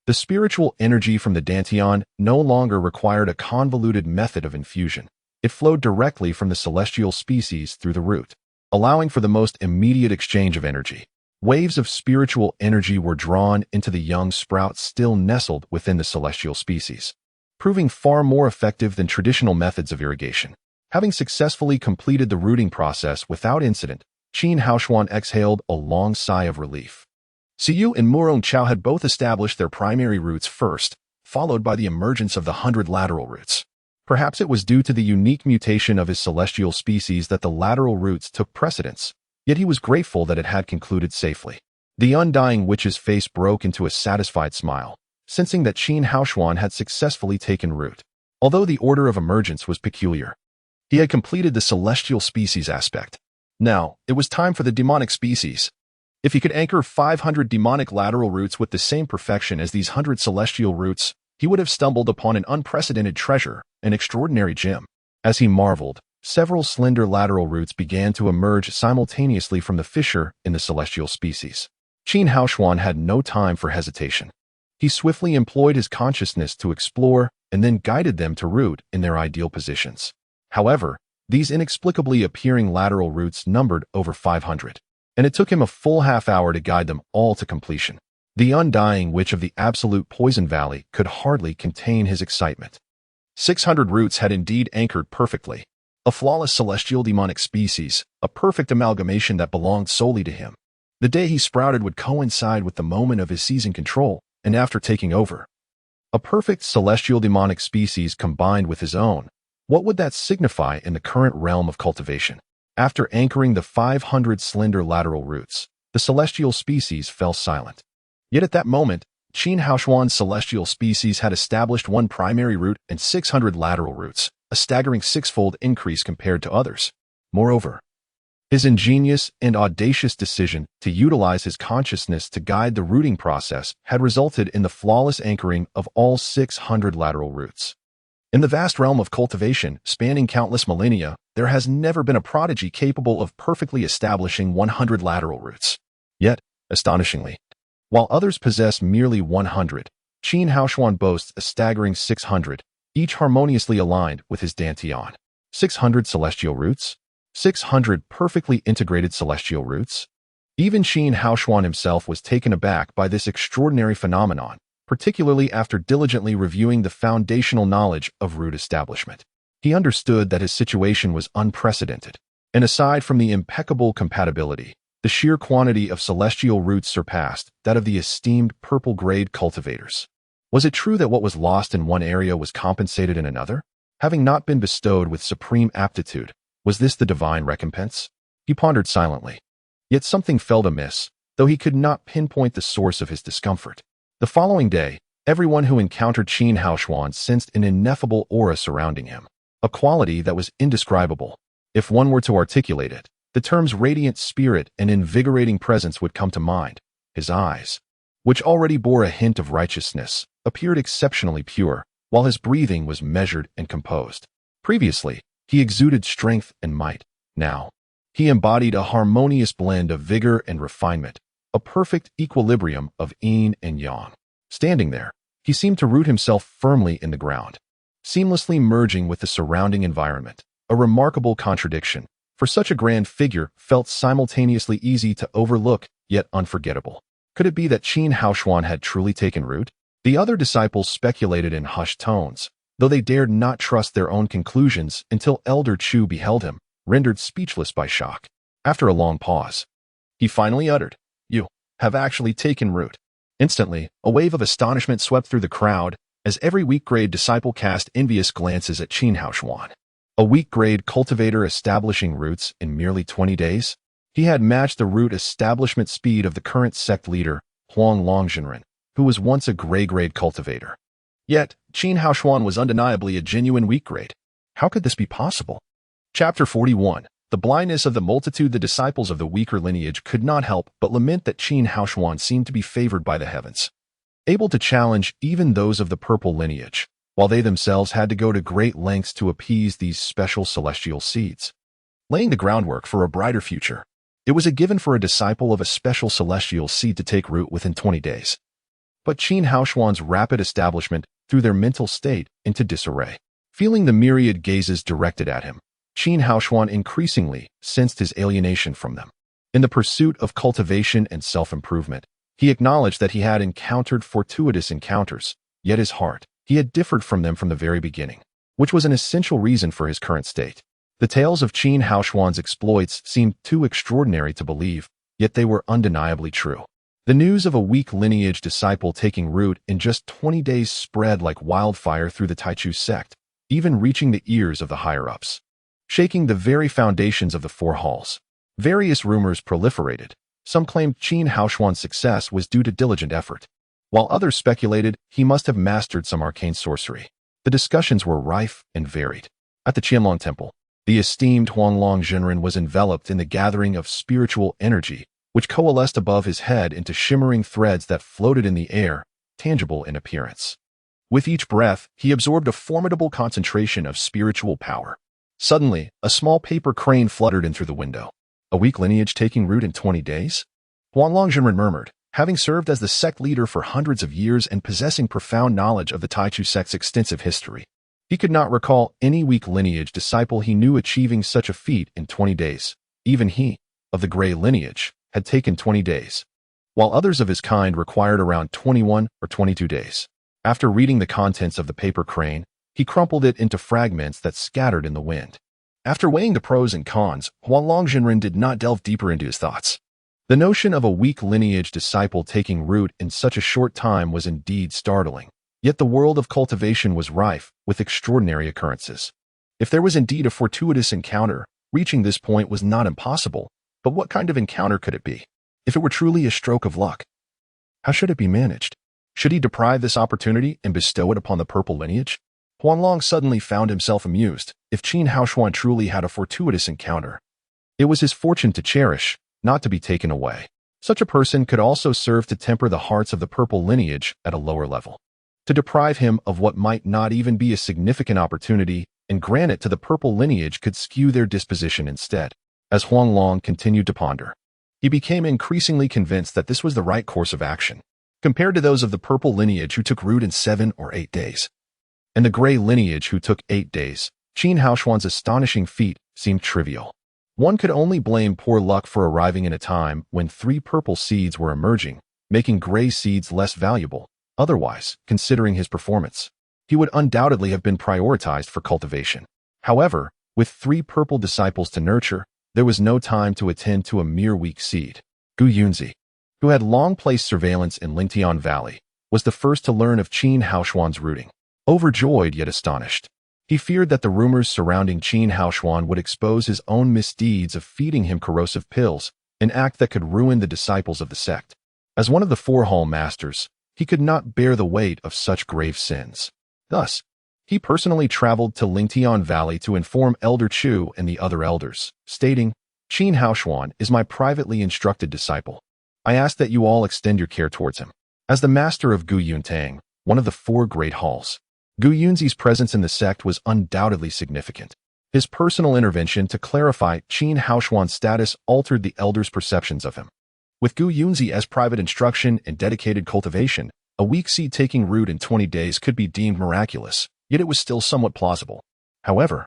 the spiritual energy from the Dantian no longer required a convoluted method of infusion. It flowed directly from the celestial species through the root, allowing for the most immediate exchange of energy. Waves of spiritual energy were drawn into the young sprouts still nestled within the celestial species, proving far more effective than traditional methods of irrigation. Having successfully completed the rooting process without incident, Qin Haoshuan exhaled a long sigh of relief. Su Yu and Murong Chao had both established their primary roots first, followed by the emergence of the 100 lateral roots. Perhaps it was due to the unique mutation of his celestial species that the lateral roots took precedence, yet he was grateful that it had concluded safely. The undying witch's face broke into a satisfied smile, sensing that Qin Haoshuan had successfully taken root. Although the order of emergence was peculiar, he had completed the celestial species aspect. Now, it was time for the demonic species. If he could anchor 500 demonic lateral roots with the same perfection as these 100 celestial roots, he would have stumbled upon an unprecedented treasure, an extraordinary gem. As he marveled, several slender lateral roots began to emerge simultaneously from the fissure in the celestial species. Qin Haoshuan had no time for hesitation. He swiftly employed his consciousness to explore and then guided them to root in their ideal positions. However, these inexplicably appearing lateral roots numbered over 500, and it took him a full half-hour to guide them all to completion. The undying witch of the absolute poison valley could hardly contain his excitement. 600 roots had indeed anchored perfectly. A flawless celestial demonic species, a perfect amalgamation that belonged solely to him. The day he sprouted would coincide with the moment of his seizing control, and after taking over. A perfect celestial demonic species combined with his own. What would that signify in the current realm of cultivation? After anchoring the 500 slender lateral roots, the celestial species fell silent. Yet at that moment, Qin Haoshuan's celestial species had established one primary root and 600 lateral roots, a staggering six-fold increase compared to others. Moreover, his ingenious and audacious decision to utilize his consciousness to guide the rooting process had resulted in the flawless anchoring of all 600 lateral roots. In the vast realm of cultivation, spanning countless millennia, there has never been a prodigy capable of perfectly establishing 100 lateral roots. Yet, astonishingly, while others possess merely 100, Qin Haoshuan boasts a staggering 600, each harmoniously aligned with his dantian. 600 celestial roots? 600 perfectly integrated celestial roots? Even Qin Haoshuan himself was taken aback by this extraordinary phenomenon, particularly after diligently reviewing the foundational knowledge of root establishment. He understood that his situation was unprecedented, and aside from the impeccable compatibility, the sheer quantity of celestial roots surpassed that of the esteemed purple-grade cultivators. Was it true that what was lost in one area was compensated in another? Having not been bestowed with supreme aptitude, was this the divine recompense? He pondered silently. Yet something felt amiss, though he could not pinpoint the source of his discomfort. The following day, everyone who encountered Qin Haoshuan sensed an ineffable aura surrounding him, a quality that was indescribable. If one were to articulate it, the terms radiant spirit and invigorating presence would come to mind. His eyes, which already bore a hint of righteousness, appeared exceptionally pure, while his breathing was measured and composed. Previously, he exuded strength and might. Now, he embodied a harmonious blend of vigor and refinement, a perfect equilibrium of yin and yang. Standing there, he seemed to root himself firmly in the ground, seamlessly merging with the surrounding environment, a remarkable contradiction, for such a grand figure felt simultaneously easy to overlook, yet unforgettable. Could it be that Qin Haoshuan had truly taken root? The other disciples speculated in hushed tones, though they dared not trust their own conclusions until Elder Chu beheld him, rendered speechless by shock. After a long pause, he finally uttered, "You have actually taken root." Instantly, a wave of astonishment swept through the crowd as every weak-grade disciple cast envious glances at Qin Haoshuan. A weak-grade cultivator establishing roots in merely 20 days? He had matched the root establishment speed of the current sect leader, Huang Longzhenren, who was once a gray-grade cultivator. Yet, Qin Haoshuan was undeniably a genuine weak-grade. How could this be possible? Chapter 41. The blindness of the multitude. The disciples of the weaker lineage could not help but lament that Qin Haoshuan seemed to be favored by the heavens, able to challenge even those of the purple lineage, while they themselves had to go to great lengths to appease these special celestial seeds. Laying the groundwork for a brighter future, it was a given for a disciple of a special celestial seed to take root within 20 days. But Qin Haoshuan's rapid establishment threw their mental state into disarray. Feeling the myriad gazes directed at him, Qin Haoshuan increasingly sensed his alienation from them. In the pursuit of cultivation and self-improvement, he acknowledged that he had encountered fortuitous encounters, yet his heart, he had differed from them from the very beginning, which was an essential reason for his current state. The tales of Qin Haoshuan's exploits seemed too extraordinary to believe, yet they were undeniably true. The news of a weak lineage disciple taking root in just 20 days spread like wildfire through the Taichu sect, even reaching the ears of the higher-ups, shaking the very foundations of the four halls. Various rumors proliferated. Some claimed Qin Haoshuan's success was due to diligent effort, while others speculated he must have mastered some arcane sorcery. The discussions were rife and varied. At the Qianlong Temple, the esteemed Huang Longzhenren was enveloped in the gathering of spiritual energy, which coalesced above his head into shimmering threads that floated in the air, tangible in appearance. With each breath, he absorbed a formidable concentration of spiritual power. Suddenly, a small paper crane fluttered in through the window. A weak lineage taking root in 20 days? Huang Longzhenren murmured, Having served as the sect leader for hundreds of years and possessing profound knowledge of the Taichu sect's extensive history, he could not recall any weak lineage disciple he knew achieving such a feat in 20 days. Even he, of the Gray lineage, had taken 20 days, while others of his kind required around 21 or 22 days. After reading the contents of the paper crane, he crumpled it into fragments that scattered in the wind. After weighing the pros and cons, Huanglong Jinren did not delve deeper into his thoughts. The notion of a weak lineage disciple taking root in such a short time was indeed startling. Yet the world of cultivation was rife with extraordinary occurrences. If there was indeed a fortuitous encounter, reaching this point was not impossible, but what kind of encounter could it be? If it were truly a stroke of luck, how should it be managed? Should he deprive this opportunity and bestow it upon the purple lineage? Huanglong suddenly found himself amused. If Qin Haoshuan truly had a fortuitous encounter, it was his fortune to cherish, not to be taken away. Such a person could also serve to temper the hearts of the purple lineage at a lower level. To deprive him of what might not even be a significant opportunity and grant it to the purple lineage could skew their disposition instead. As Huanglong continued to ponder, he became increasingly convinced that this was the right course of action, compared to those of the purple lineage who took root in 7 or 8 days, and the gray lineage who took 8 days. Qin Haoshuan's astonishing feat seemed trivial. One could only blame poor luck for arriving in a time when 3 purple seeds were emerging, making gray seeds less valuable. Otherwise, considering his performance, he would undoubtedly have been prioritized for cultivation. However, with 3 purple disciples to nurture, there was no time to attend to a mere weak seed. Gu Yunzi, who had long placed surveillance in Lingtian Valley, was the first to learn of Qin Haoshuan's rooting. Overjoyed yet astonished, he feared that the rumors surrounding Qin Haoshuan would expose his own misdeeds of feeding him corrosive pills, an act that could ruin the disciples of the sect. As one of the 4 hall masters, he could not bear the weight of such grave sins. Thus, he personally traveled to Lingtian Valley to inform Elder Chu and the other elders, stating, "Qin Haoshuan is my privately instructed disciple. I ask that you all extend your care towards him." As the master of Gu Yuntang, one of the 4 great halls, Gu Yunzi's presence in the sect was undoubtedly significant. His personal intervention to clarify Qin Haoshuan's status altered the elders' perceptions of him. With Gu Yunzi as private instruction and dedicated cultivation, a weak seed taking root in 20 days could be deemed miraculous, yet it was still somewhat plausible. However,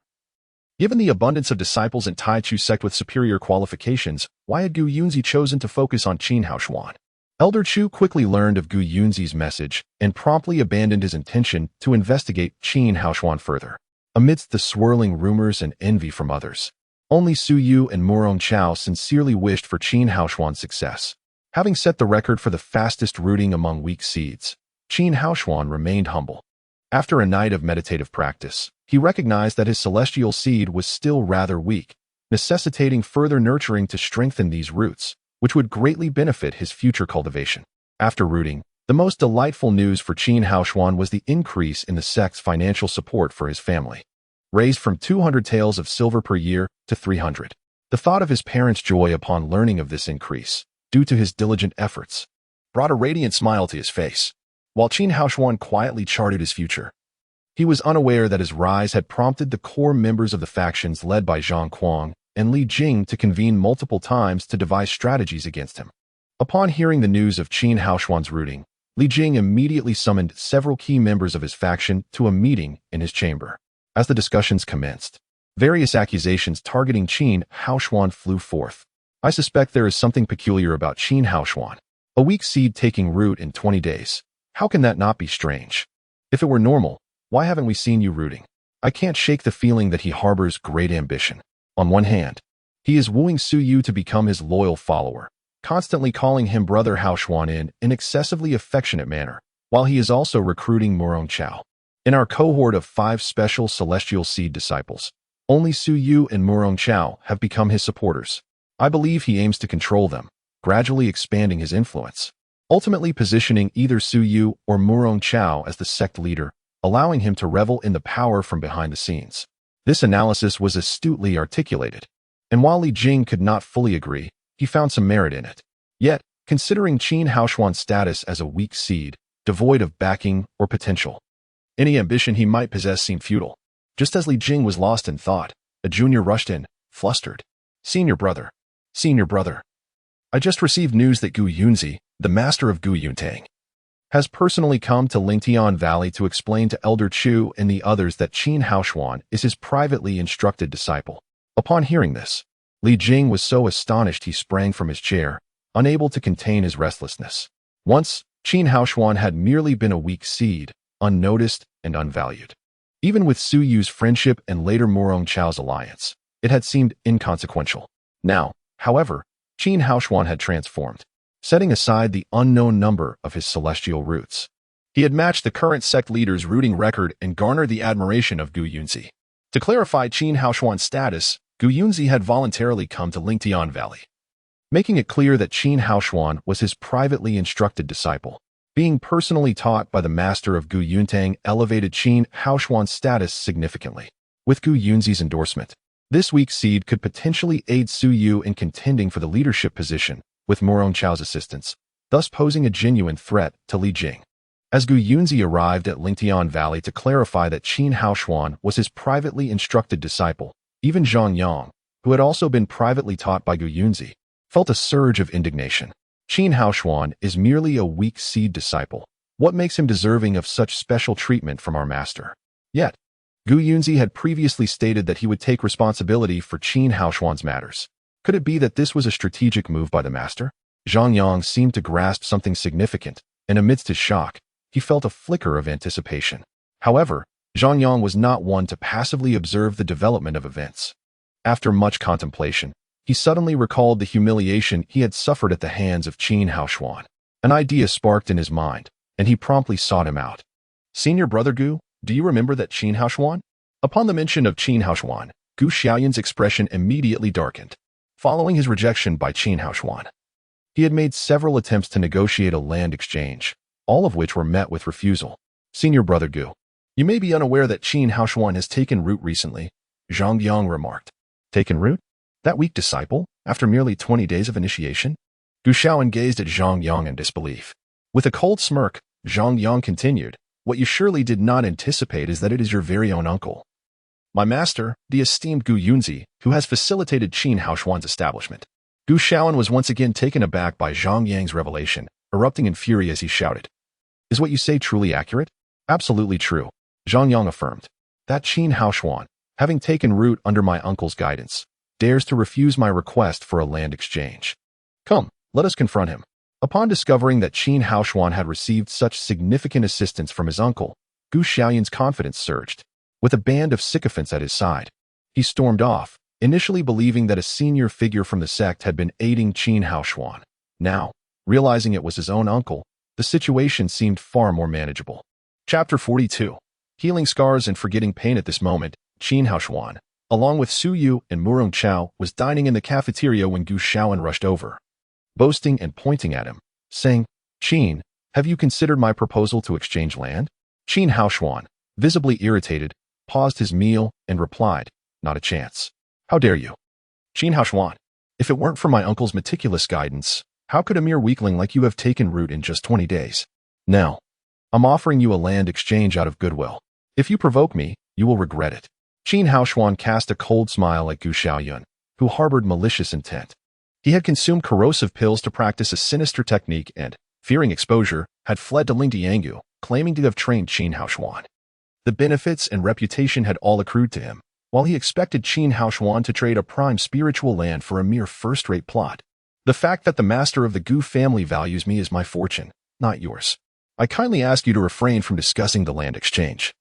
given the abundance of disciples in Taichu sect with superior qualifications, why had Gu Yunzi chosen to focus on Qin Haoshuan? Elder Chu quickly learned of Gu Yunzi's message and promptly abandoned his intention to investigate Qin Haoshuan further. Amidst the swirling rumors and envy from others, only Su Yu and Murong Chao sincerely wished for Qin Haoshuan's success. Having set the record for the fastest rooting among weak seeds, Qin Haoshuan remained humble. After a night of meditative practice, he recognized that his celestial seed was still rather weak, necessitating further nurturing to strengthen these roots, which would greatly benefit his future cultivation. After rooting, the most delightful news for Qin Haoshuan was the increase in the sect's financial support for his family, raised from 200 taels of silver per year to 300. The thought of his parents' joy upon learning of this increase, due to his diligent efforts, brought a radiant smile to his face. While Qin Haoshuan quietly charted his future, he was unaware that his rise had prompted the core members of the factions led by Zhang Kuang and Li Jing to convene multiple times to devise strategies against him. Upon hearing the news of Qin Haoshuan's rooting, Li Jing immediately summoned several key members of his faction to a meeting in his chamber. As the discussions commenced, various accusations targeting Qin Haoshuan flew forth. "I suspect there is something peculiar about Qin Haoshuan. A weak seed taking root in 20 days. How can that not be strange? If it were normal, why haven't we seen you rooting? I can't shake the feeling that he harbors great ambition. On one hand, he is wooing Su Yu to become his loyal follower, constantly calling him Brother Haoshuan in an excessively affectionate manner, while he is also recruiting Murong Chao. In our cohort of 5 special celestial seed disciples, only Su Yu and Murong Chao have become his supporters. I believe he aims to control them, gradually expanding his influence, ultimately positioning either Su Yu or Murong Chao as the sect leader, allowing him to revel in the power from behind the scenes." This analysis was astutely articulated, and while Li Jing could not fully agree, he found some merit in it. Yet, considering Qin Haoshuan's status as a weak seed, devoid of backing or potential, any ambition he might possess seemed futile. Just as Li Jing was lost in thought, a junior rushed in, flustered. Senior brother. I just received news that Gu Yunzi, the master of Gu Yuntang, has personally come to Lingtian Valley to explain to Elder Chu and the others that Qin Haoshuan is his privately instructed disciple. Upon hearing this, Li Jing was so astonished he sprang from his chair, unable to contain his restlessness. Once, Qin Haoshuan had merely been a weak seed, unnoticed and unvalued. Even with Su Yu's friendship and later Murong Chao's alliance, it had seemed inconsequential. Now, however, Qin Haoshuan had transformed, setting aside the unknown number of his celestial roots. He had matched the current sect leader's rooting record and garnered the admiration of Gu Yunzi. To clarify Qin Haoshuan's status, Gu Yunzi had voluntarily come to Lingtian Valley, making it clear that Qin Haoshuan was his privately instructed disciple. Being personally taught by the master of Gu Yuntang elevated Qin Haoshuan's status significantly. With Gu Yunzi's endorsement, this weak seed could potentially aid Su Yu in contending for the leadership position with Murong Chao's assistance, thus posing a genuine threat to Li Jing. As Gu Yunzi arrived at Lingtian Valley to clarify that Qin Haoshuan was his privately instructed disciple, even Zhang Yang, who had also been privately taught by Gu Yunzi, felt a surge of indignation. Qin Haoshuan is merely a weak seed disciple. What makes him deserving of such special treatment from our master? Yet, Gu Yunzi had previously stated that he would take responsibility for Qin Haoshuan's matters. Could it be that this was a strategic move by the master? Zhang Yang seemed to grasp something significant, and amidst his shock, he felt a flicker of anticipation. However, Zhang Yang was not one to passively observe the development of events. After much contemplation, he suddenly recalled the humiliation he had suffered at the hands of Qin Haoshuan. An idea sparked in his mind, and he promptly sought him out. Senior brother Gu, do you remember that Qin Haoshuan? Upon the mention of Qin Haoshuan, Gu Xiaoyan's expression immediately darkened. Following his rejection by Qin Haoshuan, he had made several attempts to negotiate a land exchange, all of which were met with refusal. Senior brother Gu, you may be unaware that Qin Haoshuan has taken root recently, Zhang Yang remarked. Taken root? That weak disciple, after merely 20 days of initiation? Gu Xiaoyan gazed at Zhang Yang in disbelief. With a cold smirk, Zhang Yang continued, what you surely did not anticipate is that it is your very own uncle, my master, the esteemed Gu Yunzi, who has facilitated Qin Haoshuan's establishment. Gu Xiaoyan was once again taken aback by Zhang Yang's revelation, erupting in fury as he shouted, is what you say truly accurate? Absolutely true, Zhang Yang affirmed. That Qin Haoshuan, having taken root under my uncle's guidance, dares to refuse my request for a land exchange. Come, let us confront him. Upon discovering that Qin Haoshuan had received such significant assistance from his uncle, Gu Xiaoyan's confidence surged. With a band of sycophants at his side, he stormed off, initially believing that a senior figure from the sect had been aiding Qin Haoshuan. Now, realizing it was his own uncle, the situation seemed far more manageable. Chapter 42. Healing scars and forgetting pain. At this moment, Qin Haoshuan, along with Su Yu and Murong Chao, was dining in the cafeteria when Gu Xiaoyan rushed over, boasting and pointing at him, saying, Qin, have you considered my proposal to exchange land? Qin Haoshuan, visibly irritated, paused his meal and replied, not a chance. How dare you? Qin Haoshuan, if it weren't for my uncle's meticulous guidance, how could a mere weakling like you have taken root in just 20 days? Now, I'm offering you a land exchange out of goodwill. If you provoke me, you will regret it. Qin Haoshuan cast a cold smile at Gu Xiaoyan, who harbored malicious intent. He had consumed corrosive pills to practice a sinister technique and, fearing exposure, had fled to Lingtiangu, claiming to have trained Qin Haoshuan. The benefits and reputation had all accrued to him, while he expected Qin Haoshuan to trade a prime spiritual land for a mere first-rate plot. The fact that the master of the Gu family values me is my fortune, not yours. I kindly ask you to refrain from discussing the land exchange.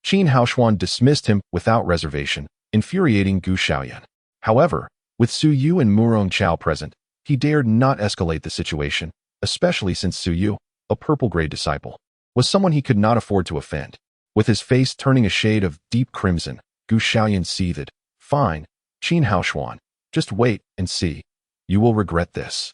Qin Haoshuan dismissed him without reservation, infuriating Gu Xiaoyan. However, with Su Yu and Murong Chao present, he dared not escalate the situation, especially since Su Yu, a purple-grade disciple, was someone he could not afford to offend. With his face turning a shade of deep crimson, Gu Xiaoyan seethed. Fine, Qin Haoshuan, just wait and see. You will regret this.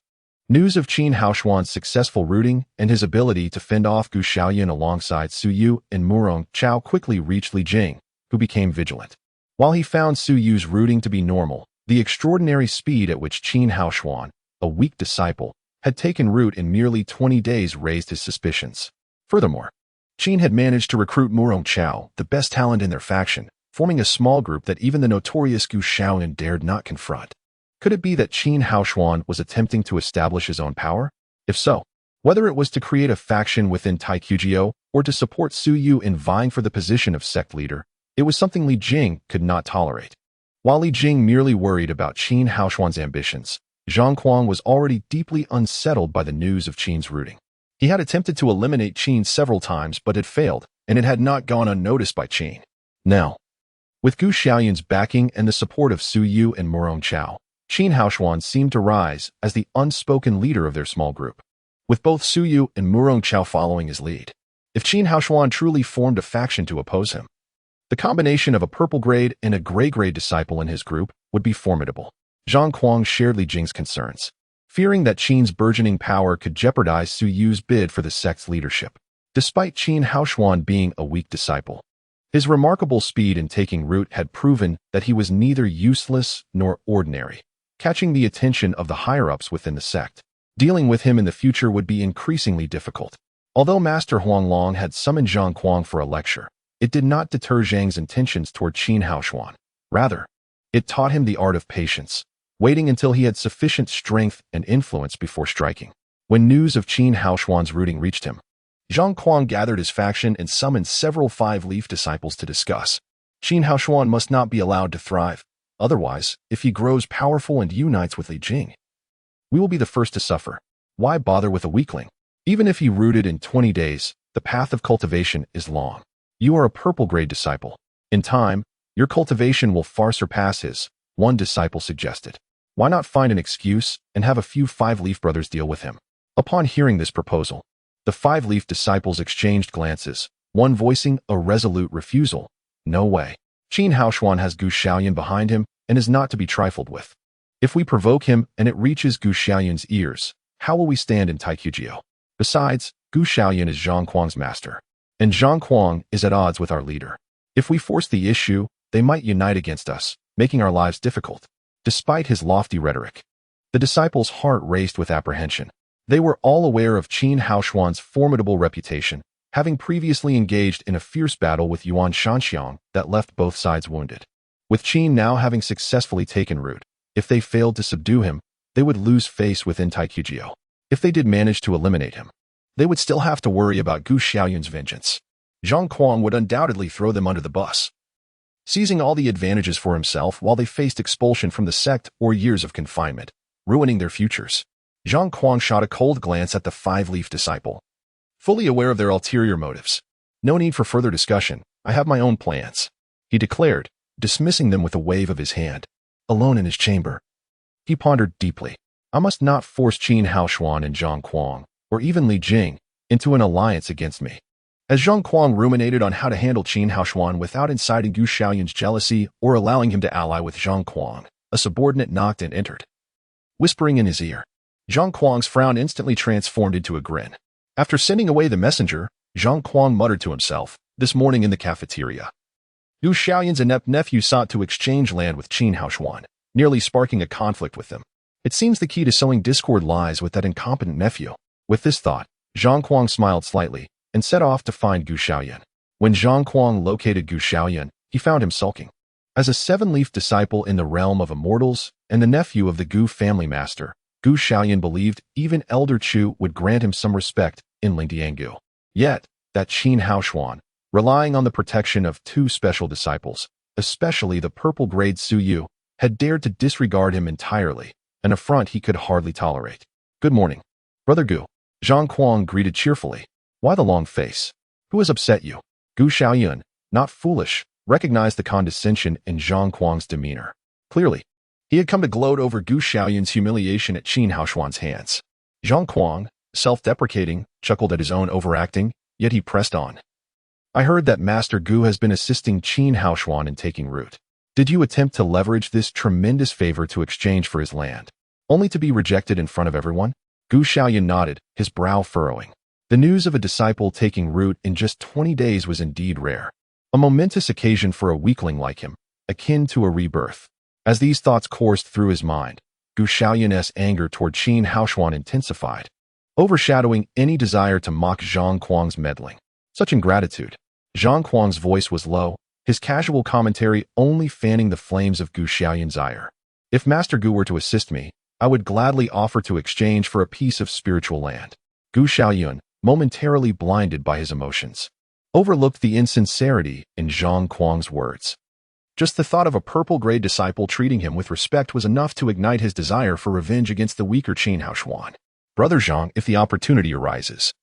News of Qin Haoshuan's successful rooting and his ability to fend off Gu Xiaoyan alongside Su Yu and Murong Chao quickly reached Li Jing, who became vigilant. While he found Su Yu's rooting to be normal, the extraordinary speed at which Qin Haoshuan, a weak disciple, had taken root in merely 20 days raised his suspicions. Furthermore, Qin had managed to recruit Murong Chao, the best talent in their faction, forming a small group that even the notorious Gu Xiaoyan dared not confront. Could it be that Qin Haoshuan was attempting to establish his own power? If so, whether it was to create a faction within Taikugyo or to support Su Yu in vying for the position of sect leader, it was something Li Jing could not tolerate. While Li Jing merely worried about Qin Haoshuan's ambitions, Zhang Kuang was already deeply unsettled by the news of Qin's rooting. He had attempted to eliminate Qin several times but had failed, and it had not gone unnoticed by Qin. Now, with Gu Xiaoyun's backing and the support of Su Yu and Murong Chao, Qin Haoshuan seemed to rise as the unspoken leader of their small group, with both Su Yu and Murong Chao following his lead. If Qin Haoshuan truly formed a faction to oppose him, the combination of a purple grade and a gray grade disciple in his group would be formidable. Zhang Kuang shared Li Jing's concerns, fearing that Qin's burgeoning power could jeopardize Su Yu's bid for the sect's leadership. Despite Qin Haoshuan being a weak disciple, his remarkable speed in taking root had proven that he was neither useless nor ordinary, catching the attention of the higher-ups within the sect. Dealing with him in the future would be increasingly difficult. Although Master Huanglong had summoned Zhang Kuang for a lecture, it did not deter Zhang's intentions toward Qin Haoshuan. Rather, it taught him the art of patience, waiting until he had sufficient strength and influence before striking. When news of Qin Haoshuan's rooting reached him, Zhang Kuang gathered his faction and summoned several five-leaf disciples to discuss. Qin Haoshuan must not be allowed to thrive. Otherwise, if he grows powerful and unites with Li Jing, we will be the first to suffer. Why bother with a weakling? Even if he rooted in 20 days, the path of cultivation is long. You are a purple grade disciple. In time, your cultivation will far surpass his, one disciple suggested. Why not find an excuse and have a few five-leaf brothers deal with him? Upon hearing this proposal, the five-leaf disciples exchanged glances, one voicing a resolute refusal. No way. Qin Haoshuan has Gu Xiaoyun behind him and is not to be trifled with. If we provoke him and it reaches Gu Xiaoyun's ears, how will we stand in Taikugyo? Besides, Gu Xiaoyun is Zhang Kuang's master, and Zhang Kuang is at odds with our leader. If we force the issue, they might unite against us, making our lives difficult. Despite his lofty rhetoric, the disciples' heart raced with apprehension. They were all aware of Qin Haoshuan's formidable reputation, having previously engaged in a fierce battle with Yuan Shanxiang that left both sides wounded. With Qin now having successfully taken root, if they failed to subdue him, they would lose face within Taikugyo. If they did manage to eliminate him, they would still have to worry about Gu Xiaoyun's vengeance. Zhang Kuang would undoubtedly throw them under the bus, seizing all the advantages for himself while they faced expulsion from the sect or years of confinement, ruining their futures. Zhang Kuang shot a cold glance at the five-leaf disciple, fully aware of their ulterior motives. No need for further discussion. I have my own plans, he declared, dismissing them with a wave of his hand. Alone in his chamber, he pondered deeply. I must not force Qin Haoshuan and Zhang Kuang, or even Li Jing, into an alliance against me. As Zhang Kuang ruminated on how to handle Qin Haoshuan without inciting Gu Xiaoyun's jealousy or allowing him to ally with Zhang Kuang, a subordinate knocked and entered, whispering in his ear. Zhang Kuang's frown instantly transformed into a grin. After sending away the messenger, Zhang Kuang muttered to himself, this morning in the cafeteria, Gu Xiaoyun's inept nephew sought to exchange land with Qin Haoshuan, nearly sparking a conflict with them. It seems the key to sowing discord lies with that incompetent nephew. With this thought, Zhang Kuang smiled slightly and set off to find Gu Xiaoyun. When Zhang Kuang located Gu Xiaoyun, he found him sulking. As a seven-leaf disciple in the realm of immortals and the nephew of the Gu family master, Gu Xiaoyun believed even Elder Chu would grant him some respect in Lingdiangu. Yet, that Qin Haoshuan, relying on the protection of two special disciples, especially the purple-grade Su Yu, had dared to disregard him entirely, an affront he could hardly tolerate. Good morning, Brother Gu. Zhang Kuang greeted cheerfully. Why the long face? Who has upset you? Gu Xiaoyun, not foolish, recognized the condescension in Zhang Kuang's demeanor. Clearly, he had come to gloat over Gu Xiaoyun's humiliation at Qin Haoshuan's hands. Zhang Kuang, self-deprecating, chuckled at his own overacting, yet he pressed on. I heard that Master Gu has been assisting Qin Haoshuan in taking root. Did you attempt to leverage this tremendous favor to exchange for his land, only to be rejected in front of everyone? Gu Xiaoyun nodded, his brow furrowing. The news of a disciple taking root in just 20 days was indeed rare. A momentous occasion for a weakling like him, akin to a rebirth. As these thoughts coursed through his mind, Gu Xiaoyun's anger toward Qin Haoshuan intensified, overshadowing any desire to mock Zhang Kuang's meddling. Such ingratitude. Zhang Kuang's voice was low, his casual commentary only fanning the flames of Gu Xiaoyun's ire. If Master Gu were to assist me, I would gladly offer to exchange for a piece of spiritual land. Gu Xiaoyun, momentarily blinded by his emotions, overlooked the insincerity in Zhang Kuang's words. Just the thought of a purple-gray disciple treating him with respect was enough to ignite his desire for revenge against the weaker Qin Haoshuan. Brother Zhang, if the opportunity arises,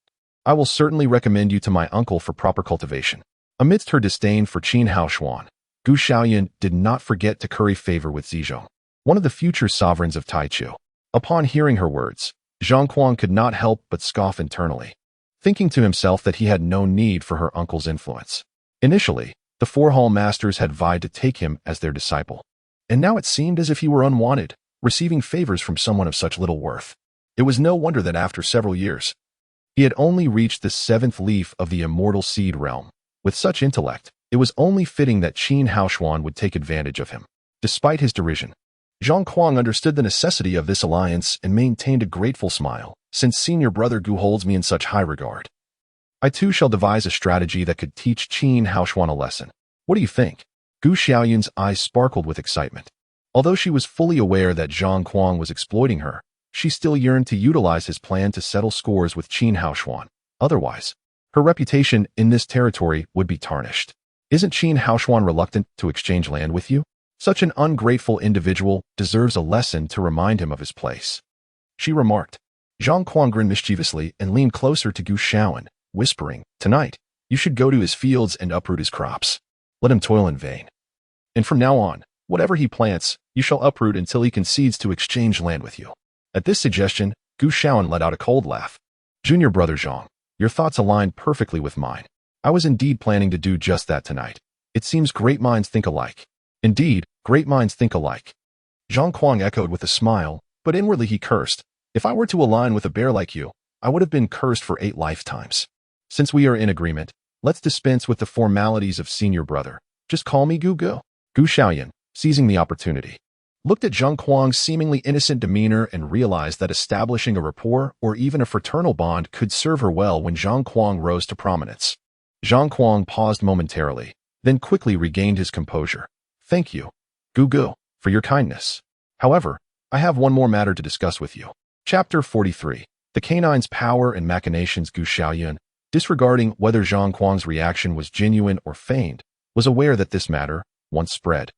I will certainly recommend you to my uncle for proper cultivation. Amidst her disdain for Qin Haoshuan, Gu Xiaoyun did not forget to curry favor with Zizhong, one of the future sovereigns of Taichu. Upon hearing her words, Zhang Kuang could not help but scoff internally, thinking to himself that he had no need for her uncle's influence. Initially, the four hall masters had vied to take him as their disciple, and now it seemed as if he were unwanted, receiving favors from someone of such little worth. It was no wonder that after several years, he had only reached the 7th leaf of the immortal seed realm. With such intellect, it was only fitting that Qin Haoshuan would take advantage of him. Despite his derision, Zhang Kuang understood the necessity of this alliance and maintained a grateful smile, since senior brother Gu holds me in such high regard. I too shall devise a strategy that could teach Qin Haoshuan a lesson. What do you think? Gu Xiaoyun's eyes sparkled with excitement. Although she was fully aware that Zhang Kuang was exploiting her, she still yearned to utilize his plan to settle scores with Qin Haoshuan. Otherwise, her reputation in this territory would be tarnished. Isn't Qin Haoshuan reluctant to exchange land with you? Such an ungrateful individual deserves a lesson to remind him of his place, she remarked. Zhang Kuang grinned mischievously and leaned closer to Gu Xiaoyun, whispering, "Tonight, you should go to his fields and uproot his crops. Let him toil in vain. And from now on, whatever he plants, you shall uproot until he concedes to exchange land with you." At this suggestion, Gu Xiaoyun let out a cold laugh. "Junior brother Zhang, your thoughts align perfectly with mine. I was indeed planning to do just that tonight. It seems great minds think alike." "Indeed, great minds think alike," Zhang Kuang echoed with a smile, but inwardly he cursed. "If I were to align with a bear like you, I would have been cursed for 8 lifetimes. Since we are in agreement, let's dispense with the formalities of senior brother. Just call me Gu Gu." Gu Xiaoyun, seizing the opportunity, looked at Zhang Kuang's seemingly innocent demeanor and realized that establishing a rapport or even a fraternal bond could serve her well when Zhang Kuang rose to prominence. Zhang Kuang paused momentarily, then quickly regained his composure. "Thank you, Gu Gu, for your kindness. However, I have one more matter to discuss with you." Chapter 43. The Canine's Power and Machinations. Gu Xiaoyun, disregarding whether Zhang Kuang's reaction was genuine or feigned, was aware that this matter, once spread,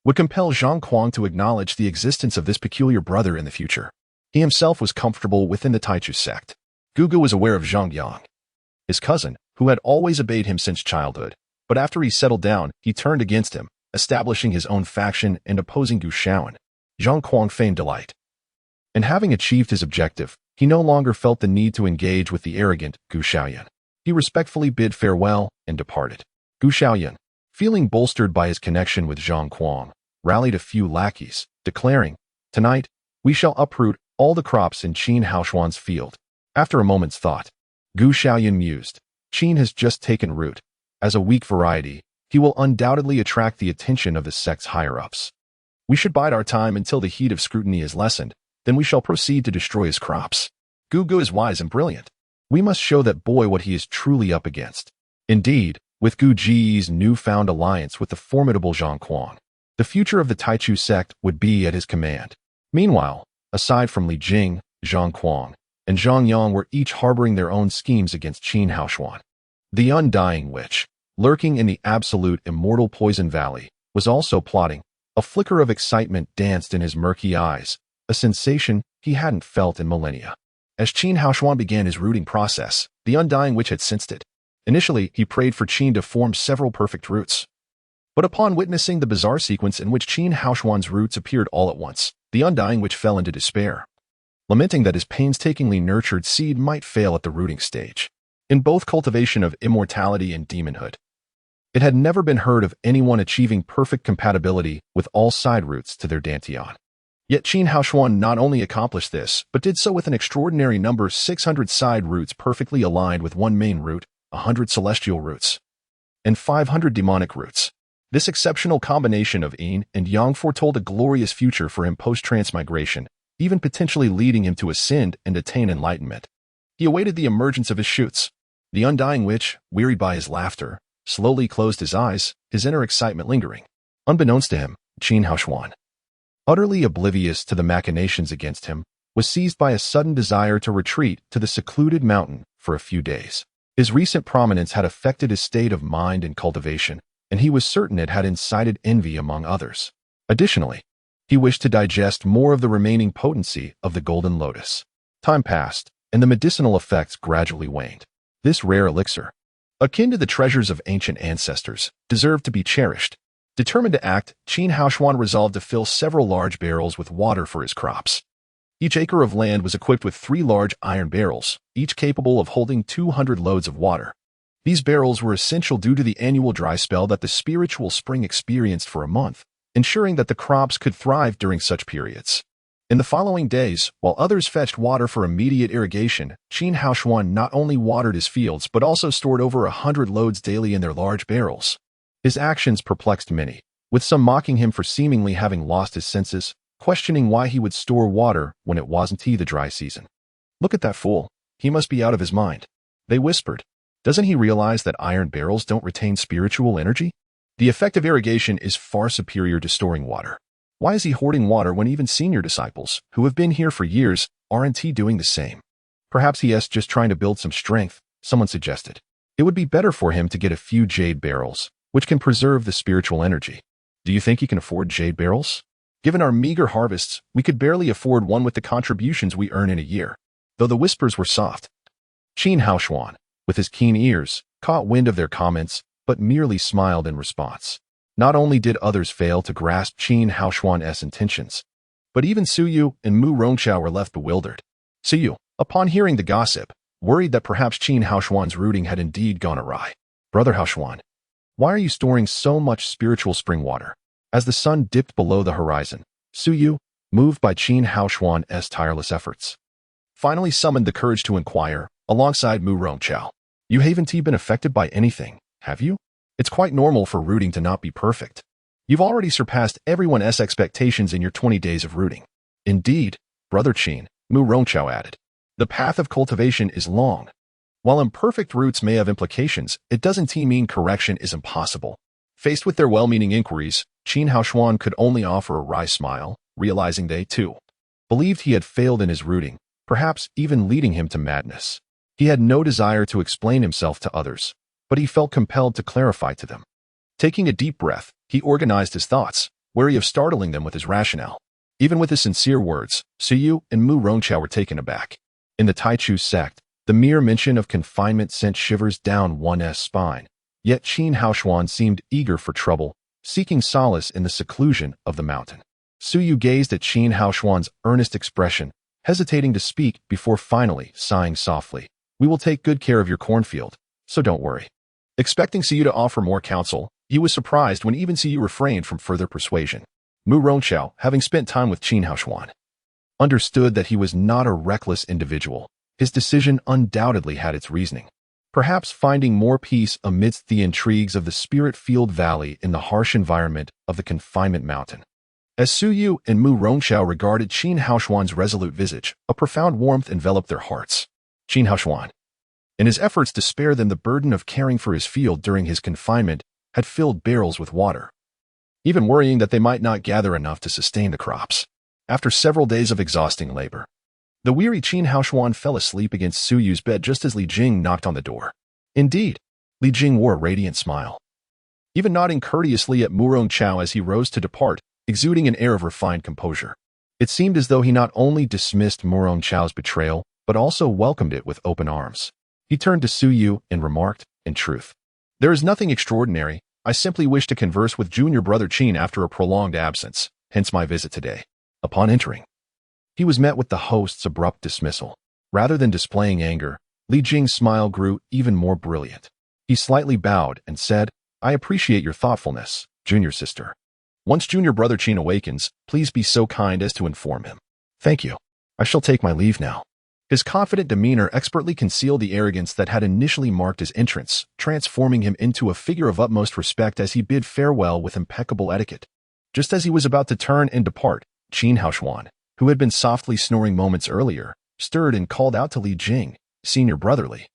would compel Zhang Kuang to acknowledge the existence of this peculiar brother in the future. He himself was comfortable within the Taichu sect. Gu Gu was aware of Zhang Yang, his cousin, who had always obeyed him since childhood, but after he settled down, he turned against him, establishing his own faction and opposing Gu Xiaoyun. Zhang Kuang feigned delight. And having achieved his objective, he no longer felt the need to engage with the arrogant Gu Xiaoyun. He respectfully bid farewell and departed. Gu Xiaoyun, feeling bolstered by his connection with Zhang Kuang, rallied a few lackeys, declaring, "Tonight, we shall uproot all the crops in Qin Haoshuan's field." After a moment's thought, Gu Xiaoyun mused, "Qin has just taken root. As a weak variety, he will undoubtedly attract the attention of the sect's higher-ups. We should bide our time until the heat of scrutiny is lessened, then we shall proceed to destroy his crops. Gu Gu is wise and brilliant. We must show that boy what he is truly up against." Indeed, with Gu Ji's newfound alliance with the formidable Zhang Kuang, the future of the Taichu sect would be at his command. Meanwhile, aside from Li Jing, Zhang Kuang, and Zhang Yang were each harboring their own schemes against Qin Haoshuan. The Undying Witch, lurking in the absolute immortal Poison Valley, was also plotting. A flicker of excitement danced in his murky eyes, a sensation he hadn't felt in millennia. As Qin Haoshuan began his rooting process, the Undying Witch had sensed it. Initially, he prayed for Qin to form several perfect roots. But upon witnessing the bizarre sequence in which Qin Haoshuan's roots appeared all at once, the Undying Witch fell into despair, lamenting that his painstakingly nurtured seed might fail at the rooting stage. In both cultivation of immortality and demonhood, it had never been heard of anyone achieving perfect compatibility with all side roots to their dantian. Yet Qin Haoshuan not only accomplished this, but did so with an extraordinary number: 600 side roots perfectly aligned with one main root, 100 celestial roots, and 500 demonic roots. This exceptional combination of yin and yang foretold a glorious future for him post-transmigration, even potentially leading him to ascend and attain enlightenment. He awaited the emergence of his shoots. The Undying Witch, wearied by his laughter, slowly closed his eyes, his inner excitement lingering. Unbeknownst to him, Qin Haoshuan utterly oblivious to the machinations against him, was seized by a sudden desire to retreat to the secluded mountain for a few days. His recent prominence had affected his state of mind and cultivation, and he was certain it had incited envy among others. Additionally, he wished to digest more of the remaining potency of the golden lotus. Time passed, and the medicinal effects gradually waned. This rare elixir, akin to the treasures of ancient ancestors, deserved to be cherished. Determined to act, Qin Haoshuan resolved to fill several large barrels with water for his crops. Each acre of land was equipped with 3 large iron barrels, each capable of holding 200 loads of water. These barrels were essential due to the annual dry spell that the spiritual spring experienced for a month, ensuring that the crops could thrive during such periods. In the following days, while others fetched water for immediate irrigation, Qin Haoshuan not only watered his fields but also stored over 100 loads daily in their large barrels. His actions perplexed many, with some mocking him for seemingly having lost his senses, questioning why he would store water when it wasn't the dry season. "Look at that fool. He must be out of his mind," they whispered. "Doesn't he realize that iron barrels don't retain spiritual energy? The effect of irrigation is far superior to storing water. Why is he hoarding water when even senior disciples, who have been here for years, aren't doing the same? Perhaps he is just trying to build some strength," someone suggested. "It would be better for him to get a few jade barrels, which can preserve the spiritual energy." "Do you think he can afford jade barrels? Given our meager harvests, we could barely afford one with the contributions we earn in a year." Though the whispers were soft, Qin Haoshuan, with his keen ears, caught wind of their comments, but merely smiled in response. Not only did others fail to grasp Qin Haoshuan's intentions, but even Suyu and Mu Rongqiao were left bewildered. Suyu, upon hearing the gossip, worried that perhaps Qin Haoshuan's rooting had indeed gone awry. "Brother Haoshuan, why are you storing so much spiritual spring water?" As the sun dipped below the horizon, Suyu, moved by Qin Haoshuan's tireless efforts, finally summoned the courage to inquire, alongside Mu Rongqiao. "You haven't been affected by anything, have you? It's quite normal for rooting to not be perfect. You've already surpassed everyone's expectations in your 20 days of rooting." "Indeed, Brother Qin," Mu Rongqiao added. "The path of cultivation is long. While imperfect roots may have implications, it doesn't mean correction is impossible." Faced with their well-meaning inquiries, Qin Haoshuan could only offer a wry smile, realizing they, too, believed he had failed in his rooting, perhaps even leading him to madness. He had no desire to explain himself to others, but he felt compelled to clarify to them. Taking a deep breath, he organized his thoughts, wary of startling them with his rationale. Even with his sincere words, Suyu and Mu Rongqiao were taken aback. In the Taichu sect, the mere mention of confinement sent shivers down one's spine. Yet Qin Haoshuan seemed eager for trouble, seeking solace in the seclusion of the mountain. Suyu gazed at Qin Haoshuan's earnest expression, hesitating to speak before finally sighing softly. "We will take good care of your cornfield, so don't worry." Expecting Suyu to offer more counsel, he was surprised when even Suyu refrained from further persuasion. Mu Rongqiao, having spent time with Qin Haoshuan, understood that he was not a reckless individual. His decision undoubtedly had its reasoning. Perhaps finding more peace amidst the intrigues of the spirit-filled valley in the harsh environment of the confinement mountain. As Suyu and Mu Rongqiao regarded Qin Haoshuan's resolute visage, a profound warmth enveloped their hearts. Qin Haoshuan, in his efforts to spare them the burden of caring for his field during his confinement, had filled barrels with water, even worrying that they might not gather enough to sustain the crops. After several days of exhausting labor, the weary Qin Haoshuan fell asleep against Suyu's bed just as Li Jing knocked on the door. Indeed, Li Jing wore a radiant smile, even nodding courteously at Mu Rongqiao as he rose to depart, exuding an air of refined composure. It seemed as though he not only dismissed Mu Rongqiao's betrayal, but also welcomed it with open arms. He turned to Suyu and remarked, "In truth, there is nothing extraordinary. I simply wish to converse with junior brother Qin after a prolonged absence, hence my visit today." Upon entering, he was met with the host's abrupt dismissal. Rather than displaying anger, Li Jing's smile grew even more brilliant. He slightly bowed and said, "I appreciate your thoughtfulness, junior sister. Once junior brother Qin awakens, please be so kind as to inform him." "Thank you. I shall take my leave now." His confident demeanor expertly concealed the arrogance that had initially marked his entrance, transforming him into a figure of utmost respect as he bid farewell with impeccable etiquette. Just as he was about to turn and depart, Qin Haoshuan, who had been softly snoring moments earlier, stirred and called out to Li Jing, "Senior brotherly,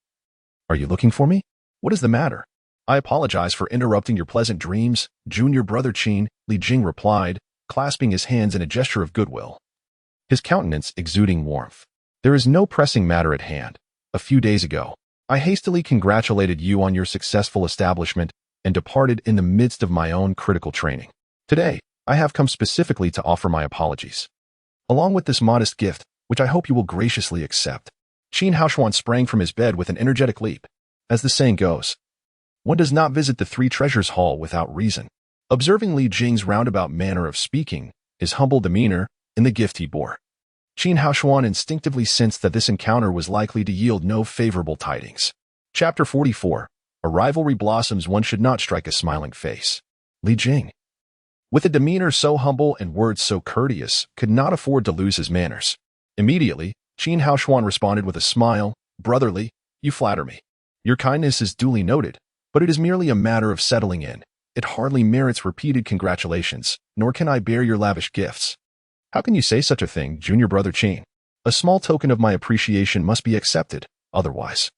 are you looking for me? What is the matter?" "I apologize for interrupting your pleasant dreams, junior brother Qin," Li Jing replied, clasping his hands in a gesture of goodwill, his countenance exuding warmth. "There is no pressing matter at hand. A few days ago, I hastily congratulated you on your successful establishment and departed in the midst of my own critical training. Today, I have come specifically to offer my apologies, along with this modest gift, which I hope you will graciously accept." Qin Haoshuan sprang from his bed with an energetic leap. As the saying goes, one does not visit the Three Treasures Hall without reason. Observing Li Jing's roundabout manner of speaking, his humble demeanor, and the gift he bore, Qin Haoshuan instinctively sensed that this encounter was likely to yield no favorable tidings. Chapter 44. A rivalry blossoms, one should not strike a smiling face. Li Jing, with a demeanor so humble and words so courteous, could not afford to lose his manners. Immediately, Qin Haoshuan responded with a smile, "Brotherly, you flatter me. Your kindness is duly noted, but it is merely a matter of settling in. It hardly merits repeated congratulations, nor can I bear your lavish gifts." "How can you say such a thing, junior brother Qin? A small token of my appreciation must be accepted, otherwise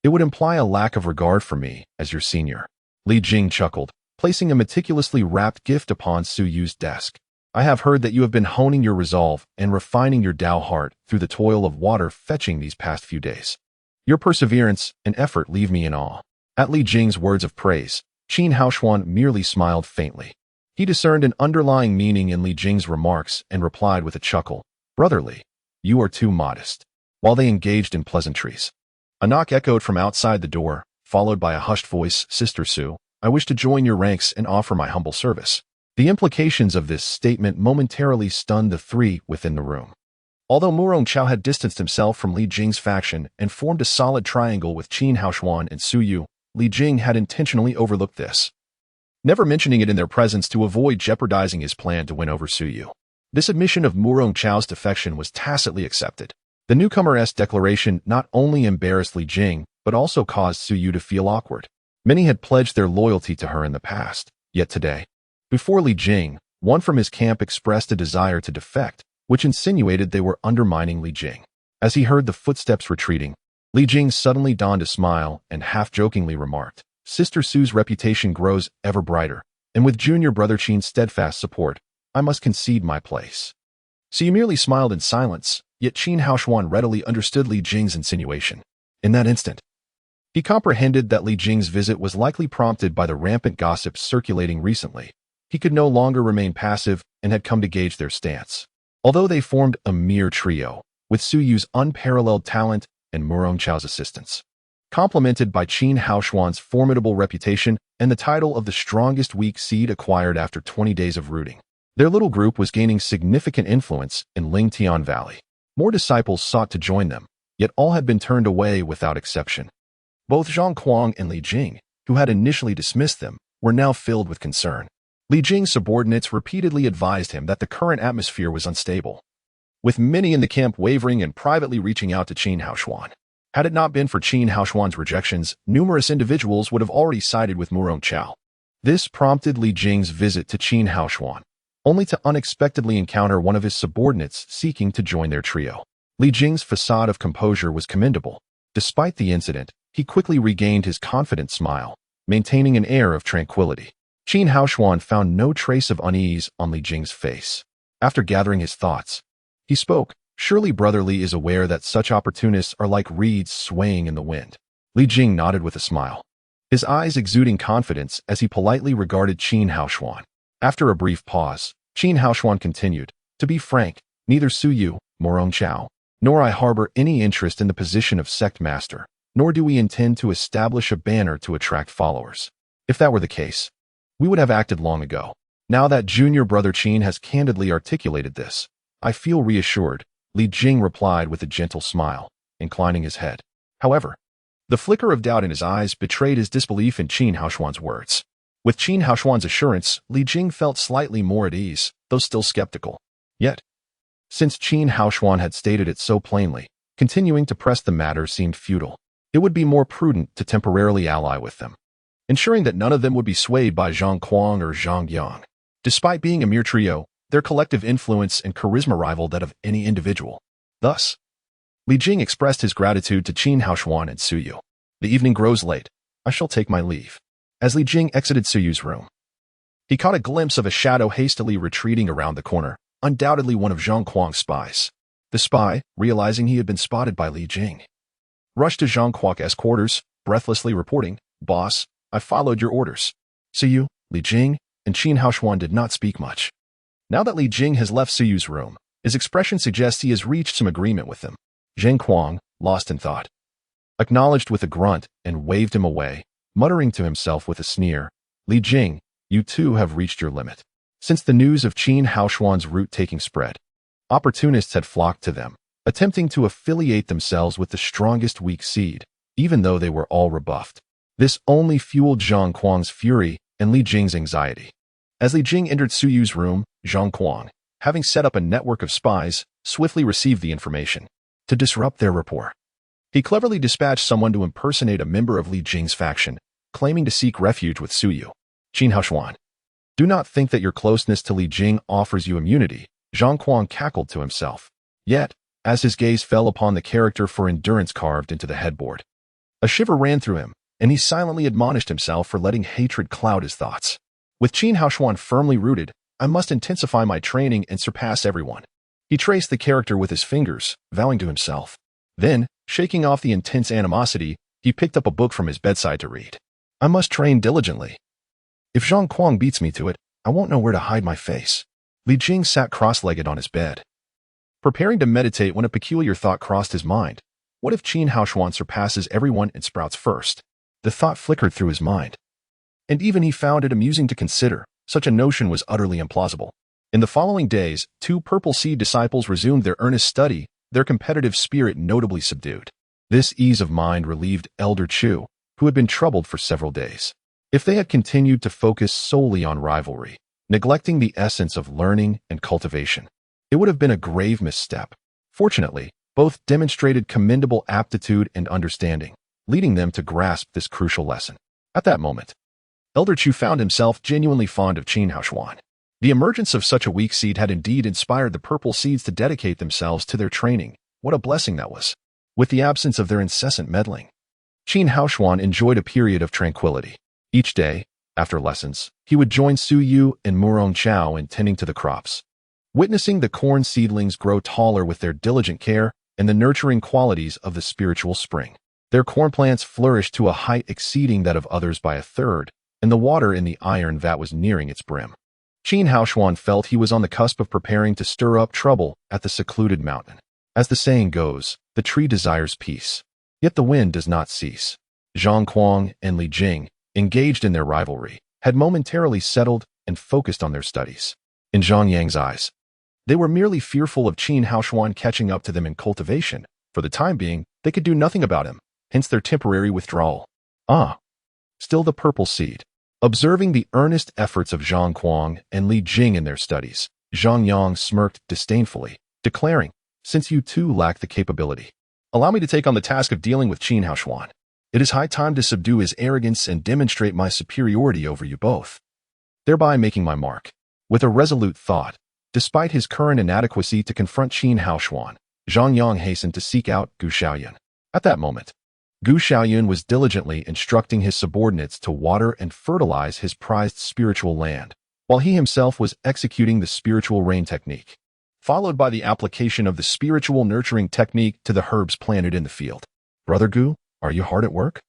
it would imply a lack of regard for me as your senior." Li Jing chuckled, placing a meticulously wrapped gift upon Su Yu's desk. "I have heard that you have been honing your resolve and refining your Tao heart through the toil of water fetching these past few days. Your perseverance and effort leave me in awe." At Li Jing's words of praise, Qin Haoshuan merely smiled faintly. He discerned an underlying meaning in Li Jing's remarks and replied with a chuckle, "Brotherly, you are too modest." While they engaged in pleasantries, a knock echoed from outside the door, followed by a hushed voice, "Sister Su, I wish to join your ranks and offer my humble service." The implications of this statement momentarily stunned the three within the room. Although Murong Chao had distanced himself from Li Jing's faction and formed a solid triangle with Qin Haoshuan and Su Yu, Li Jing had intentionally overlooked this, never mentioning it in their presence to avoid jeopardizing his plan to win over Su Yu. This admission of Murong Chao's defection was tacitly accepted. The newcomer's declaration not only embarrassed Li Jing, but also caused Su Yu to feel awkward. Many had pledged their loyalty to her in the past, yet today, before Li Jing, one from his camp expressed a desire to defect, which insinuated they were undermining Li Jing. As he heard the footsteps retreating, Li Jing suddenly donned a smile and half-jokingly remarked, "Sister Su's reputation grows ever brighter, and with junior brother Qin's steadfast support, I must concede my place." So you merely smiled in silence, yet Qin Haoshuan readily understood Li Jing's insinuation. In that instant, he comprehended that Li Jing's visit was likely prompted by the rampant gossip circulating recently. He could no longer remain passive and had come to gauge their stance. Although they formed a mere trio, with Su Yu's unparalleled talent and Murong Chao's assistance, complemented by Qin Haoshuan's formidable reputation and the title of the strongest weak seed acquired after 20 days of rooting, their little group was gaining significant influence in Lingtian Valley. More disciples sought to join them, yet all had been turned away without exception. Both Zhang Kuang and Li Jing, who had initially dismissed them, were now filled with concern. Li Jing's subordinates repeatedly advised him that the current atmosphere was unstable, with many in the camp wavering and privately reaching out to Qin Haoshuan. Had it not been for Qin Haoshuan's rejections, numerous individuals would have already sided with Murong Chao. This prompted Li Jing's visit to Qin Haoshuan, only to unexpectedly encounter one of his subordinates seeking to join their trio. Li Jing's facade of composure was commendable. Despite the incident, he quickly regained his confident smile, maintaining an air of tranquility. Qin Haoshuan found no trace of unease on Li Jing's face. After gathering his thoughts, he spoke, "Surely Brotherly is aware that such opportunists are like reeds swaying in the wind." Li Jing nodded with a smile, his eyes exuding confidence as he politely regarded Qin Haoshuan. After a brief pause, Qin Haoshuan continued, "To be frank, neither Su Yu, Murong Chao, nor I harbor any interest in the position of sect master, nor do we intend to establish a banner to attract followers. If that were the case, we would have acted long ago. Now that junior brother Qin has candidly articulated this, I feel reassured," Li Jing replied with a gentle smile, inclining his head. However, the flicker of doubt in his eyes betrayed his disbelief in Qin Haoshuan's words. With Qin Haoshuan's assurance, Li Jing felt slightly more at ease, though still skeptical. Yet, since Qin Haoshuan had stated it so plainly, continuing to press the matter seemed futile. It would be more prudent to temporarily ally with them, ensuring that none of them would be swayed by Zhang Kuang or Zhang Yang. Despite being a mere trio, their collective influence and charisma rivaled that of any individual. Thus, Li Jing expressed his gratitude to Qin Haoshuan and Su Yu. "The evening grows late. I shall take my leave." As Li Jing exited Su Yu's room, He caught a glimpse of a shadow hastily retreating around the corner, undoubtedly one of Zhang Kuang's spies. The spy, realizing he had been spotted by Li Jing, rushed to Zhang Kuang's quarters, breathlessly reporting, "Boss, I followed your orders." Suyu, Li Jing, and Qin Haoshuan did not speak much. Now that Li Jing has left Suyu's room, his expression suggests he has reached some agreement with them. Zhang Kuang, lost in thought, acknowledged with a grunt and waved him away, muttering to himself with a sneer, "Li Jing, you too have reached your limit." Since the news of Qin Haoshuan's route-taking spread, opportunists had flocked to them, attempting to affiliate themselves with the strongest weak seed, even though they were all rebuffed. This only fueled Zhang Kuang's fury and Li Jing's anxiety. As Li Jing entered Suyu's room, Zhang Kuang, having set up a network of spies, swiftly received the information. To disrupt their rapport, he cleverly dispatched someone to impersonate a member of Li Jing's faction, claiming to seek refuge with Suyu. Qin Haoshuan, do not think that your closeness to Li Jing offers you immunity, Zhang Kuang cackled to himself. Yet, as his gaze fell upon the character for endurance carved into the headboard, a shiver ran through him, and he silently admonished himself for letting hatred cloud his thoughts. With Qin Haoshuan firmly rooted, I must intensify my training and surpass everyone. He traced the character with his fingers, vowing to himself. Then, shaking off the intense animosity, he picked up a book from his bedside to read. I must train diligently. If Zhang Kuang beats me to it, I won't know where to hide my face. Li Jing sat cross-legged on his bed, preparing to meditate when a peculiar thought crossed his mind. What if Qin Haoshuan surpasses everyone and sprouts first? The thought flickered through his mind, and even he found it amusing to consider. Such a notion was utterly implausible. In the following days, 2 Purple Seed disciples resumed their earnest study, their competitive spirit notably subdued. This ease of mind relieved Elder Chu, who had been troubled for several days. If they had continued to focus solely on rivalry, neglecting the essence of learning and cultivation, it would have been a grave misstep. Fortunately, both demonstrated commendable aptitude and understanding, leading them to grasp this crucial lesson. At that moment, Elder Chu found himself genuinely fond of Qin Haoshuan. The emergence of such a weak seed had indeed inspired the Purple Seeds to dedicate themselves to their training. What a blessing that was! With the absence of their incessant meddling, Qin Haoshuan enjoyed a period of tranquility. Each day, after lessons, he would join Suyu and Murong Chao in tending to the crops. Witnessing the corn seedlings grow taller with their diligent care and the nurturing qualities of the spiritual spring, their corn plants flourished to a height exceeding that of others by a third, and the water in the iron vat was nearing its brim. Qin Haoshuan felt he was on the cusp of preparing to stir up trouble at the secluded mountain. As the saying goes, the tree desires peace, yet the wind does not cease. Zhang Kuang and Li Jing, engaged in their rivalry, had momentarily settled and focused on their studies. In Zhang Yang's eyes, they were merely fearful of Qin Haoshuan catching up to them in cultivation. For the time being, they could do nothing about him, hence their temporary withdrawal. Still the Purple Seed. Observing the earnest efforts of Zhang Kuang and Li Jing in their studies, Zhang Yang smirked disdainfully, declaring, since you too lack the capability, allow me to take on the task of dealing with Qin Haoshuan. It is high time to subdue his arrogance and demonstrate my superiority over you both, thereby making my mark. With a resolute thought, despite his current inadequacy to confront Qin Haoshuan, Zhang Yang hastened to seek out Gu Xiaoyun. At that moment, Gu Xiaoyun was diligently instructing his subordinates to water and fertilize his prized spiritual land, while he himself was executing the spiritual rain technique, followed by the application of the spiritual nurturing technique to the herbs planted in the field. Brother Gu, are you hard at work?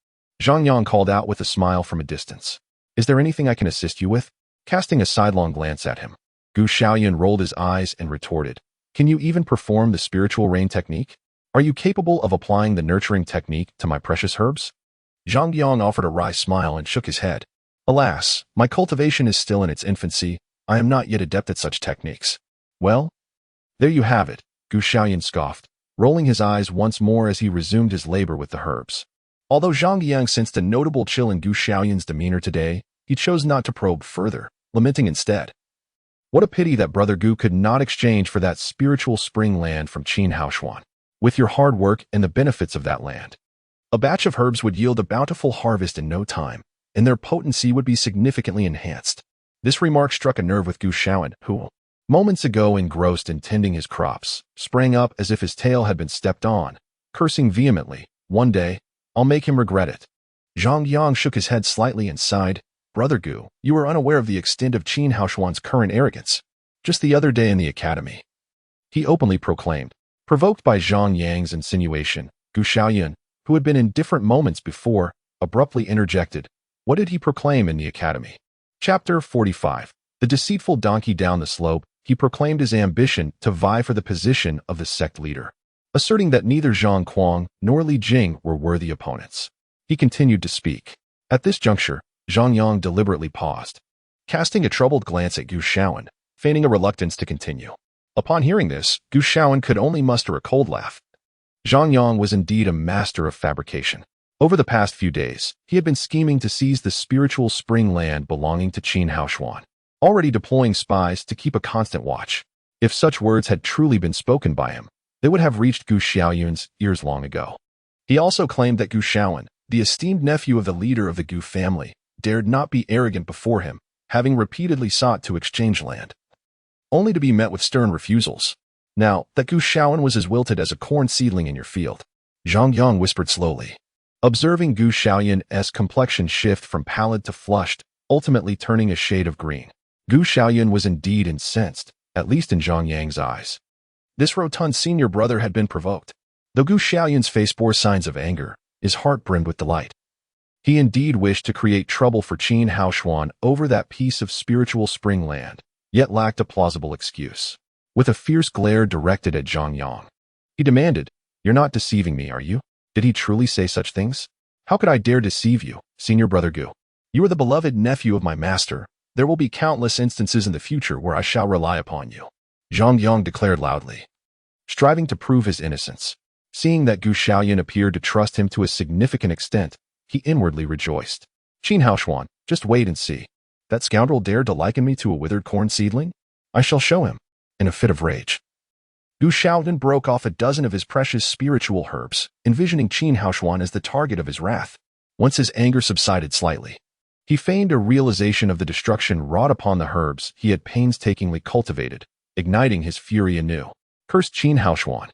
Zhang Yang called out with a smile from a distance. Is there anything I can assist you with? Casting a sidelong glance at him, Gu Xiaoyun rolled his eyes and retorted, can you even perform the spiritual rain technique? Are you capable of applying the nurturing technique to my precious herbs? Zhang Yang offered a wry smile and shook his head. Alas, my cultivation is still in its infancy. I am not yet adept at such techniques. Well, there you have it, Gu Xiaoyun scoffed, rolling his eyes once more as he resumed his labor with the herbs. Although Zhang Yang sensed a notable chill in Gu Xiaoyun's demeanor today, he chose not to probe further, lamenting instead, what a pity that Brother Gu could not exchange for that spiritual spring land from Qin Haoshuan. With your hard work and the benefits of that land, a batch of herbs would yield a bountiful harvest in no time, and their potency would be significantly enhanced. This remark struck a nerve with Gu Xiaoyun, who, moments ago engrossed in tending his crops, sprang up as if his tail had been stepped on, cursing vehemently, one day, I'll make him regret it. Zhang Yang shook his head slightly and sighed, Brother Gu, you are unaware of the extent of Qin Haoshuan's current arrogance. Just the other day in the academy, he openly proclaimed, provoked by Zhang Yang's insinuation. Gu Xiaoyun, who had been in different moments before, abruptly interjected. What did he proclaim in the academy? Chapter 45. The deceitful donkey down the slope, he proclaimed his ambition to vie for the position of the sect leader, asserting that neither Zhang Kuang nor Li Jing were worthy opponents. He continued to speak. At this juncture, Zhang Yang deliberately paused, casting a troubled glance at Gu Xiaoyan, feigning a reluctance to continue. Upon hearing this, Gu Xiaoyan could only muster a cold laugh. Zhang Yang was indeed a master of fabrication. Over the past few days, he had been scheming to seize the spiritual spring land belonging to Qin Haoshuan, already deploying spies to keep a constant watch. If such words had truly been spoken by him, they would have reached Gu Xiaoyun's ears long ago. He also claimed that Gu Xiaoyan, the esteemed nephew of the leader of the Gu family, dared not be arrogant before him, having repeatedly sought to exchange land, only to be met with stern refusals. Now, that Gu Xiaoyan was as wilted as a corn seedling in your field, Zhang Yang whispered slowly. Observing Gu Xiaoyan's complexion shift from pallid to flushed, ultimately turning a shade of green, Gu Xiaoyan was indeed incensed, at least in Zhang Yang's eyes. This rotund senior brother had been provoked. Though Gu Xiaoyan's face bore signs of anger, his heart brimmed with delight. He indeed wished to create trouble for Qin Haoshuan over that piece of spiritual spring land, yet lacked a plausible excuse. With a fierce glare directed at Zhang Yang, he demanded, "You're not deceiving me, are you? Did he truly say such things? How could I dare deceive you, senior brother Gu? You are the beloved nephew of my master. There will be countless instances in the future where I shall rely upon you," Zhang Yang declared loudly, striving to prove his innocence. Seeing that Gu Xiaoyan appeared to trust him to a significant extent, he inwardly rejoiced. Qin Haoshuan, just wait and see. That scoundrel dared to liken me to a withered corn seedling? I shall show him. In a fit of rage, Gu Xiaoyan broke off a dozen of his precious spiritual herbs, envisioning Qin Haoshuan as the target of his wrath. Once his anger subsided slightly, he feigned a realization of the destruction wrought upon the herbs he had painstakingly cultivated, igniting his fury anew. Cursed Qin Haoshuan,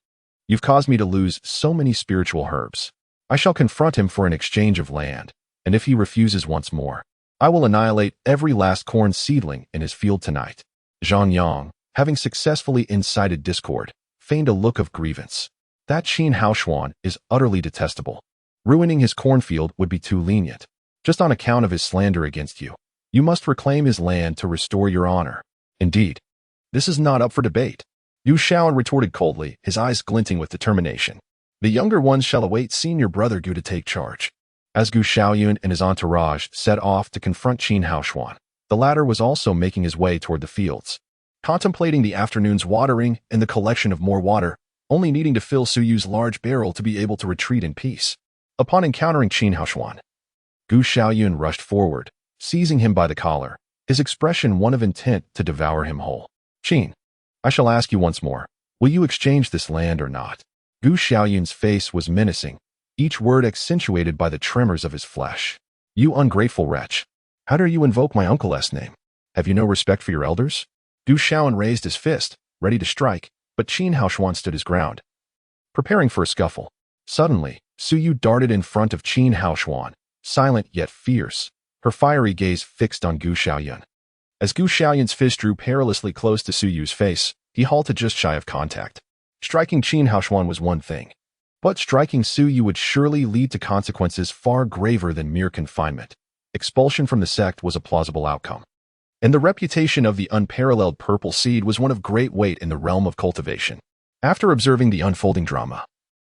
you've caused me to lose so many spiritual herbs. I shall confront him for an exchange of land, and if he refuses once more, I will annihilate every last corn seedling in his field tonight. Zhang Yang, having successfully incited discord, feigned a look of grievance. That Qin Haoshuan is utterly detestable. Ruining his cornfield would be too lenient. Just on account of his slander against you, you must reclaim his land to restore your honor. Indeed, this is not up for debate. Yu Xiaoyan retorted coldly, his eyes glinting with determination. The younger ones shall await senior brother Gu to take charge. As Gu Xiaoyan and his entourage set off to confront Qin Haoshuan, the latter was also making his way toward the fields, contemplating the afternoon's watering and the collection of more water, only needing to fill Su Yu's large barrel to be able to retreat in peace. Upon encountering Qin Haoshuan, Gu Xiaoyan rushed forward, seizing him by the collar, his expression one of intent to devour him whole. Qin, I shall ask you once more, will you exchange this land or not? Gu Xiaoyan's face was menacing, each word accentuated by the tremors of his flesh. You ungrateful wretch. How dare you invoke my uncle's name? Have you no respect for your elders? Gu Xiaoyan raised his fist, ready to strike, but Qin Haoshuan stood his ground, preparing for a scuffle. Suddenly, Su Yu darted in front of Qin Haoshuan, silent yet fierce, her fiery gaze fixed on Gu Xiaoyan. As Gu Xiaoyan's fist drew perilously close to Su Yu's face, he halted just shy of contact. Striking Qin Haoshuan was one thing, but striking Su Yu would surely lead to consequences far graver than mere confinement. Expulsion from the sect was a plausible outcome, and the reputation of the unparalleled purple seed was one of great weight in the realm of cultivation. After observing the unfolding drama,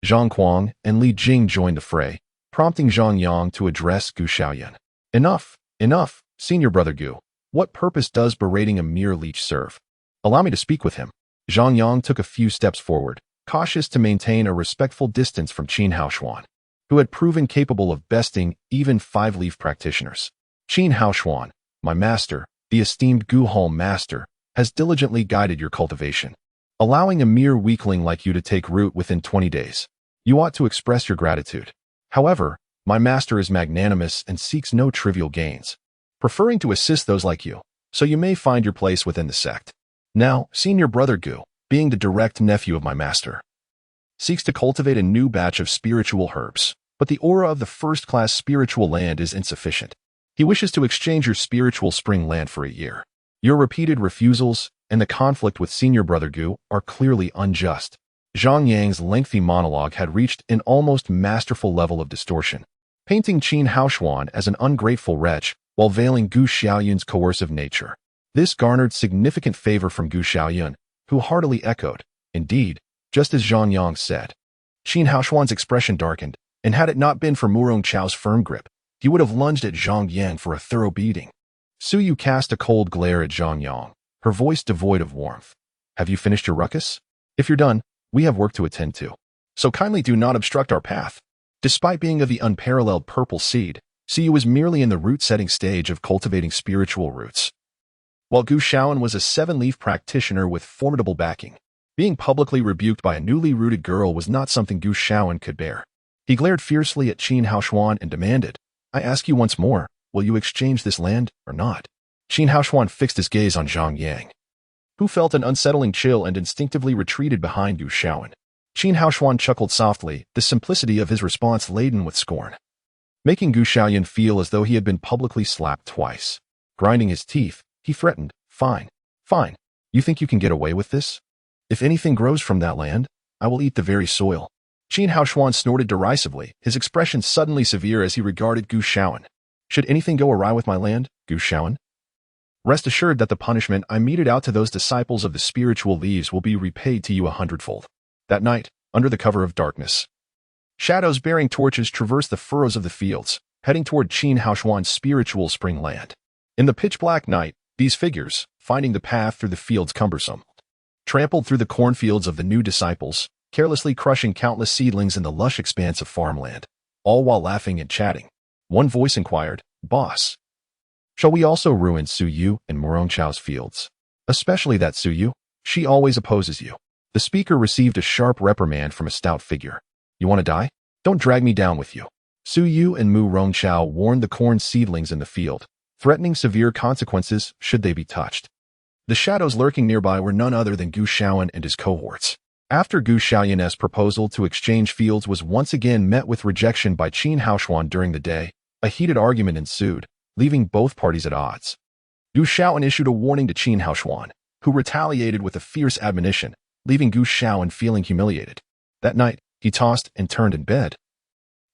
Zhang Kuang and Li Jing joined the fray, prompting Zhang Yang to address Gu Xiaoyan. Enough, senior brother Gu. What purpose does berating a mere leech serve? Allow me to speak with him. Zhang Yang took a few steps forward, cautious to maintain a respectful distance from Qin Haoshuan, who had proven capable of besting even five-leaf practitioners. Qin Haoshuan, my master, the esteemed Gu Hall master, has diligently guided your cultivation, allowing a mere weakling like you to take root within 20 days. You ought to express your gratitude. However, my master is magnanimous and seeks no trivial gains, preferring to assist those like you, so you may find your place within the sect. Now, senior brother Gu, being the direct nephew of my master, seeks to cultivate a new batch of spiritual herbs, but the aura of the first-class spiritual land is insufficient. He wishes to exchange your spiritual spring land for a year. Your repeated refusals and the conflict with senior brother Gu are clearly unjust. Zhang Yang's lengthy monologue had reached an almost masterful level of distortion, painting Qin Haoshuan as an ungrateful wretch while veiling Gu Xiaoyun's coercive nature. This garnered significant favor from Gu Xiaoyun, who heartily echoed, "Indeed, just as Zhang Yang said." Qin Haoshuan's expression darkened, and had it not been for Murong Chao's firm grip, he would have lunged at Zhang Yang for a thorough beating. Su Yu cast a cold glare at Zhang Yang, her voice devoid of warmth. "Have you finished your ruckus? If you're done, we have work to attend to. So kindly do not obstruct our path." Despite being of the unparalleled purple seed, Su Yu was merely in the root-setting stage of cultivating spiritual roots. While Gu Xiaoyan was a seven-leaf practitioner with formidable backing, being publicly rebuked by a newly rooted girl was not something Gu Xiaoyan could bear. He glared fiercely at Qin Haoshuan and demanded, "I ask you once more, will you exchange this land or not?" Qin Haoshuan fixed his gaze on Zhang Yang, who felt an unsettling chill and instinctively retreated behind Gu Xiaoyan. Qin Haoshuan chuckled softly, the simplicity of his response laden with scorn, making Gu Xiaoyan feel as though he had been publicly slapped twice. Grinding his teeth, he threatened, "Fine, fine. You think you can get away with this? If anything grows from that land, I will eat the very soil." Qin Haoshuan snorted derisively, his expression suddenly severe as he regarded Gu Xiaoyan. "Should anything go awry with my land, Gu Xiaoyan, rest assured that the punishment I meted out to those disciples of the spiritual leaves will be repaid to you 100-fold. That night, under the cover of darkness, shadows bearing torches traversed the furrows of the fields, heading toward Qin Haoshuan's spiritual spring land. In the pitch-black night, these figures, finding the path through the fields cumbersome, trampled through the cornfields of the new disciples, carelessly crushing countless seedlings in the lush expanse of farmland, all while laughing and chatting. One voice inquired, "Boss, shall we also ruin Su Yu and Murong Chao's fields? Especially that Su Yu, she always opposes you." The speaker received a sharp reprimand from a stout figure. "You want to die? Don't drag me down with you." Su Yu and Murong Chao warned the corn seedlings in the field, threatening severe consequences should they be touched. The shadows lurking nearby were none other than Gu Xiaoyan and his cohorts. After Gu Xiaoyan's proposal to exchange fields was once again met with rejection by Qin Haoshuan during the day, a heated argument ensued, leaving both parties at odds. Gu Xiaoyan issued a warning to Qin Haoshuan, who retaliated with a fierce admonition, leaving Gu Xiaoyan feeling humiliated. That night, he tossed and turned in bed,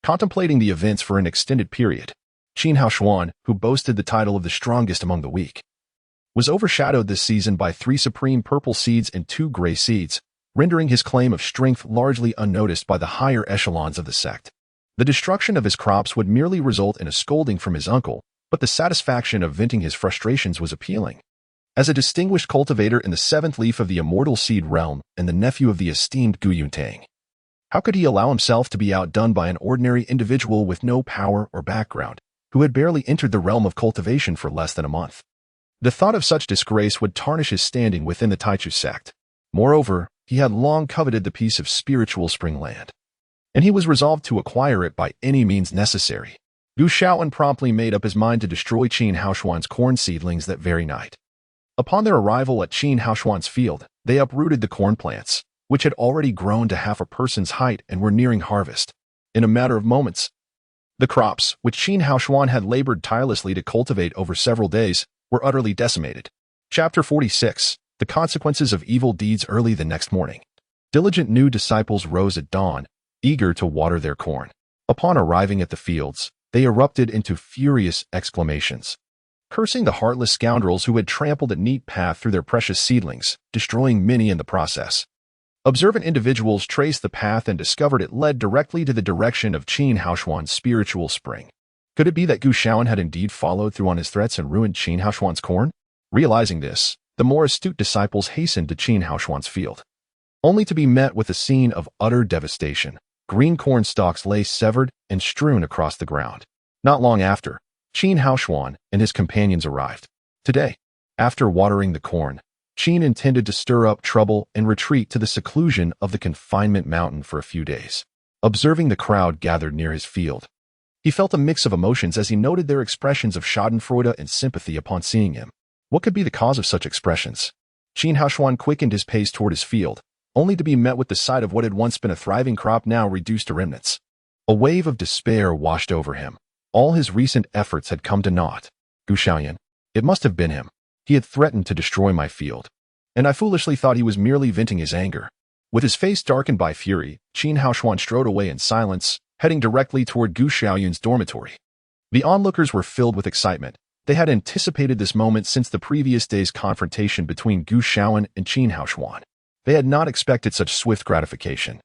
contemplating the events for an extended period. Qin Haoshuan, who boasted the title of the strongest among the weak, was overshadowed this season by 3 supreme purple seeds and 2 gray seeds, rendering his claim of strength largely unnoticed by the higher echelons of the sect. The destruction of his crops would merely result in a scolding from his uncle, but the satisfaction of venting his frustrations was appealing. As a distinguished cultivator in the 7th leaf of the immortal seed realm and the nephew of the esteemed Gu Yuntang, how could he allow himself to be outdone by an ordinary individual with no power or background, who had barely entered the realm of cultivation for less than a month? The thought of such disgrace would tarnish his standing within the Taichu sect. Moreover, he had long coveted the piece of spiritual spring land, and he was resolved to acquire it by any means necessary. Gu Xiaoyan promptly made up his mind to destroy Qin Haoshuan's corn seedlings that very night. Upon their arrival at Qin Haoshuan's field, they uprooted the corn plants, which had already grown to half a person's height and were nearing harvest. In a matter of moments, the crops, which Qin Haoshuan had labored tirelessly to cultivate over several days, were utterly decimated. Chapter 46. The Consequences of Evil Deeds. Early the next morning, diligent new disciples rose at dawn, eager to water their corn. Upon arriving at the fields, they erupted into furious exclamations, cursing the heartless scoundrels who had trampled a neat path through their precious seedlings, destroying many in the process. Observant individuals traced the path and discovered it led directly to the direction of Qin Haoshuan's spiritual spring. Could it be that Gu Xiaoyan had indeed followed through on his threats and ruined Qin Haoshuan's corn? Realizing this, the more astute disciples hastened to Qin Haoshuan's field, only to be met with a scene of utter devastation. Green corn stalks lay severed and strewn across the ground. Not long after, Qin Haoshuan and his companions arrived. Today, after watering the corn, Qin intended to stir up trouble and retreat to the seclusion of the confinement mountain for a few days. Observing the crowd gathered near his field, he felt a mix of emotions as he noted their expressions of schadenfreude and sympathy upon seeing him. What could be the cause of such expressions? Qin Haoshuan quickened his pace toward his field, only to be met with the sight of what had once been a thriving crop now reduced to remnants. A wave of despair washed over him, All his recent efforts had come to naught. Gu Xiaoyan. It must have been him. He had threatened to destroy my field. And I foolishly thought he was merely venting his anger. With his face darkened by fury, Qin Haoshuan strode away in silence, heading directly toward Gu Xiaoyan's dormitory. The onlookers were filled with excitement. They had anticipated this moment since the previous day's confrontation between Gu Xiaoyan and Qin Haoshuan. They had not expected such swift gratification.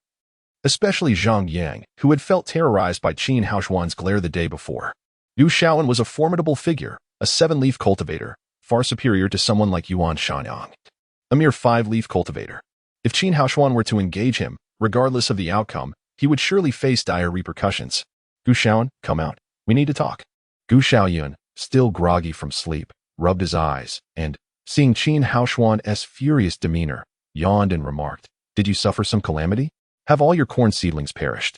Especially Zhang Yang, who had felt terrorized by Qin Haoshuan's glare the day before. Gu Xiaoyan was a formidable figure, a 7-leaf cultivator, far superior to someone like Yuan Shanyang, a mere 5-leaf cultivator. If Qin Haoshuan were to engage him, regardless of the outcome, he would surely face dire repercussions. Gu Xiaoyan, come out. We need to talk. Gu Xiaoyan, still groggy from sleep, rubbed his eyes, and, seeing Qin Haoshuan's furious demeanor, yawned and remarked, Did you suffer some calamity? Have all your corn seedlings perished?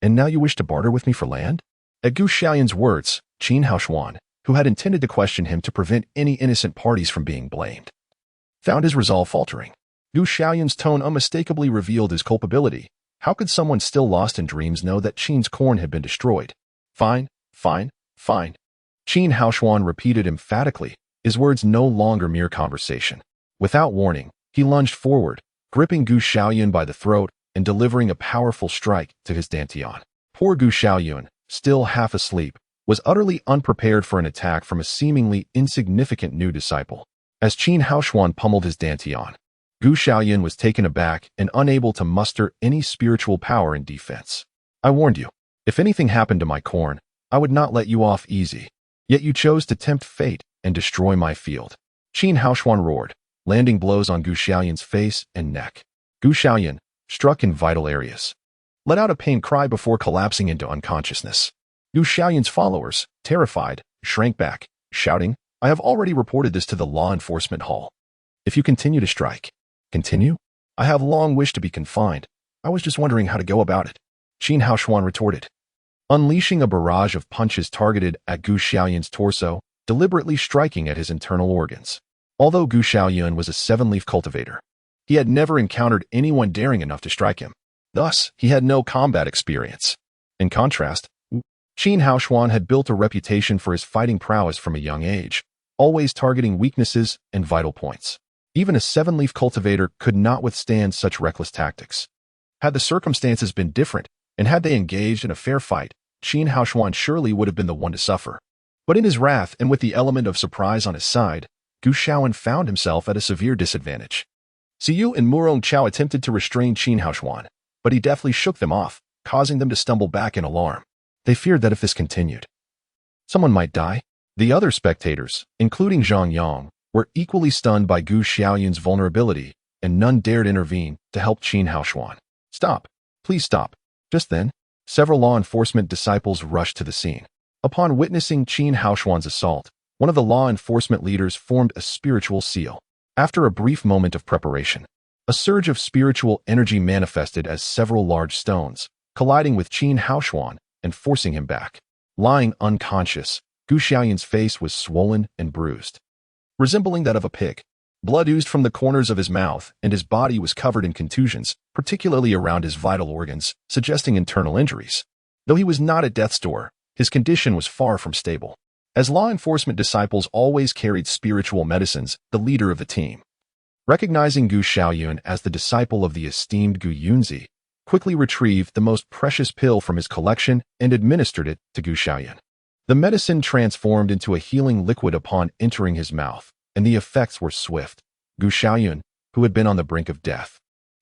And now you wish to barter with me for land? At Gu Xiaoyan's words, Qin Haoshuan, who had intended to question him to prevent any innocent parties from being blamed, found his resolve faltering. Gu Xiaoyan's tone unmistakably revealed his culpability. How could someone still lost in dreams know that Qin's corn had been destroyed? Fine, fine, fine. Qin Haoshuan repeated emphatically, his words no longer mere conversation. Without warning, he lunged forward, gripping Gu Xiaoyan by the throat and delivering a powerful strike to his dantian. Poor Gu Xiaoyan, still half asleep, was utterly unprepared for an attack from a seemingly insignificant new disciple. As Qin Haoshuan pummeled his dantian, Gu Xiaoyan was taken aback and unable to muster any spiritual power in defense. I warned you. If anything happened to my corn, I would not let you off easy. Yet you chose to tempt fate and destroy my field. Qin Haoshuan roared, landing blows on Gu Xiaoyan's face and neck. Gu Xiaoyan, struck in vital areas, let out a pained cry before collapsing into unconsciousness. Gu Xiaoyan's followers, terrified, shrank back, shouting, I have already reported this to the law enforcement hall. If you continue to strike, continue? I have long wished to be confined. I was just wondering how to go about it. Qin Haoshuan retorted, unleashing a barrage of punches targeted at Gu Xiaoyan's torso, deliberately striking at his internal organs. Although Gu Xiaoyan was a 7-leaf cultivator, he had never encountered anyone daring enough to strike him. Thus, he had no combat experience. In contrast, Qin Haoshuan had built a reputation for his fighting prowess from a young age, always targeting weaknesses and vital points. Even a 7-leaf cultivator could not withstand such reckless tactics. Had the circumstances been different, and had they engaged in a fair fight, Qin Haoshuan surely would have been the one to suffer. But in his wrath and with the element of surprise on his side, Gu Xiaoyan found himself at a severe disadvantage. Siyu and Murong Chao attempted to restrain Qin Haoshuan, but he deftly shook them off, causing them to stumble back in alarm. They feared that if this continued, someone might die. The other spectators, including Zhang Yang, were equally stunned by Gu Xiaoyan's vulnerability, and none dared intervene to help Qin Haoshuan. Stop. Please stop. Just then, several law enforcement disciples rushed to the scene. Upon witnessing Qin Haoshuan's assault, one of the law enforcement leaders formed a spiritual seal. After a brief moment of preparation, a surge of spiritual energy manifested as several large stones, colliding with Qin Haoshuan and forcing him back. Lying unconscious, Gu Xiaoyan's face was swollen and bruised, resembling that of a pig. Blood oozed from the corners of his mouth, and his body was covered in contusions, particularly around his vital organs, suggesting internal injuries. Though he was not at death's door, his condition was far from stable. As law enforcement disciples always carried spiritual medicines, the leader of the team, recognizing Gu Xiaoyan as the disciple of the esteemed Gu Yunzi, quickly retrieved the most precious pill from his collection and administered it to Gu Xiaoyan. The medicine transformed into a healing liquid upon entering his mouth, and the effects were swift. Gu Xiaoyan, who had been on the brink of death,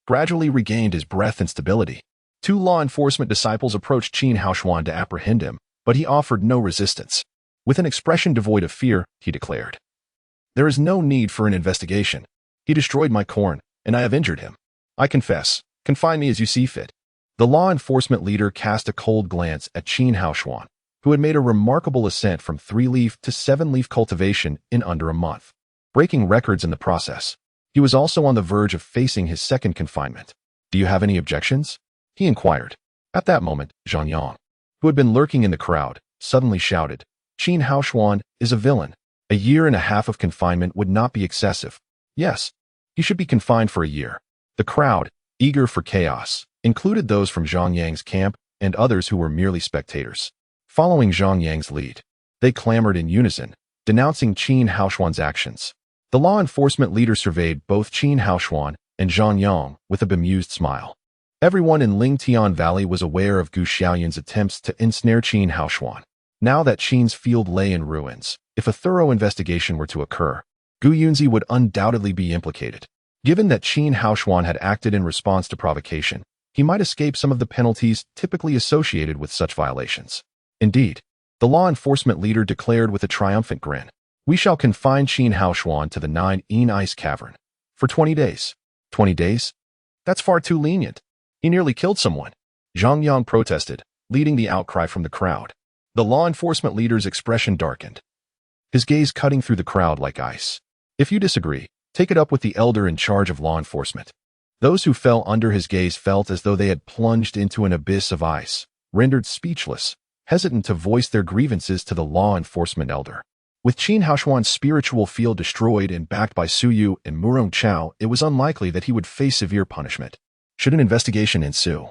gradually regained his breath and stability. 2 law enforcement disciples approached Qin Haoshuan to apprehend him, but he offered no resistance. With an expression devoid of fear, he declared, There is no need for an investigation. He destroyed my corn, and I have injured him. I confess. Confine me as you see fit. The law enforcement leader cast a cold glance at Qin Haoshuan, who had made a remarkable ascent from 3-leaf to 7-leaf cultivation in under a month, breaking records in the process. He was also on the verge of facing his second confinement. Do you have any objections? He inquired. At that moment, Zhang Yang, who had been lurking in the crowd, suddenly shouted, Qin Haoshuan is a villain. A year and a half of confinement would not be excessive. Yes, he should be confined for a year. The crowd, eager for chaos, included those from Zhang Yang's camp and others who were merely spectators, Following Zhang Yang's lead, they clamored in unison, denouncing Qin Haoshuan's actions. The law enforcement leader surveyed both Qin Haoshuan and Zhang Yang with a bemused smile. Everyone in Lingtian Valley was aware of Gu Xiaoyun's attempts to ensnare Qin Haoshuan. Now that Qin's field lay in ruins, if a thorough investigation were to occur, Gu Yunzi would undoubtedly be implicated. Given that Qin Haoshuan had acted in response to provocation, he might escape some of the penalties typically associated with such violations. Indeed, the law enforcement leader declared with a triumphant grin, "We shall confine Qin Haoshuan to the 9 Ice Cavern. For 20 days. 20 days? That's far too lenient. He nearly killed someone." Zhang Yang protested, leading the outcry from the crowd. The law enforcement leader's expression darkened, his gaze cutting through the crowd like ice. "If you disagree, take it up with the elder in charge of law enforcement." Those who fell under his gaze felt as though they had plunged into an abyss of ice, rendered speechless, hesitant to voice their grievances to the law enforcement elder. With Qin Haoshuan's spiritual field destroyed and backed by Su Yu and Murong Chao, it was unlikely that he would face severe punishment. Should an investigation ensue,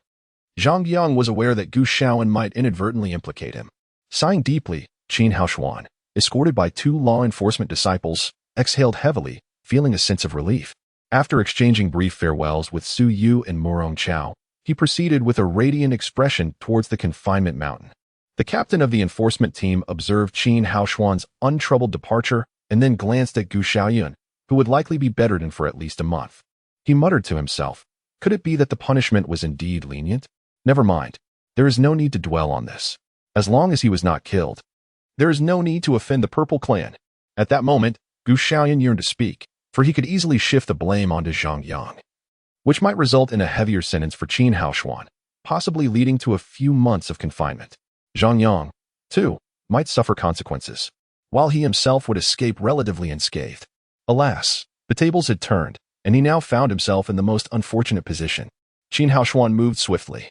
Zhang Yang was aware that Gu Xiaoyun might inadvertently implicate him. Sighing deeply, Qin Haoshuan, escorted by 2 law enforcement disciples, exhaled heavily, feeling a sense of relief. After exchanging brief farewells with Su Yu and Murong Chao, he proceeded with a radiant expression towards the confinement mountain. The captain of the enforcement team observed Qin Haoshuan's untroubled departure and then glanced at Gu Xiaoyun, who would likely be bedridden for at least a month. He muttered to himself, could it be that the punishment was indeed lenient? Never mind. There is no need to dwell on this. As long as he was not killed, there is no need to offend the Purple Clan. At that moment, Gu Xiaoyun yearned to speak, for he could easily shift the blame onto Zhang Yang, which might result in a heavier sentence for Qin Haoshuan, possibly leading to a few months of confinement. Zhang Yang, too, might suffer consequences, while he himself would escape relatively unscathed. Alas, the tables had turned, and he now found himself in the most unfortunate position. Qin Haoshuan moved swiftly.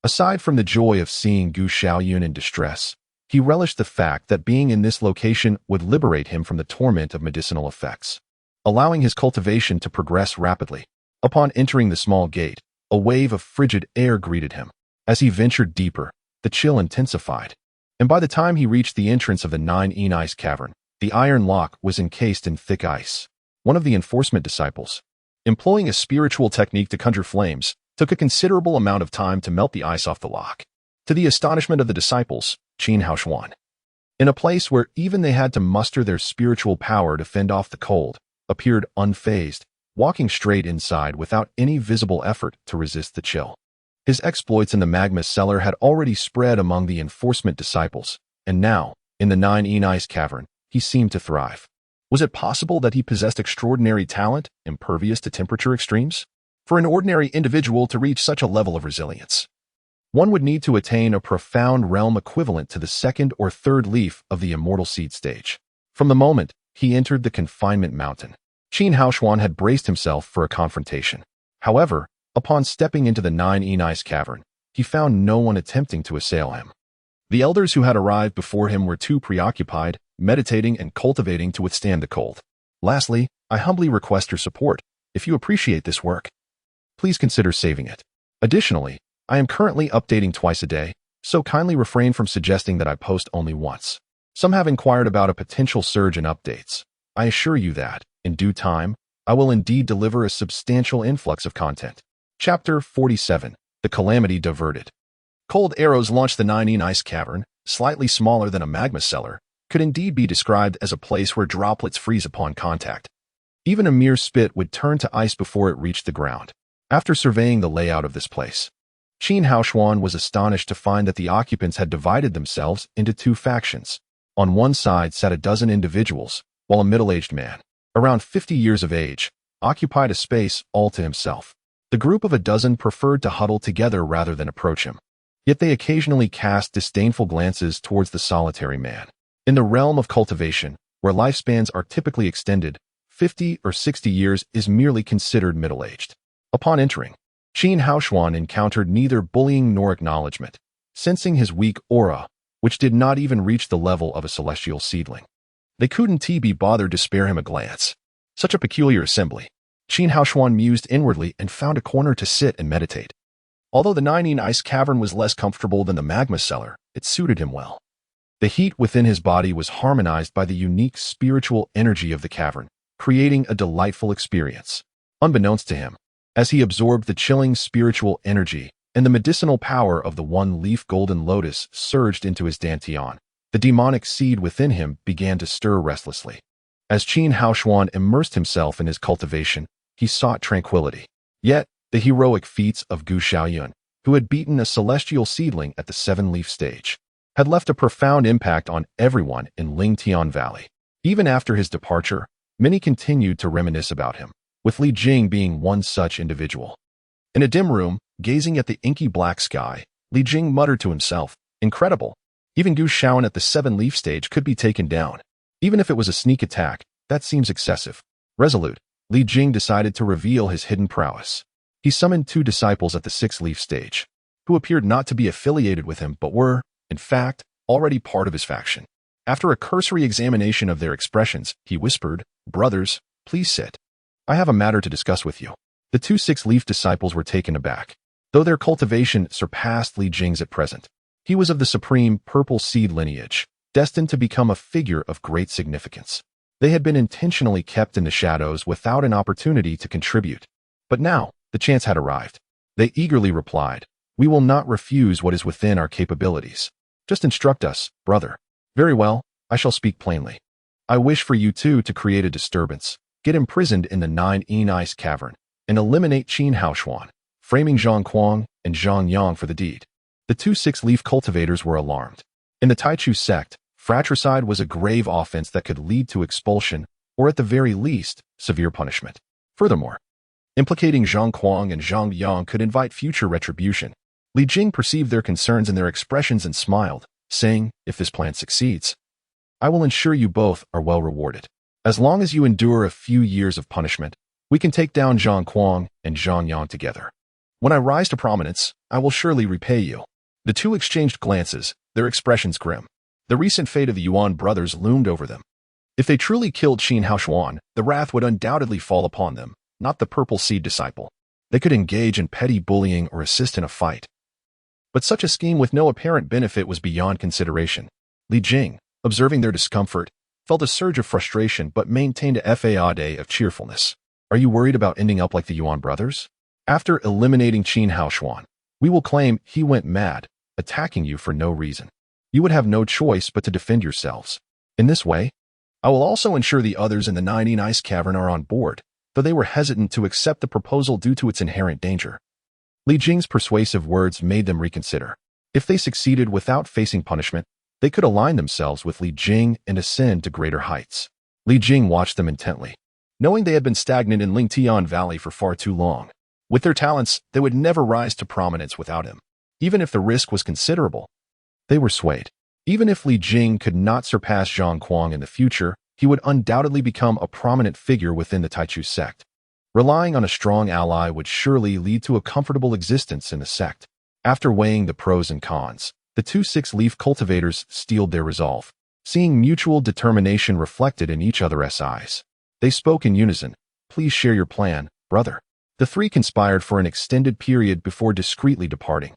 Aside from the joy of seeing Gu Xiaoyun in distress, he relished the fact that being in this location would liberate him from the torment of medicinal effects, allowing his cultivation to progress rapidly. Upon entering the small gate, a wave of frigid air greeted him. As he ventured deeper, the chill intensified, and by the time he reached the entrance of the 9 Ice Cavern, the iron lock was encased in thick ice. One of the enforcement disciples, employing a spiritual technique to conjure flames, took a considerable amount of time to melt the ice off the lock. To the astonishment of the disciples, Qin Haoshuan, in a place where even they had to muster their spiritual power to fend off the cold, appeared unfazed, walking straight inside without any visible effort to resist the chill. His exploits in the magma cellar had already spread among the enforcement disciples, and now, in the 9 Ice Cavern, he seemed to thrive. Was it possible that he possessed extraordinary talent, impervious to temperature extremes? For an ordinary individual to reach such a level of resilience, one would need to attain a profound realm equivalent to the 2nd or 3rd leaf of the immortal seed stage. From the moment he entered the confinement mountain, Qin Haoshuan had braced himself for a confrontation. However, upon stepping into the 9 Ice Cavern, he found no one attempting to assail him. The elders who had arrived before him were too preoccupied, meditating and cultivating to withstand the cold. Lastly, I humbly request your support. If you appreciate this work, please consider saving it. Additionally, I am currently updating twice a day, so kindly refrain from suggesting that I post only once. Some have inquired about a potential surge in updates. I assure you that, in due time, I will indeed deliver a substantial influx of content. Chapter 47. The Calamity Diverted. Cold arrows launched the 9 Ice Cavern, slightly smaller than a magma cellar, could indeed be described as a place where droplets freeze upon contact. Even a mere spit would turn to ice before it reached the ground. After surveying the layout of this place, Qin Haoshuan was astonished to find that the occupants had divided themselves into 2 factions. On one side sat a dozen individuals, while a middle-aged man, around 50 years of age, occupied a space all to himself. The group of a dozen preferred to huddle together rather than approach him. Yet they occasionally cast disdainful glances towards the solitary man. In the realm of cultivation, where lifespans are typically extended, 50 or 60 years is merely considered middle-aged. Upon entering, Qin Haoshuan encountered neither bullying nor acknowledgement, sensing his weak aura, which did not even reach the level of a celestial seedling. They couldn't be bothered to spare him a glance. Such a peculiar assembly. Qin Haoshuan mused inwardly and found a corner to sit and meditate. Although the 9 Ice Cavern was less comfortable than the magma cellar, it suited him well. The heat within his body was harmonized by the unique spiritual energy of the cavern, creating a delightful experience. Unbeknownst to him, as he absorbed the chilling spiritual energy and the medicinal power of the one-leaf golden lotus surged into his dantian, the demonic seed within him began to stir restlessly. As Qin Haoshuan immersed himself in his cultivation, he sought tranquility. Yet, the heroic feats of Gu Xiaoyun, who had beaten a celestial seedling at the seven-leaf stage, had left a profound impact on everyone in Lingtian Valley. Even after his departure, many continued to reminisce about him, with Li Jing being one such individual. In a dim room, gazing at the inky black sky, Li Jing muttered to himself, "Incredible! Even Gu Xiaoyun at the seven-leaf stage could be taken down. Even if it was a sneak attack, that seems excessive." Resolute, Li Jing decided to reveal his hidden prowess. He summoned two disciples at the six-leaf stage, who appeared not to be affiliated with him but were, in fact, already part of his faction. After a cursory examination of their expressions, he whispered, "Brothers, please sit. I have a matter to discuss with you." The two six-leaf disciples were taken aback. Though their cultivation surpassed Li Jing's at present, he was of the supreme purple seed lineage, destined to become a figure of great significance. They had been intentionally kept in the shadows without an opportunity to contribute. But now, the chance had arrived. They eagerly replied, "We will not refuse what is within our capabilities. Just instruct us, brother." "Very well, I shall speak plainly. I wish for you two to create a disturbance, get imprisoned in the 9 Ice Cavern, and eliminate Qin Haoshuan, framing Zhang Kuang and Zhang Yang for the deed." The two six-leaf cultivators were alarmed. In the Taichu sect, fratricide was a grave offense that could lead to expulsion, or at the very least, severe punishment. Furthermore, implicating Zhang Kuang and Zhang Yang could invite future retribution. Li Jing perceived their concerns in their expressions and smiled, saying, "If this plan succeeds, I will ensure you both are well rewarded. As long as you endure a few years of punishment, we can take down Zhang Kuang and Zhang Yang together. When I rise to prominence, I will surely repay you." The two exchanged glances, their expressions grim. The recent fate of the Yuan brothers loomed over them. If they truly killed Qin Haoshuan, the wrath would undoubtedly fall upon them, not the purple seed disciple. They could engage in petty bullying or assist in a fight. But such a scheme with no apparent benefit was beyond consideration. Li Jing, observing their discomfort, felt a surge of frustration but maintained a facade of cheerfulness. "Are you worried about ending up like the Yuan brothers? After eliminating Qin Haoshuan, we will claim he went mad, attacking you for no reason. You would have no choice but to defend yourselves. In this way, I will also ensure the others in the 9 Ice Cavern are on board, though they were hesitant to accept the proposal due to its inherent danger." Li Jing's persuasive words made them reconsider. If they succeeded without facing punishment, they could align themselves with Li Jing and ascend to greater heights. Li Jing watched them intently, knowing they had been stagnant in Lingtian Valley for far too long. With their talents, they would never rise to prominence without him. Even if the risk was considerable, they were swayed. Even if Li Jing could not surpass Zhang Kuang in the future, he would undoubtedly become a prominent figure within the Taichu sect. Relying on a strong ally would surely lead to a comfortable existence in the sect. After weighing the pros and cons, the two six-leaf cultivators steeled their resolve, seeing mutual determination reflected in each other's eyes. They spoke in unison, "Please share your plan, brother." The three conspired for an extended period before discreetly departing,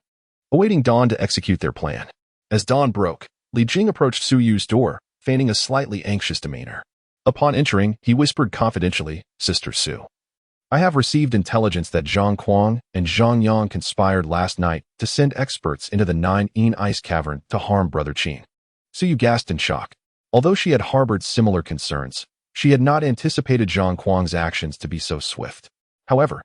awaiting dawn to execute their plan. As dawn broke, Li Jing approached Su Yu's door, feigning a slightly anxious demeanor. Upon entering, he whispered confidentially, "Sister Su, I have received intelligence that Zhang Kuang and Zhang Yang conspired last night to send experts into the 9 Ice Cavern to harm Brother Qin." Su Yu gasped in shock. Although she had harbored similar concerns, she had not anticipated Zhang Kuang's actions to be so swift. However,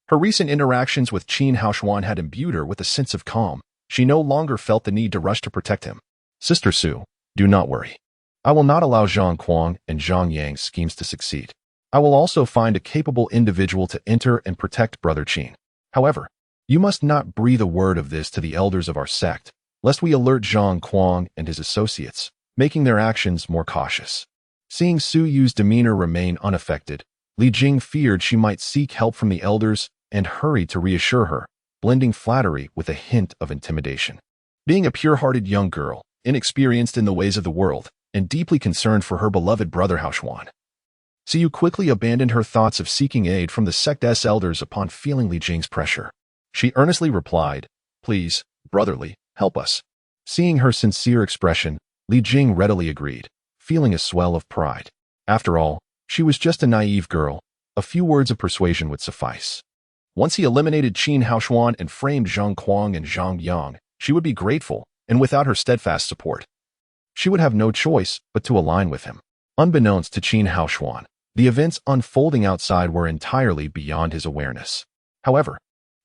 her recent interactions with Qin Haoshuan had imbued her with a sense of calm. She no longer felt the need to rush to protect him. "Sister Su, do not worry. I will not allow Zhang Kuang and Zhang Yang's schemes to succeed. I will also find a capable individual to enter and protect Brother Qin. However, you must not breathe a word of this to the elders of our sect, lest we alert Zhang Kuang and his associates, making their actions more cautious." Seeing Su Yu's demeanor remain unaffected, Li Jing feared she might seek help from the elders and hurried to reassure her, blending flattery with a hint of intimidation. Being a pure-hearted young girl, inexperienced in the ways of the world, and deeply concerned for her beloved brother Haoshuan, Su Yu quickly abandoned her thoughts of seeking aid from the sect's elders upon feeling Li Jing's pressure. She earnestly replied, "Please, brotherly, help us." Seeing her sincere expression, Li Jing readily agreed, feeling a swell of pride. After all, she was just a naive girl. A few words of persuasion would suffice. Once he eliminated Qin Haoshuan and framed Zhang Kuang and Zhang Yang, she would be grateful, and without her steadfast support, she would have no choice but to align with him. Unbeknownst to Qin Haoshuan, the events unfolding outside were entirely beyond his awareness. However,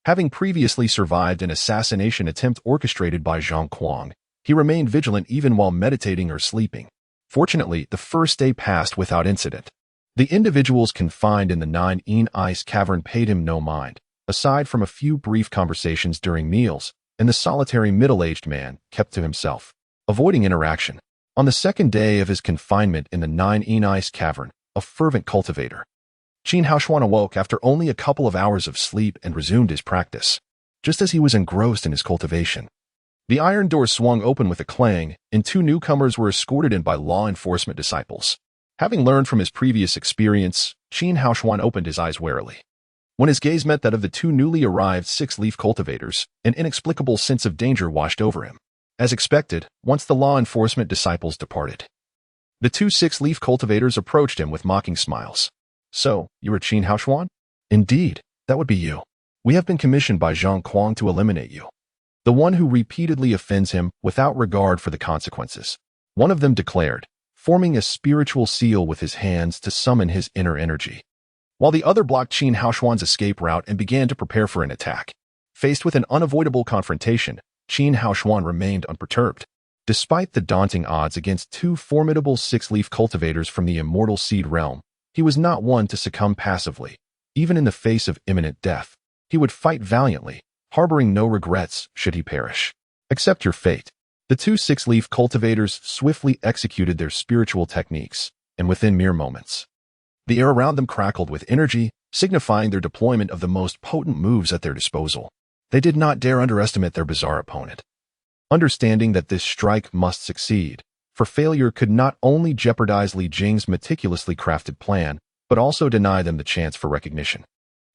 having previously survived an assassination attempt orchestrated by Zhang Kuang, he remained vigilant even while meditating or sleeping. Fortunately, the first day passed without incident. The individuals confined in the Nine Ice Cavern paid him no mind, aside from a few brief conversations during meals, and the solitary middle-aged man kept to himself, avoiding interaction. On the second day of his confinement in the Nine Ice Cavern, a fervent cultivator, Qin Haoshuan awoke after only a couple of hours of sleep and resumed his practice. Just as he was engrossed in his cultivation, the iron door swung open with a clang, and two newcomers were escorted in by law enforcement disciples. Having learned from his previous experience, Qin Haoshuan opened his eyes warily. When his gaze met that of the two newly arrived six-leaf cultivators, an inexplicable sense of danger washed over him. As expected, once the law enforcement disciples departed, the two six-leaf cultivators approached him with mocking smiles. "So, you are Qin Haoshuan?" "Indeed, that would be you. We have been commissioned by Zhang Kuang to eliminate you, the one who repeatedly offends him without regard for the consequences," one of them declared, forming a spiritual seal with his hands to summon his inner energy, while the other blocked Qin Haoshuan's escape route and began to prepare for an attack. Faced with an unavoidable confrontation, Qin Haoshuan remained unperturbed. Despite the daunting odds against two formidable six-leaf cultivators from the immortal seed realm, he was not one to succumb passively. Even in the face of imminent death, he would fight valiantly, harboring no regrets should he perish. "Accept your fate." The two six-leaf cultivators swiftly executed their spiritual techniques, and within mere moments, the air around them crackled with energy, signifying their deployment of the most potent moves at their disposal. They did not dare underestimate their bizarre opponent, understanding that this strike must succeed, for failure could not only jeopardize Li Jing's meticulously crafted plan, but also deny them the chance for recognition,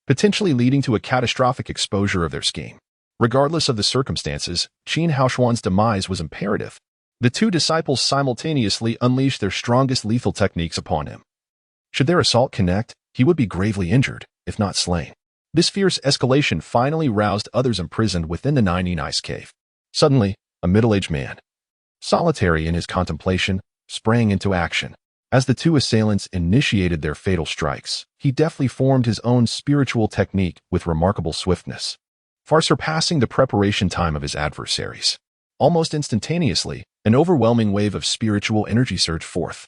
potentially leading to a catastrophic exposure of their scheme. Regardless of the circumstances, Qin Haoshuan's demise was imperative. The two disciples simultaneously unleashed their strongest lethal techniques upon him. Should their assault connect, he would be gravely injured, if not slain. This fierce escalation finally roused others imprisoned within the Nine Ice Cave. Suddenly, a middle-aged man, solitary in his contemplation, sprang into action. As the two assailants initiated their fatal strikes, he deftly formed his own spiritual technique with remarkable swiftness, far surpassing the preparation time of his adversaries. Almost instantaneously, an overwhelming wave of spiritual energy surged forth,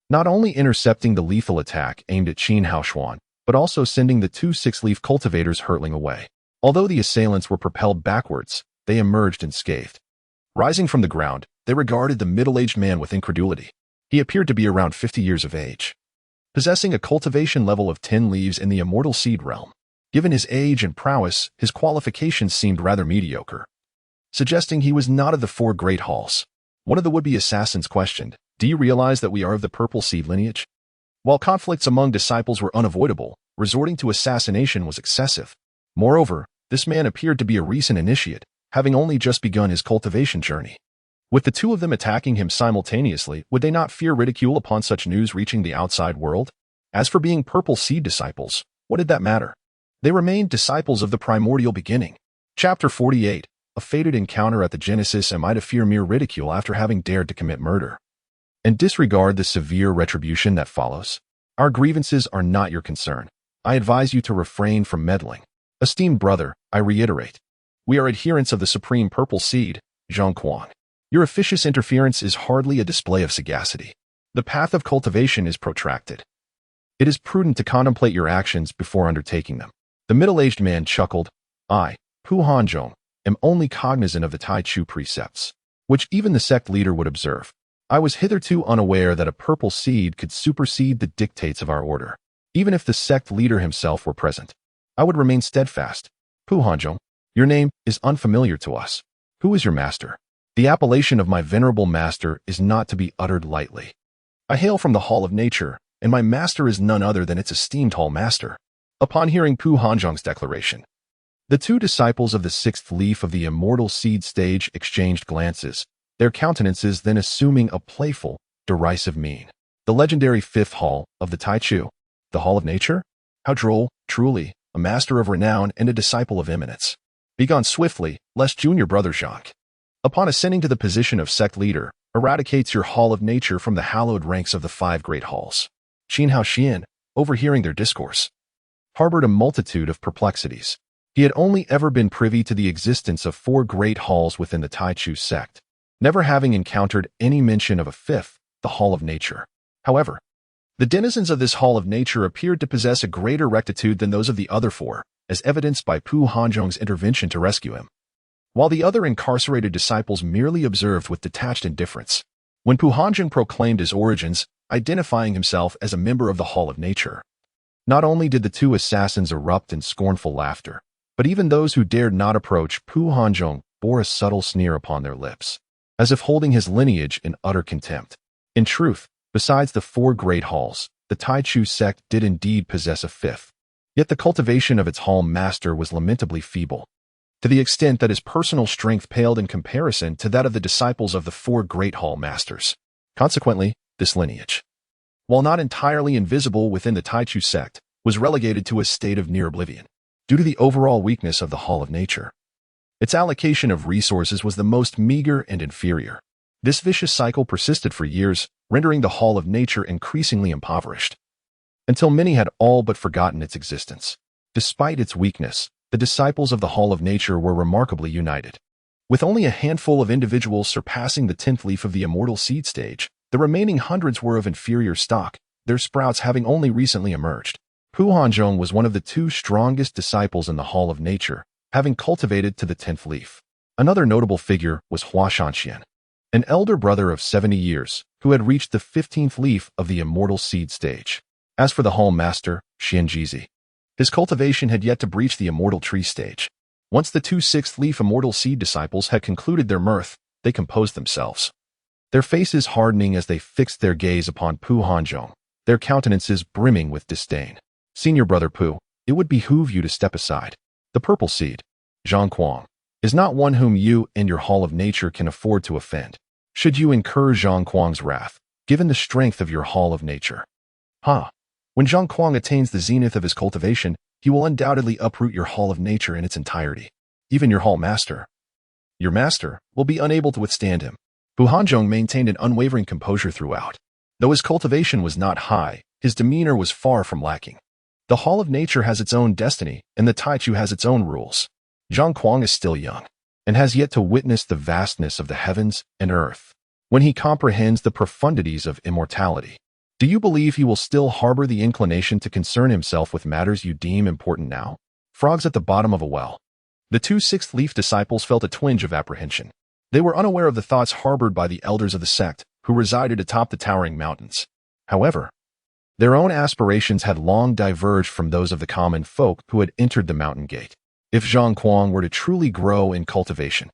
not only intercepting the lethal attack aimed at Qin Haoshuan, but also sending the two six-leaf cultivators hurtling away. Although the assailants were propelled backwards, they emerged unscathed. Rising from the ground, they regarded the middle-aged man with incredulity. He appeared to be around 50 years of age, possessing a cultivation level of 10 leaves in the immortal seed realm. Given his age and prowess, his qualifications seemed rather mediocre, suggesting he was not of the four great halls. One of the would-be assassins questioned, "Do you realize that we are of the purple seed lineage?" While conflicts among disciples were unavoidable, resorting to assassination was excessive. Moreover, this man appeared to be a recent initiate, having only just begun his cultivation journey. With the two of them attacking him simultaneously, would they not fear ridicule upon such news reaching the outside world? As for being purple seed disciples, what did that matter? They remained disciples of the primordial beginning. Chapter 48, a fated encounter at the Genesis. Am I to fear mere ridicule after having dared to commit murder and disregard the severe retribution that follows? Our grievances are not your concern. I advise you to refrain from meddling. Esteemed brother, I reiterate, we are adherents of the supreme purple seed, Zhang Kuang. Your officious interference is hardly a display of sagacity. The path of cultivation is protracted. It is prudent to contemplate your actions before undertaking them. The middle-aged man chuckled. I, Pu Hanzhong, am only cognizant of the Tai Chu precepts, which even the sect leader would observe. I was hitherto unaware that a purple seed could supersede the dictates of our order. Even if the sect leader himself were present, I would remain steadfast. Pu Hanzhong, your name is unfamiliar to us. Who is your master? The appellation of my venerable master is not to be uttered lightly. I hail from the Hall of Nature, and my master is none other than its esteemed Hall Master. Upon hearing Pu Hanzhong's declaration, the two disciples of the sixth leaf of the immortal seed stage exchanged glances, their countenances then assuming a playful, derisive mien. The legendary fifth hall of the Taichu, the Hall of Nature? How droll, truly, a master of renown and a disciple of eminence. Begone swiftly, lest junior brother Jacques, upon ascending to the position of sect leader, eradicates your Hall of Nature from the hallowed ranks of the 5 great halls. Qin Hao Xian, overhearing their discourse, harbored a multitude of perplexities. He had only ever been privy to the existence of 4 great halls within the Taichu sect, never having encountered any mention of a 5th, the Hall of Nature. However, the denizens of this Hall of Nature appeared to possess a greater rectitude than those of the other 4, as evidenced by Pu Hanzhong's intervention to rescue him, while the other incarcerated disciples merely observed with detached indifference. When Pu Hanzhong proclaimed his origins, identifying himself as a member of the Hall of Nature, not only did the 2 assassins erupt in scornful laughter, but even those who dared not approach Pu Hanzhong bore a subtle sneer upon their lips, as if holding his lineage in utter contempt. In truth, besides the 4 great halls, the Taichu sect did indeed possess a 5th, yet the cultivation of its hall master was lamentably feeble, to the extent that his personal strength paled in comparison to that of the disciples of the 4 great hall masters. Consequently, this lineage, while not entirely invisible within the Taichu sect, was relegated to a state of near oblivion, due to the overall weakness of the Hall of Nature. Its allocation of resources was the most meager and inferior. This vicious cycle persisted for years, rendering the Hall of Nature increasingly impoverished, until many had all but forgotten its existence. Despite its weakness, the disciples of the Hall of Nature were remarkably united. With only a handful of individuals surpassing the 10th leaf of the immortal seed stage, the remaining hundreds were of inferior stock, their sprouts having only recently emerged. Pu Hanzhong was one of the 2 strongest disciples in the Hall of Nature, having cultivated to the 10th leaf. Another notable figure was Hua Shanxian, an elder brother of 70 years, who had reached the 15th leaf of the immortal seed stage. As for the hall master, Xian Jizi, his cultivation had yet to breach the immortal tree stage. Once the 2 6th leaf immortal seed disciples had concluded their mirth, they composed themselves, their faces hardening as they fixed their gaze upon Pu Hanzhong, their countenances brimming with disdain. Senior brother Pu, it would behoove you to step aside. The purple seed, Zhang Kuang, is not one whom you and your Hall of Nature can afford to offend. Should you incur Zhang Kuang's wrath, given the strength of your Hall of Nature? When Zhang Kuang attains the zenith of his cultivation, he will undoubtedly uproot your Hall of Nature in its entirety. Even your Hall Master, your master, will be unable to withstand him. Pu Hanzhong maintained an unwavering composure throughout. Though his cultivation was not high, his demeanor was far from lacking. The Hall of Nature has its own destiny, and the Taichu has its own rules. Zhang Kuang is still young, and has yet to witness the vastness of the heavens and earth. When he comprehends the profundities of immortality, do you believe he will still harbor the inclination to concern himself with matters you deem important now? Frogs at the bottom of a well. The 2 6th leaf disciples felt a twinge of apprehension. They were unaware of the thoughts harbored by the elders of the sect, who resided atop the towering mountains. However, their own aspirations had long diverged from those of the common folk who had entered the mountain gate. If Zhang Kuang were to truly grow in cultivation,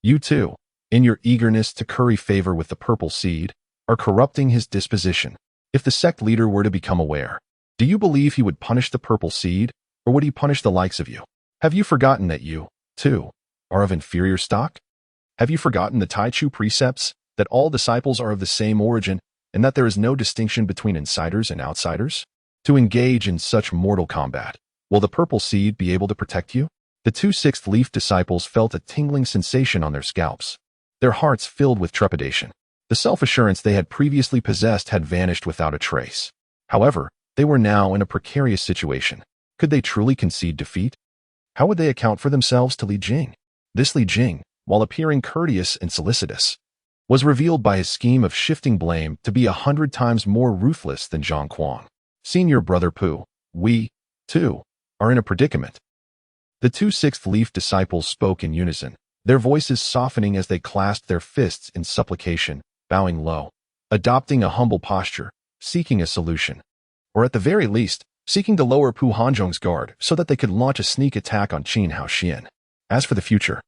you too, in your eagerness to curry favor with the purple seed, are corrupting his disposition. If the sect leader were to become aware, do you believe he would punish the purple seed, or would he punish the likes of you? Have you forgotten that you, too, are of inferior stock? Have you forgotten the Taichu precepts, that all disciples are of the same origin, and that there is no distinction between insiders and outsiders? To engage in such mortal combat, will the purple seed be able to protect you? The 2 6th leaf disciples felt a tingling sensation on their scalps. Their hearts filled with trepidation. The self-assurance they had previously possessed had vanished without a trace. However, they were now in a precarious situation. Could they truly concede defeat? How would they account for themselves to Li Jing? This Li Jing, while appearing courteous and solicitous, was revealed by his scheme of shifting blame to be 100 times more ruthless than Zhang Kuang. Senior brother Pu, we, too, are in a predicament. The 2 6th leaf disciples spoke in unison, their voices softening as they clasped their fists in supplication, bowing low, adopting a humble posture, seeking a solution, or at the very least, seeking to lower Pu Hanzhong's guard so that they could launch a sneak attack on Qin Hao Xian. As for the future,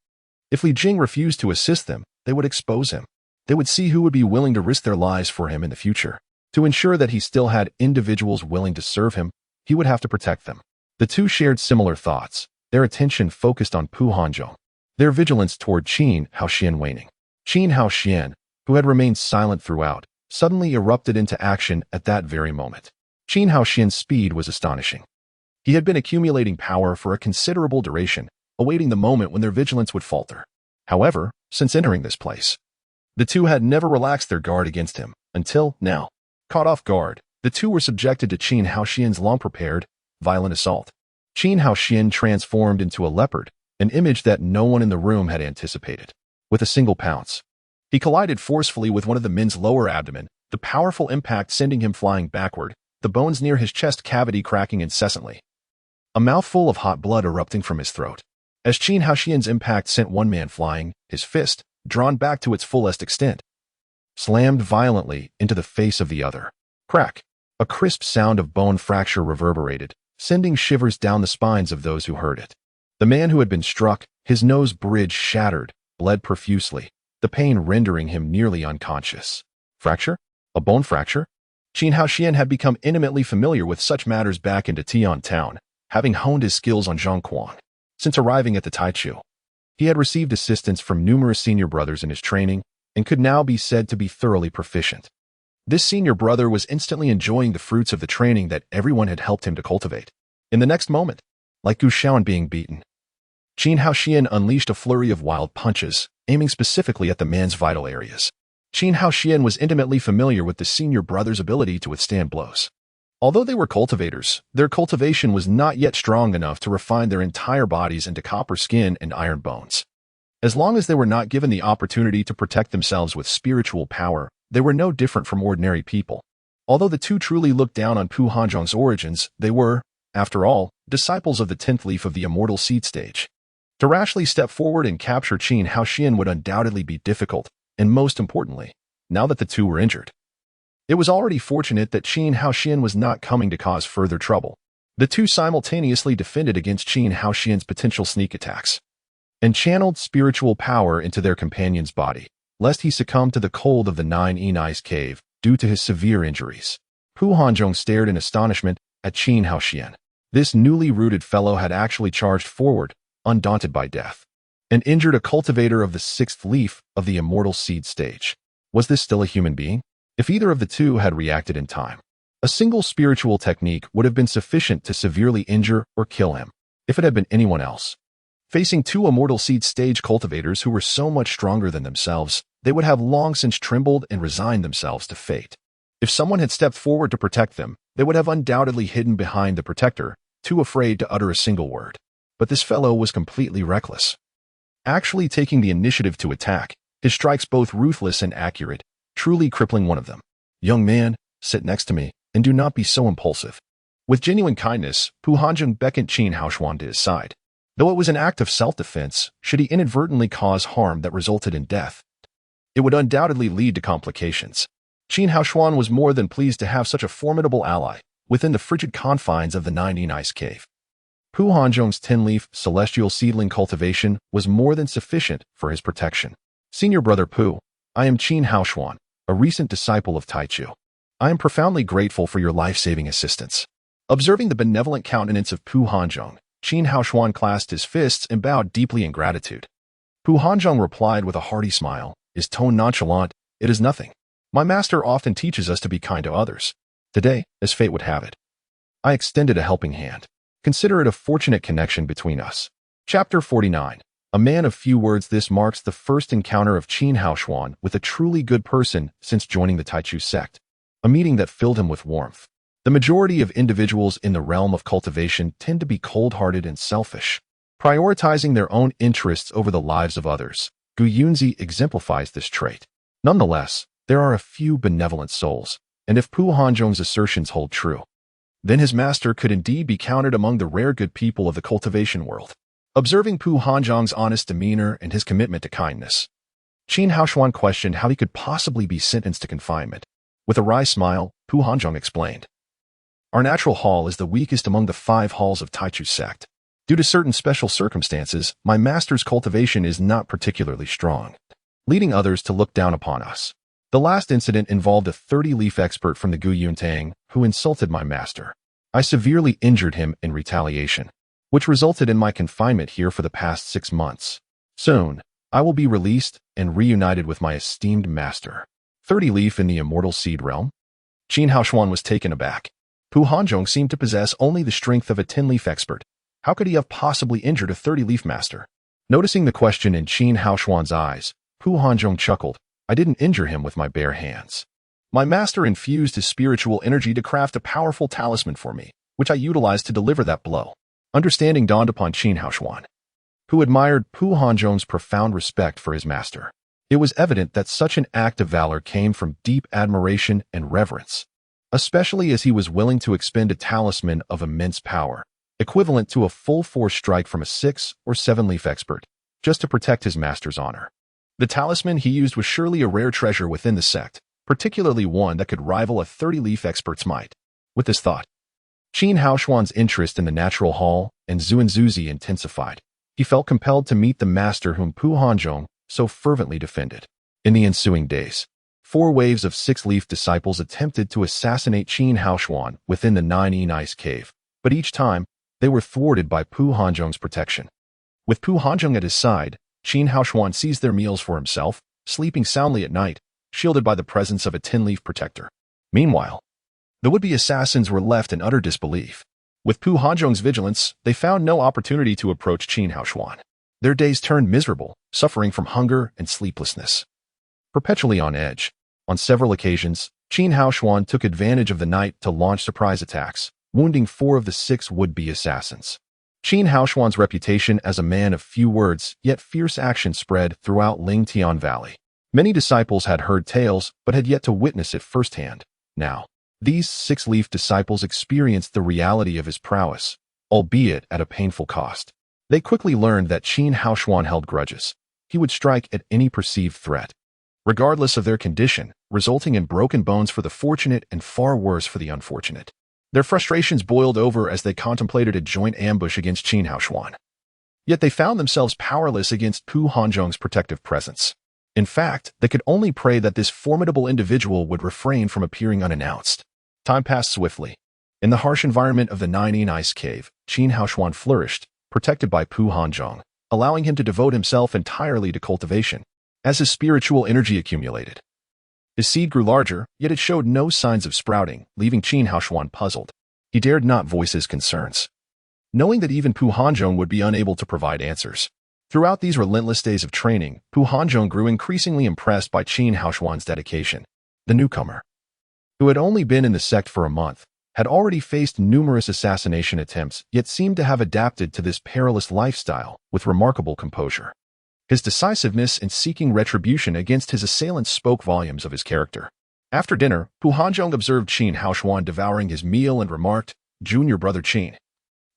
if Li Jing refused to assist them, they would expose him. They would see who would be willing to risk their lives for him in the future. To ensure that he still had individuals willing to serve him, he would have to protect them. The 2 shared similar thoughts, their attention focused on Pu Hanzhong, their vigilance toward Qin Hao Xian waning. Qin Haoxian, who had remained silent throughout, suddenly erupted into action at that very moment. Qin Haoxian's speed was astonishing. He had been accumulating power for a considerable duration, awaiting the moment when their vigilance would falter. However, since entering this place, the two had never relaxed their guard against him, until now. Caught off guard, the two were subjected to Qin Haoxian's long-prepared, violent assault. Qin Haoxian transformed into a leopard, an image that no one in the room had anticipated. With a single pounce, he collided forcefully with one of the men's lower abdomen, the powerful impact sending him flying backward, the bones near his chest cavity cracking incessantly. A mouthful of hot blood erupting from his throat. As Qin Haoxian's impact sent one man flying, his fist, drawn back to its fullest extent, slammed violently into the face of the other. Crack! A crisp sound of bone fracture reverberated, sending shivers down the spines of those who heard it. The man who had been struck, his nose bridge shattered, bled profusely, the pain rendering him nearly unconscious. Fracture? A bone fracture? Qin Haoxian had become intimately familiar with such matters back in Tian Town, having honed his skills on Zhang Kuang. Since arriving at the Taichu, he had received assistance from numerous senior brothers in his training and could now be said to be thoroughly proficient. This senior brother was instantly enjoying the fruits of the training that everyone had helped him to cultivate. In the next moment, like Gu Shaoan being beaten, Qin Haoxian unleashed a flurry of wild punches, aiming specifically at the man's vital areas. Qin Haoxian was intimately familiar with the senior brother's ability to withstand blows. Although they were cultivators, their cultivation was not yet strong enough to refine their entire bodies into copper skin and iron bones. As long as they were not given the opportunity to protect themselves with spiritual power, they were no different from ordinary people. Although the two truly looked down on Pu Hanzhong's origins, they were, after all, disciples of the 10th leaf of the immortal seed stage. To rashly step forward and capture Qin Haoxian would undoubtedly be difficult, and most importantly, now that the two were injured. It was already fortunate that Qin Haoxian was not coming to cause further trouble. The two simultaneously defended against Qin Haoxian's potential sneak attacks and channeled spiritual power into their companion's body, lest he succumb to the cold of the Nine Ice Cave due to his severe injuries. Pu Hanzhong stared in astonishment at Qin Haoxian. This newly rooted fellow had actually charged forward, undaunted by death, and injured a cultivator of the 6th leaf of the immortal seed stage. Was this still a human being? If either of the two had reacted in time, a single spiritual technique would have been sufficient to severely injure or kill him. If it had been anyone else, facing two immortal seed stage cultivators who were so much stronger than themselves, they would have long since trembled and resigned themselves to fate. If someone had stepped forward to protect them, they would have undoubtedly hidden behind the protector, too afraid to utter a single word. But this fellow was completely reckless, actually taking the initiative to attack, his strikes both ruthless and accurate, truly crippling one of them. Young man, sit next to me, and do not be so impulsive. With genuine kindness, Pu Hanzhong beckoned Qin Haoxian to his side. Though it was an act of self-defense, should he inadvertently cause harm that resulted in death, it would undoubtedly lead to complications. Qin Haoxian was more than pleased to have such a formidable ally within the frigid confines of the Nine Ice Cave. Pu Hanzhong's 10-leaf celestial seedling cultivation was more than sufficient for his protection. Senior brother Pu, I am Qin Haoxian, a recent disciple of Taichu. I am profoundly grateful for your life-saving assistance. Observing the benevolent countenance of Pu Hanzhong, Qin Haoxian clasped his fists and bowed deeply in gratitude. Pu Hanzhong replied with a hearty smile, his tone nonchalant, "It is nothing. My master often teaches us to be kind to others. Today, as fate would have it, I extended a helping hand. Consider it a fortunate connection between us." Chapter 49. A man of few words. This marks the first encounter of Qin Haoxian with a truly good person since joining the Taichu sect, a meeting that filled him with warmth. The majority of individuals in the realm of cultivation tend to be cold-hearted and selfish, prioritizing their own interests over the lives of others. Gu Yunzi exemplifies this trait. Nonetheless, there are a few benevolent souls, and if Pu Hanzhong's assertions hold true, then his master could indeed be counted among the rare good people of the cultivation world. Observing Pu Hanzhong's honest demeanor and his commitment to kindness, Qin Haoxian questioned how he could possibly be sentenced to confinement. With a wry smile, Pu Hanzhong explained, "Our natural hall is the weakest among the 5 halls of Taichu sect. Due to certain special circumstances, my master's cultivation is not particularly strong, leading others to look down upon us. The last incident involved a 30-leaf expert from the Gu Yuntang who insulted my master. I severely injured him in retaliation, which resulted in my confinement here for the past 6 months. Soon, I will be released and reunited with my esteemed master. 30 leaf in the immortal seed realm? Qin Haoshuan was taken aback. Pu Hanzhong seemed to possess only the strength of a 10-leaf expert. How could he have possibly injured a 30-leaf master? Noticing the question in Qin Haoshuan's eyes, Pu Hanzhong chuckled. I didn't injure him with my bare hands. My master infused his spiritual energy to craft a powerful talisman for me, which I utilized to deliver that blow. Understanding dawned upon Qin Haoshuan, who admired Pu Hanzhong's profound respect for his master. It was evident that such an act of valor came from deep admiration and reverence, especially as he was willing to expend a talisman of immense power, equivalent to a full-force strike from a 6 or 7-leaf expert, just to protect his master's honor. The talisman he used was surely a rare treasure within the sect, particularly one that could rival a 30-leaf expert's might. With this thought, Qin Haoshuan's interest in the natural hall and Zuanzuzi intensified. He felt compelled to meet the master whom Pu Hanzhong so fervently defended. In the ensuing days, 4 waves of 6-leaf disciples attempted to assassinate Qin Haoshuan within the 9 ice cave, but each time, they were thwarted by Pu Hanzhong's protection. With Pu Hanzhong at his side, Qin Haoshuan seized their meals for himself, sleeping soundly at night, shielded by the presence of a 10-leaf protector. Meanwhile, the would-be assassins were left in utter disbelief. With Pu Hanzhong's vigilance, they found no opportunity to approach Qin Haoshuan. Their days turned miserable, suffering from hunger and sleeplessness. Perpetually on edge, on several occasions, Qin Haoshuan took advantage of the night to launch surprise attacks, wounding 4 of the 6 would-be assassins. Qin Haoshuan's reputation as a man of few words yet fierce action spread throughout Lingtian Valley. Many disciples had heard tales but had yet to witness it firsthand. Now, these 6-leaf disciples experienced the reality of his prowess, albeit at a painful cost. They quickly learned that Qin Haoshuan held grudges. He would strike at any perceived threat, regardless of their condition, resulting in broken bones for the fortunate and far worse for the unfortunate. Their frustrations boiled over as they contemplated a joint ambush against Qin Haoshuan. Yet they found themselves powerless against Pu Hanzhong's protective presence. In fact, they could only pray that this formidable individual would refrain from appearing unannounced. Time passed swiftly. In the harsh environment of the 9 ice cave, Qin Haoshuan flourished, protected by Pu Hanzhong, allowing him to devote himself entirely to cultivation. As his spiritual energy accumulated, his seed grew larger, yet it showed no signs of sprouting, leaving Qin Haoshuan puzzled. He dared not voice his concerns, knowing that even Pu Hanzhong would be unable to provide answers. Throughout these relentless days of training, Pu Hanzhong grew increasingly impressed by Qin Haoshuan's dedication. The newcomer, who had only been in the sect for a month, had already faced numerous assassination attempts, yet seemed to have adapted to this perilous lifestyle with remarkable composure. His decisiveness in seeking retribution against his assailants spoke volumes of his character. After dinner, Pu Hanzhong observed Qin Haoshuan devouring his meal and remarked, "Junior brother Qin,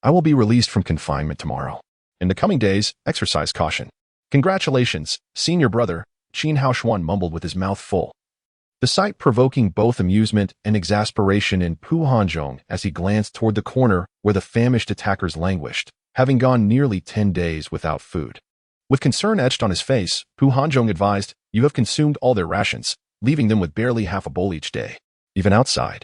I will be released from confinement tomorrow. In the coming days, exercise caution." "Congratulations, senior brother," Qin Haoshuan mumbled with his mouth full. The sight provoking both amusement and exasperation in Pu Hanzhong as he glanced toward the corner where the famished attackers languished, having gone nearly 10 days without food. With concern etched on his face, Pu Hanzhong advised, "You have consumed all their rations, leaving them with barely half a bowl each day. Even outside,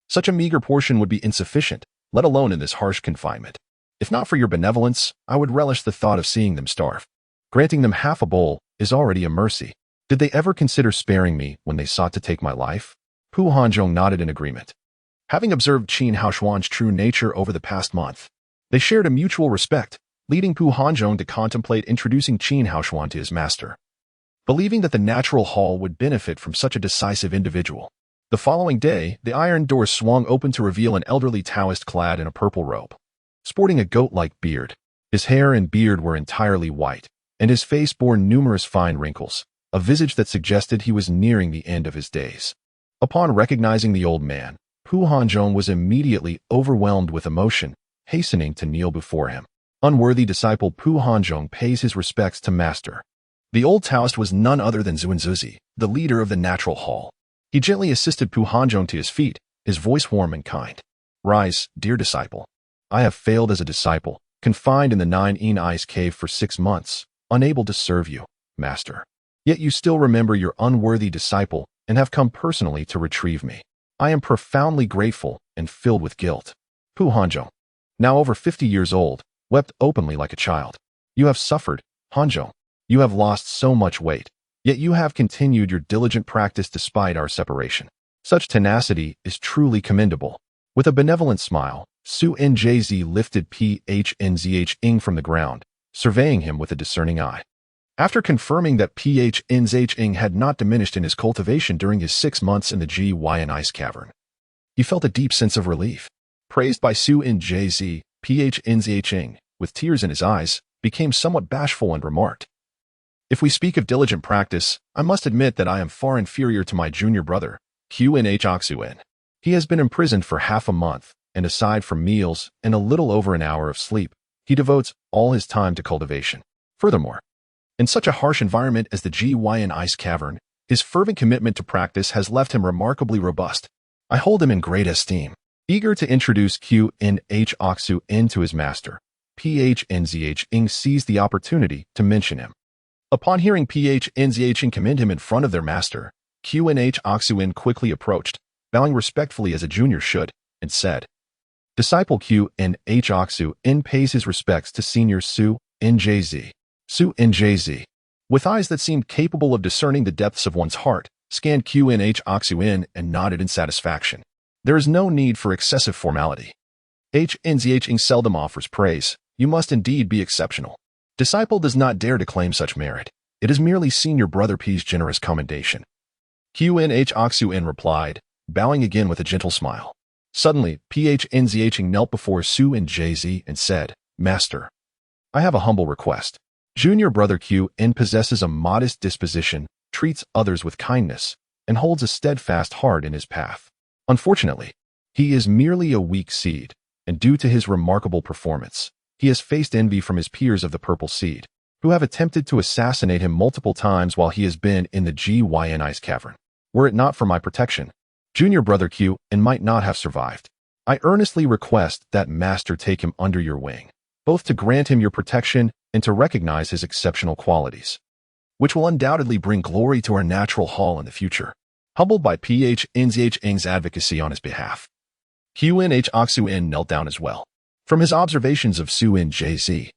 such a meager portion would be insufficient, let alone in this harsh confinement. If not for your benevolence, I would relish the thought of seeing them starve. Granting them half a bowl is already a mercy. Did they ever consider sparing me when they sought to take my life?" Pu Hanzhong nodded in agreement. Having observed Qin Haoshuan's true nature over the past month, they shared a mutual respect, leading Pu Hanzhong to contemplate introducing Qin Haoshuan to his master. Believing that the natural hall would benefit from such a decisive individual, the following day, the iron door swung open to reveal an elderly Taoist clad in a purple robe, sporting a goat-like beard. His hair and beard were entirely white, and his face bore numerous fine wrinkles, a visage that suggested he was nearing the end of his days. Upon recognizing the old man, Pu Hanzhong was immediately overwhelmed with emotion, hastening to kneel before him. Unworthy disciple Pu Hanzhong pays his respects to master. The old Taoist was none other than Zuanzuzi, the leader of the natural hall. He gently assisted Pu Hanzhong to his feet, his voice warm and kind. "Rise, dear disciple. I have failed as a disciple, confined in the 9 ice cave for 6 months, unable to serve you, master. Yet you still remember your unworthy disciple and have come personally to retrieve me. I am profoundly grateful and filled with guilt." Pu Hanzhong, now over 50 years old, wept openly like a child. "You have suffered, Hanzhong. You have lost so much weight, yet you have continued your diligent practice despite our separation. Such tenacity is truly commendable. With a benevolent smile, Su Njz lifted Phnzh from the ground, surveying him with a discerning eye. After confirming that Phnzh had not diminished in his cultivation during his 6 months in the Gyn ice cavern, he felt a deep sense of relief. Praised by Su Njz, Phnzh, with tears in his eyes, became somewhat bashful and remarked, "If we speak of diligent practice, I must admit that I am far inferior to my junior brother, Qnh. He has been imprisoned for half a month, and aside from meals and a little over an hour of sleep, he devotes all his time to cultivation. Furthermore, in such a harsh environment as the Gyn ice cavern, his fervent commitment to practice has left him remarkably robust. I hold him in great esteem." Eager to introduce Qnh to his master, Phnzh seized the opportunity to mention him. Upon hearing Phnzh commend him in front of their master, Qnh quickly approached, bowing respectfully as a junior should, and said, "Disciple Qnh pays his respects to Senior Su Njz. Su Njz, with eyes that seemed capable of discerning the depths of one's heart, scanned Qnh and nodded in satisfaction. There is no need for excessive formality. Hngh seldom offers praise. You must indeed be exceptional. Disciple does not dare to claim such merit. It is merely Senior Brother P's generous commendation." Qnh replied, bowing again with a gentle smile. Suddenly, Phnzh knelt before Su Njz and said, "Master, I have a humble request. Junior Brother Qn possesses a modest disposition, treats others with kindness, and holds a steadfast heart in his path. Unfortunately, he is merely a weak seed, and due to his remarkable performance, he has faced envy from his peers of the purple seed, who have attempted to assassinate him multiple times while he has been in the Gyn ice cavern. Were it not for my protection, Junior Brother Qn might not have survived. I earnestly request that Master take him under your wing, both to grant him your protection and to recognize his exceptional qualities, which will undoubtedly bring glory to our natural hall in the future." Humbled by Phnzh's advocacy on his behalf, Qnh knelt down as well. From his observations of Su Njz,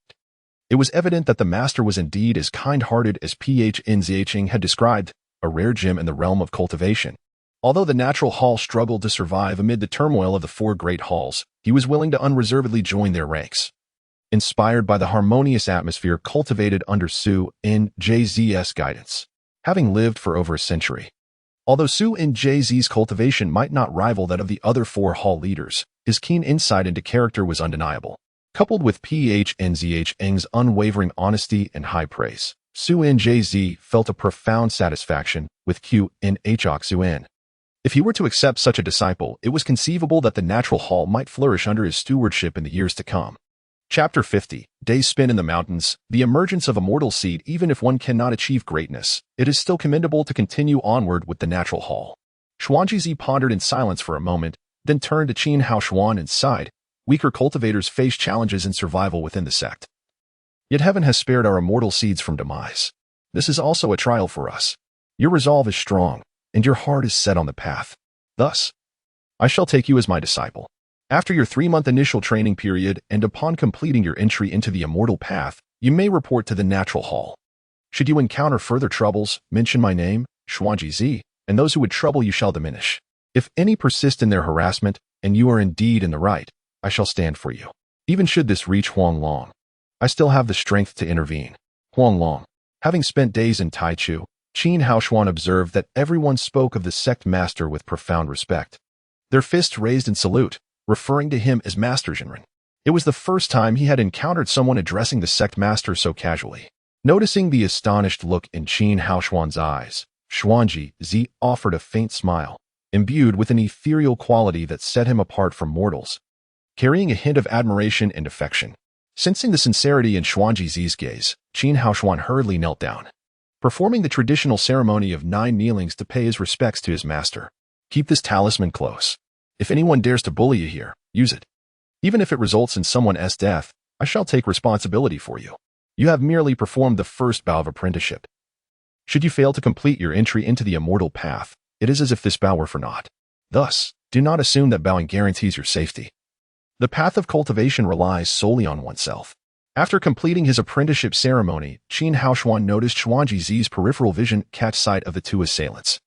it was evident that the master was indeed as kind-hearted as Phnzh had described, a rare gem in the realm of cultivation. Although the natural hall struggled to survive amid the turmoil of the 4 great halls, he was willing to unreservedly join their ranks. Inspired by the harmonious atmosphere cultivated under Su Njz's guidance, having lived for over a century. Although Su Njz's cultivation might not rival that of the other 4 hall leaders, his keen insight into character was undeniable. Coupled with Phnzh's unwavering honesty and high praise, Su Njz felt a profound satisfaction with Qnh. If he were to accept such a disciple, it was conceivable that the natural hall might flourish under his stewardship in the years to come. Chapter 50, Days Spent in the Mountains. The emergence of a mortal seed. Even if one cannot achieve greatness, it is still commendable to continue onward with the natural hall. Xuanjizi pondered in silence for a moment, then turned to Qin Haoshuan and sighed. Weaker cultivators face challenges in survival within the sect. Yet heaven has spared our immortal seeds from demise. This is also a trial for us. Your resolve is strong, and your heart is set on the path. Thus, I shall take you as my disciple. After your 3-month initial training period and upon completing your entry into the immortal path, you may report to the natural hall. Should you encounter further troubles, mention my name, Xuanjizi, and those who would trouble you shall diminish. If any persist in their harassment, and you are indeed in the right, I shall stand for you. Even should this reach Huanglong, I still have the strength to intervene. Huanglong, having spent days in Taichu, Qin Haoshuan observed that everyone spoke of the sect master with profound respect. Their fists raised in salute, referring to him as Master Jinren. It was the first time he had encountered someone addressing the sect master so casually. Noticing the astonished look in Qin Haoshuan's eyes, Xuanji offered a faint smile, imbued with an ethereal quality that set him apart from mortals, carrying a hint of admiration and affection. Sensing the sincerity in Xuanji's gaze, Qin Haoshuan hurriedly knelt down, performing the traditional ceremony of 9 kneelings to pay his respects to his master. Keep this talisman close. If anyone dares to bully you here, use it. Even if it results in someone's death, I shall take responsibility for you. You have merely performed the first bow of apprenticeship. Should you fail to complete your entry into the immortal path, it is as if this bow were for naught. Thus, do not assume that bowing guarantees your safety. The path of cultivation relies solely on oneself. After completing his apprenticeship ceremony, Qin Haoshuan noticed Xuanji Zi's peripheral vision catch sight of the two assailants,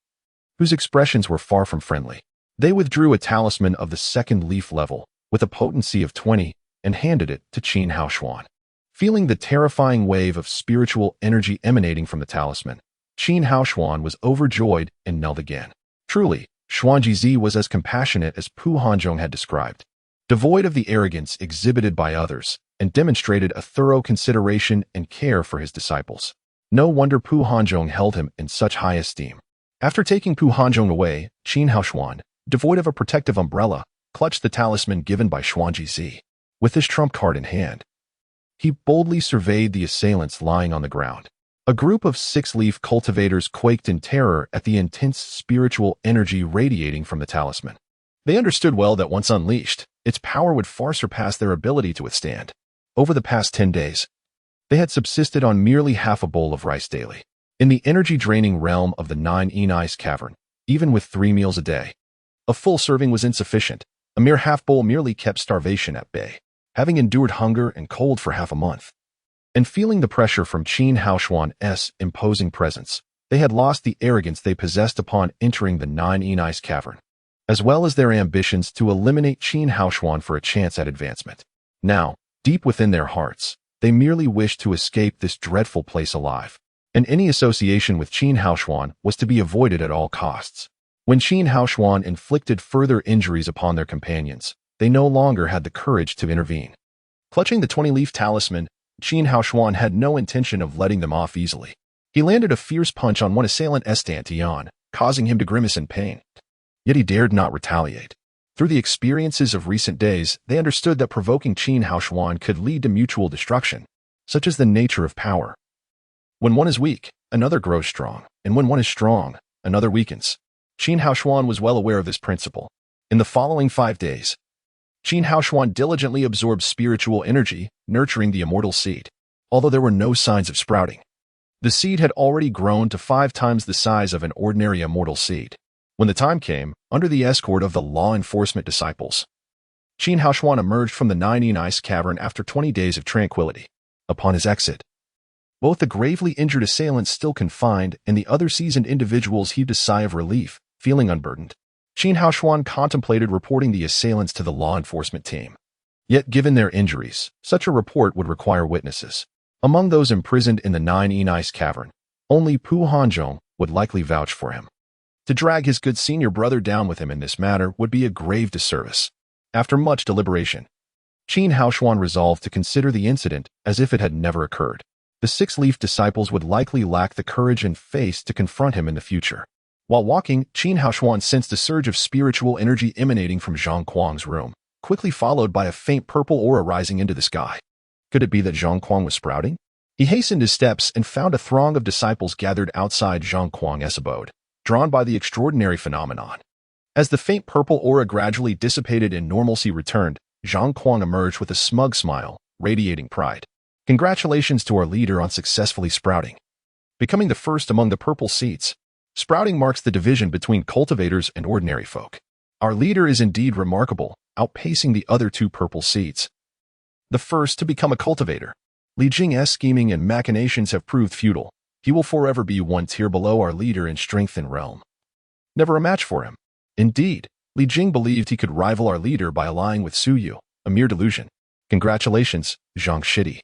whose expressions were far from friendly. They withdrew a talisman of the second leaf level, with a potency of 20, and handed it to Qin Haoshuan. Feeling the terrifying wave of spiritual energy emanating from the talisman, Qin Haoshuan was overjoyed and knelt again. Truly, Xuanji Zi was as compassionate as Pu Hanzhong had described, devoid of the arrogance exhibited by others, and demonstrated a thorough consideration and care for his disciples. No wonder Pu Hanzhong held him in such high esteem. After taking Pu Hanzhong away, Qin Haoshuan, devoid of a protective umbrella, clutched the talisman given by Xuanji Zi. With his trump card in hand, he boldly surveyed the assailants lying on the ground. A group of six-leaf cultivators quaked in terror at the intense spiritual energy radiating from the talisman. They understood well that once unleashed, its power would far surpass their ability to withstand. Over the past 10 days, they had subsisted on merely half a bowl of rice daily. In the energy-draining realm of the Nine-In Ice Cavern, even with 3 meals a day, a full serving was insufficient. A mere half bowl merely kept starvation at bay. Having endured hunger and cold for half a month, and feeling the pressure from Qin Haoshuan's imposing presence, they had lost the arrogance they possessed upon entering the Nine-In Ice Cavern, as well as their ambitions to eliminate Qin Haoshuan for a chance at advancement. Now, deep within their hearts, they merely wished to escape this dreadful place alive, and any association with Qin Haoshuan was to be avoided at all costs. When Qin Haoshuan inflicted further injuries upon their companions, they no longer had the courage to intervene. Clutching the 20-leaf talisman, Qin Haoshuan had no intention of letting them off easily. He landed a fierce punch on one assailant's dantian, causing him to grimace in pain. Yet he dared not retaliate. Through the experiences of recent days, they understood that provoking Qin Haoshuan could lead to mutual destruction. Such is the nature of power. When one is weak, another grows strong, and when one is strong, another weakens. Qin Haoshuan was well aware of this principle. In the following 5 days, Qin Haoshuan diligently absorbed spiritual energy, nurturing the immortal seed. Although there were no signs of sprouting, the seed had already grown to 5 times the size of an ordinary immortal seed. When the time came, under the escort of the law enforcement disciples, Qin Haoshuan emerged from the Nine-In Ice Cavern after 20 days of tranquility. Upon his exit, both the gravely injured assailants still confined and the other seasoned individuals heaved a sigh of relief, feeling unburdened. Qin Haoshuan contemplated reporting the assailants to the law enforcement team. Yet given their injuries, such a report would require witnesses. Among those imprisoned in the Nine-In Ice Cavern, only Pu Hanzhong would likely vouch for him. To drag his good senior brother down with him in this matter would be a grave disservice. After much deliberation, Qin Haoshuan resolved to consider the incident as if it had never occurred. The 6-leaf disciples would likely lack the courage and face to confront him in the future. While walking, Qin Haoshuan sensed a surge of spiritual energy emanating from Zhang Kuang's room, quickly followed by a faint purple aura rising into the sky. Could it be that Zhang Kuang was sprouting? He hastened his steps and found a throng of disciples gathered outside Zhang Kuang's abode, drawn by the extraordinary phenomenon. As the faint purple aura gradually dissipated and normalcy returned, Zhang Kuang emerged with a smug smile, radiating pride. Congratulations to our leader on successfully sprouting, becoming the first among the purple seeds. Sprouting marks the division between cultivators and ordinary folk. Our leader is indeed remarkable, outpacing the other 2 purple seeds. The first to become a cultivator. Li Jing's scheming and machinations have proved futile. He will forever be 1 tier below our leader in strength and realm. Never a match for him. Indeed, Li Jing believed he could rival our leader by allying with Su Yu, a mere delusion. Congratulations, Zhang Shidi.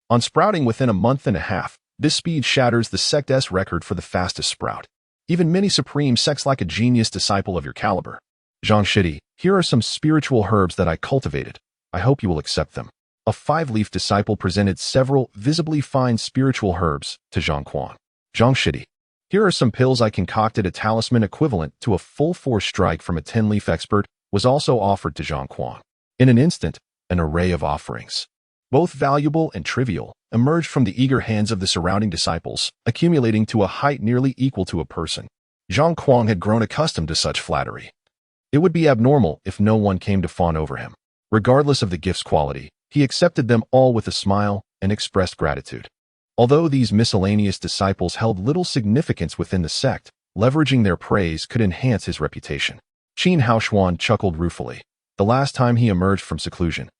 On sprouting within a month and a half, this speed shatters the sect's record for the fastest sprout. Even many supreme sects like a genius disciple of your caliber. Zhang Shidi, here are some spiritual herbs that I cultivated. I hope you will accept them. A 5-leaf disciple presented several visibly fine spiritual herbs to Zhang Kuang. Zhang Shidi, here are some pills I concocted. A talisman equivalent to a full force strike from a 10-leaf expert was also offered to Zhang Kuang. In an instant, an array of offerings, both valuable and trivial, emerged from the eager hands of the surrounding disciples, accumulating to a height nearly equal to a person. Zhang Kuang had grown accustomed to such flattery. It would be abnormal if no one came to fawn over him. Regardless of the gift's quality, he accepted them all with a smile and expressed gratitude. Although these miscellaneous disciples held little significance within the sect, leveraging their praise could enhance his reputation. Qin Haoshuan chuckled ruefully. The last time he emerged from seclusion,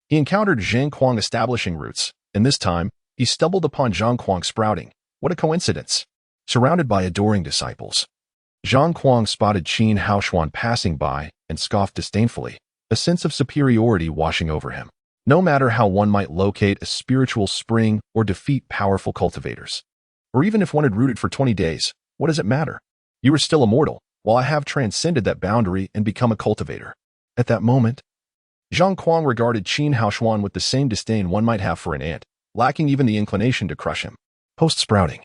he encountered Zhang Kuang establishing roots, and this time, he stumbled upon Zhang Kuang sprouting. What a coincidence! Surrounded by adoring disciples, Zhang Kuang spotted Qin Haoshuan passing by and scoffed disdainfully, a sense of superiority washing over him. No matter how one might locate a spiritual spring or defeat powerful cultivators, or even if one had rooted for 20 days, what does it matter? You are still immortal, while I have transcended that boundary and become a cultivator. At that moment, Zhang Kuang regarded Qin Haoshuan with the same disdain one might have for an ant, lacking even the inclination to crush him. Post-sprouting,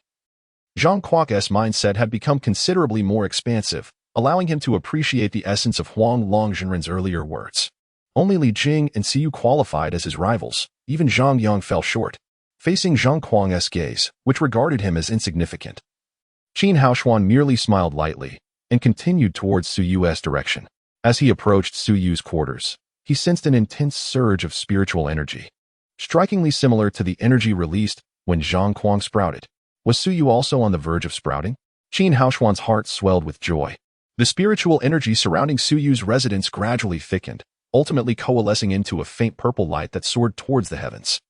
Zhang Kuang's mindset had become considerably more expansive, allowing him to appreciate the essence of Huang Longzhenren's earlier words. Only Li Jing and Siyu qualified as his rivals. Even Zhang Yang fell short, facing Zhang Kuang's gaze, which regarded him as insignificant. Qin Haoshuan merely smiled lightly and continued towards Suyu's direction. As he approached Suyu's quarters, he sensed an intense surge of spiritual energy, strikingly similar to the energy released when Zhang Kuang sprouted. Was Suyu also on the verge of sprouting? Qin Haoshuan's heart swelled with joy. The spiritual energy surrounding Suyu's residence gradually thickened, ultimately coalescing into a faint purple light that soared towards the heavens.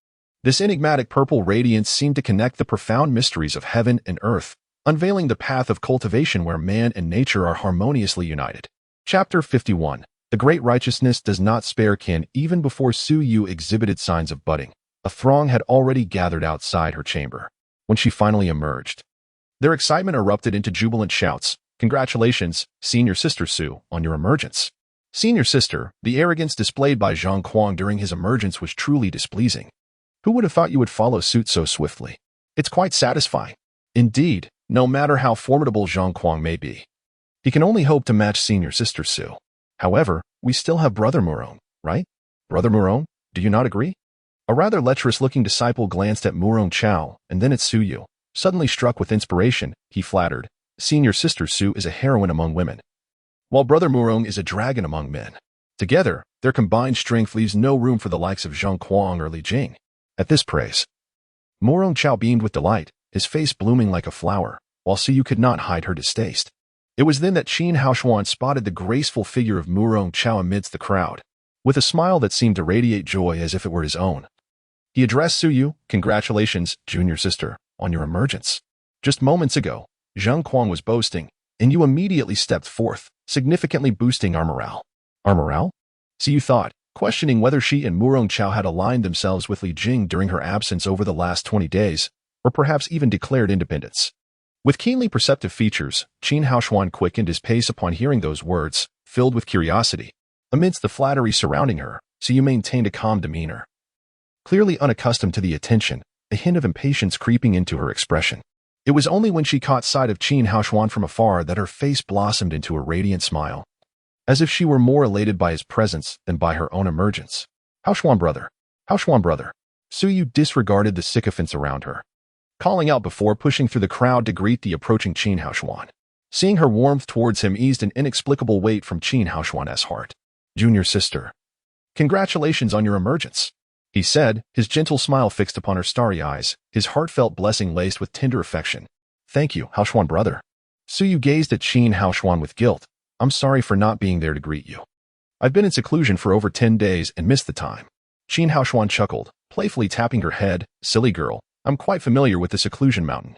This enigmatic purple radiance seemed to connect the profound mysteries of heaven and earth, unveiling the path of cultivation where man and nature are harmoniously united. Chapter 51. The great righteousness does not spare Qin. Even before Suyu exhibited signs of budding, a throng had already gathered outside her chamber. When she finally emerged, their excitement erupted into jubilant shouts. Congratulations, senior sister Su, on your emergence. Senior sister, the arrogance displayed by Zhang Kuang during his emergence was truly displeasing. Who would have thought you would follow suit so swiftly? It's quite satisfying. Indeed, no matter how formidable Zhang Kuang may be, he can only hope to match senior sister Su. However, we still have Brother Murong, right? Brother Murong, do you not agree? A rather lecherous-looking disciple glanced at Murong Chao and then at Suyu. Suddenly struck with inspiration, he flattered, Senior sister Su is a heroine among women, while Brother Murong is a dragon among men. Together, their combined strength leaves no room for the likes of Zhang Kuang or Li Jing. At this praise, Murong Chao beamed with delight, his face blooming like a flower, while Suyu could not hide her distaste. It was then that Qin Haoshuan spotted the graceful figure of Murong Chao amidst the crowd, with a smile that seemed to radiate joy as if it were his own. He addressed Suyu, congratulations, junior sister, on your emergence. Just moments ago, Zhang Kuang was boasting, and you immediately stepped forth, significantly boosting our morale. Our morale? Suyu thought, questioning whether she and Murong Chao had aligned themselves with Li Jing during her absence over the last 20 days, or perhaps even declared independence. With keenly perceptive features, Qin Haoshuan quickened his pace upon hearing those words, filled with curiosity. Amidst the flattery surrounding her, Suyu maintained a calm demeanor. Clearly unaccustomed to the attention, a hint of impatience creeping into her expression. It was only when she caught sight of Qin Haoshuan from afar that her face blossomed into a radiant smile, as if she were more elated by his presence than by her own emergence. Haoshuan brother, Haoshuan brother. Suyu disregarded the sycophants around her, calling out before pushing through the crowd to greet the approaching Qin Haoshuan. Seeing her warmth towards him eased an inexplicable weight from Qin Haoshuan's heart. Junior sister, congratulations on your emergence, he said, his gentle smile fixed upon her starry eyes, his heartfelt blessing laced with tender affection. Thank you, Haoshuan brother. Suyu gazed at Qin Haoshuan with guilt. I'm sorry for not being there to greet you. I've been in seclusion for over 10 days and missed the time. Qin Haoshuan chuckled, playfully tapping her head. Silly girl, I'm quite familiar with the seclusion mountain.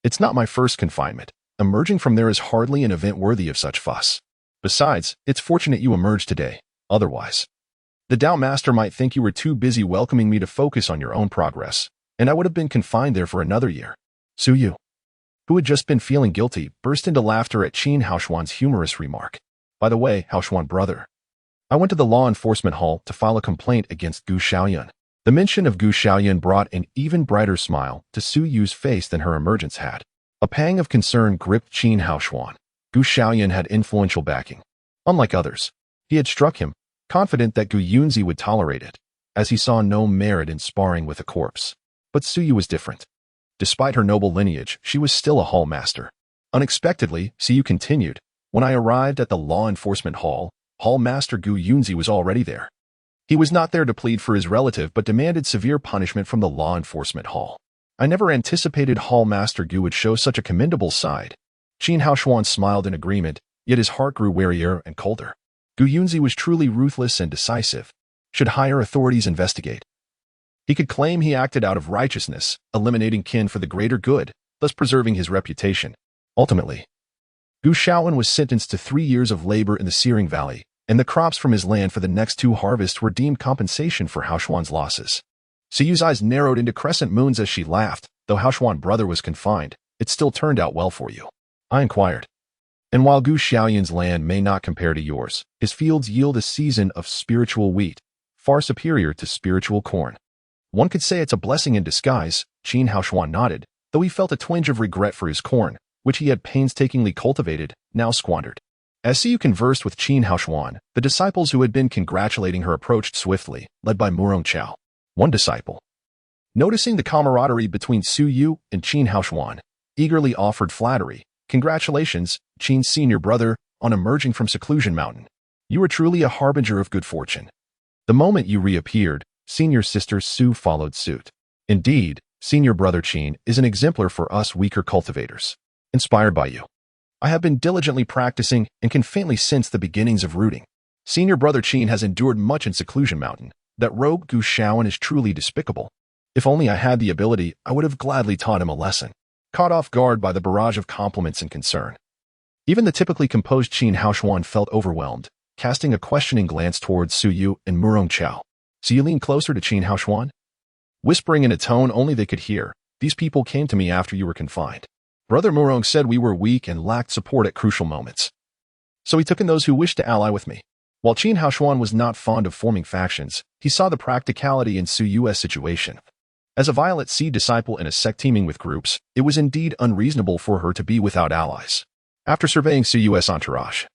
It's not my first confinement. Emerging from there is hardly an event worthy of such fuss. Besides, it's fortunate you emerged today. Otherwise, the Tao Master might think you were too busy welcoming me to focus on your own progress, and I would have been confined there for another year. Suyu, who had just been feeling guilty, burst into laughter at Qin Haoshuan's humorous remark. By the way, Haoshuan brother, I went to the law enforcement hall to file a complaint against Gu Xiaoyun. The mention of Gu Xiaoyun brought an even brighter smile to Suyu's face than her emergence had. A pang of concern gripped Qin Haoshuan. Gu Xiaoyun had influential backing. Unlike others, he had struck him, confident that Gu Yunzi would tolerate it, as he saw no merit in sparring with a corpse. But Suyu was different. Despite her noble lineage, she was still a hall master. Unexpectedly, Suyu continued, when I arrived at the law enforcement hall, Hall Master Gu Yunzi was already there. He was not there to plead for his relative but demanded severe punishment from the law enforcement hall. I never anticipated Hall Master Gu would show such a commendable side. Qin Haoshuan smiled in agreement, yet his heart grew warier and colder. Gu Yunzi was truly ruthless and decisive. Should higher authorities investigate, He could claim he acted out of righteousness, eliminating kin for the greater good, thus preserving his reputation. Ultimately, Gu Shaoan was sentenced to 3 years of labor in the Searing Valley, and the crops from his land for the next 2 harvests were deemed compensation for Hao Xuan's losses. Siyu's eyes narrowed into crescent moons as she laughed. Though Hao Xuan's brother was confined, it still turned out well for you, I inquired. And while Gu Shaoyan's land may not compare to yours, his fields yield a season of spiritual wheat, far superior to spiritual corn. One could say it's a blessing in disguise, Qin Hao Xuan nodded, though he felt a twinge of regret for his corn, which he had painstakingly cultivated, now squandered. As Siyu conversed with Qin Hao Xuan, the disciples who had been congratulating her approached swiftly, led by Murong Chao. One disciple, noticing the camaraderie between Su Yu and Qin Hao Xuan, eagerly offered flattery. Congratulations, Qin's senior brother, on emerging from Seclusion Mountain. You are truly a harbinger of good fortune. The moment you reappeared, senior sister Su followed suit. Indeed, senior brother Qin is an exemplar for us weaker cultivators. Inspired by you, I have been diligently practicing and can faintly sense the beginnings of rooting. Senior brother Qin has endured much in Seclusion Mountain. That rogue Gu Shaoan is truly despicable. If only I had the ability, I would have gladly taught him a lesson. Caught off guard by the barrage of compliments and concern, even the typically composed Qin Hao Xuan felt overwhelmed, casting a questioning glance towards Su Yu and Murong Chao. So you leaned closer to Qin Hao Xuan? Whispering in a tone only they could hear, these people came to me after you were confined. Brother Murong said we were weak and lacked support at crucial moments. So he took in those who wished to ally with me. While Qin Hao Xuan was not fond of forming factions, he saw the practicality in Su Yu's situation. As a Violet Seed disciple in a sect teeming with groups, it was indeed unreasonable for her to be without allies. After surveying Su Yu's entourage,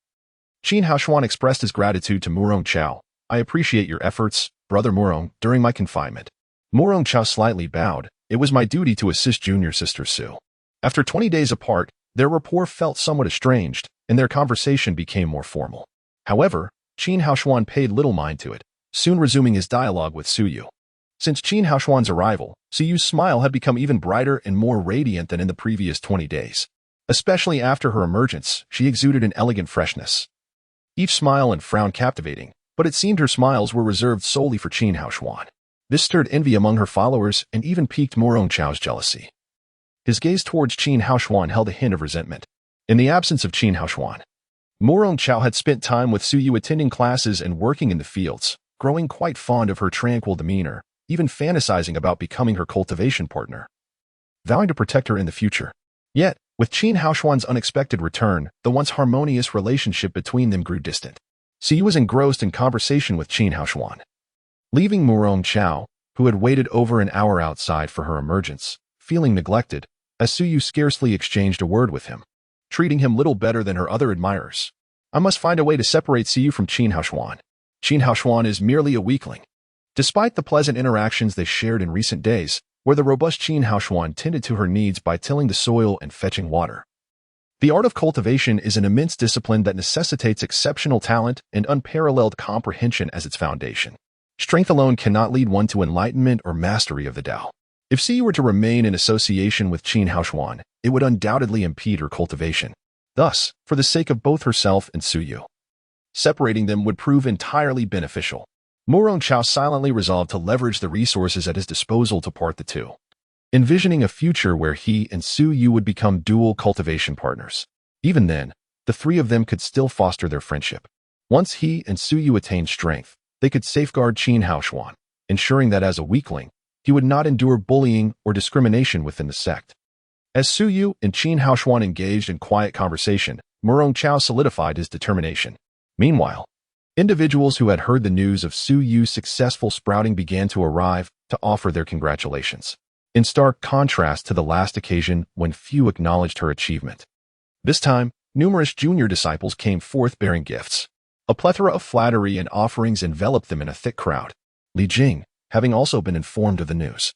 Qin Hao Xuan expressed his gratitude to Murong Chao. I appreciate your efforts, Brother Murong, during my confinement. Murong Chao slightly bowed. It was my duty to assist junior sister Su. After 20 days apart, their rapport felt somewhat estranged, and their conversation became more formal. However, Qin Hao Xuan paid little mind to it, soon resuming his dialogue with Su Yu. Since Qin Hao Xuan's arrival, Su Yu's smile had become even brighter and more radiant than in the previous 20 days. Especially after her emergence, she exuded an elegant freshness. Each smile and frown captivating, but it seemed her smiles were reserved solely for Qin Hao Xuan. This stirred envy among her followers and even piqued Murong Chao's jealousy. His gaze towards Qin Hao Xuan held a hint of resentment. In the absence of Qin Hao Xuan, Murong Chao had spent time with Su Yu attending classes and working in the fields, growing quite fond of her tranquil demeanor, even fantasizing about becoming her cultivation partner, vowing to protect her in the future. Yet, with Qin Hao Xuan's unexpected return, the once harmonious relationship between them grew distant. Su Yu was engrossed in conversation with Qin Hao Xuan. Leaving Murong Chao, who had waited over an hour outside for her emergence, feeling neglected, as Su Yu scarcely exchanged a word with him, treating him little better than her other admirers. I must find a way to separate Su Yu from Qin Hao Xuan. Qin Hao Xuan is merely a weakling. Despite the pleasant interactions they shared in recent days, where the robust Qin Hao Xuan tended to her needs by tilling the soil and fetching water. The art of cultivation is an immense discipline that necessitates exceptional talent and unparalleled comprehension as its foundation. Strength alone cannot lead one to enlightenment or mastery of the Tao. If Su Yu were to remain in association with Qin Hao Xuan, it would undoubtedly impede her cultivation. Thus, for the sake of both herself and Su Yu, separating them would prove entirely beneficial. Murong Chao silently resolved to leverage the resources at his disposal to part the two, envisioning a future where he and Su Yu would become dual cultivation partners. Even then, the three of them could still foster their friendship. Once he and Su Yu attained strength, they could safeguard Qin Hao Xuan, ensuring that as a weakling, he would not endure bullying or discrimination within the sect. As Su Yu and Qin Hao Xuan engaged in quiet conversation, Murong Chao solidified his determination. Meanwhile, individuals who had heard the news of Su Yu's successful sprouting began to arrive to offer their congratulations, in stark contrast to the last occasion when few acknowledged her achievement. This time, numerous junior disciples came forth bearing gifts. A plethora of flattery and offerings enveloped them in a thick crowd. Li Jing, having also been informed of the news,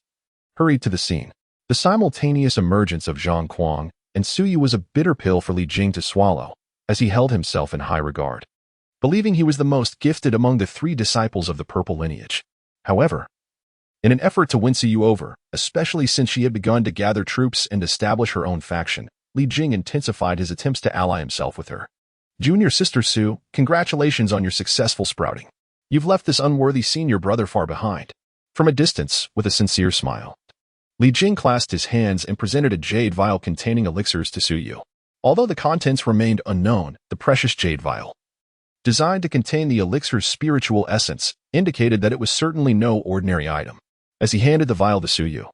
hurried to the scene. The simultaneous emergence of Zhang Kuang and Su Yu was a bitter pill for Li Jing to swallow, as he held himself in high regard, believing he was the most gifted among the three disciples of the purple lineage. However, in an effort to win Su Yu over, especially since she had begun to gather troops and establish her own faction, Li Jing intensified his attempts to ally himself with her. Junior sister Su, congratulations on your successful sprouting. You've left this unworthy senior brother far behind. From a distance, with a sincere smile, Li Jing clasped his hands and presented a jade vial containing elixirs to Suyu. Although the contents remained unknown, the precious jade vial, designed to contain the elixir's spiritual essence, indicated that it was certainly no ordinary item. As he handed the vial to Suyu,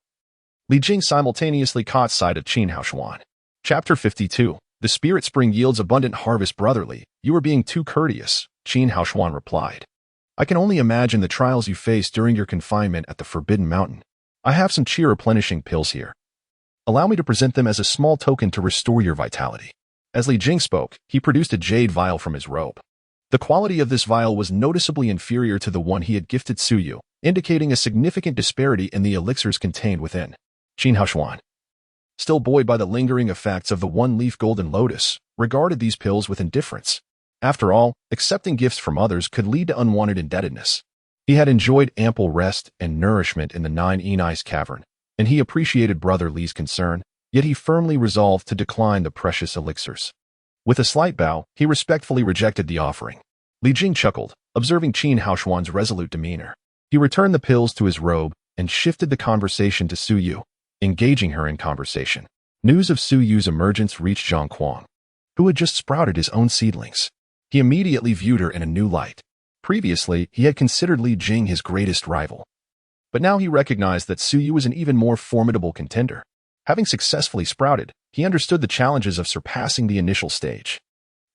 Li Jing simultaneously caught sight of Qin Haoshuan. Chapter 52. The spirit spring yields abundant harvest. Brotherly, you are being too courteous, Qin Haoshuan replied. I can only imagine the trials you faced during your confinement at the Forbidden Mountain. I have some cheer replenishing pills here. Allow me to present them as a small token to restore your vitality. As Li Jing spoke, he produced a jade vial from his robe. The quality of this vial was noticeably inferior to the one he had gifted Suyu, indicating a significant disparity in the elixirs contained within. Qin Haoshuan, still buoyed by the lingering effects of the one-leaf golden lotus, regarded these pills with indifference. After all, accepting gifts from others could lead to unwanted indebtedness. He had enjoyed ample rest and nourishment in the Nine Enai's cavern, and he appreciated Brother Li's concern, yet he firmly resolved to decline the precious elixirs. With a slight bow, he respectfully rejected the offering. Li Jing chuckled, observing Qin Haoshuan's resolute demeanor. He returned the pills to his robe and shifted the conversation to Suyu, engaging her in conversation. News of Suyu's emergence reached Zhang Kuang, who had just sprouted his own seedlings. He immediately viewed her in a new light. Previously, he had considered Li Jing his greatest rival. But now he recognized that Suyu was an even more formidable contender. Having successfully sprouted, he understood the challenges of surpassing the initial stage.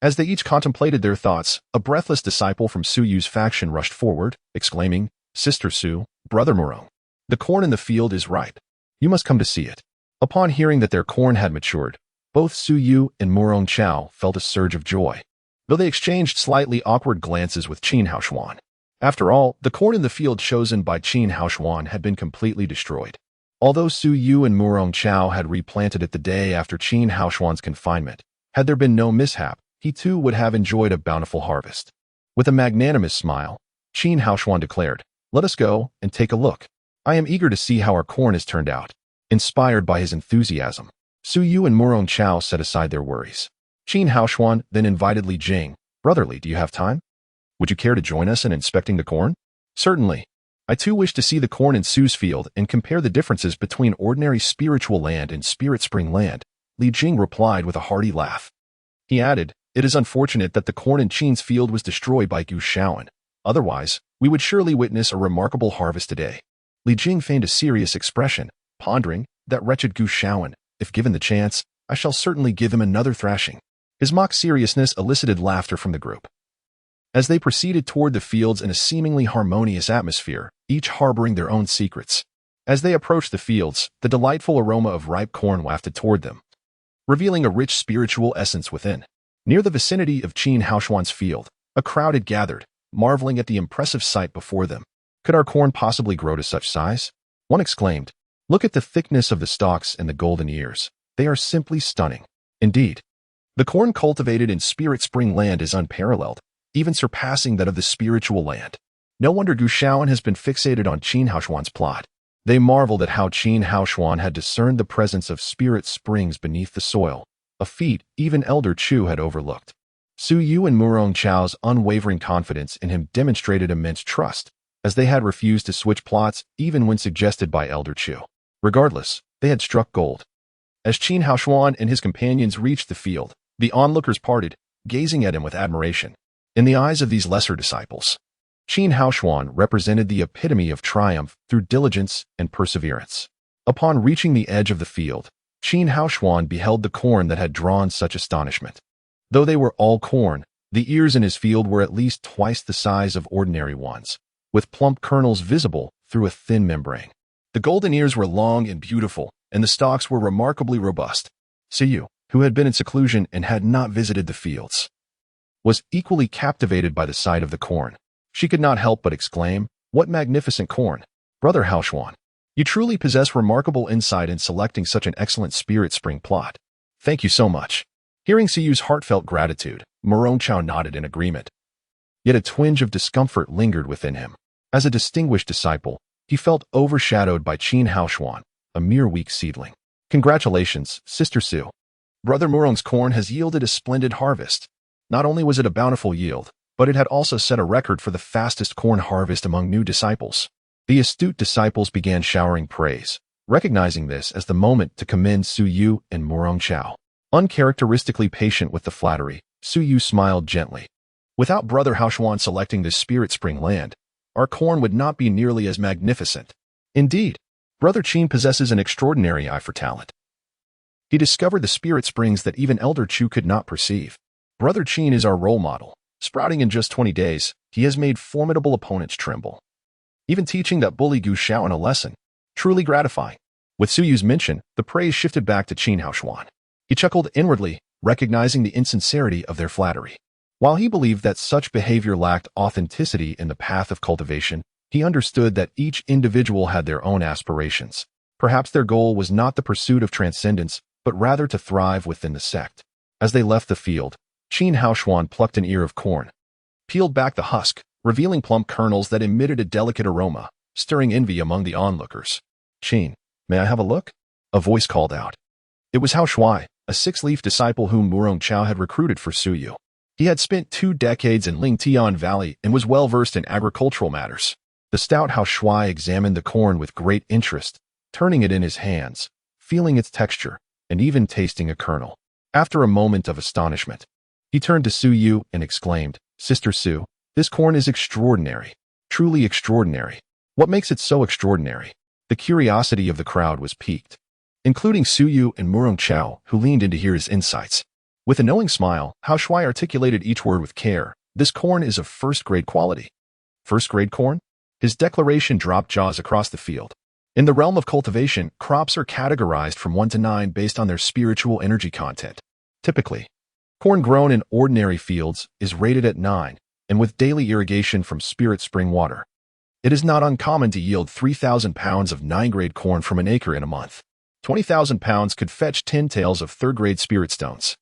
As they each contemplated their thoughts, a breathless disciple from Suyu's faction rushed forward, exclaiming, Sister Su, Brother Murong, the corn in the field is ripe. You must come to see it. Upon hearing that their corn had matured, both Suyu and Murong Chao felt a surge of joy, though they exchanged slightly awkward glances with Qin Haoshuan. After all, the corn in the field chosen by Qin Haoshuan had been completely destroyed. Although Suyu and Murong Chao had replanted it the day after Qin Haoshuan's confinement, had there been no mishap, he too would have enjoyed a bountiful harvest. With a magnanimous smile, Qin Haoshuan declared, Let us go and take a look. I am eager to see how our corn has turned out. Inspired by his enthusiasm, Suyu and Murong Chao set aside their worries. Qin Haoshuan then invited Li Jing, Brotherly, do you have time? Would you care to join us in inspecting the corn? Certainly. I too wish to see the corn in Su's field and compare the differences between ordinary spiritual land and spirit spring land, Li Jing replied with a hearty laugh. He added, It is unfortunate that the corn in Qin's field was destroyed by Gu Shaoan. Otherwise, we would surely witness a remarkable harvest today. Li Jing feigned a serious expression, pondering, that wretched Gu Shaoan, if given the chance, I shall certainly give him another thrashing. His mock seriousness elicited laughter from the group. As they proceeded toward the fields in a seemingly harmonious atmosphere, each harboring their own secrets. As they approached the fields, the delightful aroma of ripe corn wafted toward them, revealing a rich spiritual essence within. Near the vicinity of Qin Haoshuan's field, a crowd had gathered, marveling at the impressive sight before them. Could our corn possibly grow to such size? One exclaimed, Look at the thickness of the stalks and the golden ears. They are simply stunning. Indeed, the corn cultivated in Spirit Spring land is unparalleled, even surpassing that of the spiritual land. No wonder Gu Shaoan has been fixated on Qin Haoshuan's plot. They marveled at how Qin Haoshuan had discerned the presence of spirit springs beneath the soil, a feat even Elder Chu had overlooked. Suyu and Murong Chao's unwavering confidence in him demonstrated immense trust, as they had refused to switch plots even when suggested by Elder Chu. Regardless, they had struck gold. As Qin Haoshuan and his companions reached the field, the onlookers parted, gazing at him with admiration. In the eyes of these lesser disciples, Qin Haoshuan represented the epitome of triumph through diligence and perseverance. Upon reaching the edge of the field, Qin Haoshuan beheld the corn that had drawn such astonishment. Though they were all corn, the ears in his field were at least twice the size of ordinary ones, with plump kernels visible through a thin membrane. The golden ears were long and beautiful, and the stalks were remarkably robust. Suyu, who had been in seclusion and had not visited the fields, was equally captivated by the sight of the corn. She could not help but exclaim, What magnificent corn! Brother Haoshuan, you truly possess remarkable insight in selecting such an excellent spirit spring plot. Thank you so much. Hearing Siyu's heartfelt gratitude, Murong Chao nodded in agreement. Yet a twinge of discomfort lingered within him. As a distinguished disciple, he felt overshadowed by Qin Haoshuan, a mere weak seedling. Congratulations, Sister Su. Brother Murong's corn has yielded a splendid harvest. Not only was it a bountiful yield, but it had also set a record for the fastest corn harvest among new disciples. The astute disciples began showering praise, recognizing this as the moment to commend Su Yu and Murong Chao. Uncharacteristically patient with the flattery, Su Yu smiled gently. Without Brother Haoshuan selecting this spirit spring land, our corn would not be nearly as magnificent. Indeed, Brother Qin possesses an extraordinary eye for talent. He discovered the spirit springs that even Elder Chu could not perceive. Brother Qin is our role model. Sprouting in just 20 days, he has made formidable opponents tremble. Even teaching that bully Gu Xiaoan a lesson. Truly gratifying. With Su Yu's mention, the praise shifted back to Qin Haoshuan. He chuckled inwardly, recognizing the insincerity of their flattery. While he believed that such behavior lacked authenticity in the path of cultivation, he understood that each individual had their own aspirations. Perhaps their goal was not the pursuit of transcendence, but rather to thrive within the sect. As they left the field, Qin Haoshuan plucked an ear of corn, peeled back the husk, revealing plump kernels that emitted a delicate aroma, stirring envy among the onlookers. "Qin, may I have a look?" a voice called out. It was Hao Shuai, a six-leaf disciple whom Murong Chao had recruited for Su Yu. He had spent 2 decades in Lingtian Valley and was well-versed in agricultural matters. The stout Hao Shuai examined the corn with great interest, turning it in his hands, feeling its texture, and even tasting a kernel. After a moment of astonishment, he turned to Su Yu and exclaimed, "Sister Su, this corn is extraordinary, truly extraordinary. What makes it so extraordinary?" The curiosity of the crowd was piqued, including Su Yu and Murong Chao, who leaned in to hear his insights. With a knowing smile, Hao Shuai articulated each word with care. "This corn is of first-grade quality." First-grade corn? His declaration dropped jaws across the field. In the realm of cultivation, crops are categorized from 1 to 9 based on their spiritual energy content. Typically, corn grown in ordinary fields is rated at 9, and with daily irrigation from spirit spring water, it is not uncommon to yield 3,000 pounds of 9-grade corn from an acre in a month. 20,000 pounds could fetch 10 taels of 3rd-grade spirit stones.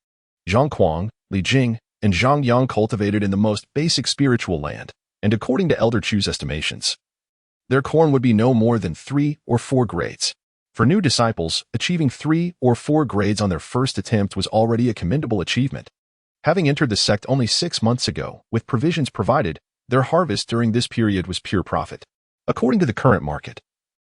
Zhang Kuang, Li Jing, and Zhang Yang cultivated in the most basic spiritual land, and according to Elder Chu's estimations, their corn would be no more than 3 or 4 grades. For new disciples, achieving 3 or 4 grades on their first attempt was already a commendable achievement. Having entered the sect only 6 months ago, with provisions provided, their harvest during this period was pure profit. According to the current market,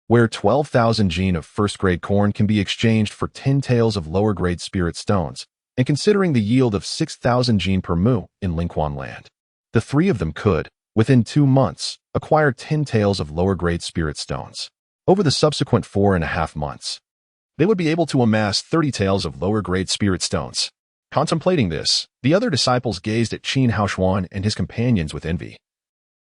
where 12,000 jin of first-grade corn can be exchanged for 10 taels of lower-grade spirit stones, and considering the yield of 6,000 jin per mu in Lingquan land, the 3 of them could, within 2 months, acquire 10 taels of lower-grade spirit stones. Over the subsequent 4.5 months, they would be able to amass 30 taels of lower-grade spirit stones. Contemplating this, the other disciples gazed at Qin Haoshuan and his companions with envy,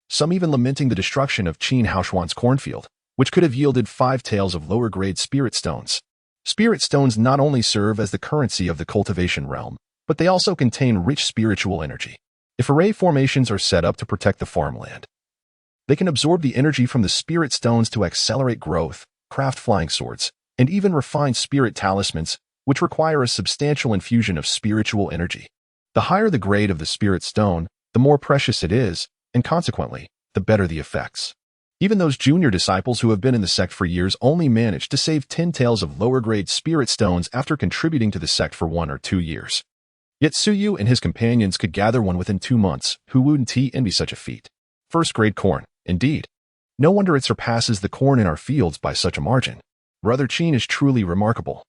some even lamenting the destruction of Qin Haoshuan's cornfield, which could have yielded 5 taels of lower-grade spirit stones. Spirit stones not only serve as the currency of the cultivation realm, but they also contain rich spiritual energy. If array formations are set up to protect the farmland, they can absorb the energy from the spirit stones to accelerate growth, craft flying swords, and even refine spirit talismans, which require a substantial infusion of spiritual energy. The higher the grade of the spirit stone, the more precious it is, and consequently, the better the effects. Even those junior disciples who have been in the sect for years only manage to save 10 taels of lower-grade spirit stones after contributing to the sect for 1 or 2 years. Yet Su Yu and his companions could gather one within 2 months. Who wouldn't envy such a feat? First-grade corn, indeed. No wonder it surpasses the corn in our fields by such a margin. Brother Qin is truly remarkable.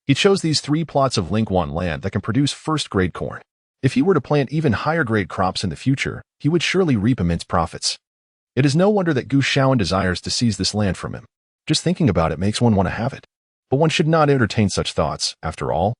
He chose these 3 plots of Lingquan land that can produce first-grade corn. If he were to plant even higher-grade crops in the future, he would surely reap immense profits. It is no wonder that Gu Xiaoan desires to seize this land from him. Just thinking about it makes one want to have it. But one should not entertain such thoughts, after all.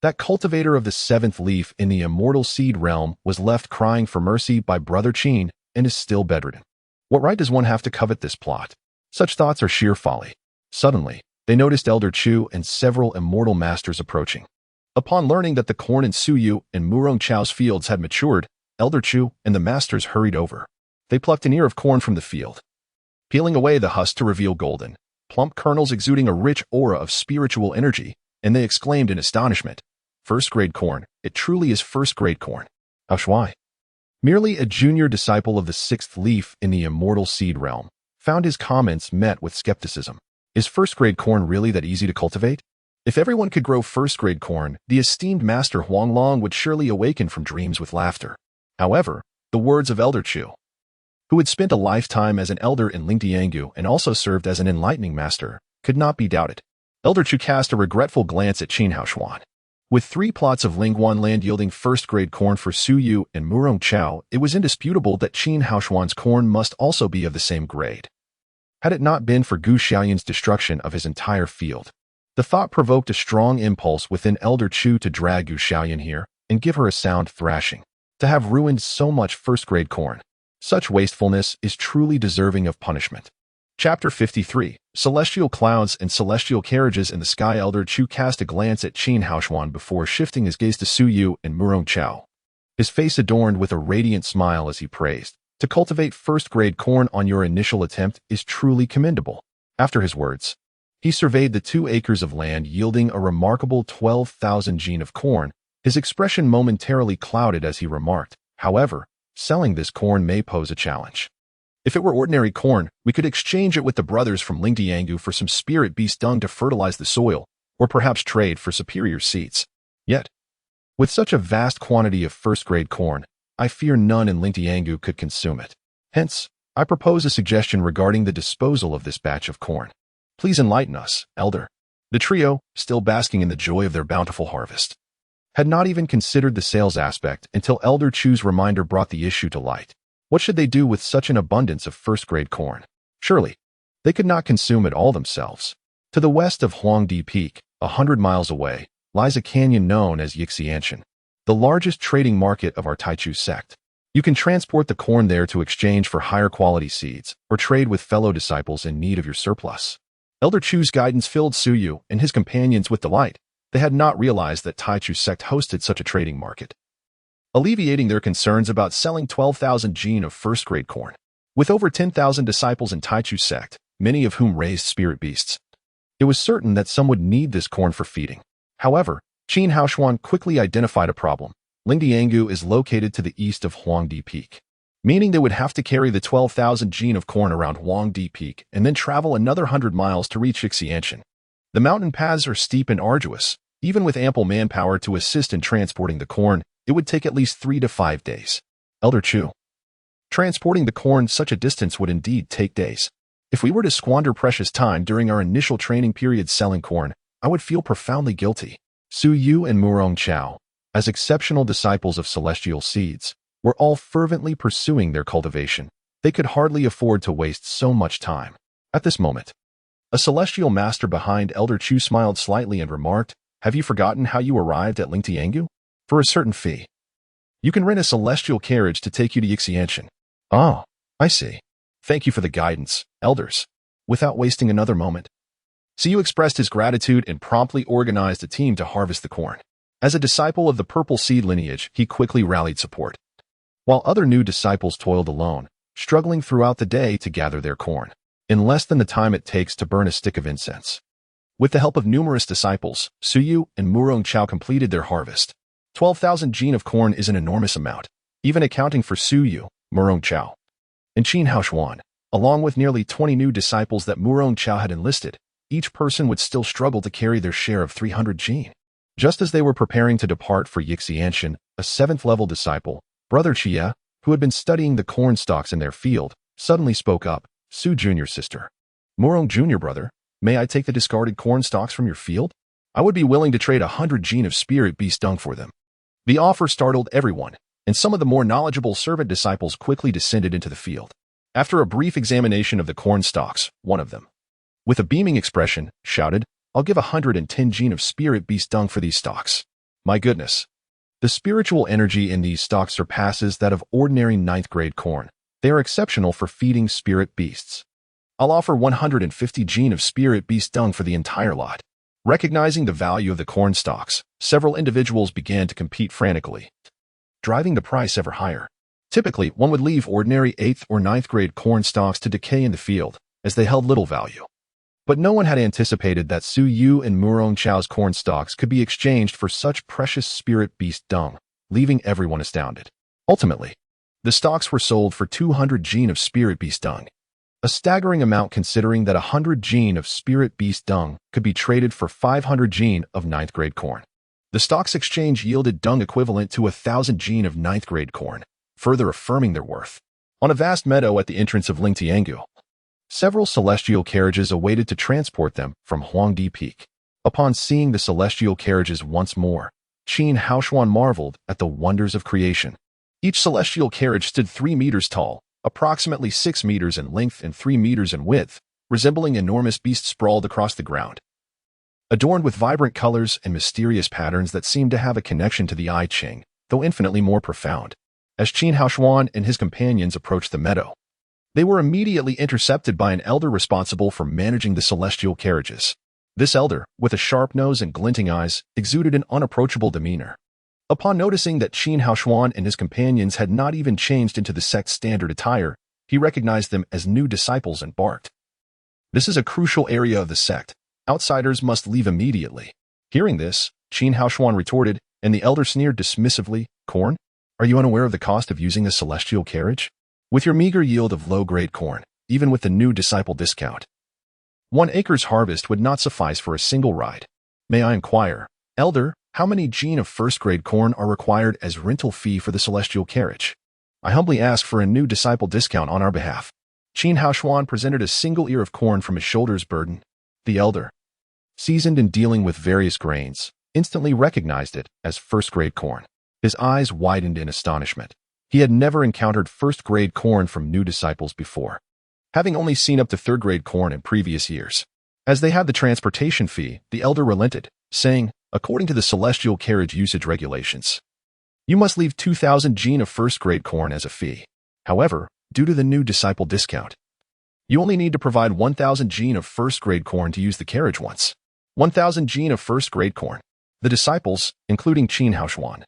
That cultivator of the 7th leaf in the immortal seed realm was left crying for mercy by Brother Qin and is still bedridden. What right does one have to covet this plot? Such thoughts are sheer folly. Suddenly, they noticed Elder Chu and several immortal masters approaching. Upon learning that the corn in Su Yu and Murong Chao's fields had matured, Elder Chu and the masters hurried over. They plucked an ear of corn from the field, peeling away the husk to reveal golden, plump kernels exuding a rich aura of spiritual energy, and they exclaimed in astonishment, "First-grade corn, it truly is first-grade corn." Hao Shuai, merely a junior disciple of the 6th leaf in the immortal seed realm, found his comments met with skepticism. Is first-grade corn really that easy to cultivate? If everyone could grow first-grade corn, the esteemed master Huanglong would surely awaken from dreams with laughter. However, the words of Elder Chu who had spent a lifetime as an elder in Lingdiangu and also served as an enlightening master, could not be doubted. Elder Chu cast a regretful glance at Qin Haoshuan. With 3 plots of Lingguan land yielding first-grade corn for Su Yu and Murong Chao, it was indisputable that Qin Haoshuan's corn must also be of the same grade. Had it not been for Gu Xiaoyan's destruction of his entire field, the thought provoked a strong impulse within Elder Chu to drag Gu Xiaoyan here and give her a sound thrashing. To have ruined so much first-grade corn, such wastefulness is truly deserving of punishment. Chapter 53, Celestial Clouds and Celestial Carriages in the Sky. Elder Chu cast a glance at Qin Haoshuan before shifting his gaze to Su Yu and Murong Chao, his face adorned with a radiant smile as he praised. To cultivate first-grade corn on your initial attempt is truly commendable. After his words, he surveyed the 2 acres of land yielding a remarkable 12,000 jin of corn. His expression momentarily clouded as he remarked, however, selling this corn may pose a challenge. If it were ordinary corn, we could exchange it with the brothers from Lingdiangu for some spirit beast dung to fertilize the soil, or perhaps trade for superior seeds. Yet, with such a vast quantity of first-grade corn, I fear none in Lingdiangu could consume it. Hence, I propose a suggestion regarding the disposal of this batch of corn. Please enlighten us, Elder. The trio, still basking in the joy of their bountiful harvest, had not even considered the sales aspect until Elder Chu's reminder brought the issue to light. What should they do with such an abundance of first-grade corn? Surely, they could not consume it all themselves. To the west of Huangdi Peak, 100 miles away, lies a canyon known as Yixianshan, the largest trading market of our Taichu sect. You can transport the corn there to exchange for higher quality seeds, or trade with fellow disciples in need of your surplus. Elder Chu's guidance filled Su Yu and his companions with delight. They had not realized that Taichu sect hosted such a trading market, alleviating their concerns about selling 12,000 jin of first-grade corn. With over 10,000 disciples in Taichu sect, many of whom raised spirit beasts, it was certain that some would need this corn for feeding. However, Qin Haoshuan quickly identified a problem. Lingdiangu is located to the east of Huangdi Peak, meaning they would have to carry the 12,000 jin of corn around Huangdi Peak and then travel another 100 miles to reach Yixianshan. The mountain paths are steep and arduous. Even with ample manpower to assist in transporting the corn, it would take at least 3 to 5 days. Elder Chu, transporting the corn such a distance would indeed take days. If we were to squander precious time during our initial training period selling corn, I would feel profoundly guilty. Su Yu and Murong Chao, as exceptional disciples of celestial seeds, were all fervently pursuing their cultivation. They could hardly afford to waste so much time. At this moment, a celestial master behind Elder Chu smiled slightly and remarked, "Have you forgotten how you arrived at Lingtiangu? For a certain fee, you can rent a celestial carriage to take you to Yixianshan." "Oh, I see. Thank you for the guidance, elders." Without wasting another moment, Su expressed his gratitude and promptly organized a team to harvest the corn. As a disciple of the purple seed lineage, he quickly rallied support, while other new disciples toiled alone, struggling throughout the day to gather their corn, in less than the time it takes to burn a stick of incense. With the help of numerous disciples, Su Yu and Murong Chao completed their harvest. 12,000 jin of corn is an enormous amount, even accounting for Su Yu, Murong Chao, and Qin Haoshuan, along with nearly 20 new disciples that Murong Chao had enlisted. Each person would still struggle to carry their share of 300 jin. Just as they were preparing to depart for Yixianshan, a 7th-level disciple, Brother Chia, who had been studying the corn stalks in their field, suddenly spoke up. "Su Jr. sister. Murong Jr. brother, may I take the discarded corn stalks from your field? I would be willing to trade 100 jin of spirit beast dung for them." The offer startled everyone, and some of the more knowledgeable servant disciples quickly descended into the field. After a brief examination of the corn stalks, one of them, with a beaming expression, shouted, "I'll give 110 jin of spirit beast dung for these stalks." My goodness. The spiritual energy in these stalks surpasses that of ordinary 9th-grade corn. They are exceptional for feeding spirit beasts. I'll offer 150 jin of spirit beast dung for the entire lot. Recognizing the value of the corn stalks, several individuals began to compete frantically, driving the price ever higher. Typically, one would leave ordinary 8th or 9th-grade corn stalks to decay in the field, as they held little value. But no one had anticipated that Su Yu and Murong Chao's corn stalks could be exchanged for such precious spirit beast dung, leaving everyone astounded. Ultimately, the stalks were sold for 200 jin of spirit beast dung, a staggering amount considering that 100 jin of spirit beast dung could be traded for 500 jin of 9th-grade corn. The stocks exchange yielded dung equivalent to 1,000 jin of 9th-grade corn, further affirming their worth. On a vast meadow at the entrance of Lingtiangu, several celestial carriages awaited to transport them from Huangdi Peak. Upon seeing the celestial carriages once more, Qin Haoshuan marveled at the wonders of creation. Each celestial carriage stood 3 meters tall, approximately 6 meters in length and 3 meters in width, resembling enormous beasts sprawled across the ground. Adorned with vibrant colors and mysterious patterns that seemed to have a connection to the I Ching, though infinitely more profound. As Qin Haoshuan and his companions approached the meadow, they were immediately intercepted by an elder responsible for managing the celestial carriages. This elder, with a sharp nose and glinting eyes, exuded an unapproachable demeanor. Upon noticing that Qin Haoshuan and his companions had not even changed into the sect's standard attire, he recognized them as new disciples and barked. "This is a crucial area of the sect. Outsiders must leave immediately." Hearing this, Qin Haoshuan retorted, and the elder sneered dismissively, "Corn? Are you unaware of the cost of using a celestial carriage? With your meager yield of low-grade corn, even with the new disciple discount, 1 acre's harvest would not suffice for a single ride. May I inquire, elder, how many gene of first-grade corn are required as rental fee for the celestial carriage? I humbly ask for a new disciple discount on our behalf." Qin Haoshuan presented a single ear of corn from his shoulders burden. The elder, seasoned in dealing with various grains, instantly recognized it as first-grade corn. His eyes widened in astonishment. He had never encountered first-grade corn from new disciples before, having only seen up to third-grade corn in previous years. As they had the transportation fee, the elder relented, saying, "According to the celestial carriage usage regulations, you must leave 2,000 gene of first-grade corn as a fee. However, due to the new disciple discount, you only need to provide 1,000 gene of first-grade corn to use the carriage once." 1,000 gene of first-grade corn. The disciples, including Qin Haoshuan,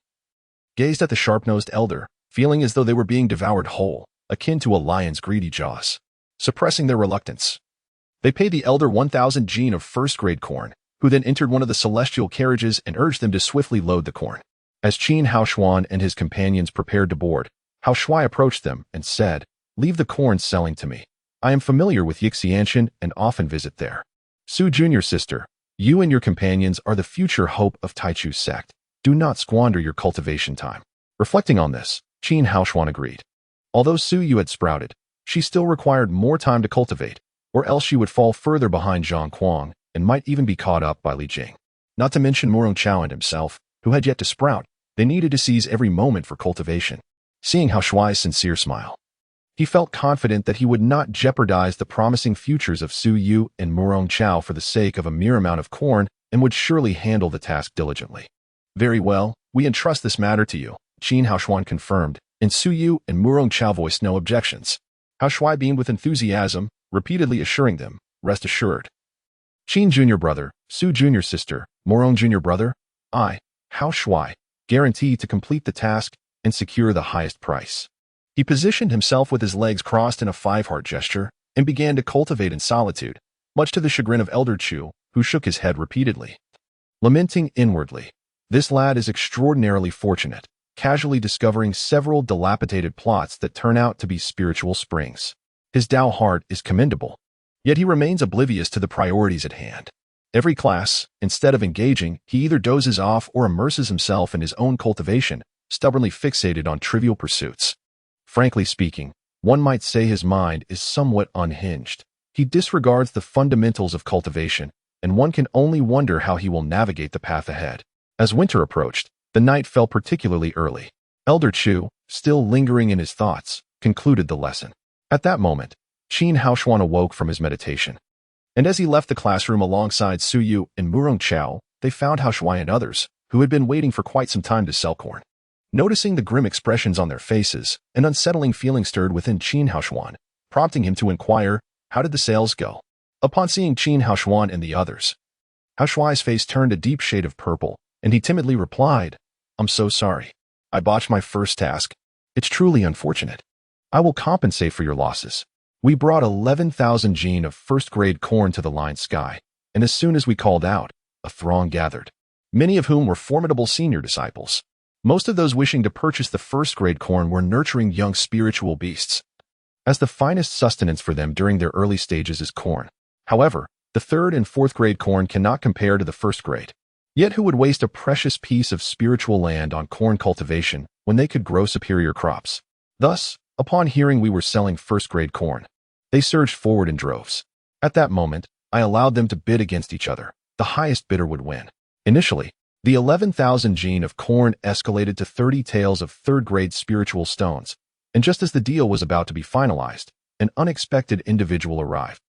gazed at the sharp-nosed elder, feeling as though they were being devoured whole, akin to a lion's greedy jaws. Suppressing their reluctance, they paid the elder 1,000 gene of first-grade corn, who then entered one of the celestial carriages and urged them to swiftly load the corn. As Qin Haoshuan and his companions prepared to board, Hao Shuai approached them and said, "Leave the corn selling to me. I am familiar with Yixianshan and often visit there. Su Junior sister, you and your companions are the future hope of Taichu's sect. Do not squander your cultivation time." Reflecting on this, Qin Haoshuan agreed. Although Su Yu had sprouted, she still required more time to cultivate, or else she would fall further behind Zhang Kuang and might even be caught up by Li Jing. Not to mention Murong Chao and himself, who had yet to sprout. They needed to seize every moment for cultivation. Seeing Hao Shuai's sincere smile, he felt confident that he would not jeopardize the promising futures of Su Yu and Murong Chao for the sake of a mere amount of corn and would surely handle the task diligently. "Very well, we entrust this matter to you," Qin Haoshuan confirmed, and Su Yu and Murong Chao voiced no objections. Hao Shuai beamed with enthusiasm, repeatedly assuring them, "Rest assured. Qin Junior brother, Su Junior sister, Murong Junior brother, I, Hao Shuai, guarantee to complete the task and secure the highest price." He positioned himself with his legs crossed in a 5-heart gesture and began to cultivate in solitude, much to the chagrin of Elder Chu, who shook his head repeatedly, lamenting inwardly, "This lad is extraordinarily fortunate, casually discovering several dilapidated plots that turn out to be spiritual springs. His Tao heart is commendable, yet he remains oblivious to the priorities at hand. Every class, instead of engaging, he either dozes off or immerses himself in his own cultivation, stubbornly fixated on trivial pursuits. Frankly speaking, one might say his mind is somewhat unhinged. He disregards the fundamentals of cultivation, and one can only wonder how he will navigate the path ahead." As winter approached, the night fell particularly early. Elder Chu, still lingering in his thoughts, concluded the lesson. At that moment, Qin Haoshuan awoke from his meditation, and as he left the classroom alongside Su Yu and Murong Chao, they found Hao Shuai and others, who had been waiting for quite some time to sell corn. Noticing the grim expressions on their faces, an unsettling feeling stirred within Qin Haoshuan, prompting him to inquire, "How did the sales go?" Upon seeing Qin Haoshuan and the others, Hao Shuai's face turned a deep shade of purple, and he timidly replied, "I'm so sorry. I botched my first task. It's truly unfortunate. I will compensate for your losses." We brought 11,000 gene of first-grade corn to the line sky, and as soon as we called out, a throng gathered, many of whom were formidable senior disciples. Most of those wishing to purchase the first-grade corn were nurturing young spiritual beasts, as the finest sustenance for them during their early stages is corn. However, the third and fourth-grade corn cannot compare to the first grade. Yet who would waste a precious piece of spiritual land on corn cultivation when they could grow superior crops? Thus, Upon hearing we were selling first-grade corn, they surged forward in droves. At that moment, I allowed them to bid against each other. The highest bidder would win. Initially, the 11,000 gene of corn escalated to 30 taels of third-grade spiritual stones, and just as the deal was about to be finalized, an unexpected individual arrived.